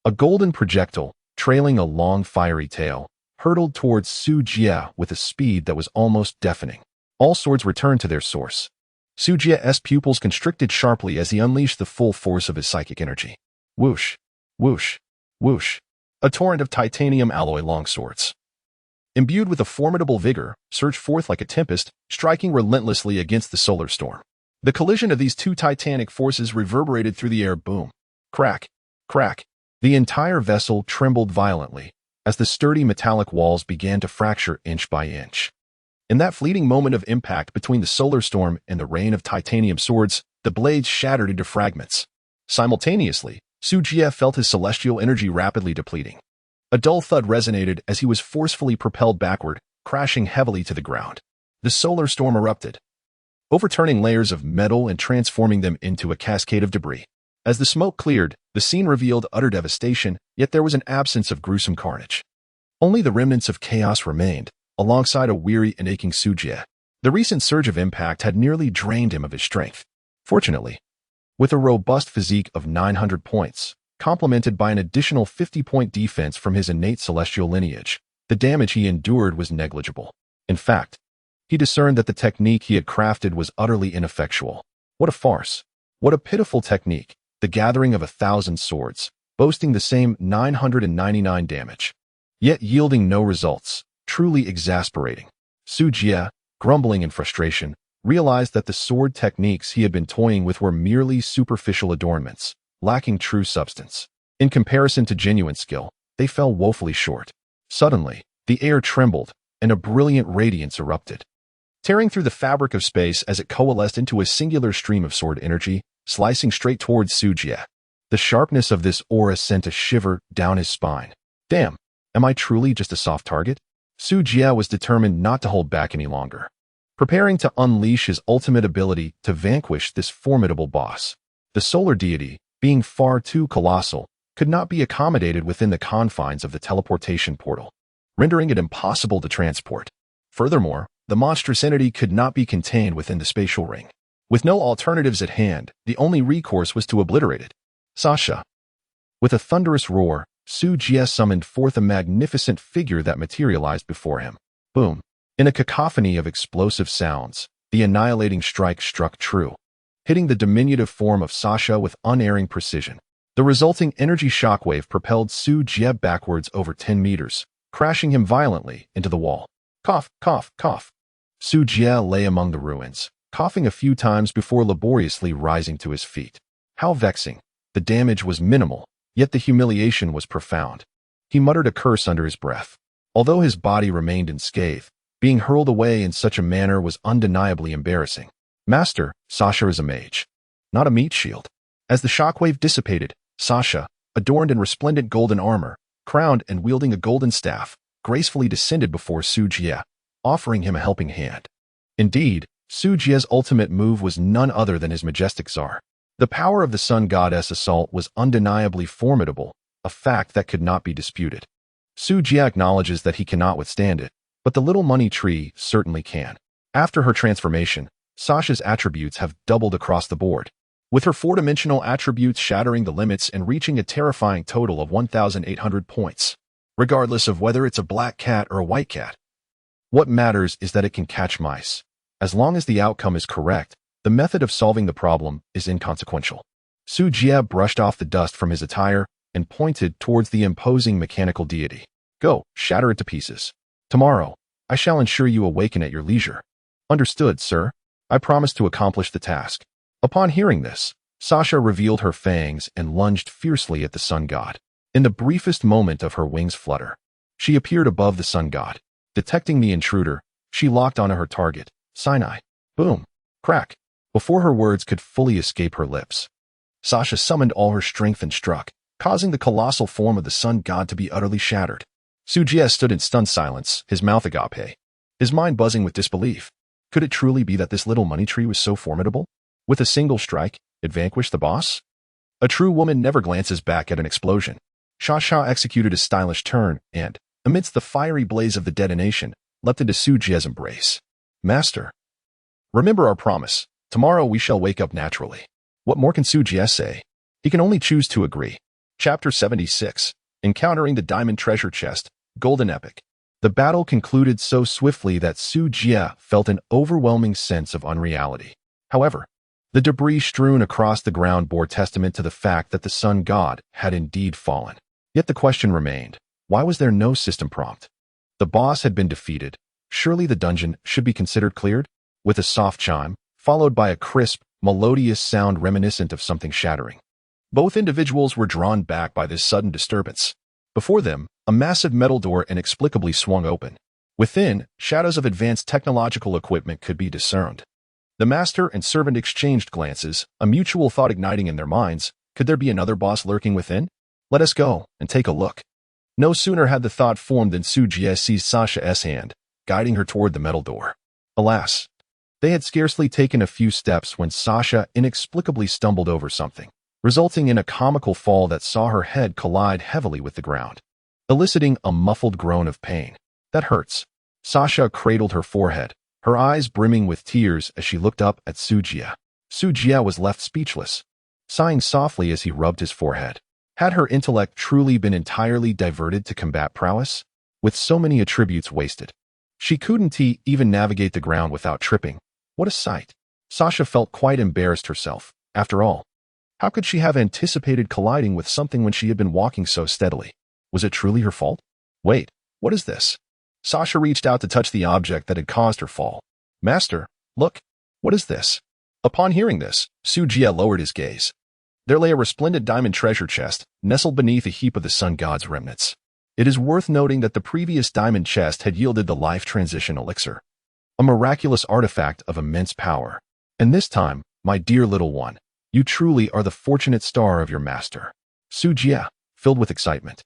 A golden projectile, trailing a long fiery tail, hurtled towards Sujie with a speed that was almost deafening. All swords returned to their source. Sujie's pupils constricted sharply as he unleashed the full force of his psychic energy. Whoosh! Whoosh! Whoosh! A torrent of titanium alloy longswords, imbued with a formidable vigor, surged forth like a tempest, striking relentlessly against the solar storm. The collision of these two titanic forces reverberated through the air. Boom! Crack! Crack! The entire vessel trembled violently as the sturdy metallic walls began to fracture inch by inch. In that fleeting moment of impact between the solar storm and the rain of titanium swords, the blades shattered into fragments. Simultaneously, Sujie felt his celestial energy rapidly depleting. A dull thud resonated as he was forcefully propelled backward, crashing heavily to the ground. The solar storm erupted, overturning layers of metal and transforming them into a cascade of debris. As the smoke cleared, the scene revealed utter devastation, yet there was an absence of gruesome carnage. Only the remnants of chaos remained, alongside a weary and aching Sujie. The recent surge of impact had nearly drained him of his strength. Fortunately, with a robust physique of 900 points, complemented by an additional 50-point defense from his innate celestial lineage, the damage he endured was negligible. In fact, he discerned that the technique he had crafted was utterly ineffectual. What a farce! What a pitiful technique, the gathering of 1,000 swords, boasting the same 999 damage, yet yielding no results, truly exasperating. Sujie, grumbling in frustration, realized that the sword techniques he had been toying with were merely superficial adornments, lacking true substance. In comparison to genuine skill, they fell woefully short. Suddenly, the air trembled, and a brilliant radiance erupted, tearing through the fabric of space as it coalesced into a singular stream of sword energy, slicing straight towards Sujie. The sharpness of this aura sent a shiver down his spine. Damn, am I truly just a soft target? Sujie was determined not to hold back any longer, preparing to unleash his ultimate ability to vanquish this formidable boss. The solar deity, being far too colossal, could not be accommodated within the confines of the teleportation portal, rendering it impossible to transport. Furthermore, the monstrous entity could not be contained within the spatial ring. With no alternatives at hand, the only recourse was to obliterate it. Sasha. With a thunderous roar, Sujie summoned forth a magnificent figure that materialized before him. Boom! In a cacophony of explosive sounds, the annihilating strike struck true, hitting the diminutive form of Sasha with unerring precision. The resulting energy shockwave propelled Sujie backwards over 10 meters, crashing him violently into the wall. Cough, cough, cough. Sujie lay among the ruins, coughing a few times before laboriously rising to his feet. How vexing. The damage was minimal, yet the humiliation was profound. He muttered a curse under his breath. Although his body remained unscathed, being hurled away in such a manner was undeniably embarrassing. Master, Sasha is a mage, not a meat shield. As the shockwave dissipated, Sasha, adorned in resplendent golden armor, crowned and wielding a golden staff, gracefully descended before Sujie, offering him a helping hand. Indeed, Sujie's ultimate move was none other than his majestic czar. The power of the sun goddess assault was undeniably formidable, a fact that could not be disputed. Sujie acknowledges that he cannot withstand it, but the little money tree certainly can. After her transformation, Sasha's attributes have doubled across the board, with her four-dimensional attributes shattering the limits and reaching a terrifying total of 1,800 points, regardless of whether it's a black cat or a white cat. What matters is that it can catch mice. As long as the outcome is correct, the method of solving the problem is inconsequential. Sujie brushed off the dust from his attire and pointed towards the imposing mechanical deity. Go, shatter it to pieces. Tomorrow, I shall ensure you awaken at your leisure. Understood, sir. I promise to accomplish the task. Upon hearing this, Sasha revealed her fangs and lunged fiercely at the sun god. In the briefest moment of her wings flutter, she appeared above the sun god. Detecting the intruder, she locked onto her target, Sinai. Boom! Crack! Before her words could fully escape her lips, Sasha summoned all her strength and struck, causing the colossal form of the sun god to be utterly shattered. Sujie stood in stunned silence, his mouth agape, his mind buzzing with disbelief. Could it truly be that this little money tree was so formidable? With a single strike, it vanquished the boss? A true woman never glances back at an explosion. Sha Sha executed a stylish turn and, amidst the fiery blaze of the detonation, leapt into Su Jie's embrace. Master, remember our promise. Tomorrow we shall wake up naturally. What more can Su Jie say? He can only choose to agree. Chapter 76. Encountering the Diamond Treasure Chest, Golden Epic. The battle concluded so swiftly that Su Jie felt an overwhelming sense of unreality. However, the debris strewn across the ground bore testament to the fact that the sun god had indeed fallen. Yet the question remained, why was there no system prompt? The boss had been defeated. Surely the dungeon should be considered cleared? With a soft chime, followed by a crisp, melodious sound reminiscent of something shattering. Both individuals were drawn back by this sudden disturbance. Before them, a massive metal door inexplicably swung open. Within, shadows of advanced technological equipment could be discerned. The master and servant exchanged glances, a mutual thought igniting in their minds. Could there be another boss lurking within? Let us go and take a look. No sooner had the thought formed than Su Jie seized Sasha's hand, guiding her toward the metal door. Alas, they had scarcely taken a few steps when Sasha inexplicably stumbled over something, resulting in a comical fall that saw her head collide heavily with the ground, eliciting a muffled groan of pain. That hurts. Sasha cradled her forehead, her eyes brimming with tears as she looked up at Su Jie. Su Jie was left speechless, sighing softly as he rubbed his forehead. Had her intellect truly been entirely diverted to combat prowess? With so many attributes wasted, she couldn't even navigate the ground without tripping. What a sight. Sasha felt quite embarrassed herself. After all, how could she have anticipated colliding with something when she had been walking so steadily? Was it truly her fault? Wait, what is this? Sasha reached out to touch the object that had caused her fall. Master, look, what is this? Upon hearing this, Su Jie lowered his gaze. There lay a resplendent diamond treasure chest, nestled beneath a heap of the sun god's remnants. It is worth noting that the previous diamond chest had yielded the life transition elixir, a miraculous artifact of immense power. And this time, my dear little one, you truly are the fortunate star of your master. Su Jie, filled with excitement,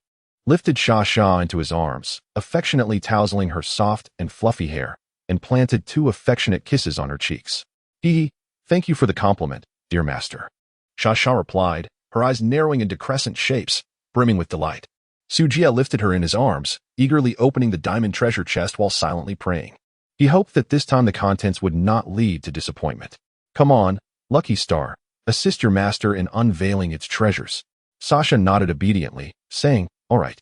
lifted Sha Sha into his arms, affectionately tousling her soft and fluffy hair, and planted 2 affectionate kisses on her cheeks. Thank you for the compliment, dear master. Sha Sha replied, her eyes narrowing into crescent shapes, brimming with delight. Su Jie lifted her in his arms, eagerly opening the diamond treasure chest while silently praying. He hoped that this time the contents would not lead to disappointment. Come on, lucky star, assist your master in unveiling its treasures. Sasha nodded obediently, saying, all right,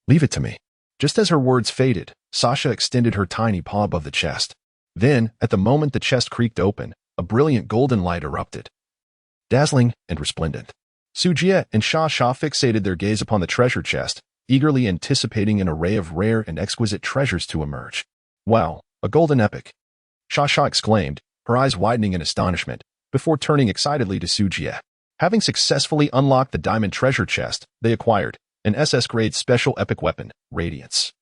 leave it to me. Just as her words faded, Sasha extended her tiny paw above the chest. Then, at the moment the chest creaked open, a brilliant golden light erupted, dazzling and resplendent. Su Jie and Sha Sha fixated their gaze upon the treasure chest, eagerly anticipating an array of rare and exquisite treasures to emerge. Wow, a golden epic! Sha Sha exclaimed, her eyes widening in astonishment, before turning excitedly to Su Jie. Having successfully unlocked the diamond treasure chest, they acquired an SS-grade special epic weapon, Radiance,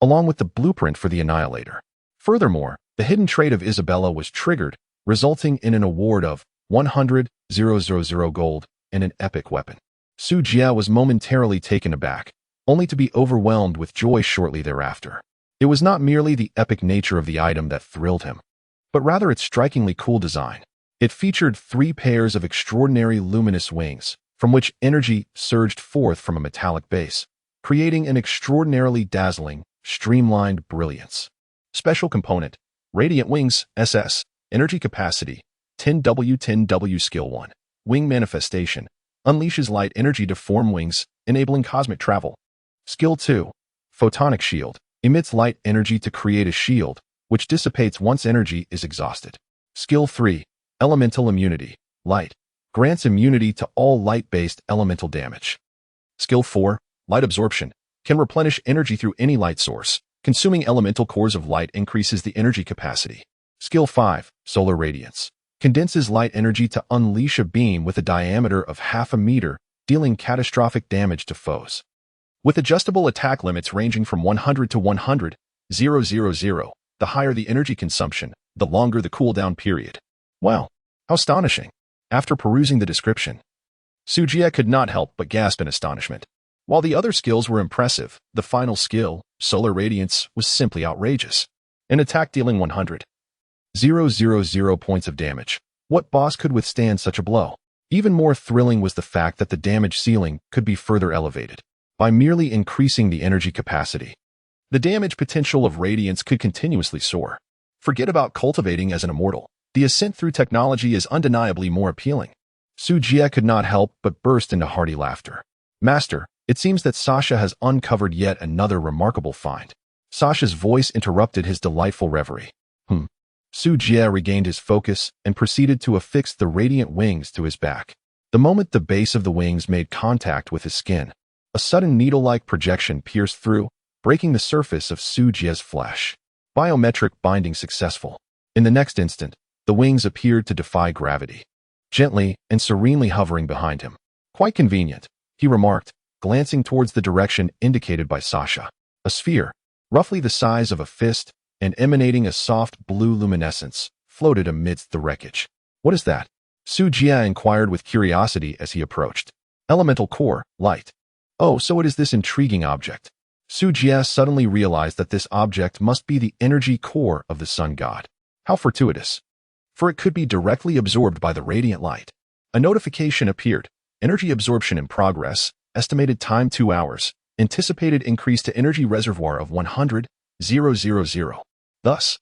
along with the blueprint for the Annihilator. Furthermore, the hidden trait of Isabella was triggered, resulting in an award of 100,000 gold and an epic weapon. Su Jie was momentarily taken aback, only to be overwhelmed with joy shortly thereafter. It was not merely the epic nature of the item that thrilled him, but rather its strikingly cool design. It featured 3 pairs of extraordinary luminous wings, from which energy surged forth from a metallic base, creating an extraordinarily dazzling, streamlined brilliance. Special component, Radiant Wings, SS, Energy Capacity, 10W 10W Skill 1. Wing Manifestation, unleashes light energy to form wings, enabling cosmic travel. Skill 2, Photonic Shield, emits light energy to create a shield, which dissipates once energy is exhausted. Skill 3, Elemental Immunity, light, grants immunity to all light-based elemental damage. Skill 4, Light Absorption, can replenish energy through any light source. Consuming elemental cores of light increases the energy capacity. Skill 5, Solar Radiance, condenses light energy to unleash a beam with a diameter of half a meter, dealing catastrophic damage to foes. With adjustable attack limits ranging from 100 to 100,000, the higher the energy consumption, the longer the cooldown period. Wow, how astonishing! After perusing the description, Su Jie could not help but gasp in astonishment. While the other skills were impressive, the final skill, Solar Radiance, was simply outrageous. An attack dealing 100,000 points of damage, What boss could withstand such a blow? Even more thrilling was the fact that the damage ceiling could be further elevated by merely increasing the energy capacity. The damage potential of radiance could continuously soar. Forget about cultivating as an immortal. The ascent through technology is undeniably more appealing. Su Jie could not help but burst into hearty laughter. Master, it seems that Sasha has uncovered yet another remarkable find. Sasha's voice interrupted his delightful reverie. Su Jie regained his focus and proceeded to affix the radiant wings to his back. The moment the base of the wings made contact with his skin, a sudden needle-like projection pierced through, breaking the surface of Su Jie's flesh. Biometric binding successful. In the next instant, the wings appeared to defy gravity, gently and serenely hovering behind him. Quite convenient, he remarked, glancing towards the direction indicated by Sasha. A sphere, roughly the size of a fist and emanating a soft blue luminescence, floated amidst the wreckage. What is that? Su Jie inquired with curiosity as he approached. Elemental core, light. Oh, so it is this intriguing object. Su Jie suddenly realized that this object must be the energy core of the sun god. How fortuitous. For it could be directly absorbed by the radiant light. A notification appeared. Energy absorption in progress, estimated time 2 hours, anticipated increase to energy reservoir of 100,000. Thus,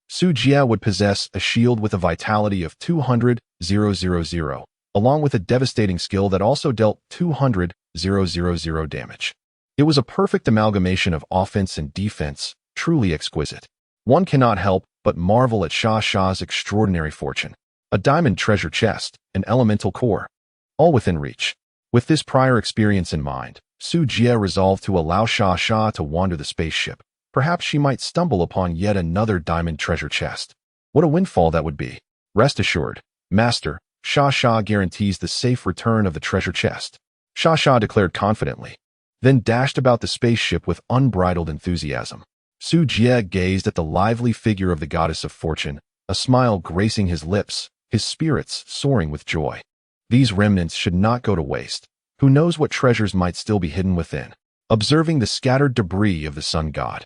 Su Jie would possess a shield with a vitality of 200,000, along with a devastating skill that also dealt 200,000 damage. It was a perfect amalgamation of offense and defense, truly exquisite. One cannot help but marvel at Sha's extraordinary fortune. A diamond treasure chest, an elemental core, all within reach. With this prior experience in mind, Su Jie resolved to allow Sha to wander the spaceship. Perhaps she might stumble upon yet another diamond treasure chest. What a windfall that would be. Rest assured, Master, Sha guarantees the safe return of the treasure chest. Sha declared confidently, then dashed about the spaceship with unbridled enthusiasm. Su Jie gazed at the lively figure of the goddess of fortune, a smile gracing his lips, his spirits soaring with joy. These remnants should not go to waste. Who knows what treasures might still be hidden within? Observing the scattered debris of the sun god,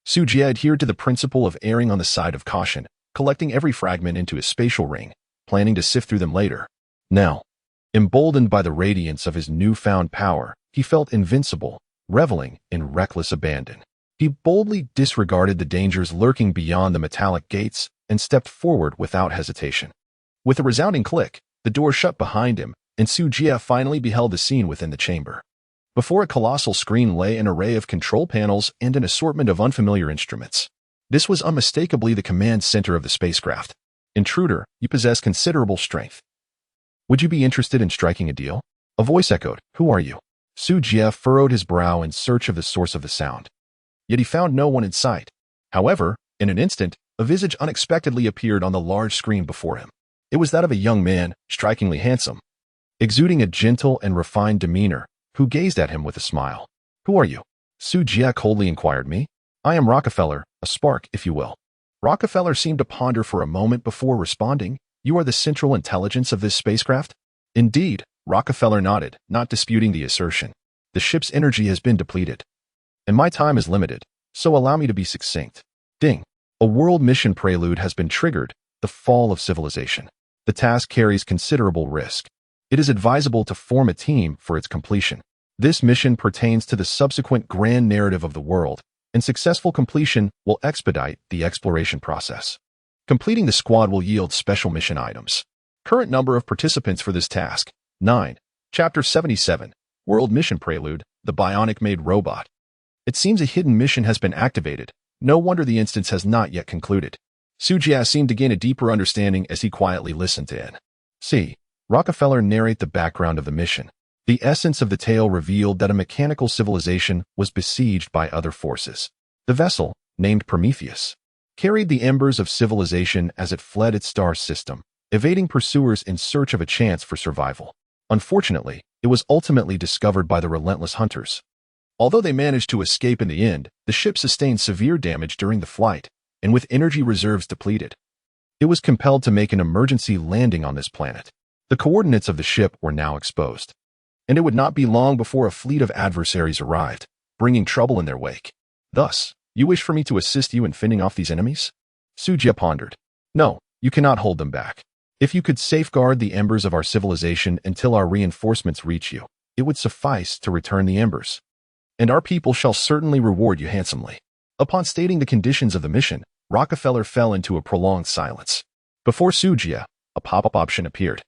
Su Jie adhered to the principle of erring on the side of caution, collecting every fragment into his spatial ring, planning to sift through them later. Now, emboldened by the radiance of his newfound power, he felt invincible, reveling in reckless abandon. He boldly disregarded the dangers lurking beyond the metallic gates and stepped forward without hesitation. With a resounding click, the door shut behind him, and Su Jie finally beheld the scene within the chamber. Before a colossal screen lay an array of control panels and an assortment of unfamiliar instruments. This was unmistakably the command center of the spacecraft. Intruder, you possess considerable strength. Would you be interested in striking a deal? A voice echoed, who are you? Su Jie furrowed his brow in search of the source of the sound. Yet he found no one in sight. However, in an instant, a visage unexpectedly appeared on the large screen before him. It was that of a young man, strikingly handsome, exuding a gentle and refined demeanor, who gazed at him with a smile. Who are you? Su Jie coldly inquired. Me? I am Rockefeller, a spark, if you will. Rockefeller seemed to ponder for a moment before responding. You are the central intelligence of this spacecraft? Indeed, Rockefeller nodded, not disputing the assertion. The ship's energy has been depleted, and my time is limited, so allow me to be succinct. Ding. A world mission prelude has been triggered, the fall of civilization. The task carries considerable risk. It is advisable to form a team for its completion. This mission pertains to the subsequent grand narrative of the world, and successful completion will expedite the exploration process. Completing the squad will yield special mission items. Current number of participants for this task, 9. Chapter 77, World Mission Prelude, the Bionic-Made Robot. It seems a hidden mission has been activated. No wonder the instance has not yet concluded. Su Jie seemed to gain a deeper understanding as he quietly listened in. See, Rockefeller narrate the background of the mission. The essence of the tale revealed that a mechanical civilization was besieged by other forces. The vessel, named Prometheus, carried the embers of civilization as it fled its star system, evading pursuers in search of a chance for survival. Unfortunately, it was ultimately discovered by the relentless hunters. Although they managed to escape in the end, the ship sustained severe damage during the flight, and with energy reserves depleted, it was compelled to make an emergency landing on this planet. The coordinates of the ship were now exposed, and it would not be long before a fleet of adversaries arrived, bringing trouble in their wake. Thus, you wish for me to assist you in fending off these enemies? Su Jie pondered. No, you cannot hold them back. If you could safeguard the embers of our civilization until our reinforcements reach you, it would suffice to return the embers. And our people shall certainly reward you handsomely." Upon stating the conditions of the mission, Rockefeller fell into a prolonged silence. Before Sujia, a pop-up option appeared,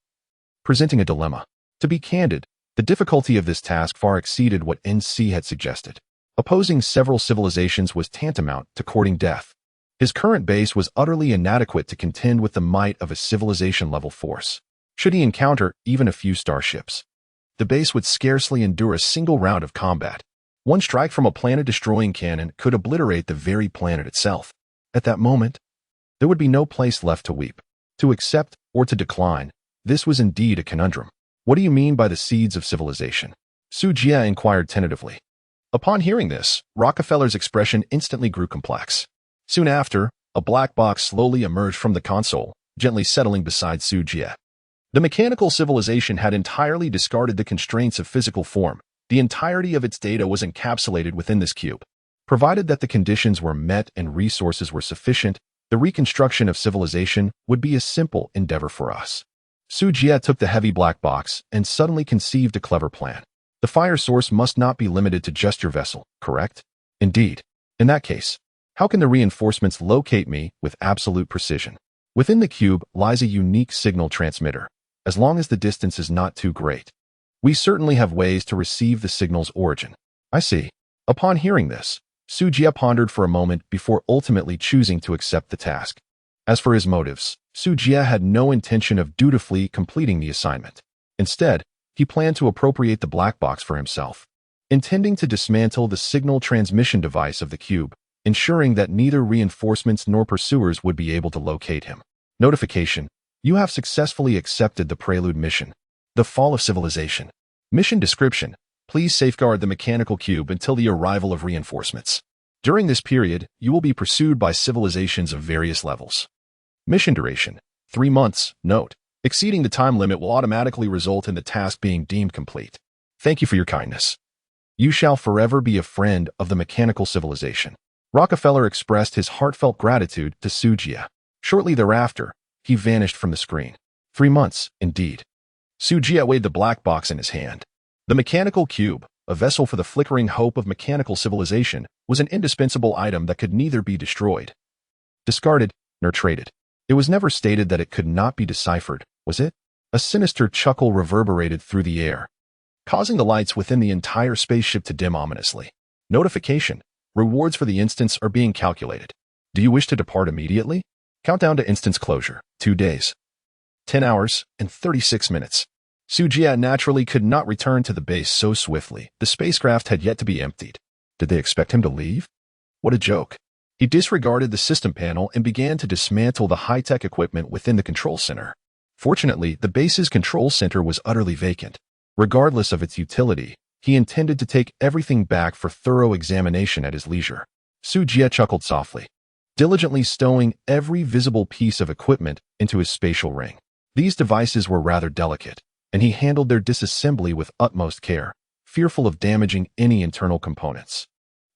presenting a dilemma. To be candid, the difficulty of this task far exceeded what NC had suggested. Opposing several civilizations was tantamount to courting death. His current base was utterly inadequate to contend with the might of a civilization-level force. Should he encounter even a few starships, the base would scarcely endure a single round of combat. One strike from a planet-destroying cannon could obliterate the very planet itself. At that moment, there would be no place left to weep, to accept, or to decline. This was indeed a conundrum. "What do you mean by the seeds of civilization?" Sujia inquired tentatively. Upon hearing this, Rockefeller's expression instantly grew complex. Soon after, a black box slowly emerged from the console, gently settling beside Sujia. The mechanical civilization had entirely discarded the constraints of physical form. The entirety of its data was encapsulated within this cube. Provided that the conditions were met and resources were sufficient, the reconstruction of civilization would be a simple endeavor for us. Sujia took the heavy black box and suddenly conceived a clever plan. The fire source must not be limited to just your vessel, correct? Indeed. In that case, how can the reinforcements locate me with absolute precision? Within the cube lies a unique signal transmitter. As long as the distance is not too great, we certainly have ways to receive the signal's origin. I see. Upon hearing this, Sujia pondered for a moment before ultimately choosing to accept the task. As for his motives, Sujia had no intention of dutifully completing the assignment. Instead, he planned to appropriate the black box for himself, intending to dismantle the signal transmission device of the cube, ensuring that neither reinforcements nor pursuers would be able to locate him. Notification: you have successfully accepted the Prelude mission. The Fall of Civilization. Mission description: please safeguard the mechanical cube until the arrival of reinforcements. During this period, you will be pursued by civilizations of various levels. Mission duration: 3 months. Note: exceeding the time limit will automatically result in the task being deemed complete. Thank you for your kindness. You shall forever be a friend of the mechanical civilization. Rockefeller expressed his heartfelt gratitude to Sujia. Shortly thereafter, he vanished from the screen. 3 months, indeed. Sujia weighed the black box in his hand. The mechanical cube, a vessel for the flickering hope of mechanical civilization, was an indispensable item that could neither be destroyed, discarded, nor traded. It was never stated that it could not be deciphered, was it? A sinister chuckle reverberated through the air, causing the lights within the entire spaceship to dim ominously. Notification: rewards for the instance are being calculated. Do you wish to depart immediately? Countdown to instance closure: 2 days, 10 hours, and 36 minutes. Sujia naturally could not return to the base so swiftly. The spacecraft had yet to be emptied. Did they expect him to leave? What a joke. He disregarded the system panel and began to dismantle the high-tech equipment within the control center. Fortunately, the base's control center was utterly vacant. Regardless of its utility, he intended to take everything back for thorough examination at his leisure. Sujia chuckled softly, diligently stowing every visible piece of equipment into his spatial ring. These devices were rather delicate, and he handled their disassembly with utmost care, fearful of damaging any internal components.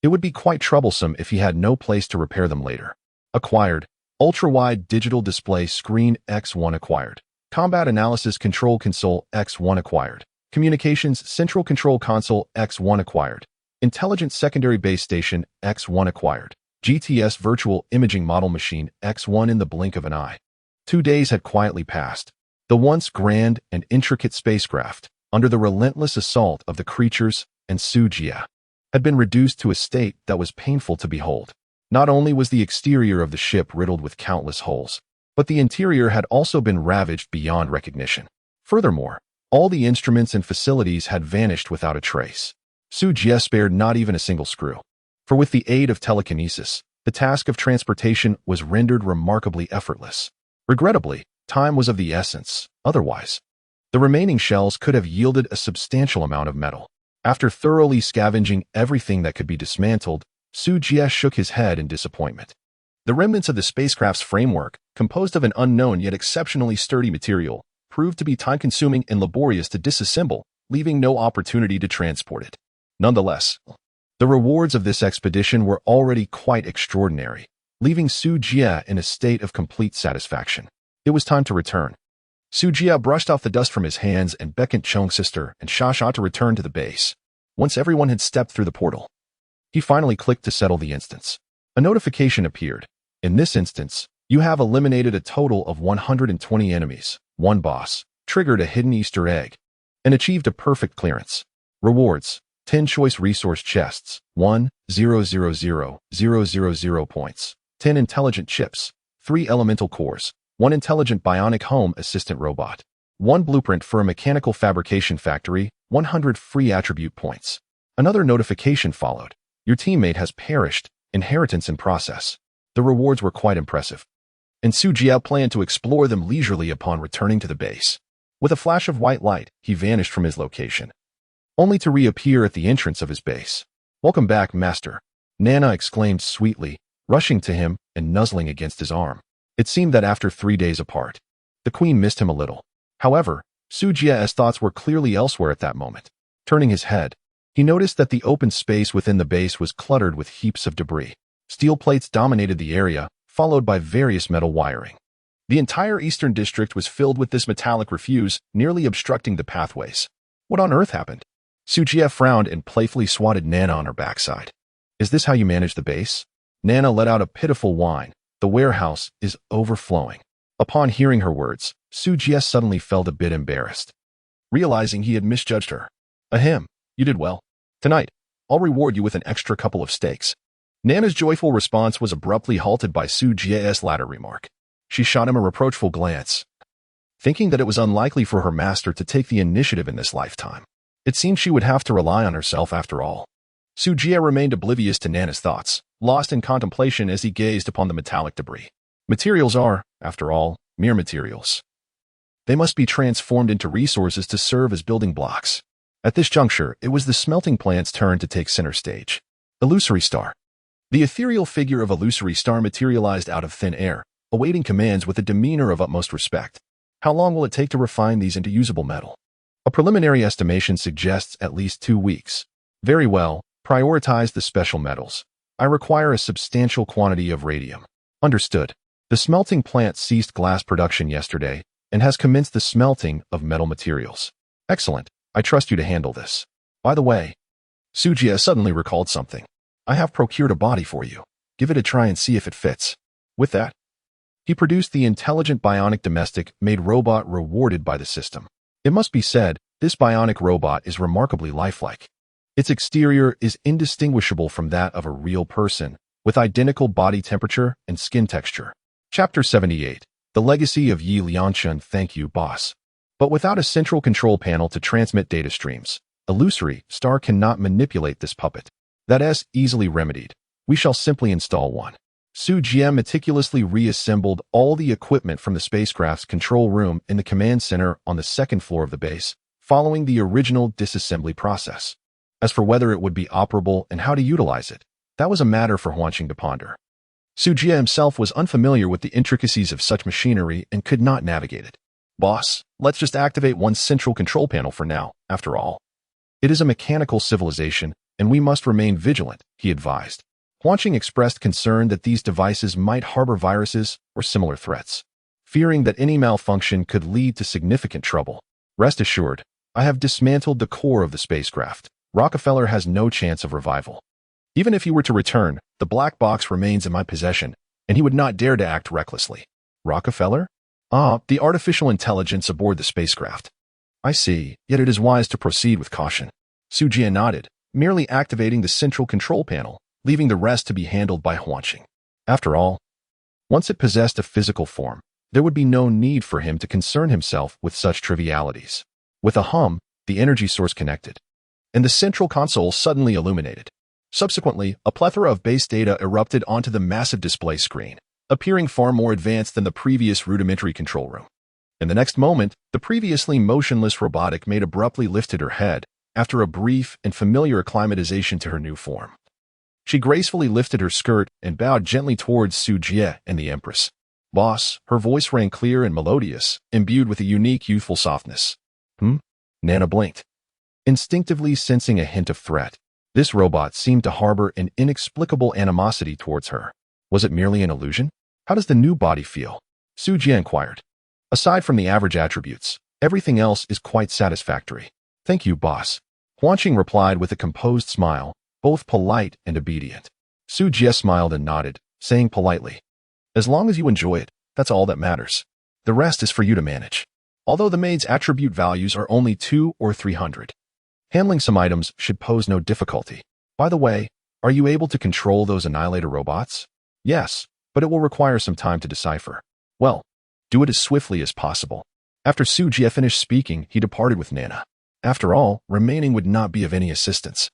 It would be quite troublesome if he had no place to repair them later. Acquired: ultra-wide digital display screen X1 acquired. Combat analysis control console X1 acquired. Communications central control console X1 acquired. Intelligent secondary base station X1 acquired. GTS virtual imaging model machine X1 in the blink of an eye. 2 days had quietly passed. The once grand and intricate spacecraft, under the relentless assault of the creatures and Sujia, had been reduced to a state that was painful to behold. Not only was the exterior of the ship riddled with countless holes, but the interior had also been ravaged beyond recognition. Furthermore, all the instruments and facilities had vanished without a trace. Sujia spared not even a single screw. For with the aid of telekinesis, the task of transportation was rendered remarkably effortless. Regrettably, time was of the essence. Otherwise, the remaining shells could have yielded a substantial amount of metal. After thoroughly scavenging everything that could be dismantled, Sujia shook his head in disappointment. The remnants of the spacecraft's framework, composed of an unknown yet exceptionally sturdy material, proved to be time-consuming and laborious to disassemble, leaving no opportunity to transport it. Nonetheless, the rewards of this expedition were already quite extraordinary, leaving Sujia in a state of complete satisfaction. It was time to return. Sujia brushed off the dust from his hands and beckoned Chong's sister and Shasha to return to the base. Once everyone had stepped through the portal, he finally clicked to settle the instance. A notification appeared. In this instance, you have eliminated a total of 120 enemies, 1 boss, triggered a hidden Easter egg, and achieved a perfect clearance. Rewards: 10 choice resource chests, 1,000,000 points, 10 intelligent chips, 3 elemental cores, 1 intelligent bionic home assistant robot, 1 blueprint for a mechanical fabrication factory, 100 free attribute points. Another notification followed. Your teammate has perished, inheritance in process. The rewards were quite impressive, and Sujia planned to explore them leisurely upon returning to the base. With a flash of white light, he vanished from his location, only to reappear at the entrance of his base. "Welcome back, Master," Nana exclaimed sweetly, rushing to him and nuzzling against his arm. It seemed that after 3 days apart, the queen missed him a little. However, Sujia's thoughts were clearly elsewhere at that moment. Turning his head, he noticed that the open space within the base was cluttered with heaps of debris. Steel plates dominated the area, followed by various metal wiring. The entire eastern district was filled with this metallic refuse, nearly obstructing the pathways. What on earth happened? Sujia frowned and playfully swatted Nana on her backside. "Is this how you manage the base?" Nana let out a pitiful whine. "The warehouse is overflowing." Upon hearing her words, Sujia suddenly felt a bit embarrassed, realizing he had misjudged her. "Ahem, you did well. Tonight, I'll reward you with an extra couple of steaks." Nana's joyful response was abruptly halted by Sujia's latter remark. She shot him a reproachful glance, thinking that it was unlikely for her master to take the initiative in this lifetime. It seemed she would have to rely on herself after all. Sujia remained oblivious to Nana's thoughts, lost in contemplation as he gazed upon the metallic debris. Materials are, after all, mere materials. They must be transformed into resources to serve as building blocks. At this juncture, it was the smelting plant's turn to take center stage. Illusory Star. The ethereal figure of Illusory Star materialized out of thin air, awaiting commands with a demeanor of utmost respect. "How long will it take to refine these into usable metal?" "A preliminary estimation suggests at least 2 weeks." "Very well, prioritize the special metals. I require a substantial quantity of radium." "Understood." The smelting plant ceased glass production yesterday and has commenced the smelting of metal materials. "Excellent. I trust you to handle this. By the way," Sujia suddenly recalled something. "I have procured a body for you. Give it a try and see if it fits." With that, he produced the intelligent bionic domestic-made robot rewarded by the system. It must be said, this bionic robot is remarkably lifelike. Its exterior is indistinguishable from that of a real person, with identical body temperature and skin texture. Chapter 78. The Legacy of Yi Lianchun. Thank you, boss. But without a central control panel to transmit data streams, Illusory Star cannot manipulate this puppet. That is easily remedied. We shall simply install one. Sujia meticulously reassembled all the equipment from the spacecraft's control room in the command center on the 2nd floor of the base, following the original disassembly process. As for whether it would be operable and how to utilize it, that was a matter for Huanqing to ponder. Sujia himself was unfamiliar with the intricacies of such machinery and could not navigate it. "Boss, let's just activate one central control panel for now, after all. It is a mechanical civilization, and we must remain vigilant," he advised. Huanqing expressed concern that these devices might harbor viruses or similar threats, fearing that any malfunction could lead to significant trouble. "Rest assured, I have dismantled the core of the spacecraft. Rockefeller has no chance of revival. Even if he were to return, the black box remains in my possession, and he would not dare to act recklessly." "Rockefeller?" "Ah, the artificial intelligence aboard the spacecraft." "I see, yet it is wise to proceed with caution." Sujia nodded, merely activating the central control panel, leaving the rest to be handled by Huanqing. After all, once it possessed a physical form, there would be no need for him to concern himself with such trivialities. With a hum, the energy source connected, and the central console suddenly illuminated. Subsequently, a plethora of base data erupted onto the massive display screen, appearing far more advanced than the previous rudimentary control room. In the next moment, the previously motionless robotic maid abruptly lifted her head, after a brief and familiar acclimatization to her new form. She gracefully lifted her skirt and bowed gently towards Sujie and the Empress. "Boss," her voice rang clear and melodious, imbued with a unique youthful softness. Nana blinked, instinctively sensing a hint of threat. This robot seemed to harbor an inexplicable animosity towards her. Was it merely an illusion? "How does the new body feel?" Sujie inquired. Aside from the average attributes, everything else is quite satisfactory. Thank you, boss. Huanqing replied with a composed smile, both polite and obedient. Su Jie smiled and nodded, saying politely, as long as you enjoy it, that's all that matters. The rest is for you to manage. Although the maid's attribute values are only 200 or 300. Handling some items should pose no difficulty. By the way, are you able to control those annihilator robots? Yes, but it will require some time to decipher. Well, do it as swiftly as possible. After Su Jie finished speaking, he departed with Nana. After all, remaining would not be of any assistance.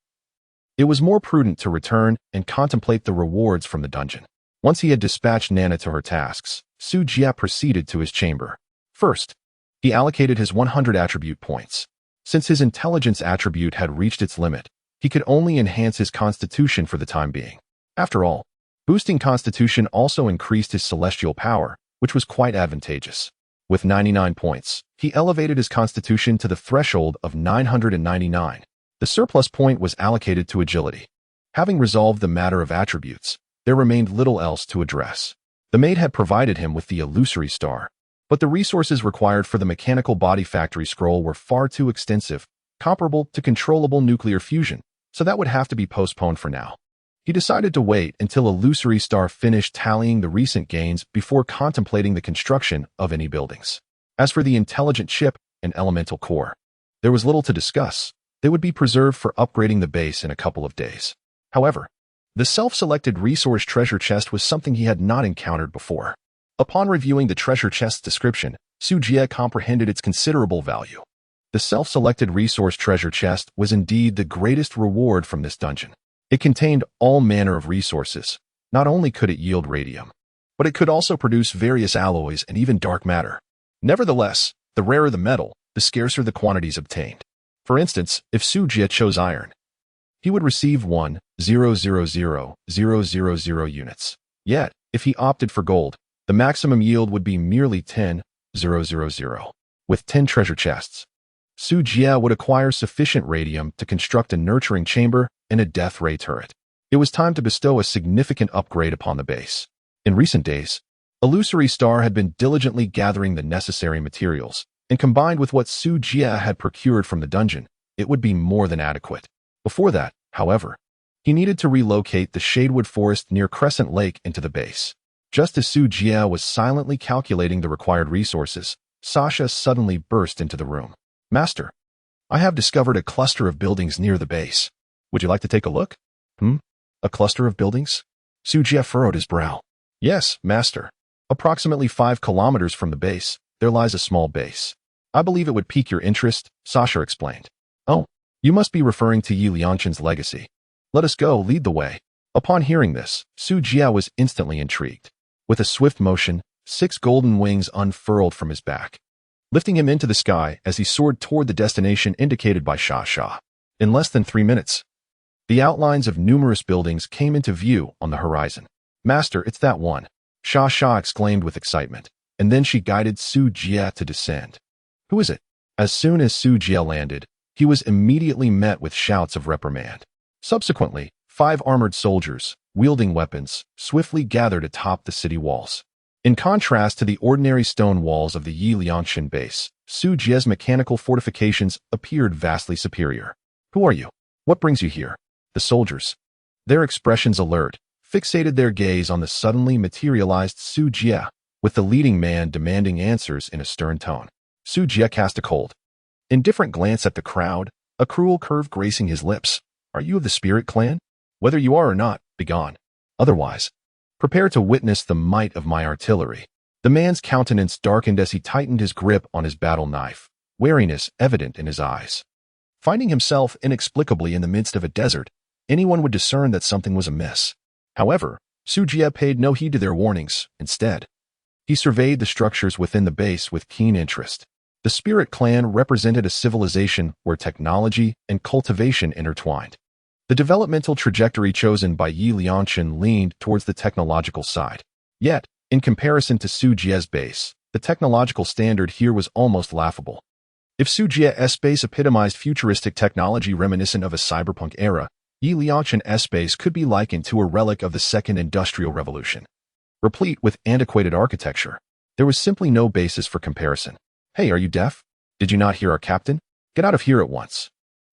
It was more prudent to return and contemplate the rewards from the dungeon. Once he had dispatched Nana to her tasks, Su Jie proceeded to his chamber. First, he allocated his 100 attribute points. Since his intelligence attribute had reached its limit, he could only enhance his constitution for the time being. After all, boosting constitution also increased his celestial power, which was quite advantageous. With 99 points, he elevated his constitution to the threshold of 999. The surplus point was allocated to agility. Having resolved the matter of attributes, there remained little else to address. The maid had provided him with the illusory star, but the resources required for the mechanical body factory scroll were far too extensive, comparable to controllable nuclear fusion, so that would have to be postponed for now. He decided to wait until illusory star finished tallying the recent gains before contemplating the construction of any buildings. As for the intelligent chip and elemental core, there was little to discuss. They would be preserved for upgrading the base in a couple of days. However, the self-selected resource treasure chest was something he had not encountered before. Upon reviewing the treasure chest's description, Su Jie comprehended its considerable value. The self-selected resource treasure chest was indeed the greatest reward from this dungeon. It contained all manner of resources. Not only could it yield radium, but it could also produce various alloys and even dark matter. Nevertheless, the rarer the metal, the scarcer the quantities obtained. For instance, if Su Jie chose iron, he would receive 1,000,000 units. Yet, if he opted for gold, the maximum yield would be merely 10,000. With 10 treasure chests, Su Jie would acquire sufficient radium to construct a nurturing chamber and a death ray turret. It was time to bestow a significant upgrade upon the base. In recent days, Illusory Star had been diligently gathering the necessary materials, and combined with what Su Jie had procured from the dungeon, it would be more than adequate. Before that, however, he needed to relocate the Shadewood Forest near Crescent Lake into the base. Just as Su Jie was silently calculating the required resources, Sasha suddenly burst into the room. Master, I have discovered a cluster of buildings near the base. Would you like to take a look? A cluster of buildings? Su Jie furrowed his brow. Yes, master. Approximately 5 kilometers from the base, there lies a small base. I believe it would pique your interest, Sasha explained. Oh, you must be referring to Yi Liangshan's legacy. Let us go, lead the way. Upon hearing this, Su Jie was instantly intrigued. With a swift motion, 6 golden wings unfurled from his back, lifting him into the sky as he soared toward the destination indicated by Sha Sha. In less than 3 minutes, the outlines of numerous buildings came into view on the horizon. Master, it's that one, Sha Sha exclaimed with excitement, and then she guided Su Jie to descend. Who is it? As soon as Su Jie landed, he was immediately met with shouts of reprimand. Subsequently, 5 armored soldiers, wielding weapons, swiftly gathered atop the city walls. In contrast to the ordinary stone walls of the Yi Liangshan base, Su Jie's mechanical fortifications appeared vastly superior. Who are you? What brings you here? The soldiers, their expressions alert, fixated their gaze on the suddenly materialized Su Jie, with the leading man demanding answers in a stern tone. Su Jie cast a cold, indifferent glance at the crowd, a cruel curve gracing his lips. Are you of the Spirit Clan? Whether you are or not, begone. Otherwise, prepare to witness the might of my artillery. The man's countenance darkened as he tightened his grip on his battle knife, wariness evident in his eyes. Finding himself inexplicably in the midst of a desert, anyone would discern that something was amiss. However, Su Jie paid no heed to their warnings. Instead, he surveyed the structures within the base with keen interest. The Spirit Clan represented a civilization where technology and cultivation intertwined. The developmental trajectory chosen by Yi Liangshan leaned towards the technological side. Yet, in comparison to Su Jie's base, the technological standard here was almost laughable. If Su Jie's base epitomized futuristic technology reminiscent of a cyberpunk era, Yi Liangshan's base could be likened to a relic of the Second Industrial Revolution. Replete with antiquated architecture, There was simply no basis for comparison. Hey, are you deaf? Did you not hear our captain? Get out of here at once,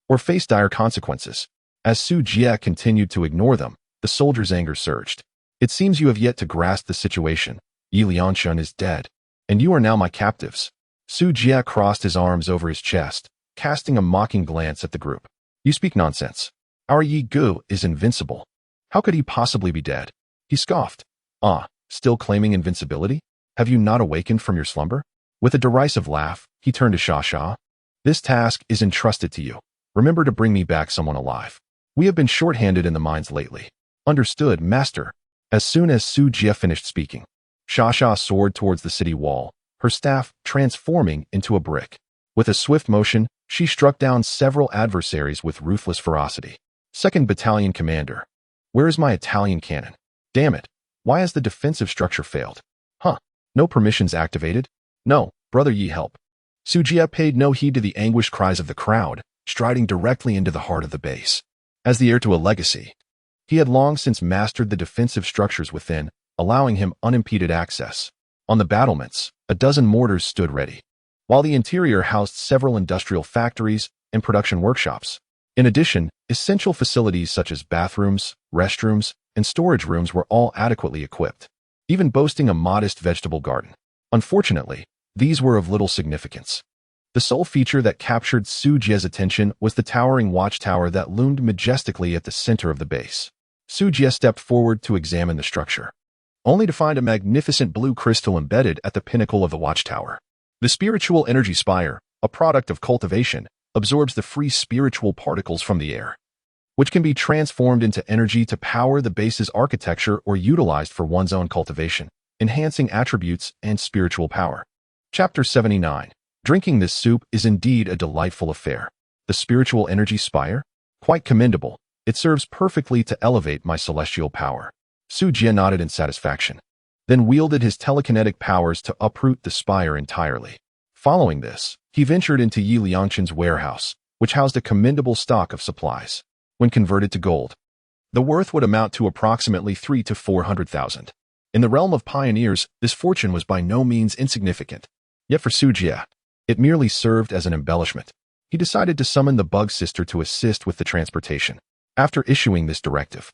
or face dire consequences. As Su Jie continued to ignore them, the soldier's anger surged. It seems you have yet to grasp the situation. Yi Liangshan is dead, and you are now my captives. Su Jie crossed his arms over his chest, casting a mocking glance at the group. You speak nonsense. Our Yi Gu is invincible. How could he possibly be dead? He scoffed. Ah, still claiming invincibility? Have you not awakened from your slumber? With a derisive laugh, he turned to Sha Sha. This task is entrusted to you. Remember to bring me back someone alive. We have been short-handed in the mines lately. Understood, master. As soon as Su Jie finished speaking, Sha Sha soared towards the city wall, her staff transforming into a brick. With a swift motion, she struck down several adversaries with ruthless ferocity. 2nd Battalion Commander. Where is my Italian cannon? Damn it. Why has the defensive structure failed? Huh. No permissions activated? No, Brother Yi, help. Su Jie paid no heed to the anguished cries of the crowd, striding directly into the heart of the base. As the heir to a legacy, he had long since mastered the defensive structures within, allowing him unimpeded access. On the battlements, a dozen mortars stood ready, while the interior housed several industrial factories and production workshops. In addition, essential facilities such as bathrooms, restrooms, and storage rooms were all adequately equipped, even boasting a modest vegetable garden. Unfortunately, these were of little significance. The sole feature that captured Su Jie's attention was the towering watchtower that loomed majestically at the center of the base. Su Jie stepped forward to examine the structure, only to find a magnificent blue crystal embedded at the pinnacle of the watchtower. The spiritual energy spire, a product of cultivation, absorbs the free spiritual particles from the air, which can be transformed into energy to power the base's architecture or utilized for one's own cultivation, enhancing attributes and spiritual power. Chapter 79. Drinking this soup is indeed a delightful affair. The spiritual energy spire? Quite commendable. It serves perfectly to elevate my celestial power. Su Jie nodded in satisfaction, then wielded his telekinetic powers to uproot the spire entirely. Following this, he ventured into Yi Liangshan's warehouse, which housed a commendable stock of supplies. When converted to gold, the worth would amount to approximately 300,000 to 400,000. In the realm of pioneers, this fortune was by no means insignificant. Yet for Su Jie, it merely served as an embellishment. He decided to summon the Bug Sister to assist with the transportation. After issuing this directive,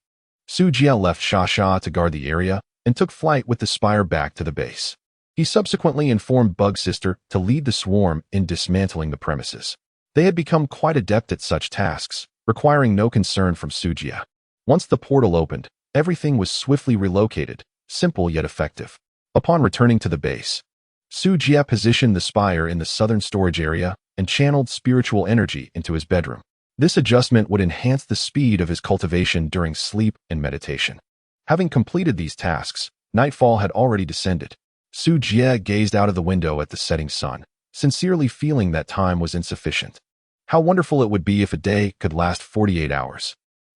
Su Jie left Sha Sha to guard the area and took flight with the spire back to the base. He subsequently informed Bug Sister to lead the swarm in dismantling the premises. They had become quite adept at such tasks, requiring no concern from Su Jie. Once the portal opened, everything was swiftly relocated, simple yet effective. Upon returning to the base, Su Jie positioned the spire in the southern storage area and channeled spiritual energy into his bedroom. This adjustment would enhance the speed of his cultivation during sleep and meditation. Having completed these tasks, nightfall had already descended. Su Jie gazed out of the window at the setting sun, sincerely feeling that time was insufficient. How wonderful it would be if a day could last 48 hours.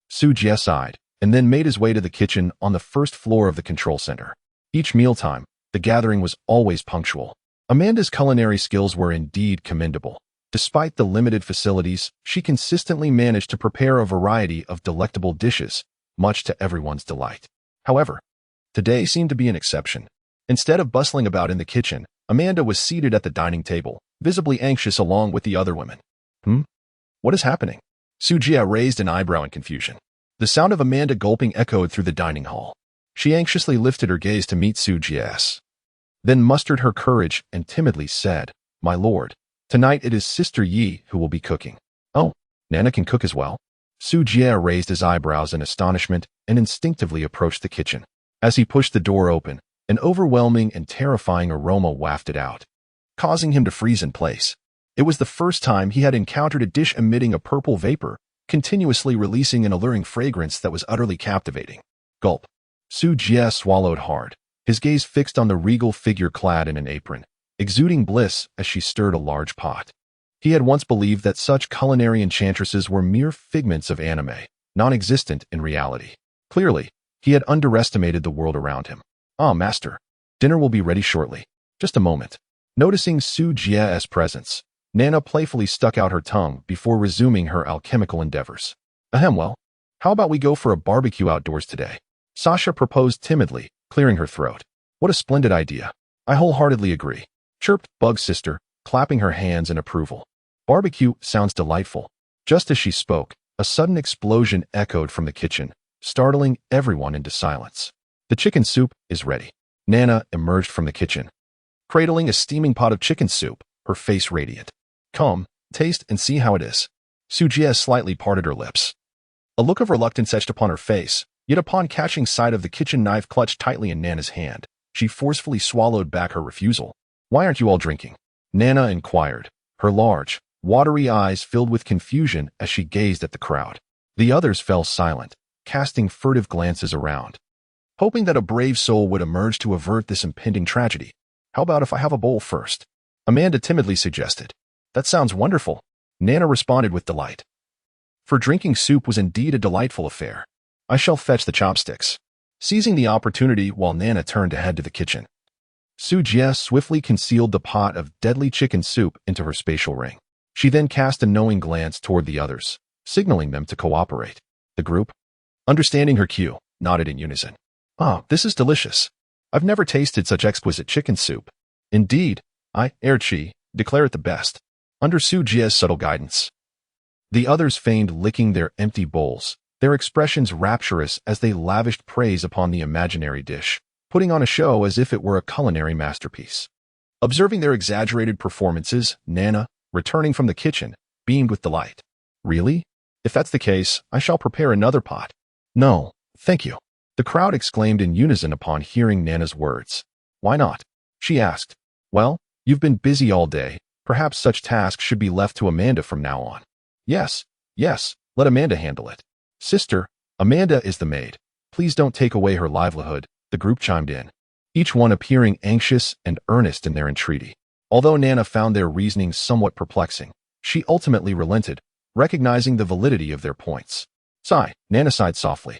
Su Jie sighed, and then made his way to the kitchen on the first floor of the control center. Each mealtime, the gathering was always punctual. Amanda's culinary skills were indeed commendable. Despite the limited facilities, she consistently managed to prepare a variety of delectable dishes, much to everyone's delight. However, today seemed to be an exception. Instead of bustling about in the kitchen, Amanda was seated at the dining table, visibly anxious along with the other women. What is happening? Su Jie raised an eyebrow in confusion. The sound of Amanda gulping echoed through the dining hall. She anxiously lifted her gaze to meet Su Jie's, then mustered her courage and timidly said, "My lord, tonight it is Sister Yi who will be cooking." "Oh, Nana can cook as well?" Su Jie raised his eyebrows in astonishment and instinctively approached the kitchen. As he pushed the door open, an overwhelming and terrifying aroma wafted out, causing him to freeze in place. It was the first time he had encountered a dish emitting a purple vapor, continuously releasing an alluring fragrance that was utterly captivating. Gulp. Su Jie swallowed hard, his gaze fixed on the regal figure clad in an apron, exuding bliss as she stirred a large pot. He had once believed that such culinary enchantresses were mere figments of anime, non-existent in reality. Clearly, he had underestimated the world around him. "Ah, master. Dinner will be ready shortly. Just a moment." Noticing Su Jie's presence, Nana playfully stuck out her tongue before resuming her alchemical endeavors. Well, how about we go for a barbecue outdoors today?" Sasha proposed timidly, clearing her throat. "What a splendid idea. I wholeheartedly agree, chirped Bug's sister, clapping her hands in approval. Barbecue sounds delightful. Just as she spoke, a sudden explosion echoed from the kitchen, startling everyone into silence. The chicken soup is ready. Nana emerged from the kitchen, cradling a steaming pot of chicken soup, her face radiant. Come, taste and see how it is. Sujie slightly parted her lips. A look of reluctance etched upon her face, yet upon catching sight of the kitchen knife clutched tightly in Nana's hand, she forcefully swallowed back her refusal. Why aren't you all drinking? Nana inquired, her large, watery eyes filled with confusion as she gazed at the crowd. The others fell silent, casting furtive glances around, hoping that a brave soul would emerge to avert this impending tragedy. How about if I have a bowl first? Amanda timidly suggested. That sounds wonderful, Nana responded with delight. For drinking soup was indeed a delightful affair. I shall fetch the chopsticks. Seizing the opportunity while Nana turned to head to the kitchen, Sujie swiftly concealed the pot of deadly chicken soup into her spatial ring. She then cast a knowing glance toward the others, signaling them to cooperate. The group, understanding her cue, nodded in unison. Ah, this is delicious. I've never tasted such exquisite chicken soup. Indeed, I, Erchi, declare it the best. Under Sujie's subtle guidance, the others feigned licking their empty bowls, their expressions rapturous as they lavished praise upon the imaginary dish, putting on a show as if it were a culinary masterpiece. Observing their exaggerated performances, Nana, returning from the kitchen, beamed with delight. Really? If that's the case, I shall prepare another pot. No, thank you. The crowd exclaimed in unison upon hearing Nana's words. Why not? She asked. Well, you've been busy all day. Perhaps such tasks should be left to Amanda from now on. Yes, let Amanda handle it. Sister, Amanda is the maid. Please don't take away her livelihood, the group chimed in, each one appearing anxious and earnest in their entreaty. Although Nana found their reasoning somewhat perplexing, she ultimately relented, recognizing the validity of their points. Sigh, Nana sighed softly.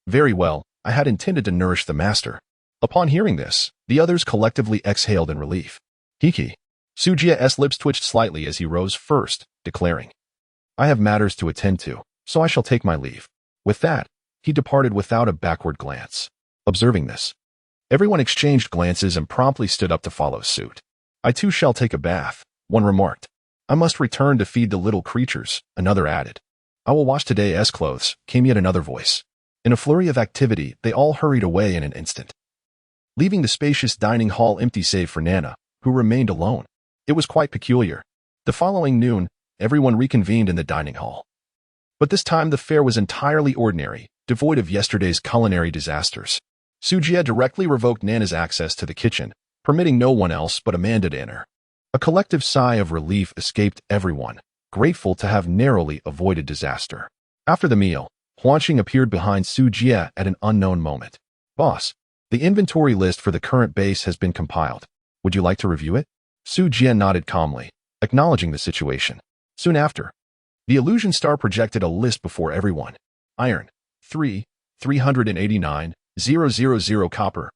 Very well, I had intended to nourish the master. Upon hearing this, the others collectively exhaled in relief. Hiki. Sujie's lips twitched slightly as he rose first, declaring, I have matters to attend to, so I shall take my leave. With that, he departed without a backward glance. Observing this, everyone exchanged glances and promptly stood up to follow suit. I too shall take a bath, one remarked. I must return to feed the little creatures, another added. I will wash today's clothes, came yet another voice. In a flurry of activity, they all hurried away in an instant, leaving the spacious dining hall empty save for Nana, who remained alone. It was quite peculiar. The following noon, everyone reconvened in the dining hall. But this time the fare was entirely ordinary, devoid of yesterday's culinary disasters. Sujie directly revoked Nana's access to the kitchen, permitting no one else but Amanda to enter. A collective sigh of relief escaped everyone, grateful to have narrowly avoided disaster. After the meal, Huanqing appeared behind Sujie at an unknown moment. Boss, the inventory list for the current base has been compiled. Would you like to review it? Sujie nodded calmly, acknowledging the situation. Soon after, the illusion star projected a list before everyone. Iron, 389, 000 copper,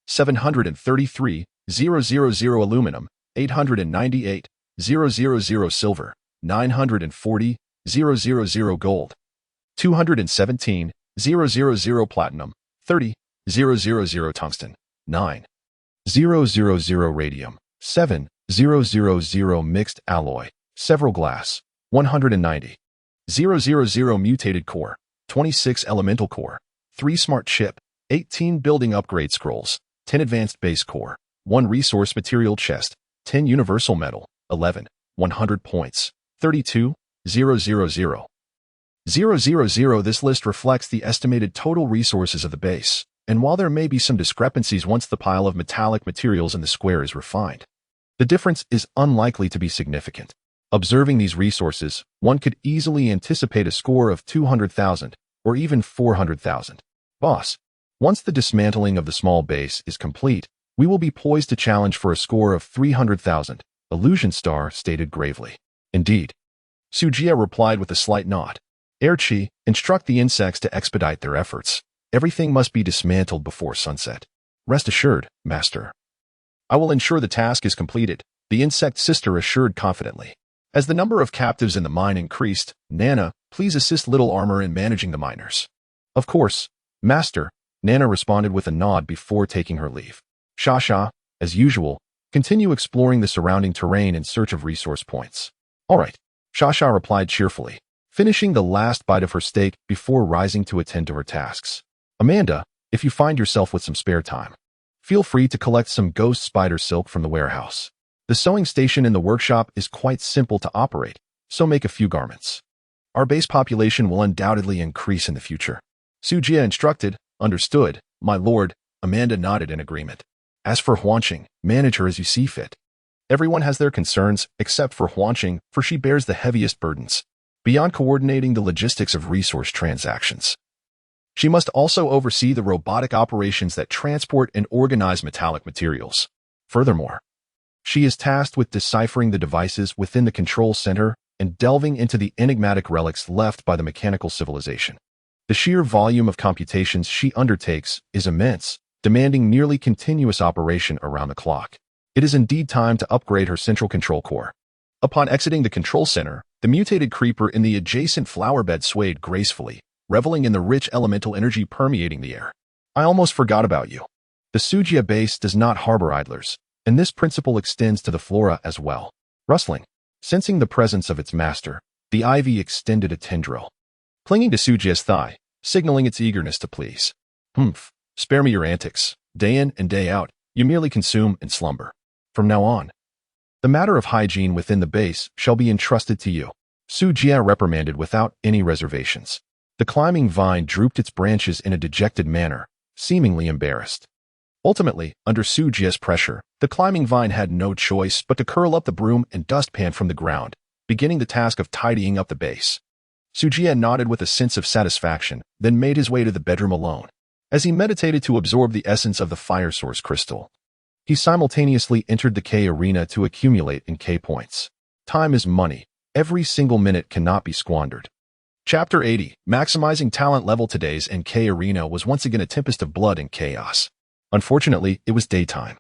733, 000 aluminum, 898, 000 silver, 940, 000 gold, 217, 000 platinum, 30, 000 tungsten, 9, 000 radium, 7, 000 mixed alloy, several glass, 190, 000 mutated core, 26 elemental core, 3 smart chip, 18 building upgrade scrolls, 10 advanced base core, 1 resource material chest, 10 universal metal, 11, 100 points, 32, 000. This list reflects the estimated total resources of the base, and while there may be some discrepancies once the pile of metallic materials in the square is refined, the difference is unlikely to be significant. Observing these resources, one could easily anticipate a score of 200,000 or even 400,000. Boss, once the dismantling of the small base is complete, we will be poised to challenge for a score of 300,000, Illusion Star stated gravely. Indeed. Sujie replied with a slight nod. Erchi, instruct the insects to expedite their efforts. Everything must be dismantled before sunset. Rest assured, Master. I will ensure the task is completed, the insect sister assured confidently. As the number of captives in the mine increased, Nana, please assist Little Armor in managing the miners. Of course, Master, Nana responded with a nod before taking her leave. Shasha, As usual, continue exploring the surrounding terrain in search of resource points. All right, Shasha replied cheerfully, finishing the last bite of her steak before rising to attend to her tasks. Amanda, if you find yourself with some spare time, feel free to collect some ghost spider silk from the warehouse. The sewing station in the workshop is quite simple to operate, so make a few garments. Our base population will undoubtedly increase in the future. Sujia instructed. Understood, my lord. Amanda nodded in agreement. As for Huanqing, manage her as you see fit. Everyone has their concerns, except for Huanqing, for she bears the heaviest burdens, beyond coordinating the logistics of resource transactions. She must also oversee the robotic operations that transport and organize metallic materials. Furthermore, she is tasked with deciphering the devices within the control center and delving into the enigmatic relics left by the mechanical civilization. The sheer volume of computations she undertakes is immense, demanding nearly continuous operation around the clock. It is indeed time to upgrade her central control core. Upon exiting the control center, the mutated creeper in the adjacent flower bed swayed gracefully, reveling in the rich elemental energy permeating the air. I almost forgot about you. The Sujia base does not harbor idlers, and this principle extends to the flora as well. Rustling. Sensing the presence of its master, the ivy extended a tendril, clinging to Sujia's thigh, signaling its eagerness to please. Humph, spare me your antics. Day in and day out, you merely consume and slumber. From now on, the matter of hygiene within the base shall be entrusted to you. Sujia reprimanded without any reservations. The climbing vine drooped its branches in a dejected manner, seemingly embarrassed. Ultimately, under Sujia's pressure, the climbing vine had no choice but to curl up the broom and dustpan from the ground, beginning the task of tidying up the base. Sujia nodded with a sense of satisfaction, then made his way to the bedroom alone. As he meditated to absorb the essence of the fire source crystal, he simultaneously entered the K arena to accumulate in K points. Time is money. Every single minute cannot be squandered. Chapter 80, Maximizing Talent Level. Today's NK arena was once again a tempest of blood and chaos. Unfortunately, it was daytime,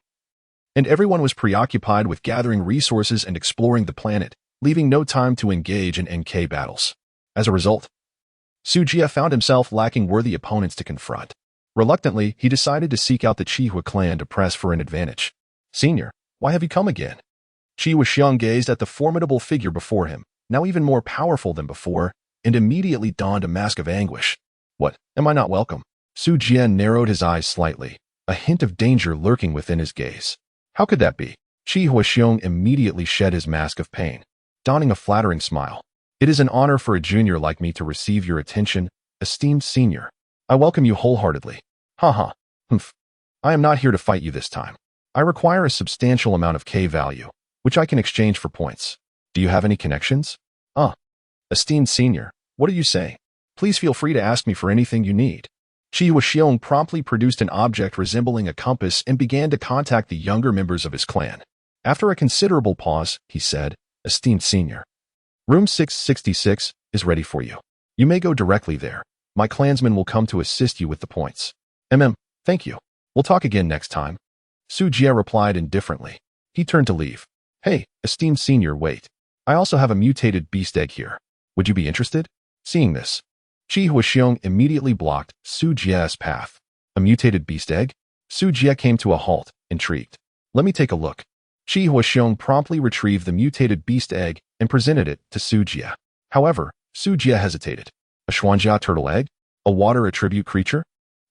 and everyone was preoccupied with gathering resources and exploring the planet, leaving no time to engage in NK battles. As a result, Sujia found himself lacking worthy opponents to confront. Reluctantly, he decided to seek out the Chihua clan to press for an advantage. Senior, why have you come again? Chihua Xiong gazed at the formidable figure before him, now even more powerful than before, and immediately donned a mask of anguish. What, am I not welcome? Sujia narrowed his eyes slightly, a hint of danger lurking within his gaze. How could that be? Chihua Xiong immediately shed his mask of pain, donning a flattering smile. It is an honor for a junior like me to receive your attention, esteemed senior. I welcome you wholeheartedly. Haha. Humph. I am not here to fight you this time. I require a substantial amount of K value, which I can exchange for points. Do you have any connections? Esteemed senior, what do you say? Please feel free to ask me for anything you need. Chihua Xiong promptly produced an object resembling a compass and began to contact the younger members of his clan. After a considerable pause, he said, Esteemed senior, Room 666 is ready for you. You may go directly there. My clansmen will come to assist you with the points. Thank you. We'll talk again next time. Sujia replied indifferently. He turned to leave. Hey, esteemed senior, wait. I also have a mutated beast egg here. Would you be interested? Seeing this, Chihua Xiong immediately blocked Sujia's path. A mutated beast egg? Sujia came to a halt, intrigued. Let me take a look. Chihua Xiong promptly retrieved the mutated beast egg and presented it to Sujia. However, Sujia hesitated. A Xuanjia turtle egg? A water attribute creature?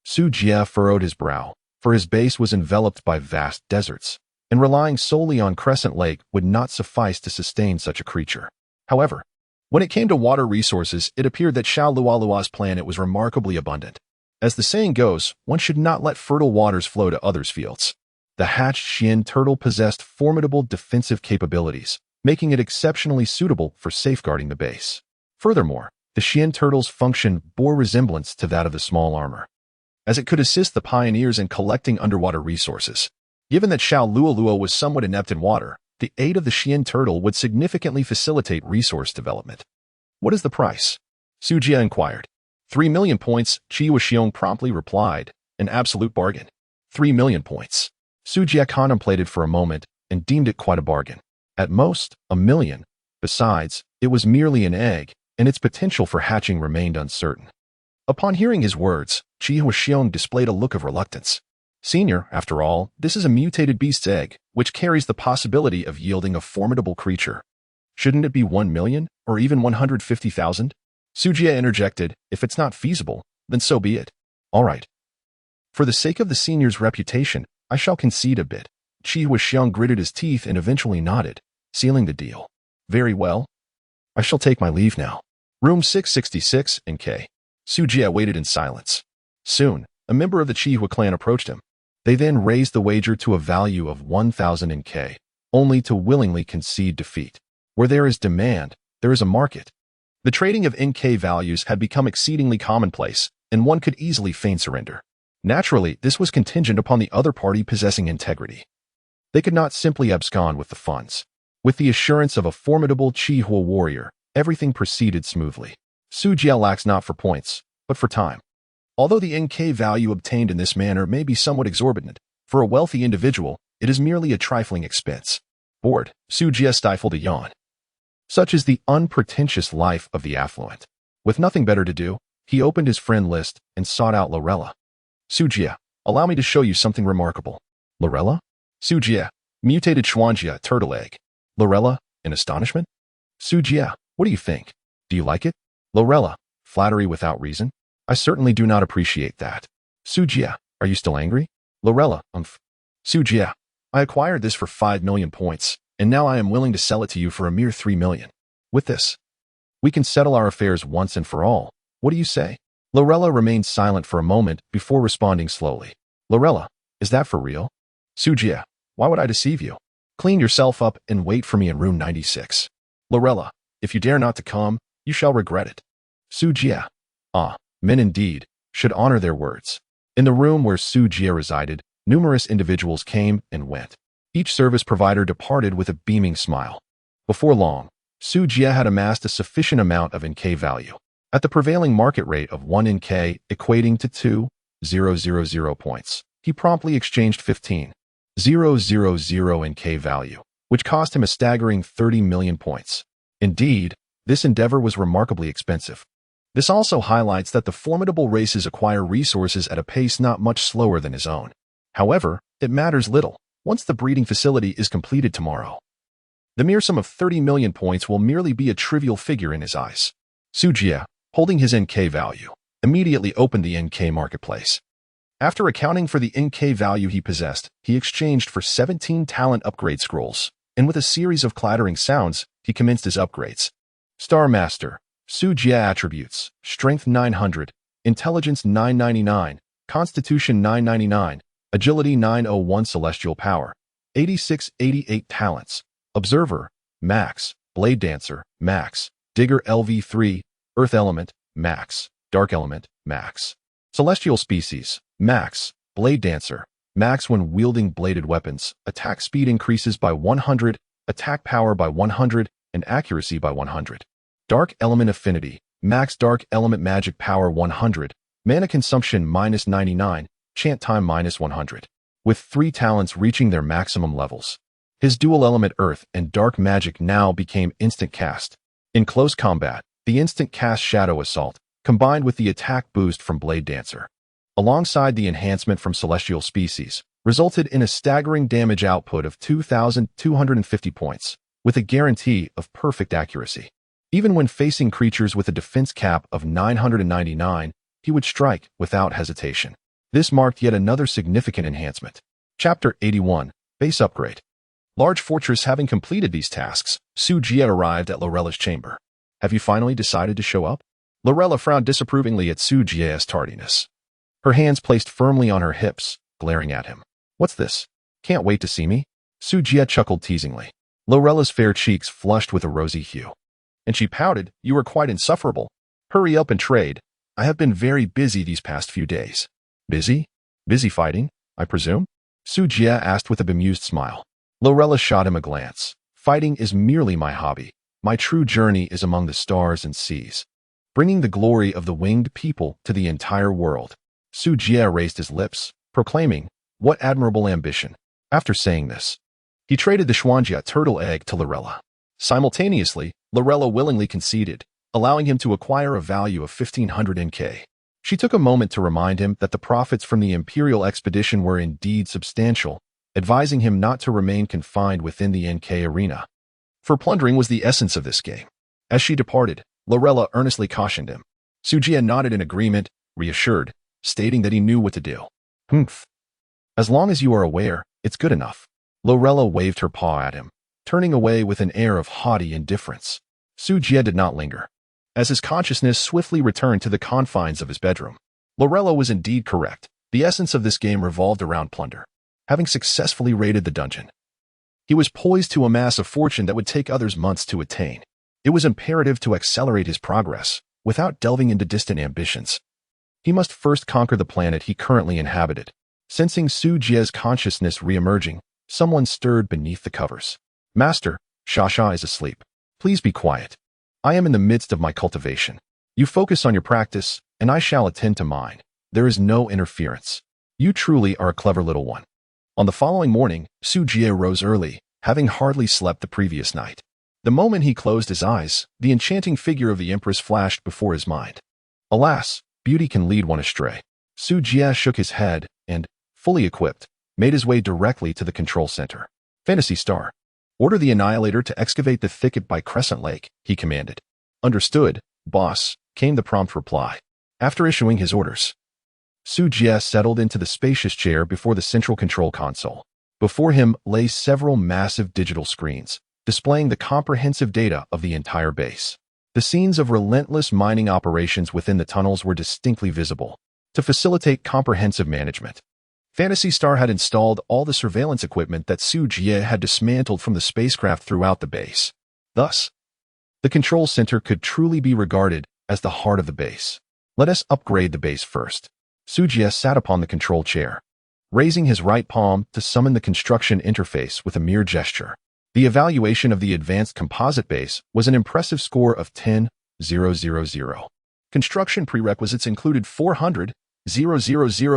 Sujia furrowed his brow, for his base was enveloped by vast deserts, and relying solely on Crescent Lake would not suffice to sustain such a creature. However, when it came to water resources, it appeared that Xiao Lualua's planet was remarkably abundant. As the saying goes, one should not let fertile waters flow to others' fields. The hatched Xian turtle possessed formidable defensive capabilities, making it exceptionally suitable for safeguarding the base. Furthermore, the Xian turtle's function bore resemblance to that of the small armor, as it could assist the pioneers in collecting underwater resources. Given that Xiao Lualua was somewhat inept in water, the aid of the Xian turtle would significantly facilitate resource development. What is the price? Sujia inquired. 3 million points, Chihua Xiong promptly replied. An absolute bargain. 3 million points. Sujia contemplated for a moment and deemed it quite a bargain. At most, 1 million. Besides, it was merely an egg, and its potential for hatching remained uncertain. Upon hearing his words, Chihua Xiong displayed a look of reluctance. Senior, after all, this is a mutated beast's egg, which carries the possibility of yielding a formidable creature. Shouldn't it be 1 million, or even 150,000? Sujia interjected, if it's not feasible, then so be it. All right. For the sake of the senior's reputation, I shall concede a bit. Chi Huaxiang gritted his teeth and eventually nodded, sealing the deal. Very well. I shall take my leave now. Room 666 in K. Sujia waited in silence. Soon, a member of the Chi Hua clan approached him. They then raised the wager to a value of 1,000 in K, only to willingly concede defeat. Where there is demand, there is a market. The trading of NK values had become exceedingly commonplace, and one could easily feign surrender. Naturally, this was contingent upon the other party possessing integrity. They could not simply abscond with the funds. With the assurance of a formidable Chi Hua warrior, everything proceeded smoothly. Sujia lacks not for points, but for time. Although the NK value obtained in this manner may be somewhat exorbitant, for a wealthy individual, it is merely a trifling expense. Bored, Sujia stifled a yawn. Such is the unpretentious life of the affluent. With nothing better to do, he opened his friend list and sought out Lorella. Sujia, allow me to show you something remarkable. Lorella? Sujia, mutated Xuanjia, turtle egg. Lorella, in astonishment? Sujia, what do you think? Do you like it? Lorella, flattery without reason? I certainly do not appreciate that. Sujia, are you still angry? Lorella, Sujia, I acquired this for 5 million points, and now I am willing to sell it to you for a mere 3 million. With this, we can settle our affairs once and for all. What do you say? Lorella remained silent for a moment before responding slowly. Lorella, is that for real? Sujia, why would I deceive you? Clean yourself up and wait for me in room 96. Lorella, if you dare not to come, you shall regret it. Sujia, men indeed should honor their words. In the room where Sujia resided, numerous individuals came and went. Each service provider departed with a beaming smile. Before long, Sujia had amassed a sufficient amount of NK value. At the prevailing market rate of 1 NK equating to 2,000 points, he promptly exchanged 15,000 NK value, which cost him a staggering 30 million points. Indeed, this endeavor was remarkably expensive. This also highlights that the formidable races acquire resources at a pace not much slower than his own. However, it matters little once the breeding facility is completed tomorrow. The mere sum of 30 million points will merely be a trivial figure in his eyes. Sujia, holding his NK value, immediately opened the NK marketplace. After accounting for the NK value he possessed, he exchanged for 17 talent upgrade scrolls, and with a series of clattering sounds, he commenced his upgrades. Star Master, Sujia attributes, Strength 900, Intelligence 999, Constitution 999, Agility 901 Celestial Power, 8688 Talents, Observer, Max, Blade Dancer, Max, Digger LV3, Earth Element, Max, Dark Element, Max. Celestial Species, Max, Blade Dancer, Max when wielding bladed weapons, attack speed increases by 100, attack power by 100, and accuracy by 100. Dark Element Affinity, Max Dark Element Magic Power 100, Mana Consumption -99, Chant Time -100. With 3 talents reaching their maximum levels. His dual element Earth and Dark Magic now became instant cast. In close combat, the instant cast Shadow Assault, combined with the attack boost from Blade Dancer, alongside the enhancement from Celestial Species, resulted in a staggering damage output of 2,250 points, with a guarantee of perfect accuracy. Even when facing creatures with a defense cap of 999, he would strike without hesitation. This marked yet another significant enhancement. Chapter 81, Base Upgrade. Large Fortress having completed these tasks, Sujia arrived at Lorella's chamber. Have you finally decided to show up? Lorella frowned disapprovingly at Sujia's tardiness. Her hands placed firmly on her hips, glaring at him. What's this? Can't wait to see me? Sujia chuckled teasingly. Lorella's fair cheeks flushed with a rosy hue. And she pouted, you are quite insufferable. Hurry up and trade. I have been very busy these past few days. Busy? Busy fighting, I presume? Sujia asked with a bemused smile. Lorella shot him a glance. Fighting is merely my hobby. My true journey is among the stars and seas, bringing the glory of the winged people to the entire world. Sujia raised his lips, proclaiming, what admirable ambition. After saying this, he traded the Xuanjia turtle egg to Lorella. Simultaneously, Lorella willingly conceded, allowing him to acquire a value of 1,500 NK. She took a moment to remind him that the profits from the Imperial expedition were indeed substantial, advising him not to remain confined within the NK arena. For plundering was the essence of this game. As she departed, Lorella earnestly cautioned him. Sujia nodded in agreement, reassured, stating that he knew what to do. Humph. As long as you are aware, it's good enough. Lorella waved her paw at him, turning away with an air of haughty indifference. Sujia did not linger. As his consciousness swiftly returned to the confines of his bedroom, Lorella was indeed correct. The essence of this game revolved around plunder. Having successfully raided the dungeon, he was poised to amass a fortune that would take others months to attain. It was imperative to accelerate his progress, without delving into distant ambitions. He must first conquer the planet he currently inhabited. Sensing Sujia's consciousness re-emerging, someone stirred beneath the covers. Master, Shasha is asleep. Please be quiet. I am in the midst of my cultivation. You focus on your practice, and I shall attend to mine. There is no interference. You truly are a clever little one. On the following morning, Sujia rose early, having hardly slept the previous night. The moment he closed his eyes, the enchanting figure of the Empress flashed before his mind. Alas, beauty can lead one astray. Sujia shook his head and, fully equipped, made his way directly to the control center. Fantasy Star. Order the Annihilator to excavate the thicket by Crescent Lake, he commanded. Understood, boss, came the prompt reply. After issuing his orders, Sujia settled into the spacious chair before the central control console. Before him lay several massive digital screens, displaying the comprehensive data of the entire base. The scenes of relentless mining operations within the tunnels were distinctly visible. To facilitate comprehensive management, Fantasy Star had installed all the surveillance equipment that Sujia had dismantled from the spacecraft throughout the base. Thus, the control center could truly be regarded as the heart of the base. Let us upgrade the base first. Sujia sat upon the control chair, raising his right palm to summon the construction interface with a mere gesture. The evaluation of the advanced composite base was an impressive score of 10,000. Construction prerequisites included 400,000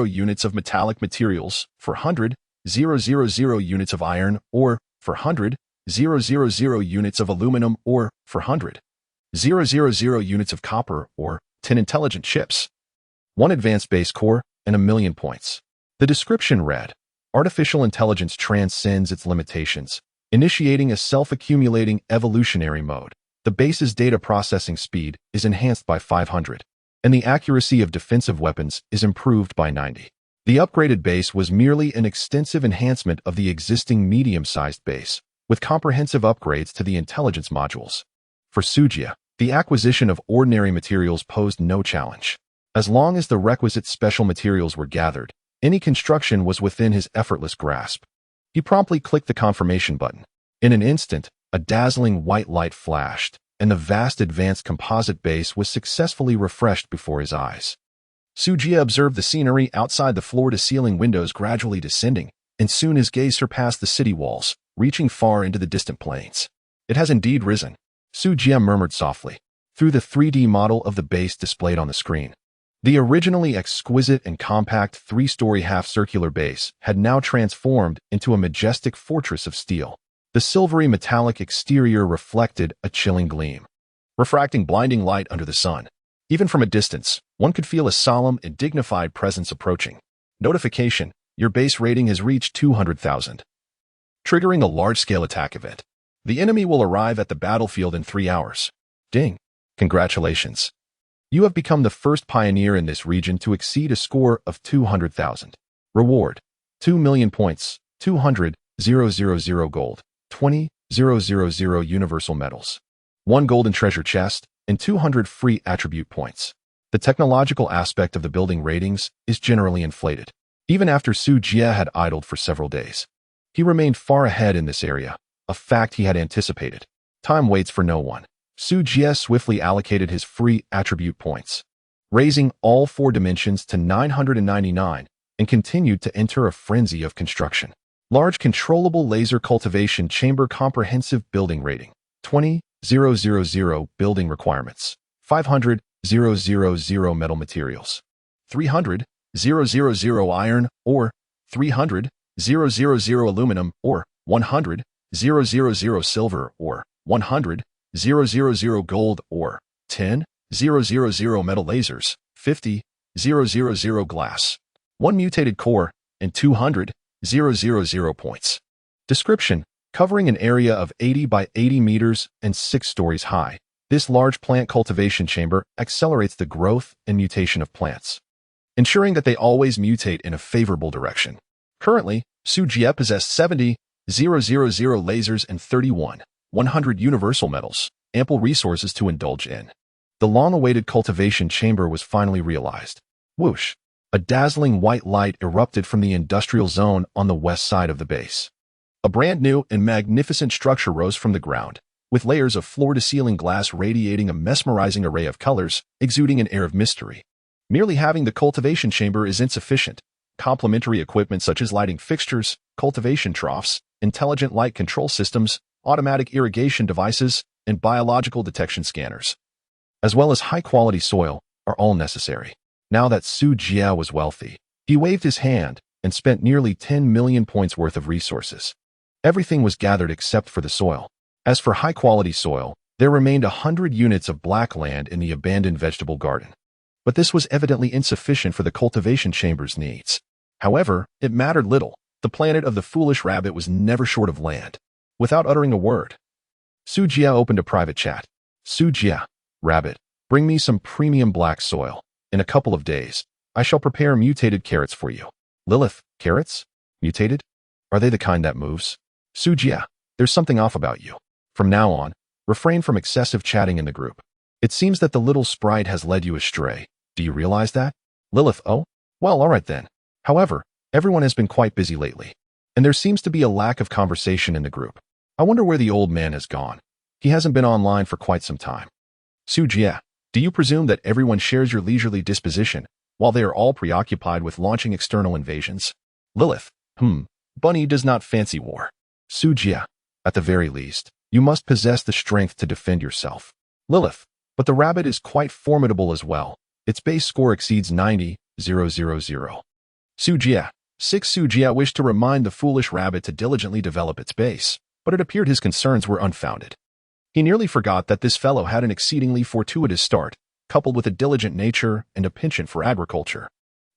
units of metallic materials, 400,000 units of iron ore, 400,000 units of aluminum ore, 400,000 units of copper ore, 10 intelligent chips, 1 advanced base core, and 1,000,000 points. The description read, Artificial intelligence transcends its limitations, initiating a self-accumulating evolutionary mode. The base's data processing speed is enhanced by 500, and the accuracy of defensive weapons is improved by 90. The upgraded base was merely an extensive enhancement of the existing medium-sized base, with comprehensive upgrades to the intelligence modules. For Sujia, the acquisition of ordinary materials posed no challenge. As long as the requisite special materials were gathered, any construction was within his effortless grasp. He promptly clicked the confirmation button. In an instant, a dazzling white light flashed, and the vast advanced composite base was successfully refreshed before his eyes. Sujia observed the scenery outside the floor-to-ceiling windows gradually descending, and soon his gaze surpassed the city walls, reaching far into the distant plains. It has indeed risen, Sujia murmured softly, through the 3D model of the base displayed on the screen. The originally exquisite and compact 3-story half-circular base had now transformed into a majestic fortress of steel. The silvery metallic exterior reflected a chilling gleam, refracting blinding light under the sun. Even from a distance, one could feel a solemn and dignified presence approaching. Notification: your base rating has reached 200,000. Triggering a large-scale attack event. The enemy will arrive at the battlefield in 3 hours. Ding! Congratulations. You have become the first pioneer in this region to exceed a score of 200,000. Reward: 2,000,000 points, 200,000 gold, 20,000 universal medals, 1 golden treasure chest, and 200 free attribute points. The technological aspect of the building ratings is generally inflated. Even after Sujia had idled for several days, he remained far ahead in this area, a fact he had anticipated. Time waits for no one. Sujia swiftly allocated his free attribute points, raising all 4 dimensions to 999, and continued to enter a frenzy of construction. Large controllable laser cultivation chamber comprehensive building rating, 20,000 building requirements, 500,000 metal materials, 300,000 iron ore, 300,000 aluminum ore, 100,000 silver ore, 100,000 gold ore, 10,000 metal lasers, 50,000 glass, 1 mutated core, and 200,000 points. Description: covering an area of 80 by 80 meters and 6 stories high. This large plant cultivation chamber accelerates the growth and mutation of plants, ensuring that they always mutate in a favorable direction. Currently, Sujie possessed 70,000 lasers and 31,100 universal metals, ample resources to indulge in. The long-awaited cultivation chamber was finally realized. Whoosh! A dazzling white light erupted from the industrial zone on the west side of the base. A brand new and magnificent structure rose from the ground, with layers of floor-to-ceiling glass radiating a mesmerizing array of colors, exuding an air of mystery. Merely having the cultivation chamber is insufficient. Complementary equipment such as lighting fixtures, cultivation troughs, intelligent light control systems, automatic irrigation devices, and biological detection scanners, as well as high-quality soil, are all necessary. Now that Su Jia was wealthy, he waved his hand and spent nearly 10 million points worth of resources. Everything was gathered except for the soil. As for high-quality soil, there remained 100 units of black land in the abandoned vegetable garden. But this was evidently insufficient for the cultivation chamber's needs. However, it mattered little. The planet of the foolish rabbit was never short of land. Without uttering a word, Su Jia opened a private chat. Su Jia, rabbit, bring me some premium black soil. In a couple of days, I shall prepare mutated carrots for you. Lilith, carrots? Mutated? Are they the kind that moves? Su Jia, there's something off about you. From now on, refrain from excessive chatting in the group. It seems that the little sprite has led you astray. Do you realize that? Lilith, oh? Well, alright then. However, everyone has been quite busy lately, and there seems to be a lack of conversation in the group. I wonder where the old man has gone. He hasn't been online for quite some time. Su Jia, do you presume that everyone shares your leisurely disposition, while they are all preoccupied with launching external invasions? Lilith, Bunny does not fancy war. Su Jia, at the very least, you must possess the strength to defend yourself. Lilith, but the rabbit is quite formidable as well. Its base score exceeds 90,000. Su Jia, 6 Su Jia wished to remind the foolish rabbit to diligently develop its base, but it appeared his concerns were unfounded. He nearly forgot that this fellow had an exceedingly fortuitous start, coupled with a diligent nature and a penchant for agriculture.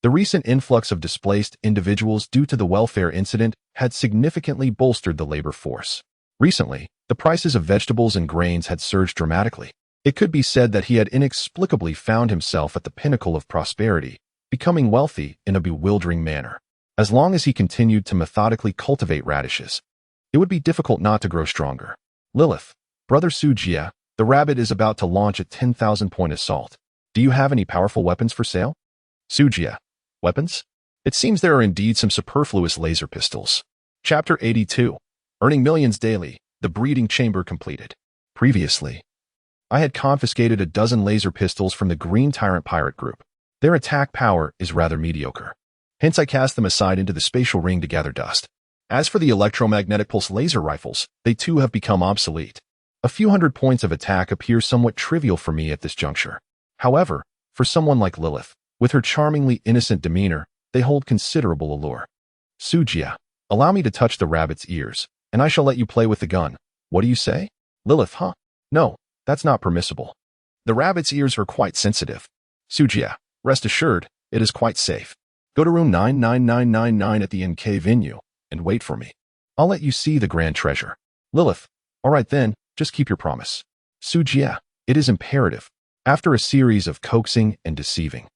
The recent influx of displaced individuals due to the welfare incident had significantly bolstered the labor force. Recently, the prices of vegetables and grains had surged dramatically. It could be said that he had inexplicably found himself at the pinnacle of prosperity, becoming wealthy in a bewildering manner. As long as he continued to methodically cultivate radishes, it would be difficult not to grow stronger. Lilith, brother Su Jia, the rabbit is about to launch a 10,000-point assault. Do you have any powerful weapons for sale? Su Jia, weapons? It seems there are indeed some superfluous laser pistols. Chapter 82. Earning millions daily, the breeding chamber completed. Previously, I had confiscated a dozen laser pistols from the Green Tyrant pirate group. Their attack power is rather mediocre. Hence I cast them aside into the spatial ring to gather dust. As for the electromagnetic pulse laser rifles, they too have become obsolete. A few hundred points of attack appear somewhat trivial for me at this juncture. However, for someone like Lilith, with her charmingly innocent demeanor, they hold considerable allure. Su Jia, allow me to touch the rabbit's ears, and I shall let you play with the gun. What do you say? Lilith, huh? No, that's not permissible. The rabbit's ears are quite sensitive. Su Jia, rest assured, it is quite safe. Go to room 99999 at the NK venue, and wait for me. I'll let you see the grand treasure. Lilith, all right then, just keep your promise. Su Jia, it is imperative. After a series of coaxing and deceiving,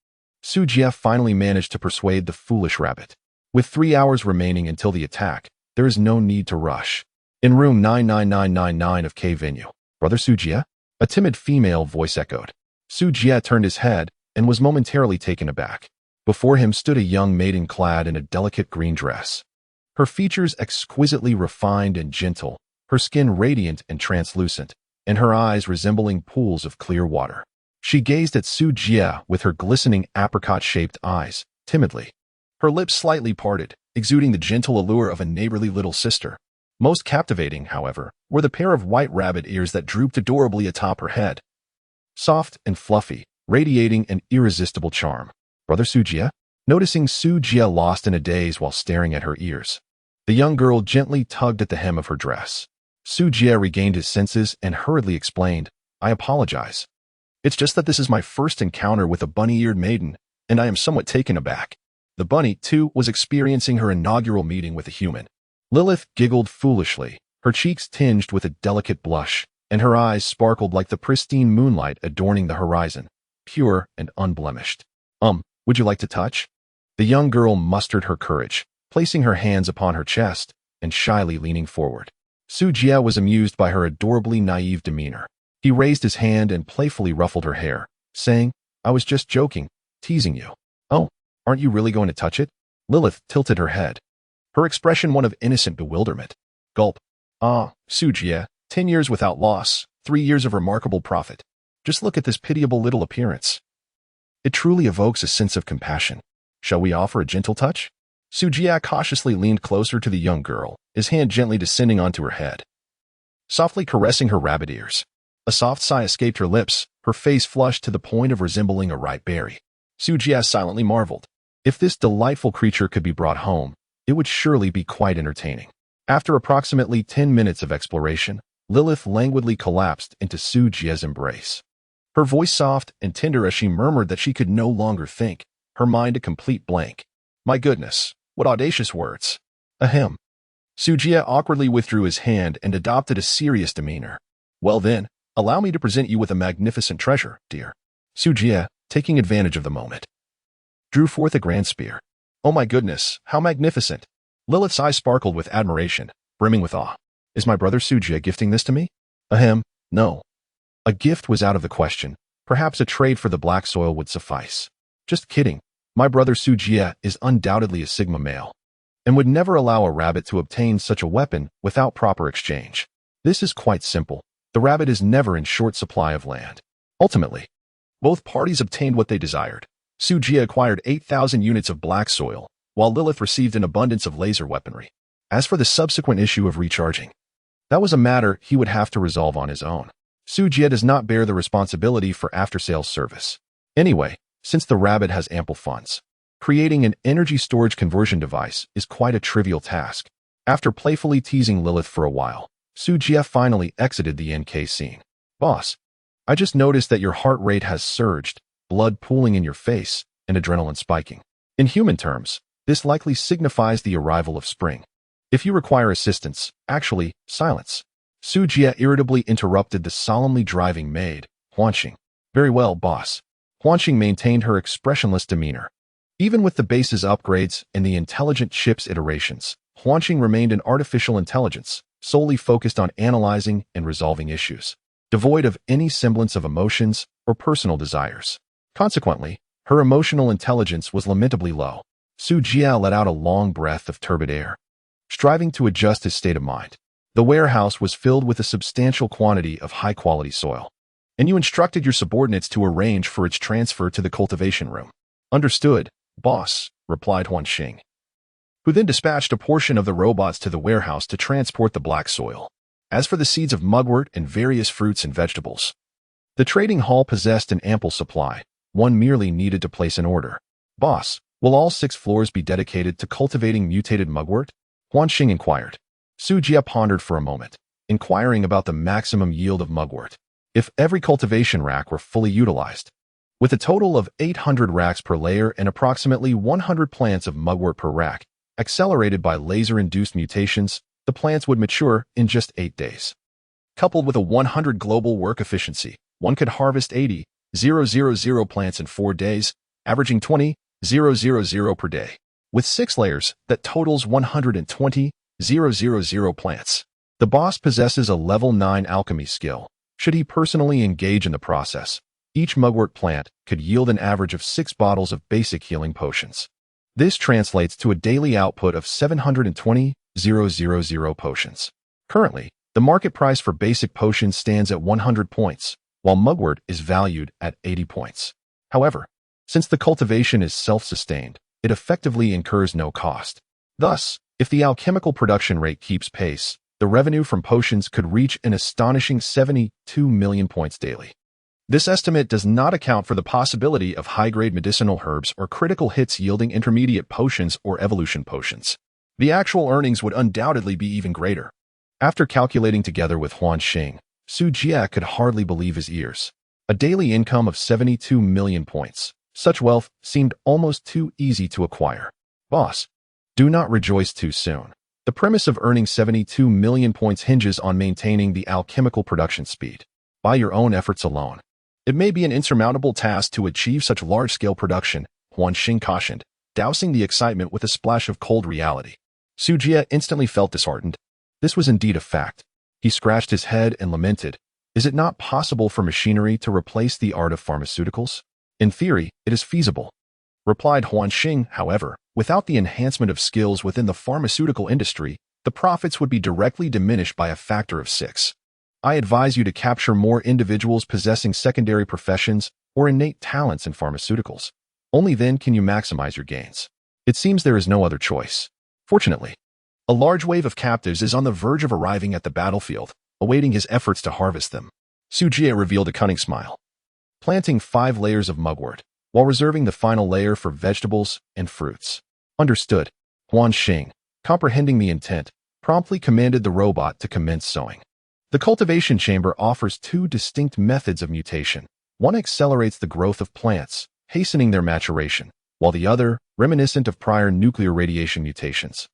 Su Jia finally managed to persuade the foolish rabbit. With 3 hours remaining until the attack, there is no need to rush. In room 99999 of K venue, Brother Su Jia? A timid female voice echoed. Su Jia turned his head and was momentarily taken aback. Before him stood a young maiden clad in a delicate green dress. Her features exquisitely refined and gentle, her skin radiant and translucent, and her eyes resembling pools of clear water. She gazed at Su Jia with her glistening apricot-shaped eyes, timidly. Her lips slightly parted, exuding the gentle allure of a neighborly little sister. Most captivating, however, were the pair of white rabbit ears that drooped adorably atop her head. Soft and fluffy, radiating an irresistible charm. Brother Su Jia? Noticing Su Jia lost in a daze while staring at her ears, the young girl gently tugged at the hem of her dress. Su Jia regained his senses and hurriedly explained, I apologize. It's just that this is my first encounter with a bunny-eared maiden, and I am somewhat taken aback. The bunny, too, was experiencing her inaugural meeting with a human. Lilith giggled foolishly, her cheeks tinged with a delicate blush, and her eyes sparkled like the pristine moonlight adorning the horizon, pure and unblemished. Would you like to touch? The young girl mustered her courage, placing her hands upon her chest and shyly leaning forward. Su Jie was amused by her adorably naive demeanor. He raised his hand and playfully ruffled her hair, saying, I was just joking, teasing you. Oh, aren't you really going to touch it? Lilith tilted her head, her expression one of innocent bewilderment. Gulp. Su Jie, 10 years without loss, 3 years of remarkable profit. Just look at this pitiable little appearance. It truly evokes a sense of compassion. Shall we offer a gentle touch? Su Jie cautiously leaned closer to the young girl, his hand gently descending onto her head, softly caressing her rabbit ears. A soft sigh escaped her lips, her face flushed to the point of resembling a ripe berry. Su Jie silently marveled. If this delightful creature could be brought home, it would surely be quite entertaining. After approximately 10 minutes of exploration, Lilith languidly collapsed into Su Jie's embrace. Her voice soft and tender as she murmured that she could no longer think, her mind a complete blank. My goodness, what audacious words. Ahem. Su Jie awkwardly withdrew his hand and adopted a serious demeanor. Well then, allow me to present you with a magnificent treasure, dear. Su Jie, taking advantage of the moment, drew forth a grand spear. Oh my goodness, how magnificent. Lilith's eyes sparkled with admiration, brimming with awe. Is my brother Su Jie gifting this to me? Ahem, no. A gift was out of the question. Perhaps a trade for the black soil would suffice. Just kidding. My brother Su Jie is undoubtedly a Sigma male, and would never allow a rabbit to obtain such a weapon without proper exchange. This is quite simple. The rabbit is never in short supply of land. Ultimately, both parties obtained what they desired. Su Jie acquired 8,000 units of black soil, while Lilith received an abundance of laser weaponry. As for the subsequent issue of recharging, that was a matter he would have to resolve on his own. Su Jie does not bear the responsibility for after-sales service. Anyway, since the rabbit has ample funds, creating an energy storage conversion device is quite a trivial task. After playfully teasing Lilith for a while, Su Jie finally exited the NK scene. Boss, I just noticed that your heart rate has surged, blood pooling in your face, and adrenaline spiking. In human terms, this likely signifies the arrival of spring. If you require assistance, actually, silence. Su Jie irritably interrupted the solemnly driving maid, Huanxing. Very well, boss. Huanxing maintained her expressionless demeanor. Even with the base's upgrades and the intelligent chip's iterations, Huanxing remained an artificial intelligence, solely focused on analyzing and resolving issues, devoid of any semblance of emotions or personal desires. Consequently, her emotional intelligence was lamentably low. Su Jie let out a long breath of turbid air, striving to adjust his state of mind. The warehouse was filled with a substantial quantity of high-quality soil, and you instructed your subordinates to arrange for its transfer to the cultivation room. Understood, boss, replied Huanxing, who then dispatched a portion of the robots to the warehouse to transport the black soil. As for the seeds of mugwort and various fruits and vegetables, the trading hall possessed an ample supply. One merely needed to place an order. Boss, will all 6 floors be dedicated to cultivating mutated mugwort? Huanxing inquired. Su Jie pondered for a moment, inquiring about the maximum yield of mugwort. If every cultivation rack were fully utilized, with a total of 800 racks per layer and approximately 100 plants of mugwort per rack, accelerated by laser-induced mutations, the plants would mature in just 8 days. Coupled with a 100 global work efficiency, one could harvest 80,000 plants in 4 days, averaging 20,000 per day. With 6 layers, that totals 120,000 plants. The boss possesses a level 9 alchemy skill. Should he personally engage in the process, each mugwort plant could yield an average of 6 bottles of basic healing potions. This translates to a daily output of 720,000 potions. Currently, the market price for basic potions stands at 100 points, while mugwort is valued at 80 points. However, since the cultivation is self-sustained, it effectively incurs no cost. Thus, if the alchemical production rate keeps pace, the revenue from potions could reach an astonishing 72 million points daily. This estimate does not account for the possibility of high-grade medicinal herbs or critical hits yielding intermediate potions or evolution potions. The actual earnings would undoubtedly be even greater. After calculating together with Huanxing, Su Jie could hardly believe his ears. A daily income of 72 million points, Such wealth seemed almost too easy to acquire. Boss, do not rejoice too soon. The premise of earning 72 million points hinges on maintaining the alchemical production speed by your own efforts alone. It may be an insurmountable task to achieve such large-scale production, Huan Xing cautioned, dousing the excitement with a splash of cold reality. Su Jie instantly felt disheartened. This was indeed a fact. He scratched his head and lamented, "Is it not possible for machinery to replace the art of pharmaceuticals? In theory, it is feasible," replied Huan Xing. However, without the enhancement of skills within the pharmaceutical industry, the profits would be directly diminished by a factor of 6. I advise you to capture more individuals possessing secondary professions or innate talents in pharmaceuticals. Only then can you maximize your gains. It seems there is no other choice. Fortunately, a large wave of captives is on the verge of arriving at the battlefield, awaiting his efforts to harvest them. Su Jie revealed a cunning smile, planting 5 layers of mugwort, while reserving the final layer for vegetables and fruits. Understood. Huan Xing, comprehending the intent, promptly commanded the robot to commence sowing. The cultivation chamber offers 2 distinct methods of mutation. One accelerates the growth of plants, hastening their maturation, while the other, reminiscent of prior nuclear radiation mutations,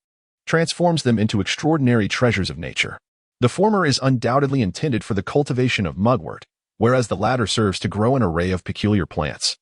transforms them into extraordinary treasures of nature. The former is undoubtedly intended for the cultivation of mugwort, whereas the latter serves to grow an array of peculiar plants,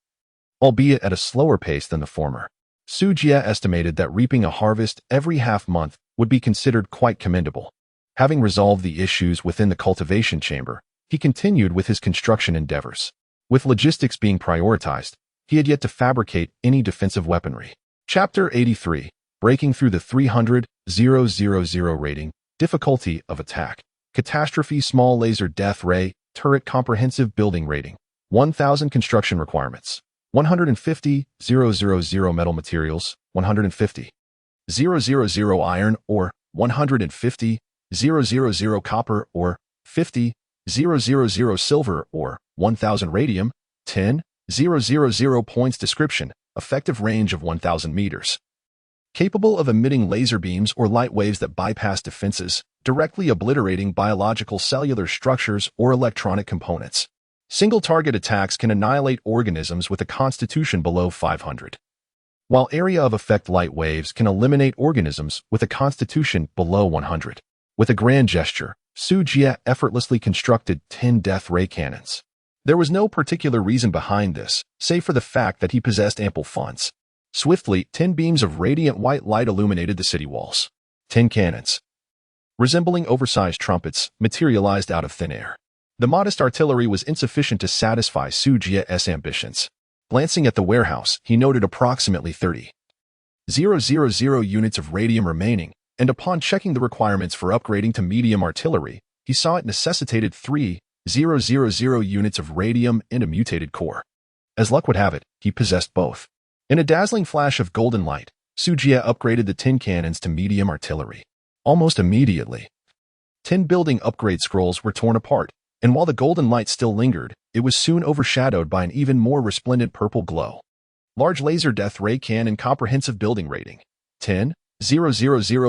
albeit at a slower pace than the former. Su Jie estimated that reaping a harvest every half-month would be considered quite commendable. Having resolved the issues within the cultivation chamber, he continued with his construction endeavors. With logistics being prioritized, he had yet to fabricate any defensive weaponry. Chapter 83. Breaking through the 300,000 rating, difficulty of attack. Catastrophe small laser death ray, turret comprehensive building rating. 1,000 construction requirements. 150,000 metal materials, 150,000 iron ore, 150,000 copper ore, 50,000 silver ore, 1,000 radium, 10,000 points. Description, effective range of 1,000 meters. Capable of emitting laser beams or light waves that bypass defenses, directly obliterating biological cellular structures or electronic components. Single-target attacks can annihilate organisms with a constitution below 500. While area of effect light waves can eliminate organisms with a constitution below 100. With a grand gesture, Su Jie effortlessly constructed 10 death ray cannons. There was no particular reason behind this, save for the fact that he possessed ample funds. Swiftly, 10 beams of radiant white light illuminated the city walls. 10 cannons, resembling oversized trumpets, materialized out of thin air. The modest artillery was insufficient to satisfy Su Jie's ambitions. Glancing at the warehouse, he noted approximately 30,000 units of radium remaining, and upon checking the requirements for upgrading to medium artillery, he saw it necessitated 3,000 units of radium and a mutated core. As luck would have it, he possessed both. In a dazzling flash of golden light, Su Jie upgraded the 10 cannons to medium artillery. Almost immediately, 10 building upgrade scrolls were torn apart, and while the golden light still lingered, it was soon overshadowed by an even more resplendent purple glow. Large laser death ray cannon comprehensive building rating. 10,000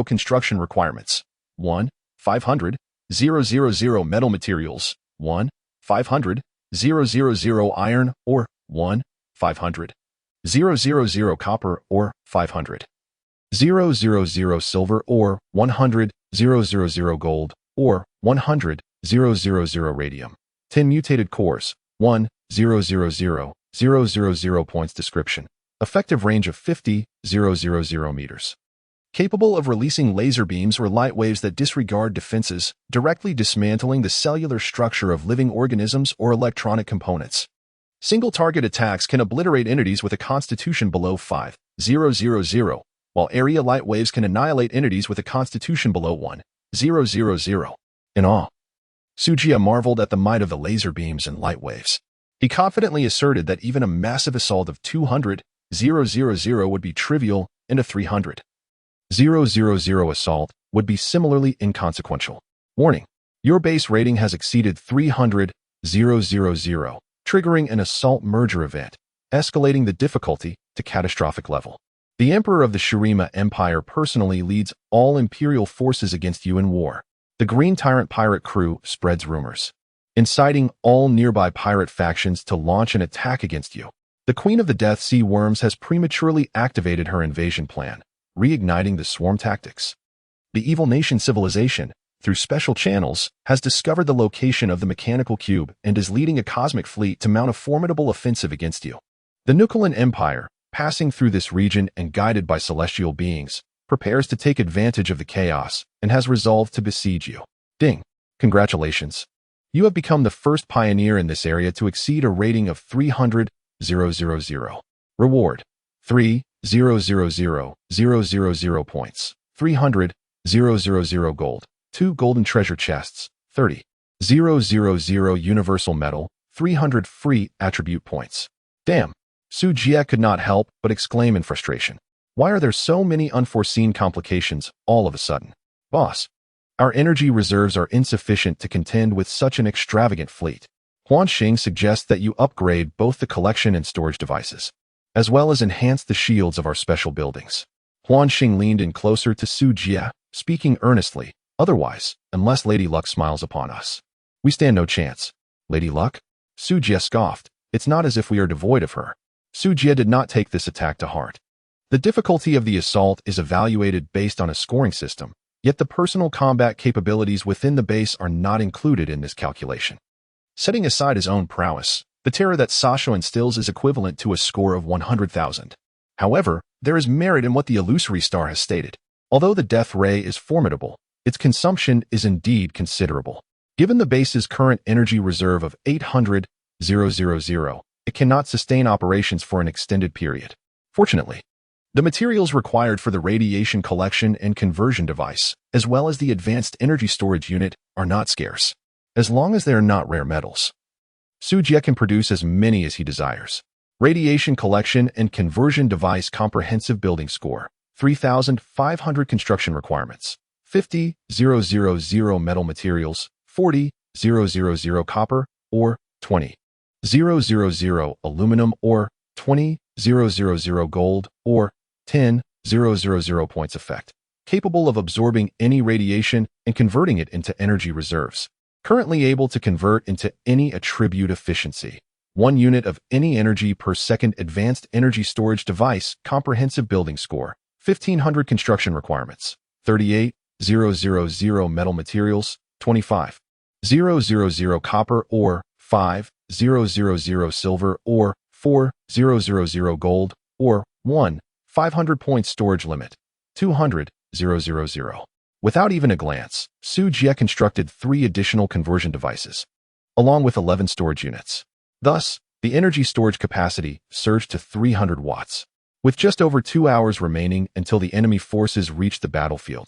construction requirements. 1,500,000 metal materials. 1,500,000 iron ore. 1,500,000 copper ore. 500,000 silver ore. 100,000 gold ore. 100,000 radium. 10 mutated cores. 1,000,000 points. Description, effective range of 50,000 meters. Capable of releasing laser beams or light waves that disregard defenses, directly dismantling the cellular structure of living organisms or electronic components. Single-target attacks can obliterate entities with a constitution below 5,000, while area light waves can annihilate entities with a constitution below 1,000. In awe, Su Jie marveled at the might of the laser beams and light waves. He confidently asserted that even a massive assault of 200,000 would be trivial, and a 300,000 assault would be similarly inconsequential. Warning: your base rating has exceeded 300,000, triggering an assault merger event, escalating the difficulty to catastrophic level. The Emperor of the Shurima Empire personally leads all Imperial forces against you in war. The Green Tyrant pirate crew spreads rumors, inciting all nearby pirate factions to launch an attack against you. The Queen of the Death Sea Worms has prematurely activated her invasion plan, reigniting the swarm tactics. The evil nation civilization, through special channels, has discovered the location of the mechanical cube and is leading a cosmic fleet to mount a formidable offensive against you. The Nuclean Empire, passing through this region and guided by celestial beings, prepares to take advantage of the chaos and has resolved to besiege you. Ding! Congratulations! You have become the first pioneer in this area to exceed a rating of 300,000. Reward: 3,000,000 points, 300,000 gold, 2 golden treasure chests, 30,000 universal metal, 300 free attribute points. Damn! Su Jie could not help but exclaim in frustration. Why are there so many unforeseen complications all of a sudden? Boss, our energy reserves are insufficient to contend with such an extravagant fleet. Huan Xing suggests that you upgrade both the collection and storage devices, as well as enhance the shields of our special buildings. Huan Xing leaned in closer to Su Jie, speaking earnestly. Otherwise, unless Lady Luck smiles upon us, we stand no chance. Lady Luck? Su Jie scoffed. It's not as if we are devoid of her. Su Jie did not take this attack to heart. The difficulty of the assault is evaluated based on a scoring system, yet the personal combat capabilities within the base are not included in this calculation. Setting aside his own prowess, the terror that Sasha instills is equivalent to a score of 100,000. However, there is merit in what the illusory star has stated. Although the death ray is formidable, its consumption is indeed considerable. Given the base's current energy reserve of 800,000, it cannot sustain operations for an extended period. Fortunately, the materials required for the radiation collection and conversion device, as well as the advanced energy storage unit, are not scarce, as long as they are not rare metals. Su Jie can produce as many as he desires. Radiation collection and conversion device comprehensive building score, 3,500 construction requirements, 50,000 metal materials, 40,000 copper, or 20,000 aluminum, or 20,000 gold, or 10,000 points effect, capable of absorbing any radiation and converting it into energy reserves. Currently able to convert into any attribute efficiency. 1 unit of any energy per second advanced energy storage device comprehensive building score, 1,500 construction requirements, 38,000 metal materials, 25,000 copper, or 5,000 silver, or 4,000 gold, or 500 points storage limit, 200,000. Without even a glance, Su Jie constructed 3 additional conversion devices, along with 11 storage units. Thus, the energy storage capacity surged to 300 watts, with just over 2 hours remaining until the enemy forces reached the battlefield.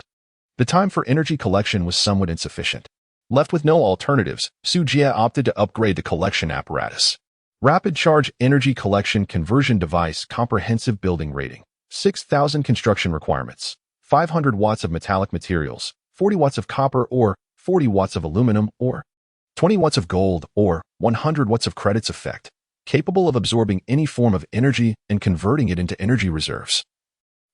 The time for energy collection was somewhat insufficient. Left with no alternatives, Su Jie opted to upgrade the collection apparatus. Rapid Charge Energy Collection Conversion Device Comprehensive Building Rating, 6,000 construction requirements, 500 watts of metallic materials, 40 watts of copper, or 40 watts of aluminum, or 20 watts of gold, or 100 watts of credits effect, capable of absorbing any form of energy and converting it into energy reserves.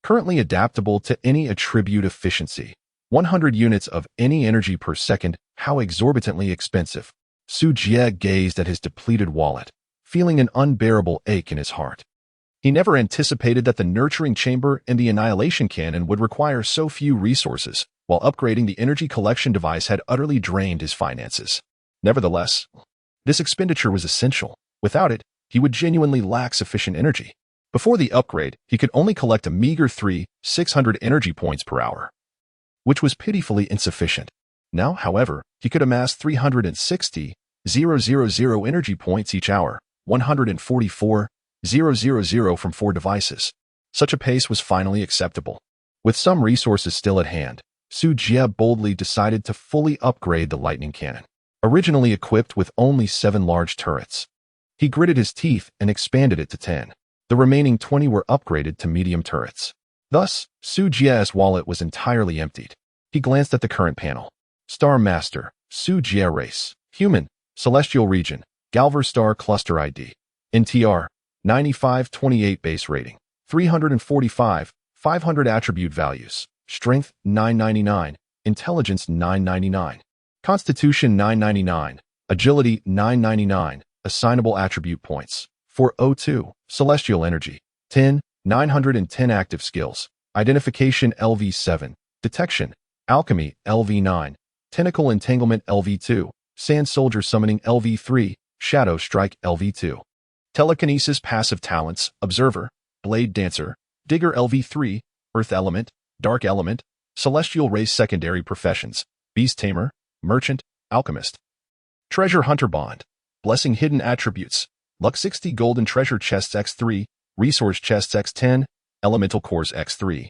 Currently adaptable to any attribute efficiency. 100 units of any energy per second. How exorbitantly expensive. Su Jie gazed at his depleted wallet, feeling an unbearable ache in his heart. He never anticipated that the nurturing chamber and the annihilation cannon would require so few resources, while upgrading the energy collection device had utterly drained his finances. Nevertheless, this expenditure was essential. Without it, he would genuinely lack sufficient energy. Before the upgrade, he could only collect a meager 3,600 energy points per hour, which was pitifully insufficient. Now, however, he could amass 360,000 energy points each hour, 144,000 from 4 devices. Such a pace was finally acceptable. With some resources still at hand, Su Jie boldly decided to fully upgrade the lightning cannon, originally equipped with only 7 large turrets. He gritted his teeth and expanded it to 10. The remaining 20 were upgraded to medium turrets. Thus, Su Jie's wallet was entirely emptied. He glanced at the current panel. Star Master, Su Jie Race, Human, Celestial Region, Galver Star Cluster ID, NTR, 9528 base rating, 345, 500 attribute values, Strength 999, Intelligence 999, Constitution 999, Agility 999, Assignable attribute points, 402, celestial energy. 10, 910 active skills. Identification LV7, detection, alchemy LV9, tentacle entanglement LV2, sand soldier summoning LV3, shadow strike LV2. Telekinesis passive talents, observer, blade dancer, digger LV3, earth element, dark element, celestial race secondary professions, beast tamer, merchant, alchemist. Treasure hunter bond, blessing hidden attributes, luck 60 golden treasure chests X3, resource chests X10, elemental cores X3.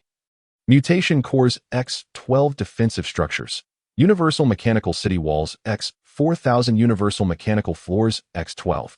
Mutation cores X12 defensive structures, universal mechanical city walls X4000 universal mechanical floors X12.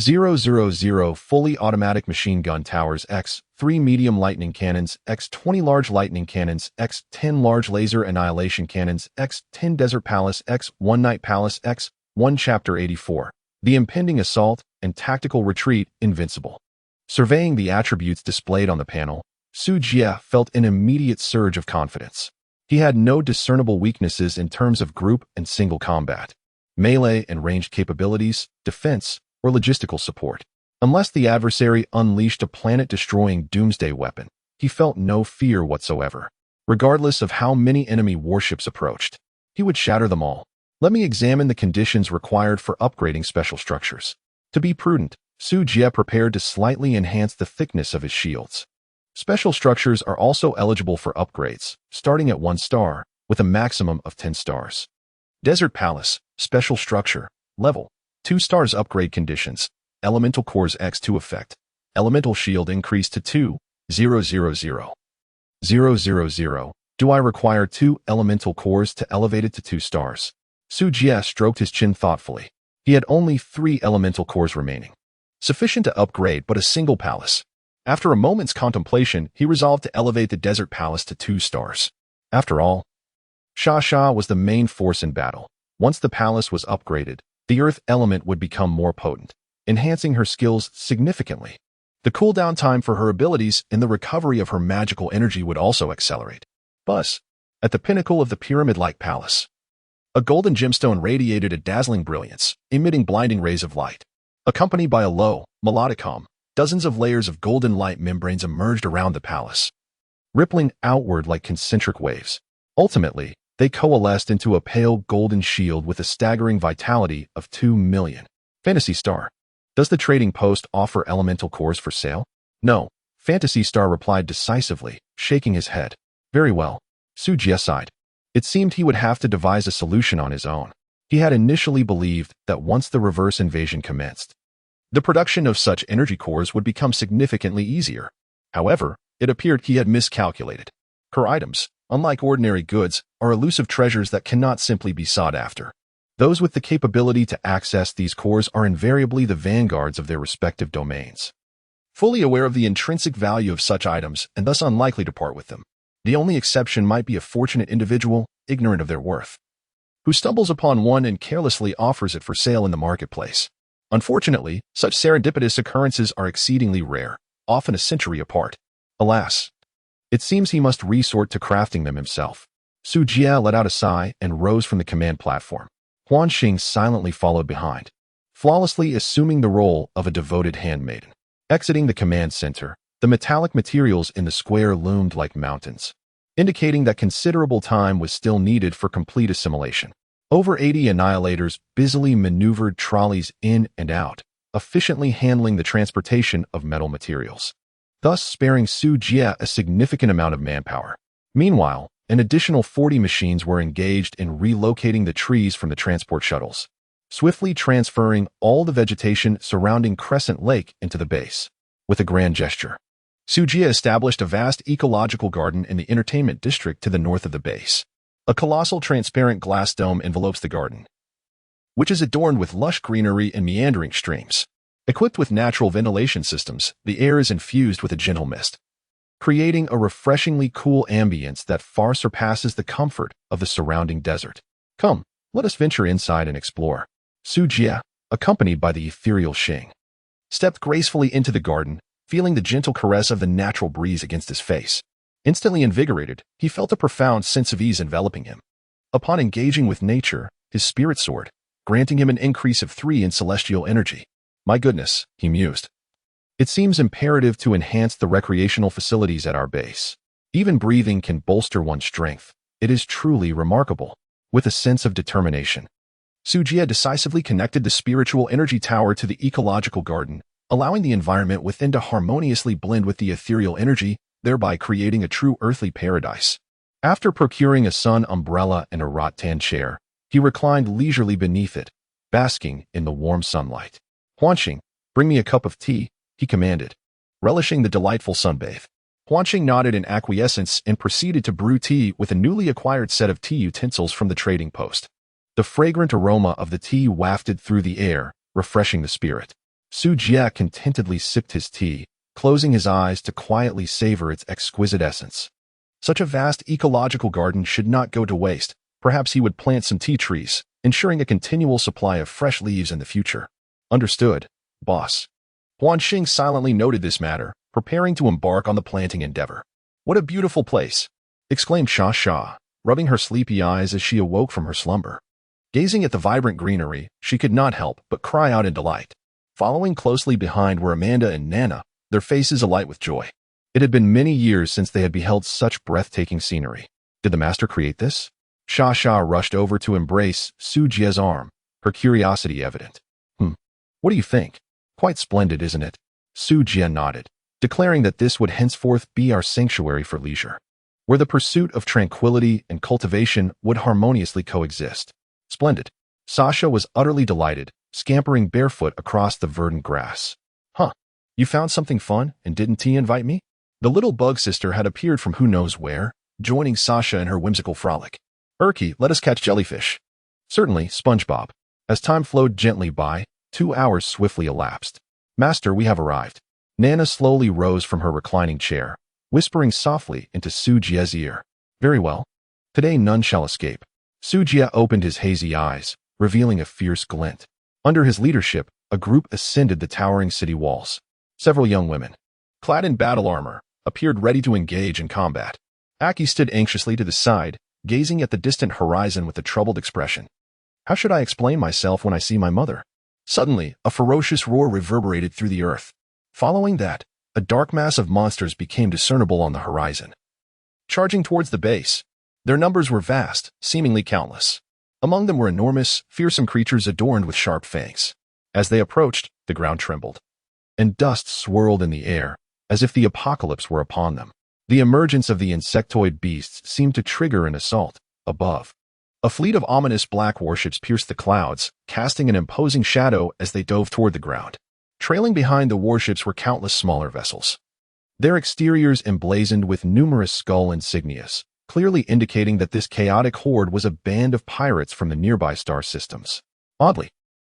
000 fully automatic machine gun towers X3 medium lightning cannons X20 large lightning cannons X10 large laser annihilation cannons X10 desert palace X1 night palace X1 chapter 84. The impending assault and tactical retreat invincible. Surveying the attributes displayed on the panel, Su Jie felt an immediate surge of confidence. He had no discernible weaknesses in terms of group and single combat, melee and ranged capabilities, defense, or logistical support. Unless the adversary unleashed a planet-destroying doomsday weapon, he felt no fear whatsoever. Regardless of how many enemy warships approached, he would shatter them all. Let me examine the conditions required for upgrading special structures. To be prudent, Su Jie prepared to slightly enhance the thickness of his shields. Special structures are also eligible for upgrades, starting at 1 star, with a maximum of 10 stars. Desert Palace, special structure, level, 2 stars upgrade conditions, elemental cores X2 effect, elemental shield increased to 2, 000. 000. Do I require 2 elemental cores to elevate it to 2 stars? Su Jie stroked his chin thoughtfully. He had only 3 elemental cores remaining. Sufficient to upgrade but a single palace. After a moment's contemplation, he resolved to elevate the Desert Palace to 2 stars. After all, Sha was the main force in battle. Once the palace was upgraded, the earth element would become more potent, enhancing her skills significantly. The cooldown time for her abilities and the recovery of her magical energy would also accelerate. Thus, at the pinnacle of the pyramid-like palace, a golden gemstone radiated a dazzling brilliance, emitting blinding rays of light. Accompanied by a low, melodic hum, dozens of layers of golden light membranes emerged around the palace, rippling outward like concentric waves. Ultimately, they coalesced into a pale golden shield with a staggering vitality of 2 million. Phantasy Star. Does the trading post offer elemental cores for sale? No. Phantasy Star replied decisively, shaking his head. Very well. Su Jie sighed. It seemed he would have to devise a solution on his own. He had initially believed that once the reverse invasion commenced, the production of such energy cores would become significantly easier. However, it appeared he had miscalculated. Her items, unlike ordinary goods, are elusive treasures that cannot simply be sought after. Those with the capability to access these cores are invariably the vanguards of their respective domains, fully aware of the intrinsic value of such items and thus unlikely to part with them. The only exception might be a fortunate individual, ignorant of their worth, who stumbles upon one and carelessly offers it for sale in the marketplace. Unfortunately, such serendipitous occurrences are exceedingly rare, often a century apart. Alas, it seems he must resort to crafting them himself. Su Jie let out a sigh and rose from the command platform. Huan Xing silently followed behind, flawlessly assuming the role of a devoted handmaiden. Exiting the command center, the metallic materials in the square loomed like mountains, indicating that considerable time was still needed for complete assimilation. Over 80 annihilators busily maneuvered trolleys in and out, efficiently handling the transportation of metal materials, thus sparing Su Jie a significant amount of manpower. Meanwhile, an additional 40 machines were engaged in relocating the trees from the transport shuttles, swiftly transferring all the vegetation surrounding Crescent Lake into the base. With a grand gesture, Su Jie established a vast ecological garden in the entertainment district to the north of the base. A colossal transparent glass dome envelopes the garden, which is adorned with lush greenery and meandering streams. Equipped with natural ventilation systems, the air is infused with a gentle mist, creating a refreshingly cool ambience that far surpasses the comfort of the surrounding desert. Come, let us venture inside and explore. Su Jie, accompanied by the ethereal Xing, stepped gracefully into the garden, feeling the gentle caress of the natural breeze against his face. Instantly invigorated, he felt a profound sense of ease enveloping him. Upon engaging with nature, his spirit soared, granting him an increase of 3 in celestial energy. My goodness, he mused. It seems imperative to enhance the recreational facilities at our base. Even breathing can bolster one's strength. It is truly remarkable. With a sense of determination, Sujia decisively connected the spiritual energy tower to the ecological garden, allowing the environment within to harmoniously blend with the ethereal energy, thereby creating a true earthly paradise. After procuring a sun umbrella and a rattan chair, he reclined leisurely beneath it, basking in the warm sunlight. Huanqing, bring me a cup of tea, he commanded, relishing the delightful sunbathe. Huanqing nodded in acquiescence and proceeded to brew tea with a newly acquired set of tea utensils from the trading post. The fragrant aroma of the tea wafted through the air, refreshing the spirit. Su Jie contentedly sipped his tea, closing his eyes to quietly savor its exquisite essence. Such a vast ecological garden should not go to waste. Perhaps he would plant some tea trees, ensuring a continual supply of fresh leaves in the future. Understood, boss. Huanqing silently noted this matter, preparing to embark on the planting endeavor. What a beautiful place, exclaimed Xia Xia, rubbing her sleepy eyes as she awoke from her slumber. Gazing at the vibrant greenery, she could not help but cry out in delight. Following closely behind were Amanda and Nana, their faces alight with joy. It had been many years since they had beheld such breathtaking scenery. Did the master create this? Xia Xia rushed over to embrace Su Jie's arm, her curiosity evident. What do you think? Quite splendid, isn't it? Su Jie nodded, declaring that this would henceforth be our sanctuary for leisure, where the pursuit of tranquility and cultivation would harmoniously coexist. Splendid. Sasha was utterly delighted, scampering barefoot across the verdant grass. You found something fun, and didn't he invite me? The little bug sister had appeared from who knows where, joining Sasha in her whimsical frolic. Urki, let us catch jellyfish. Certainly, SpongeBob. As time flowed gently by, 2 hours swiftly elapsed. Master, we have arrived. Nana slowly rose from her reclining chair, whispering softly into Su Jie's ear. Very well. Today none shall escape. Su Jie opened his hazy eyes, revealing a fierce glint. Under his leadership, a group ascended the towering city walls. Several young women, clad in battle armor, appeared ready to engage in combat. Aki stood anxiously to the side, gazing at the distant horizon with a troubled expression. How should I explain myself when I see my mother? Suddenly, a ferocious roar reverberated through the earth. Following that, a dark mass of monsters became discernible on the horizon, charging towards the base. Their numbers were vast, seemingly countless. Among them were enormous, fearsome creatures adorned with sharp fangs. As they approached, the ground trembled, and dust swirled in the air, as if the apocalypse were upon them. The emergence of the insectoid beasts seemed to trigger an assault. Above, a fleet of ominous black warships pierced the clouds, casting an imposing shadow as they dove toward the ground. Trailing behind the warships were countless smaller vessels, their exteriors emblazoned with numerous skull insignias, clearly indicating that this chaotic horde was a band of pirates from the nearby star systems. Oddly,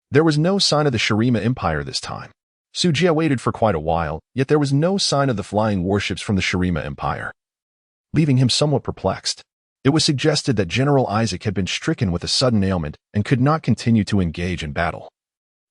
there was no sign of the Shurima Empire this time. Su Jie waited for quite a while, yet there was no sign of the flying warships from the Shurima Empire, leaving him somewhat perplexed. It was suggested that General Isaac had been stricken with a sudden ailment and could not continue to engage in battle,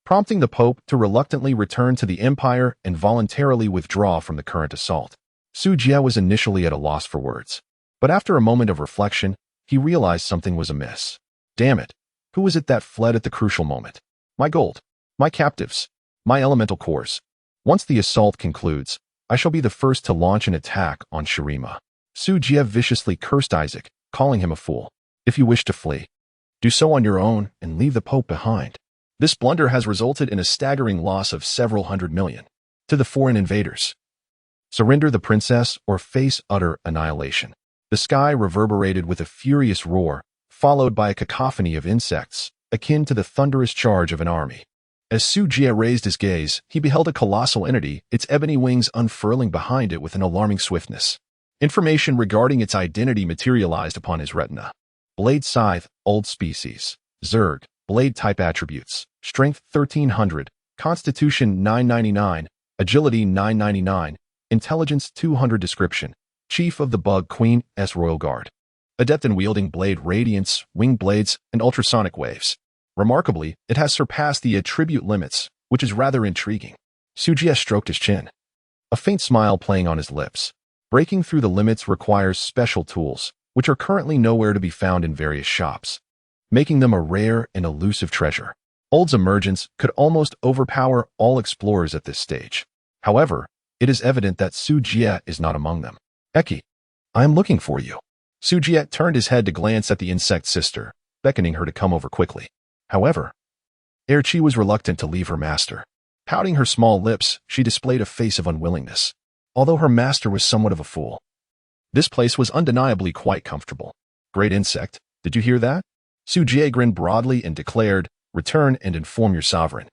prompting the Pope to reluctantly return to the Empire and voluntarily withdraw from the current assault. Su Jie was initially at a loss for words, but after a moment of reflection, he realized something was amiss. Damn it! Who was it that fled at the crucial moment? My gold, my captives, my elemental cores. Once the assault concludes, I shall be the first to launch an attack on Shurima. Su Jie viciously cursed Isaac, calling him a fool. If you wish to flee, do so on your own and leave the Pope behind. This blunder has resulted in a staggering loss of several hundred million to the foreign invaders. Surrender the princess or face utter annihilation. The sky reverberated with a furious roar, followed by a cacophony of insects, akin to the thunderous charge of an army. As Su Jie raised his gaze, he beheld a colossal entity, its ebony wings unfurling behind it with an alarming swiftness. Information regarding its identity materialized upon his retina. Blade Scythe, Old Species. Zerg, Blade Type Attributes. Strength 1300, Constitution 999, Agility 999, Intelligence 200. Description: Chief of the Bug Queen S Royal Guard. Adept in wielding blade radiance, winged blades, and ultrasonic waves. Remarkably, it has surpassed the attribute limits, which is rather intriguing. Su Jie stroked his chin, a faint smile playing on his lips. Breaking through the limits requires special tools, which are currently nowhere to be found in various shops, making them a rare and elusive treasure. Old's emergence could almost overpower all explorers at this stage. However, it is evident that Su Jie is not among them. Eki, I am looking for you. Su Jie turned his head to glance at the insect's sister, beckoning her to come over quickly. However, Erchi was reluctant to leave her master. Pouting her small lips, she displayed a face of unwillingness. Although her master was somewhat of a fool, this place was undeniably quite comfortable. Great insect, did you hear that? Su Jie grinned broadly and declared, return and inform your sovereign.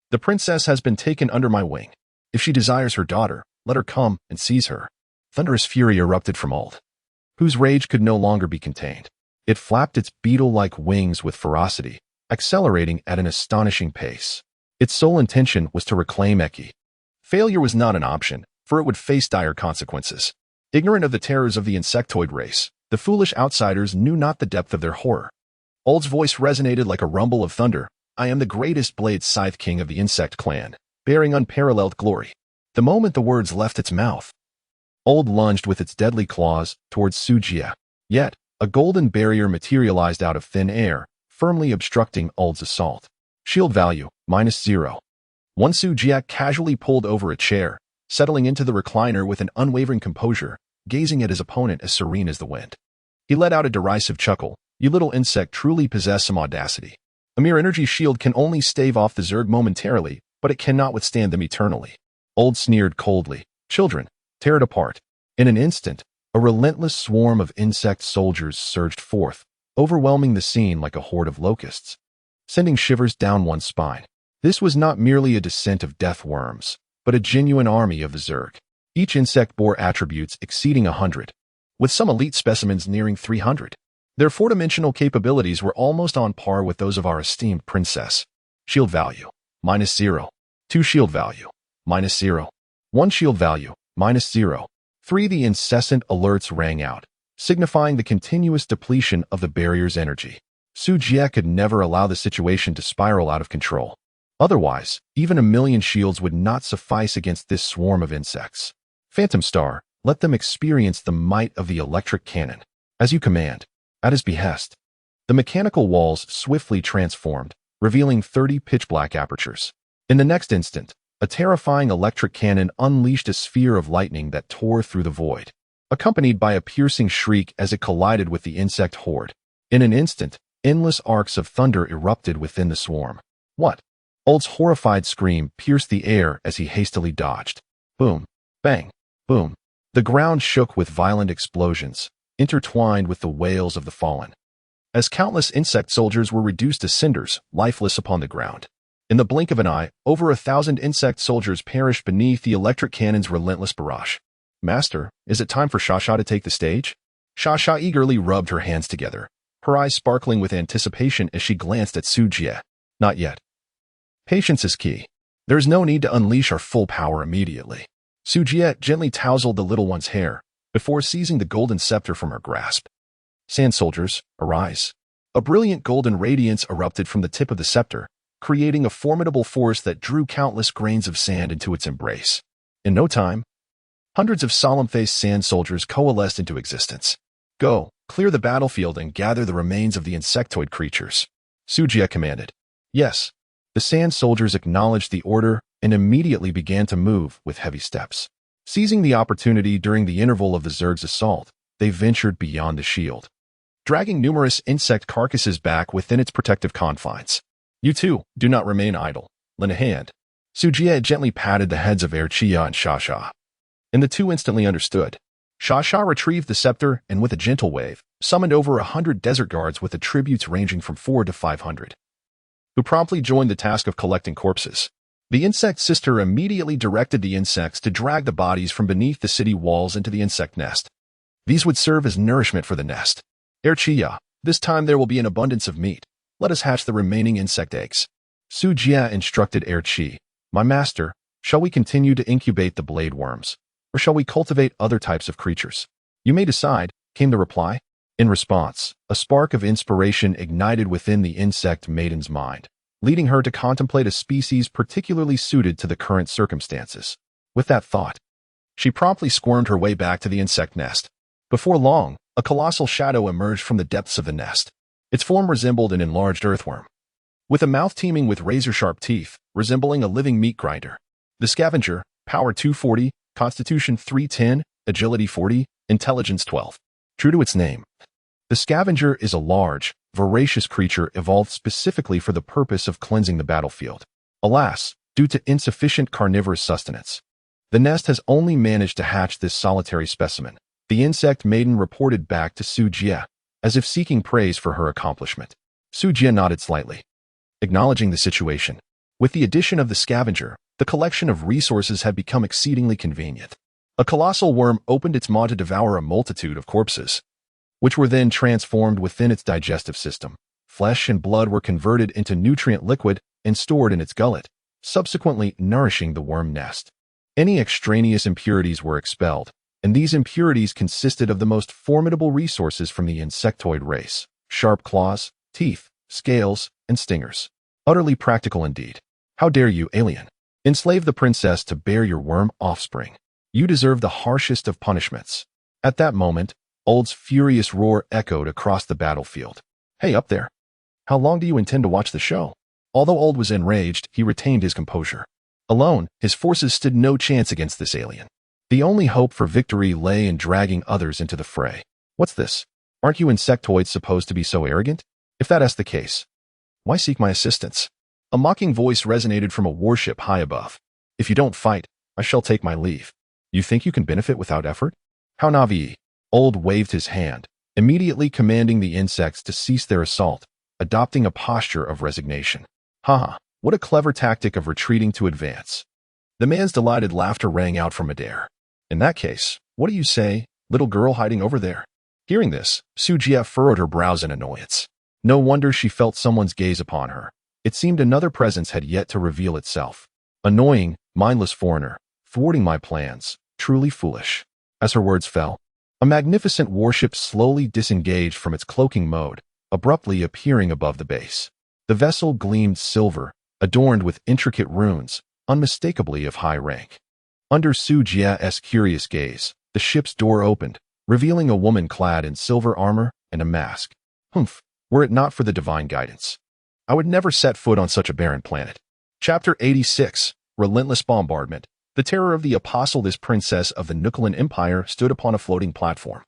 The princess has been taken under my wing. If she desires her daughter, let her come and seize her. Thunderous fury erupted from Old, whose rage could no longer be contained. It flapped its beetle-like wings with ferocity, accelerating at an astonishing pace. Its sole intention was to reclaim Eki. Failure was not an option, for it would face dire consequences. Ignorant of the terrors of the insectoid race, the foolish outsiders knew not the depth of their horror. Old's voice resonated like a rumble of thunder. I am the greatest blade scythe king of the insect clan, bearing unparalleled glory. The moment the words left its mouth, Old lunged with its deadly claws towards Su Jie. Yet, a golden barrier materialized out of thin air, firmly obstructing Old's assault. Shield value, -0. One Su Jie casually pulled over a chair, settling into the recliner with an unwavering composure, gazing at his opponent as serene as the wind. He let out a derisive chuckle. You little insect truly possess some audacity. A mere energy shield can only stave off the Zerg momentarily, but it cannot withstand them eternally. Old sneered coldly. Children, tear it apart. In an instant, a relentless swarm of insect soldiers surged forth, overwhelming the scene like a horde of locusts, sending shivers down one's spine. This was not merely a descent of death worms, but a genuine army of the Zerg. Each insect bore attributes exceeding 100, with some elite specimens nearing 300. Their four-dimensional capabilities were almost on par with those of our esteemed princess. Shield value, -0. 2 shield value, -0. 1 shield value, -0. 3. The incessant alerts rang out, signifying the continuous depletion of the barrier's energy. Su Jie could never allow the situation to spiral out of control. Otherwise, even 1,000,000 shields would not suffice against this swarm of insects. Phantom Star, let them experience the might of the electric cannon. As you command. At his behest, the mechanical walls swiftly transformed, revealing 30 pitch-black apertures. In the next instant, a terrifying electric cannon unleashed a sphere of lightning that tore through the void, accompanied by a piercing shriek as it collided with the insect horde. In an instant, endless arcs of thunder erupted within the swarm. What? Old's horrified scream pierced the air as he hastily dodged. Boom, bang, boom. The ground shook with violent explosions, intertwined with the wails of the fallen, as countless insect soldiers were reduced to cinders, lifeless upon the ground. In the blink of an eye, over 1,000 insect soldiers perished beneath the electric cannon's relentless barrage. Master, is it time for Shasha to take the stage? Shasha eagerly rubbed her hands together, her eyes sparkling with anticipation as she glanced at Su Jie. Not yet. Patience is key. There is no need to unleash our full power immediately. Su Jie gently tousled the little one's hair, before seizing the golden scepter from her grasp. Sand soldiers, arise. A brilliant golden radiance erupted from the tip of the scepter, creating a formidable force that drew countless grains of sand into its embrace. In no time, hundreds of solemn-faced sand soldiers coalesced into existence. Go, clear the battlefield and gather the remains of the insectoid creatures. Su Jie commanded. Yes. The sand soldiers acknowledged the order and immediately began to move with heavy steps. Seizing the opportunity during the interval of the Zerg's assault, they ventured beyond the shield, dragging numerous insect carcasses back within its protective confines. You too, do not remain idle. Lend a hand. Su Jie gently patted the heads of Erchia and Shasha, and the two instantly understood. Shasha retrieved the scepter and with a gentle wave, summoned over 100 desert guards with attributes ranging from 4 to 500, who promptly joined the task of collecting corpses. The insect sister immediately directed the insects to drag the bodies from beneath the city walls into the insect nest. These would serve as nourishment for the nest. Erchia, this time there will be an abundance of meat. Let us hatch the remaining insect eggs. Su Jie instructed Erchi. My master, shall we continue to incubate the blade worms, or shall we cultivate other types of creatures? You may decide, came the reply. In response, a spark of inspiration ignited within the insect maiden's mind, leading her to contemplate a species particularly suited to the current circumstances. With that thought, she promptly squirmed her way back to the insect nest. Before long, a colossal shadow emerged from the depths of the nest. Its form resembled an enlarged earthworm, with a mouth teeming with razor-sharp teeth, resembling a living meat grinder. The scavenger, Power 240, Constitution 310, Agility 40, Intelligence 12. True to its name, the scavenger is a large, voracious creature evolved specifically for the purpose of cleansing the battlefield. Alas, due to insufficient carnivorous sustenance, the nest has only managed to hatch this solitary specimen. The insect maiden reported back to Su Jie, as if seeking praise for her accomplishment. Su Jie nodded slightly, acknowledging the situation. With the addition of the scavenger, the collection of resources had become exceedingly convenient. A colossal worm opened its maw to devour a multitude of corpses, which were then transformed within its digestive system. Flesh and blood were converted into nutrient liquid and stored in its gullet, subsequently nourishing the worm nest. Any extraneous impurities were expelled, and these impurities consisted of the most formidable resources from the insectoid race: sharp claws, teeth, scales, and stingers. Utterly practical indeed. How dare you, alien, enslave the princess to bear your worm offspring? You deserve the harshest of punishments. At that moment, Old's furious roar echoed across the battlefield. Hey, up there! How long do you intend to watch the show? Although Old was enraged, he retained his composure. Alone, his forces stood no chance against this alien. The only hope for victory lay in dragging others into the fray. What's this? Aren't you insectoids supposed to be so arrogant? If that's the case, why seek my assistance? A mocking voice resonated from a warship high above. If you don't fight, I shall take my leave. You think you can benefit without effort? How naive. Old waved his hand, immediately commanding the insects to cease their assault, adopting a posture of resignation. Haha, what a clever tactic of retreating to advance. The man's delighted laughter rang out from midair. In that case, what do you say, little girl hiding over there? Hearing this, Su Jie furrowed her brows in annoyance. No wonder she felt someone's gaze upon her. It seemed another presence had yet to reveal itself. Annoying, mindless foreigner, thwarting my plans, truly foolish. As her words fell, a magnificent warship slowly disengaged from its cloaking mode, abruptly appearing above the base. The vessel gleamed silver, adorned with intricate runes, unmistakably of high rank. Under Su Jie's curious gaze, the ship's door opened, revealing a woman clad in silver armor and a mask. Humph, were it not for the divine guidance, I would never set foot on such a barren planet. Chapter 86, Relentless Bombardment. The terror of the apostle. This princess of the Nukulan Empire stood upon a floating platform,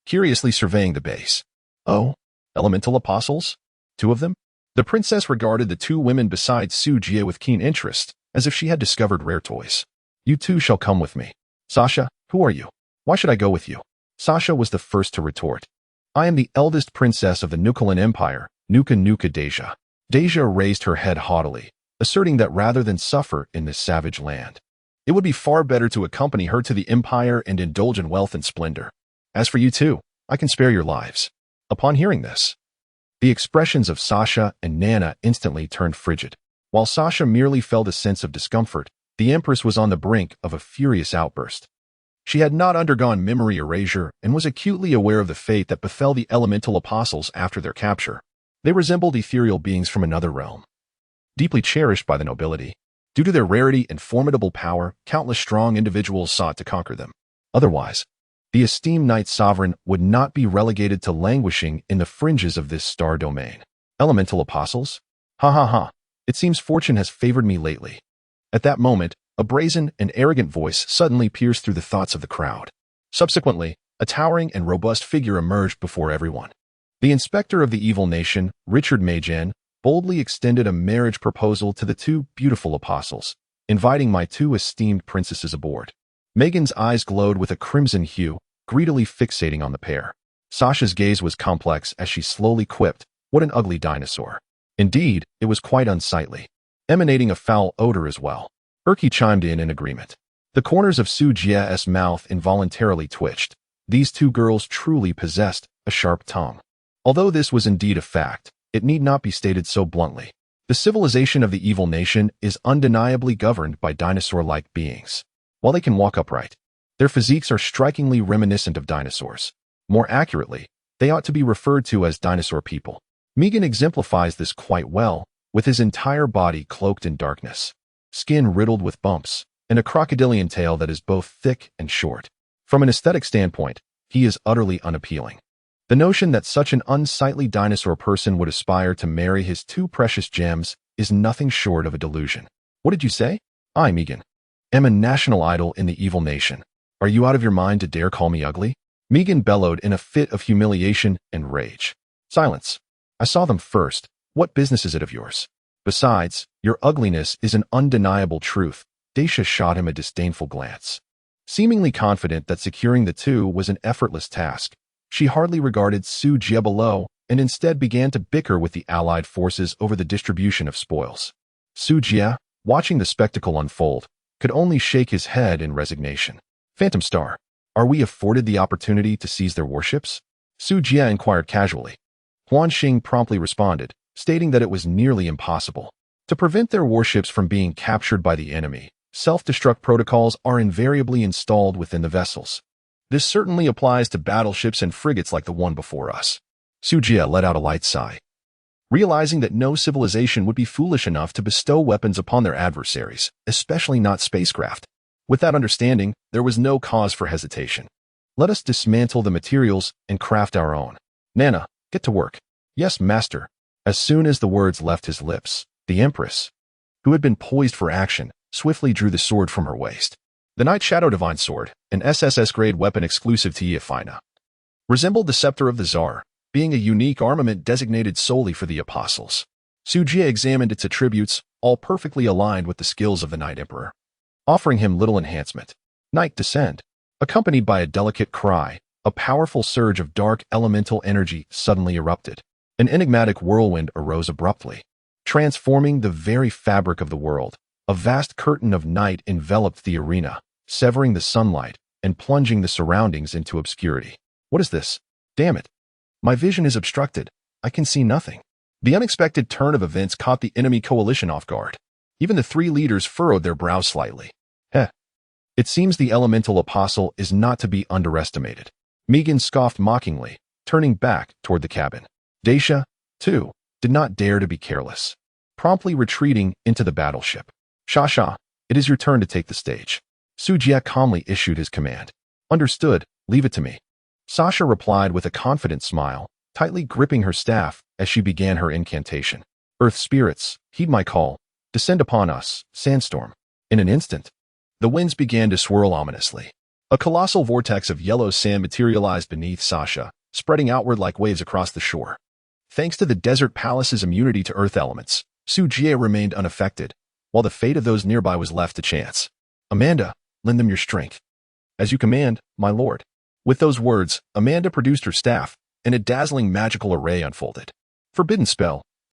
curiously surveying the base. Oh, elemental apostles? 2 of them? The princess regarded the 2 women beside Su Jie with keen interest, as if she had discovered rare toys. You 2 shall come with me. Sasha, who are you? Why should I go with you? Sasha was the first to retort. I am the eldest princess of the Nukulan Empire, Nuka Nuka Deja. Deja raised her head haughtily, asserting that rather than suffer in this savage land, it would be far better to accompany her to the empire and indulge in wealth and splendor. As for you 2, I can spare your lives. Upon hearing this, the expressions of Sasha and Nana instantly turned frigid. While Sasha merely felt a sense of discomfort, the Empress was on the brink of a furious outburst. She had not undergone memory erasure and was acutely aware of the fate that befell the elemental apostles after their capture. They resembled ethereal beings from another realm, deeply cherished by the nobility. Due to their rarity and formidable power, countless strong individuals sought to conquer them. Otherwise, the esteemed Night Sovereign would not be relegated to languishing in the fringes of this star domain. Elemental apostles? Ha ha ha, it seems fortune has favored me lately. At that moment, a brazen and arrogant voice suddenly pierced through the thoughts of the crowd. Subsequently, a towering and robust figure emerged before everyone. The inspector of the evil nation, Richard Majen, boldly extended a marriage proposal to the 2 beautiful apostles, inviting my 2 esteemed princesses aboard. Megan's eyes glowed with a crimson hue, greedily fixating on the pair. Sasha's gaze was complex as she slowly quipped, "What an ugly dinosaur." Indeed, it was quite unsightly, emanating a foul odor as well. Erky chimed in agreement. The corners of Su Jie's mouth involuntarily twitched. These 2 girls truly possessed a sharp tongue. Although this was indeed a fact, it need not be stated so bluntly. The civilization of the evil nation is undeniably governed by dinosaur-like beings. While they can walk upright, their physiques are strikingly reminiscent of dinosaurs. More accurately, they ought to be referred to as dinosaur people. Megan exemplifies this quite well, with his entire body cloaked in darkness, skin riddled with bumps, and a crocodilian tail that is both thick and short. From an aesthetic standpoint, he is utterly unappealing. The notion that such an unsightly dinosaur person would aspire to marry his 2 precious gems is nothing short of a delusion. What did you say? Aye, Megan. am a national idol in the evil nation. Are you out of your mind to dare call me ugly? Megan bellowed in a fit of humiliation and rage. Silence. I saw them first. What business is it of yours? Besides, your ugliness is an undeniable truth. Daisha shot him a disdainful glance. Seemingly confident that securing the two was an effortless task, she hardly regarded Su Jie below and instead began to bicker with the allied forces over the distribution of spoils. Su Jie, watching the spectacle unfold, could only shake his head in resignation. Phantom Star, are we afforded the opportunity to seize their warships? Su Jie inquired casually. Huan Xing promptly responded, stating that it was nearly impossible. To prevent their warships from being captured by the enemy, self-destruct protocols are invariably installed within the vessels. This certainly applies to battleships and frigates like the one before us. Su Jie let out a light sigh. Realizing that no civilization would be foolish enough to bestow weapons upon their adversaries, especially not spacecraft. With that understanding, there was no cause for hesitation. Let us dismantle the materials and craft our own. Nana, get to work. Yes, master. As soon as the words left his lips, the Empress, who had been poised for action, swiftly drew the sword from her waist. The Night Shadow Divine Sword, an SSS-grade weapon exclusive to Yefina, resembled the Scepter of the Tsar, being a unique armament designated solely for the Apostles. Su Jie examined its attributes, all perfectly aligned with the skills of the Night Emperor, offering him little enhancement. Night descend. Accompanied by a delicate cry, a powerful surge of dark elemental energy suddenly erupted. An enigmatic whirlwind arose abruptly, transforming the very fabric of the world. A vast curtain of night enveloped the arena, severing the sunlight and plunging the surroundings into obscurity. What is this? Damn it. My vision is obstructed. I can see nothing. The unexpected turn of events caught the enemy coalition off guard. Even the three leaders furrowed their brows slightly. It seems the elemental apostle is not to be underestimated. Megan scoffed mockingly, turning back toward the cabin. Daisha, too, did not dare to be careless, promptly retreating into the battleship. Sha, it is your turn to take the stage. Su Jie calmly issued his command. Understood, leave it to me. Sasha replied with a confident smile, tightly gripping her staff as she began her incantation. Earth spirits, heed my call. Descend upon us, sandstorm. In an instant, the winds began to swirl ominously. A colossal vortex of yellow sand materialized beneath Sasha, spreading outward like waves across the shore. Thanks to the desert palace's immunity to earth elements, Su Jie remained unaffected, while the fate of those nearby was left to chance. Amanda, lend them your strength. As you command, my lord. With those words, Amanda produced her staff, and a dazzling magical array unfolded. Forbidden spell,